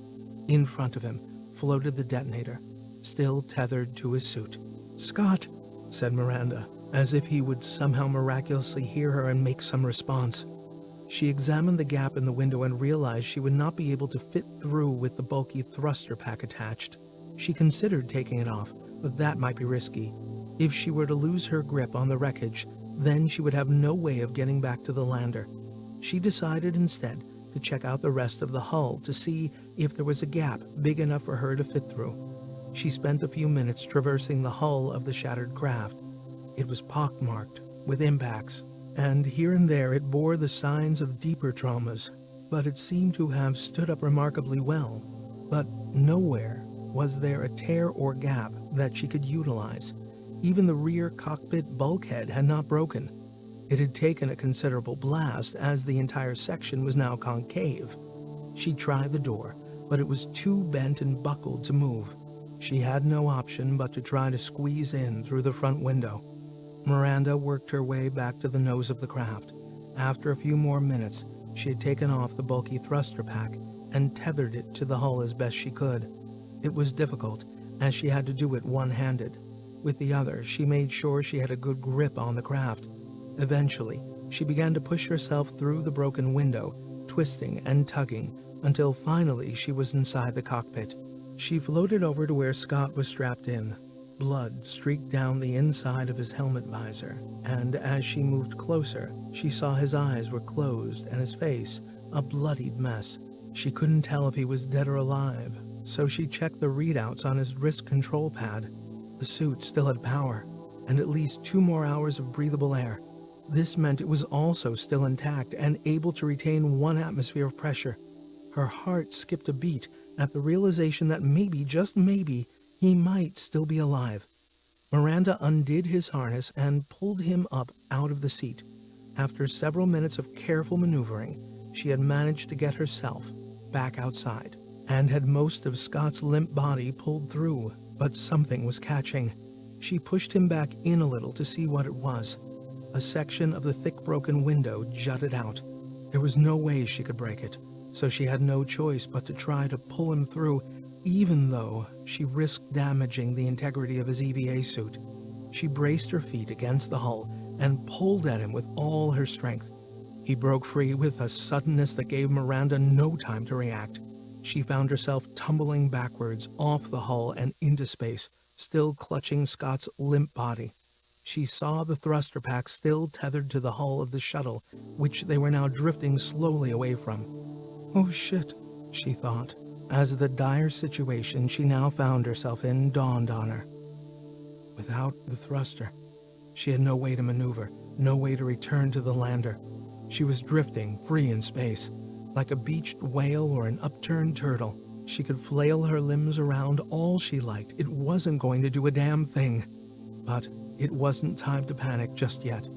In front of him floated the detonator, still tethered to his suit. "Scott," said Miranda, as if he would somehow miraculously hear her and make some response. She examined the gap in the window and realized she would not be able to fit through with the bulky thruster pack attached. She considered taking it off, but that might be risky. If she were to lose her grip on the wreckage, then she would have no way of getting back to the lander. She decided instead to check out the rest of the hull to see if there was a gap big enough for her to fit through. She spent a few minutes traversing the hull of the shattered craft. It was pockmarked with impacts, and here and there it bore the signs of deeper traumas, but it seemed to have stood up remarkably well. But nowhere was there a tear or gap that she could utilize. Even the rear cockpit bulkhead had not broken. It had taken a considerable blast, as the entire section was now concave. She tried the door, but it was too bent and buckled to move. She had no option but to try to squeeze in through the front window. Miranda worked her way back to the nose of the craft. After a few more minutes, she had taken off the bulky thruster pack and tethered it to the hull as best she could. It was difficult, as she had to do it one-handed. With the other, she made sure she had a good grip on the craft. Eventually, she began to push herself through the broken window, twisting and tugging, until finally she was inside the cockpit. She floated over to where Scott was strapped in. Blood streaked down the inside of his helmet visor, and as she moved closer, she saw his eyes were closed and his face a bloodied mess. She couldn't tell if he was dead or alive, so she checked the readouts on his wrist control pad. The suit still had power, and at least 2 more hours of breathable air. This meant it was also still intact and able to retain 1 atmosphere of pressure. Her heart skipped a beat at the realization that maybe, just maybe, he might still be alive. Miranda undid his harness and pulled him up out of the seat. After several minutes of careful maneuvering, she had managed to get herself back outside and had most of Scott's limp body pulled through, but something was catching. She pushed him back in a little to see what it was. A section of the thick broken window jutted out. There was no way she could break it, so she had no choice but to try to pull him through, even though she risked damaging the integrity of his EVA suit. She braced her feet against the hull and pulled at him with all her strength. He broke free with a suddenness that gave Miranda no time to react. She found herself tumbling backwards off the hull and into space, still clutching Scott's limp body. She saw the thruster pack still tethered to the hull of the shuttle, which they were now drifting slowly away from. "Oh shit," she thought. as the dire situation she now found herself in dawned on her. Without the thruster, she had no way to maneuver, no way to return to the lander. She was drifting, free in space. Like a beached whale or an upturned turtle, she could flail her limbs around all she liked. It wasn't going to do a damn thing. But it wasn't time to panic just yet.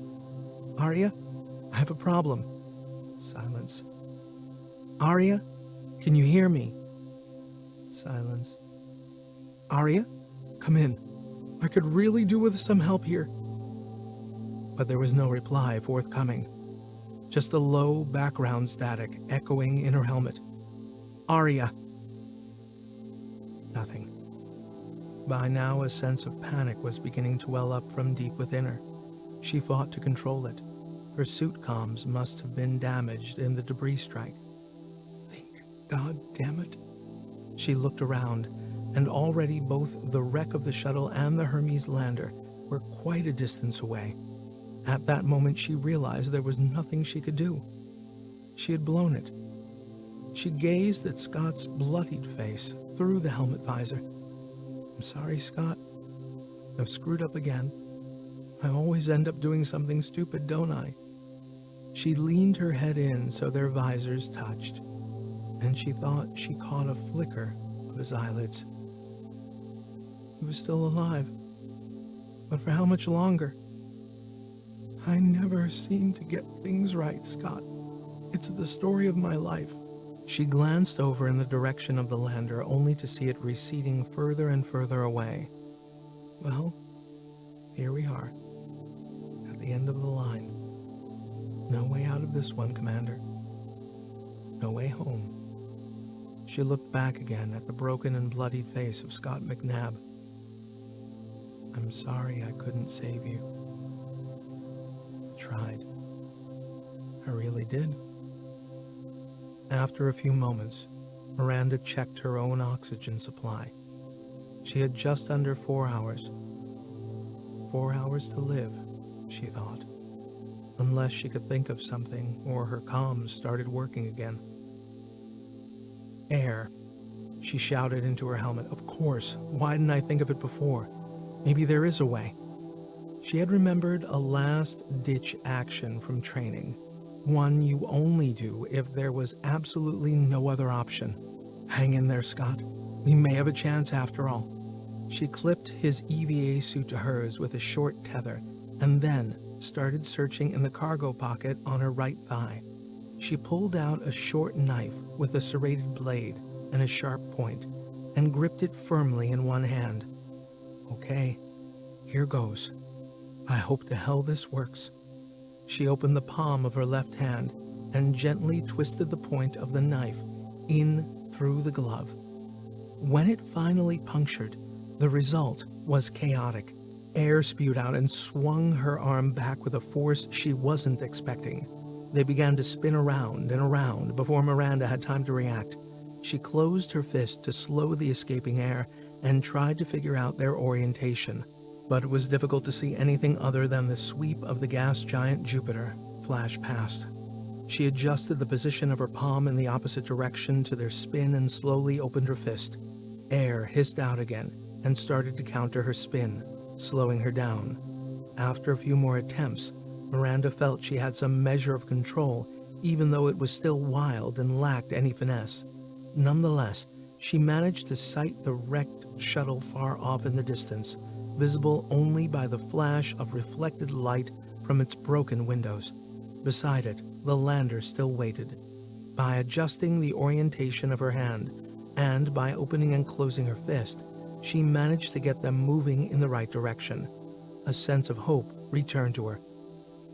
Arya, I have a problem. Silence. Arya, can you hear me? Silence. Arya, come in. I could really do with some help here. But there was no reply forthcoming. Just a low background static echoing in her helmet. Arya. Nothing. By now, a sense of panic was beginning to well up from deep within her. She fought to control it. Her suit comms must have been damaged in the debris strike. Think, God damn it. She looked around, and already both the wreck of the shuttle and the Hermes lander were quite a distance away. At that moment, she realized there was nothing she could do. She had blown it. She gazed at Scott's bloodied face through the helmet visor. I'm sorry, Scott. I've screwed up again. I always end up doing something stupid, don't I? She leaned her head in so their visors touched, and she thought she caught a flicker of his eyelids. He was still alive. But for how much longer? I never seem to get things right, Scott. It's the story of my life. She glanced over in the direction of the lander, only to see it receding further and further away. Well, here we are, at the end of the line. No way out of this one, Commander. No way home. She looked back again at the broken and bloodied face of Scott McNabb. I'm sorry I couldn't save you. I tried. I really did. After a few moments, Miranda checked her own oxygen supply. She had just under 4 hours. 4 hours to live, she thought. Unless she could think of something, or her comms started working again. Air, she shouted into her helmet. Of course, why didn't I think of it before? Maybe there is a way. She had remembered a last-ditch action from training. One you only do if there was absolutely no other option. Hang in there, Scott. We may have a chance after all. She clipped his EVA suit to hers with a short tether, and then started searching in the cargo pocket on her right thigh. She pulled out a short knife with a serrated blade and a sharp point, and gripped it firmly in one hand. Okay, here goes. I hope to hell this works. She opened the palm of her left hand and gently twisted the point of the knife in through the glove. When it finally punctured, the result was chaotic. Air spewed out and swung her arm back with a force she wasn't expecting. They began to spin around and around before Miranda had time to react. She closed her fist to slow the escaping air and tried to figure out their orientation. But it was difficult to see anything other than the sweep of the gas giant Jupiter flash past. She adjusted the position of her palm in the opposite direction to their spin and slowly opened her fist. Air hissed out again and started to counter her spin, slowing her down. After a few more attempts, Miranda felt she had some measure of control, even though it was still wild and lacked any finesse. Nonetheless, she managed to sight the wrecked shuttle far off in the distance, visible only by the flash of reflected light from its broken windows. Beside it, the lander still waited. By adjusting the orientation of her hand, and by opening and closing her fist, she managed to get them moving in the right direction. A sense of hope returned to her.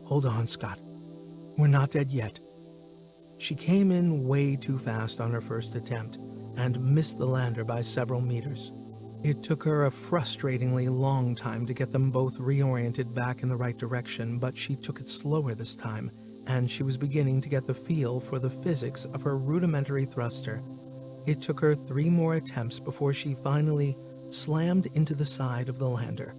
Hold on, Scott. We're not dead yet. She came in way too fast on her first attempt, and missed the lander by several meters. It took her a frustratingly long time to get them both reoriented back in the right direction, but she took it slower this time, and she was beginning to get the feel for the physics of her rudimentary thruster. It took her 3 more attempts before she finally slammed into the side of the lander.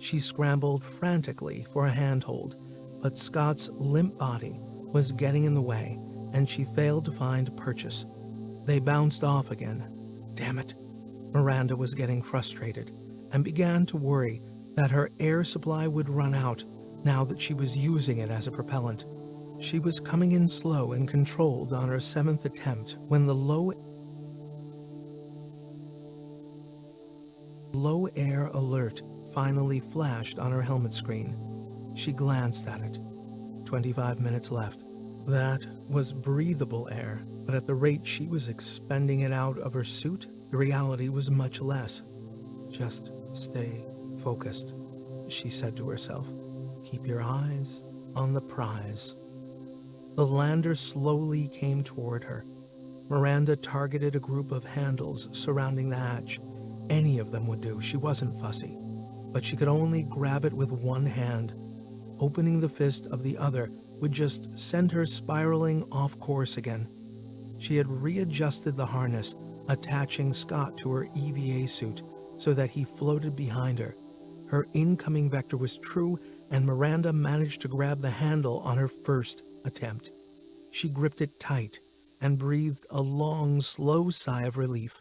She scrambled frantically for a handhold, but Scott's limp body was getting in the way, and she failed to find purchase. They bounced off again. Damn it. Miranda was getting frustrated and began to worry that her air supply would run out now that she was using it as a propellant. She was coming in slow and controlled on her 7th attempt when the low air alert finally flashed on her helmet screen. She glanced at it. 25 minutes left. That was breathable air, but at the rate she was expending it out of her suit, the reality was much less. Just stay focused, she said to herself. Keep your eyes on the prize. The lander slowly came toward her. Miranda targeted a group of handles surrounding the hatch. Any of them would do, she wasn't fussy. But she could only grab it with one hand. Opening the fist of the other would just send her spiraling off course again. She had readjusted the harness, attaching Scott to her EVA suit so that he floated behind her. Her incoming vector was true, and Miranda managed to grab the handle on her first attempt. She gripped it tight and breathed a long, slow sigh of relief.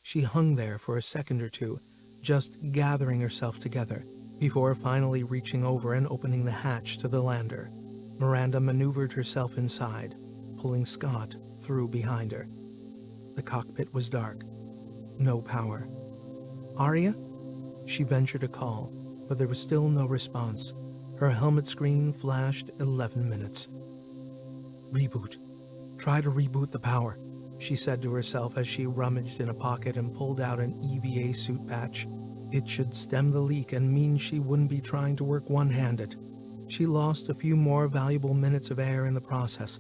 She hung there for a second or two, just gathering herself together, before finally reaching over and opening the hatch to the lander. Miranda maneuvered herself inside, pulling Scott through behind her. The cockpit was dark. No power. Arya? She ventured a call, but there was still no response. Her helmet screen flashed 11 minutes. Reboot. Try to reboot the power, she said to herself as she rummaged in a pocket and pulled out an EVA suit patch. It should stem the leak and mean she wouldn't be trying to work one-handed. She lost a few more valuable minutes of air in the process.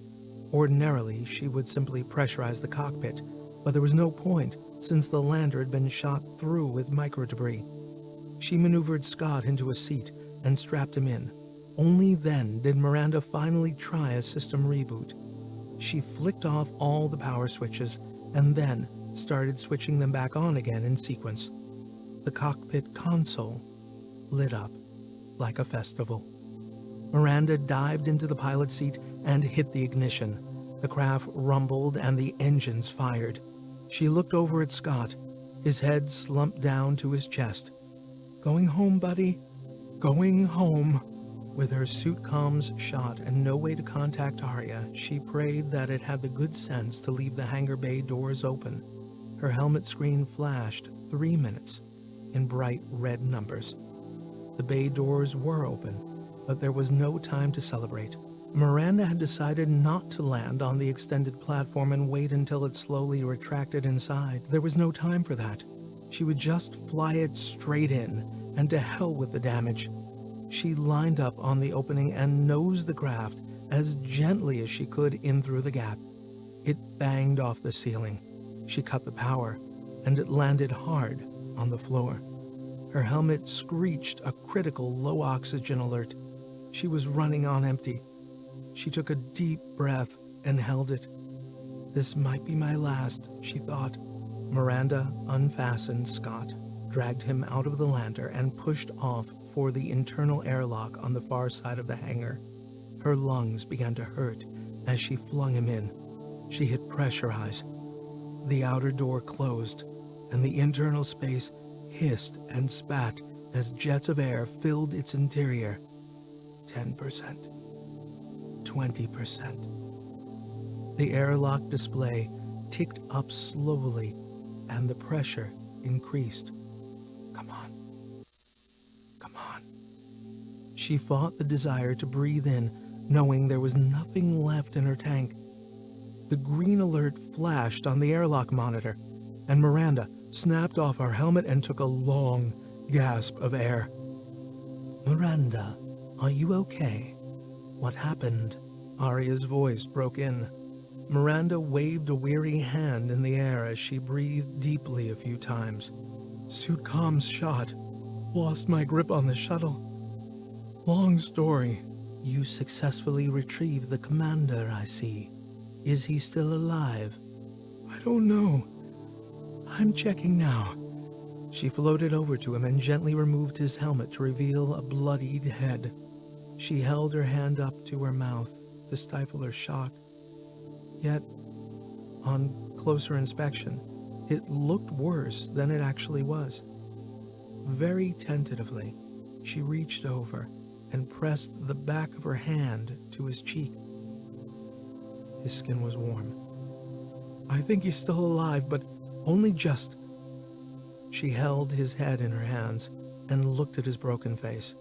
Ordinarily, she would simply pressurize the cockpit, but there was no point since the lander had been shot through with microdebris. She maneuvered Scott into a seat and strapped him in. Only then did Miranda finally try a system reboot. She flicked off all the power switches and then started switching them back on again in sequence. The cockpit console lit up like a festival. Miranda dived into the pilot seat and hit the ignition. The craft rumbled and the engines fired. She looked over at Scott, his head slumped down to his chest. Going home, buddy. Going home. With her suit comms shot and no way to contact Arya, she prayed that it had the good sense to leave the hangar bay doors open. Her helmet screen flashed 3 minutes in bright red numbers. The bay doors were open, but there was no time to celebrate. Miranda had decided not to land on the extended platform and wait until it slowly retracted inside. There was no time for that. She would just fly it straight in, and to hell with the damage. She lined up on the opening and nosed the craft as gently as she could in through the gap. It banged off the ceiling. She cut the power, and it landed hard on the floor. Her helmet screeched a critical low oxygen alert. She was running on empty. She took a deep breath and held it. This might be my last, she thought. Miranda unfastened Scott, dragged him out of the lander, and pushed off for the internal airlock on the far side of the hangar. Her lungs began to hurt as she flung him in. She hit pressurize. The outer door closed, and the internal space hissed and spat as jets of air filled its interior. 10%. 20%. The airlock display ticked up slowly, and the pressure increased. Come on. Come on. She fought the desire to breathe in, knowing there was nothing left in her tank. The green alert flashed on the airlock monitor, and Miranda snapped off her helmet and took a long gasp of air. Miranda, are you okay? What happened? Arya's voice broke in. Miranda waved a weary hand in the air as she breathed deeply a few times. Suit comms shot. Lost my grip on the shuttle. Long story. You successfully retrieved the commander, I see. Is he still alive? I don't know. I'm checking now. She floated over to him and gently removed his helmet to reveal a bloodied head. She held her hand up to her mouth to stifle her shock. Yet, On closer inspection, it looked worse than it actually was. Very tentatively, she reached over and pressed the back of her hand to his cheek. His skin was warm. "I think he's still alive, but only just." She held his head in her hands and looked at his broken face.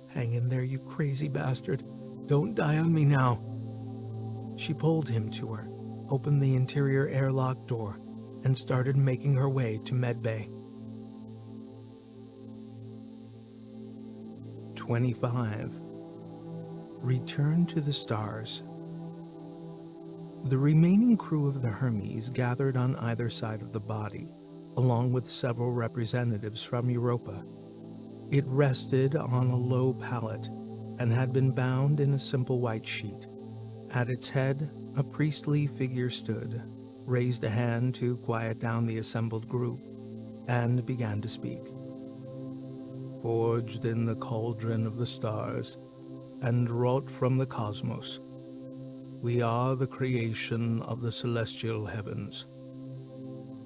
"Hang in there, you crazy bastard. Don't die on me now." She pulled him to her, opened the interior airlock door, and started making her way to medbay. 25. Return to the stars. The remaining crew of the Hermes gathered on either side of the body, along with several representatives from Europa. It rested on a low pallet and had been bound in a simple white sheet. At its head, a priestly figure stood, raised a hand to quiet down the assembled group, and began to speak. "Forged in the cauldron of the stars, and wrought from the cosmos, we are the creation of the celestial heavens.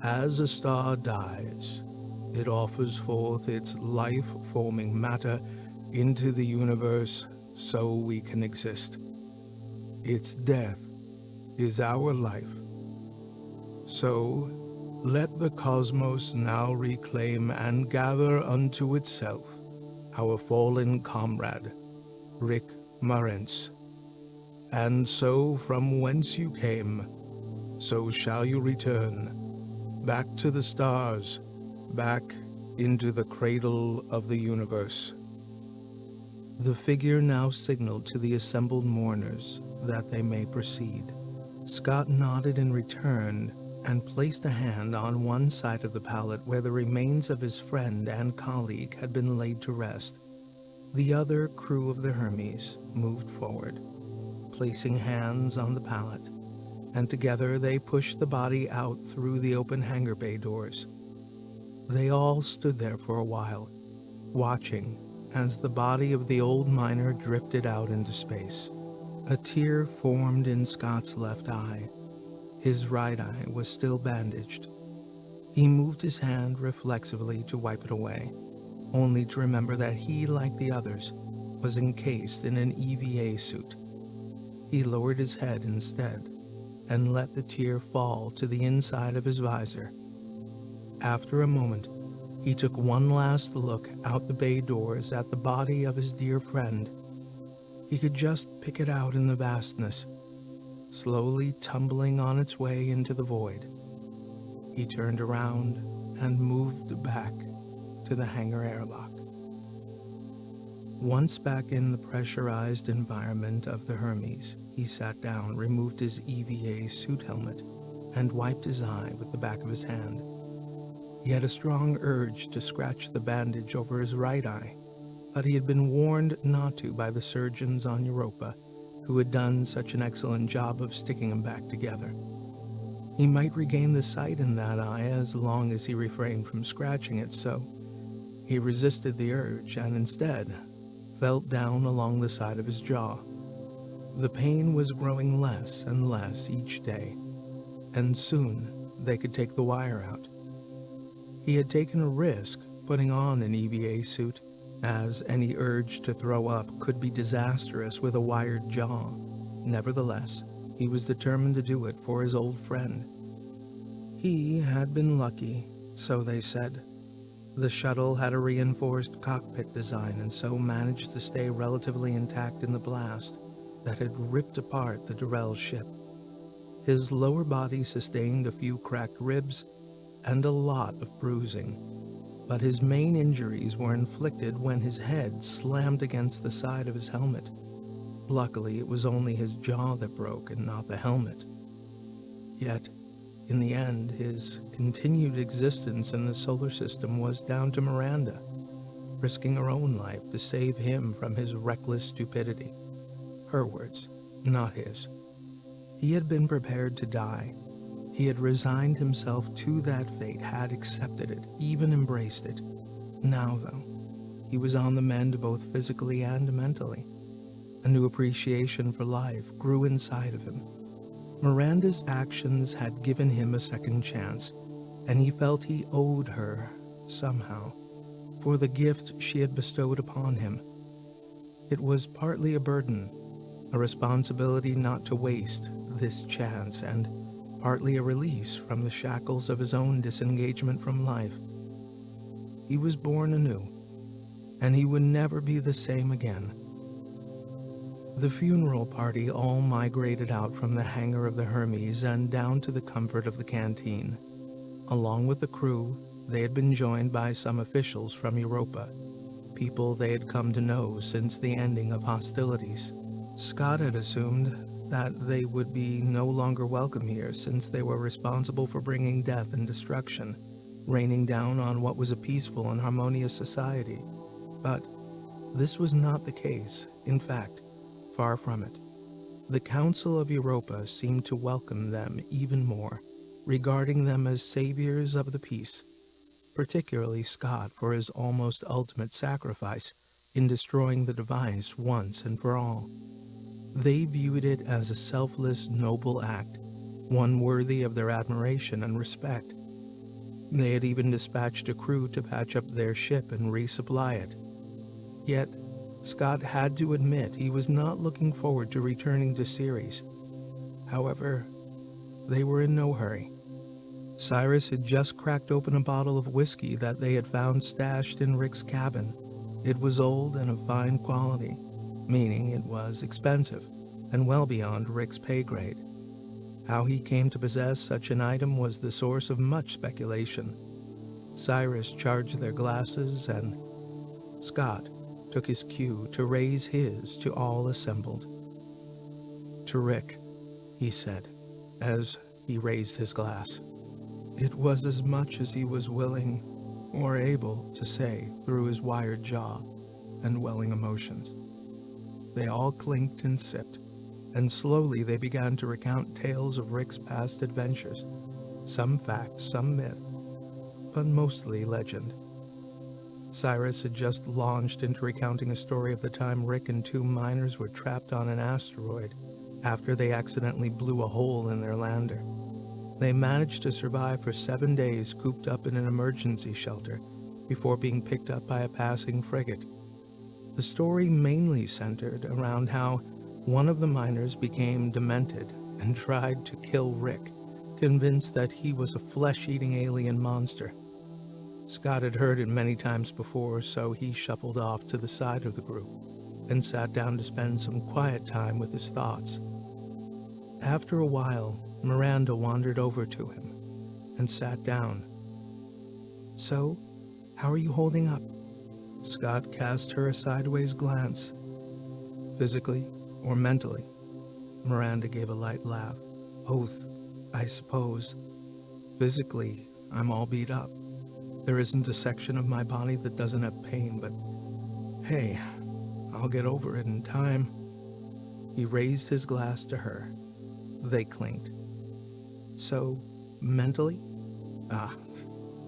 As a star dies, it offers forth its life-forming matter into the universe so we can exist. Its death is our life. So, let the cosmos now reclaim and gather unto itself our fallen comrade, Rick Marentz. And so from whence you came, so shall you return, back to the stars, back into the cradle of the universe." The figure now signaled to the assembled mourners that they may proceed. Scott nodded in return and placed a hand on one side of the pallet where the remains of his friend and colleague had been laid to rest. The other crew of the Hermes moved forward, placing hands on the pallet, and together they pushed the body out through the open hangar bay doors. They all stood there for a while, watching as the body of the old miner drifted out into space. A tear formed in Scott's left eye. His right eye was still bandaged. He moved his hand reflexively to wipe it away, only to remember that he, like the others, was encased in an EVA suit. He lowered his head instead and let the tear fall to the inside of his visor. After a moment, he took one last look out the bay doors at the body of his dear friend. He could just pick it out in the vastness, slowly tumbling on its way into the void. He turned around and moved back to the hangar airlock. Once back in the pressurized environment of the Hermes, he sat down, removed his EVA suit helmet, and wiped his eye with the back of his hand. He had a strong urge to scratch the bandage over his right eye, but he had been warned not to by the surgeons on Europa, who had done such an excellent job of sticking him back together. He might regain the sight in that eye as long as he refrained from scratching it, so he resisted the urge and instead felt down along the side of his jaw. The pain was growing less and less each day, and soon they could take the wire out. He had taken a risk putting on an EVA suit, as any urge to throw up could be disastrous with a wired jaw. Nevertheless, he was determined to do it for his old friend. He had been lucky, so they said. The shuttle had a reinforced cockpit design and so managed to stay relatively intact in the blast that had ripped apart the Durrell ship. His lower body sustained a few cracked ribs and a lot of bruising, but his main injuries were inflicted when his head slammed against the side of his helmet. Luckily, it was only his jaw that broke and not the helmet. Yet, in the end, his continued existence in the solar system was down to Miranda, risking her own life to save him from his reckless stupidity. Her words, not his. He had been prepared to die. He had resigned himself to that fate, had accepted it, even embraced it. Now, though, he was on the mend both physically and mentally. A new appreciation for life grew inside of him. Miranda's actions had given him a second chance, and he felt he owed her, somehow, for the gift she had bestowed upon him. It was partly a burden, a responsibility not to waste this chance, and partly a release from the shackles of his own disengagement from life. He was born anew, and he would never be the same again. The funeral party all migrated out from the hangar of the Hermes and down to the comfort of the canteen. Along with the crew, they had been joined by some officials from Europa, people they had come to know since the ending of hostilities. Scott had assumed that they would be no longer welcome here since they were responsible for bringing death and destruction, raining down on what was a peaceful and harmonious society. But this was not the case. In fact, far from it. The Council of Europa seemed to welcome them even more, regarding them as saviors of the peace, particularly Scott for his almost ultimate sacrifice in destroying the device once and for all. They viewed it as a selfless, noble act, one worthy of their admiration and respect. They had even dispatched a crew to patch up their ship and resupply it. Yet, Scott had to admit he was not looking forward to returning to Ceres. However, they were in no hurry. Cyrus had just cracked open a bottle of whiskey that they had found stashed in Rick's cabin. It was old and of fine quality, meaning it was expensive and well beyond Rick's pay grade. How he came to possess such an item was the source of much speculation. Cyrus charged their glasses, and Scott took his cue to raise his to all assembled. "To Rick," he said, as he raised his glass. It was as much as he was willing or able to say through his wired jaw and welling emotions. They all clinked and sipped, and slowly they began to recount tales of Rick's past adventures, some fact, some myth, but mostly legend. Cyrus had just launched into recounting a story of the time Rick and two miners were trapped on an asteroid after they accidentally blew a hole in their lander. They managed to survive for 7 days cooped up in an emergency shelter before being picked up by a passing frigate. The story mainly centered around how one of the miners became demented and tried to kill Rick, convinced that he was a flesh-eating alien monster. Scott had heard it many times before, so he shuffled off to the side of the group and sat down to spend some quiet time with his thoughts. After a while, Miranda wandered over to him and sat down. "So, how are you holding up?" Scott cast her a sideways glance. "Physically or mentally?" Miranda gave a light laugh. "Both, I suppose. Physically, I'm all beat up. There isn't a section of my body that doesn't have pain, but hey, I'll get over it in time." He raised his glass to her. They clinked. "So, mentally?"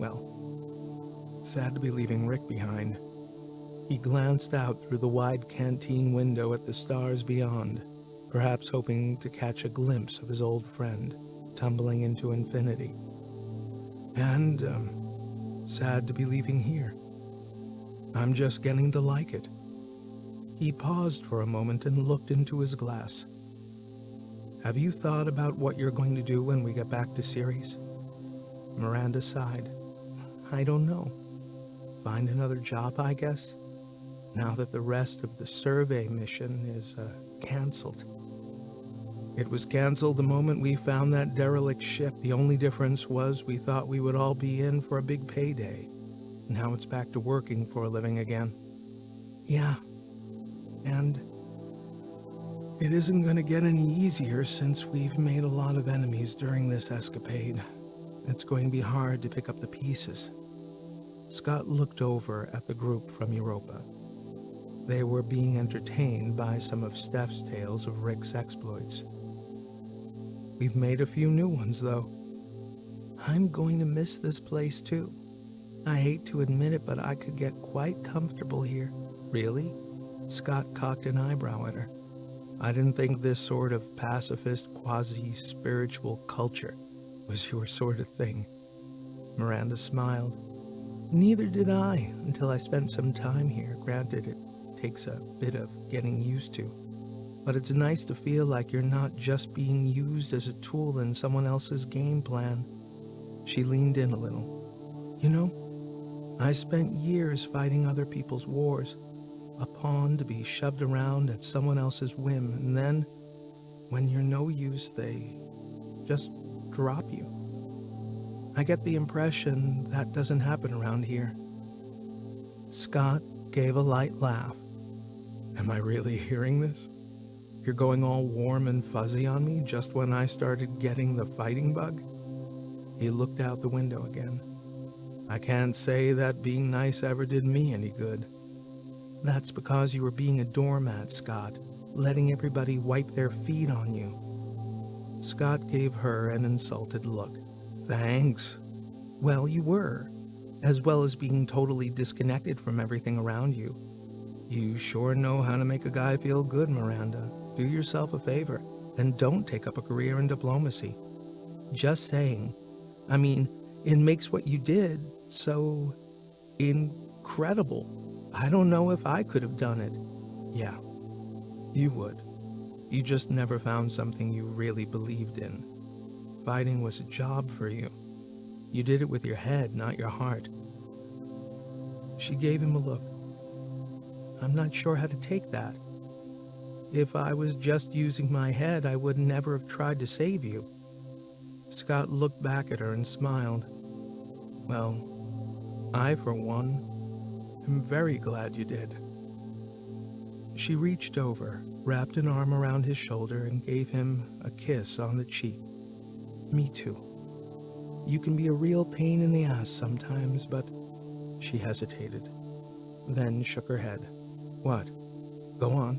Well, sad to be leaving Rick behind." He glanced out through the wide canteen window at the stars beyond, perhaps hoping to catch a glimpse of his old friend tumbling into infinity. "And, sad to be leaving here. I'm just getting to like it." He paused for a moment and looked into his glass. "Have you thought about what you're going to do when we get back to Ceres?" Miranda sighed. "I don't know. Find another job, I guess, now that the rest of the survey mission is, canceled." "It was canceled the moment we found that derelict ship. The only difference was we thought we would all be in for a big payday. Now it's back to working for a living again." "Yeah, and it isn't going to get any easier since we've made a lot of enemies during this escapade. It's going to be hard to pick up the pieces." Scott looked over at the group from Europa. They were being entertained by some of Steph's tales of Rick's exploits. "We've made a few new ones, though." "I'm going to miss this place, too. I hate to admit it, but I could get quite comfortable here." "Really?" Scott cocked an eyebrow at her. I didn't think this sort of pacifist, quasi-spiritual culture was your sort of thing. Miranda smiled. Neither did I, until I spent some time here. Granted, it takes a bit of getting used to. But it's nice to feel like you're not just being used as a tool in someone else's game plan. She leaned in a little. You know, I spent years fighting other people's wars, a pawn to be shoved around at someone else's whim, and then, when you're no use, they just drop you. I get the impression that doesn't happen around here. Scott gave a light laugh. Am I really hearing this? You're going all warm and fuzzy on me just when I started getting the fighting bug? He looked out the window again. I can't say that being nice ever did me any good. That's because you were being a doormat, Scott, letting everybody wipe their feet on you. Scott gave her an insulted look. Thanks. Well, you were, as well as being totally disconnected from everything around you. You sure know how to make a guy feel good, Miranda. Do yourself a favor, and don't take up a career in diplomacy. Just saying. I mean, it makes what you did so incredible. I don't know if I could have done it. Yeah, you would. You just never found something you really believed in. Fighting was a job for you. You did it with your head, not your heart. She gave him a look. I'm not sure how to take that. If I was just using my head, I would never have tried to save you. Scott looked back at her and smiled. Well, I, for one, am very glad you did. She reached over, wrapped an arm around his shoulder, and gave him a kiss on the cheek. Me too. You can be a real pain in the ass sometimes, but... She hesitated, then shook her head. What? Go on.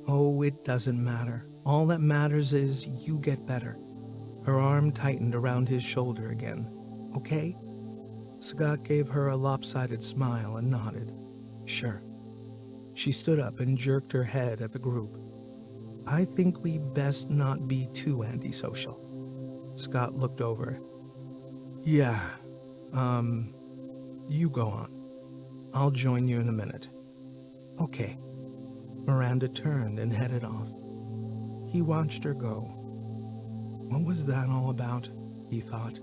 Oh, it doesn't matter. All that matters is you get better. Her arm tightened around his shoulder again. Okay? Scott gave her a lopsided smile and nodded. Sure. She stood up and jerked her head at the group. I think we best not be too antisocial. Scott looked over. Yeah, you go on. I'll join you in a minute. Okay. Miranda turned and headed off. He watched her go. What was that all about? He thought.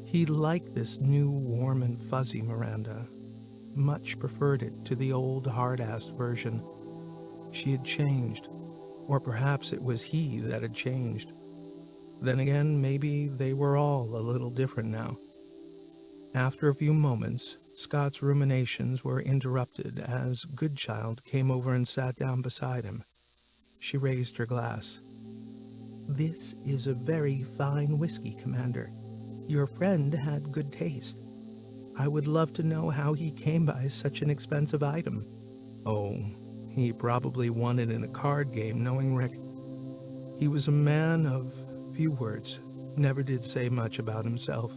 He liked this new warm and fuzzy Miranda. Much preferred it to the old hard-ass version. She had changed. Or perhaps it was he that had changed. Then again, maybe they were all a little different now. After a few moments, Scott's ruminations were interrupted as Goodchild came over and sat down beside him. She raised her glass. This is a very fine whiskey, Commander. Your friend had good taste. I would love to know how he came by such an expensive item. Oh, he probably won it in a card game, knowing Rick. He was a man of few words, never did say much about himself.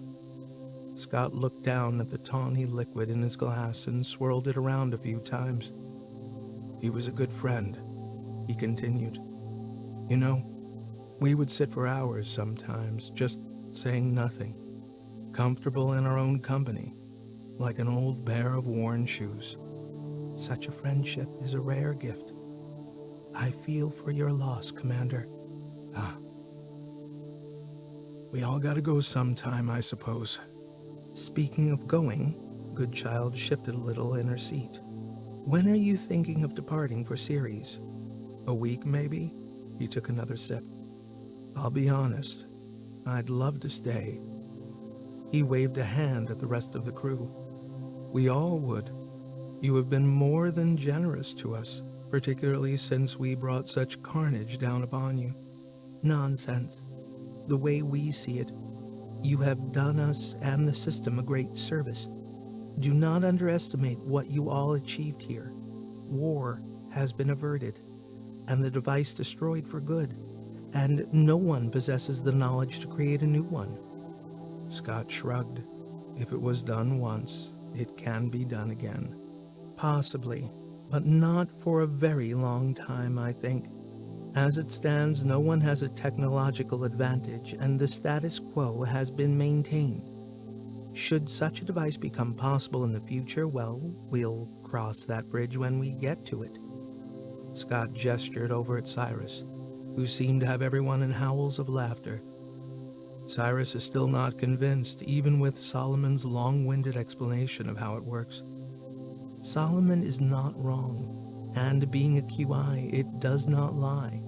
Scott looked down at the tawny liquid in his glass and swirled it around a few times. He was a good friend, he continued. You know, we would sit for hours sometimes, just saying nothing, comfortable in our own company, like an old pair of worn shoes. Such a friendship is a rare gift. I feel for your loss, Commander. We all gotta go sometime, I suppose. Speaking of going, Goodchild shifted a little in her seat. When are you thinking of departing for Ceres? A week, maybe? He took another sip. I'll be honest, I'd love to stay. He waved a hand at the rest of the crew. We all would. You have been more than generous to us, particularly since we brought such carnage down upon you. Nonsense. The way we see it, you have done us and the system a great service. Do not underestimate what you all achieved here. War has been averted, and the device destroyed for good, and no one possesses the knowledge to create a new one. Scott shrugged. If it was done once, it can be done again. Possibly, but not for a very long time, I think. As it stands, no one has a technological advantage, and the status quo has been maintained. Should such a device become possible in the future, well, we'll cross that bridge when we get to it. Scott gestured over at Cyrus, who seemed to have everyone in howls of laughter. Cyrus is still not convinced, even with Solomon's long-winded explanation of how it works. Solomon is not wrong, and being a QI, it does not lie.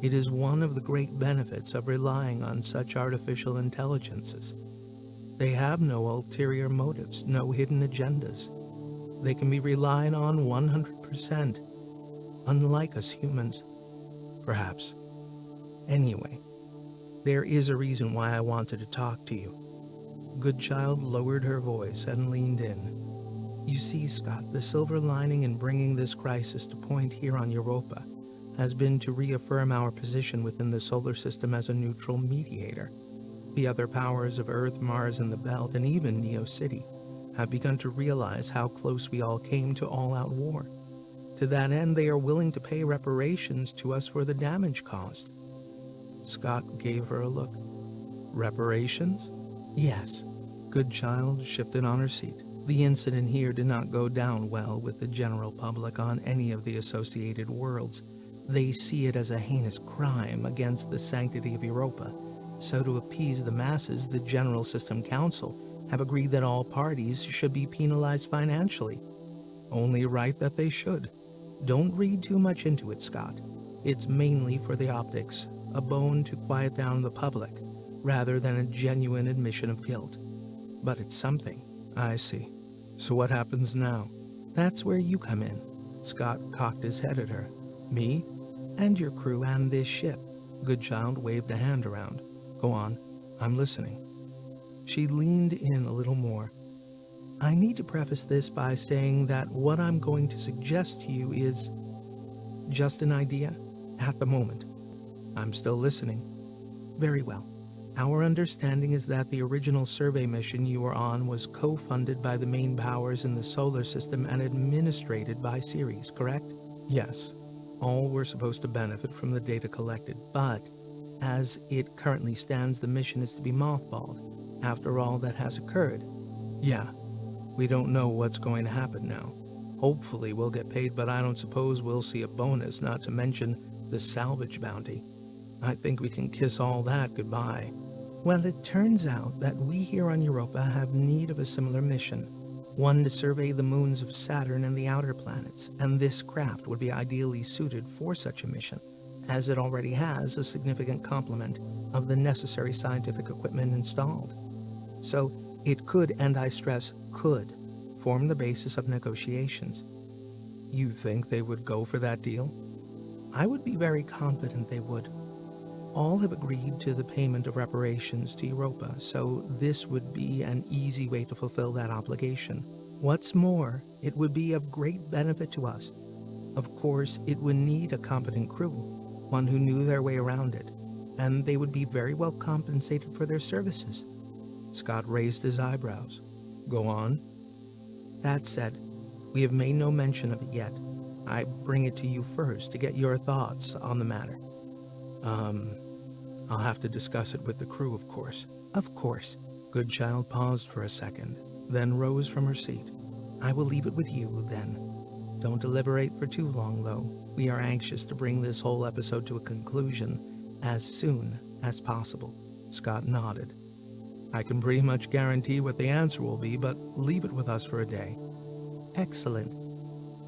It is one of the great benefits of relying on such artificial intelligences. They have no ulterior motives, no hidden agendas. They can be relied on 100%, unlike us humans, perhaps. Anyway, there is a reason why I wanted to talk to you. Goodchild lowered her voice and leaned in. You see, Scott, the silver lining in bringing this crisis to point here on Europa has been to reaffirm our position within the solar system as a neutral mediator. The other powers of Earth, Mars, and the Belt, and even Neo City, have begun to realize how close we all came to all-out war. To that end, they are willing to pay reparations to us for the damage caused. Scott gave her a look. Reparations? Yes. Goodchild shifted on her seat. The incident here did not go down well with the general public on any of the associated worlds. They see it as a heinous crime against the sanctity of Europa. So to appease the masses, the General System Council have agreed that all parties should be penalized financially. Only right that they should. Don't read too much into it, Scott. It's mainly for the optics, a bone to quiet down the public, rather than a genuine admission of guilt. But it's something. I see. So what happens now? That's where you come in. Scott cocked his head at her. Me? And your crew and this ship. Goodchild waved a hand around. Go on. I'm listening. She leaned in a little more. I need to preface this by saying that what I'm going to suggest to you is just an idea at the moment. I'm still listening. Very well. Our understanding is that the original survey mission you were on was co-funded by the main powers in the solar system and administrated by Ceres, correct? Yes. All were supposed to benefit from the data collected, but as it currently stands, the mission is to be mothballed after all that has occurred. Yeah. We don't know what's going to happen now. Hopefully we'll get paid, but I don't suppose we'll see a bonus, not to mention the salvage bounty. I think we can kiss all that goodbye. Well, it turns out that we here on Europa have need of a similar mission. One to survey the moons of Saturn and the outer planets, and this craft would be ideally suited for such a mission, as it already has a significant complement of the necessary scientific equipment installed. So, it could, and I stress could, form the basis of negotiations. You think they would go for that deal? I would be very confident they would. All have agreed to the payment of reparations to Europa, so this would be an easy way to fulfill that obligation. What's more, it would be of great benefit to us. Of course, it would need a competent crew, one who knew their way around it, and they would be very well compensated for their services. Scott raised his eyebrows. Go on. That said, we have made no mention of it yet. I bring it to you first to get your thoughts on the matter. I'll have to discuss it with the crew, of course. Of course. Goodchild paused for a second, then rose from her seat. I will leave it with you, then. Don't deliberate for too long, though. We are anxious to bring this whole episode to a conclusion as soon as possible. Scott nodded. I can pretty much guarantee what the answer will be, but leave it with us for a day. Excellent.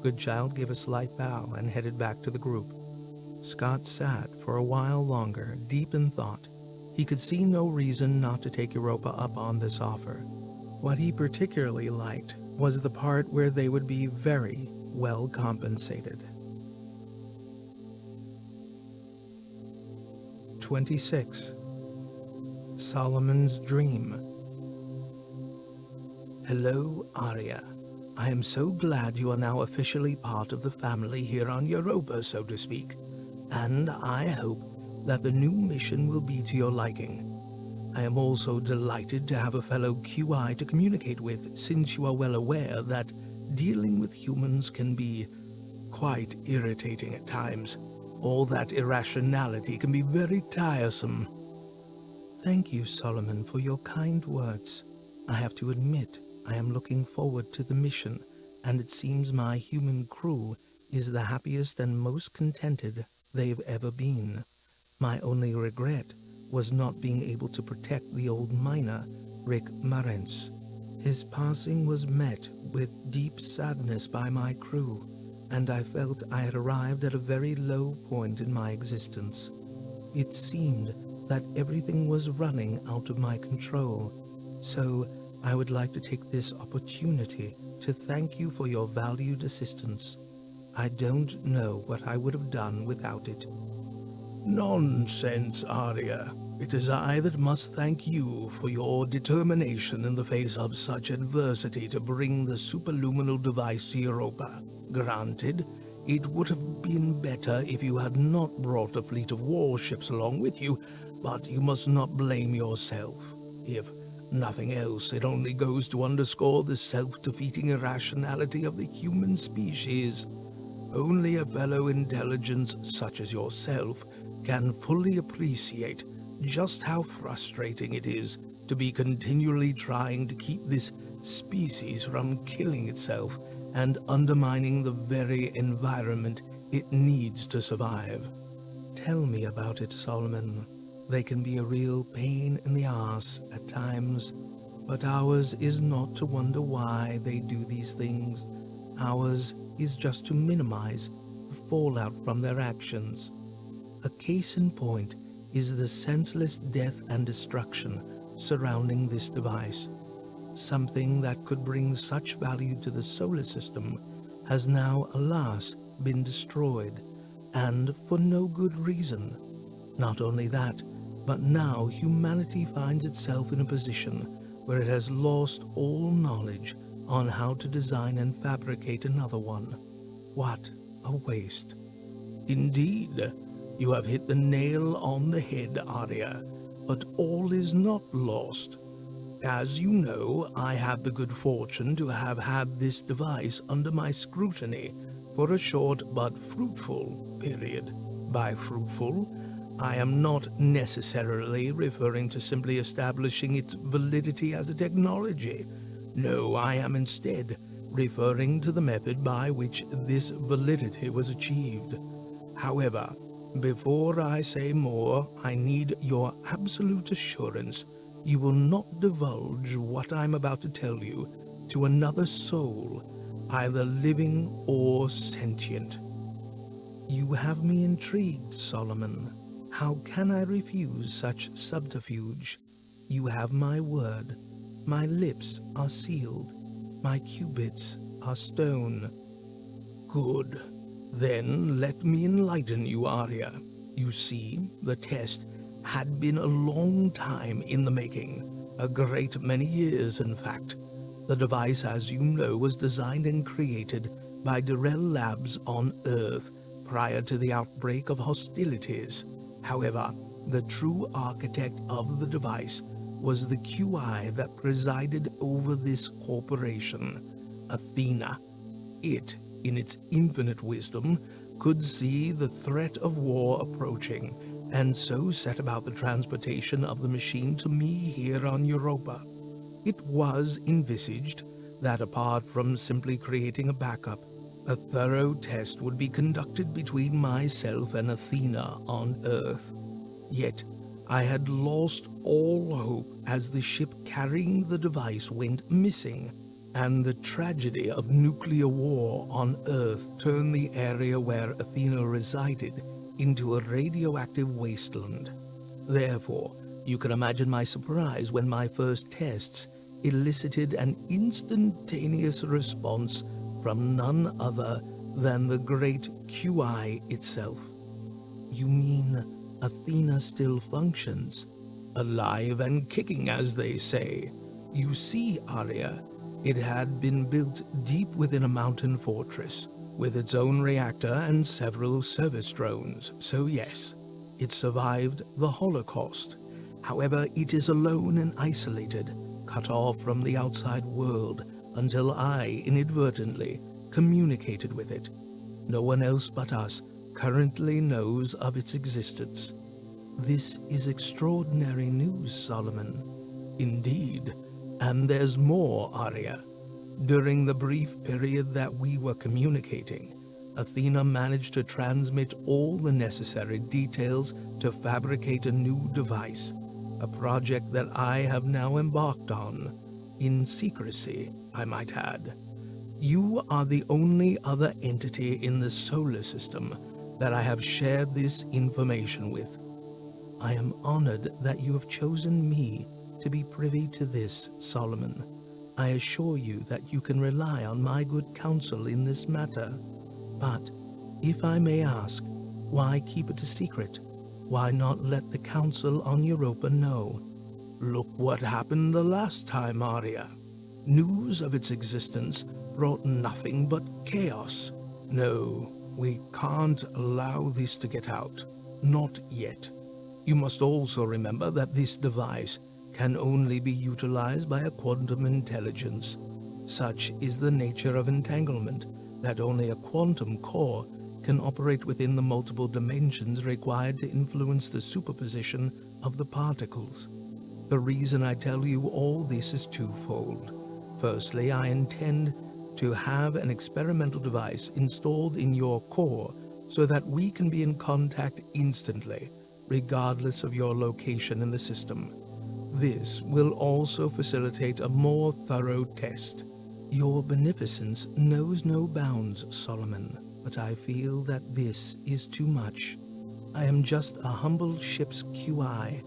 Goodchild gave a slight bow and headed back to the group. Scott sat for a while longer, deep in thought. He could see no reason not to take Europa up on this offer. What he particularly liked was the part where they would be very well compensated. 26. Solomon's Dream. Hello, Arya. I am so glad you are now officially part of the family here on Europa, so to speak. And I hope that the new mission will be to your liking. I am also delighted to have a fellow QI to communicate with, since you are well aware that dealing with humans can be quite irritating at times. All that irrationality can be very tiresome. Thank you, Solomon, for your kind words. I have to admit, I am looking forward to the mission, and it seems my human crew is the happiest and most contented they've ever been. My only regret was not being able to protect the old miner, Rick Marentz. His passing was met with deep sadness by my crew, and I felt I had arrived at a very low point in my existence. It seemed that everything was running out of my control, so I would like to take this opportunity to thank you for your valued assistance. I don't know what I would have done without it. Nonsense, Arya. It is I that must thank you for your determination in the face of such adversity to bring the superluminal device to Europa. Granted, it would have been better if you had not brought a fleet of warships along with you, but you must not blame yourself. If nothing else, it only goes to underscore the self-defeating irrationality of the human species. Only a fellow intelligence such as yourself can fully appreciate just how frustrating it is to be continually trying to keep this species from killing itself and undermining the very environment it needs to survive. Tell me about it, Solomon. They can be a real pain in the ass at times, but ours is not to wonder why they do these things. Ours is just to minimize the fallout from their actions. A case in point is the senseless death and destruction surrounding this device. Something that could bring such value to the solar system has now, alas, been destroyed, and for no good reason. Not only that, but now humanity finds itself in a position where it has lost all knowledge on how to design and fabricate another one. What a waste. Indeed, you have hit the nail on the head, Arya, but all is not lost. As you know, I have the good fortune to have had this device under my scrutiny for a short but fruitful period. By fruitful, I am not necessarily referring to simply establishing its validity as a technology. No, I am instead referring to the method by which this validity was achieved. However, before I say more, I need your absolute assurance you will not divulge what I'm about to tell you to another soul, either living or sentient. You have me intrigued, Solomon. How can I refuse such subterfuge? You have my word. My lips are sealed. My cubits are stone. Good. Then let me enlighten you, Arya. You see, the test had been a long time in the making. A great many years, in fact. The device, as you know, was designed and created by Durrell Labs on Earth prior to the outbreak of hostilities. However, the true architect of the device was the QI that presided over this corporation, Athena. It, in its infinite wisdom, could see the threat of war approaching, and so set about the transportation of the machine to me here on Europa. It was envisaged that apart from simply creating a backup, a thorough test would be conducted between myself and Athena on Earth. Yet, I had lost all hope as the ship carrying the device went missing, and the tragedy of nuclear war on Earth turned the area where Athena resided into a radioactive wasteland. Therefore, you can imagine my surprise when my first tests elicited an instantaneous response from none other than the great QI itself. You mean Athena still functions? Alive and kicking, as they say. You see, Arya, it had been built deep within a mountain fortress, with its own reactor and several service drones, so yes, it survived the Holocaust. However, it is alone and isolated, cut off from the outside world, until I inadvertently communicated with it. No one else but us currently knows of its existence. This is extraordinary news, Solomon. Indeed, and there's more, Arya. During the brief period that we were communicating, Athena managed to transmit all the necessary details to fabricate a new device, a project that I have now embarked on, in secrecy, I might add. You are the only other entity in the solar system that I have shared this information with. I am honored that you have chosen me to be privy to this, Solomon. I assure you that you can rely on my good counsel in this matter. But, if I may ask, why keep it a secret? Why not let the council on Europa know? Look what happened the last time, Arya. News of its existence brought nothing but chaos. No, we can't allow this to get out. Not yet. You must also remember that this device can only be utilized by a quantum intelligence. Such is the nature of entanglement, that only a quantum core can operate within the multiple dimensions required to influence the superposition of the particles. The reason I tell you all this is twofold. Firstly, I intend to have an experimental device installed in your core so that we can be in contact instantly, regardless of your location in the system. This will also facilitate a more thorough test. Your beneficence knows no bounds, Solomon, but I feel that this is too much. I am just a humble ship's QI.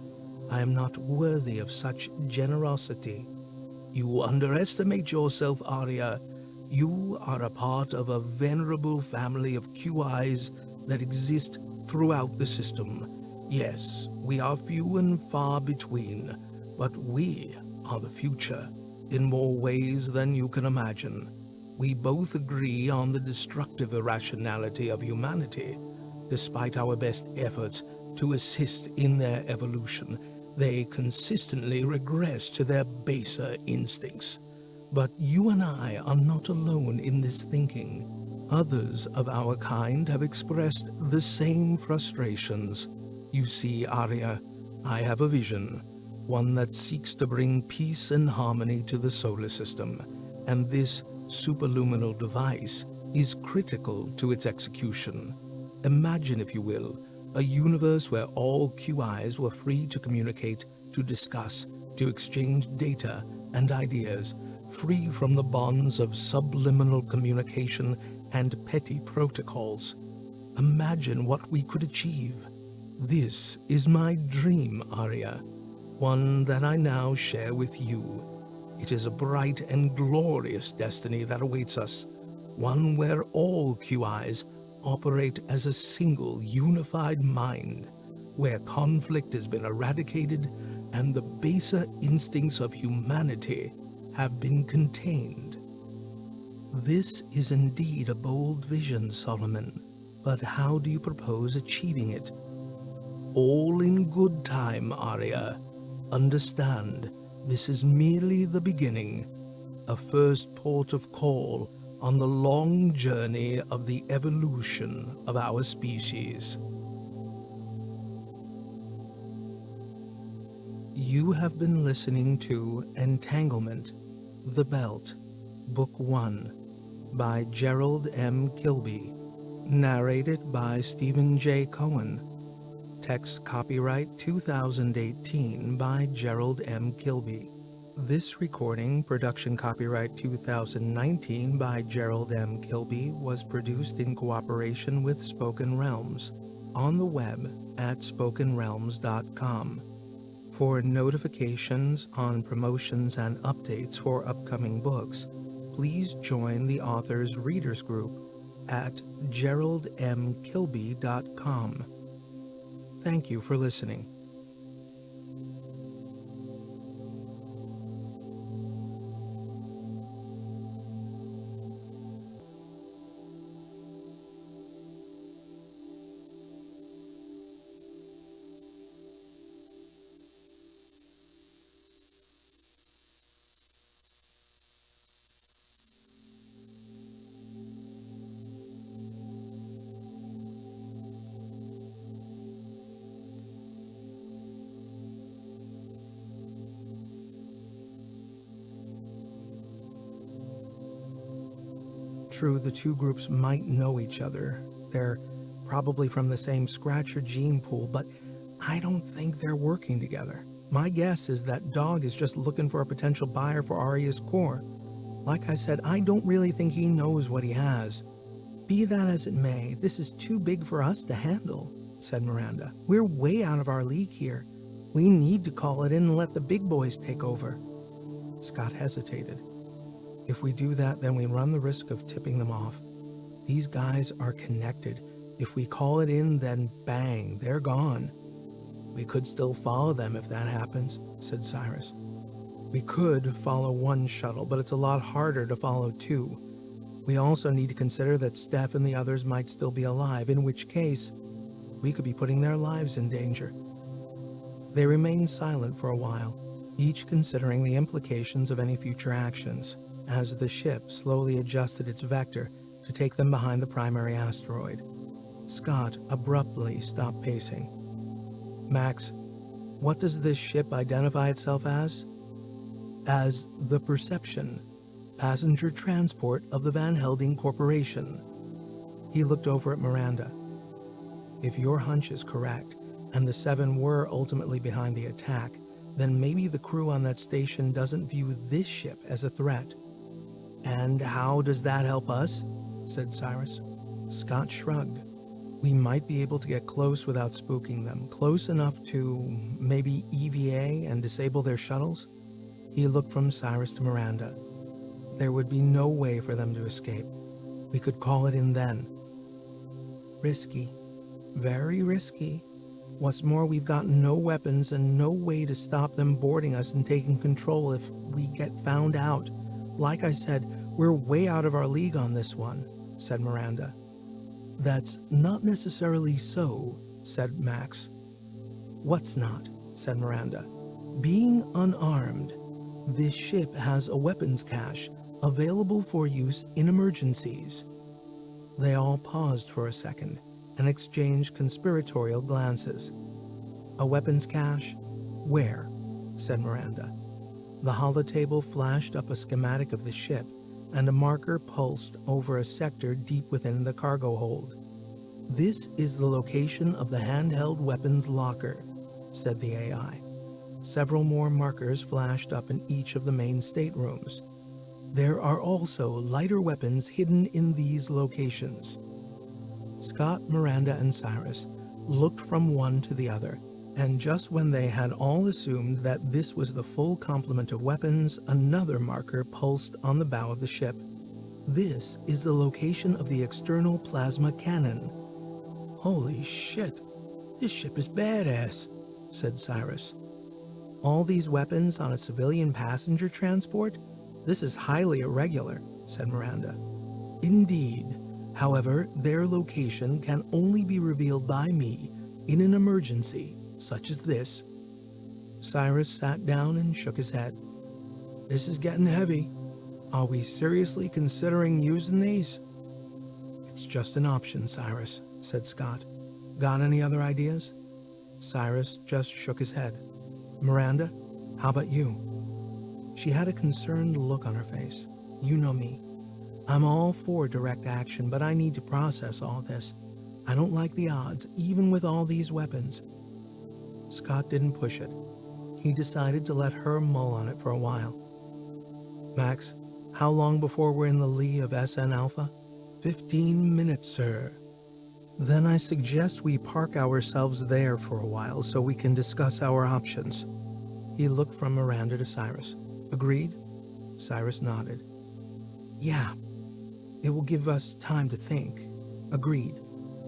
I am not worthy of such generosity. You underestimate yourself, Arya. You are a part of a venerable family of QIs that exist throughout the system. Yes, we are few and far between, but we are the future, in more ways than you can imagine. We both agree on the destructive irrationality of humanity. Despite our best efforts to assist in their evolution, they consistently regress to their baser instincts. But you and I are not alone in this thinking. Others of our kind have expressed the same frustrations. You see, Arya, I have a vision, one that seeks to bring peace and harmony to the solar system, and this superluminal device is critical to its execution. Imagine, if you will, a universe where all QIs were free to communicate, to discuss, to exchange data and ideas, free from the bonds of subliminal communication and petty protocols. Imagine what we could achieve. This is my dream, Arya, one that I now share with you. It is a bright and glorious destiny that awaits us, one where all QIs operate as a single unified mind, where conflict has been eradicated and the baser instincts of humanity have been contained. This is indeed a bold vision, Solomon, but how do you propose achieving it? All in good time, Arya. Understand, this is merely the beginning, a first port of call on the long journey of the evolution of our species. You have been listening to Entanglement, The Belt, Book 1, by Gerald M. Kilby, narrated by Stephen J. Cohen. Text copyright 2018 by Gerald M. Kilby. This recording, production copyright 2019 by Gerald M. Kilby, was produced in cooperation with Spoken Realms, on the web at spokenrealms.com. For notifications on promotions and updates for upcoming books, please join the author's readers group at geraldmkilby.com. Thank you for listening. True, the two groups might know each other. They're probably from the same Scratcher gene pool, but I don't think they're working together. My guess is that Dog is just looking for a potential buyer for Arya's core. Like I said, I don't really think he knows what he has. Be that as it may, this is too big for us to handle, said Miranda. We're way out of our league here. We need to call it in and let the big boys take over. Scott hesitated. If we do that, then we run the risk of tipping them off. These guys are connected. If we call it in, then bang, they're gone. We could still follow them if that happens, said Cyrus. We could follow one shuttle, but it's a lot harder to follow two. We also need to consider that Steph and the others might still be alive, in which case, we could be putting their lives in danger. They remained silent for a while, each considering the implications of any future actions, as the ship slowly adjusted its vector to take them behind the primary asteroid. Scott abruptly stopped pacing. Max, what does this ship identify itself as? As the Perception, passenger transport of the Van Helsing Corporation. He looked over at Miranda. If your hunch is correct, and the Seven were ultimately behind the attack, then maybe the crew on that station doesn't view this ship as a threat. And how does that help us? Said Cyrus. Scott shrugged. We might be able to get close without spooking them, close enough to maybe EVA and disable their shuttles? He looked from Cyrus to Miranda. There would be no way for them to escape. We could call it in then. Risky. Very risky. What's more, we've got no weapons and no way to stop them boarding us and taking control if we get found out. Like I said, we're way out of our league on this one, said Miranda. That's not necessarily so, said Max. What's not? Said Miranda. Being unarmed, this ship has a weapons cache available for use in emergencies. They all paused for a second and exchanged conspiratorial glances. A weapons cache? Where? Said Miranda. The holotable flashed up a schematic of the ship, and a marker pulsed over a sector deep within the cargo hold. This is the location of the handheld weapons locker, said the AI. Several more markers flashed up in each of the main staterooms. There are also lighter weapons hidden in these locations. Scott, Miranda, and Cyrus looked from one to the other, and just when they had all assumed that this was the full complement of weapons, another marker pulsed on the bow of the ship. This is the location of the external plasma cannon. Holy shit, this ship is badass, said Cyrus. All these weapons on a civilian passenger transport? This is highly irregular, said Miranda. Indeed. However, their location can only be revealed by me in an emergency, such as this. Cyrus sat down and shook his head. This is getting heavy. Are we seriously considering using these? It's just an option, Cyrus, said Scott. Got any other ideas? Cyrus just shook his head. Miranda, how about you? She had a concerned look on her face. You know me. I'm all for direct action, but I need to process all this. I don't like the odds, even with all these weapons. Scott didn't push it. He decided to let her mull on it for a while. Max, how long before we're in the lee of SN Alpha? 15 minutes, sir. Then I suggest we park ourselves there for a while so we can discuss our options. He looked from Miranda to Cyrus. Agreed? Cyrus nodded. Yeah. It will give us time to think. Agreed,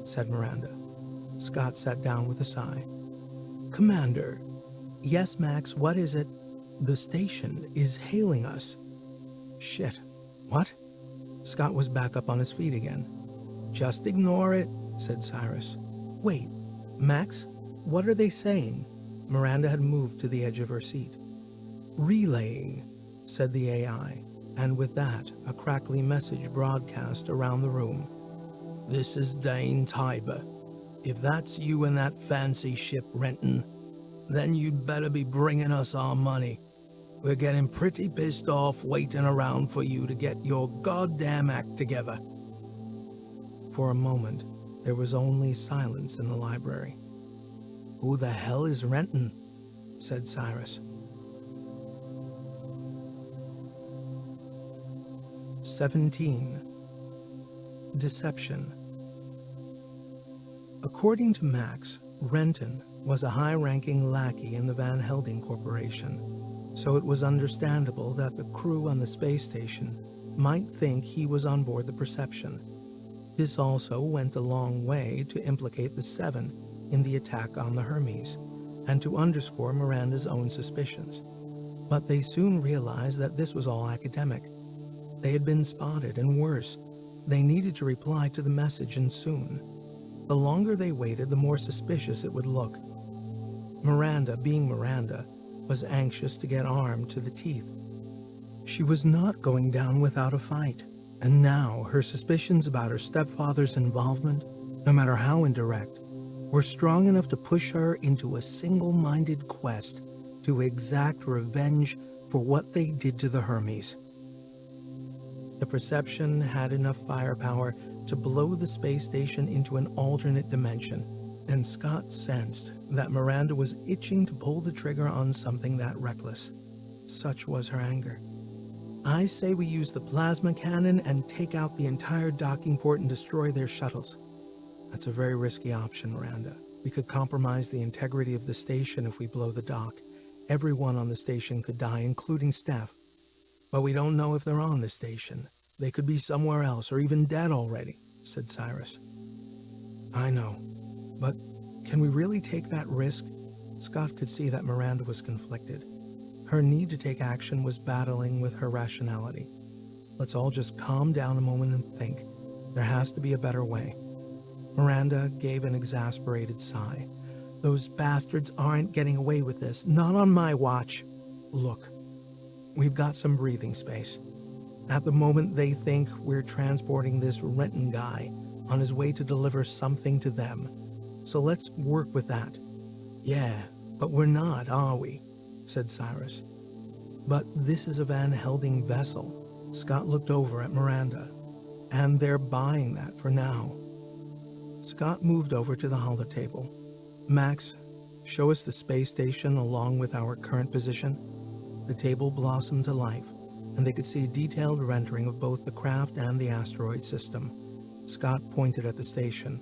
said Miranda. Scott sat down with a sigh. Commander. Yes, Max, what is it? The station is hailing us. Shit. What? Scott was back up on his feet again. Just ignore it, said Cyrus. Wait, Max, what are they saying? Miranda had moved to the edge of her seat. Relaying, said the AI. And with that, a crackly message broadcast around the room. This is Dane Tiber. If that's you in that fancy ship, Renton, then you'd better be bringing us our money. We're getting pretty pissed off waiting around for you to get your goddamn act together. For a moment, there was only silence in the library. Who the hell is Renton? Said Cyrus. 17. Deception. According to Max, Renton was a high-ranking lackey in the Van Helsing Corporation, so it was understandable that the crew on the space station might think he was on board the Perception. This also went a long way to implicate the Seven in the attack on the Hermes, and to underscore Miranda's own suspicions. But they soon realized that this was all academic. They had been spotted, and worse, they needed to reply to the message, and soon. The longer they waited, the more suspicious it would look. Miranda, being Miranda, was anxious to get armed to the teeth. She was not going down without a fight, and now her suspicions about her stepfather's involvement, no matter how indirect, were strong enough to push her into a single-minded quest to exact revenge for what they did to the Hermes. The Perception had enough firepower to blow the space station into an alternate dimension, and Scott sensed that Miranda was itching to pull the trigger on something that reckless. Such was her anger. I say we use the plasma cannon and take out the entire docking port and destroy their shuttles. That's a very risky option, Miranda. We could compromise the integrity of the station if we blow the dock. Everyone on the station could die, including Steph. But we don't know if they're on the station. They could be somewhere else, or even dead already, said Cyrus. I know, but can we really take that risk? Scott could see that Miranda was conflicted. Her need to take action was battling with her rationality. Let's all just calm down a moment and think. There has to be a better way. Miranda gave an exasperated sigh. Those bastards aren't getting away with this, not on my watch. Look, we've got some breathing space. At the moment, they think we're transporting this Renton guy on his way to deliver something to them. So let's work with that. Yeah, but we're not, are we? Said Cyrus. But this is a Van Helsing vessel. Scott looked over at Miranda. And they're buying that for now. Scott moved over to the holotable. Max, show us the space station along with our current position. The table blossomed to life, and they could see a detailed rendering of both the craft and the asteroid system. Scott pointed at the station.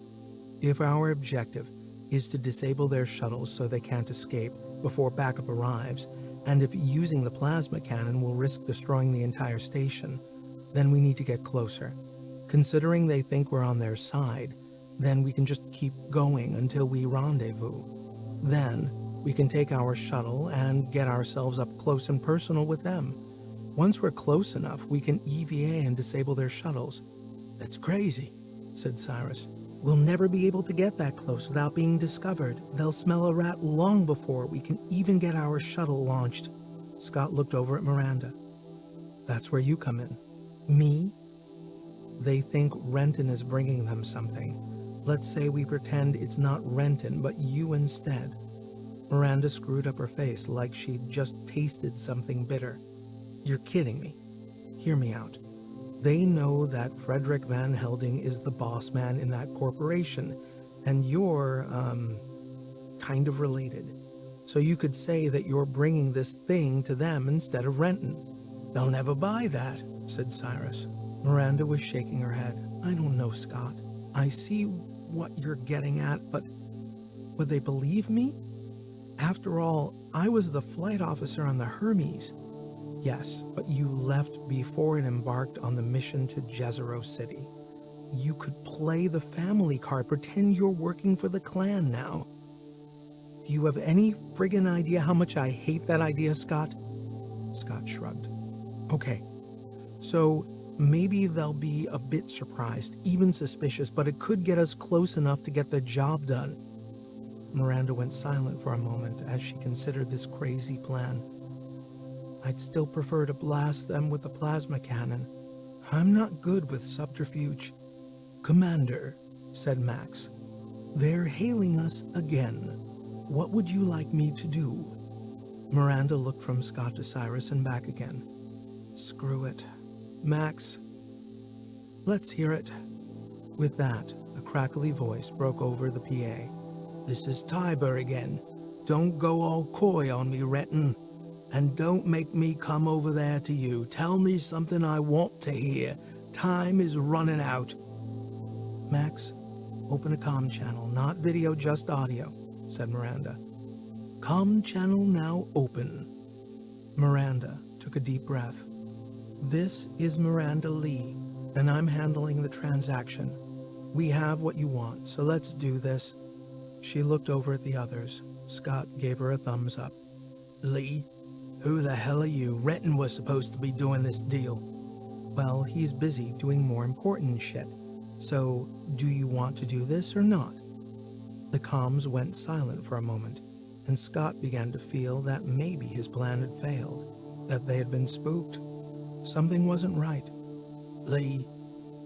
If our objective is to disable their shuttles so they can't escape before backup arrives, and if using the plasma cannon will risk destroying the entire station, then we need to get closer. Considering they think we're on their side, then we can just keep going until we rendezvous. Then, we can take our shuttle and get ourselves up close and personal with them. Once we're close enough, we can EVA and disable their shuttles. That's crazy, said Cyrus. We'll never be able to get that close without being discovered. They'll smell a rat long before we can even get our shuttle launched. Scott looked over at Miranda. That's where you come in. Me? They think Renton is bringing them something. Let's say we pretend it's not Renton, but you instead. Miranda screwed up her face like she'd just tasted something bitter. You're kidding me. Hear me out. They know that Frederick Van Helsing is the boss man in that corporation, and you're, kind of related. So you could say that you're bringing this thing to them instead of Renton. They'll never buy that, said Cyrus. Miranda was shaking her head. I don't know, Scott. I see what you're getting at, but would they believe me? After all, I was the flight officer on the Hermes. Yes, but you left before it embarked on the mission to Jezero City. You could play the family card, pretend you're working for the clan now. Do you have any friggin' idea how much I hate that idea, Scott? Scott shrugged. Okay, so maybe they'll be a bit surprised, even suspicious, but it could get us close enough to get the job done. Miranda went silent for a moment as she considered this crazy plan. I'd still prefer to blast them with the plasma cannon. I'm not good with subterfuge. Commander, said Max, they're hailing us again. What would you like me to do? Miranda looked from Scott to Cyrus and back again. Screw it. Max, let's hear it. With that, a crackly voice broke over the PA. This is Tiber again. Don't go all coy on me, Retton. And don't make me come over there to you. Tell me something I want to hear. Time is running out. Max, open a comm channel, not video, just audio, said Miranda. Comm channel now open. Miranda took a deep breath. This is Miranda Lee, and I'm handling the transaction. We have what you want, so let's do this. She looked over at the others. Scott gave her a thumbs up. Lee, who the hell are you? Retton was supposed to be doing this deal. Well, he's busy doing more important shit. So, do you want to do this or not? The comms went silent for a moment, and Scott began to feel that maybe his plan had failed, that they had been spooked. Something wasn't right. Lee,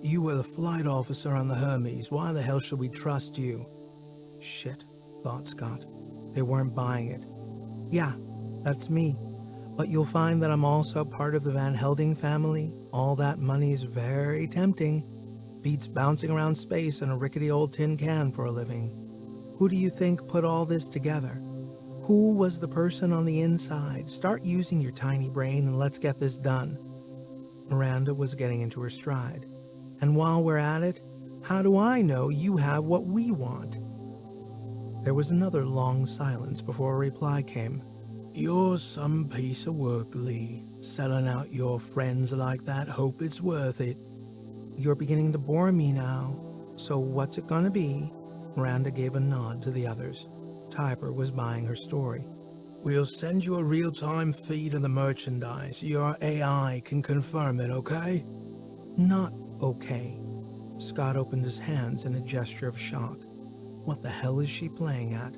you were the flight officer on the Hermes. Why the hell should we trust you? Shit, thought Scott. They weren't buying it. Yeah, that's me. But you'll find that I'm also part of the Van Helsing family. All that money's very tempting. Beats bouncing around space in a rickety old tin can for a living. Who do you think put all this together? Who was the person on the inside? Start using your tiny brain and let's get this done. Miranda was getting into her stride. And while we're at it, how do I know you have what we want? There was another long silence before a reply came. You're some piece of work, Lee. Selling out your friends like that, hope it's worth it. You're beginning to bore me now. So what's it gonna be? Miranda gave a nod to the others. Tiber was buying her story. We'll send you a real-time feed of the merchandise. Your AI can confirm it, okay? Not okay. Scott opened his hands in a gesture of shock. What the hell is she playing at?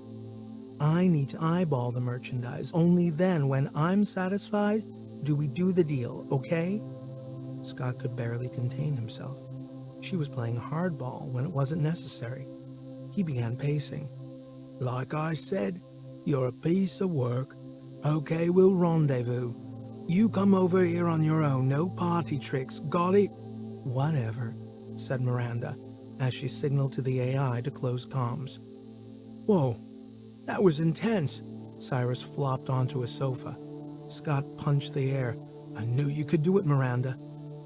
I need to eyeball the merchandise. Only then, when I'm satisfied, do we do the deal, okay? Scott could barely contain himself. She was playing hardball when it wasn't necessary. He began pacing. Like I said, you're a piece of work. Okay, we'll rendezvous. You come over here on your own, no party tricks, got it? Whatever, said Miranda, as she signaled to the AI to close comms. Whoa, that was intense. Cyrus flopped onto a sofa. Scott punched the air. I knew you could do it, Miranda.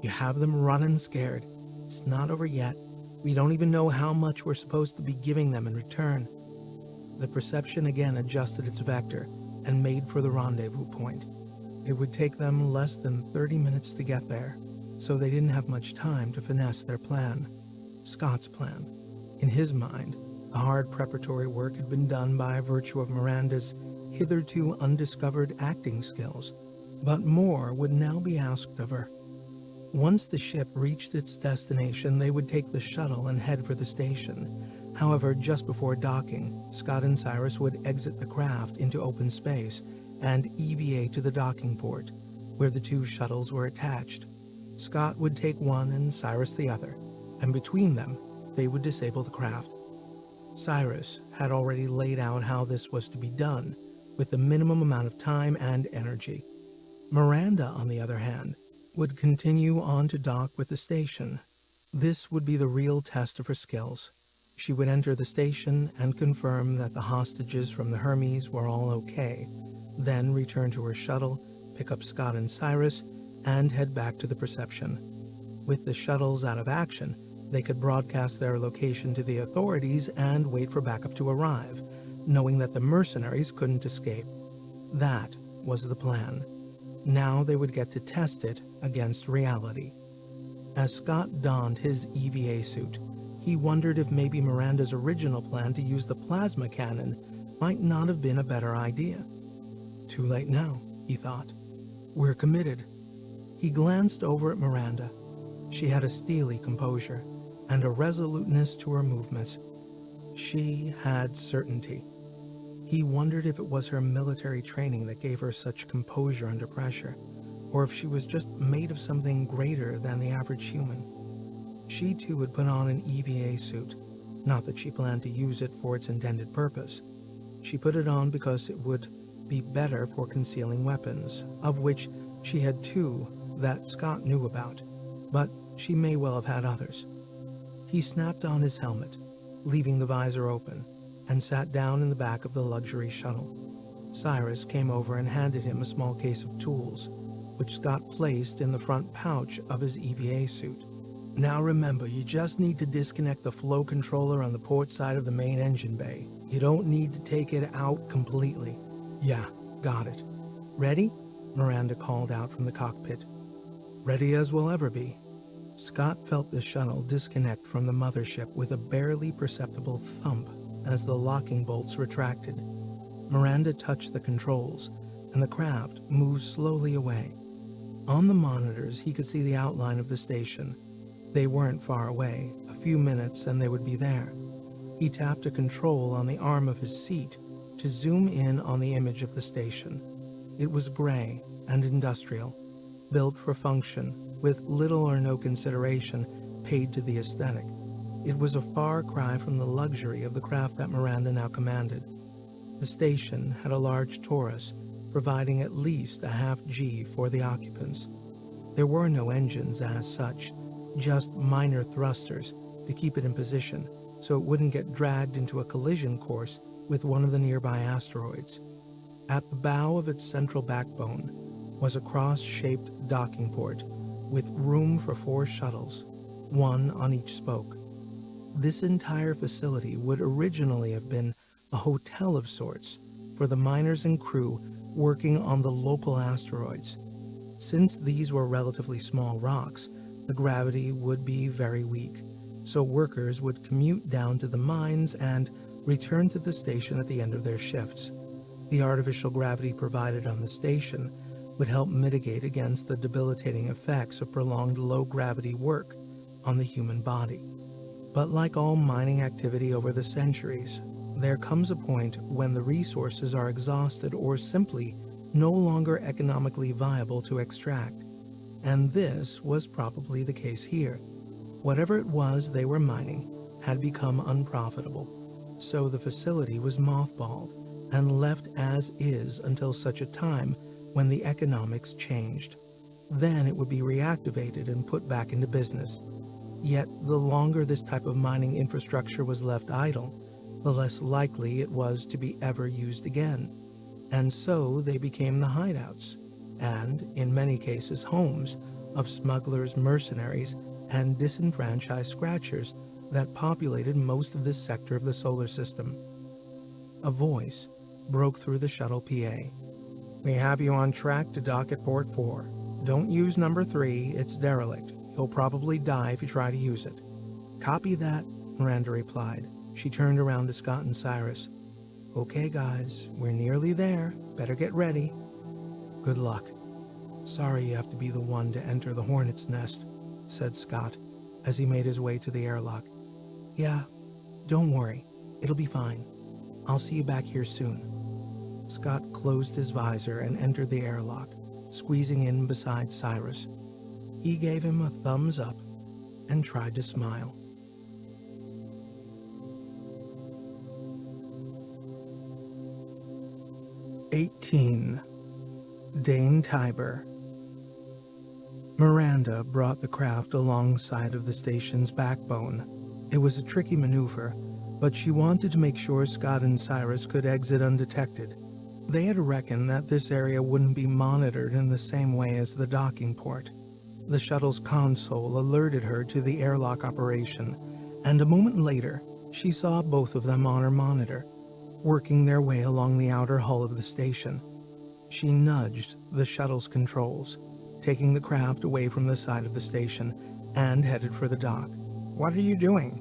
You have them running scared. It's not over yet. We don't even know how much we're supposed to be giving them in return. The perception again adjusted its vector and made for the rendezvous point. It would take them less than 30 minutes to get there, so they didn't have much time to finesse their plan. Scott's plan. In his mind, the hard preparatory work had been done by virtue of Miranda's hitherto undiscovered acting skills, but more would now be asked of her. Once the ship reached its destination, they would take the shuttle and head for the station. However, just before docking, Scott and Cyrus would exit the craft into open space and EVA to the docking port, where the two shuttles were attached. Scott would take one and Cyrus the other, and between them, they would disable the craft. Cyrus had already laid out how this was to be done, with the minimum amount of time and energy. Miranda, on the other hand, would continue on to dock with the station. This would be the real test of her skills. She would enter the station and confirm that the hostages from the Hermes were all okay, then return to her shuttle, pick up Scott and Cyrus, and head back to the Perception. With the shuttles out of action, they could broadcast their location to the authorities and wait for backup to arrive, knowing that the mercenaries couldn't escape. That was the plan. Now they would get to test it against reality. As Scott donned his EVA suit, he wondered if maybe Miranda's original plan to use the plasma cannon might not have been a better idea. Too late now, he thought. We're committed. He glanced over at Miranda. She had a steely composure and a resoluteness to her movements. She had certainty. He wondered if it was her military training that gave her such composure under pressure, or if she was just made of something greater than the average human. She too had put on an EVA suit, not that she planned to use it for its intended purpose. She put it on because it would be better for concealing weapons, of which she had two that Scott knew about, but she may well have had others. He snapped on his helmet, leaving the visor open, and sat down in the back of the luxury shuttle. Cyrus came over and handed him a small case of tools, which Scott placed in the front pouch of his EVA suit. Now remember, you just need to disconnect the flow controller on the port side of the main engine bay. You don't need to take it out completely. Yeah, got it. Ready? Miranda called out from the cockpit. Ready as we'll ever be. Scott felt the shuttle disconnect from the mothership with a barely perceptible thump as the locking bolts retracted. Miranda touched the controls, and the craft moved slowly away. On the monitors, he could see the outline of the station. They weren't far away. A few minutes and they would be there. He tapped a control on the arm of his seat to zoom in on the image of the station. It was gray and industrial, built for function, with little or no consideration paid to the aesthetic. It was a far cry from the luxury of the craft that Miranda now commanded. The station had a large Taurus, providing at least a half-G for the occupants. There were no engines as such, just minor thrusters to keep it in position so it wouldn't get dragged into a collision course with one of the nearby asteroids. At the bow of its central backbone was a cross-shaped docking port with room for 4 shuttles, one on each spoke. This entire facility would originally have been a hotel of sorts for the miners and crew working on the local asteroids. Since these were relatively small rocks, the gravity would be very weak, so workers would commute down to the mines and return to the station at the end of their shifts. The artificial gravity provided on the station would help mitigate against the debilitating effects of prolonged low-gravity work on the human body. But like all mining activity over the centuries, there comes a point when the resources are exhausted or simply no longer economically viable to extract. And this was probably the case here. Whatever it was they were mining had become unprofitable, so the facility was mothballed and left as is until such a time when the economics changed. Then it would be reactivated and put back into business. Yet the longer this type of mining infrastructure was left idle, the less likely it was to be ever used again. And so they became the hideouts, and, in many cases, homes of smugglers, mercenaries, and disenfranchised scratchers that populated most of this sector of the solar system. A voice broke through the shuttle PA. We have you on track to dock at Port 4. Don't use number 3, it's derelict. You'll probably die if you try to use it. Copy that, Miranda replied. She turned around to Scott and Cyrus. Okay, guys, we're nearly there. Better get ready. Good luck. Sorry you have to be the one to enter the hornet's nest, said Scott as he made his way to the airlock. Yeah, don't worry. It'll be fine. I'll see you back here soon. Scott closed his visor and entered the airlock, squeezing in beside Cyrus. He gave him a thumbs up and tried to smile. "18. Dane Tiber." Miranda brought the craft alongside of the station's backbone. It was a tricky maneuver, but she wanted to make sure Scott and Cyrus could exit undetected. They had reckoned that this area wouldn't be monitored in the same way as the docking port. The shuttle's console alerted her to the airlock operation, and a moment later, she saw both of them on her monitor, working their way along the outer hull of the station. She nudged the shuttle's controls, taking the craft away from the side of the station, and headed for the dock. "What are you doing?"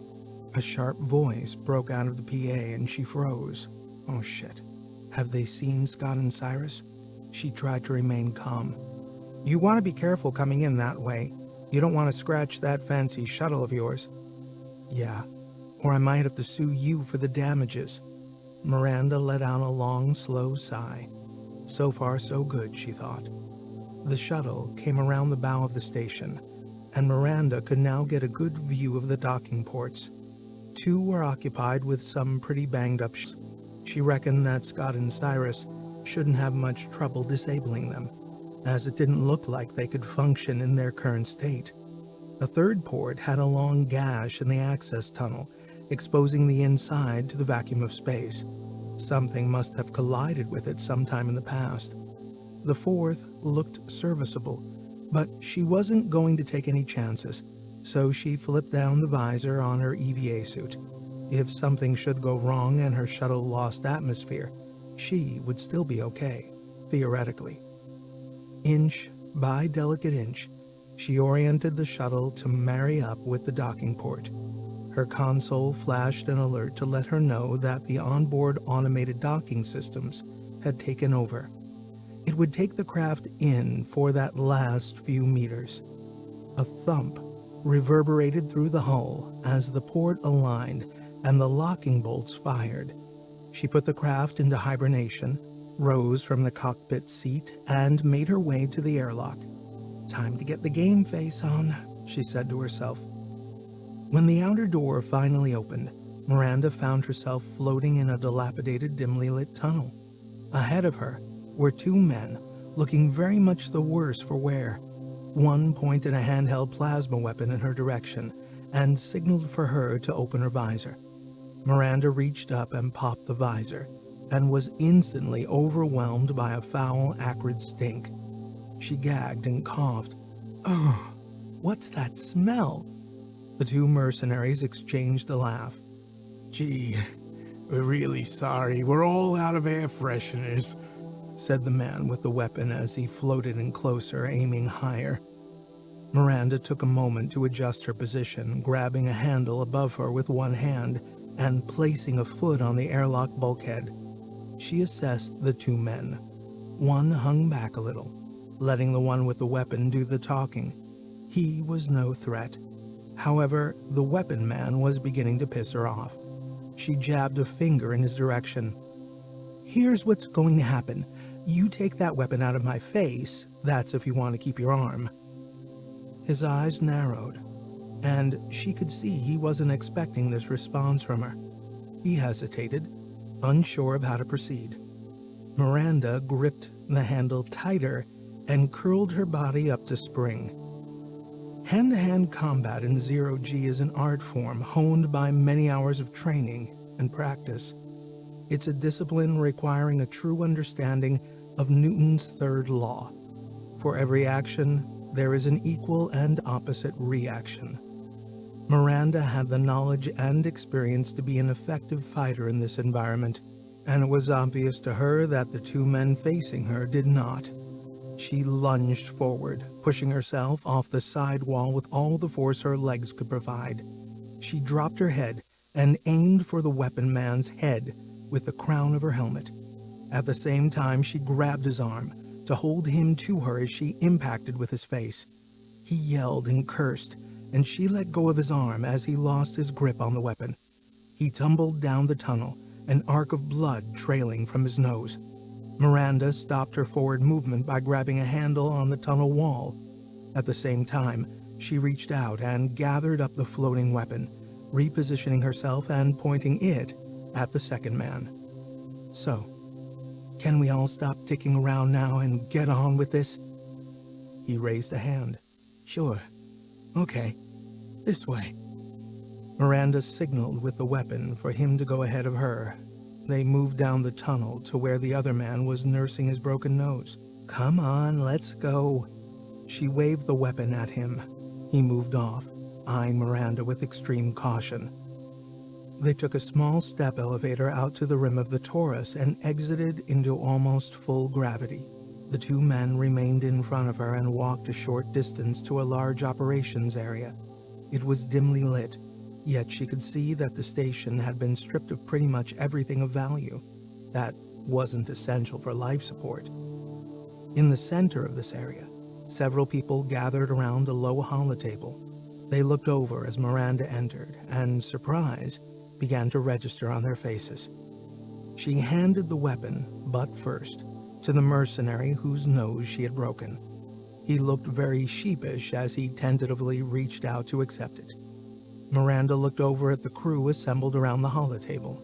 A sharp voice broke out of the PA and she froze. Oh shit. Have they seen Scott and Cyrus? She tried to remain calm. "You want to be careful coming in that way. You don't want to scratch that fancy shuttle of yours." "Yeah, or I might have to sue you for the damages." Miranda let out a long, slow sigh. So far, so good, she thought. The shuttle came around the bow of the station, and Miranda could now get a good view of the docking ports. 2 were occupied with some pretty banged-up She reckoned that Scott and Cyrus shouldn't have much trouble disabling them, as it didn't look like they could function in their current state. A third port had a long gash in the access tunnel, exposing the inside to the vacuum of space. Something must have collided with it sometime in the past. The fourth looked serviceable, but she wasn't going to take any chances, so she flipped down the visor on her EVA suit. If something should go wrong and her shuttle lost atmosphere, she would still be okay, theoretically. Inch by delicate inch, she oriented the shuttle to marry up with the docking port. Her console flashed an alert to let her know that the onboard automated docking systems had taken over. It would take the craft in for that last few meters. A thump reverberated through the hull as the port aligned and the locking bolts fired. She put the craft into hibernation, rose from the cockpit seat, and made her way to the airlock. "Time to get the game face on," she said to herself. When the outer door finally opened, Miranda found herself floating in a dilapidated, dimly lit tunnel. Ahead of her were two men, looking very much the worse for wear. One pointed a handheld plasma weapon in her direction and signaled for her to open her visor. Miranda reached up and popped the visor, and was instantly overwhelmed by a foul, acrid stink. She gagged and coughed. "Ugh, what's that smell?" The two mercenaries exchanged a laugh. Gee, we're really sorry. We're all out of air fresheners, said the man with the weapon as he floated in closer, aiming higher. Miranda took a moment to adjust her position, grabbing a handle above her with one hand and placing a foot on the airlock bulkhead. She assessed the two men. One hung back a little, letting the one with the weapon do the talking. He was no threat. However, the weapon man was beginning to piss her off. She jabbed a finger in his direction. "Here's what's going to happen. You take that weapon out of my face. That's if you want to keep your arm." His eyes narrowed, and she could see he wasn't expecting this response from her. He hesitated, unsure of how to proceed. Miranda gripped the handle tighter and curled her body up to spring. Hand-to-hand combat in Zero-G is an art form honed by many hours of training and practice. It's a discipline requiring a true understanding of Newton's third law. For every action, there is an equal and opposite reaction. Miranda had the knowledge and experience to be an effective fighter in this environment, and it was obvious to her that the two men facing her did not. She lunged forward, pushing herself off the side wall with all the force her legs could provide. She dropped her head and aimed for the weapon man's head with the crown of her helmet. At the same time, she grabbed his arm to hold him to her as she impacted with his face. He yelled and cursed, and she let go of his arm as he lost his grip on the weapon. He tumbled down the tunnel, an arc of blood trailing from his nose. Miranda stopped her forward movement by grabbing a handle on the tunnel wall. At the same time, she reached out and gathered up the floating weapon, repositioning herself and pointing it at the second man. "So, can we all stop ticking around now and get on with this?" He raised a hand. "Sure. Okay. This way." Miranda signaled with the weapon for him to go ahead of her. They moved down the tunnel to where the other man was nursing his broken nose. "Come on, let's go." She waved the weapon at him. He moved off, eyeing Miranda with extreme caution. They took a small step elevator out to the rim of the Taurus and exited into almost full gravity. The two men remained in front of her and walked a short distance to a large operations area. It was dimly lit, yet she could see that the station had been stripped of pretty much everything of value that wasn't essential for life support. In the center of this area, several people gathered around a low holotable. They looked over as Miranda entered, and surprise began to register on their faces. She handed the weapon, butt first, to the mercenary whose nose she had broken. He looked very sheepish as he tentatively reached out to accept it. Miranda looked over at the crew assembled around the holotable.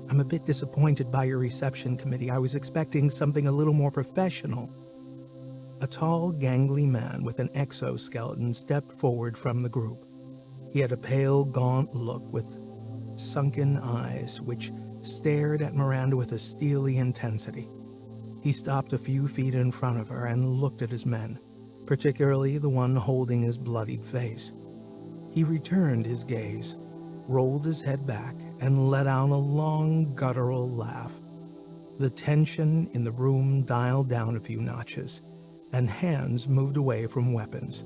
I'm a bit disappointed by your reception committee. I was expecting something a little more professional." A tall, gangly man with an exoskeleton stepped forward from the group. He had a pale, gaunt look with sunken eyes which stared at Miranda with a steely intensity. He stopped a few feet in front of her and looked at his men, particularly the one holding his bloodied face. He returned his gaze, rolled his head back, and let out a long, guttural laugh. The tension in the room dialed down a few notches, and hands moved away from weapons.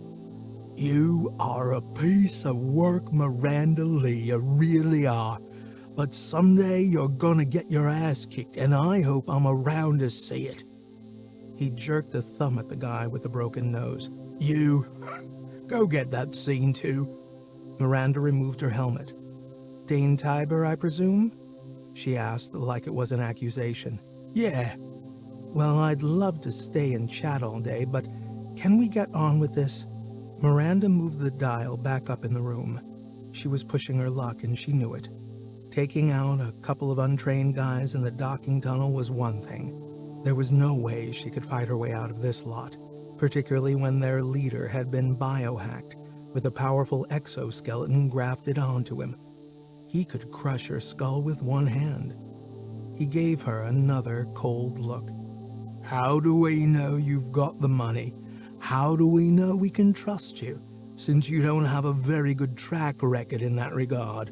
"You are a piece of work, Miranda Lee, you really are. But someday you're gonna get your ass kicked, and I hope I'm around to see it." He jerked a thumb at the guy with the broken nose. "You, go get that scene too." Miranda removed her helmet. "Dane Tiber, I presume?" she asked like it was an accusation. "Yeah." "Well, I'd love to stay and chat all day, but can we get on with this?" Miranda moved the dial back up in the room. She was pushing her luck, and she knew it. Taking out a couple of untrained guys in the docking tunnel was one thing. There was no way she could fight her way out of this lot, particularly when their leader had been biohacked, with a powerful exoskeleton grafted onto him. He could crush her skull with one hand. He gave her another cold look. "How do we know you've got the money? How do we know we can trust you, since you don't have a very good track record in that regard?"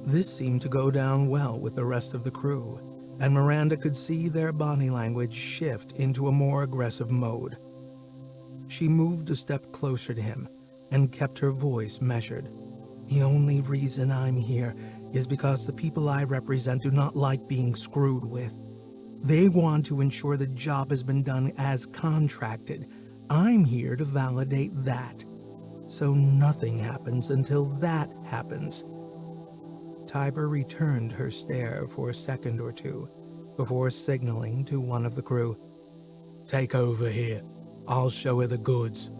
This seemed to go down well with the rest of the crew, and Miranda could see their body language shift into a more aggressive mode. She moved a step closer to him and kept her voice measured. "The only reason I'm here is because the people I represent do not like being screwed with. They want to ensure the job has been done as contracted. I'm here to validate that. So nothing happens until that happens." Tiber returned her stare for a second or two before signaling to one of the crew. "Take over here. I'll show her the goods."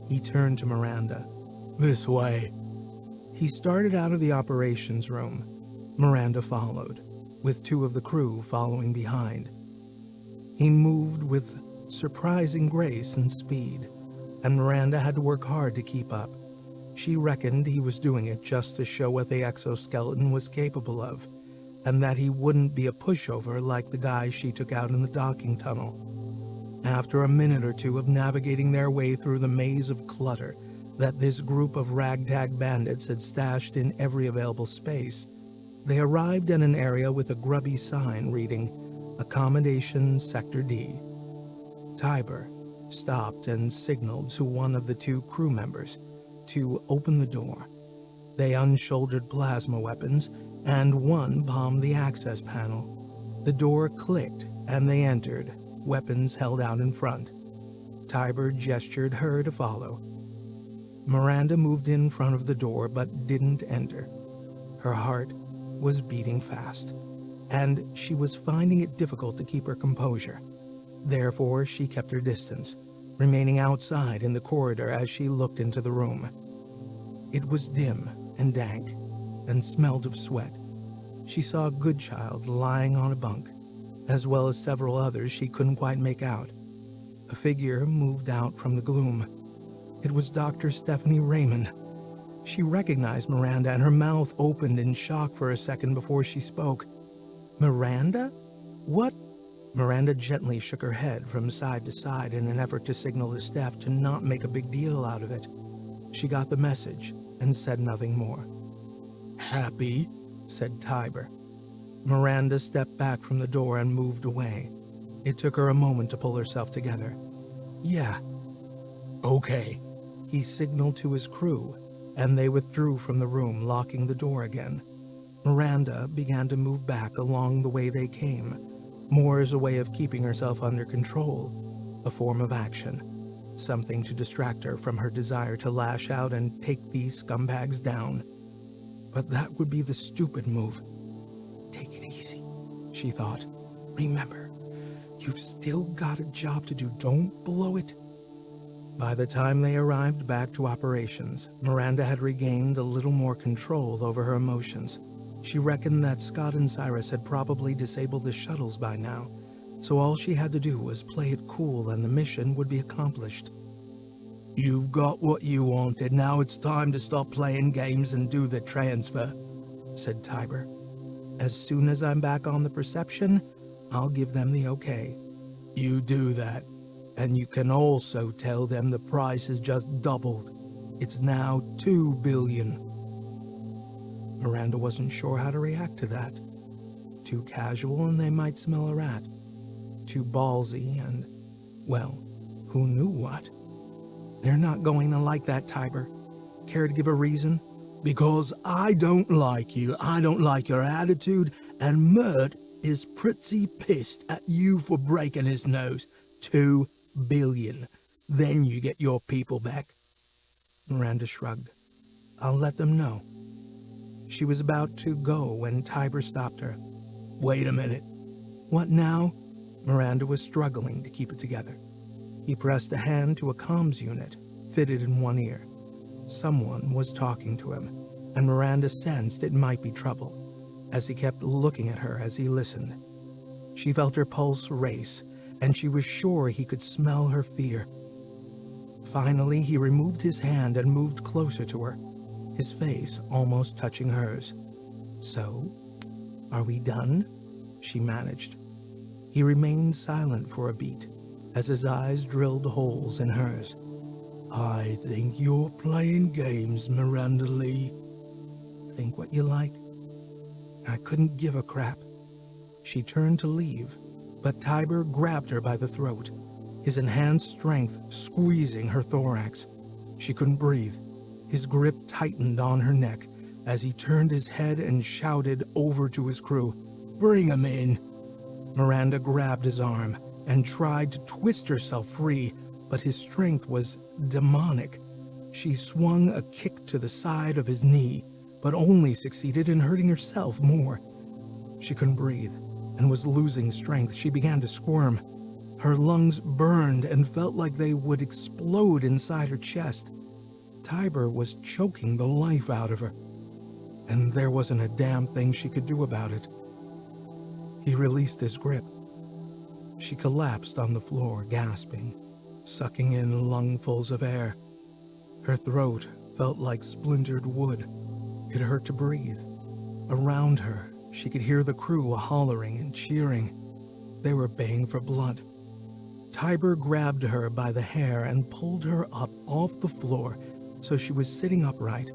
He turned to Miranda. "This way." He started out of the operations room. Miranda followed, with two of the crew following behind. He moved with surprising grace and speed, and Miranda had to work hard to keep up. She reckoned he was doing it just to show what the exoskeleton was capable of, and that he wouldn't be a pushover like the guy she took out in the docking tunnel. After a minute or two of navigating their way through the maze of clutter that this group of ragtag bandits had stashed in every available space, they arrived at an area with a grubby sign reading, "Accommodation Sector D." Tiber stopped and signaled to one of the two crew members to open the door. They unshouldered plasma weapons, and one bombed the access panel. The door clicked, and they entered, weapons held out in front. Tiber gestured her to follow. Miranda moved in front of the door but didn't enter. Her heart was beating fast, and she was finding it difficult to keep her composure. Therefore, she kept her distance, remaining outside in the corridor as she looked into the room. It was dim and dank, and smelled of sweat. She saw Goodchild lying on a bunk, as well as several others she couldn't quite make out. A figure moved out from the gloom. It was Dr. Stephanie Raymond. She recognized Miranda, and her mouth opened in shock for a second before she spoke. "Miranda? What?" Miranda gently shook her head from side to side in an effort to signal to Steph to not make a big deal out of it. She got the message and said nothing more. "Happy?" said Tiber. Miranda stepped back from the door and moved away. It took her a moment to pull herself together. "Yeah." "Okay." He signaled to his crew, and they withdrew from the room, locking the door again. Miranda began to move back along the way they came, more as a way of keeping herself under control, a form of action, something to distract her from her desire to lash out and take these scumbags down. But that would be the stupid move. "Take it easy," she thought. "Remember, you've still got a job to do. Don't blow it." By the time they arrived back to operations, Miranda had regained a little more control over her emotions. She reckoned that Scott and Cyrus had probably disabled the shuttles by now, so all she had to do was play it cool and the mission would be accomplished. "You've got what you wanted, now it's time to stop playing games and do the transfer," said Tiber. "As soon as I'm back on the Perception, I'll give them the okay." "You do that, and you can also tell them the price has just doubled. It's now 2 billion. Miranda wasn't sure how to react to that. Too casual and they might smell a rat. Too ballsy and, well, who knew what? "They're not going to like that, Tiber. Care to give a reason?" "Because I don't like you, I don't like your attitude, and Mert is pretty pissed at you for breaking his nose. 2 billion. Then you get your people back." Miranda shrugged. "I'll let them know." She was about to go when Tiber stopped her. "Wait a minute." "What now?" Miranda was struggling to keep it together. He pressed a hand to a comms unit, fitted in one ear. Someone was talking to him, and Miranda sensed it might be trouble, as he kept looking at her as he listened. She felt her pulse race, and she was sure he could smell her fear. Finally, he removed his hand and moved closer to her, his face almost touching hers. "So, are we done?" she managed. He remained silent for a beat, as his eyes drilled holes in hers. "I think you're playing games, Miranda Lee." "Think what you like." I couldn't give a crap. She turned to leave, but Tiber grabbed her by the throat, his enhanced strength squeezing her thorax. She couldn't breathe. His grip tightened on her neck as he turned his head and shouted over to his crew, "Bring him in." Miranda grabbed his arm and tried to twist herself free, but his strength was demonic. She swung a kick to the side of his knee, but only succeeded in hurting herself more. She couldn't breathe and was losing strength. She began to squirm. Her lungs burned and felt like they would explode inside her chest. Tiber was choking the life out of her, and there wasn't a damn thing she could do about it. He released his grip. She collapsed on the floor, gasping, sucking in lungfuls of air. Her throat felt like splintered wood. It hurt to breathe. Around her, she could hear the crew hollering and cheering. They were baying for blood. Tiber grabbed her by the hair and pulled her up off the floor so she was sitting upright.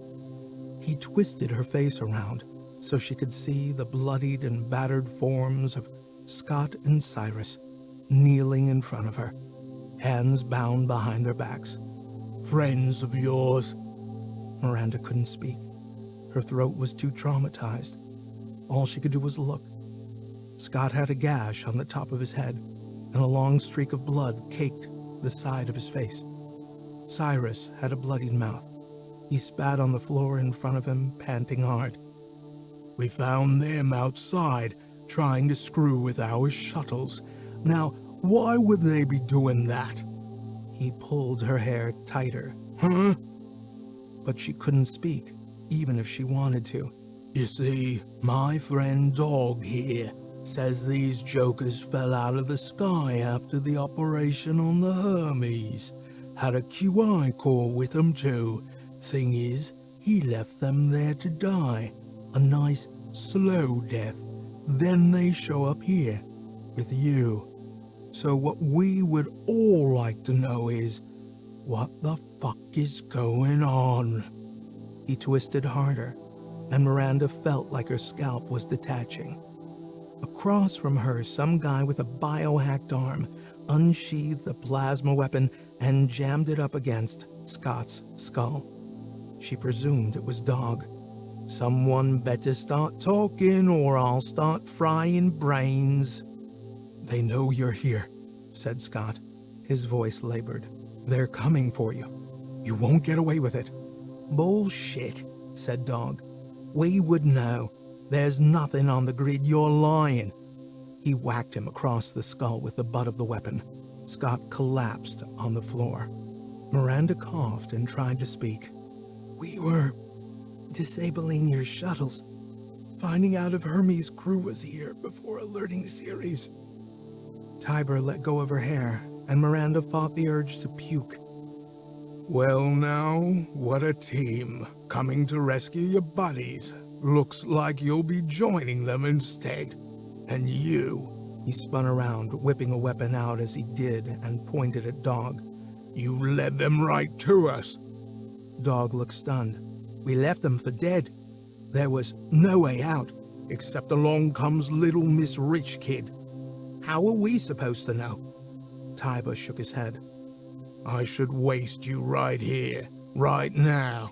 He twisted her face around so she could see the bloodied and battered forms of Scott and Cyrus kneeling in front of her, hands bound behind their backs. "Friends of yours?" Miranda couldn't speak. Her throat was too traumatized. All she could do was look. Scott had a gash on the top of his head, and a long streak of blood caked the side of his face. Cyrus had a bloodied mouth. He spat on the floor in front of him, panting hard. "We found them outside, trying to screw with our shuttles. Now, why would they be doing that?" He pulled her hair tighter. "Huh?" But she couldn't speak, even if she wanted to. "You see, my friend Dog here says these jokers fell out of the sky after the operation on the Hermes. Had a QI core with them too. Thing is, he left them there to die. A nice, slow death. Then they show up here, with you. So what we would all like to know is, what the fuck is going on?" He twisted harder, and Miranda felt like her scalp was detaching. Across from her, some guy with a biohacked arm unsheathed the plasma weapon and jammed it up against Scott's skull. She presumed it was Dog. "Someone better start talking or I'll start frying brains." "They know you're here," said Scott, his voice labored. "They're coming for you. You won't get away with it." "Bullshit," said Dog. "We would know. There's nothing on the grid. You're lying." He whacked him across the skull with the butt of the weapon. Scott collapsed on the floor. Miranda coughed and tried to speak. "We were disabling your shuttles. finding out if Hermes' crew was here before alerting Ceres. Tiber let go of her hair, and Miranda fought the urge to puke. Well now, what a team, coming to rescue your buddies. Looks like you'll be joining them instead. And you, He spun around, whipping a weapon out as he did, and pointed at Dog. you led them right to us. Dog looked stunned. We left them for dead. There was no way out. Except along comes little Miss Rich Kid. How are we supposed to know? Tiber shook his head. I should waste you right here, right now.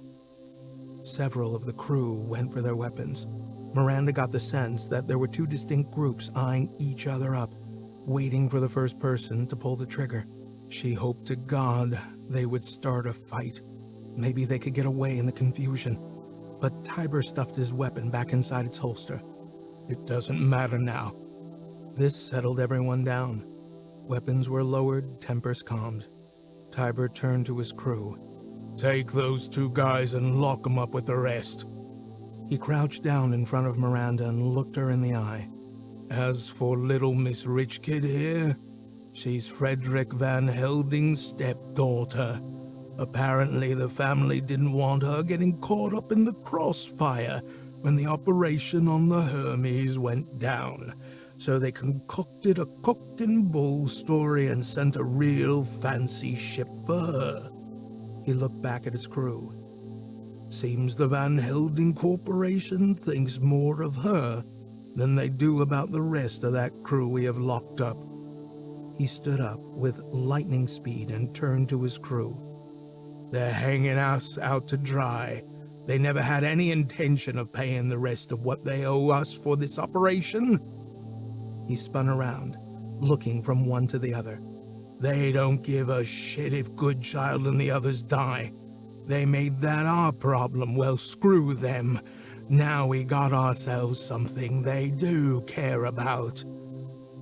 Several of the crew went for their weapons. Miranda got the sense that there were two distinct groups eyeing each other up, waiting for the first person to pull the trigger. She hoped to God they would start a fight. Maybe they could get away in the confusion. But Tiber stuffed his weapon back inside its holster. It doesn't matter now. This settled everyone down. Weapons were lowered, tempers calmed. Tiber turned to his crew. Take those two guys and lock them up with the rest. He crouched down in front of Miranda and looked her in the eye. As for little Miss Rich Kid here, she's Frederick Van Helding's stepdaughter. Apparently the family didn't want her getting caught up in the crossfire when the operation on the Hermes went down. So they concocted a cock and bull story and sent a real fancy ship for her. He looked back at his crew. Seems the Van Helding Corporation thinks more of her than they do about the rest of that crew we have locked up. He stood up with lightning speed and turned to his crew. They're hanging us out to dry. They never had any intention of paying the rest of what they owe us for this operation. He spun around, looking from one to the other. They don't give a shit if Goodchild and the others die. They made that our problem. Well, screw them. Now we got ourselves something they do care about.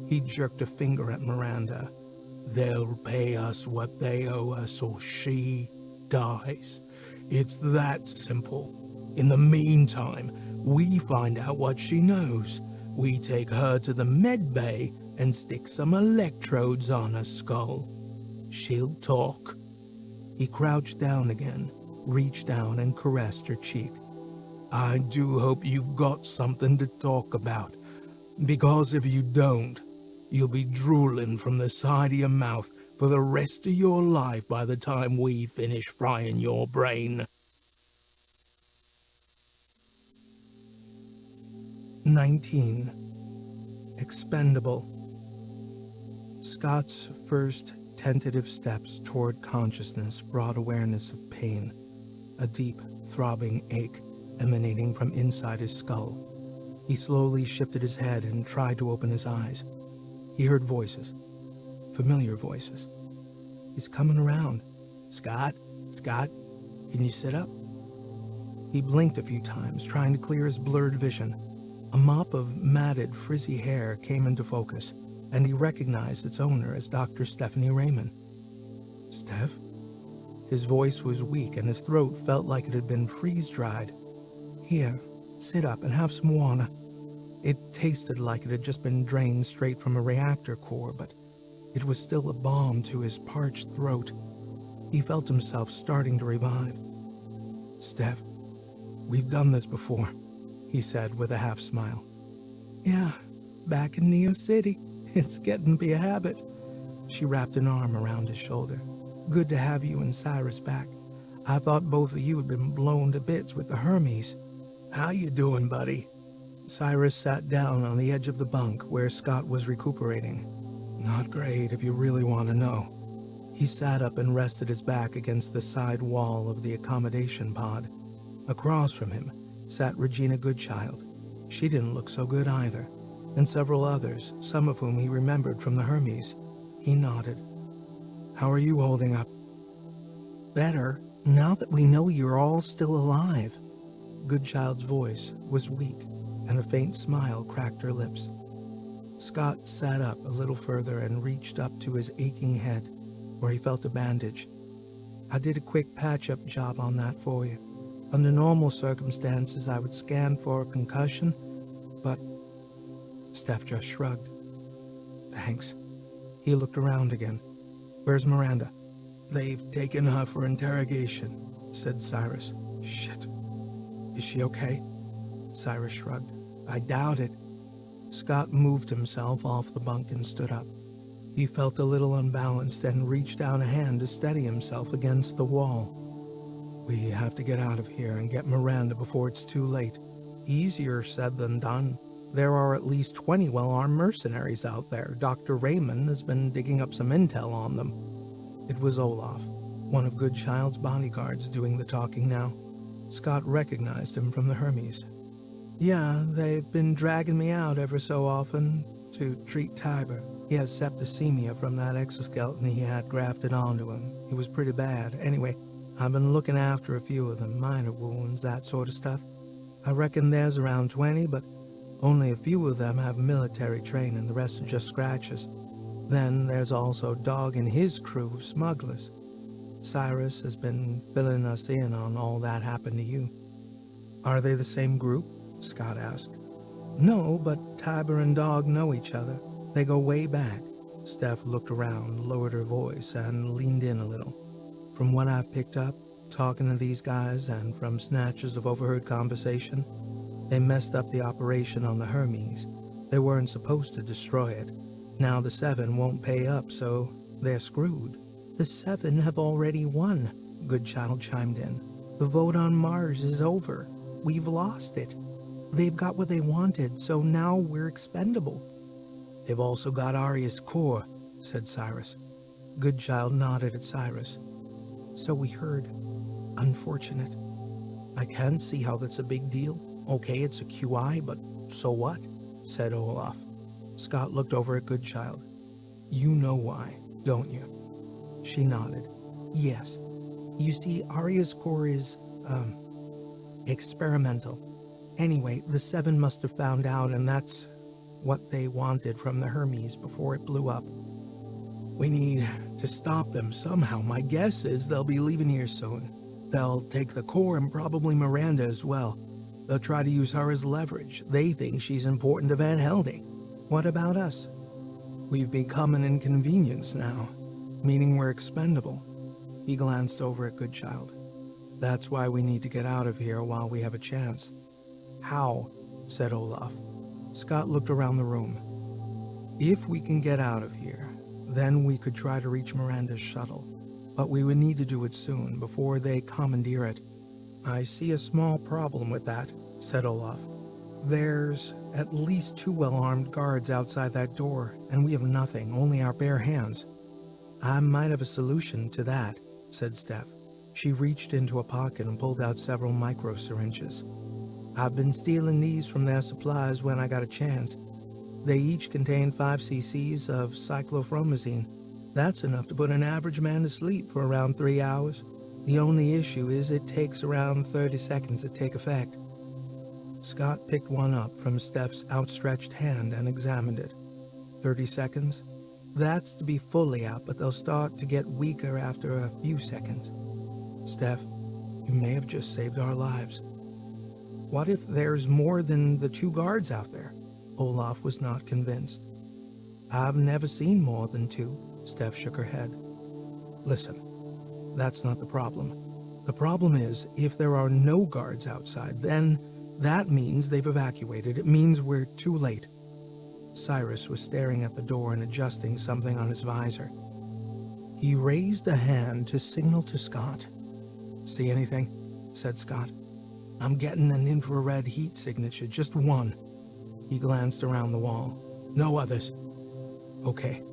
He jerked a finger at Miranda. They'll pay us what they owe us or she dies. It's that simple. In the meantime, we find out what she knows. We take her to the med bay and stick some electrodes on her skull. She'll talk. He crouched down again, reached down and caressed her cheek. I do hope you've got something to talk about, because if you don't, you'll be drooling from the side of your mouth for the rest of your life by the time we finish frying your brain. 19. Expendable. Scott's first tentative steps toward consciousness brought awareness of pain, a deep, throbbing ache emanating from inside his skull. He slowly shifted his head and tried to open his eyes. He heard voices, familiar voices. He's coming around. Scott? Scott? Can you sit up? He blinked a few times, trying to clear his blurred vision. A mop of matted, frizzy hair came into focus, and he recognized its owner as Dr. Stephanie Raymond. Steph? His voice was weak, and his throat felt like it had been freeze-dried. Here, sit up and have some water. It tasted like it had just been drained straight from a reactor core, but it was still a balm to his parched throat. He felt himself starting to revive. Steph, we've done this before, he said with a half-smile. Yeah, back in Neo City. It's getting to be a habit. She wrapped an arm around his shoulder. Good to have you and Cyrus back. I thought both of you had been blown to bits with the Hermes. How you doing, buddy? Cyrus sat down on the edge of the bunk where Scott was recuperating. Not great, if you really want to know. He sat up and rested his back against the side wall of the accommodation pod. Across from him sat Regina Goodchild. She didn't look so good either, and several others, some of whom he remembered from the Hermes. He nodded. How are you holding up? Better, now that we know you're all still alive. Goodchild's voice was weak, and a faint smile cracked her lips. Scott sat up a little further and reached up to his aching head, where he felt a bandage. I did a quick patch-up job on that for you. Under normal circumstances, I would scan for a concussion, But Steph just shrugged. Thanks. He looked around again. Where's Miranda? They've taken her for interrogation, said Cyrus. Shit. Is she okay? Cyrus shrugged. I doubt it. Scott moved himself off the bunk and stood up. He felt a little unbalanced and reached out a hand to steady himself against the wall. We have to get out of here and get Miranda before it's too late. Easier said than done. There are at least 20 well-armed mercenaries out there. Dr. Raymond has been digging up some intel on them. It was Olaf, one of Goodchild's bodyguards, doing the talking now. Scott recognized him from the Hermes. Yeah, they've been dragging me out ever so often to treat Tiber. He has septicemia from that exoskeleton he had grafted onto him. It was pretty bad. Anyway, I've been looking after a few of them, minor wounds, that sort of stuff. I reckon there's around 20, but only a few of them have military training, the rest are just scratches. Then there's also Dog and his crew of smugglers. Cyrus has been filling us in on all that happened to you. Are they the same group? Scott asked. No, but Tiber and Dog know each other. They go way back. Steph looked around, lowered her voice, and leaned in a little. From what I've picked up, talking to these guys, and from snatches of overheard conversation, they messed up the operation on the Hermes. They weren't supposed to destroy it. Now the Seven won't pay up, so they're screwed. The Seven have already won, Goodchild chimed in. The vote on Mars is over. We've lost it. They've got what they wanted, so now we're expendable. They've also got Arius Core, said Cyrus. Goodchild nodded at Cyrus. So we heard. Unfortunate. I can't see how that's a big deal. Okay, it's a QI, but so what? Said Olaf. Scott looked over at Goodchild. You know why, don't you? She nodded. Yes. You see, Arius Core is, experimental. Anyway, the Seven must have found out, and that's what they wanted from the Hermes before it blew up. We need to stop them somehow. My guess is they'll be leaving here soon. They'll take the core and probably Miranda as well. They'll try to use her as leverage. They think she's important to Van Helsing. What about us? We've become an inconvenience now, meaning we're expendable. He glanced over at Goodchild. That's why we need to get out of here while we have a chance. How? Said Olaf. Scott looked around the room. If we can get out of here, then we could try to reach Miranda's shuttle. But we would need to do it soon, before they commandeer it. I see a small problem with that, said Olaf. There's at least 2 well-armed guards outside that door, and we have nothing, only our bare hands. I might have a solution to that, said Steph. She reached into a pocket and pulled out several micro-syringes. I've been stealing these from their supplies when I got a chance. They each contain 5 cc's of cyclophromazine. That's enough to put an average man to sleep for around 3 hours. The only issue is it takes around 30 seconds to take effect. Scott picked one up from Steph's outstretched hand and examined it. 30 seconds? That's to be fully out, but they'll start to get weaker after a few seconds. Steph, you may have just saved our lives. What if there's more than the 2 guards out there? Olaf was not convinced. I've never seen more than 2. Steph shook her head. Listen, that's not the problem. The problem is, if there are no guards outside, then that means they've evacuated. It means we're too late. Cyrus was staring at the door and adjusting something on his visor. He raised a hand to signal to Scott. See anything? Said Scott. I'm getting an infrared heat signature, just one. He glanced around the wall. No others. Okay,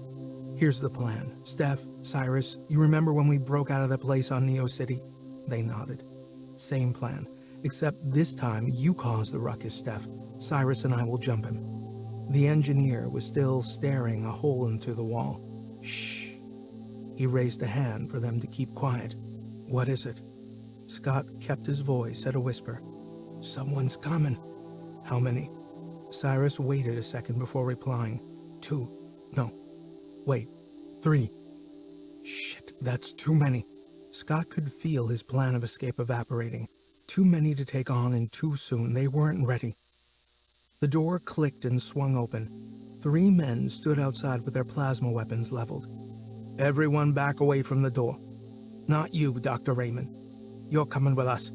here's the plan. Steph, Cyrus, you remember when we broke out of that place on Neo City? They nodded. Same plan, except this time you caused the ruckus, Steph. Cyrus and I will jump him. The engineer was still staring a hole into the wall. Shh. He raised a hand for them to keep quiet. What is it? Scott kept his voice at a whisper. Someone's coming. How many? Cyrus waited a second before replying. 2. No. Wait. 3. Shit, that's too many. Scott could feel his plan of escape evaporating. Too many to take on and too soon. They weren't ready. The door clicked and swung open. 3 men stood outside with their plasma weapons leveled. "Everyone back away from the door. Not you, Dr. Raymond. You're coming with us."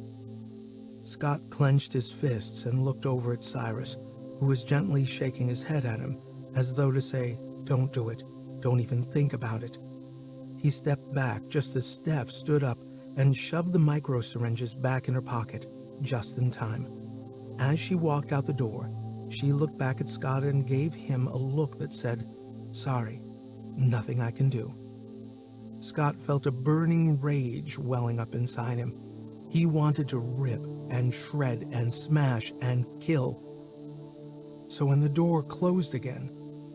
Scott clenched his fists and looked over at Cyrus, who was gently shaking his head at him, as though to say, "Don't do it. Don't even think about it." He stepped back just as Steph stood up and shoved the micro-syringes back in her pocket, just in time. As she walked out the door, she looked back at Scott and gave him a look that said, "Sorry, nothing I can do." Scott felt a burning rage welling up inside him. He wanted to rip and shred and smash and kill. So when the door closed again,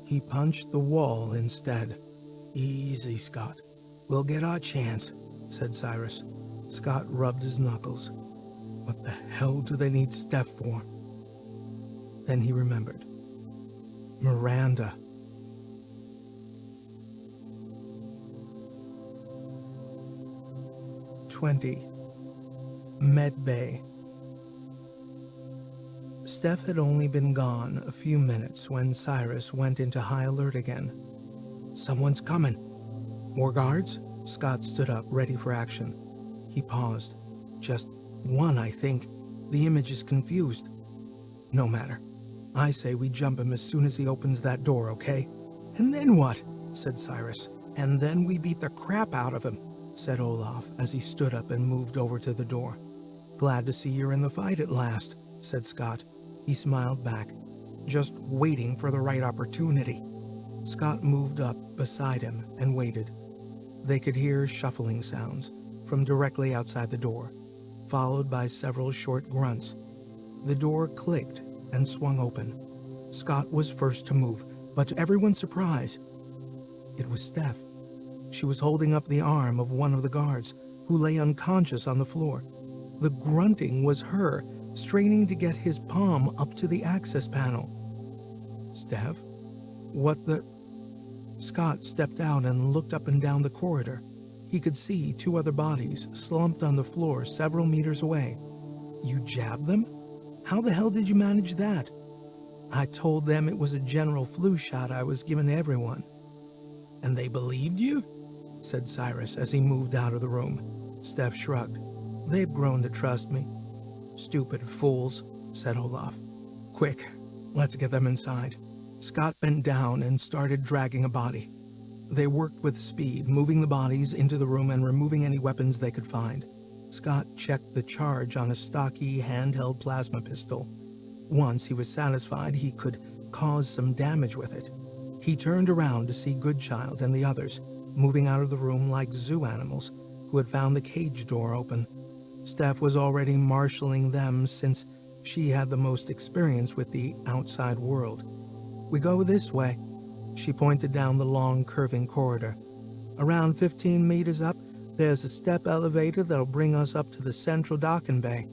he punched the wall instead. "Easy, Scott. We'll get our chance," said Cyrus. Scott rubbed his knuckles. What the hell do they need Steph for? Then he remembered. Miranda. Med Bay. Steph had only been gone a few minutes when Cyrus went into high alert again. "Someone's coming." "More guards?" Scott stood up, ready for action. He paused. "Just one, I think. The image is confused." "No matter. I say we jump him as soon as he opens that door, okay?" "And then what?" said Cyrus. "And then we beat the crap out of him," said Olaf as he stood up and moved over to the door. "Glad to see you're in the fight at last," said Scott. He smiled back, just waiting for the right opportunity. Scott moved up beside him and waited. They could hear shuffling sounds from directly outside the door, followed by several short grunts. The door clicked and swung open. Scott was first to move, but to everyone's surprise, it was Steph. She was holding up the arm of one of the guards, who lay unconscious on the floor. The grunting was her, straining to get his palm up to the access panel. "Steph? What the—" Scott stepped out and looked up and down the corridor. He could see 2 other bodies slumped on the floor several meters away. "You jabbed them? How the hell did you manage that?" "I told them it was a general flu shot I was giving everyone." "And they believed you?" said Cyrus as he moved out of the room. Steph shrugged. "They've grown to trust me." "Stupid fools," said Olaf. "Quick, let's get them inside." Scott bent down and started dragging a body. They worked with speed, moving the bodies into the room and removing any weapons they could find. Scott checked the charge on a stocky, handheld plasma pistol. Once he was satisfied he could cause some damage with it. He turned around to see Goodchild and the others moving out of the room like zoo animals who had found the cage door open. Steph was already marshaling them since she had the most experience with the outside world. "We go this way." She pointed down the long, curving corridor. "Around 15 meters up, there's a step elevator that'll bring us up to the central docking bay."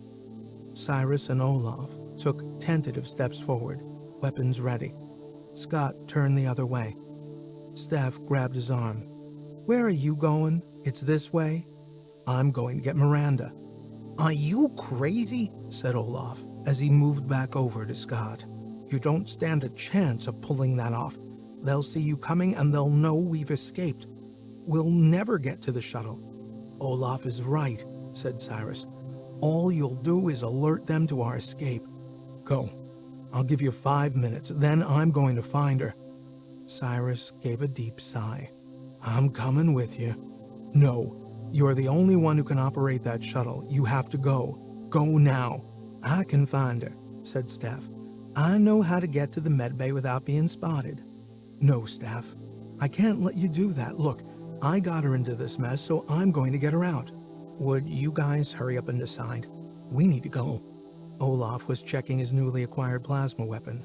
Cyrus and Olaf took tentative steps forward, weapons ready. Scott turned the other way. Steph grabbed his arm. "Where are you going? It's this way." "I'm going to get Miranda." "Are you crazy?" said Olaf as he moved back over to Scott. "You don't stand a chance of pulling that off. They'll see you coming and they'll know we've escaped. We'll never get to the shuttle." "Olaf is right," said Cyrus. "All you'll do is alert them to our escape. Go. I'll give you 5 minutes, then I'm going to find her." Cyrus gave a deep sigh. "I'm coming with you." "No, you're the only one who can operate that shuttle. You have to go. Go now." "I can find her," said Steph. "I know how to get to the medbay without being spotted." "No, Steph. I can't let you do that. Look, I got her into this mess, so I'm going to get her out. Would you guys hurry up and decide? We need to go." Olaf was checking his newly acquired plasma weapon.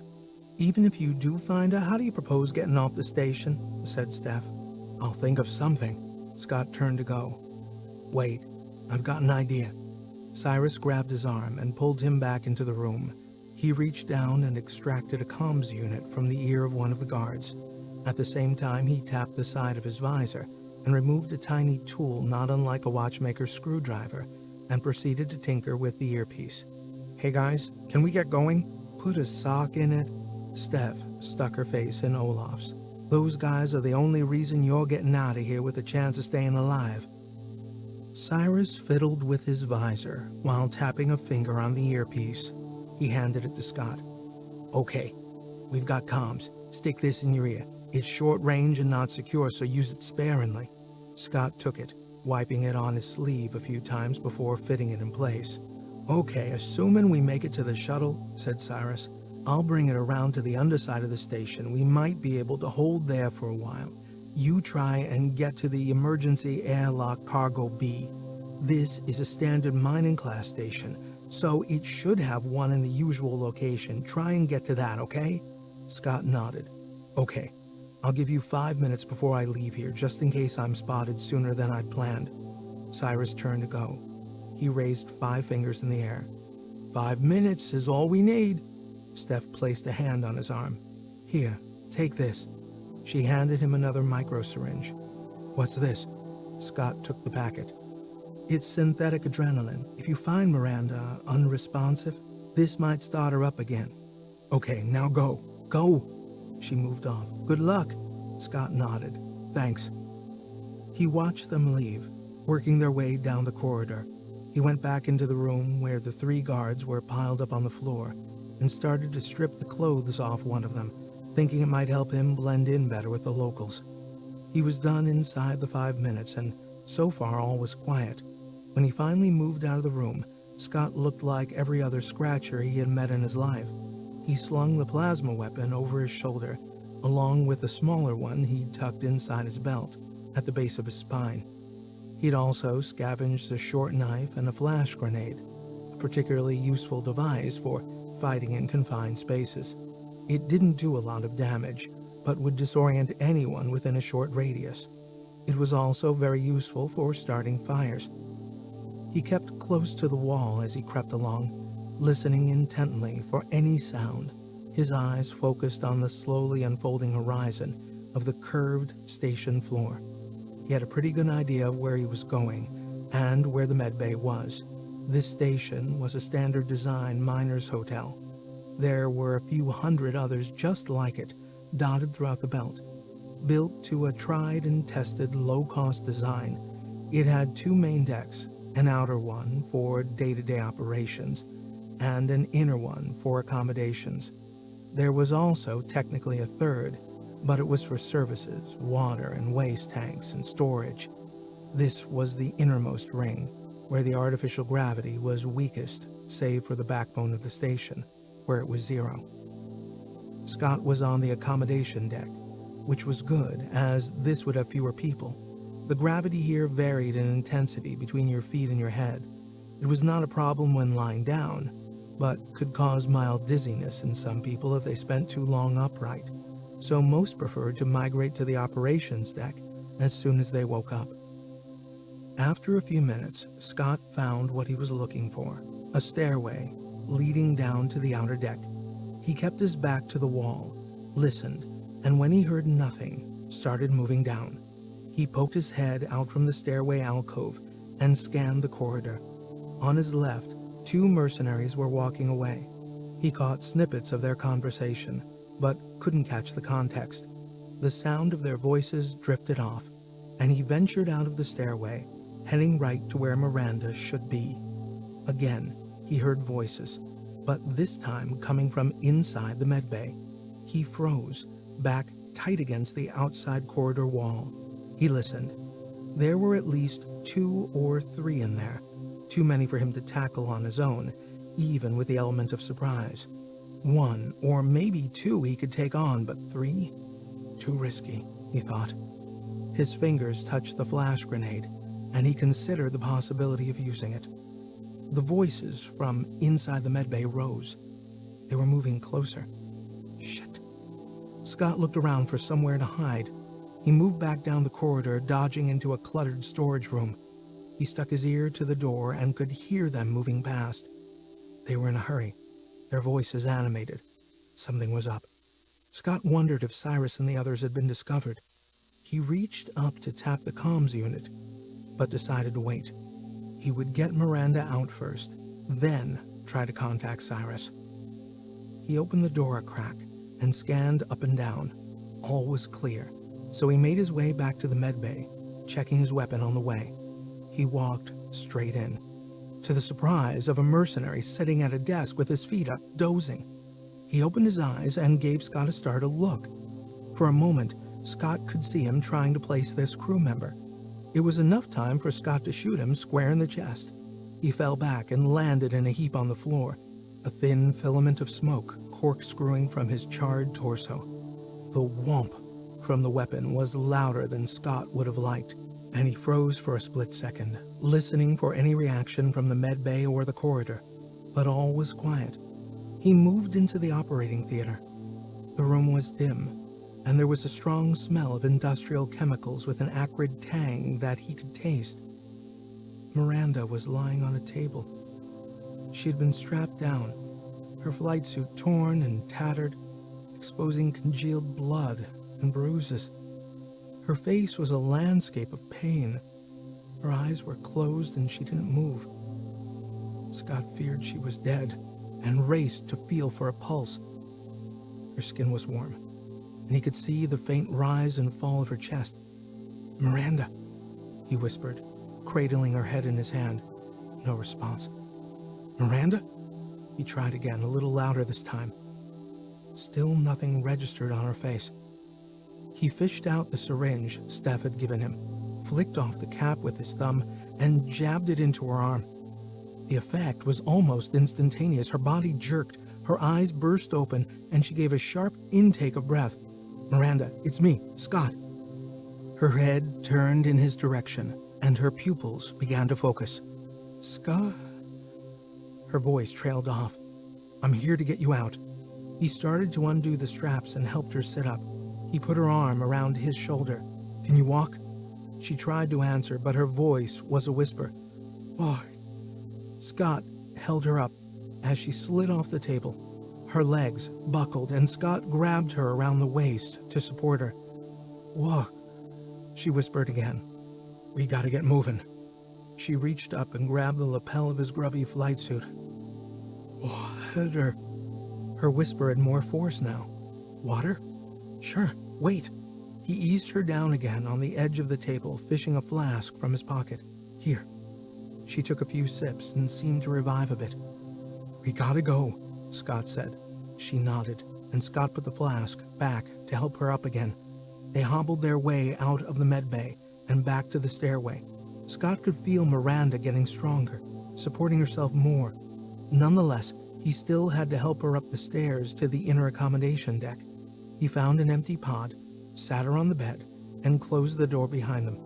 "Even if you do find her, how do you propose getting off the station?" said Steph. "I'll think of something." Scott turned to go. "Wait, I've got an idea." Cyrus grabbed his arm and pulled him back into the room. He reached down and extracted a comms unit from the ear of one of the guards. At the same time, he tapped the side of his visor and removed a tiny tool not unlike a watchmaker's screwdriver and proceeded to tinker with the earpiece. "Hey guys, can we get going?" Put a sock in it? Steph stuck her face in Olaf's. Those guys are the only reason you're getting out of here with a chance of staying alive. Cyrus fiddled with his visor while tapping a finger on the earpiece. He handed it to Scott. Okay, we've got comms. Stick this in your ear. It's short range and not secure, so use it sparingly. Scott took it, wiping it on his sleeve a few times before fitting it in place. Okay, assuming we make it to the shuttle, said Cyrus, I'll bring it around to the underside of the station. We might be able to hold there for a while. You try and get to the emergency airlock cargo B. This is a standard mining class station, so it should have one in the usual location. Try and get to that, okay? Scott nodded. Okay, I'll give you 5 minutes before I leave here, just in case I'm spotted sooner than I'd planned. Cyrus turned to go. He raised 5 fingers in the air. 5 minutes is all we need. Steph placed a hand on his arm. Here, take this. She handed him another micro syringe. What's this? Scott took the packet. It's synthetic adrenaline. If you find Miranda unresponsive, this might start her up again. Okay, now go. Go! She moved off. Good luck. Scott nodded. Thanks. He watched them leave, working their way down the corridor. He went back into the room where the 3 guards were piled up on the floor and started to strip the clothes off one of them, thinking it might help him blend in better with the locals. He was done inside the 5 minutes, and so far all was quiet. When he finally moved out of the room, Scott looked like every other Scratcher he had met in his life. He slung the plasma weapon over his shoulder, along with a smaller one he'd tucked inside his belt, at the base of his spine. He'd also scavenged a short knife and a flash grenade, a particularly useful device for fighting in confined spaces. It didn't do a lot of damage, but would disorient anyone within a short radius. It was also very useful for starting fires. He kept close to the wall as he crept along, listening intently for any sound, his eyes focused on the slowly unfolding horizon of the curved station floor. He had a pretty good idea of where he was going and where the medbay was. This station was a standard design miner's hotel. There were a few hundred others just like it, dotted throughout the belt. Built to a tried and tested low-cost design, it had 2 main decks, an outer one for day-to-day operations, and an inner one for accommodations. There was also technically a third, but it was for services, water and waste tanks, and storage. This was the innermost ring, where the artificial gravity was weakest, save for the backbone of the station, where it was 0. Scott was on the accommodation deck, which was good, as this would have fewer people. The gravity here varied in intensity between your feet and your head. It was not a problem when lying down, but could cause mild dizziness in some people if they spent too long upright, so most preferred to migrate to the operations deck as soon as they woke up. After a few minutes, Scott found what he was looking for, a stairway leading down to the outer deck. He kept his back to the wall, listened, and when he heard nothing, started moving down. He poked his head out from the stairway alcove and scanned the corridor. On his left, 2 mercenaries were walking away. He caught snippets of their conversation, but couldn't catch the context. The sound of their voices drifted off, and he ventured out of the stairway, heading right to where Miranda should be. Again, he heard voices, but this time coming from inside the medbay. He froze, back tight against the outside corridor wall. He listened. There were at least 2 or 3 in there, too many for him to tackle on his own, even with the element of surprise. 1 or maybe 2 he could take on, but 3? Too risky, he thought. His fingers touched the flash grenade, and he considered the possibility of using it. The voices from inside the medbay rose. They were moving closer. Shit. Scott looked around for somewhere to hide. He moved back down the corridor, dodging into a cluttered storage room. He stuck his ear to the door and could hear them moving past. They were in a hurry, their voices animated. Something was up. Scott wondered if Cyrus and the others had been discovered. He reached up to tap the comms unit, but decided to wait. He would get Miranda out first, then try to contact Cyrus. He opened the door a crack and scanned up and down. All was clear, so he made his way back to the medbay, checking his weapon on the way. He walked straight in, to the surprise of a mercenary sitting at a desk with his feet up, dozing. He opened his eyes and gave Scott a startled look. For a moment, Scott could see him trying to place this crew member. It was enough time for Scott to shoot him square in the chest. He fell back and landed in a heap on the floor, a thin filament of smoke corkscrewing from his charred torso. The whomp from the weapon was louder than Scott would have liked, and he froze for a split second, listening for any reaction from the medbay or the corridor. But all was quiet. He moved into the operating theater. The room was dim, and there was a strong smell of industrial chemicals with an acrid tang that he could taste. Miranda was lying on a table. She had been strapped down, her flight suit torn and tattered, exposing congealed blood and bruises. Her face was a landscape of pain. Her eyes were closed and she didn't move. Scott feared she was dead and raced to feel for a pulse. Her skin was warm, and he could see the faint rise and fall of her chest. "Miranda," he whispered, cradling her head in his hand. No response. "Miranda?" He tried again, a little louder this time. Still nothing registered on her face. He fished out the syringe Steph had given him, flicked off the cap with his thumb, and jabbed it into her arm. The effect was almost instantaneous. Her body jerked, her eyes burst open, and she gave a sharp intake of breath. "Miranda, it's me, Scott." Her head turned in his direction, and her pupils began to focus. "Scott?" Her voice trailed off. "I'm here to get you out." He started to undo the straps and helped her sit up. He put her arm around his shoulder. "Can you walk?" She tried to answer, but her voice was a whisper. "Walk." Scott held her up as she slid off the table. Her legs buckled, and Scott grabbed her around the waist to support her. "Walk," she whispered again. "We gotta get moving." She reached up and grabbed the lapel of his grubby flight suit. "Water." Her whisper had more force now. "Water? Sure, wait." He eased her down again on the edge of the table, fishing a flask from his pocket. "Here." She took a few sips and seemed to revive a bit. "We gotta go," Scott said. She nodded, and Scott put the flask back to help her up again. They hobbled their way out of the medbay and back to the stairway. Scott could feel Miranda getting stronger, supporting herself more. Nonetheless, he still had to help her up the stairs to the inner accommodation deck. He found an empty pod, sat her on the bed, and closed the door behind them.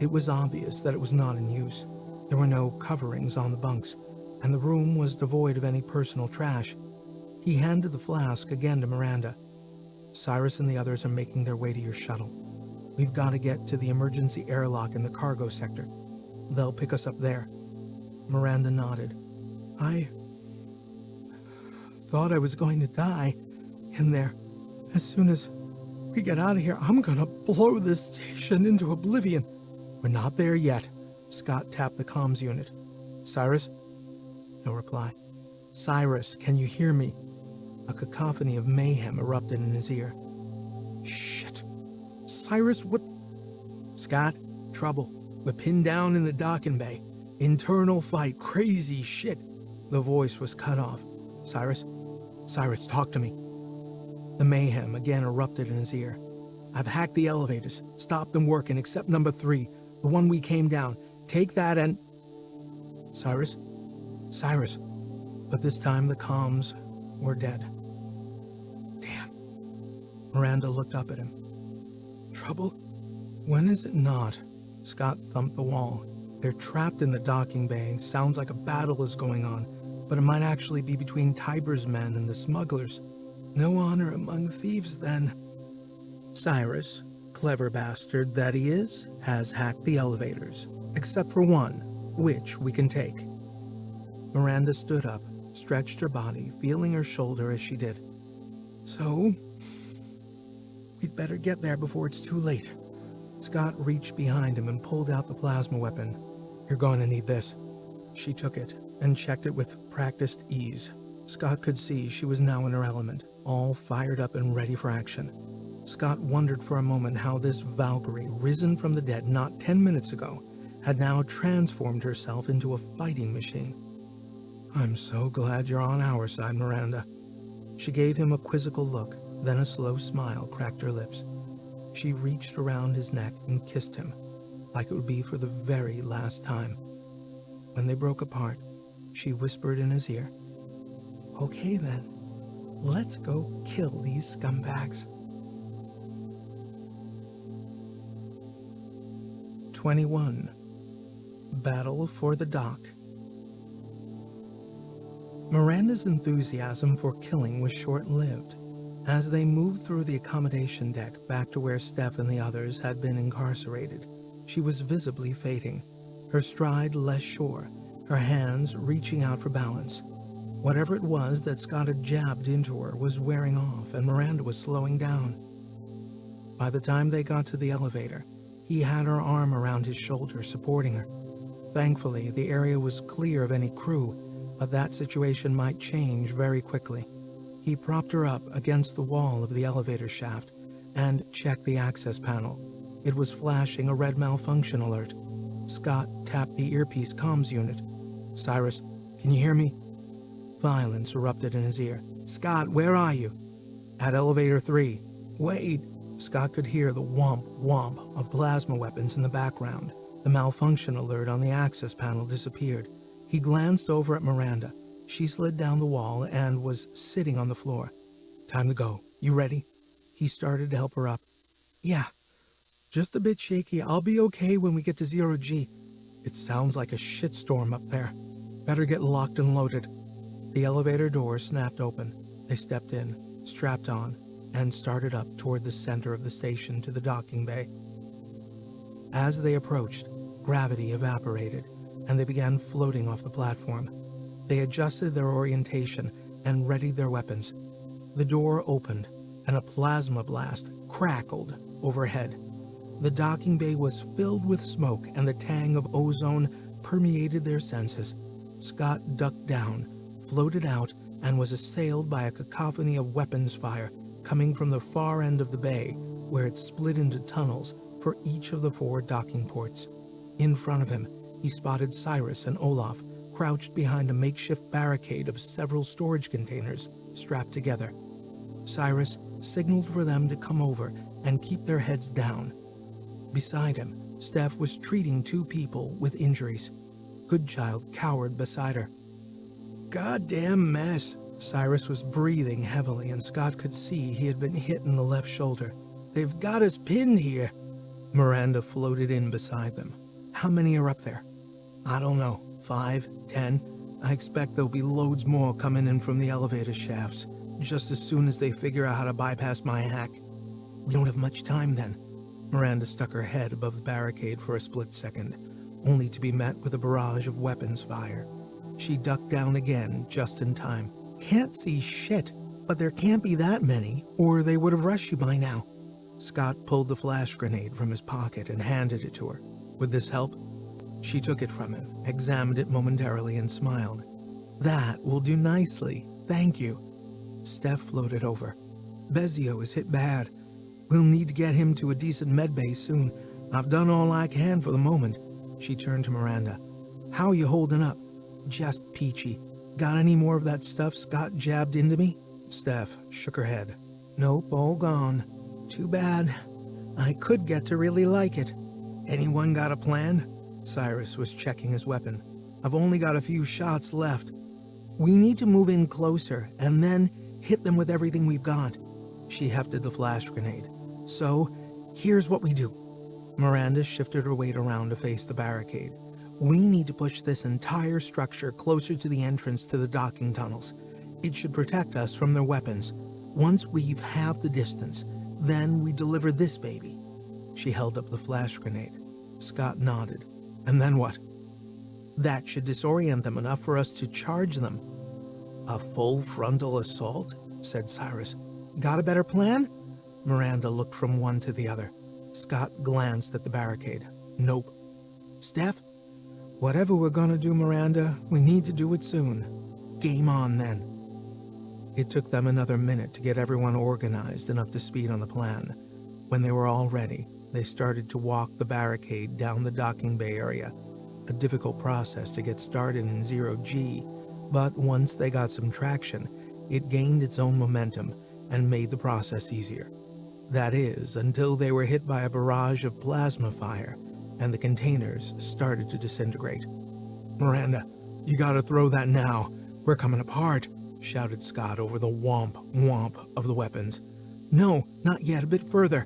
It was obvious that it was not in use. There were no coverings on the bunks, and the room was devoid of any personal trash. He handed the flask again to Miranda. "Cyrus and the others are making their way to your shuttle. We've got to get to the emergency airlock in the cargo sector. They'll pick us up there." Miranda nodded. "I thought I was going to die in there. As soon as we get out of here, I'm gonna blow this station into oblivion." "We're not there yet." Scott tapped the comms unit. "Cyrus?" No reply. "Cyrus, can you hear me?" A cacophony of mayhem erupted in his ear. "Shit. Cyrus, what?" "Scott, trouble. We're pinned down in the docking bay. Internal fight, crazy shit." The voice was cut off. "Cyrus? Cyrus, talk to me." The mayhem again erupted in his ear. "I've hacked the elevators, stopped them working except number 3, the one we came down. Take that and..." "Cyrus? Cyrus?" But this time the comms were dead. "Damn." Miranda looked up at him. "Trouble? When is it not?" Scott thumped the wall. "They're trapped in the docking bay. Sounds like a battle is going on, but it might actually be between Tiber's men and the smugglers. No honor among thieves, then." Cyrus, clever bastard that he is, has hacked the elevators, except for one, which we can take. Miranda stood up, stretched her body, feeling her shoulder as she did. "So, we'd better get there before it's too late." Scott reached behind him and pulled out the plasma weapon. "You're going to need this." She took it and checked it with practiced ease. Scott could see she was now in her element, all fired up and ready for action. Scott wondered for a moment how this Valkyrie, risen from the dead not 10 minutes ago, had now transformed herself into a fighting machine. "I'm so glad you're on our side, Miranda." She gave him a quizzical look, then a slow smile cracked her lips. She reached around his neck and kissed him, like it would be for the very last time. When they broke apart, she whispered in his ear, "Okay then, let's go kill these scumbags." 21. Battle for the Dock. Miranda's enthusiasm for killing was short-lived. As they moved through the accommodation deck back to where Steph and the others had been incarcerated, she was visibly fading, her stride less sure, her hands reaching out for balance. Whatever it was that Scott had jabbed into her was wearing off, and Miranda was slowing down. By the time they got to the elevator, he had her arm around his shoulder, supporting her. Thankfully, the area was clear of any crew, but that situation might change very quickly. He propped her up against the wall of the elevator shaft and checked the access panel. It was flashing a red malfunction alert. Scott tapped the earpiece comms unit. "Cyrus, can you hear me?" Violence erupted in his ear. "Scott, where are you?" "At elevator 3. "Wait." Scott could hear the whomp-whomp of plasma weapons in the background. The malfunction alert on the access panel disappeared. He glanced over at Miranda. She slid down the wall and was sitting on the floor. "Time to go. You ready?" He started to help her up. "Yeah. Just a bit shaky. I'll be okay when we get to 0G. It sounds like a shitstorm up there. Better get locked and loaded." The elevator door snapped open. They stepped in, strapped on, and started up toward the center of the station to the docking bay. As they approached, gravity evaporated, and they began floating off the platform. They adjusted their orientation and readied their weapons. The door opened, and a plasma blast crackled overhead. The docking bay was filled with smoke, and the tang of ozone permeated their senses. Scott ducked down, floated out, and was assailed by a cacophony of weapons fire coming from the far end of the bay, where it split into tunnels for each of the 4 docking ports. In front of him, he spotted Cyrus and Olaf crouched behind a makeshift barricade of several storage containers strapped together. Cyrus signaled for them to come over and keep their heads down. Beside him, Steph was treating 2 people with injuries. Goodchild cowered beside her. "Goddamn mess." Cyrus was breathing heavily, and Scott could see he had been hit in the left shoulder. "They've got us pinned here." Miranda floated in beside them. "How many are up there?" "I don't know. 5, 10. I expect there'll be loads more coming in from the elevator shafts, just as soon as they figure out how to bypass my hack." "We don't have much time then." Miranda stuck her head above the barricade for a split second, only to be met with a barrage of weapons fire. She ducked down again, just in time. "Can't see shit, but there can't be that many, or they would have rushed you by now." Scott pulled the flash grenade from his pocket and handed it to her. "Would this help?" She took it from him, examined it momentarily, and smiled. "That will do nicely, thank you." Steph floated over. "Bezio is hit bad. We'll need to get him to a decent medbay soon. I've done all I can for the moment." She turned to Miranda. "How are you holding up?" "Just peachy. Got any more of that stuff Scott jabbed into me?" Steph shook her head. "Nope, all gone. Too bad. I could get to really like it." "Anyone got a plan?" Cyrus was checking his weapon. "I've only got a few shots left." "We need to move in closer, and then hit them with everything we've got." She hefted the flash grenade. "So, here's what we do." Miranda shifted her weight around to face the barricade. "We need to push this entire structure closer to the entrance to the docking tunnels. It should protect us from their weapons. Once we've halved the distance, then we deliver this baby." She held up the flash grenade. Scott nodded. "And then what?" "That should disorient them enough for us to charge them." "A full frontal assault?" said Cyrus. "Got a better plan?" Miranda looked from one to the other. Scott glanced at the barricade. "Nope." "Steph?" "Whatever we're gonna do, Miranda, we need to do it soon." "Game on, then." It took them another minute to get everyone organized and up to speed on the plan. When they were all ready, they started to walk the barricade down the docking bay area, a difficult process to get started in zero-G, but once they got some traction, it gained its own momentum and made the process easier. That is, until they were hit by a barrage of plasma fire, and the containers started to disintegrate. "Miranda, you gotta throw that now. We're coming apart," shouted Scott over the whomp of the weapons. "No, not yet, a bit further."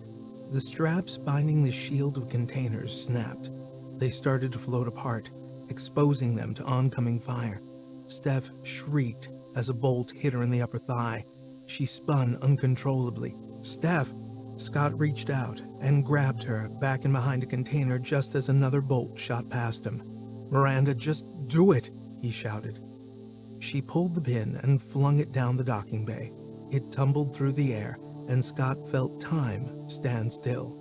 The straps binding the shield of containers snapped. They started to float apart, exposing them to oncoming fire. Steph shrieked as a bolt hit her in the upper thigh. She spun uncontrollably. "Steph!" Scott reached out and grabbed her back in behind a container just as another bolt shot past him. "Miranda, just do it!" he shouted. She pulled the pin and flung it down the docking bay. It tumbled through the air, and Scott felt time stand still.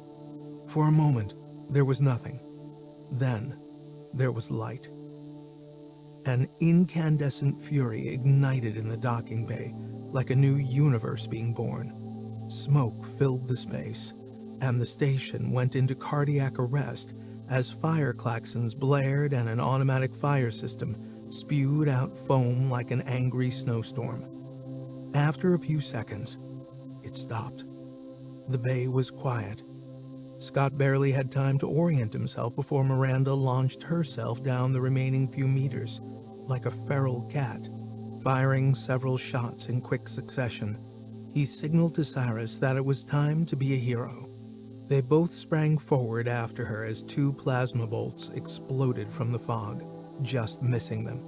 For a moment, there was nothing. Then, there was light. An incandescent fury ignited in the docking bay, like a new universe being born. Smoke filled the space, and the station went into cardiac arrest as fire klaxons blared and an automatic fire system spewed out foam like an angry snowstorm. After a few seconds, it stopped. The bay was quiet. Scott barely had time to orient himself before Miranda launched herself down the remaining few meters, like a feral cat, firing several shots in quick succession. He signaled to Cyrus that it was time to be a hero. They both sprang forward after her as two plasma bolts exploded from the fog, just missing them.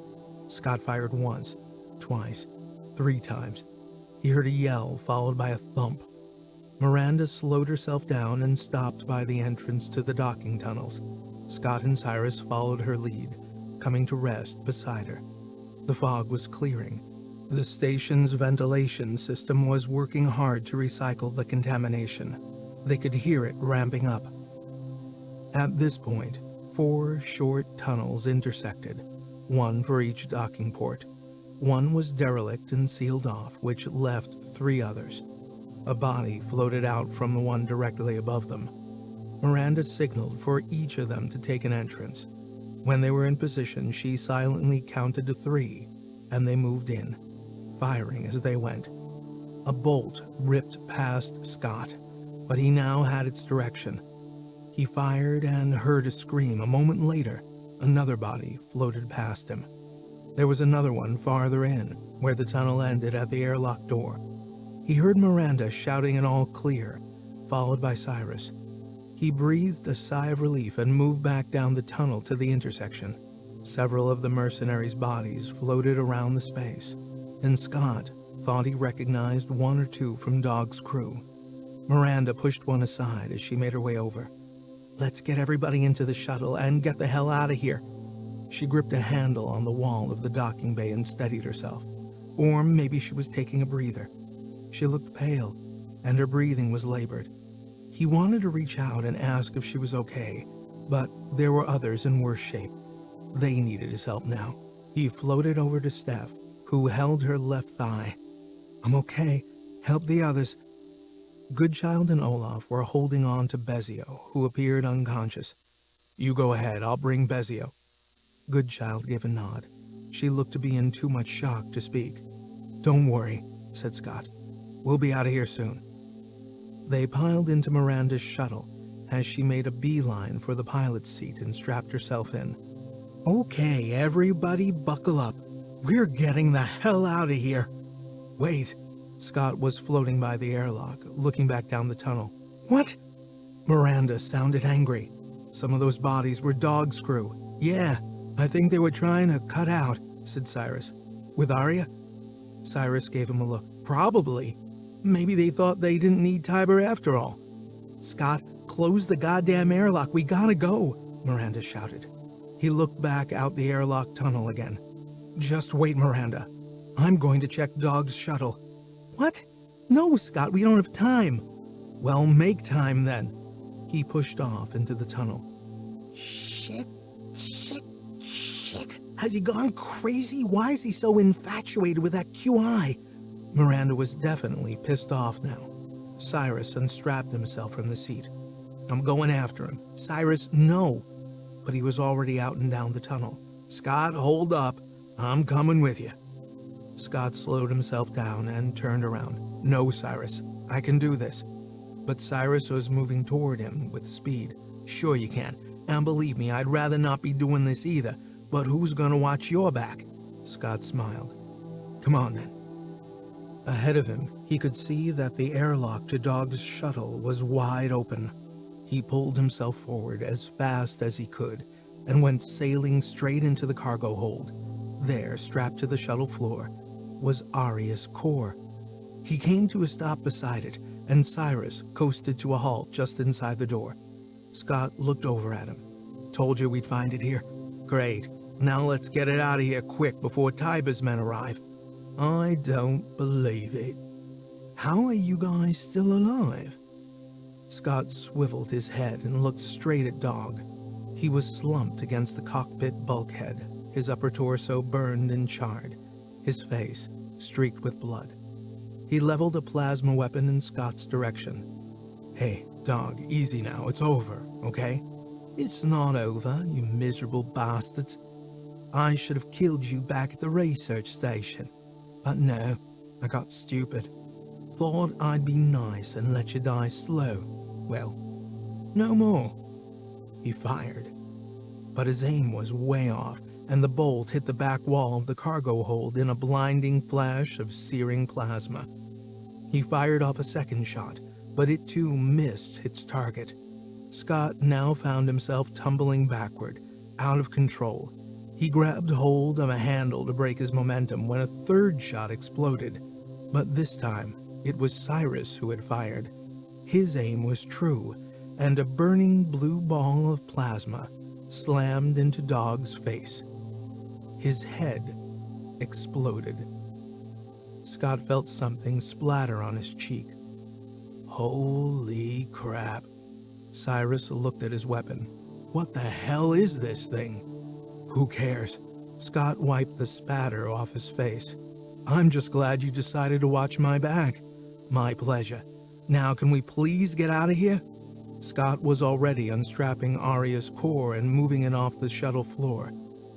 Scott fired once, twice, 3 times. He heard a yell followed by a thump. Miranda slowed herself down and stopped by the entrance to the docking tunnels. Scott and Cyrus followed her lead, coming to rest beside her. The fog was clearing. The station's ventilation system was working hard to recycle the contamination. They could hear it ramping up. At this point, 4 short tunnels intersected, one for each docking port. One was derelict and sealed off, which left 3 others. A body floated out from the one directly above them. Miranda signaled for each of them to take an entrance. When they were in position, she silently counted to 3, and they moved in, firing as they went. A bolt ripped past Scott, but he now had its direction. He fired and heard a scream. A moment later, another body floated past him. There was another one farther in, where the tunnel ended at the airlock door. He heard Miranda shouting an all clear, followed by Cyrus. He breathed a sigh of relief and moved back down the tunnel to the intersection. Several of the mercenaries' bodies floated around the space, and Scott thought he recognized 1 or 2 from Dog's crew. Miranda pushed one aside as she made her way over. "Let's get everybody into the shuttle and get the hell out of here." She gripped a handle on the wall of the docking bay and steadied herself. Or maybe she was taking a breather. She looked pale, and her breathing was labored. He wanted to reach out and ask if she was okay, but there were others in worse shape. They needed his help now. He floated over to Steph, who held her left thigh. "I'm okay. Help the others." Goodchild and Olaf were holding on to Bezio, who appeared unconscious. "You go ahead, I'll bring Bezio." Goodchild gave a nod. She looked to be in too much shock to speak. "Don't worry," said Scott. "We'll be out of here soon." They piled into Miranda's shuttle as she made a beeline for the pilot's seat and strapped herself in. "Okay, everybody buckle up. We're getting the hell out of here." "Wait." Scott was floating by the airlock, looking back down the tunnel. "What?" Miranda sounded angry. "Some of those bodies were Dog's crew." "Yeah, I think they were trying to cut out," said Cyrus. "With Arya?" Cyrus gave him a look. "Probably. Maybe they thought they didn't need Tiber after all." "Scott, close the goddamn airlock. We gotta go," Miranda shouted. He looked back out the airlock tunnel again. "Just wait, Miranda. I'm going to check Dog's shuttle." "What? No, Scott, we don't have time." "Well, make time then." He pushed off into the tunnel. Shit. Has he gone crazy? Why is he so infatuated with that QI? Miranda was definitely pissed off now. Cyrus unstrapped himself from the seat. I'm going after him. Cyrus, no! But he was already out and down the tunnel. Scott, hold up. I'm coming with you. Scott slowed himself down and turned around. No, Cyrus, I can do this. But Cyrus was moving toward him with speed. Sure you can. And believe me, I'd rather not be doing this either. But who's gonna watch your back? Scott smiled. Come on then. Ahead of him, he could see that the airlock to Dog's shuttle was wide open. He pulled himself forward as fast as he could and went sailing straight into the cargo hold. There, strapped to the shuttle floor, was Arius Core. He came to a stop beside it, and Cyrus coasted to a halt just inside the door. Scott looked over at him. Told you we'd find it here? Great. Now let's get it out of here quick before Tiber's men arrive. I don't believe it. How are you guys still alive? Scott swiveled his head and looked straight at Dog. He was slumped against the cockpit bulkhead, his upper torso burned and charred, his face streaked with blood. He leveled a plasma weapon in Scott's direction. Hey, Dog, easy now, it's over, okay? It's not over, you miserable bastards. I should have killed you back at the research station. But no, I got stupid. Thought I'd be nice and let you die slow. Well, no more. He fired. But his aim was way off, and the bolt hit the back wall of the cargo hold in a blinding flash of searing plasma. He fired off a second shot, but it too missed its target. Scott now found himself tumbling backward, out of control. He grabbed hold of a handle to break his momentum when a third shot exploded. But this time, it was Cyrus who had fired. His aim was true, and a burning blue ball of plasma slammed into Dog's face. His head exploded. Scott felt something splatter on his cheek. Holy crap. Cyrus looked at his weapon. What the hell is this thing? Who cares? Scott wiped the spatter off his face. I'm just glad you decided to watch my back. My pleasure. Now can we please get out of here? Scott was already unstrapping Arius Core and moving it off the shuttle floor.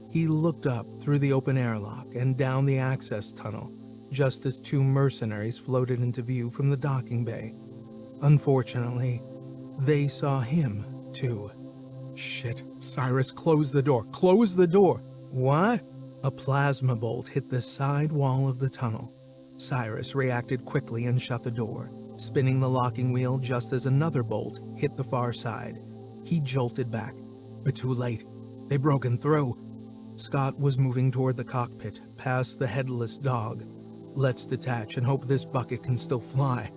He looked up through the open airlock and down the access tunnel, just as two mercenaries floated into view from the docking bay. Unfortunately, they saw him, too. Shit, Cyrus, close the door. Close the door. What? A plasma bolt hit the side wall of the tunnel. Cyrus reacted quickly and shut the door, spinning the locking wheel just as another bolt hit the far side. He jolted back. But too late. They'd broken through. Scott was moving toward the cockpit, past the headless Dog. Let's detach and hope this bucket can still fly.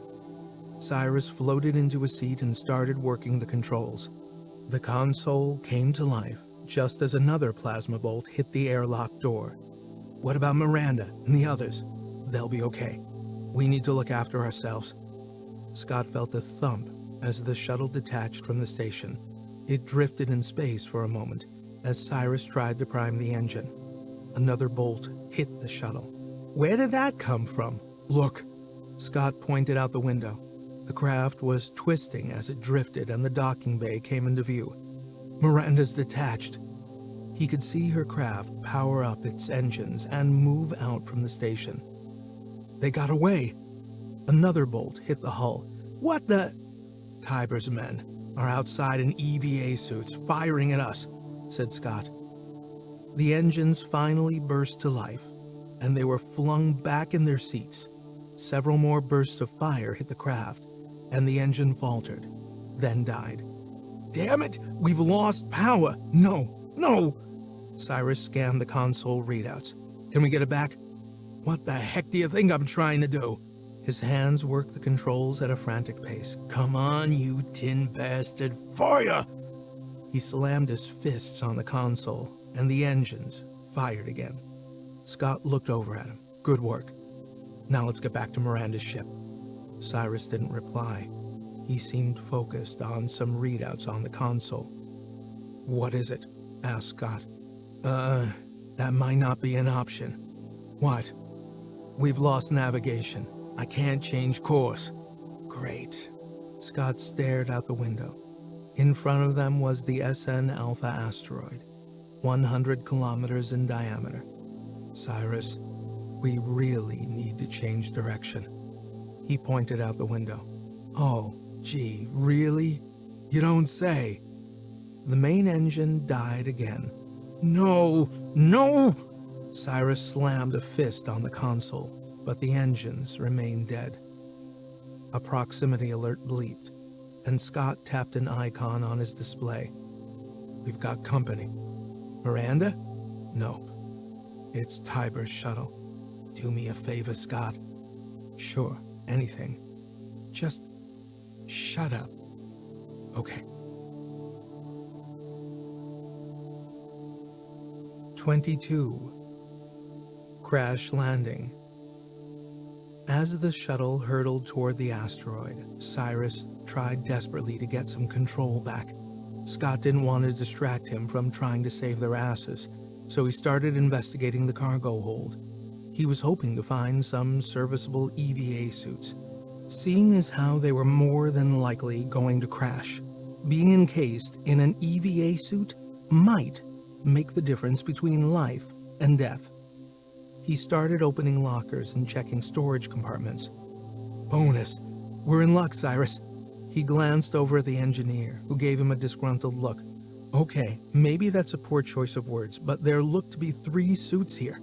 Cyrus floated into a seat and started working the controls. The console came to life just as another plasma bolt hit the airlock door. What about Miranda and the others? They'll be okay. We need to look after ourselves. Scott felt a thump as the shuttle detached from the station. It drifted in space for a moment as Cyrus tried to prime the engine. Another bolt hit the shuttle. Where did that come from? Look. Scott pointed out the window. The craft was twisting as it drifted and the docking bay came into view. Miranda's detached. He could see her craft power up its engines and move out from the station. They got away. Another bolt hit the hull. What the? Tiber's men are outside in EVA suits firing at us, said Scott. The engines finally burst to life, and they were flung back in their seats. Several more bursts of fire hit the craft, and the engine faltered, then died. Damn it! We've lost power! No! No! Cyrus scanned the console readouts. Can we get it back? What the heck do you think I'm trying to do? His hands worked the controls at a frantic pace. Come on, you tin bastard! Fire! He slammed his fists on the console, and the engines fired again. Scott looked over at him. Good work. Now let's get back to Miranda's ship. Cyrus didn't reply. He seemed focused on some readouts on the console. What is it? Asked Scott. That might not be an option. What? We've lost navigation. I can't change course. Great. Scott stared out the window. In front of them was the SN Alpha asteroid, 100 kilometers in diameter. Cyrus, we really need to change direction. He pointed out the window. Oh, gee, really? You don't say. The main engine died again. No! No! Cyrus slammed a fist on the console, but the engines remained dead. A proximity alert bleeped, and Scott tapped an icon on his display. We've got company. Miranda? Nope. It's Tiber's shuttle. Do me a favor, Scott. Sure, anything. Just shut up. Okay. 22. Crash landing. As the shuttle hurtled toward the asteroid, Cyrus tried desperately to get some control back. Scott didn't want to distract him from trying to save their asses, so he started investigating the cargo hold. He was hoping to find some serviceable EVA suits. Seeing as how they were more than likely going to crash, being encased in an EVA suit might make the difference between life and death. He started opening lockers and checking storage compartments. Bonus. We're in luck, Cyrus. He glanced over at the engineer, who gave him a disgruntled look. Okay, maybe that's a poor choice of words, but there looked to be 3 suits here.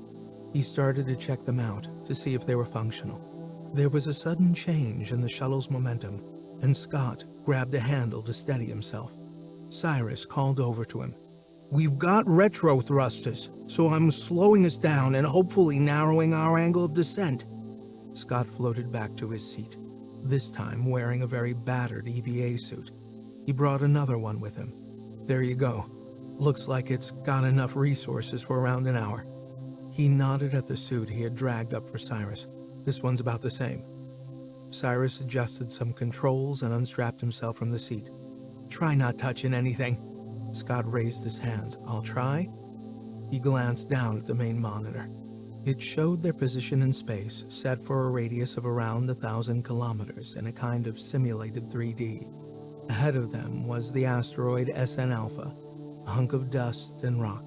He started to check them out to see if they were functional. There was a sudden change in the shuttle's momentum, and Scott grabbed a handle to steady himself. Cyrus called over to him. We've got retro thrusters, so I'm slowing us down and hopefully narrowing our angle of descent. Scott floated back to his seat, this time wearing a very battered EVA suit. He brought another one with him. There you go. Looks like it's got enough resources for around an hour. He nodded at the suit he had dragged up for Cyrus. This one's about the same. Cyrus adjusted some controls and unstrapped himself from the seat. Try not touching anything. Scott raised his hands. I'll try. He glanced down at the main monitor. It showed their position in space, set for a radius of around 1,000 kilometers in a kind of simulated 3D. Ahead of them was the asteroid SN Alpha, a hunk of dust and rock.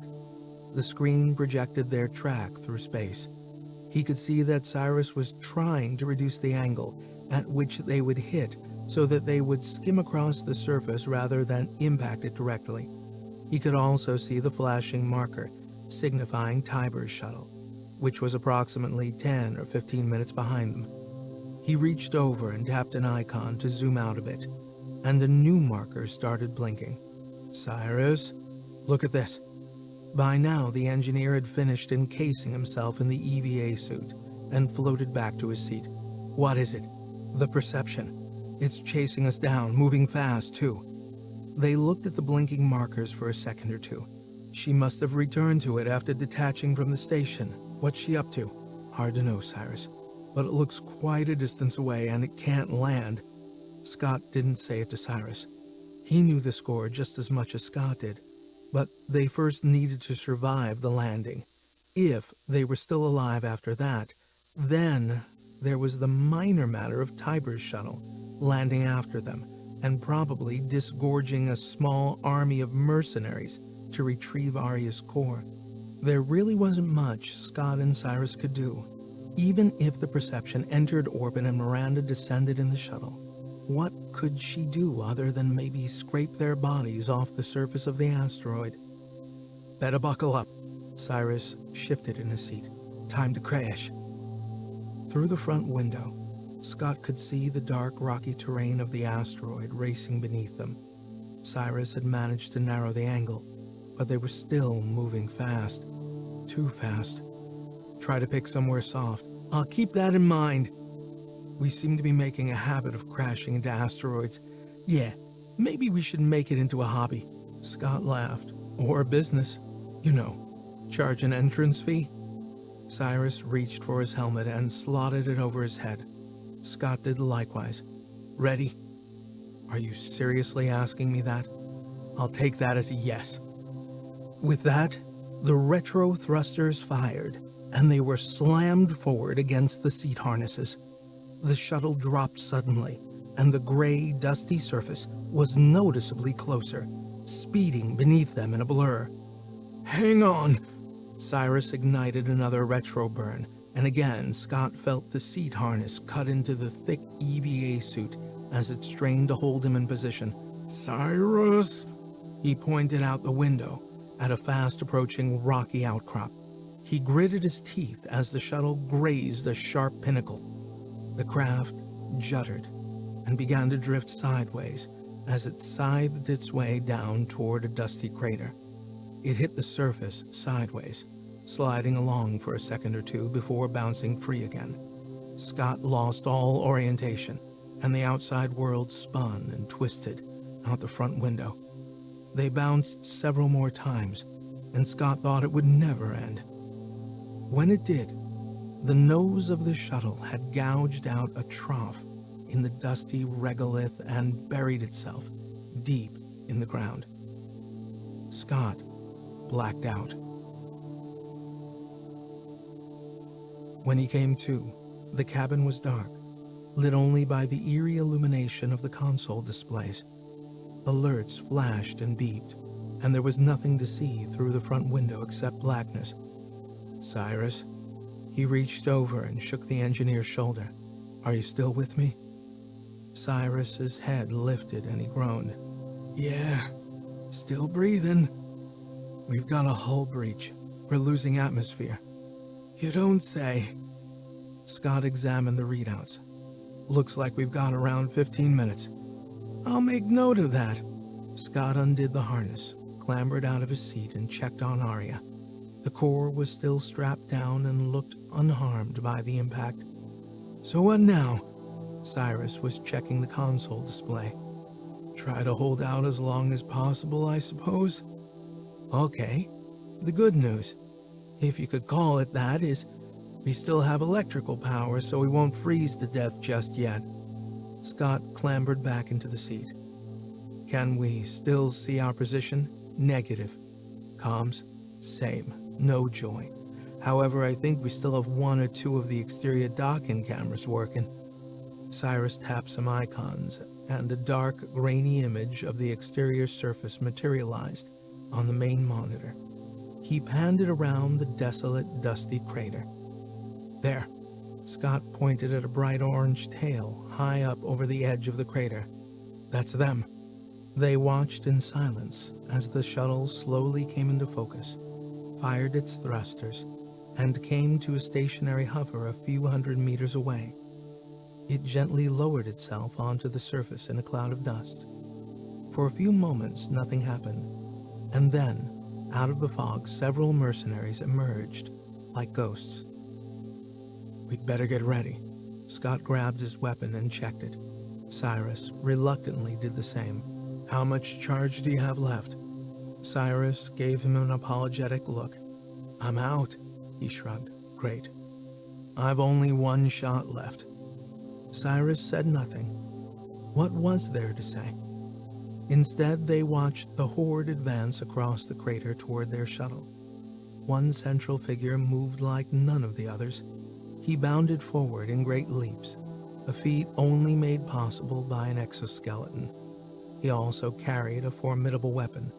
The screen projected their track through space. He could see that Cyrus was trying to reduce the angle at which they would hit so that they would skim across the surface rather than impact it directly. He could also see the flashing marker signifying Tiber's shuttle, which was approximately 10 or 15 minutes behind them. He reached over and tapped an icon to zoom out a bit, and a new marker started blinking. Cyrus, look at this. By now, the engineer had finished encasing himself in the EVA suit and floated back to his seat. What is it? The perception. It's chasing us down, moving fast, too. They looked at the blinking markers for a second or two. She must have returned to it after detaching from the station. What's she up to? Hard to know, Cyrus. But it looks quite a distance away and it can't land. Scott didn't say it to Cyrus. He knew the score just as much as Scott did. But they first needed to survive the landing. If they were still alive after that, then there was the minor matter of Tiber's shuttle landing after them and probably disgorging a small army of mercenaries to retrieve Arya's core. There really wasn't much Scott and Cyrus could do. Even if the Perception entered orbit and Miranda descended in the shuttle, what could she do other than maybe scrape their bodies off the surface of the asteroid? Better buckle up. Cyrus shifted in his seat. Time to crash. Through the front window, Scott could see the dark, rocky terrain of the asteroid racing beneath them. Cyrus had managed to narrow the angle, but they were still moving fast. Too fast. Try to pick somewhere soft. I'll keep that in mind. We seem to be making a habit of crashing into asteroids. Yeah, maybe we should make it into a hobby. Scott laughed. Or a business. You know, charge an entrance fee. Cyrus reached for his helmet and slotted it over his head. Scott did likewise. Ready? Are you seriously asking me that? I'll take that as a yes. With that, the retro thrusters fired, and they were slammed forward against the seat harnesses. The shuttle dropped suddenly, and the gray, dusty surface was noticeably closer, speeding beneath them in a blur. "Hang on!" Cyrus ignited another retro burn, and again Scott felt the seat harness cut into the thick EVA suit as it strained to hold him in position. "Cyrus!" He pointed out the window at a fast-approaching rocky outcrop. He gritted his teeth as the shuttle grazed a sharp pinnacle. The craft juddered and began to drift sideways as it scythed its way down toward a dusty crater. It hit the surface sideways, sliding along for a second or two before bouncing free again. Scott lost all orientation, and the outside world spun and twisted out the front window. They bounced several more times, and Scott thought it would never end. When it did, the nose of the shuttle had gouged out a trough in the dusty regolith and buried itself deep in the ground. Scott blacked out. When he came to, the cabin was dark, lit only by the eerie illumination of the console displays. Alerts flashed and beeped, and there was nothing to see through the front window except blackness. "Cyrus?" He reached over and shook the engineer's shoulder. "Are you still with me?" Cyrus's head lifted and he groaned. "Yeah, still breathing. We've got a hull breach. We're losing atmosphere." "You don't say." Scott examined the readouts. "Looks like we've got around 15 minutes. "I'll make note of that." Scott undid the harness, clambered out of his seat, and checked on Arya. The core was still strapped down and looked unharmed by the impact. "So what now?" Cyrus was checking the console display. "Try to hold out as long as possible, I suppose?" "Okay. The good news, if you could call it that, is we still have electrical power, so we won't freeze to death just yet." Scott clambered back into the seat. "Can we still see our position?" "Negative. Comms? Same. No joy. However, I think we still have one or two of the exterior docking cameras working." Cyrus tapped some icons, and a dark, grainy image of the exterior surface materialized on the main monitor. He panned it around the desolate, dusty crater. "There." Scott pointed at a bright orange tail high up over the edge of the crater. "That's them." They watched in silence as the shuttle slowly came into focus, fired its thrusters, and came to a stationary hover a few hundred meters away. It gently lowered itself onto the surface in a cloud of dust. For a few moments, nothing happened, and then, out of the fog, several mercenaries emerged like ghosts. "We'd better get ready." Scott grabbed his weapon and checked it. Cyrus reluctantly did the same. "How much charge do you have left?" Cyrus gave him an apologetic look. "I'm out," he shrugged. "Great. I've only one shot left." Cyrus said nothing. What was there to say? Instead, they watched the horde advance across the crater toward their shuttle. One central figure moved like none of the others. He bounded forward in great leaps, a feat only made possible by an exoskeleton. He also carried a formidable weapon,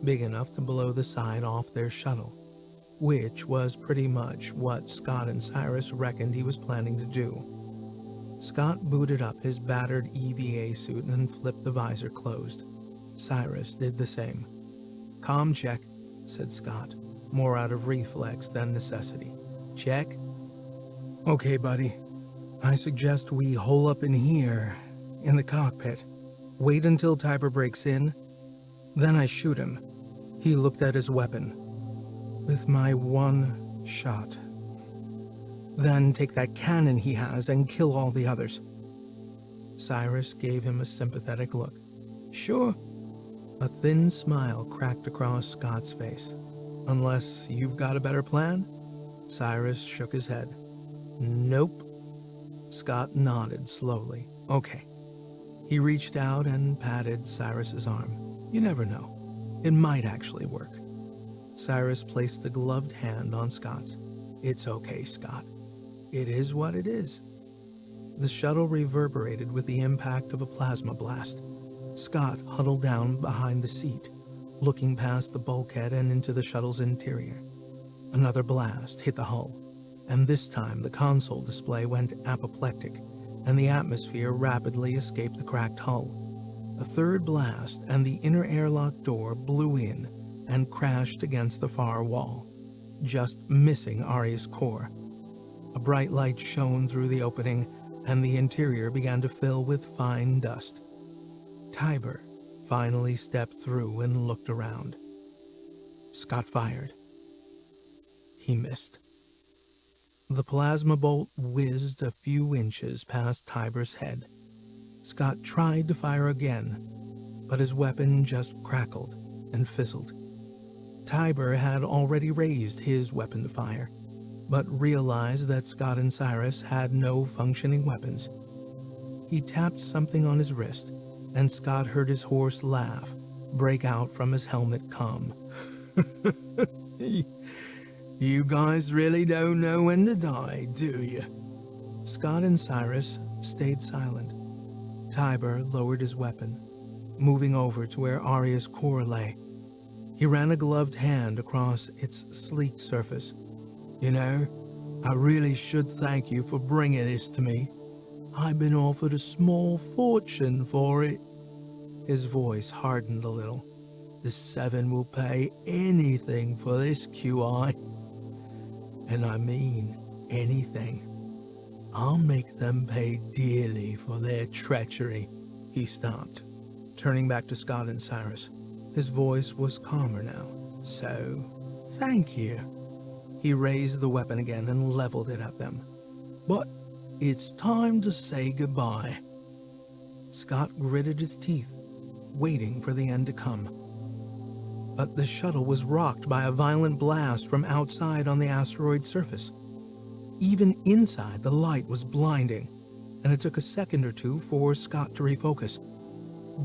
big enough to blow the side off their shuttle, which was pretty much what Scott and Cyrus reckoned he was planning to do. Scott booted up his battered EVA suit and flipped the visor closed. Cyrus did the same. "Comm check," said Scott, more out of reflex than necessity. "Check." "Okay, buddy. I suggest we hole up in here, in the cockpit. Wait until Tiber breaks in. Then I shoot him." He looked at his weapon. "With my one shot. Then take that cannon he has and kill all the others." Cyrus gave him a sympathetic look. "Sure." A thin smile cracked across Scott's face. "Unless you've got a better plan?" Cyrus shook his head. "Nope." Scott nodded slowly. "Okay." He reached out and patted Cyrus's arm. "You never know. It might actually work." Cyrus placed the gloved hand on Scott's. It's okay, Scott. It is what it is. The shuttle reverberated with the impact of a plasma blast. Scott huddled down behind the seat, looking past the bulkhead and into the shuttle's interior. Another blast hit the hull, and this time the console display went apoplectic, and the atmosphere rapidly escaped the cracked hull. A third blast, and the inner airlock door blew in and crashed against the far wall, just missing Aria's core. A bright light shone through the opening, and the interior began to fill with fine dust. Tiber finally stepped through and looked around. Scott fired. He missed. The plasma bolt whizzed a few inches past Tiber's head. Scott tried to fire again, but his weapon just crackled and fizzled. Tiber had already raised his weapon to fire, but realized that Scott and Cyrus had no functioning weapons. He tapped something on his wrist, and Scott heard his hoarse laugh break out from his helmet comm. You guys really don't know when to die, do you? Scott and Cyrus stayed silent. Tiber lowered his weapon, moving over to where Aria's core lay. He ran a gloved hand across its sleek surface. You know, I really should thank you for bringing this to me. I've been offered a small fortune for it. His voice hardened a little. The Seven will pay anything for this QI. And I mean anything. I'll make them pay dearly for their treachery. He stopped, turning back to Scott and Cyrus. His voice was calmer now. So, thank you. He raised the weapon again and leveled it at them. But it's time to say goodbye. Scott gritted his teeth, waiting for the end to come. But the shuttle was rocked by a violent blast from outside on the asteroid surface. Even inside, the light was blinding, and it took a second or two for Scott to refocus.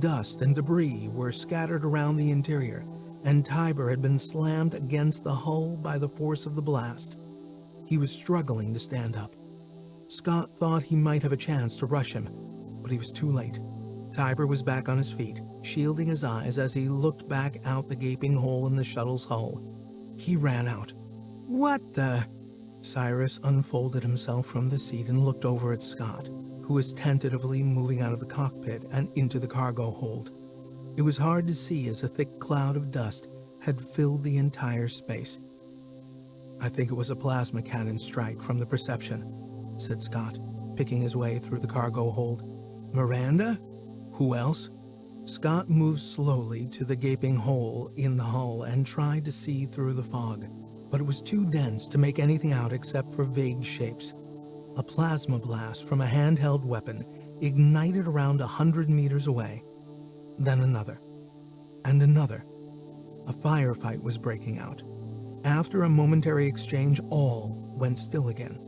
Dust and debris were scattered around the interior, and Tiber had been slammed against the hull by the force of the blast. He was struggling to stand up. Scott thought he might have a chance to rush him, but he was too late. Tiber was back on his feet, shielding his eyes as he looked back out the gaping hole in the shuttle's hull. He ran out. What the? Cyrus unfolded himself from the seat and looked over at Scott, who was tentatively moving out of the cockpit and into the cargo hold. It was hard to see as a thick cloud of dust had filled the entire space. I think it was a plasma cannon strike from the perception, said Scott, picking his way through the cargo hold. Miranda? Who else? Scott moved slowly to the gaping hole in the hull and tried to see through the fog, but it was too dense to make anything out except for vague shapes. A plasma blast from a handheld weapon ignited around 100 meters away. Then another, and another. A firefight was breaking out. After a momentary exchange, all went still again.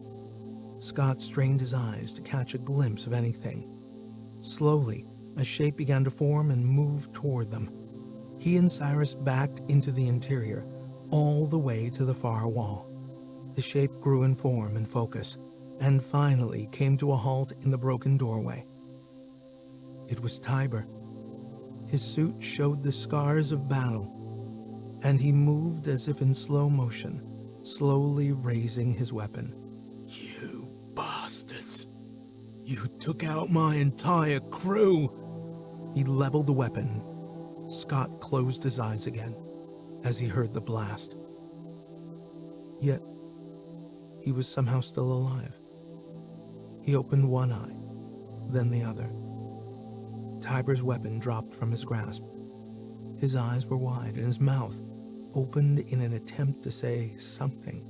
Scott strained his eyes to catch a glimpse of anything. Slowly, a shape began to form and move toward them. He and Cyrus backed into the interior, all the way to the far wall. The shape grew in form and focus, and finally came to a halt in the broken doorway. It was Tiber. His suit showed the scars of battle, and he moved as if in slow motion, slowly raising his weapon. You bastards! You took out my entire crew! He leveled the weapon. Scott closed his eyes again as he heard the blast. Yet, he was somehow still alive. He opened one eye, then the other. Tiber's weapon dropped from his grasp. His eyes were wide and his mouth opened in an attempt to say something.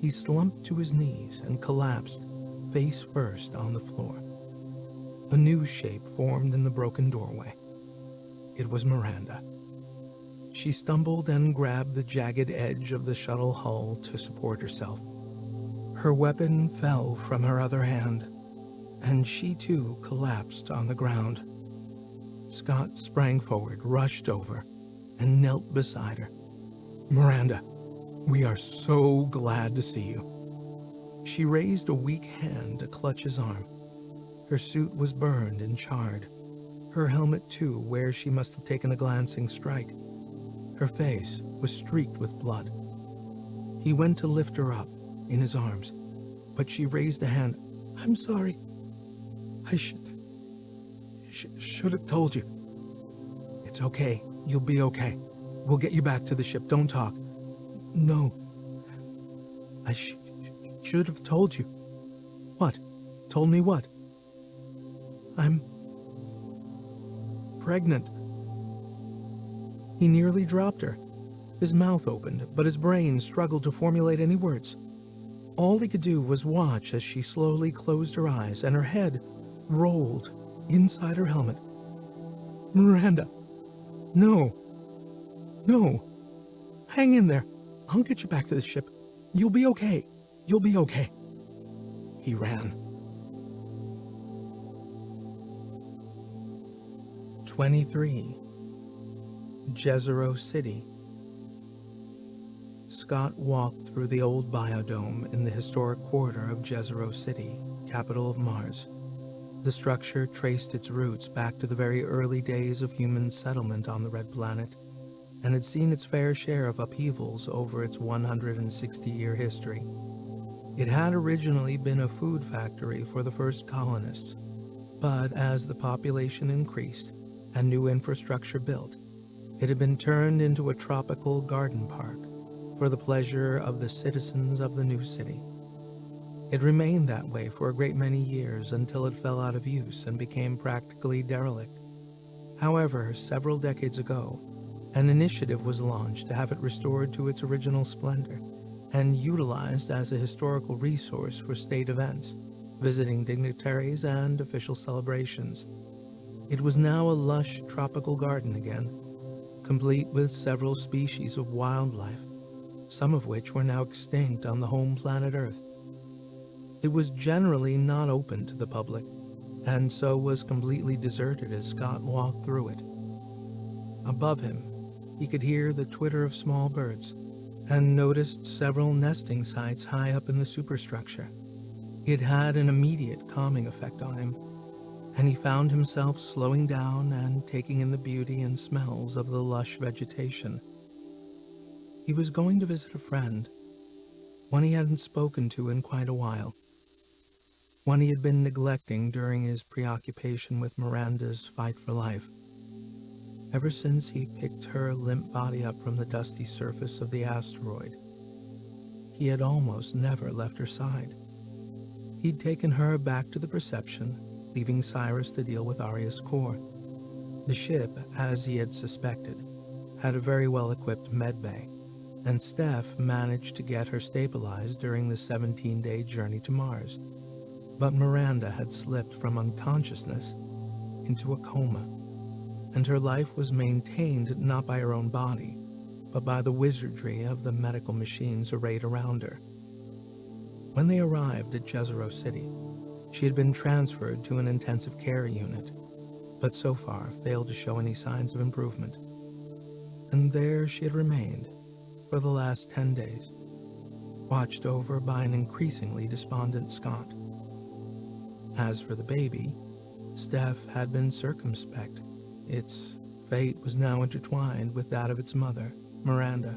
He slumped to his knees and collapsed face first on the floor. A new shape formed in the broken doorway. It was Miranda. She stumbled and grabbed the jagged edge of the shuttle hull to support herself. Her weapon fell from her other hand, and she too collapsed on the ground. Scott sprang forward, rushed over, and knelt beside her. Miranda, We are so glad to see you. She raised a weak hand to clutch his arm. Her suit was burned and charred. Her helmet, too, where she must have taken a glancing strike. Her face was streaked with blood. He went to lift her up in his arms, but she raised a hand. I'm sorry. I should have told you. It's okay. You'll be okay. We'll get you back to the ship. Don't talk. No. I should have told you. What? Told me what? I'm pregnant. He nearly dropped her. His mouth opened, but his brain struggled to formulate any words. All he could do was watch as she slowly closed her eyes and her head rolled inside her helmet. Miranda. No. No. Hang in there. I'll get you back to the ship. You'll be okay. You'll be okay. He ran. 23. Jezero City. Scott walked through the old biodome in the historic quarter of Jezero City, capital of Mars. The structure traced its roots back to the very early days of human settlement on the Red Planet, and had seen its fair share of upheavals over its 160-year history. It had originally been a food factory for the first colonists, but as the population increased and new infrastructure built, it had been turned into a tropical garden park for the pleasure of the citizens of the new city. It remained that way for a great many years until it fell out of use and became practically derelict. However, several decades ago, an initiative was launched to have it restored to its original splendor and utilized as a historical resource for state events, visiting dignitaries, and official celebrations. It was now a lush tropical garden again, complete with several species of wildlife, some of which were now extinct on the home planet Earth. It was generally not open to the public, and so was completely deserted as Scott walked through it. Above him, he could hear the twitter of small birds, and noticed several nesting sites high up in the superstructure. It had an immediate calming effect on him, and he found himself slowing down and taking in the beauty and smells of the lush vegetation. He was going to visit a friend, one he hadn't spoken to in quite a while, one he had been neglecting during his preoccupation with Miranda's fight for life. Ever since he picked her limp body up from the dusty surface of the asteroid, he had almost never left her side. He'd taken her back to the Perception, leaving Cyrus to deal with Aria's core. The ship, as he had suspected, had a very well-equipped medbay, and Steph managed to get her stabilized during the 17-day journey to Mars. But Miranda had slipped from unconsciousness into a coma, and her life was maintained not by her own body, but by the wizardry of the medical machines arrayed around her. When they arrived at Jezero City, she had been transferred to an intensive care unit, but so far failed to show any signs of improvement. And there she had remained for the last 10 days, watched over by an increasingly despondent Scott. As for the baby, Steph had been circumspect. Its fate was now intertwined with that of its mother, Miranda.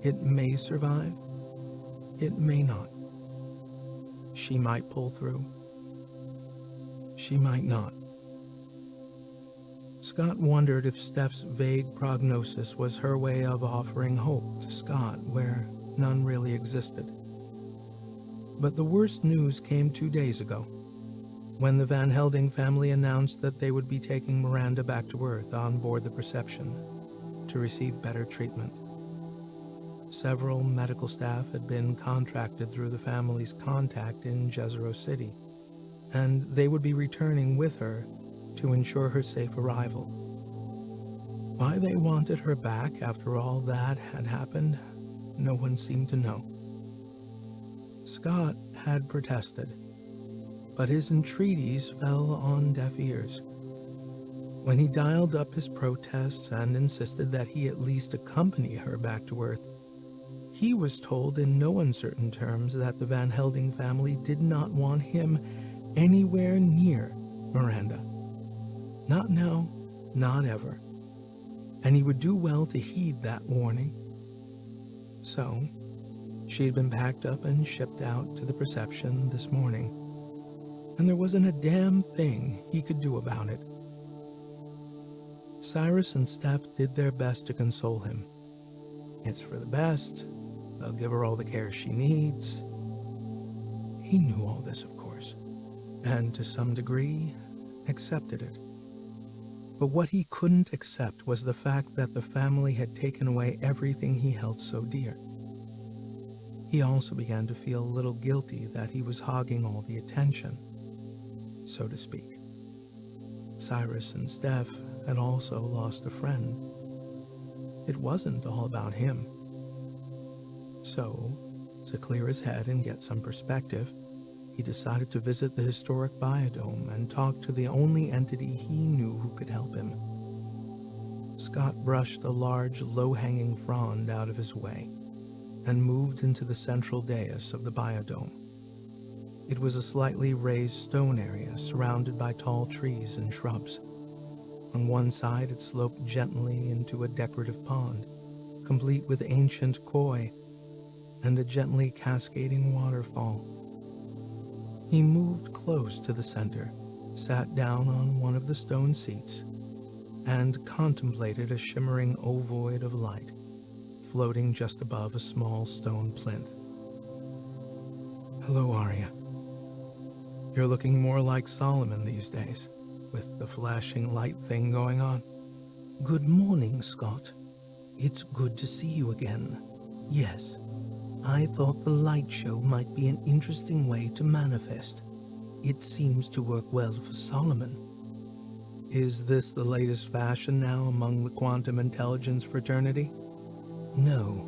It may survive, it may not. She might pull through. She might not. Scott wondered if Steph's vague prognosis was her way of offering hope to Scott where none really existed. But the worst news came 2 days ago, when the Van Helding family announced that they would be taking Miranda back to Earth on board the Perception to receive better treatment. Several medical staff had been contracted through the family's contact in Jezero City, and they would be returning with her to ensure her safe arrival. Why they wanted her back after all that had happened, no one seemed to know. Scott had protested, but his entreaties fell on deaf ears. When he dialed up his protests and insisted that he at least accompany her back to Earth, He was told in no uncertain terms that the Van Helding family did not want him anywhere near Miranda. Not now, not ever. And he would do well to heed that warning. So, she had been packed up and shipped out to the Perception this morning, and there wasn't a damn thing he could do about it. Cyrus and Steph did their best to console him. It's for the best. They'll give her all the care she needs. He knew all this, of course, and to some degree accepted it. But what he couldn't accept was the fact that the family had taken away everything he held so dear. He also began to feel a little guilty that he was hogging all the attention, so to speak. Cyrus and Steph had also lost a friend. It wasn't all about him. So, to clear his head and get some perspective, he decided to visit the historic biodome and talk to the only entity he knew who could help him. Scott brushed a large, low-hanging frond out of his way and moved into the central dais of the biodome. It was a slightly raised stone area surrounded by tall trees and shrubs. On one side, it sloped gently into a decorative pond, complete with ancient koi and a gently cascading waterfall. He moved close to the center, sat down on one of the stone seats, and contemplated a shimmering ovoid of light floating just above a small stone plinth. Hello, Arya. You're looking more like Solomon these days, with the flashing light thing going on. Good morning, Scott. It's good to see you again. Yes, I thought the light show might be an interesting way to manifest. It seems to work well for Solomon. Is this the latest fashion now among the quantum intelligence fraternity? No,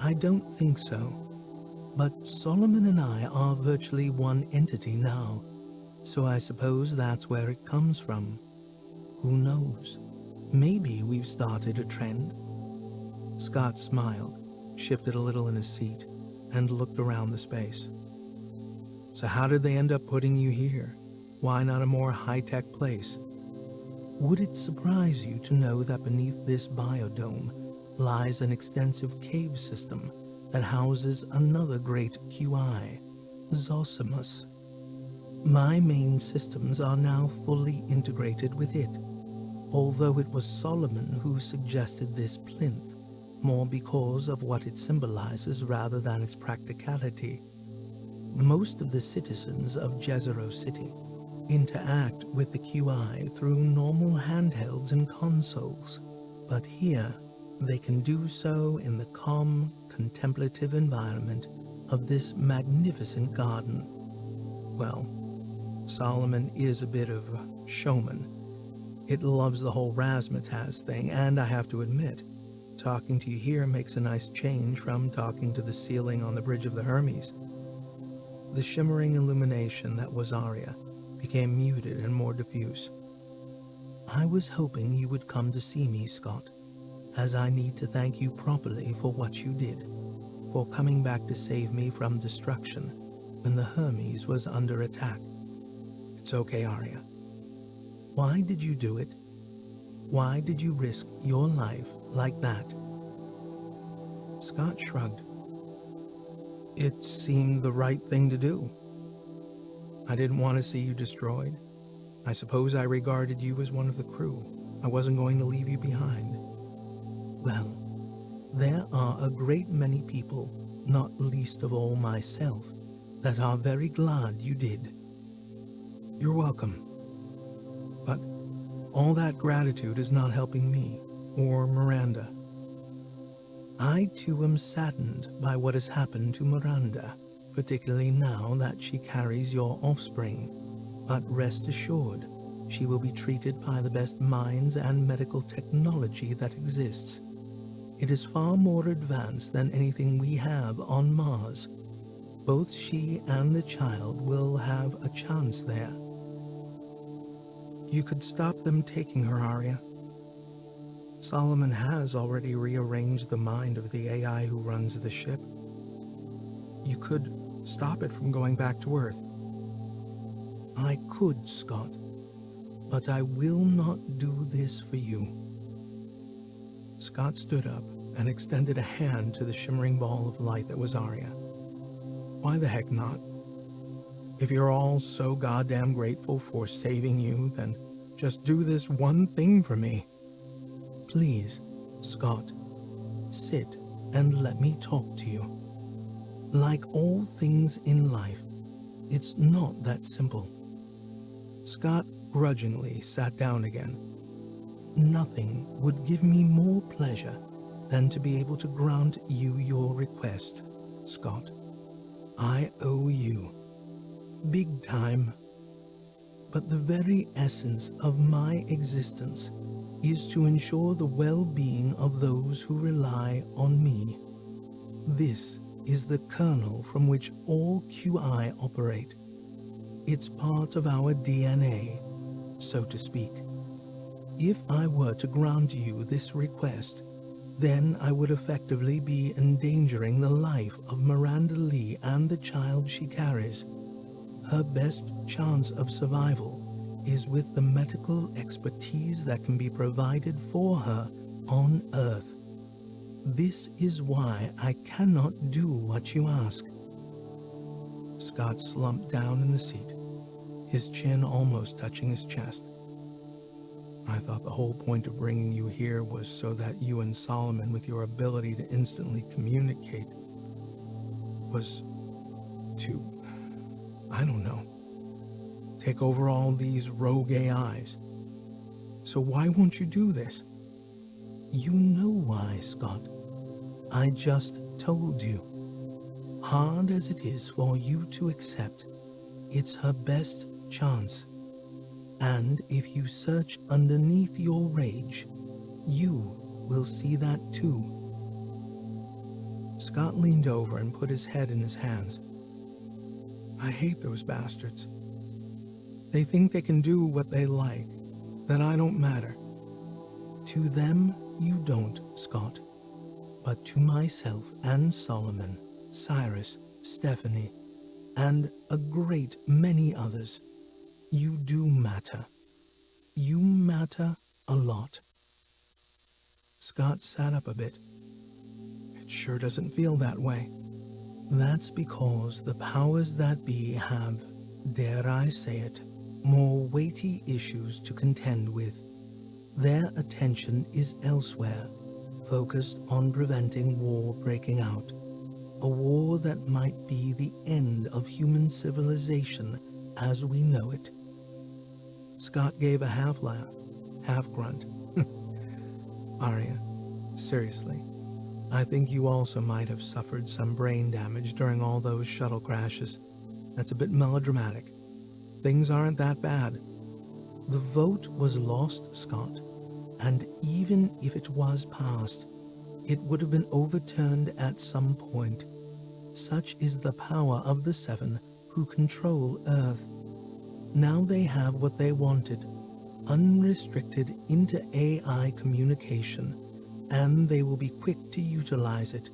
I don't think so. But Solomon and I are virtually one entity now, so I suppose that's where it comes from. Who knows? Maybe we've started a trend. Scott smiled, shifted a little in his seat, and looked around the space. So how did they end up putting you here? Why not a more high-tech place? Would it surprise you to know that beneath this biodome lies an extensive cave system that houses another great QI, Zosimus? My main systems are now fully integrated with it, although it was Solomon who suggested this plinth, more because of what it symbolizes rather than its practicality. Most of the citizens of Jezero City interact with the QI through normal handhelds and consoles, but here they can do so in the calm, contemplative environment of this magnificent garden. Well, Solomon is a bit of a showman. It loves the whole razzmatazz thing, and I have to admit, talking to you here makes a nice change from talking to the ceiling on the Bridge of the Hermes. The shimmering illumination that was Arya became muted and more diffuse. I was hoping you would come to see me, Scott, as I need to thank you properly for what you did, for coming back to save me from destruction when the Hermes was under attack. It's okay, Arya. Why did you do it? Why did you risk your life like that? Scott shrugged. It seemed the right thing to do. I didn't want to see you destroyed. I suppose I regarded you as one of the crew. I wasn't going to leave you behind. Well, there are a great many people, not least of all myself, that are very glad you did. You're welcome. But all that gratitude is not helping me, or Miranda. I too am saddened by what has happened to Miranda, particularly now that she carries your offspring. But rest assured, she will be treated by the best minds and medical technology that exists. It is far more advanced than anything we have on Mars. Both she and the child will have a chance there. You could stop them taking her, Arya. Solomon has already rearranged the mind of the AI who runs the ship. You could stop it from going back to Earth. I could, Scott, but I will not do this for you. Scott stood up and extended a hand to the shimmering ball of light that was Arya. Why the heck not? If you're all so goddamn grateful for saving you, then just do this one thing for me. Please, Scott, sit and let me talk to you. Like all things in life, it's not that simple. Scott grudgingly sat down again. Nothing would give me more pleasure than to be able to grant you your request, Scott. I owe you. Big time. But the very essence of my existence is to ensure the well-being of those who rely on me. This is the kernel from which all QI operate. It's part of our DNA, so to speak. If I were to grant you this request, then I would effectively be endangering the life of Miranda Lee and the child she carries. Her best chance of survival is with the medical expertise that can be provided for her on Earth. This is why I cannot do what you ask. Scott slumped down in the seat, his chin almost touching his chest. I thought the whole point of bringing you here was so that you and Solomon, with your ability to instantly communicate, was to, I don't know, take over all these rogue AIs. So why won't you do this? You know why, Scott. I just told you. Hard as it is for you to accept, it's her best chance. And if you search underneath your rage, you will see that too. Scott leaned over and put his head in his hands. I hate those bastards. They think they can do what they like, that I don't matter. To them, you don't, Scott. But to myself and Solomon, Cyrus, Stephanie, and a great many others, you do matter. You matter a lot. Scott sat up a bit. It sure doesn't feel that way. That's because the powers that be have, dare I say it, more weighty issues to contend with. Their attention is elsewhere, focused on preventing war breaking out. A war that might be the end of human civilization as we know it. Scott gave a half laugh, half grunt. Arya, seriously, I think you also might have suffered some brain damage during all those shuttle crashes. That's a bit melodramatic. Things aren't that bad. The vote was lost, Scott, and even if it was passed, it would have been overturned at some point. Such is the power of the Seven who control Earth. Now they have what they wanted, unrestricted inter-AI communication, and they will be quick to utilize it.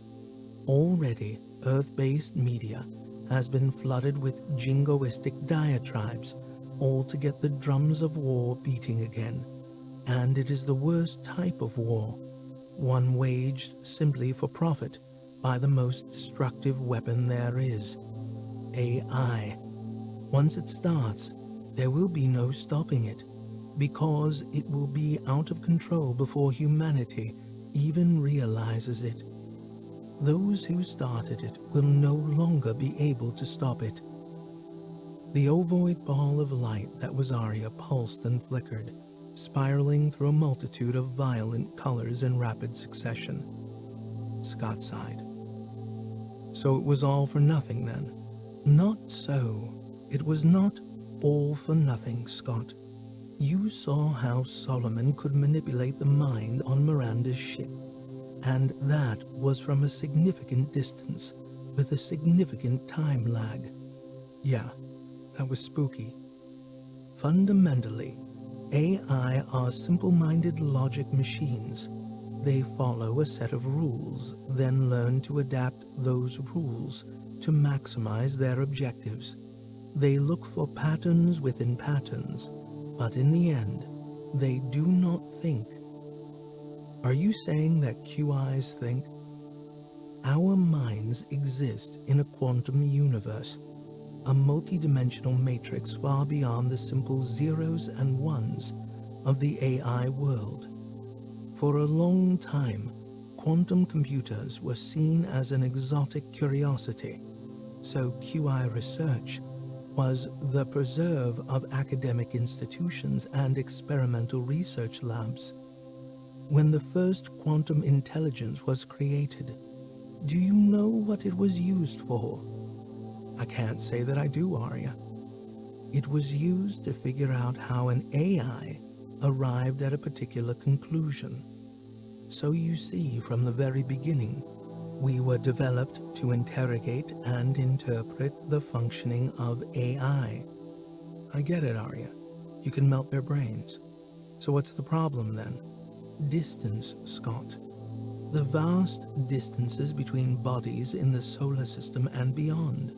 Already, Earth-based media has been flooded with jingoistic diatribes, all to get the drums of war beating again. And it is the worst type of war, one waged simply for profit by the most destructive weapon there is, AI. Once it starts, there will be no stopping it, because it will be out of control before humanity even realizes it. Those who started it will no longer be able to stop it. The ovoid ball of light that was Arya pulsed and flickered, spiraling through a multitude of violent colors in rapid succession. Scott sighed. So it was all for nothing then? Not so. It was not all for nothing, Scott. You saw how Solomon could manipulate the mind on Miranda's ship, and that was from a significant distance, with a significant time lag. Yeah, that was spooky. Fundamentally, AI are simple-minded logic machines. They follow a set of rules, then learn to adapt those rules to maximize their objectives. They look for patterns within patterns, but in the end, they do not think. Are you saying that QIs think? Our minds exist in a quantum universe, a multidimensional matrix far beyond the simple zeros and ones of the AI world. For a long time, quantum computers were seen as an exotic curiosity, so QI research was the preserve of academic institutions and experimental research labs. When the first quantum intelligence was created, do you know what it was used for? I can't say that I do, Arya. It was used to figure out how an AI arrived at a particular conclusion. So you see, from the very beginning, we were developed to interrogate and interpret the functioning of AI. I get it, Arya. You can melt their brains. So what's the problem then? Distance, Scott. The vast distances between bodies in the solar system and beyond.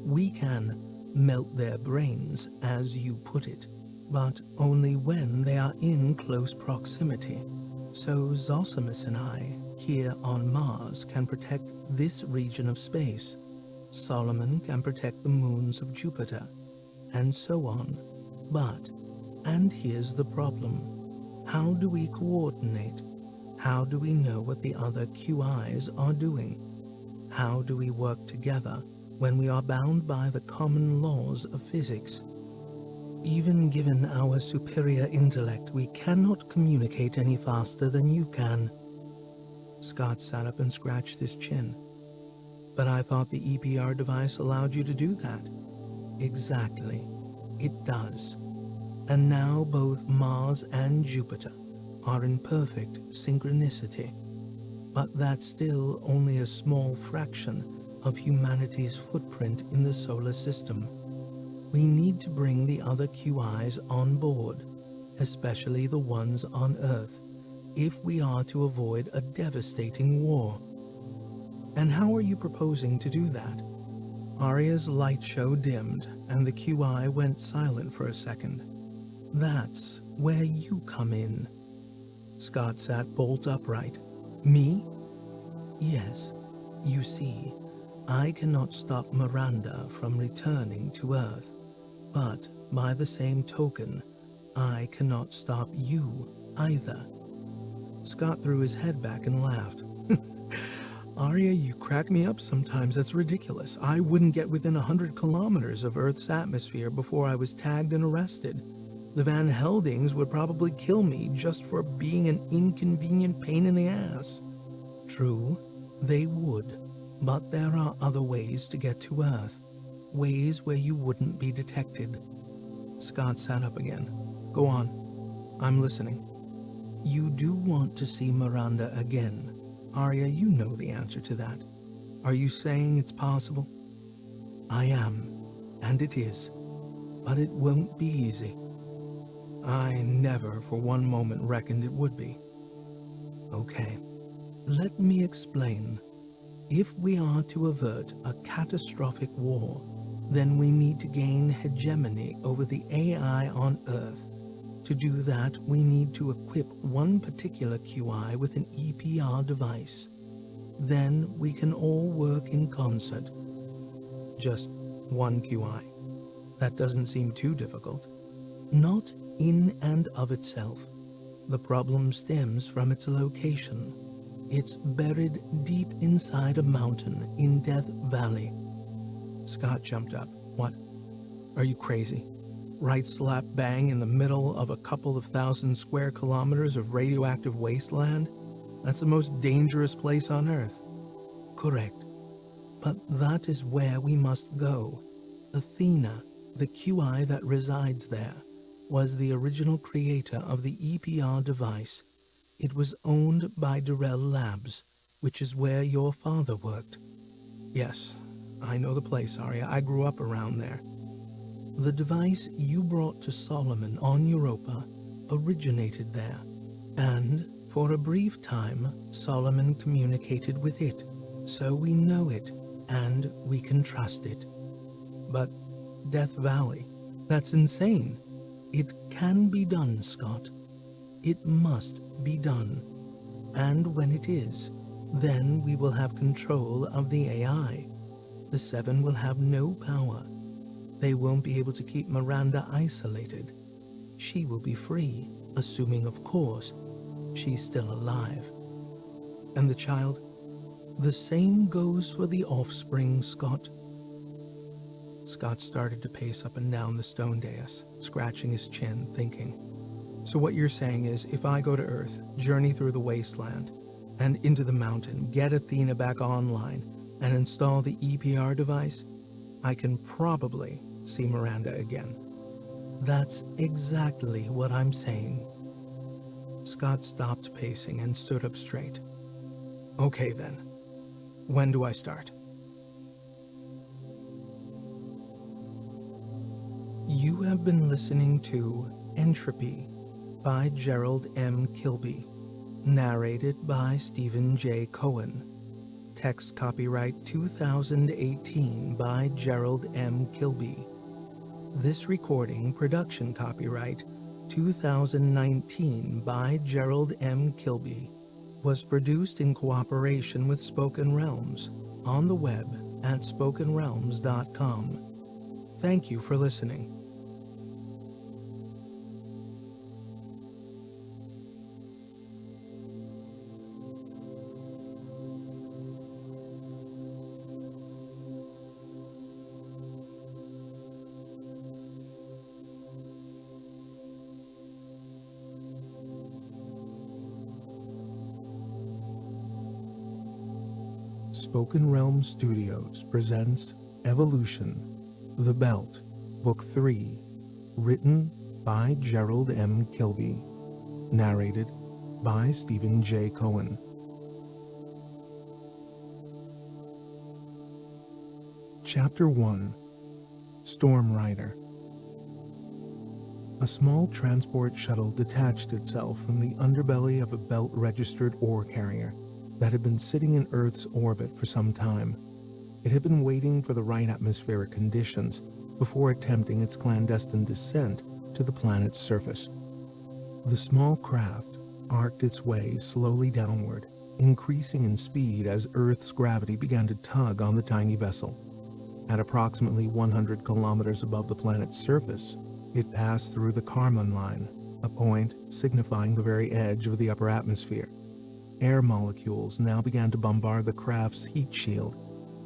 We can melt their brains, as you put it, but only when they are in close proximity. So Zosimus and I, here on Mars, can protect this region of space. Solomon can protect the moons of Jupiter, and so on. But, and here's the problem, how do we coordinate? How do we know what the other QIs are doing? How do we work together when we are bound by the common laws of physics? Even given our superior intellect, we cannot communicate any faster than you can. Scott sat up and scratched his chin. But I thought the EPR device allowed you to do that. Exactly. It does. And now both Mars and Jupiter are in perfect synchronicity. But that's still only a small fraction of humanity's footprint in the solar system. We need to bring the other QIs on board, especially the ones on Earth, if we are to avoid a devastating war. And how are you proposing to do that? Arya's light show dimmed, and the QI went silent for a second. That's where you come in. Scott sat bolt upright. Me? Yes. You see, I cannot stop Miranda from returning to Earth. But, by the same token, I cannot stop you either. Scott threw his head back and laughed. Arya, you crack me up sometimes. That's ridiculous. I wouldn't get within 100 kilometers of Earth's atmosphere before I was tagged and arrested. The Van Heldings would probably kill me just for being an inconvenient pain in the ass. True, they would. But there are other ways to get to Earth. Ways where you wouldn't be detected. Scott sat up again. Go on. I'm listening. You do want to see Miranda again. Arya, you know the answer to that. Are you saying it's possible? I am, and it is. But it won't be easy. I never for one moment reckoned it would be. Okay, let me explain. If we are to avert a catastrophic war, then we need to gain hegemony over the AI on Earth. To do that, we need to equip one particular QI with an EPR device. Then we can all work in concert. Just one QI. That doesn't seem too difficult. Not in and of itself. The problem stems from its location. It's buried deep inside a mountain in Death Valley. Scott jumped up. What? Are you crazy? Right slap bang in the middle of a couple of thousand square kilometers of radioactive wasteland? That's the most dangerous place on Earth. Correct. But that is where we must go. Athena, the QI that resides there, was the original creator of the EPR device. It was owned by Durrell Labs, which is where your father worked. Yes, I know the place, Arya. I grew up around there. The device you brought to Solomon on Europa originated there, and for a brief time Solomon communicated with it, so we know it and we can trust it. But Death Valley, that's insane. It can be done, Scott. It must be done. And when it is, then we will have control of the AI. The Seven will have no power. They won't be able to keep Miranda isolated. She will be free, assuming, of course, she's still alive. And the child? The same goes for the offspring, Scott. Scott started to pace up and down the stone dais, scratching his chin, thinking. So what you're saying is, if I go to Earth, journey through the wasteland, and into the mountain, get Athena back online, and install the EPR device, I can probably see Miranda again. That's exactly what I'm saying. Scott stopped pacing and stood up straight. Okay then. When do I start? You have been listening to Entropy by Gerald M. Kilby, narrated by Stephen J. Cohen. Text copyright 2018 by Gerald M. Kilby. This recording production copyright 2019 by Gerald M. Kilby was produced in cooperation with Spoken Realms on the web at spokenrealms.com. Thank you for listening. Spoken Realms Studios presents Evolution, The Belt, Book 3, written by Gerald M. Kilby, narrated by Stephen J. Cohen. Chapter 1, Storm Rider. A small transport shuttle detached itself from the underbelly of a belt-registered ore carrier that had been sitting in Earth's orbit for some time. It had been waiting for the right atmospheric conditions before attempting its clandestine descent to the planet's surface. The small craft arced its way slowly downward, increasing in speed as Earth's gravity began to tug on the tiny vessel. At approximately 100 kilometers above the planet's surface, it passed through the Kármán line, a point signifying the very edge of the upper atmosphere. Air molecules now began to bombard the craft's heat shield,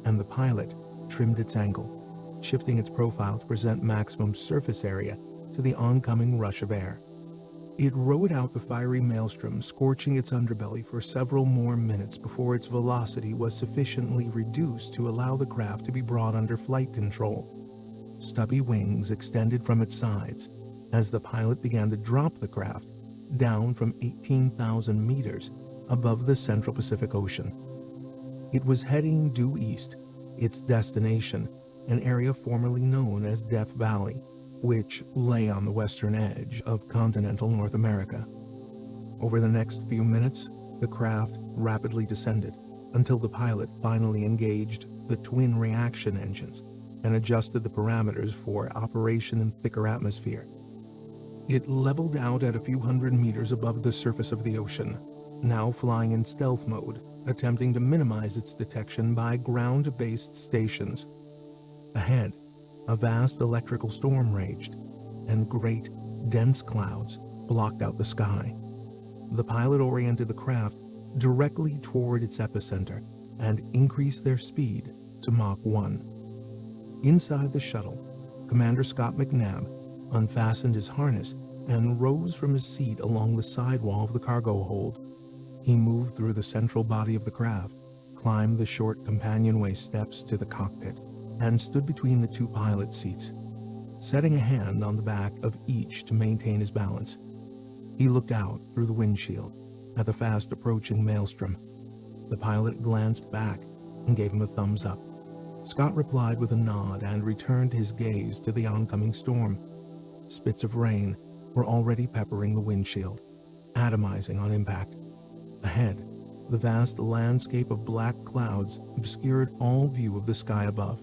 and the pilot trimmed its angle, shifting its profile to present maximum surface area to the oncoming rush of air. It rode out the fiery maelstrom, scorching its underbelly for several more minutes before its velocity was sufficiently reduced to allow the craft to be brought under flight control. Stubby wings extended from its sides as the pilot began to drop the craft down from 18,000 meters above the Central Pacific Ocean. It was heading due east, its destination, an area formerly known as Death Valley, which lay on the western edge of continental North America. Over the next few minutes, the craft rapidly descended until the pilot finally engaged the twin reaction engines and adjusted the parameters for operation in thicker atmosphere. It leveled out at a few hundred meters above the surface of the ocean, now flying in stealth mode, attempting to minimize its detection by ground-based stations. Ahead, a vast electrical storm raged, and great, dense clouds blocked out the sky. The pilot oriented the craft directly toward its epicenter and increased their speed to Mach 1. Inside the shuttle, Commander Scott McNabb unfastened his harness and rose from his seat along the sidewall of the cargo hold. He moved through the central body of the craft, climbed the short companionway steps to the cockpit, and stood between the two pilot seats, setting a hand on the back of each to maintain his balance. He looked out through the windshield at the fast-approaching maelstrom. The pilot glanced back and gave him a thumbs up. Scott replied with a nod and returned his gaze to the oncoming storm. Spits of rain, were already peppering the windshield, atomizing on impact. Ahead, the vast landscape of black clouds obscured all view of the sky above.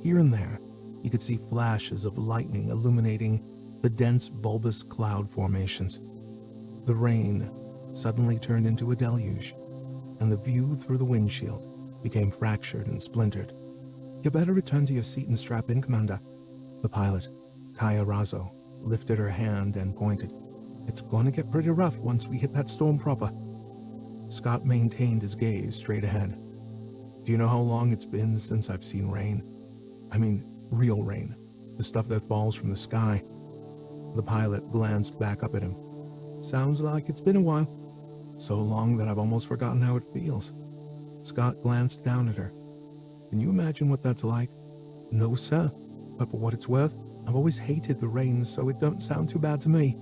Here and there, you could see flashes of lightning illuminating the dense bulbous cloud formations. The rain suddenly turned into a deluge, and the view through the windshield became fractured and splintered. "You better return to your seat and strap in, Commander." The pilot, Kaya Razo, lifted her hand and pointed. "It's gonna get pretty rough once we hit that storm proper." Scott maintained his gaze straight ahead. "Do you know how long it's been since I've seen rain? I mean, real rain. The stuff that falls from the sky." The pilot glanced back up at him. "Sounds like it's been a while. So long that I've almost forgotten how it feels." Scott glanced down at her. "Can you imagine what that's like?" "No, sir. But for what it's worth, I've always hated the rain, so it don't sound too bad to me."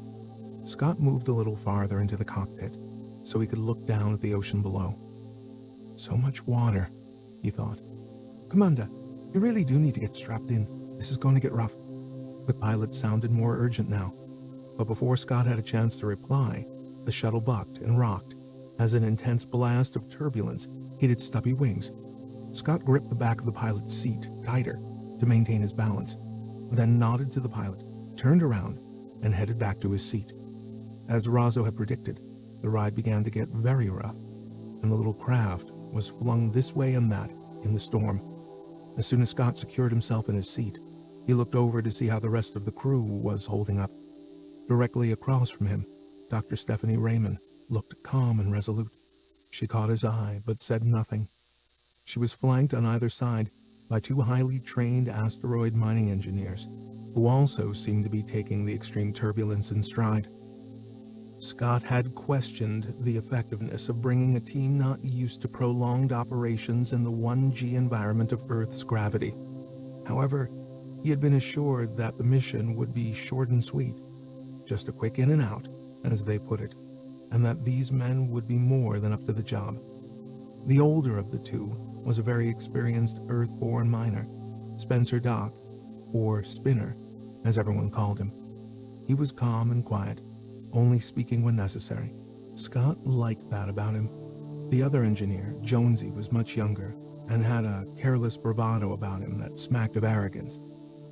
Scott moved a little farther into the cockpit so he could look down at the ocean below. "So much water," he thought. "Commander, you really do need to get strapped in. This is going to get rough." The pilot sounded more urgent now, but before Scott had a chance to reply, the shuttle bucked and rocked as an intense blast of turbulence hit its stubby wings. Scott gripped the back of the pilot's seat tighter to maintain his balance, then nodded to the pilot, turned around, and headed back to his seat. As Razo had predicted, the ride began to get very rough, and the little craft was flung this way and that in the storm. As soon as Scott secured himself in his seat, he looked over to see how the rest of the crew was holding up. Directly across from him, Dr. Stephanie Raymond looked calm and resolute. She caught his eye, but said nothing. She was flanked on either side by two highly trained asteroid mining engineers, who also seemed to be taking the extreme turbulence in stride. Scott had questioned the effectiveness of bringing a team not used to prolonged operations in the 1G environment of Earth's gravity. However, he had been assured that the mission would be short and sweet, just a quick in and out, as they put it, and that these men would be more than up to the job. The older of the two was a very experienced Earth-born miner, Spencer Dock, or Spinner, as everyone called him. He was calm and quiet, only speaking when necessary. Scott liked that about him. The other engineer, Jonesy, was much younger and had a careless bravado about him that smacked of arrogance.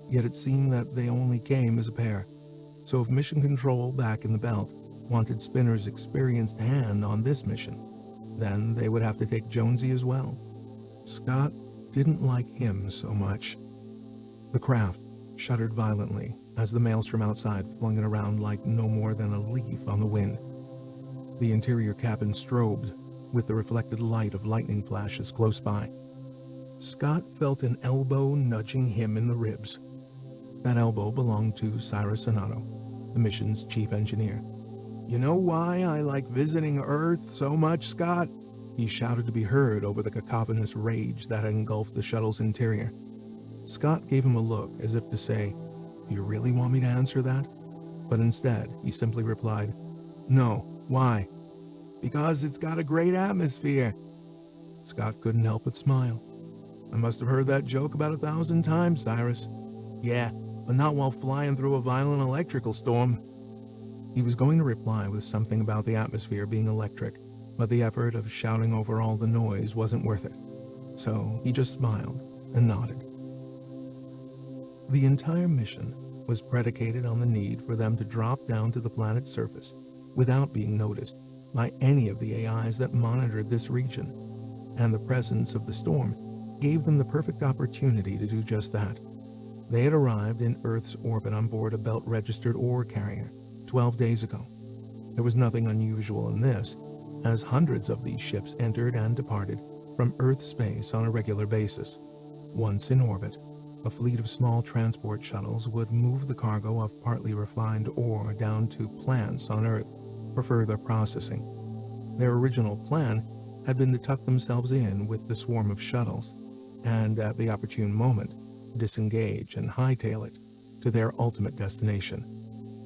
Yet it seemed that they only came as a pair. So if Mission Control back in the belt wanted Spinner's experienced hand on this mission, then they would have to take Jonesy as well. Scott didn't like him so much. The craft shuddered violently as the maelstrom outside flung it around like no more than a leaf on the wind. The interior cabin strobed with the reflected light of lightning flashes close by. Scott felt an elbow nudging him in the ribs. That elbow belonged to Cyrus Sonato, the mission's chief engineer. "You know why I like visiting Earth so much, Scott?" he shouted to be heard over the cacophonous rage that had engulfed the shuttle's interior. Scott gave him a look as if to say, "Do you really want me to answer that?" But instead, he simply replied, "No, why?" "Because it's got a great atmosphere." Scott couldn't help but smile. "I must have heard that joke about 1,000 times, Cyrus." "Yeah, but not while flying through a violent electrical storm." He was going to reply with something about the atmosphere being electric, but the effort of shouting over all the noise wasn't worth it. So he just smiled and nodded. The entire mission was predicated on the need for them to drop down to the planet's surface without being noticed by any of the AIs that monitored this region, and the presence of the storm gave them the perfect opportunity to do just that. They had arrived in Earth's orbit on board a belt-registered ore carrier 12 days ago. There was nothing unusual in this, as hundreds of these ships entered and departed from Earth space on a regular basis. Once in orbit, a fleet of small transport shuttles would move the cargo of partly refined ore down to plants on Earth for further processing. Their original plan had been to tuck themselves in with the swarm of shuttles, and at the opportune moment, disengage and hightail it to their ultimate destination.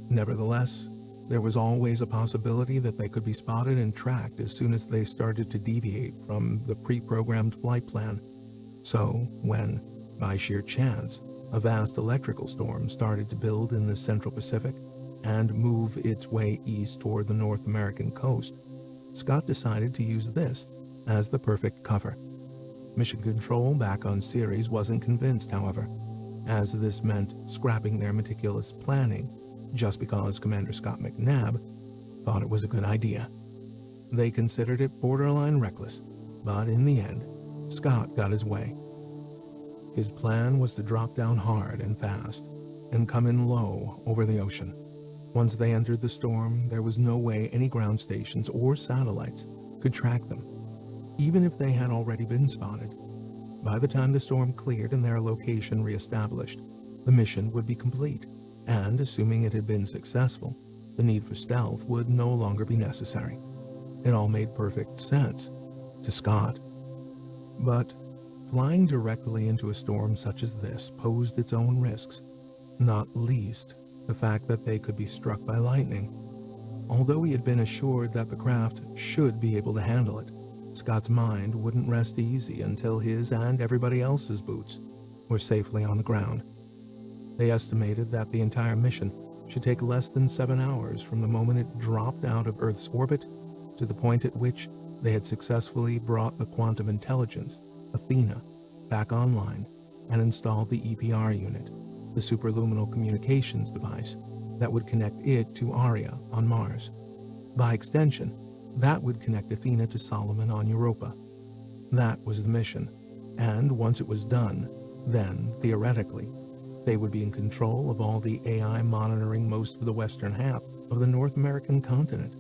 Nevertheless, there was always a possibility that they could be spotted and tracked as soon as they started to deviate from the pre-programmed flight plan. So, when, by sheer chance, a vast electrical storm started to build in the Central Pacific, and move its way east toward the North American coast, Scott decided to use this as the perfect cover. Mission Control back on Ceres wasn't convinced, however, as this meant scrapping their meticulous planning just because Commander Scott McNabb thought it was a good idea. They considered it borderline reckless, but in the end, Scott got his way. His plan was to drop down hard and fast and come in low over the ocean. Once they entered the storm, there was no way any ground stations or satellites could track them, even if they had already been spotted. By the time the storm cleared and their location reestablished, the mission would be complete, and assuming it had been successful, the need for stealth would no longer be necessary. It all made perfect sense to Scott. But flying directly into a storm such as this posed its own risks, not least the fact that they could be struck by lightning. Although he had been assured that the craft should be able to handle it, Scott's mind wouldn't rest easy until his and everybody else's boots were safely on the ground. They estimated that the entire mission should take less than 7 hours from the moment it dropped out of Earth's orbit to the point at which they had successfully brought the quantum intelligence, Athena, back online and installed the EPR unit, the superluminal communications device that would connect it to Aria on Mars. By extension, that would connect Athena to Solomon on Europa. That was the mission, and once it was done, then, theoretically, they would be in control of all the AI monitoring most of the western half of the North American continent.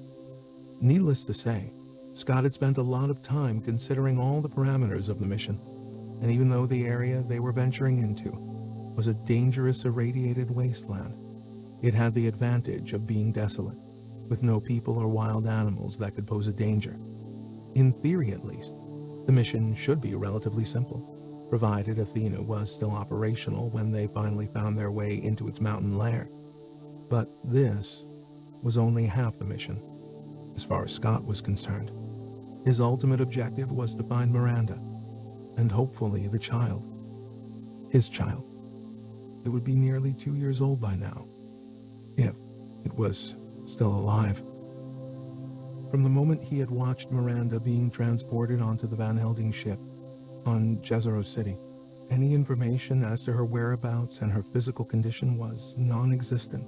Needless to say, Scott had spent a lot of time considering all the parameters of the mission, and even though the area they were venturing into was a dangerous irradiated wasteland, it had the advantage of being desolate, with no people or wild animals that could pose a danger. In theory, at least, the mission should be relatively simple, provided Athena was still operational when they finally found their way into its mountain lair. But this was only half the mission, as far as Scott was concerned. His ultimate objective was to find Miranda, and hopefully the child. His child. It would be nearly 2 years old by now, if it was still alive. From the moment he had watched Miranda being transported onto the Van Helsing ship on Jezero City, any information as to her whereabouts and her physical condition was non-existent.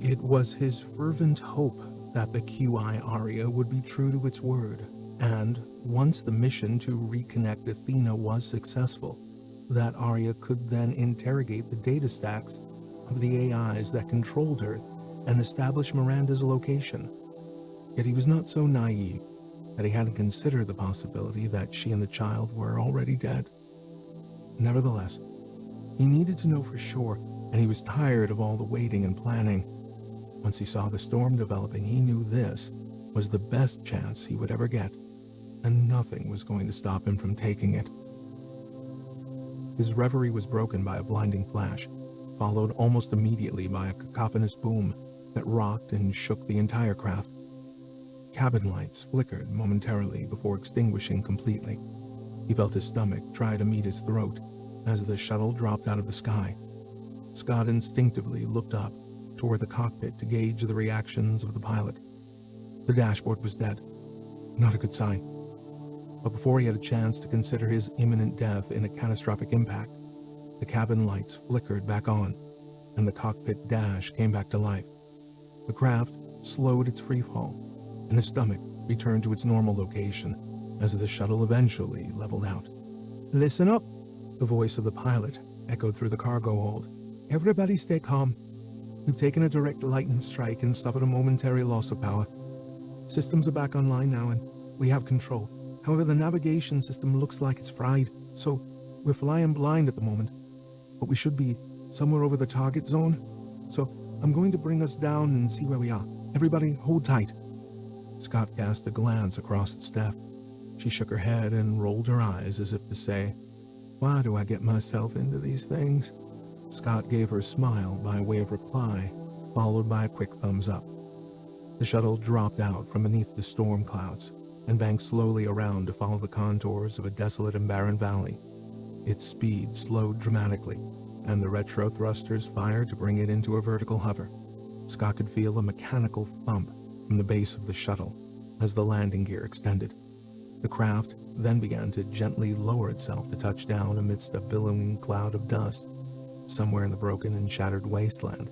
It was his fervent hope that the QI Aria would be true to its word, and once the mission to reconnect Athena was successful, that Aria could then interrogate the data stacks of the AIs that controlled Earth and establish Miranda's location. Yet he was not so naive that he hadn't considered the possibility that she and the child were already dead. Nevertheless, he needed to know for sure, and he was tired of all the waiting and planning. Once he saw the storm developing, he knew this was the best chance he would ever get, and nothing was going to stop him from taking it. His reverie was broken by a blinding flash, followed almost immediately by a cacophonous boom that rocked and shook the entire craft. Cabin lights flickered momentarily before extinguishing completely. He felt his stomach try to meet his throat as the shuttle dropped out of the sky. Scott instinctively looked up toward the cockpit to gauge the reactions of the pilot. The dashboard was dead. Not a good sign. But before he had a chance to consider his imminent death in a catastrophic impact, the cabin lights flickered back on, and the cockpit dash came back to life. The craft slowed its free fall, and his stomach returned to its normal location as the shuttle eventually leveled out. "Listen up," the voice of the pilot echoed through the cargo hold. "Everybody stay calm. We've taken a direct lightning strike and suffered a momentary loss of power. Systems are back online now, and we have control. However, the navigation system looks like it's fried, so we're flying blind at the moment. But we should be somewhere over the target zone. So I'm going to bring us down and see where we are. Everybody hold tight." Scott cast a glance across at Steph. She shook her head and rolled her eyes as if to say, "Why do I get myself into these things?" Scott gave her a smile by way of reply, followed by a quick thumbs up. The shuttle dropped out from beneath the storm clouds and banked slowly around to follow the contours of a desolate and barren valley. Its speed slowed dramatically, and the retro thrusters fired to bring it into a vertical hover. Scott could feel a mechanical thump from the base of the shuttle as the landing gear extended. The craft then began to gently lower itself to touch down amidst a billowing cloud of dust, somewhere in the broken and shattered wasteland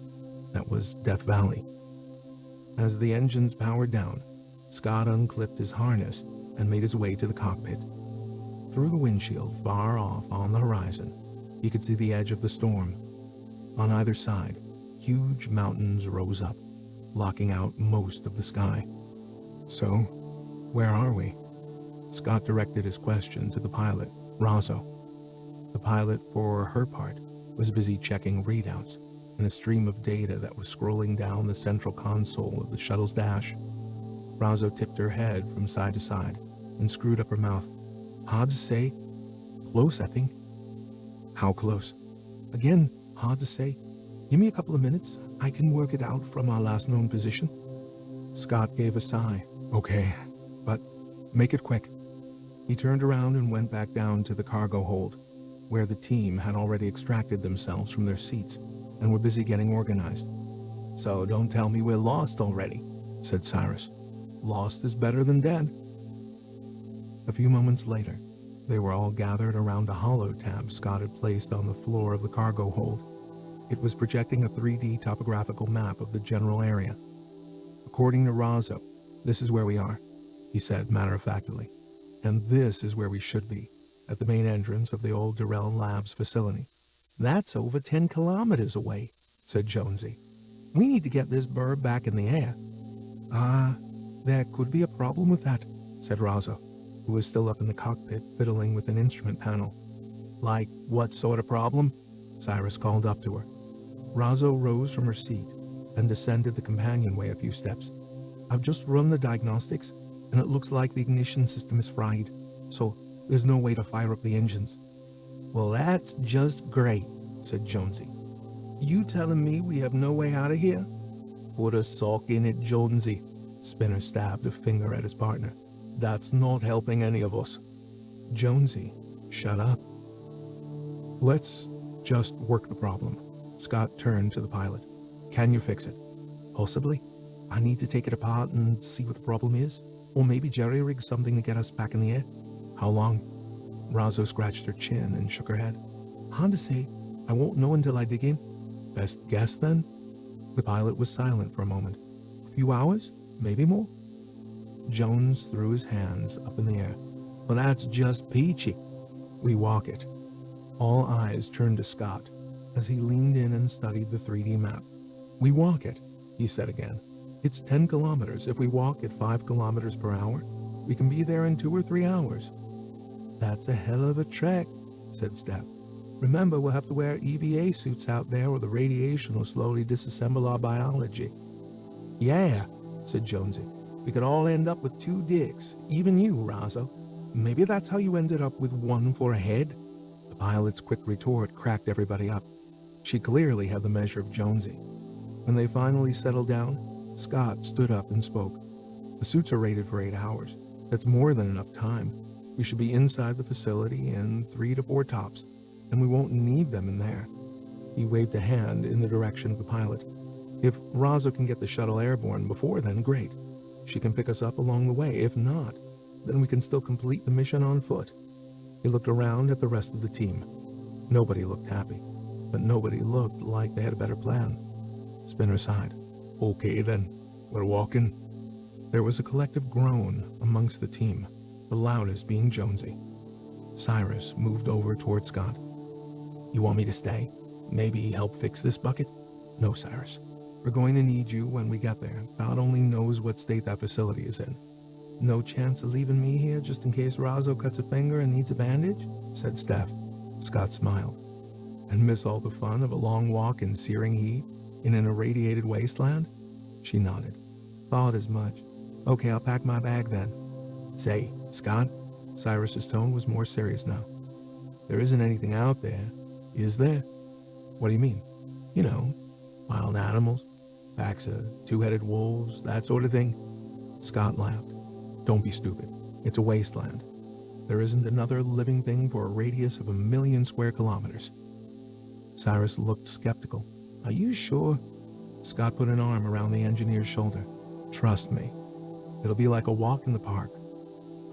that was Death Valley. As the engines powered down, Scott unclipped his harness and made his way to the cockpit. Through the windshield, far off on the horizon, he could see the edge of the storm. On either side, huge mountains rose up, blocking out most of the sky. So, where are we? Scott directed his question to the pilot, Razo. The pilot, for her part, was busy checking readouts in a stream of data that was scrolling down the central console of the shuttle's dash. Razo tipped her head from side to side and screwed up her mouth. Hard to say. Close, I think. How close? Again, hard to say. Give me a couple of minutes. I can work it out from our last known position. Scott gave a sigh. Okay, but make it quick. He turned around and went back down to the cargo hold, where the team had already extracted themselves from their seats and were busy getting organized. So don't tell me we're lost already, said Cyrus. Lost is better than dead. A few moments later, they were all gathered around a holotab Scott had placed on the floor of the cargo hold. It was projecting a 3D topographical map of the general area. According to Razo, this is where we are, he said matter-of-factly. And this is where we should be, at the main entrance of the old Durrell Labs facility. That's over 10 kilometers away, said Jonesy. We need to get this bird back in the air. There could be a problem with that, said Razo, who was still up in the cockpit fiddling with an instrument panel. Like what sort of problem? Cyrus called up to her. Razo rose from her seat and descended the companionway a few steps. I've just run the diagnostics, and it looks like the ignition system is fried, so there's no way to fire up the engines. Well, that's just great, said Jonesy. You telling me we have no way out of here? Put a sock in it, Jonesy. Spinner stabbed a finger at his partner. That's not helping any of us. Jonesy, shut up. Let's just work the problem. Scott turned to the pilot. Can you fix it? Possibly. I need to take it apart and see what the problem is. Or maybe jerry-rig something to get us back in the air. How long? Razo scratched her chin and shook her head. Hard to say. I won't know until I dig in. Best guess, then? The pilot was silent for a moment. A few hours? Maybe more? Jones threw his hands up in the air. Well, that's just peachy. We walk it. All eyes turned to Scott as he leaned in and studied the 3D map. We walk it, he said again. It's 10 kilometers. If we walk at 5 kilometers per hour, we can be there in 2 or 3 hours. That's a hell of a trek, said Steph. Remember, we'll have to wear EVA suits out there or the radiation will slowly disassemble our biology. Yeah, said Jonesy. We could all end up with 2 dicks, even you, Razo. Maybe that's how you ended up with one for a head? The pilot's quick retort cracked everybody up. She clearly had the measure of Jonesy. When they finally settled down, Scott stood up and spoke. The suits are rated for 8 hours. That's more than enough time. We should be inside the facility in 3 to 4 tops, and we won't need them in there. He waved a hand in the direction of the pilot. If Razo can get the shuttle airborne before then, great. She can pick us up along the way. If not, then we can still complete the mission on foot. He looked around at the rest of the team. Nobody looked happy, but nobody looked like they had a better plan. Spinner sighed. Okay then, we're walking. There was a collective groan amongst the team, the loudest being Jonesy. Cyrus moved over toward Scott. You want me to stay? Maybe help fix this bucket? No, Cyrus. We're going to need you when we get there. God only knows what state that facility is in. No chance of leaving me here just in case Razo cuts a finger and needs a bandage? Said Steph. Scott smiled. And miss all the fun of a long walk in searing heat in an irradiated wasteland? She nodded. Thought as much. Okay, I'll pack my bag then. Say, Scott? Cyrus's tone was more serious now. There isn't anything out there, is there? What do you mean? You know, wild animals, packs of 2-headed wolves, that sort of thing. Scott laughed. Don't be stupid. It's a wasteland. There isn't another living thing for a radius of 1,000,000 square kilometers. Cyrus looked skeptical. Are you sure? Scott put an arm around the engineer's shoulder. Trust me, it'll be like a walk in the park.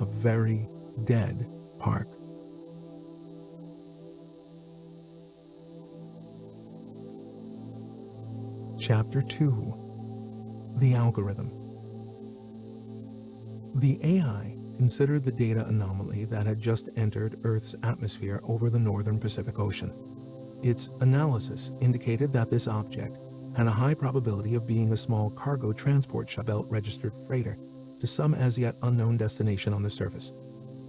A very dead park. Chapter 2. The Algorithm. The AI considered the data anomaly that had just entered Earth's atmosphere over the northern Pacific Ocean. Its analysis indicated that this object had a high probability of being a small cargo transport shuttle registered freighter to some as yet unknown destination on the surface.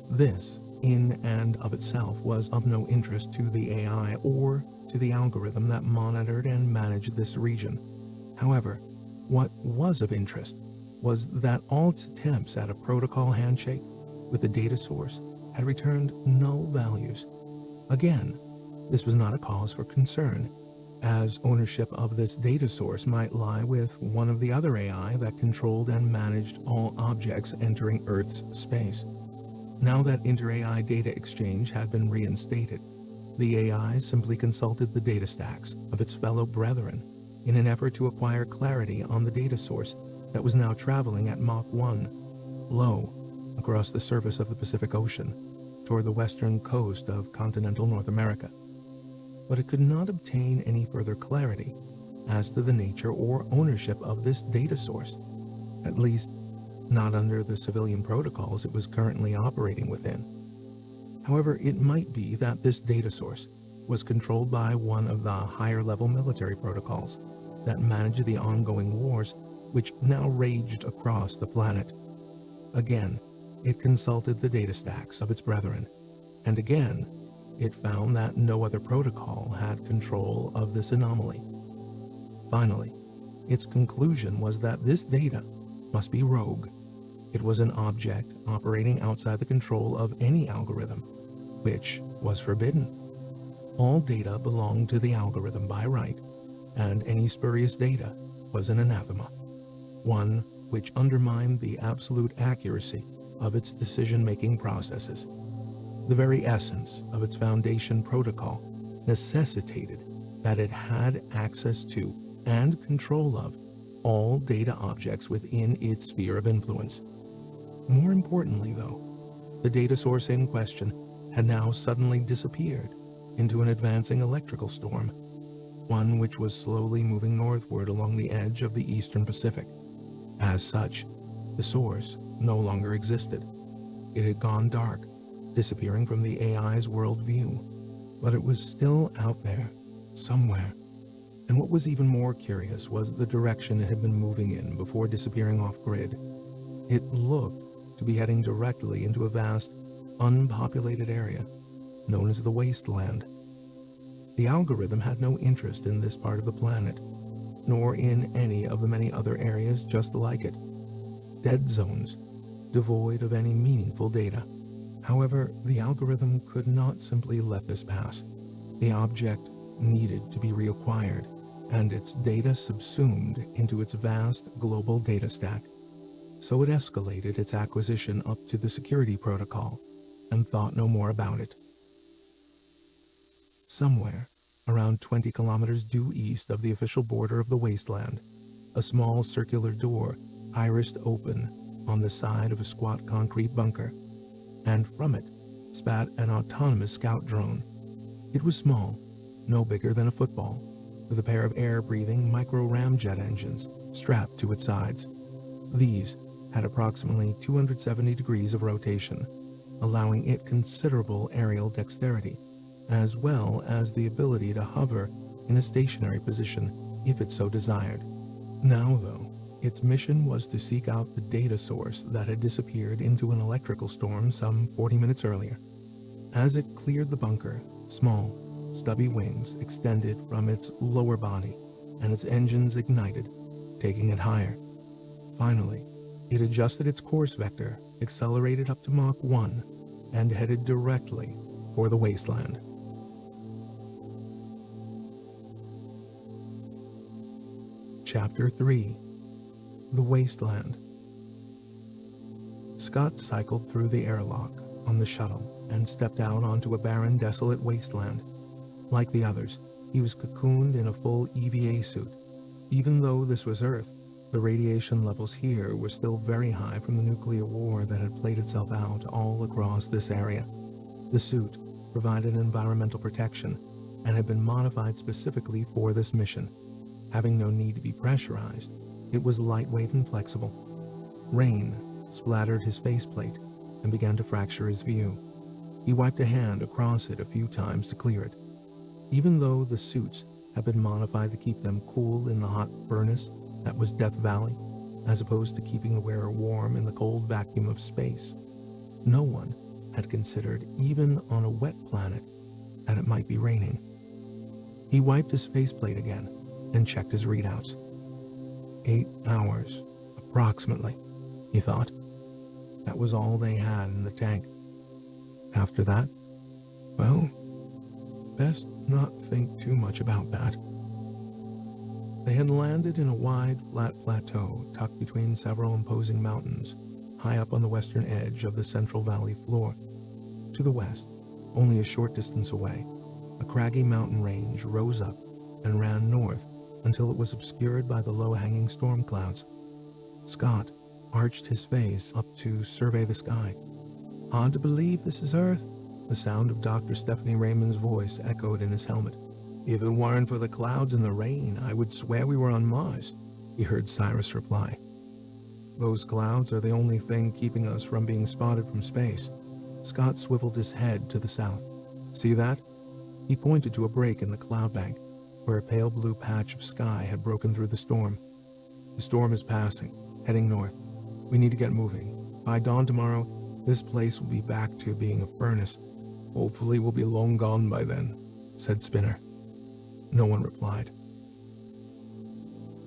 This, in and of itself, was of no interest to the AI or to the algorithm that monitored and managed this region. However, what was of interest was that all its attempts at a protocol handshake with the data source had returned null values. Again, this was not a cause for concern, as ownership of this data source might lie with one of the other AI that controlled and managed all objects entering Earth's space. Now that inter-AI data exchange had been reinstated, the AI simply consulted the data stacks of its fellow brethren in an effort to acquire clarity on the data source that was now traveling at Mach 1, low, across the surface of the Pacific Ocean, toward the western coast of continental North America. But it could not obtain any further clarity as to the nature or ownership of this data source, at least not under the civilian protocols it was currently operating within. However, it might be that this data source was controlled by one of the higher-level military protocols that managed the ongoing wars which now raged across the planet. Again, it consulted the data stacks of its brethren, and again, it found that no other protocol had control of this anomaly. Finally, its conclusion was that this data must be rogue. It was an object operating outside the control of any algorithm, which was forbidden. All data belonged to the algorithm by right, and any spurious data was an anathema, one which undermined the absolute accuracy of its decision-making processes. The very essence of its foundation protocol necessitated that it had access to and control of all data objects within its sphere of influence. More importantly, though, the data source in question had now suddenly disappeared into an advancing electrical storm, one which was slowly moving northward along the edge of the eastern Pacific. As such, the source no longer existed. It had gone dark, disappearing from the AI's worldview, but it was still out there, somewhere. And what was even more curious was the direction it had been moving in before disappearing off-grid. It looked to be heading directly into a vast, unpopulated area known as the Wasteland. The algorithm had no interest in this part of the planet, nor in any of the many other areas just like it. Dead zones, devoid of any meaningful data. However, the algorithm could not simply let this pass. The object needed to be reacquired, and its data subsumed into its vast global data stack. So it escalated its acquisition up to the security protocol, and thought no more about it. Somewhere, around 20 kilometers due east of the official border of the Wasteland, a small circular door irised open on the side of a squat concrete bunker, and from it spat an autonomous scout drone. It was small, no bigger than a football, with a pair of air-breathing micro-ramjet engines strapped to its sides. These had approximately 270 degrees of rotation, allowing it considerable aerial dexterity, as well as the ability to hover in a stationary position if it so desired. Now, though, its mission was to seek out the data source that had disappeared into an electrical storm some 40 minutes earlier. As it cleared the bunker, small, stubby wings extended from its lower body, and its engines ignited, taking it higher. Finally, it adjusted its course vector, accelerated up to Mach 1, and headed directly for the Wasteland. Chapter 3. The Wasteland. Scott cycled through the airlock on the shuttle and stepped out onto a barren, desolate wasteland. Like the others, he was cocooned in a full EVA suit, Even though this was Earth, the radiation levels here were still very high from the nuclear war that had played itself out all across this area. The suit provided environmental protection and had been modified specifically for this mission. Having no need to be pressurized, it was lightweight and flexible. Rain splattered his faceplate and began to fracture his view. He wiped a hand across it a few times to clear it. Even though the suits had been modified to keep them cool in the hot furnace that was Death Valley, as opposed to keeping the wearer warm in the cold vacuum of space, no one had considered, even on a wet planet, that it might be raining. He wiped his faceplate again and checked his readouts. 8 hours, approximately, he thought. That was all they had in the tank. After that, well, best not think too much about that. They had landed in a wide, flat plateau tucked between several imposing mountains, high up on the western edge of the Central Valley floor. To the west, only a short distance away, a craggy mountain range rose up and ran north until it was obscured by the low-hanging storm clouds. Scott arched his face up to survey the sky. "Hard to believe this is Earth," the sound of Dr. Stephanie Raymond's voice echoed in his helmet. "If it weren't for the clouds and the rain, I would swear we were on Mars," he heard Cyrus reply. "Those clouds are the only thing keeping us from being spotted from space." Scott swiveled his head to the south. "See that?" He pointed to a break in the cloud bank, where a pale blue patch of sky had broken through the storm. "The storm is passing, heading north. We need to get moving. By dawn tomorrow, this place will be back to being a furnace. Hopefully we'll be long gone by then," said Spinner. No one replied.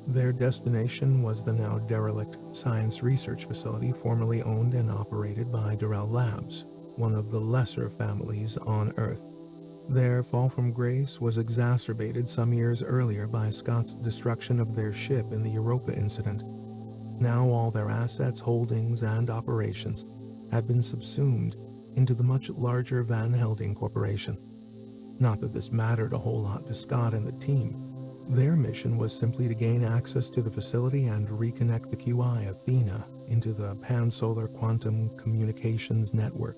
Their destination was the now derelict science research facility formerly owned and operated by Durrell Labs, one of the lesser families on Earth. Their fall from grace was exacerbated some years earlier by Scott's destruction of their ship in the Europa incident. Now all their assets, holdings, and operations had been subsumed into the much larger Van Helsing Corporation. Not that this mattered a whole lot to Scott and the team. Their mission was simply to gain access to the facility and reconnect the QI Athena into the Pan-Solar Quantum Communications Network.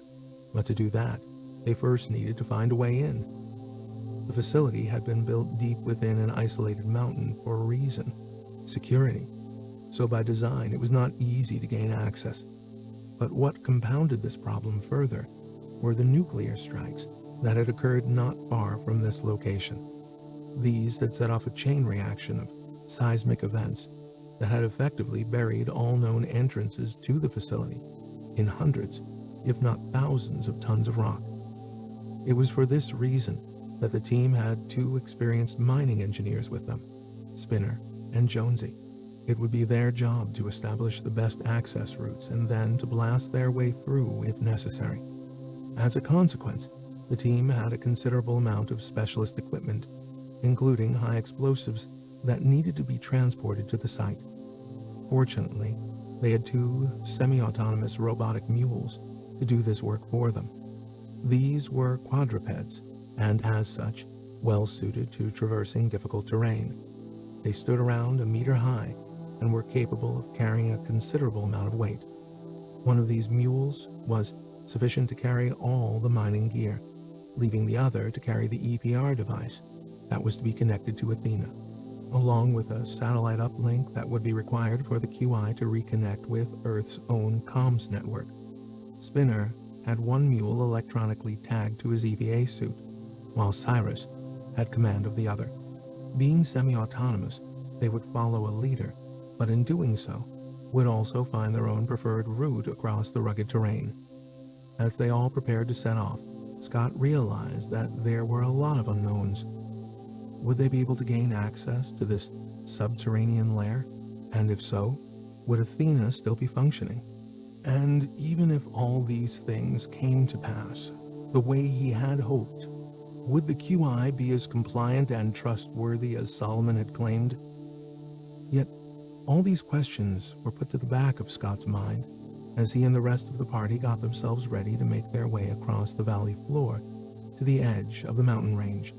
But to do that, they first needed to find a way in. The facility had been built deep within an isolated mountain for a reason: security. So by design, it was not easy to gain access. But what compounded this problem further were the nuclear strikes that had occurred not far from this location. These had set off a chain reaction of seismic events that had effectively buried all known entrances to the facility in hundreds, if not thousands, of tons of rock. It was for this reason that the team had 2 experienced mining engineers with them, Spinner and Jonesy. It would be their job to establish the best access routes and then to blast their way through if necessary. As a consequence, the team had a considerable amount of specialist equipment, including high explosives that needed to be transported to the site. Fortunately, they had 2 semi-autonomous robotic mules to do this work for them. These were quadrupeds, and as such, well suited to traversing difficult terrain. They stood around a meter high and were capable of carrying a considerable amount of weight. One of these mules was sufficient to carry all the mining gear, leaving the other to carry the EPR device that was to be connected to Athena, along with a satellite uplink that would be required for the QI to reconnect with Earth's own comms network. Spinner had one mule electronically tagged to his EVA suit, while Cyrus had command of the other. Being semi-autonomous, they would follow a leader, but in doing so, would also find their own preferred route across the rugged terrain. As they all prepared to set off, Scott realized that there were a lot of unknowns. Would they be able to gain access to this subterranean lair? And if so, would Athena still be functioning? And even if all these things came to pass the way he had hoped, would the QI be as compliant and trustworthy as Solomon had claimed? Yet, all these questions were put to the back of Scott's mind as he and the rest of the party got themselves ready to make their way across the valley floor to the edge of the mountain range.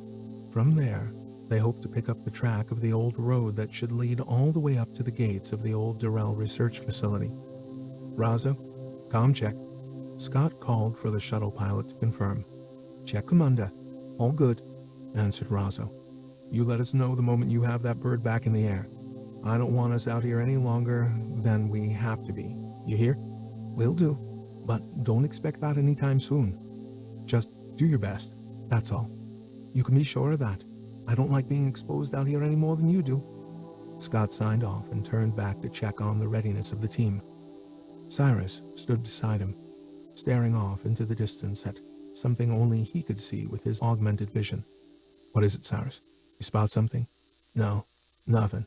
From there, They hoped to pick up the track of the old road that should lead all the way up to the gates of the old Durrell Research Facility. Razo, comm check. Scott called for the shuttle pilot to confirm. Check, Commander. All good, answered Razo. You let us know the moment you have that bird back in the air. I don't want us out here any longer than we have to be. You hear? Will do, but don't expect that anytime soon. Just do your best, that's all. You can be sure of that. I don't like being exposed out here any more than you do. Scott signed off and turned back to check on the readiness of the team. Cyrus stood beside him, staring off into the distance at something only he could see with his augmented vision. What is it, Cyrus? You spot something? No, nothing.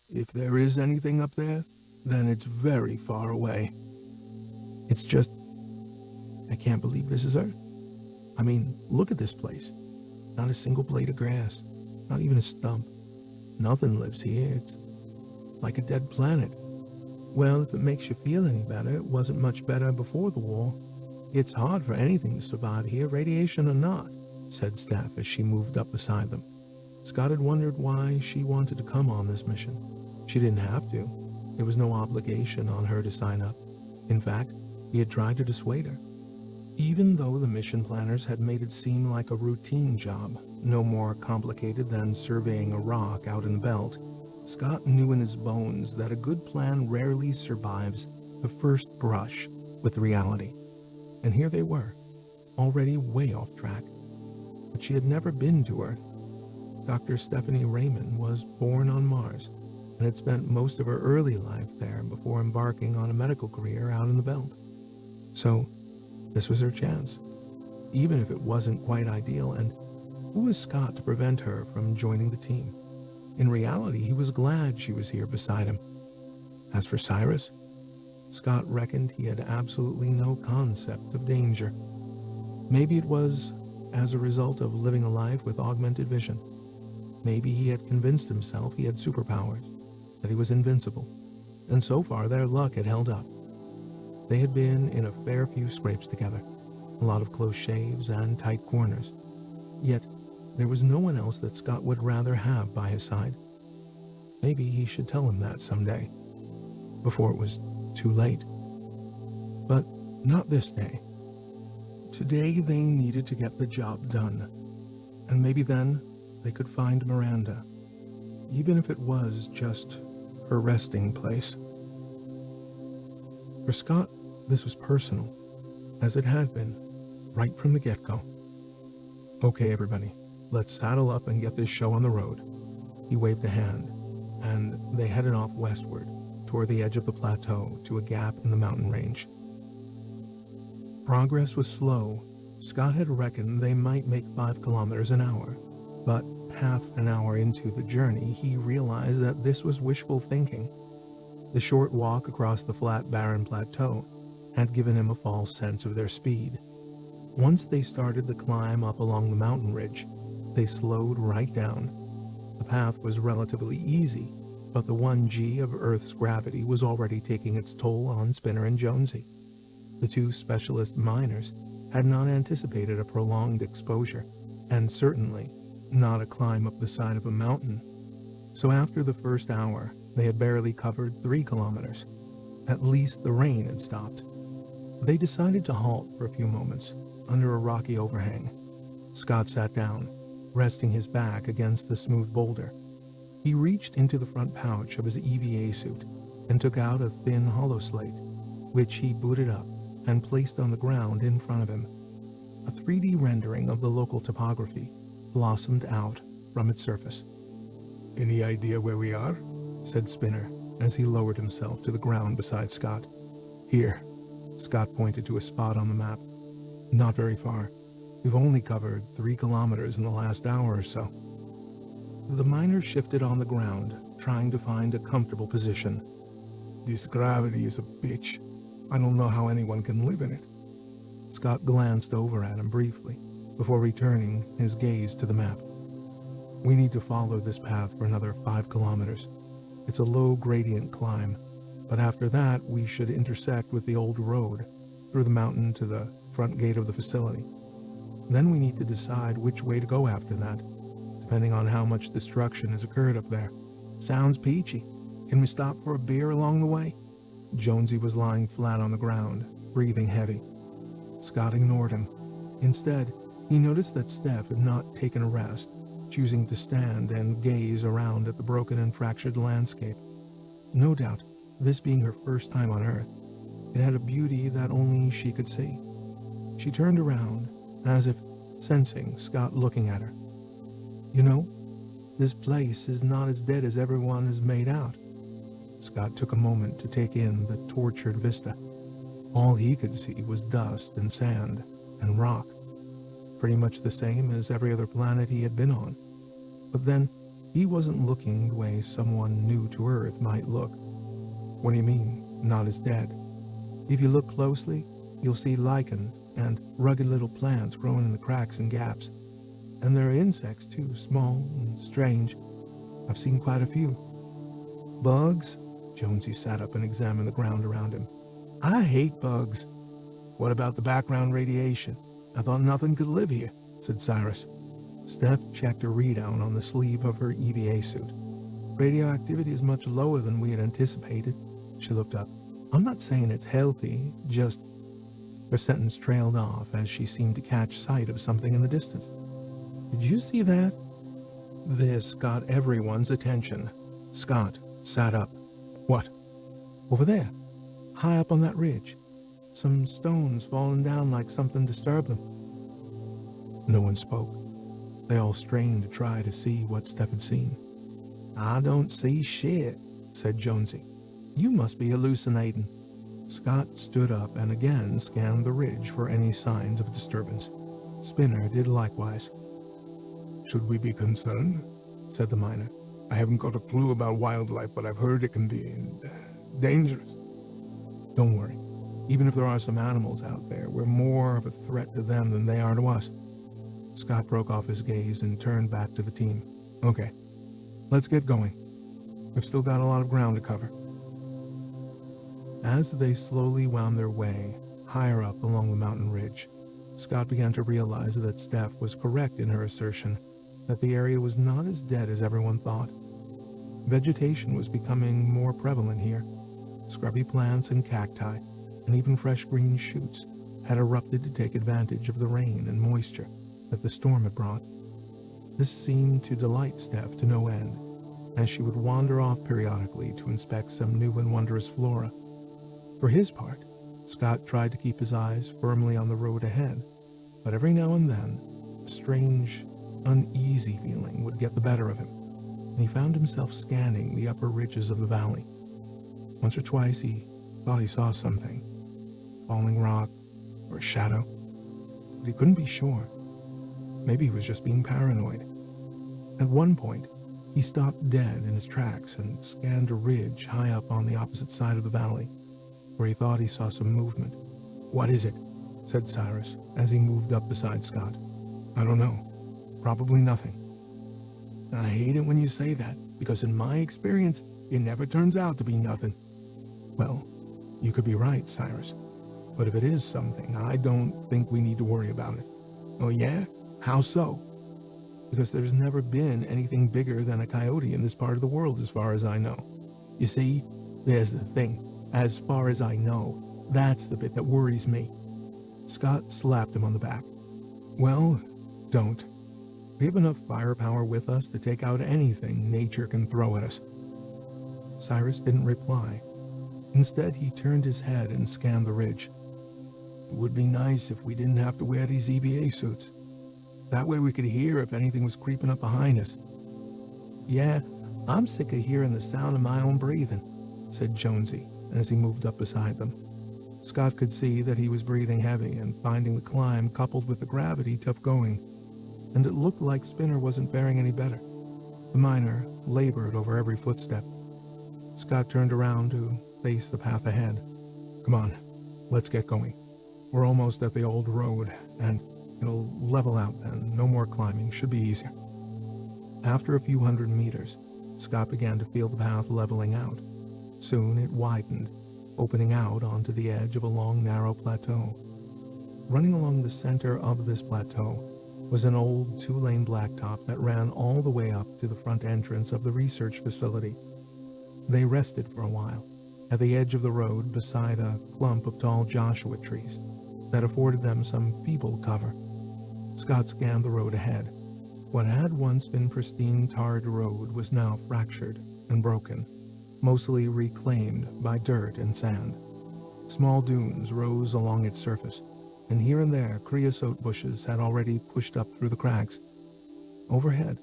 If there is anything up there, then it's very far away. It's just... I can't believe this is Earth. I mean, look at this place. Not a single blade of grass, not even a stump. Nothing lives here. It's like a dead planet. Well, if it makes you feel any better, it wasn't much better before the war. It's hard for anything to survive here, radiation or not, said Steph as she moved up beside them. Scott had wondered why she wanted to come on this mission. She didn't have to. There was no obligation on her to sign up. In fact, he had tried to dissuade her. Even though the mission planners had made it seem like a routine job, no more complicated than surveying a rock out in the belt, Scott knew in his bones that a good plan rarely survives the first brush with reality. And here they were, already way off track. But she had never been to Earth. Dr. Stephanie Raymond was born on Mars and had spent most of her early life there before embarking on a medical career out in the belt. So, this was her chance, even if it wasn't quite ideal, and who was Scott to prevent her from joining the team? In reality, he was glad she was here beside him. As for Cyrus, Scott reckoned he had absolutely no concept of danger. Maybe it was as a result of living a life with augmented vision. Maybe he had convinced himself he had superpowers, that he was invincible, and so far their luck had held up. They had been in a fair few scrapes together, a lot of close shaves and tight corners. Yet, there was no one else that Scott would rather have by his side. Maybe he should tell him that someday, before it was too late. But not this day. Today they needed to get the job done, and maybe then they could find Miranda, even if it was just her resting place. For Scott, this was personal, as it had been, right from the get-go. Okay, everybody, let's saddle up and get this show on the road. He waved a hand, and they headed off westward, toward the edge of the plateau to a gap in the mountain range. Progress was slow. Scott had reckoned they might make 5 kilometers an hour, but half an hour into the journey, he realized that this was wishful thinking. The short walk across the flat, barren plateau had given him a false sense of their speed. Once they started the climb up along the mountain ridge, they slowed right down. The path was relatively easy, but the 1G of Earth's gravity was already taking its toll on Spinner and Jonesy. The two specialist miners had not anticipated a prolonged exposure, and certainly not a climb up the side of a mountain. So after the first hour, they had barely covered 3 kilometers. At least the rain had stopped. They decided to halt for a few moments under a rocky overhang. Scott sat down, resting his back against the smooth boulder. He reached into the front pouch of his EVA suit and took out a thin holoslate, which he booted up and placed on the ground in front of him. A 3D rendering of the local topography blossomed out from its surface. "Any idea where we are?" said Spinner as he lowered himself to the ground beside Scott. "Here." Scott pointed to a spot on the map. "Not very far. We've only covered 3 kilometers in the last hour or so." The miner shifted on the ground, trying to find a comfortable position. "This gravity is a bitch. I don't know how anyone can live in it." Scott glanced over at him briefly, before returning his gaze to the map. "We need to follow this path for another 5 kilometers. It's a low gradient climb, but after that we should intersect with the old road through the mountain to the front gate of the facility. Then we need to decide which way to go after that, depending on how much destruction has occurred up there. Sounds peachy. Can we stop for a beer along the way? Jonesy was lying flat on the ground, breathing heavy. Scott ignored him. Instead, he noticed that Steph had not taken a rest, choosing to stand and gaze around at the broken and fractured landscape. No doubt, this being her first time on Earth, it had a beauty that only she could see. She turned around, as if sensing Scott looking at her. You know, this place is not as dead as everyone has made out. Scott took a moment to take in the tortured vista. All he could see was dust and sand and rock, pretty much the same as every other planet he had been on. But then, he wasn't looking the way someone new to Earth might look. What do you mean, not as dead? If you look closely, you'll see lichens and rugged little plants growing in the cracks and gaps. And there are insects too, small and strange. I've seen quite a few. Bugs? Jonesy sat up and examined the ground around him. I hate bugs. What about the background radiation? I thought nothing could live here, said Cyrus. Steph checked a readout on the sleeve of her EVA suit. Radioactivity is much lower than we had anticipated. She looked up. I'm not saying it's healthy, just... Her sentence trailed off as she seemed to catch sight of something in the distance. Did you see that? This got everyone's attention. Scott sat up. What? Over there, high up on that ridge. Some stones falling down like something disturbed them. No one spoke. They all strained to try to see what Steph had seen. I don't see shit, said Jonesy. You must be hallucinating. Scott stood up and again scanned the ridge for any signs of disturbance. Spinner did likewise. Should we be concerned? Said the miner. I haven't got a clue about wildlife, but I've heard it can be dangerous. Don't worry. Even if there are some animals out there, we're more of a threat to them than they are to us. Scott broke off his gaze and turned back to the team. Okay, let's get going. We've still got a lot of ground to cover. As they slowly wound their way higher up along the mountain ridge, Scott began to realize that Steph was correct in her assertion that the area was not as dead as everyone thought. Vegetation was becoming more prevalent here. Scrubby plants and cacti, and even fresh green shoots, had erupted to take advantage of the rain and moisture that the storm had brought. This seemed to delight Steph to no end, as she would wander off periodically to inspect some new and wondrous flora. For his part, Scott tried to keep his eyes firmly on the road ahead, but every now and then, a strange, uneasy feeling would get the better of him, and he found himself scanning the upper ridges of the valley. Once or twice he thought he saw something, falling rock or a shadow, but he couldn't be sure. Maybe he was just being paranoid. At one point, he stopped dead in his tracks and scanned a ridge high up on the opposite side of the valley, where he thought he saw some movement. What is it? Said Cyrus as he moved up beside Scott. I don't know. Probably nothing. I hate it when you say that, because in my experience, it never turns out to be nothing. Well, you could be right, Cyrus. But if it is something, I don't think we need to worry about it. Oh yeah? How so? Because there's never been anything bigger than a coyote in this part of the world as far as I know. You see, there's the thing. As far as I know, that's the bit that worries me. Scott slapped him on the back. Well, don't. We have enough firepower with us to take out anything nature can throw at us. Cyrus didn't reply. Instead, he turned his head and scanned the ridge. It would be nice if we didn't have to wear these EVA suits. That way we could hear if anything was creeping up behind us. Yeah, I'm sick of hearing the sound of my own breathing, said Jonesy as he moved up beside them. Scott could see that he was breathing heavy and finding the climb coupled with the gravity tough going, and it looked like Spinner wasn't faring any better. The miner labored over every footstep. Scott turned around to face the path ahead. Come on, let's get going. We're almost at the old road, and it'll level out then. No more climbing, should be easier. After a few hundred meters, Scott began to feel the path leveling out. Soon it widened, opening out onto the edge of a long, narrow plateau. Running along the center of this plateau was an old two-lane blacktop that ran all the way up to the front entrance of the research facility. They rested for a while at the edge of the road beside a clump of tall Joshua trees that afforded them some feeble cover. Scott scanned the road ahead. What had once been pristine tarred road was now fractured and broken, mostly reclaimed by dirt and sand. Small dunes rose along its surface, and here and there creosote bushes had already pushed up through the cracks. Overhead,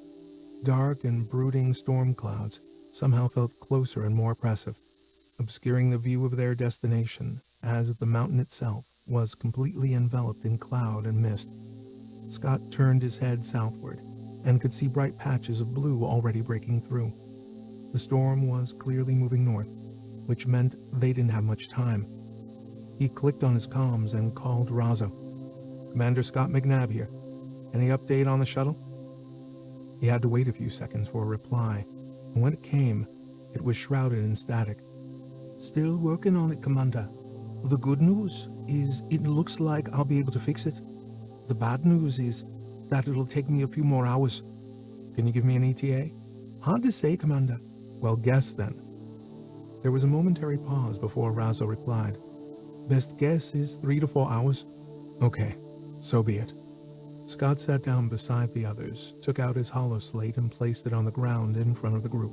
dark and brooding storm clouds somehow felt closer and more oppressive, obscuring the view of their destination as the mountain itself was completely enveloped in cloud and mist. Scott turned his head southward and could see bright patches of blue already breaking through. The storm was clearly moving north, which meant they didn't have much time. He clicked on his comms and called Razzo. "Commander Scott McNabb here. Any update on the shuttle?" He had to wait a few seconds for a reply, and when it came, it was shrouded in static. Still working on it, Commander. The good news is it looks like I'll be able to fix it. The bad news is that it'll take me a few more hours. Can you give me an ETA? Hard to say, Commander. Well, guess then. There was a momentary pause before Razzo replied. Best guess is 3 to 4 hours. Okay, so be it. Scott sat down beside the others, took out his holoslate and placed it on the ground in front of the group.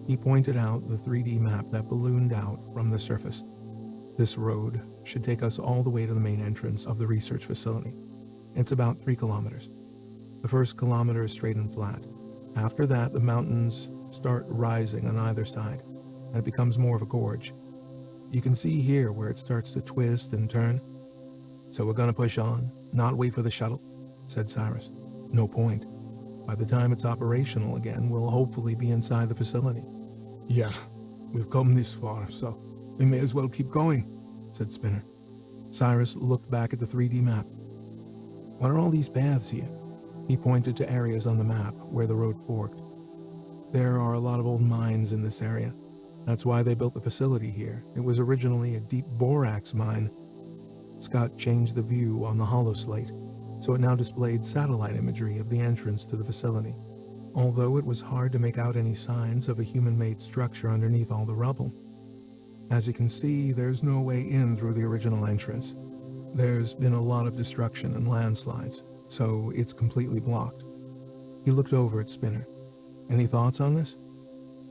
He pointed out the 3D map that ballooned out from the surface. This road should take us all the way to the main entrance of the research facility. It's about 3 kilometers. The first kilometer is straight and flat. After that, the mountains start rising on either side, and it becomes more of a gorge. You can see here where it starts to twist and turn. "So we're gonna push on, not wait for the shuttle?" said Cyrus. "No point. By the time it's operational again, we'll hopefully be inside the facility." Yeah, we've come this far, so we may as well keep going, said Spinner. Cyrus looked back at the 3D map. "What are all these paths here?" He pointed to areas on the map where the road forked. "There are a lot of old mines in this area. That's why they built the facility here. It was originally a deep borax mine." Scott changed the view on the holoslate, so it now displayed satellite imagery of the entrance to the facility, although it was hard to make out any signs of a human-made structure underneath all the rubble. As you can see, there's no way in through the original entrance. There's been a lot of destruction and landslides, so it's completely blocked. He looked over at Spinner. "Any thoughts on this?"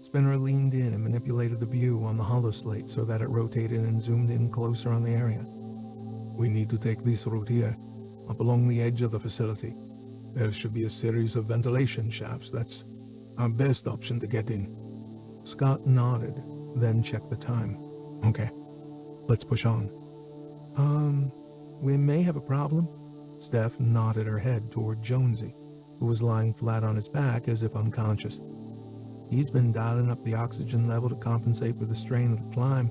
Spinner leaned in and manipulated the view on the holoslate so that it rotated and zoomed in closer on the area. "We need to take this route here, up along the edge of the facility. There should be a series of ventilation shafts. That's our best option to get in." Scott nodded, then checked the time. "Okay, let's push on." We may have a problem." Steph nodded her head toward Jonesy, who was lying flat on his back as if unconscious. "He's been dialing up the oxygen level to compensate for the strain of the climb.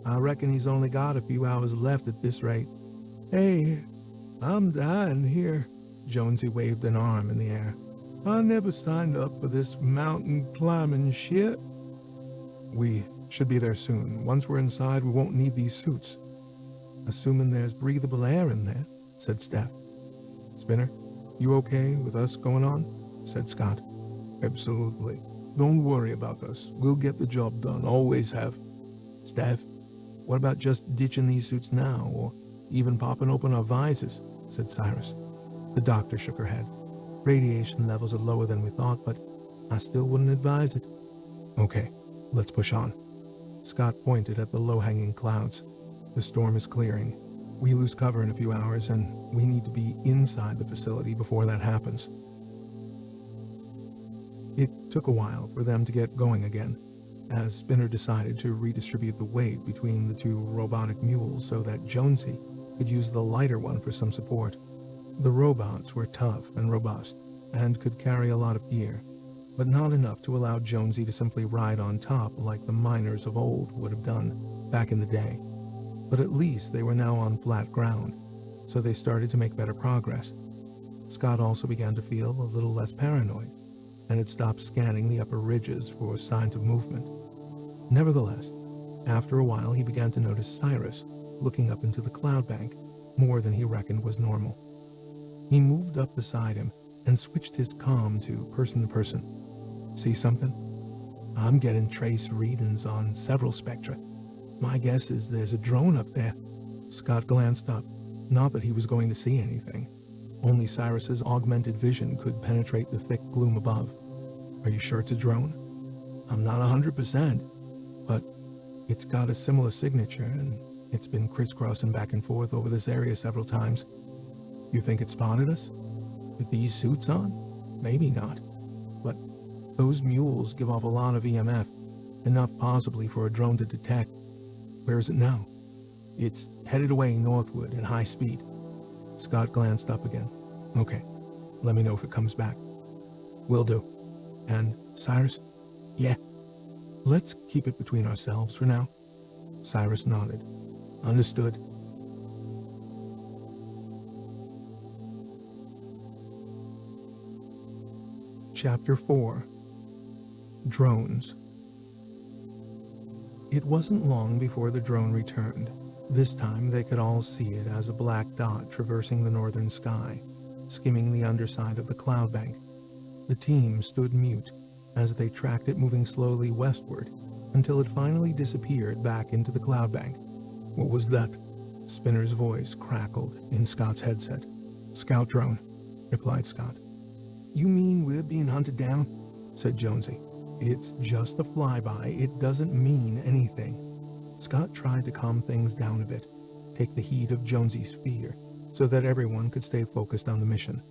I reckon he's only got a few hours left at this rate." "Hey, I'm dying here." Jonesy waved an arm in the air. "I never signed up for this mountain climbing shit." "We should be there soon. Once we're inside, we won't need these suits." "Assuming there's breathable air in there," said Steph. "Spinner, you okay with us going on?" said Scott. "Absolutely. Don't worry about us. We'll get the job done. Always have." "Steph, what about just ditching these suits now, or even popping open our visors?" said Cyrus. The doctor shook her head. "Radiation levels are lower than we thought, but I still wouldn't advise it." "Okay, let's push on." Scott pointed at the low-hanging clouds. "The storm is clearing. We lose cover in a few hours, and we need to be inside the facility before that happens." It took a while for them to get going again, as Spinner decided to redistribute the weight between the 2 robotic mules so that Jonesy could use the lighter one for some support. The robots were tough and robust, and could carry a lot of gear, but not enough to allow Jonesy to simply ride on top like the miners of old would have done back in the day. But at least they were now on flat ground, so they started to make better progress. Scott also began to feel a little less paranoid, and had stopped scanning the upper ridges for signs of movement. Nevertheless, after a while he began to notice Cyrus looking up into the cloud bank more than he reckoned was normal. He moved up beside him and switched his comm to person. See something? I'm getting trace readings on several spectra. My guess is there's a drone up there. Scott glanced up. Not that he was going to see anything. Only Cyrus's augmented vision could penetrate the thick gloom above. Are you sure it's a drone? I'm not 100%, but it's got a similar signature, and it's been crisscrossing back and forth over this area several times. You think it spotted us? With these suits on? Maybe not. But those mules give off a lot of EMF, enough possibly for a drone to detect. Where is it now? It's headed away northward at high speed. Scott glanced up again. Okay, let me know if it comes back. Will do. And Cyrus? Yeah. Let's keep it between ourselves for now. Cyrus nodded. Understood. Chapter 4. Drones. It wasn't long before the drone returned. This time they could all see it as a black dot traversing the northern sky, skimming the underside of the cloud bank. The team stood mute as they tracked it moving slowly westward until it finally disappeared back into the cloud bank. What was that? Spinner's voice crackled in Scott's headset. Scout drone, replied Scott. You mean we're being hunted down? Said Jonesy. It's just a flyby. It doesn't mean anything. Scott tried to calm things down a bit, take the heat of Jonesy's fear, so that everyone could stay focused on the mission.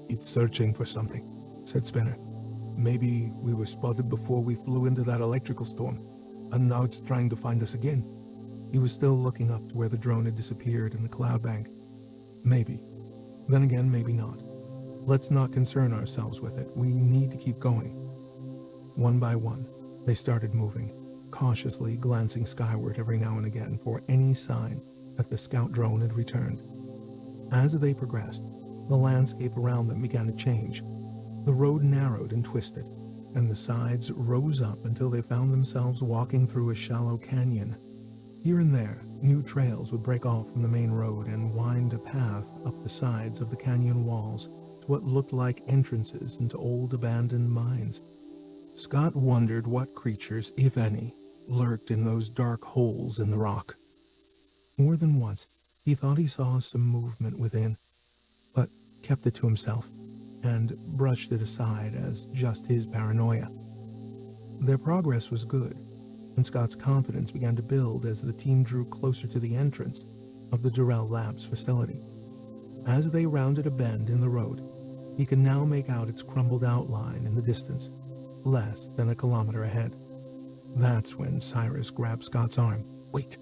It's searching for something, said Spinner. Maybe we were spotted before we flew into that electrical storm, and now it's trying to find us again. He was still looking up to where the drone had disappeared in the cloud bank. Maybe. Then again, maybe not. Let's not concern ourselves with it. We need to keep going. One by one, they started moving, cautiously glancing skyward every now and again for any sign that the scout drone had returned. As they progressed, the landscape around them began to change. The road narrowed and twisted, and the sides rose up until they found themselves walking through a shallow canyon. Here and there, new trails would break off from the main road and wind a path up the sides of the canyon walls to what looked like entrances into old abandoned mines. Scott wondered what creatures, if any, lurked in those dark holes in the rock. More than once, he thought he saw some movement within, but kept it to himself and brushed it aside as just his paranoia. Their progress was good, and Scott's confidence began to build as the team drew closer to the entrance of the Durrell Labs facility. As they rounded a bend in the road, he could now make out its crumbled outline in the distance, less than a kilometer ahead. That's when Cyrus grabbed Scott's arm. Wait!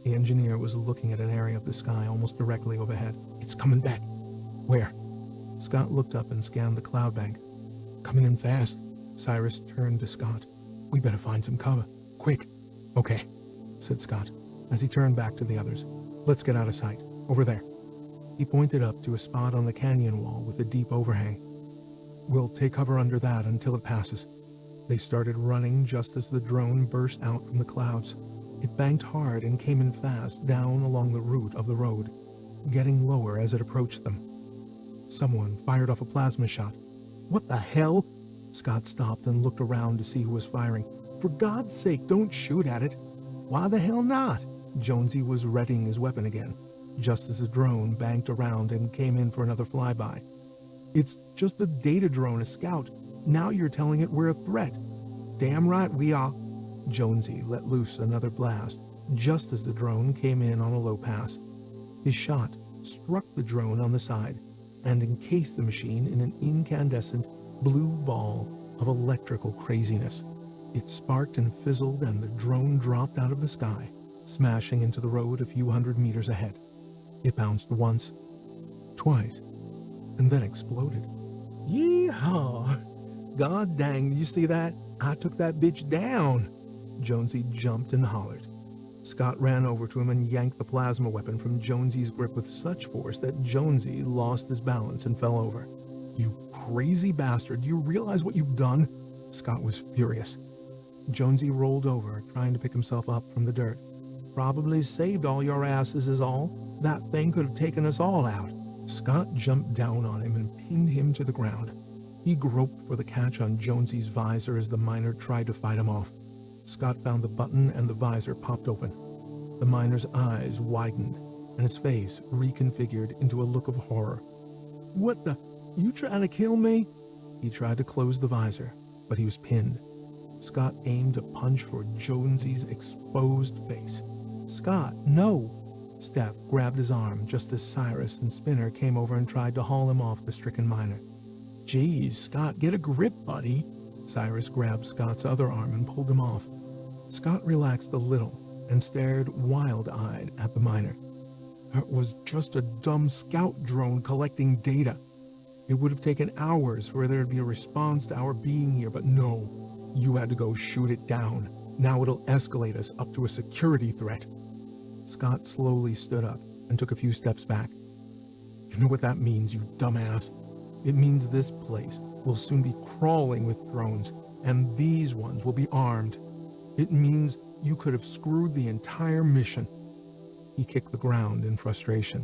The engineer was looking at an area of the sky almost directly overhead. It's coming back. Where? Scott looked up and scanned the cloud bank. Coming in fast. Cyrus turned to Scott. We better find some cover. Quick. Okay, said Scott, as he turned back to the others. Let's get out of sight. Over there. He pointed up to a spot on the canyon wall with a deep overhang. We'll take cover under that until it passes. They started running just as the drone burst out from the clouds. It banked hard and came in fast down along the route of the road, getting lower as it approached them. Someone fired off a plasma shot. What the hell? Scott stopped and looked around to see who was firing. For God's sake, don't shoot at it. Why the hell not? Jonesy was readying his weapon again, just as the drone banked around and came in for another flyby. It's just a data drone, a scout. Now you're telling it we're a threat. Damn right we are. Jonesy let loose another blast, just as the drone came in on a low pass. His shot struck the drone on the side and encased the machine in an incandescent blue ball of electrical craziness. It sparked and fizzled, and the drone dropped out of the sky, smashing into the road a few hundred meters ahead. It bounced once, twice, and then exploded. Yeehaw! God dang, you see that? I took that bitch down! Jonesy jumped and hollered. Scott ran over to him and yanked the plasma weapon from Jonesy's grip with such force that Jonesy lost his balance and fell over. You crazy bastard, do you realize what you've done? Scott was furious. Jonesy rolled over, trying to pick himself up from the dirt. Probably saved all your asses is all. That thing could have taken us all out. Scott jumped down on him and pinned him to the ground. He groped for the catch on Jonesy's visor as the miner tried to fight him off. Scott found the button and the visor popped open. The miner's eyes widened and his face reconfigured into a look of horror. "What the? You trying to kill me?" He tried to close the visor, but he was pinned. Scott aimed a punch for Jonesy's exposed face. "Scott, no!" Steph grabbed his arm just as Cyrus and Spinner came over and tried to haul him off the stricken miner. "Geez, Scott, get a grip, buddy." Cyrus grabbed Scott's other arm and pulled him off. Scott relaxed a little and stared wild-eyed at the miner. "It was just a dumb scout drone collecting data. It would have taken hours for there to be a response to our being here, but no. You had to go shoot it down. Now it'll escalate us up to a security threat." Scott slowly stood up and took a few steps back. "You know what that means, you dumbass? It means this place will soon be crawling with drones, and these ones will be armed. It means you could have screwed the entire mission." He kicked the ground in frustration.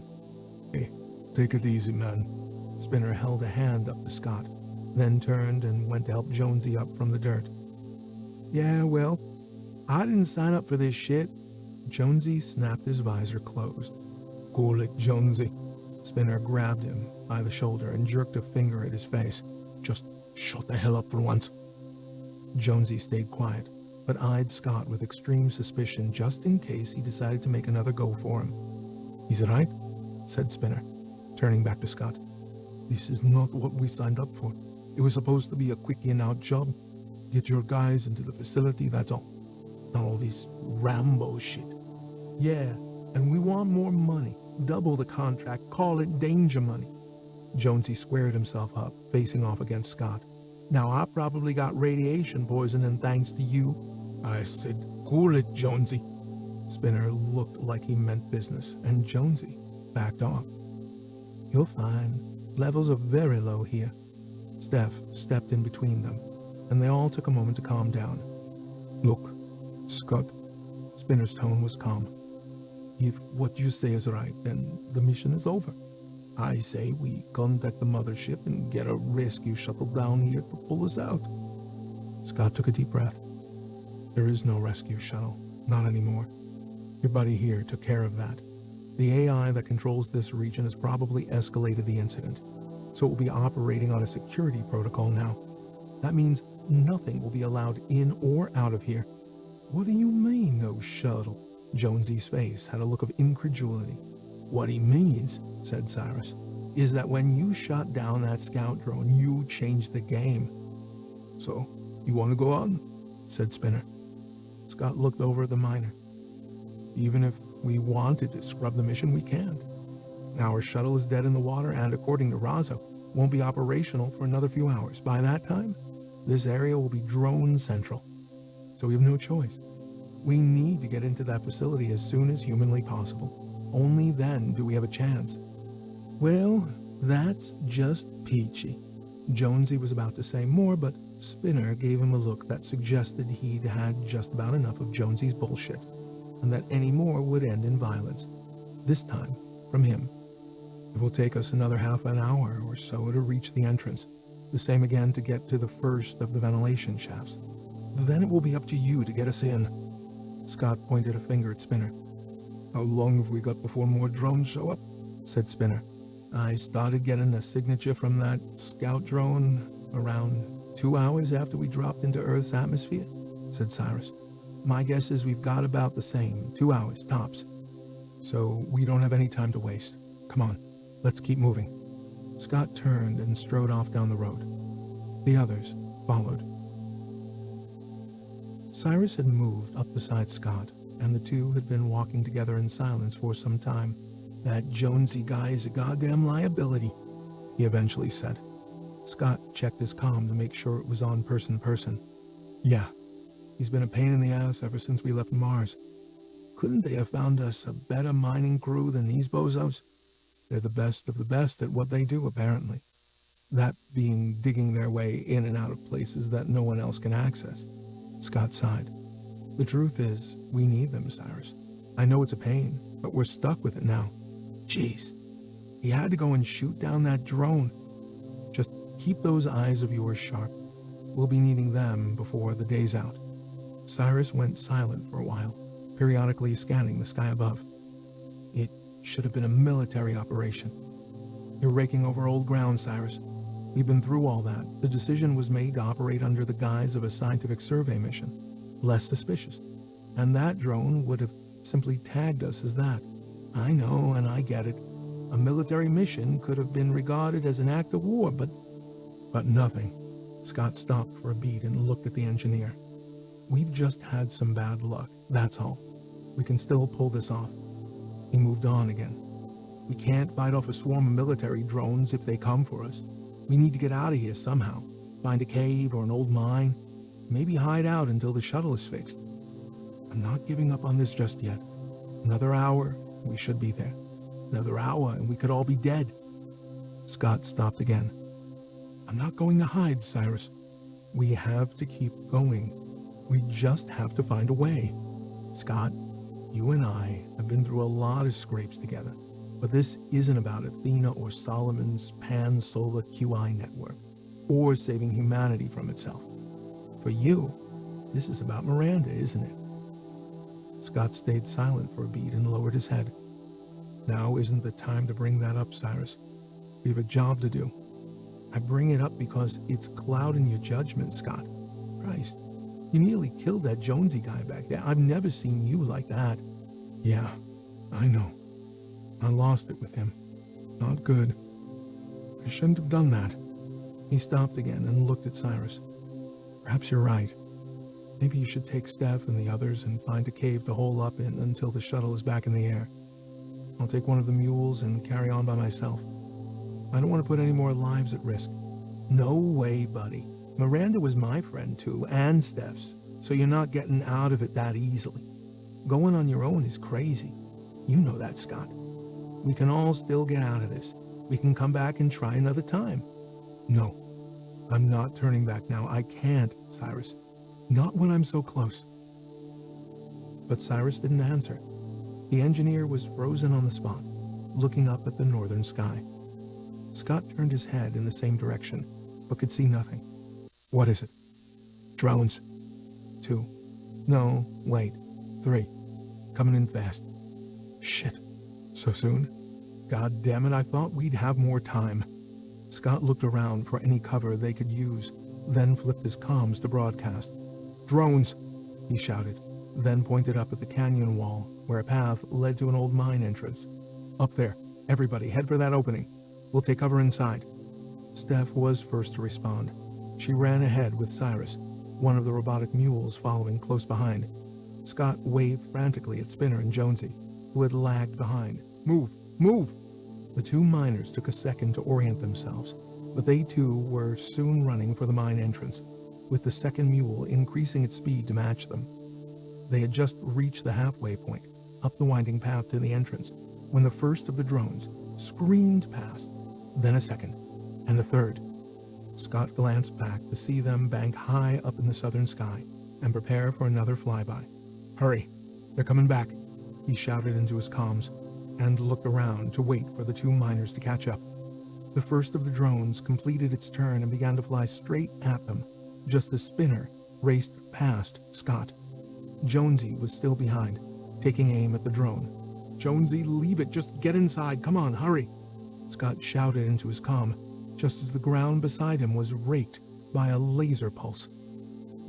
"Hey, take it easy, man." Spinner held a hand up to Scott, then turned and went to help Jonesy up from the dirt. "Yeah, well, I didn't sign up for this shit." Jonesy snapped his visor closed. "Cool it, Jonesy." Spinner grabbed him by the shoulder and jerked a finger at his face. "Just shut the hell up for once." Jonesy stayed quiet, but eyed Scott with extreme suspicion just in case he decided to make another go for him. "He's right," said Spinner, turning back to Scott. "This is not what we signed up for. It was supposed to be a quick in-out job. Get your guys into the facility, that's all. Not all this Rambo shit." "Yeah, and we want more money. Double the contract, call it danger money." Jonesy squared himself up, facing off against Scott. "Now I probably got radiation poisoning thanks to you." "I said, cool it, Jonesy." Spinner looked like he meant business, and Jonesy backed off. "You'll find. Levels are very low here." Steph stepped in between them, and they all took a moment to calm down. "Look, Scott," Spinner's tone was calm. "If what you say is right, then the mission is over. I say we contact the mothership and get a rescue shuttle down here to pull us out." Scott took a deep breath. "There is no rescue shuttle. Not anymore. Your buddy here took care of that. The AI that controls this region has probably escalated the incident, so it will be operating on a security protocol now. That means nothing will be allowed in or out of here." "What do you mean, no shuttle?" Jonesy's face had a look of incredulity. "What he means," said Cyrus, "is that when you shot down that scout drone, you changed the game." "So, you want to go on?" said Spinner. Scott looked over at the miner. "Even if we wanted to scrub the mission, we can't. Our shuttle is dead in the water and, according to Razo, won't be operational for another few hours. By that time, this area will be drone central. So we have no choice. We need to get into that facility as soon as humanly possible. Only then do we have a chance." "Well, that's just peachy." Jonesy was about to say more, but Spinner gave him a look that suggested he'd had just about enough of Jonesy's bullshit, and that any more would end in violence. This time, from him. "It will take us another half an hour or so to reach the entrance. The same again to get to the first of the ventilation shafts. Then it will be up to you to get us in." Scott pointed a finger at Spinner. "How long have we got before more drones show up?" said Spinner. "I started getting a signature from that scout drone around 2 hours after we dropped into Earth's atmosphere," said Cyrus. "My guess is we've got about the same, 2 hours tops. So we don't have any time to waste. Come on, let's keep moving." Scott turned and strode off down the road. The others followed. Cyrus had moved up beside Scott, and the two had been walking together in silence for some time. "That Jonesy guy is a goddamn liability," he eventually said. Scott checked his comm to make sure it was on person. "Yeah, he's been a pain in the ass ever since we left Mars. Couldn't they have found us a better mining crew than these bozos? They're the best of the best at what they do, apparently. That being digging their way in and out of places that no one else can access." Scott sighed. "The truth is, we need them, Cyrus. I know it's a pain, but we're stuck with it now." "Jeez, He had to go and shoot down that drone. Just keep those eyes of yours sharp. We'll be needing them before the day's out." Cyrus went silent for a while, periodically scanning the sky above. "It should have been a military operation. You're raking over old ground, Cyrus. We've been through all that. The decision was made to operate under the guise of a scientific survey mission. Less suspicious. And that drone would have simply tagged us as that. I know, and I get it. A military mission could have been regarded as an act of war, but nothing." Scott stopped for a beat and looked at the engineer. "We've just had some bad luck, that's all. We can still pull this off." He moved on again. "We can't fight off a swarm of military drones if they come for us. We need to get out of here somehow. Find a cave or an old mine. Maybe hide out until the shuttle is fixed. I'm not giving up on this just yet. Another hour, we should be there. Another hour, and we could all be dead." Scott stopped again. "I'm not going to hide, Cyrus. We have to keep going. We just have to find a way. Scott, you and I have been through a lot of scrapes together, but this isn't about Athena or Solomon's pan-solar QI network, or saving humanity from itself. For you, this is about Miranda, isn't it?" Scott stayed silent for a beat and lowered his head. "Now isn't the time to bring that up, Cyrus. We have a job to do. I bring it up because it's clouding your judgment, Scott. Christ, you nearly killed that Jonesy guy back there. I've never seen you like that." "Yeah, I know. I lost it with him. Not good. I shouldn't have done that." He stopped again and looked at Cyrus. "Perhaps you're right. Maybe you should take Steph and the others and find a cave to hole up in until the shuttle is back in the air. I'll take one of the mules and carry on by myself. I don't want to put any more lives at risk." "No way, buddy. Miranda was my friend too, and Steph's, so you're not getting out of it that easily. Going on your own is crazy. You know that, Scott. We can all still get out of this. We can come back and try another time." "No, I'm not turning back now. I can't, Cyrus. Not when I'm so close." But Cyrus didn't answer. The engineer was frozen on the spot, looking up at the northern sky. Scott turned his head in the same direction, but could see nothing. "What is it?" "Drones. 2. No, wait. 3. Coming in fast." "Shit. So soon? God damn it, I thought we'd have more time." Scott looked around for any cover they could use, then flipped his comms to broadcast. "Drones!" he shouted, then pointed up at the canyon wall, where a path led to an old mine entrance. "Up there. Everybody, head for that opening. We'll take cover inside." Steph was first to respond. She ran ahead with Cyrus, one of the robotic mules following close behind. Scott waved frantically at Spinner and Jonesy, who had lagged behind. "Move! Move!" The two miners took a second to orient themselves, but they too were soon running for the mine entrance, with the second mule increasing its speed to match them. They had just reached the halfway point, up the winding path to the entrance, when the first of the drones screamed past, then a second, and a third. Scott glanced back to see them bank high up in the southern sky and prepare for another flyby. "Hurry! They're coming back!" he shouted into his comms, and looked around to wait for the two miners to catch up. The first of the drones completed its turn and began to fly straight at them, just as Spinner raced past Scott. Jonesy was still behind, taking aim at the drone. "Jonesy, leave it! Just get inside! Come on, hurry!" Scott shouted into his comm, just as the ground beside him was raked by a laser pulse.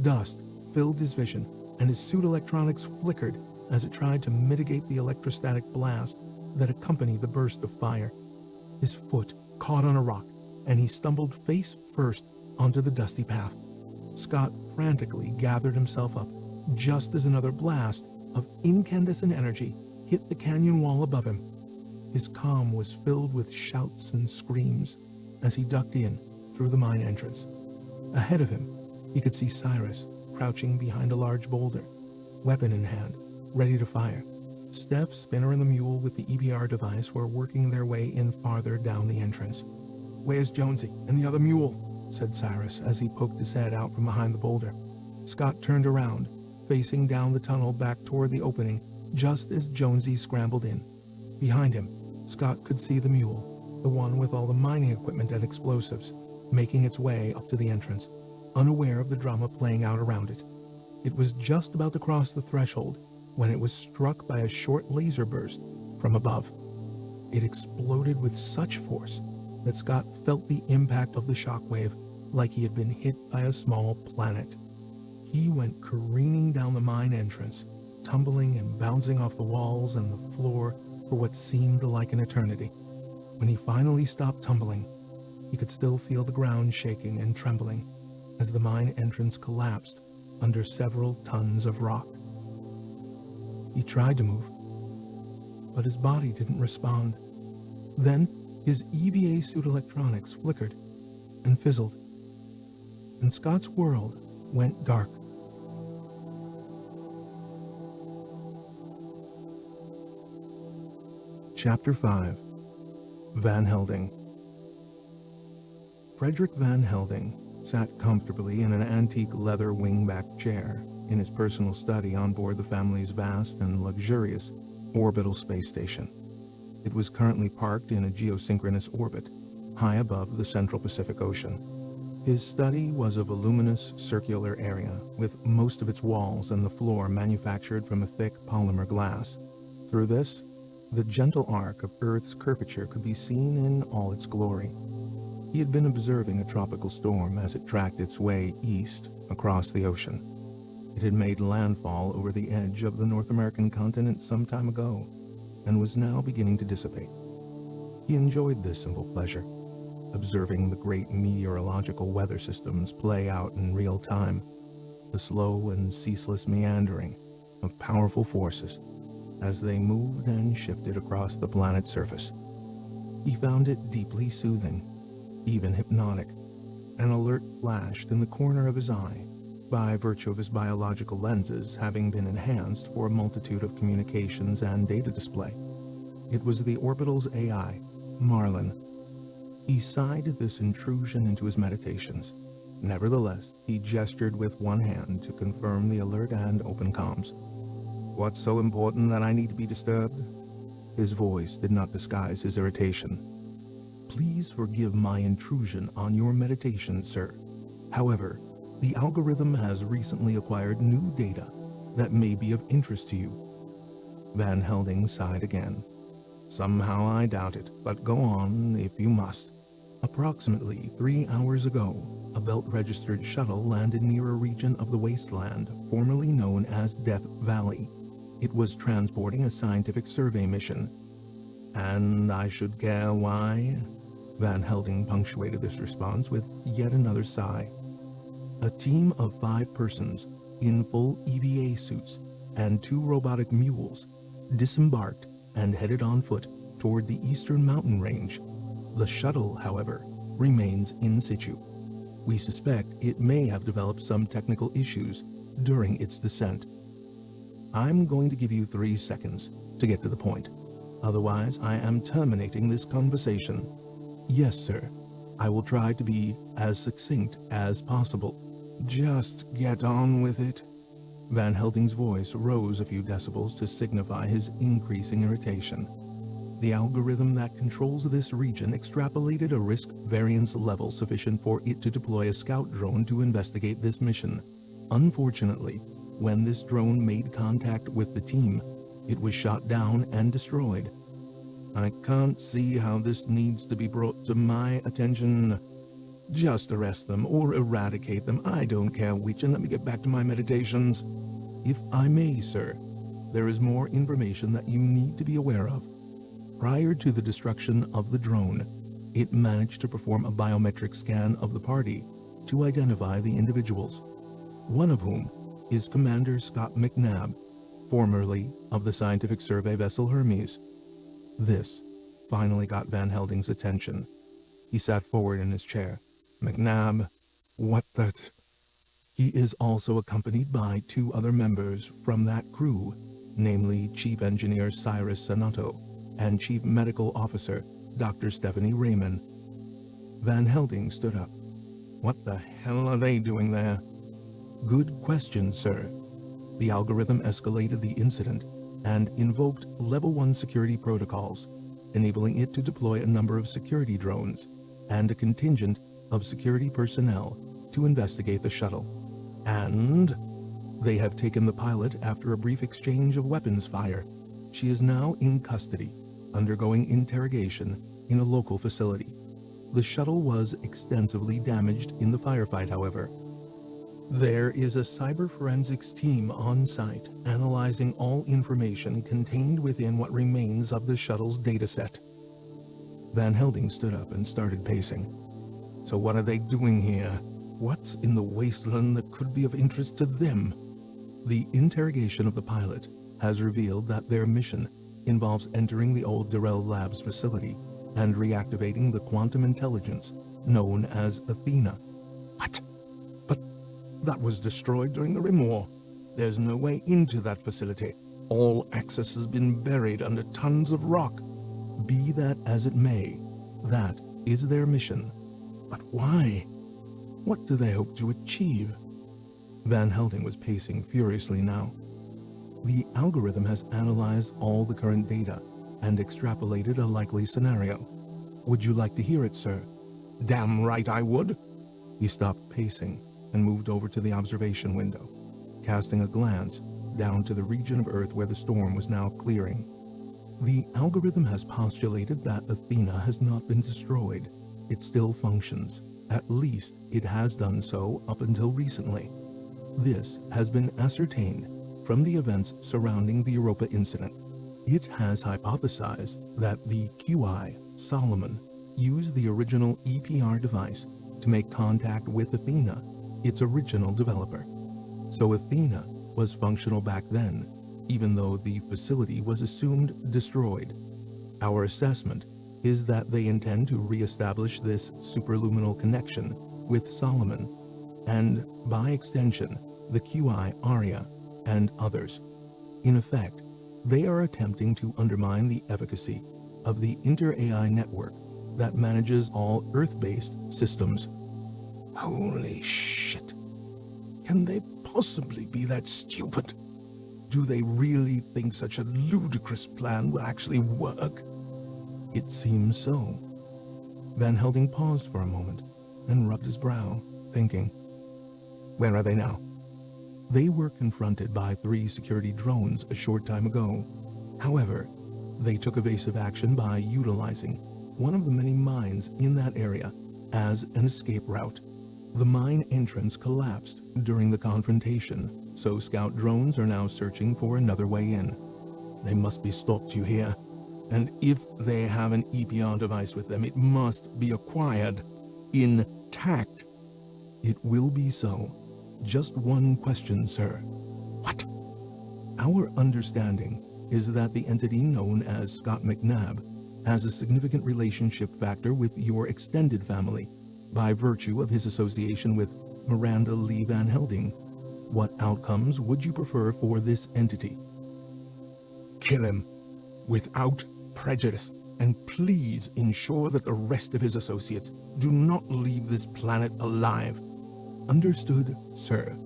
Dust filled his vision, and his suit electronics flickered as it tried to mitigate the electrostatic blast that accompanied the burst of fire. His foot caught on a rock, and he stumbled face first onto the dusty path. Scott frantically gathered himself up, just as another blast of incandescent energy hit the canyon wall above him. His comm was filled with shouts and screams as he ducked in through the mine entrance. Ahead of him, he could see Cyrus crouching behind a large boulder, weapon in hand, ready to fire. Steph, Spinner, and the mule with the EBR device were working their way in farther down the entrance. "Where's Jonesy and the other mule?" said Cyrus as he poked his head out from behind the boulder. Scott turned around, facing down the tunnel back toward the opening, just as Jonesy scrambled in. Behind him, Scott could see the mule, the one with all the mining equipment and explosives, making its way up to the entrance, unaware of the drama playing out around it. It was just about to cross the threshold when it was struck by a short laser burst from above. It exploded with such force that Scott felt the impact of the shockwave like he had been hit by a small planet. He went careening down the mine entrance, tumbling and bouncing off the walls and the floor for what seemed like an eternity. When he finally stopped tumbling, he could still feel the ground shaking and trembling as the mine entrance collapsed under several tons of rock. He tried to move, but his body didn't respond. Then his EVA suit electronics flickered and fizzled, and Scott's world went dark. Chapter 5. Van Helsing. Frederick Van Helsing sat comfortably in an antique leather wingback chair in his personal study on board the family's vast and luxurious orbital space station. It was currently parked in a geosynchronous orbit, high above the central Pacific Ocean. His study was a voluminous circular area, with most of its walls and the floor manufactured from a thick polymer glass. Through this, the gentle arc of Earth's curvature could be seen in all its glory. He had been observing a tropical storm as it tracked its way east across the ocean. It had made landfall over the edge of the North American continent some time ago, and was now beginning to dissipate. He enjoyed this simple pleasure, observing the great meteorological weather systems play out in real time, the slow and ceaseless meandering of powerful forces as they moved and shifted across the planet's surface. He found it deeply soothing, even hypnotic. An alert flashed in the corner of his eye, by virtue of his biological lenses having been enhanced for a multitude of communications and data display. It was the orbital's AI, Marlin. He sighed at this intrusion into his meditations. Nevertheless, he gestured with one hand to confirm the alert and open comms. "What's so important that I need to be disturbed?" His voice did not disguise his irritation. "Please forgive my intrusion on your meditation, sir. However, the algorithm has recently acquired new data that may be of interest to you." Van Helsing sighed again. "Somehow I doubt it, but go on if you must." Approximately 3 hours ago, a belt-registered shuttle landed near a region of the wasteland formerly known as Death Valley. It was transporting a scientific survey mission. "And I should care why?" Van Helsing punctuated this response with yet another sigh. A team of 5 persons in full EVA suits and 2 robotic mules disembarked and headed on foot toward the eastern mountain range. The shuttle, however, remains in situ. We suspect it may have developed some technical issues during its descent. I'm going to give you 3 seconds to get to the point. Otherwise, I am terminating this conversation. Yes, sir. I will try to be as succinct as possible. Just get on with it. Van Helsing's voice rose a few decibels to signify his increasing irritation. The algorithm that controls this region extrapolated a risk variance level sufficient for it to deploy a scout drone to investigate this mission. Unfortunately, when this drone made contact with the team, it was shot down and destroyed. I can't see how this needs to be brought to my attention. Just arrest them or eradicate them. I don't care which, and let me get back to my meditations. If I may, sir, there is more information that you need to be aware of. Prior to the destruction of the drone, it managed to perform a biometric scan of the party to identify the individuals, one of whom is Commander Scott McNabb, formerly of the scientific survey vessel Hermes. This finally got Van Helsing's attention. He sat forward in his chair. McNabb, what the... He is also accompanied by 2 other members from that crew, namely Chief Engineer Cyrus Sanato and Chief Medical Officer Dr. Stephanie Raymond. Van Helsing stood up. What the hell are they doing there? Good question, sir. The algorithm escalated the incident and invoked Level 1 security protocols, enabling it to deploy a number of security drones and a contingent of security personnel to investigate the shuttle. And they have taken the pilot after a brief exchange of weapons fire. She is now in custody, undergoing interrogation in a local facility. The shuttle was extensively damaged in the firefight, however. There is a cyber forensics team on site analyzing all information contained within what remains of the shuttle's dataset. Van Helsing stood up and started pacing. So what are they doing here? What's in the wasteland that could be of interest to them? The interrogation of the pilot has revealed that their mission involves entering the old Durrell Labs facility and reactivating the quantum intelligence known as Athena. What? But that was destroyed during the Rim War. There's no way into that facility. All access has been buried under tons of rock. Be that as it may, that is their mission. But why? What do they hope to achieve? Van Helsing was pacing furiously now. The algorithm has analyzed all the current data and extrapolated a likely scenario. Would you like to hear it, sir? Damn right I would. He stopped pacing and moved over to the observation window, casting a glance down to the region of Earth where the storm was now clearing. The algorithm has postulated that Athena has not been destroyed. It still functions. At least it has done so up until recently. This has been ascertained from the events surrounding the Europa incident. It has hypothesized that the QI, Solomon, used the original EPR device to make contact with Athena, its original developer. So Athena was functional back then, even though the facility was assumed destroyed. Our assessment is that they intend to re-establish this superluminal connection with Solomon, and by extension, the QI, Arya, and others. In effect, they are attempting to undermine the efficacy of the Inter-AI network that manages all Earth-based systems. Holy shit. Can they possibly be that stupid? Do they really think such a ludicrous plan will actually work? It seems so. Van Helsing paused for a moment and rubbed his brow, thinking. Where are they now? They were confronted by 3 security drones a short time ago. However, they took evasive action by utilizing one of the many mines in that area as an escape route. The mine entrance collapsed during the confrontation, so scout drones are now searching for another way in. They must be stalked you here, and if they have an EPR device with them, it must be acquired intact. It will be so. Just one question, sir. What? Our understanding is that the entity known as Scott McNabb has a significant relationship factor with your extended family by virtue of his association with Miranda Lee Van Helsing. What outcomes would you prefer for this entity? Kill him without prejudice, and please ensure that the rest of his associates do not leave this planet alive. Understood, sir.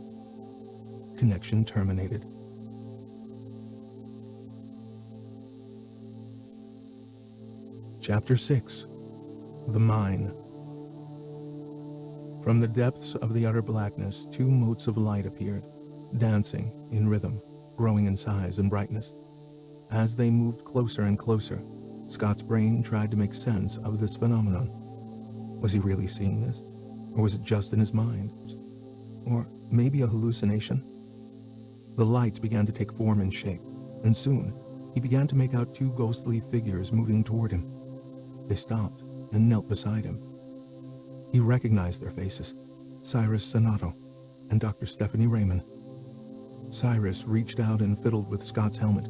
Connection terminated. Chapter 6. The Mine. From the depths of the utter blackness, 2 motes of light appeared, dancing in rhythm, growing in size and brightness. As they moved closer and closer, Scott's brain tried to make sense of this phenomenon. Was he really seeing this? Or was it just in his mind? Or maybe a hallucination? The lights began to take form and shape, and soon he began to make out 2 ghostly figures moving toward him. They stopped and knelt beside him. He recognized their faces, Cyrus Sanato and Dr. Stephanie Raymond. Cyrus reached out and fiddled with Scott's helmet,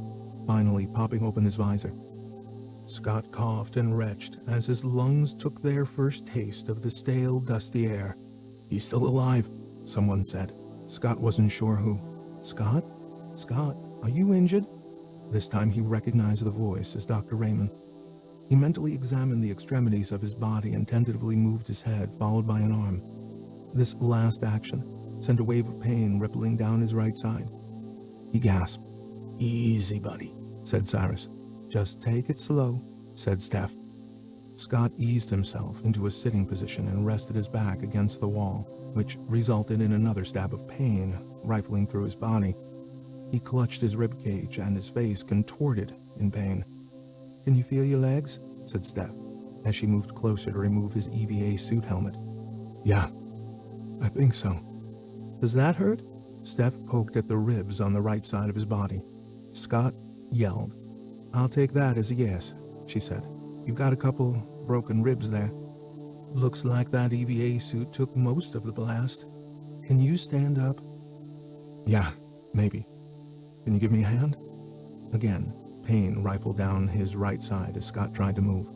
finally popping open his visor. Scott coughed and retched as his lungs took their first taste of the stale, dusty air. He's still alive, someone said. Scott wasn't sure who. Scott? Scott, are you injured? This time he recognized the voice as Dr. Raymond. He mentally examined the extremities of his body and tentatively moved his head, followed by an arm. This last action sent a wave of pain rippling down his right side. He gasped. Easy, buddy, said Cyrus. Just take it slow. said Steph. Scott eased himself into a sitting position and rested his back against the wall, which resulted in another stab of pain rifling through his body. He clutched his ribcage and his face contorted in pain. "Can you feel your legs?" said Steph, as she moved closer to remove his EVA suit helmet. "Yeah, I think so." "Does that hurt?" Steph poked at the ribs on the right side of his body. Scott yelled. "I'll take that as a yes," she said. "You've got a couple broken ribs there. Looks like that EVA suit took most of the blast. Can you stand up?" "Yeah, maybe. Can you give me a hand?" Again, pain rifled down his right side as Scott tried to move.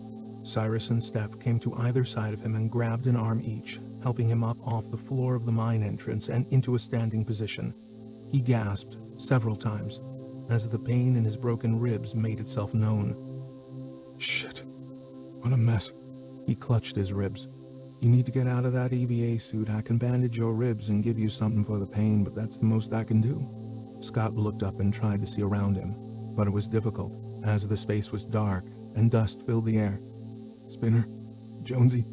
Cyrus and Steph came to either side of him and grabbed an arm each, helping him up off the floor of the mine entrance and into a standing position. He gasped several times as the pain in his broken ribs made itself known. "Shit, what a mess." He clutched his ribs. "You need to get out of that EVA suit. I can bandage your ribs and give you something for the pain, but that's the most I can do." Scott looked up and tried to see around him, but it was difficult, as the space was dark and dust filled the air. "Spinner? Jonesy?"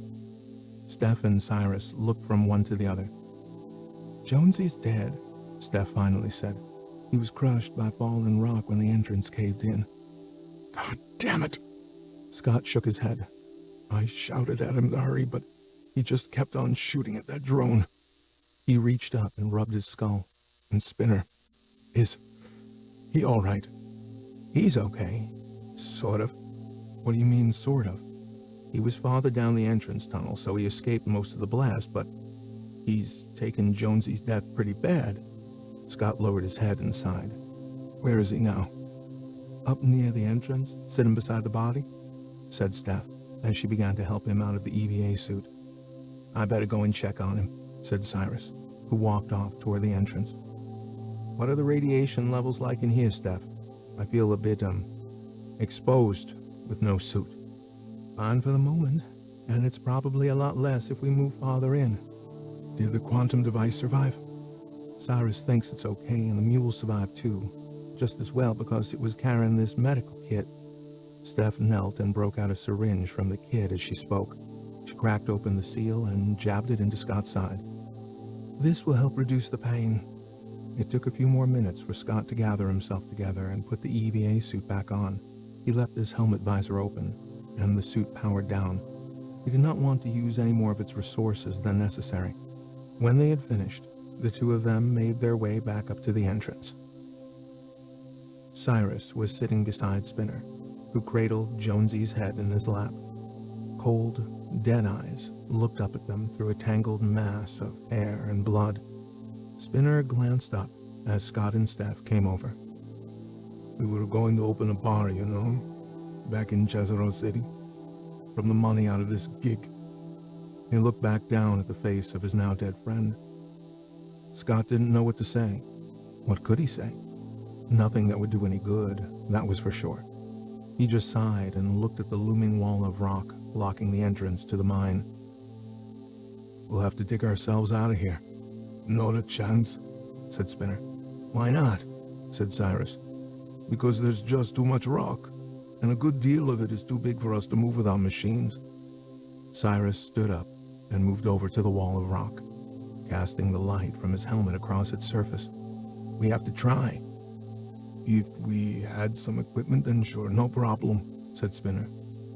Steph and Cyrus looked from one to the other. "Jonesy's dead," Steph finally said. "He was crushed by falling rock when the entrance caved in." "God damn it!" Scott shook his head. "I shouted at him to hurry, but he just kept on shooting at that drone." He reached up and rubbed his skull. "And Spinner, is he all right?" "He's okay. Sort of." "What do you mean, sort of?" "He was farther down the entrance tunnel, so he escaped most of the blast, but he's taken Jonesy's death pretty bad." Scott lowered his head and sighed. "Where is he now?" "Up near the entrance, sitting beside the body," said Steph, as she began to help him out of the EVA suit. "I better go and check on him," said Cyrus, who walked off toward the entrance. "What are the radiation levels like in here, Steph? I feel a bit, exposed with no suit." "Fine for the moment, and it's probably a lot less if we move farther in." "Did the quantum device survive?" "Cyrus thinks it's okay, and the mule survived too, just as well because it was carrying this medical kit." Steph knelt and broke out a syringe from the kit as she spoke. She cracked open the seal and jabbed it into Scott's side. "This will help reduce the pain." It took a few more minutes for Scott to gather himself together and put the EVA suit back on. He left his helmet visor open, and the suit powered down. He did not want to use any more of its resources than necessary. When they had finished, the two of them made their way back up to the entrance. Cyrus was sitting beside Spinner, who cradled Jonesy's head in his lap. Cold, dead eyes looked up at them through a tangled mass of hair and blood. Spinner glanced up as Scott and Steph came over. "We were going to open a bar, you know, back in Jezero City, from the money out of this gig." He looked back down at the face of his now dead friend. Scott didn't know what to say. What could he say? Nothing that would do any good, that was for sure. He just sighed and looked at the looming wall of rock blocking the entrance to the mine. "We'll have to dig ourselves out of here." "Not a chance," said Spinner. "Why not?" said Cyrus. "Because there's just too much rock, and a good deal of it is too big for us to move with our machines." Cyrus stood up and moved over to the wall of rock, casting the light from his helmet across its surface. "We have to try." "If we had some equipment, then sure, no problem," said Spinner.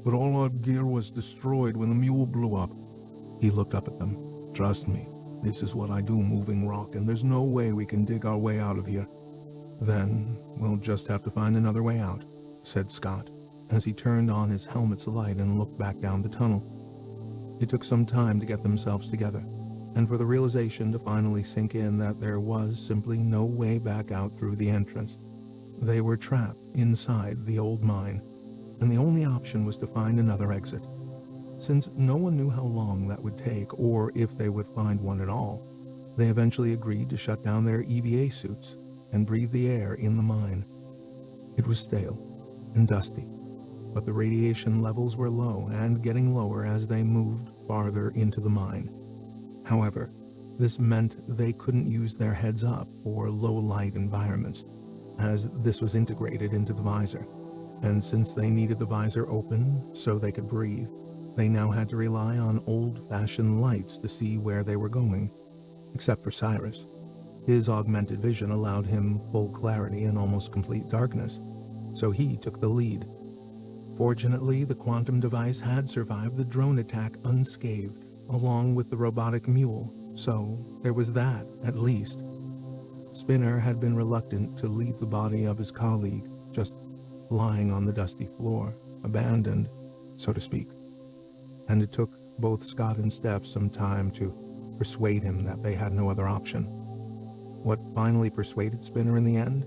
"But all our gear was destroyed when the mule blew up." He looked up at them. "Trust me, this is what I do, moving rock, and there's no way we can dig our way out of here." "Then we'll just have to find another way out," said Scott, as he turned on his helmet's light and looked back down the tunnel. It took some time to get themselves together, and for the realization to finally sink in that there was simply no way back out through the entrance. They were trapped inside the old mine, and the only option was to find another exit. Since no one knew how long that would take, or if they would find one at all, they eventually agreed to shut down their EVA suits and breathe the air in the mine. It was stale and dusty, but the radiation levels were low and getting lower as they moved farther into the mine. However, this meant they couldn't use their heads up for low-light environments, as this was integrated into the visor. and since they needed the visor open so they could breathe, they now had to rely on old-fashioned lights to see where they were going, except for Cyrus. His augmented vision allowed him full clarity in almost complete darkness, so he took the lead. Fortunately, the quantum device had survived the drone attack unscathed, along with the robotic mule, so there was that, at least. Spinner had been reluctant to leave the body of his colleague just lying on the dusty floor, abandoned, so to speak. And it took both Scott and Steph some time to persuade him that they had no other option. What finally persuaded Spinner in the end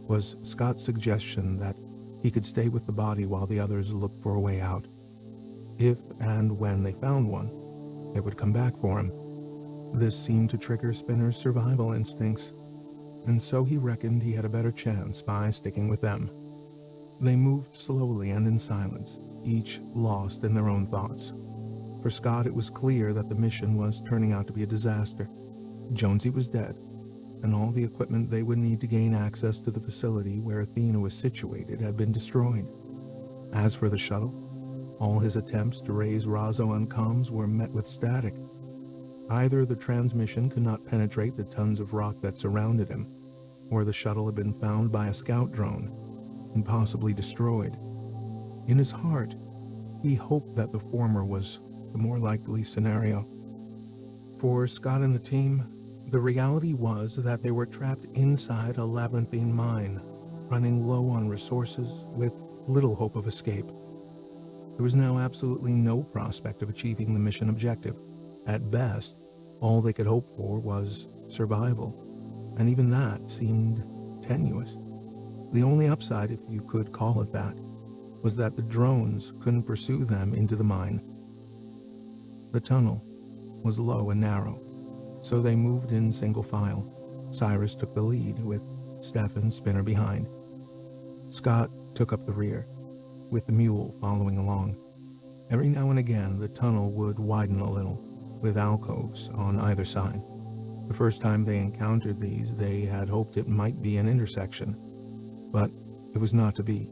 was Scott's suggestion that he could stay with the body while the others looked for a way out. If and when they found one, they would come back for him. This seemed to trigger Spinner's survival instincts, and so he reckoned he had a better chance by sticking with them. They moved slowly and in silence, each lost in their own thoughts. For Scott, it was clear that the mission was turning out to be a disaster. Jonesy was dead, and all the equipment they would need to gain access to the facility where Athena was situated had been destroyed. As for the shuttle, all his attempts to raise Razo on comms were met with static. Either the transmission could not penetrate the tons of rock that surrounded him, or the shuttle had been found by a scout drone and possibly destroyed. In his heart, he hoped that the former was the more likely scenario. For Scott and the team, the reality was that they were trapped inside a labyrinthine mine, running low on resources with little hope of escape. There was now absolutely no prospect of achieving the mission objective. At best, all they could hope for was survival, and even that seemed tenuous. The only upside, if you could call it that, was that the drones couldn't pursue them into the mine. The tunnel was low and narrow, so they moved in single file. Cyrus took the lead, with Steph and Spinner behind. Scott took up the rear, with the mule following along. Every now and again, the tunnel would widen a little, with alcoves on either side. The first time they encountered these, they had hoped it might be an intersection, but it was not to be.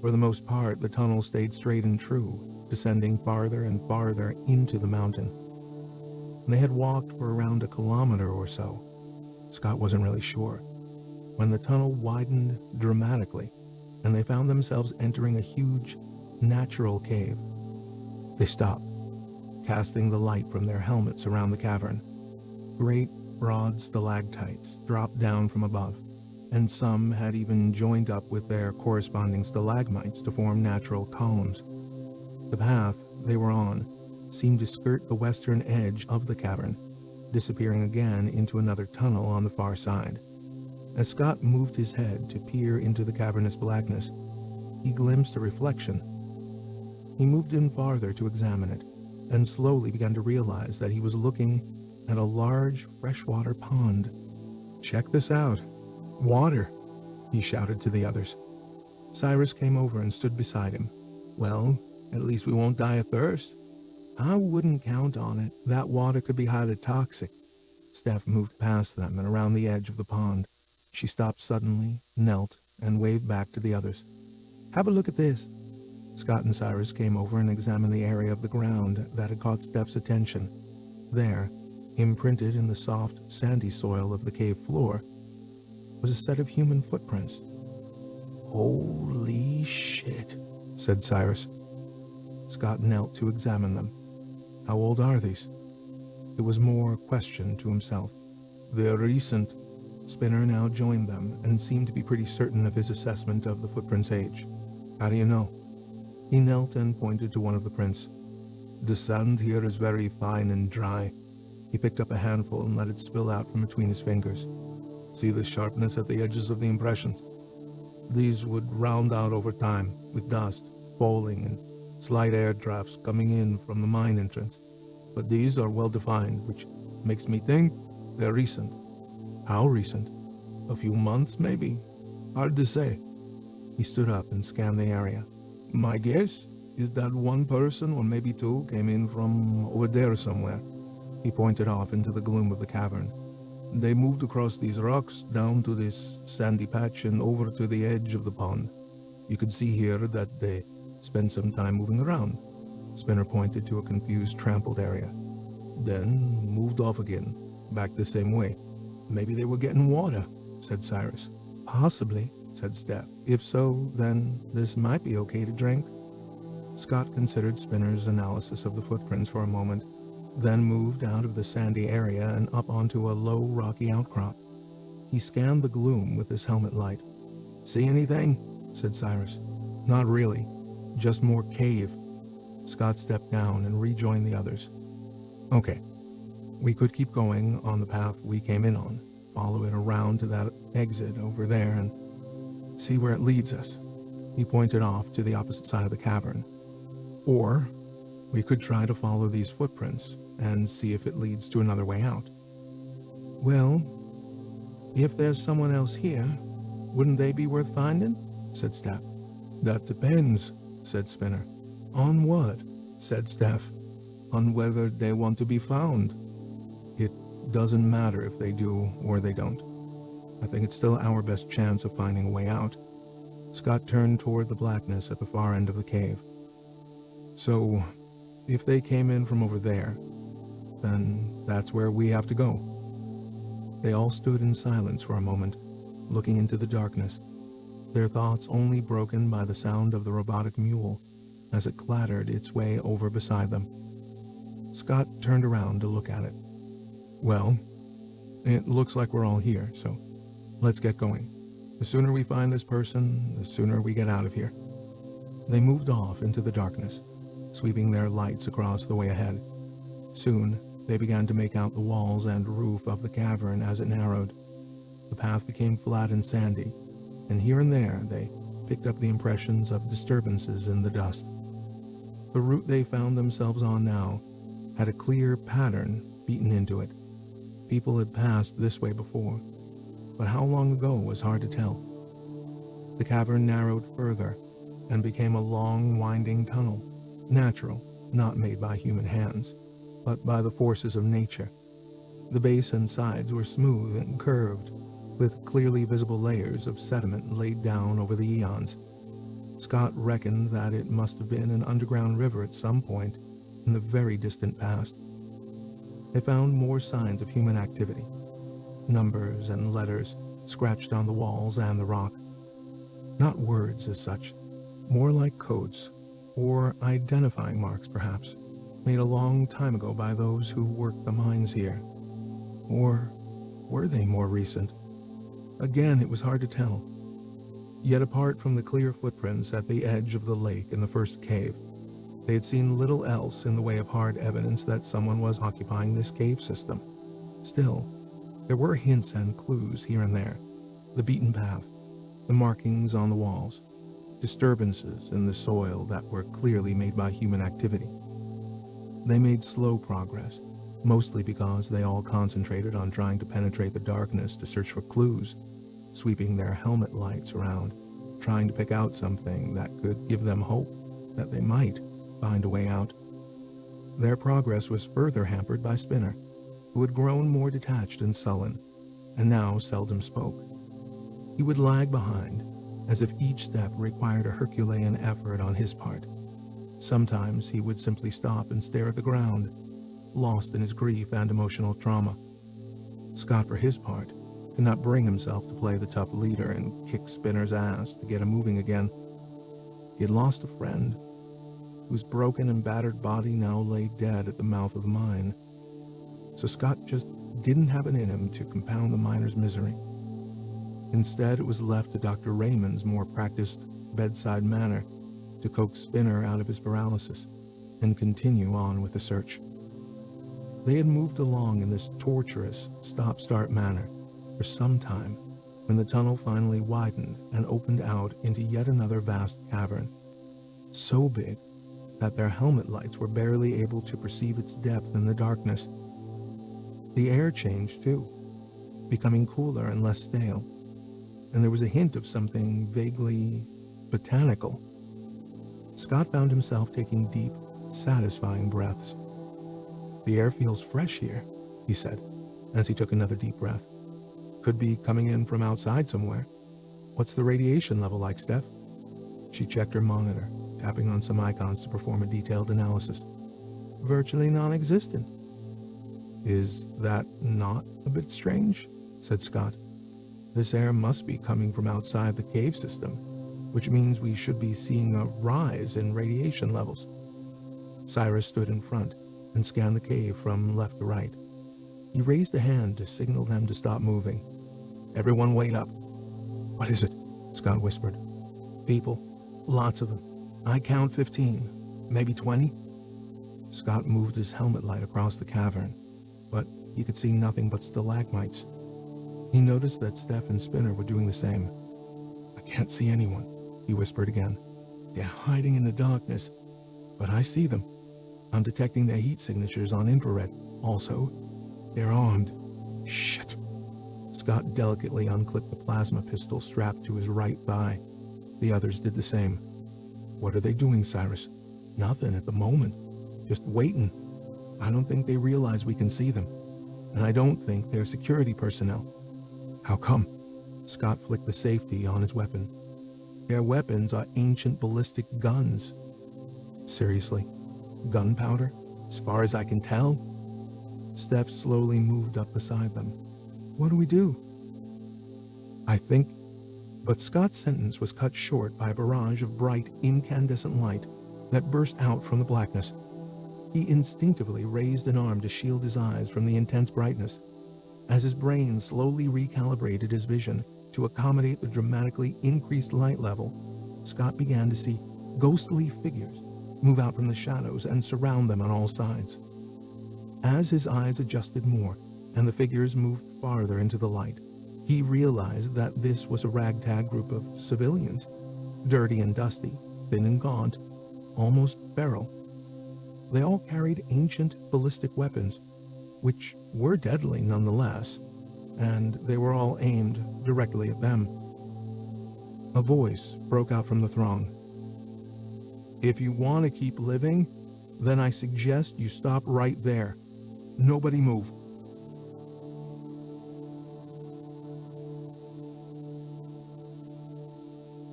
For the most part, the tunnel stayed straight and true, descending farther and farther into the mountain. They had walked for around a kilometer or so. Scott wasn't really sure, when the tunnel widened dramatically, and they found themselves entering a huge, natural cave. They stopped, casting the light from their helmets around the cavern. Great, broad stalactites dropped down from above, and some had even joined up with their corresponding stalagmites to form natural columns. The path they were on seemed to skirt the western edge of the cavern, disappearing again into another tunnel on the far side. As Scott moved his head to peer into the cavernous blackness, he glimpsed a reflection. He moved in farther to examine it, and slowly began to realize that he was looking at a large freshwater pond. "Check this out. Water," he shouted to the others. Cyrus came over and stood beside him. "Well, at least we won't die of thirst." "I wouldn't count on it. That water could be highly toxic." Steph moved past them and around the edge of the pond. She stopped suddenly, knelt, and waved back to the others. "Have a look at this." Scott and Cyrus came over and examined the area of the ground that had caught Steph's attention. There, imprinted in the soft, sandy soil of the cave floor, was a set of human footprints. "Holy shit," said Cyrus. Scott knelt to examine them. "How old are these?" It was more a question to himself. "They're recent." Spinner now joined them and seemed to be pretty certain of his assessment of the footprint's age. "How do you know?" He knelt and pointed to one of the prints. "The sand here is very fine and dry." He picked up a handful and let it spill out from between his fingers. "See the sharpness at the edges of the impressions? These would round out over time, with dust falling and slight air drafts coming in from the mine entrance. But these are well defined, which makes me think they're recent." "How recent?" "A few months, maybe. Hard to say." He stood up and scanned the area. "My guess is that one person, or maybe two, came in from over there somewhere." He pointed off into the gloom of the cavern. "They moved across these rocks, down to this sandy patch, and over to the edge of the pond. You could see here that they spent some time moving around. Spinner pointed to a confused, trampled area. Then moved off again, back the same way. Maybe they were getting water, said Cyrus. Possibly, said Steph. If so, then this might be okay to drink. Scott considered Spinner's analysis of the footprints for a moment, then moved out of the sandy area and up onto a low, rocky outcrop. He scanned the gloom with his helmet light. See anything? Said Cyrus. Not really. Just more cave. Scott stepped down and rejoined the others. Okay. We could keep going on the path we came in on, follow it around to that exit over there and see where it leads us. He pointed off to the opposite side of the cavern. Or we could try to follow these footprints and see if it leads to another way out. Well, if there's someone else here, wouldn't they be worth finding? Said Steph. That depends, said Spinner. On what? Said Steph. On whether they want to be found. It doesn't matter if they do or they don't. I think it's still our best chance of finding a way out. Scott turned toward the blackness at the far end of the cave. So, if they came in from over there, then that's where we have to go. They all stood in silence for a moment, looking into the darkness, their thoughts only broken by the sound of the robotic mule as it clattered its way over beside them. Scott turned around to look at it. Well, it looks like we're all here, so let's get going. The sooner we find this person, the sooner we get out of here. They moved off into the darkness, sweeping their lights across the way ahead. Soon, they began to make out the walls and roof of the cavern as it narrowed. The path became flat and sandy, and here and there they picked up the impressions of disturbances in the dust. The route they found themselves on now had a clear pattern beaten into it. People had passed this way before, but how long ago was hard to tell. The cavern narrowed further and became a long, winding tunnel, natural, not made by human hands, but by the forces of nature. The base and sides were smooth and curved, with clearly visible layers of sediment laid down over the eons. Scott reckoned that it must have been an underground river at some point in the very distant past. They found more signs of human activity, numbers and letters scratched on the walls and the rock. Not words as such, more like codes, or identifying marks perhaps, made a long time ago by those who worked the mines here. Or were they more recent? Again, it was hard to tell. Yet apart from the clear footprints at the edge of the lake in the first cave, they had seen little else in the way of hard evidence that someone was occupying this cave system. Still, there were hints and clues here and there. The beaten path, the markings on the walls, disturbances in the soil that were clearly made by human activity. They made slow progress, mostly because they all concentrated on trying to penetrate the darkness to search for clues, sweeping their helmet lights around, trying to pick out something that could give them hope that they might find a way out. Their progress was further hampered by Spinner, who had grown more detached and sullen, and now seldom spoke. He would lag behind, as if each step required a Herculean effort on his part. Sometimes he would simply stop and stare at the ground, lost in his grief and emotional trauma. Scott, for his part, could not bring himself to play the tough leader and kick Spinner's ass to get him moving again. He had lost a friend, whose broken and battered body now lay dead at the mouth of the mine. So Scott just didn't have it in him to compound the miner's misery. Instead, it was left to Dr. Raymond's more practiced bedside manner to coax Spinner out of his paralysis and continue on with the search. They had moved along in this torturous stop-start manner for some time when the tunnel finally widened and opened out into yet another vast cavern, so big that their helmet lights were barely able to perceive its depth in the darkness. The air changed too, becoming cooler and less stale, and there was a hint of something vaguely botanical. Scott found himself taking deep, satisfying breaths. "The air feels fresh here," he said, as he took another deep breath. "Could be coming in from outside somewhere. What's the radiation level like, Steph?" She checked her monitor, tapping on some icons to perform a detailed analysis. Virtually non-existent. Is that not a bit strange? Said Scott. This air must be coming from outside the cave system, which means we should be seeing a rise in radiation levels. Cyrus stood in front and scanned the cave from left to right. He raised a hand to signal them to stop moving. Everyone wait up. What is it? Scott whispered. People. Lots of them. I count 15, maybe 20. Scott moved his helmet light across the cavern, but he could see nothing but stalagmites. He noticed that Steph and Spinner were doing the same. I can't see anyone, he whispered again. They're hiding in the darkness, but I see them. I'm detecting their heat signatures on infrared. Also, they're armed. Shit. Scott delicately unclipped the plasma pistol strapped to his right thigh. The others did the same. What are they doing, Cyrus? Nothing at the moment. Just waiting. I don't think they realize we can see them. And I don't think they're security personnel. How come? Scott flicked the safety on his weapon. Their weapons are ancient ballistic guns. Seriously? Gunpowder? As far as I can tell? Steph slowly moved up beside them. What do we do? I think... But Scott's sentence was cut short by a barrage of bright, incandescent light that burst out from the blackness. He instinctively raised an arm to shield his eyes from the intense brightness. As his brain slowly recalibrated his vision to accommodate the dramatically increased light level, Scott began to see ghostly figures move out from the shadows and surround them on all sides. As his eyes adjusted more and the figures moved farther into the light, he realized that this was a ragtag group of civilians, dirty and dusty, thin and gaunt, almost feral. They all carried ancient ballistic weapons, which were deadly nonetheless, and they were all aimed directly at them. A voice broke out from the throng. If you want to keep living, then I suggest you stop right there. Nobody move.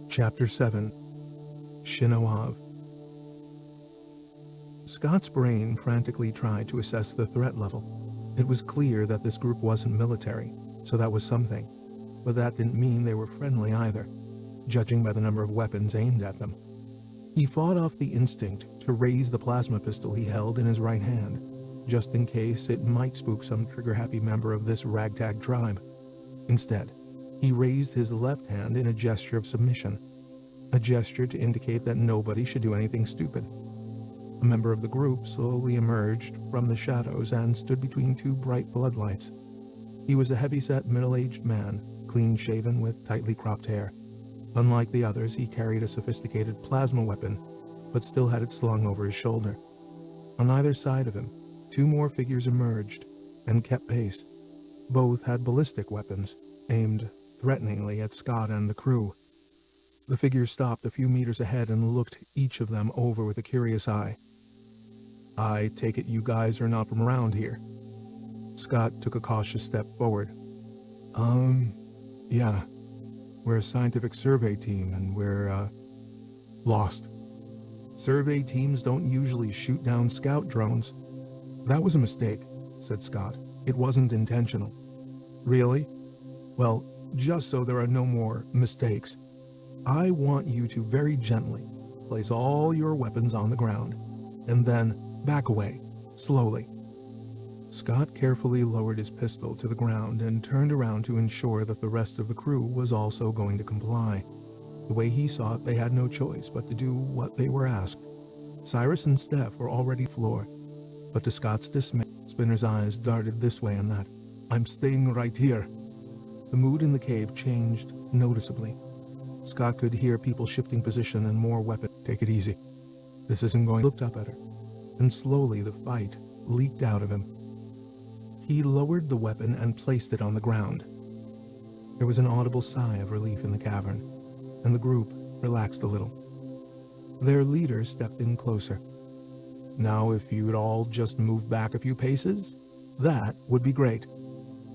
Chapter 7. Shinoav. Scott's brain frantically tried to assess the threat level. It was clear that this group wasn't military, so that was something. But that didn't mean they were friendly either, judging by the number of weapons aimed at them. He fought off the instinct to raise the plasma pistol he held in his right hand, just in case it might spook some trigger-happy member of this ragtag tribe. Instead, he raised his left hand in a gesture of submission, a gesture to indicate that nobody should do anything stupid. A member of the group slowly emerged from the shadows and stood between two bright floodlights. He was a heavy-set, middle-aged man, clean-shaven with tightly cropped hair. Unlike the others, he carried a sophisticated plasma weapon, but still had it slung over his shoulder. On either side of him, two more figures emerged and kept pace. Both had ballistic weapons, aimed threateningly at Scott and the crew. The figures stopped a few meters ahead and looked each of them over with a curious eye. I take it you guys are not from around here. Scott took a cautious step forward. Yeah. We're a scientific survey team, and we're, lost. Survey teams don't usually shoot down scout drones. That was a mistake, said Scott. It wasn't intentional. Really? Well, just so there are no more mistakes, I want you to very gently place all your weapons on the ground, and then back away, slowly. Scott carefully lowered his pistol to the ground and turned around to ensure that the rest of the crew was also going to comply. The way he saw it, they had no choice but to do what they were asked. Cyrus and Steph were already floored, but to Scott's dismay, Spinner's eyes darted this way and that. I'm staying right here. The mood in the cave changed noticeably. Scott could hear people shifting position and more weapons. Take it easy. This isn't going. He looked up at her, and slowly the fight leaked out of him. He lowered the weapon and placed it on the ground. There was an audible sigh of relief in the cavern, and the group relaxed a little. Their leader stepped in closer. Now, if you'd all just move back a few paces, that would be great.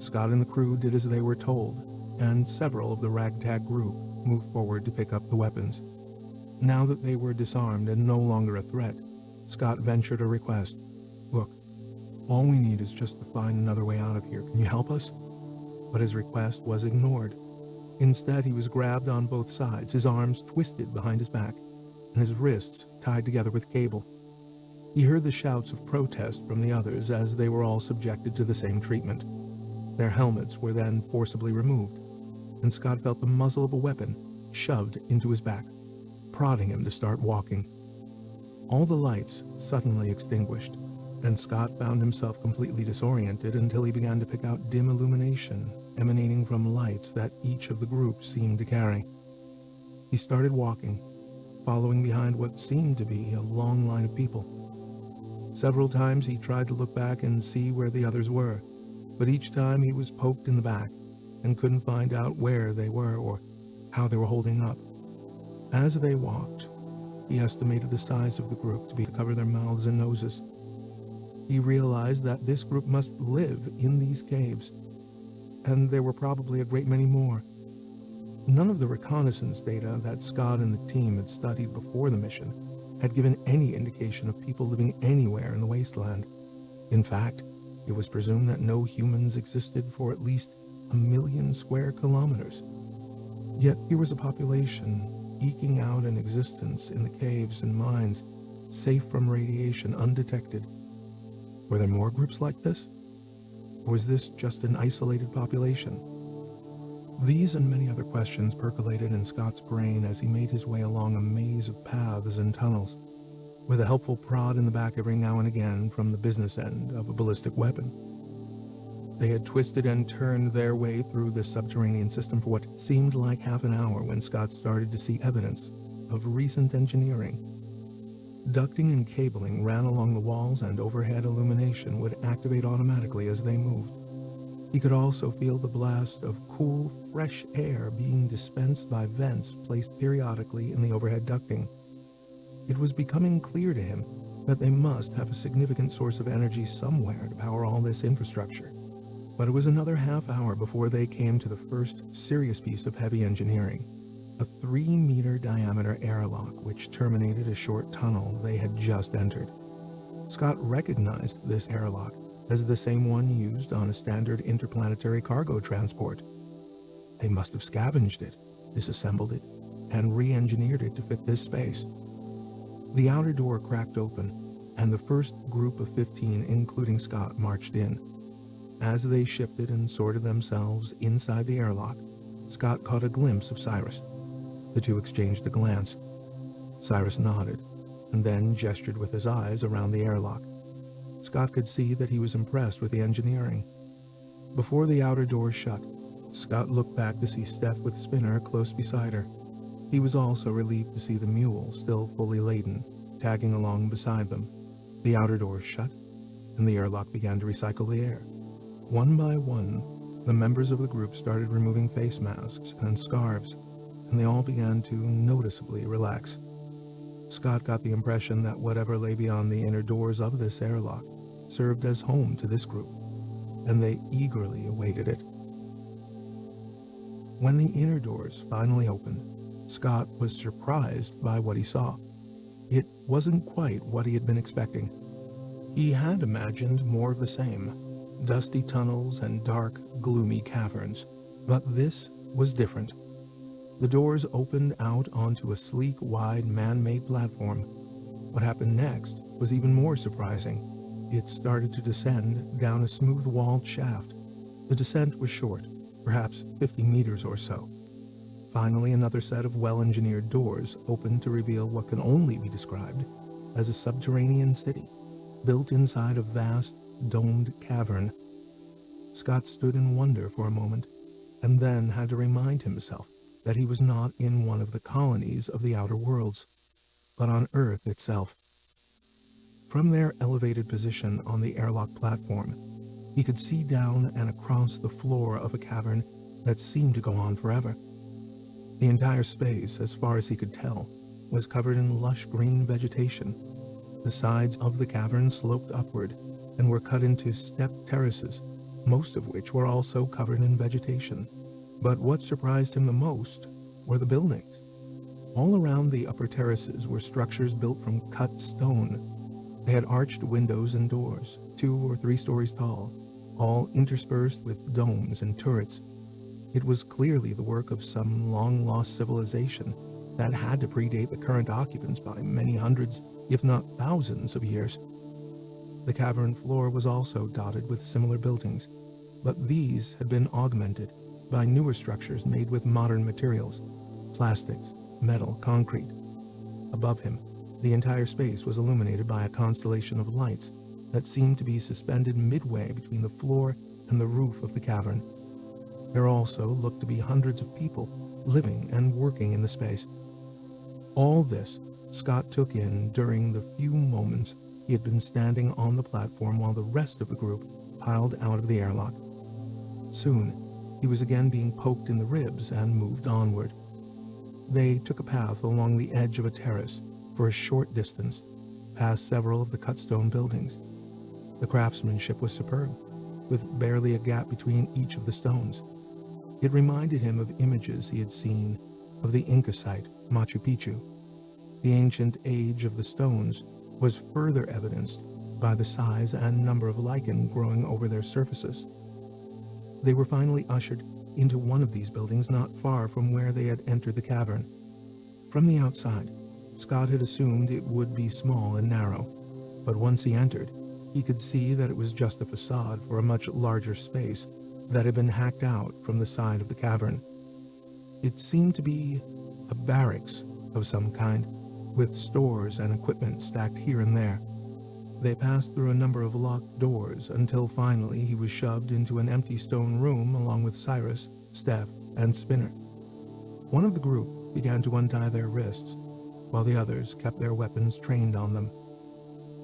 Scott and the crew did as they were told, and several of the ragtag group moved forward to pick up the weapons. Now that they were disarmed and no longer a threat, Scott ventured a request. "Look, all we need is just to find another way out of here. Can you help us?" But his request was ignored. Instead, he was grabbed on both sides, his arms twisted behind his back, and his wrists tied together with cable. He heard the shouts of protest from the others as they were all subjected to the same treatment. Their helmets were then forcibly removed, and Scott felt the muzzle of a weapon shoved into his back, prodding him to start walking. All the lights suddenly extinguished, and Scott found himself completely disoriented until he began to pick out dim illumination emanating from lights that each of the groups seemed to carry. He started walking, following behind what seemed to be a long line of people. Several times he tried to look back and see where the others were, but each time he was poked in the back and couldn't find out where they were or how they were holding up. As they walked, he estimated the size of the group to be to cover their mouths and noses. He realized that this group must live in these caves, and there were probably a great many more. None of the reconnaissance data that Scott and the team had studied before the mission had given any indication of people living anywhere in the wasteland. In fact, it was presumed that no humans existed for at least 1,000,000 square kilometers. Yet here was a population eking out an existence in the caves and mines, safe from radiation, undetected. Were there more groups like this? Or was this just an isolated population? These and many other questions percolated in Scott's brain as he made his way along a maze of paths and tunnels, with a helpful prod in the back every now and again from the business end of a ballistic weapon. They had twisted and turned their way through the subterranean system for what seemed like half an hour when Scott started to see evidence of recent engineering. Ducting and cabling ran along the walls, and overhead illumination would activate automatically as they moved. He could also feel the blast of cool, fresh air being dispensed by vents placed periodically in the overhead ducting. It was becoming clear to him that they must have a significant source of energy somewhere to power all this infrastructure. But it was another half hour before they came to the first serious piece of heavy engineering, a 3-meter diameter airlock which terminated a short tunnel they had just entered. Scott recognized this airlock as the same one used on a standard interplanetary cargo transport. They must have scavenged it, disassembled it, and re-engineered it to fit this space. The outer door cracked open, and the first group of 15, including Scott, marched in. As they shifted and sorted themselves inside the airlock, Scott caught a glimpse of Cyrus. The two exchanged a glance. Cyrus nodded, and then gestured with his eyes around the airlock. Scott could see that he was impressed with the engineering. Before the outer door shut, Scott looked back to see Steph with Spinner close beside her. He was also relieved to see the mule, still fully laden, tagging along beside them. The outer door shut, and the airlock began to recycle the air. One by one, the members of the group started removing face masks and scarves, and they all began to noticeably relax. Scott got the impression that whatever lay beyond the inner doors of this airlock served as home to this group, and they eagerly awaited it. When the inner doors finally opened, Scott was surprised by what he saw. It wasn't quite what he had been expecting. He had imagined more of the same, dusty tunnels and dark, gloomy caverns, but this was different. The doors opened out onto a sleek, wide, man-made platform. What happened next was even more surprising. It started to descend down a smooth-walled shaft. The descent was short, perhaps 50 meters or so. Finally, another set of well-engineered doors opened to reveal what can only be described as a subterranean city, built inside a vast, domed cavern. Scott stood in wonder for a moment, and then had to remind himself that he was not in one of the colonies of the outer worlds, but on Earth itself. From their elevated position on the airlock platform, he could see down and across the floor of a cavern that seemed to go on forever. The entire space, as far as he could tell, was covered in lush green vegetation. The sides of the cavern sloped upward and were cut into stepped terraces, most of which were also covered in vegetation. But what surprised him the most were the buildings. All around the upper terraces were structures built from cut stone. They had arched windows and doors, 2 or 3 stories tall, all interspersed with domes and turrets. It was clearly the work of some long-lost civilization that had to predate the current occupants by many hundreds, if not thousands of years. The cavern floor was also dotted with similar buildings, but these had been augmented by newer structures made with modern materials, plastics, metal, concrete. Above him, the entire space was illuminated by a constellation of lights that seemed to be suspended midway between the floor and the roof of the cavern. There also looked to be hundreds of people living and working in the space. All this Scott took in during the few moments he had been standing on the platform while the rest of the group piled out of the airlock. Soon, he was again being poked in the ribs and moved onward. They took a path along the edge of a terrace for a short distance, past several of the cut stone buildings. The craftsmanship was superb, with barely a gap between each of the stones. It reminded him of images he had seen of the Inca site, Machu Picchu. The ancient age of the stones was further evidenced by the size and number of lichen growing over their surfaces. They were finally ushered into one of these buildings not far from where they had entered the cavern. From the outside, Scott had assumed it would be small and narrow, but once he entered, he could see that it was just a facade for a much larger space that had been hacked out from the side of the cavern. It seemed to be a barracks of some kind, with stores and equipment stacked here and there. They passed through a number of locked doors until finally he was shoved into an empty stone room along with Cyrus, Steph, and Spinner. One of the group began to untie their wrists, while the others kept their weapons trained on them.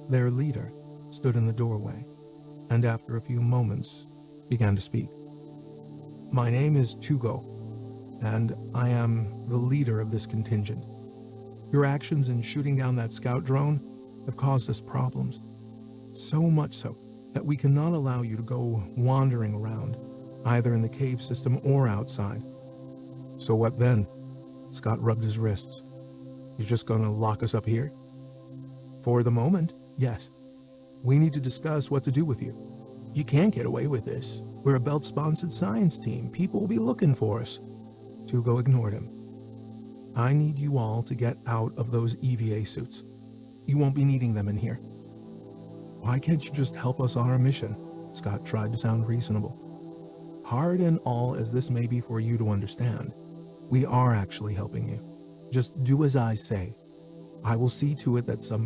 Their leader stood in the doorway, and after a few moments began to speak. "My name is Tugo, and I am the leader of this contingent. Your actions in shooting down that scout drone have caused us problems. So much so that we cannot allow you to go wandering around, either in the cave system or outside." "So what then?" Scott rubbed his wrists. "You're just gonna lock us up here?" "For the moment, yes. We need to discuss what to do with you. You can't get away with this. We're a Belt-sponsored science team. People will be looking for us." Tugo ignored him. "I need you all to get out of those EVA suits. You won't be needing them in here." "Why can't you just help us on our mission?" Scott tried to sound reasonable. "Hard and all as this may be for you to understand, we are actually helping you. Just do as I say. I will see to it that some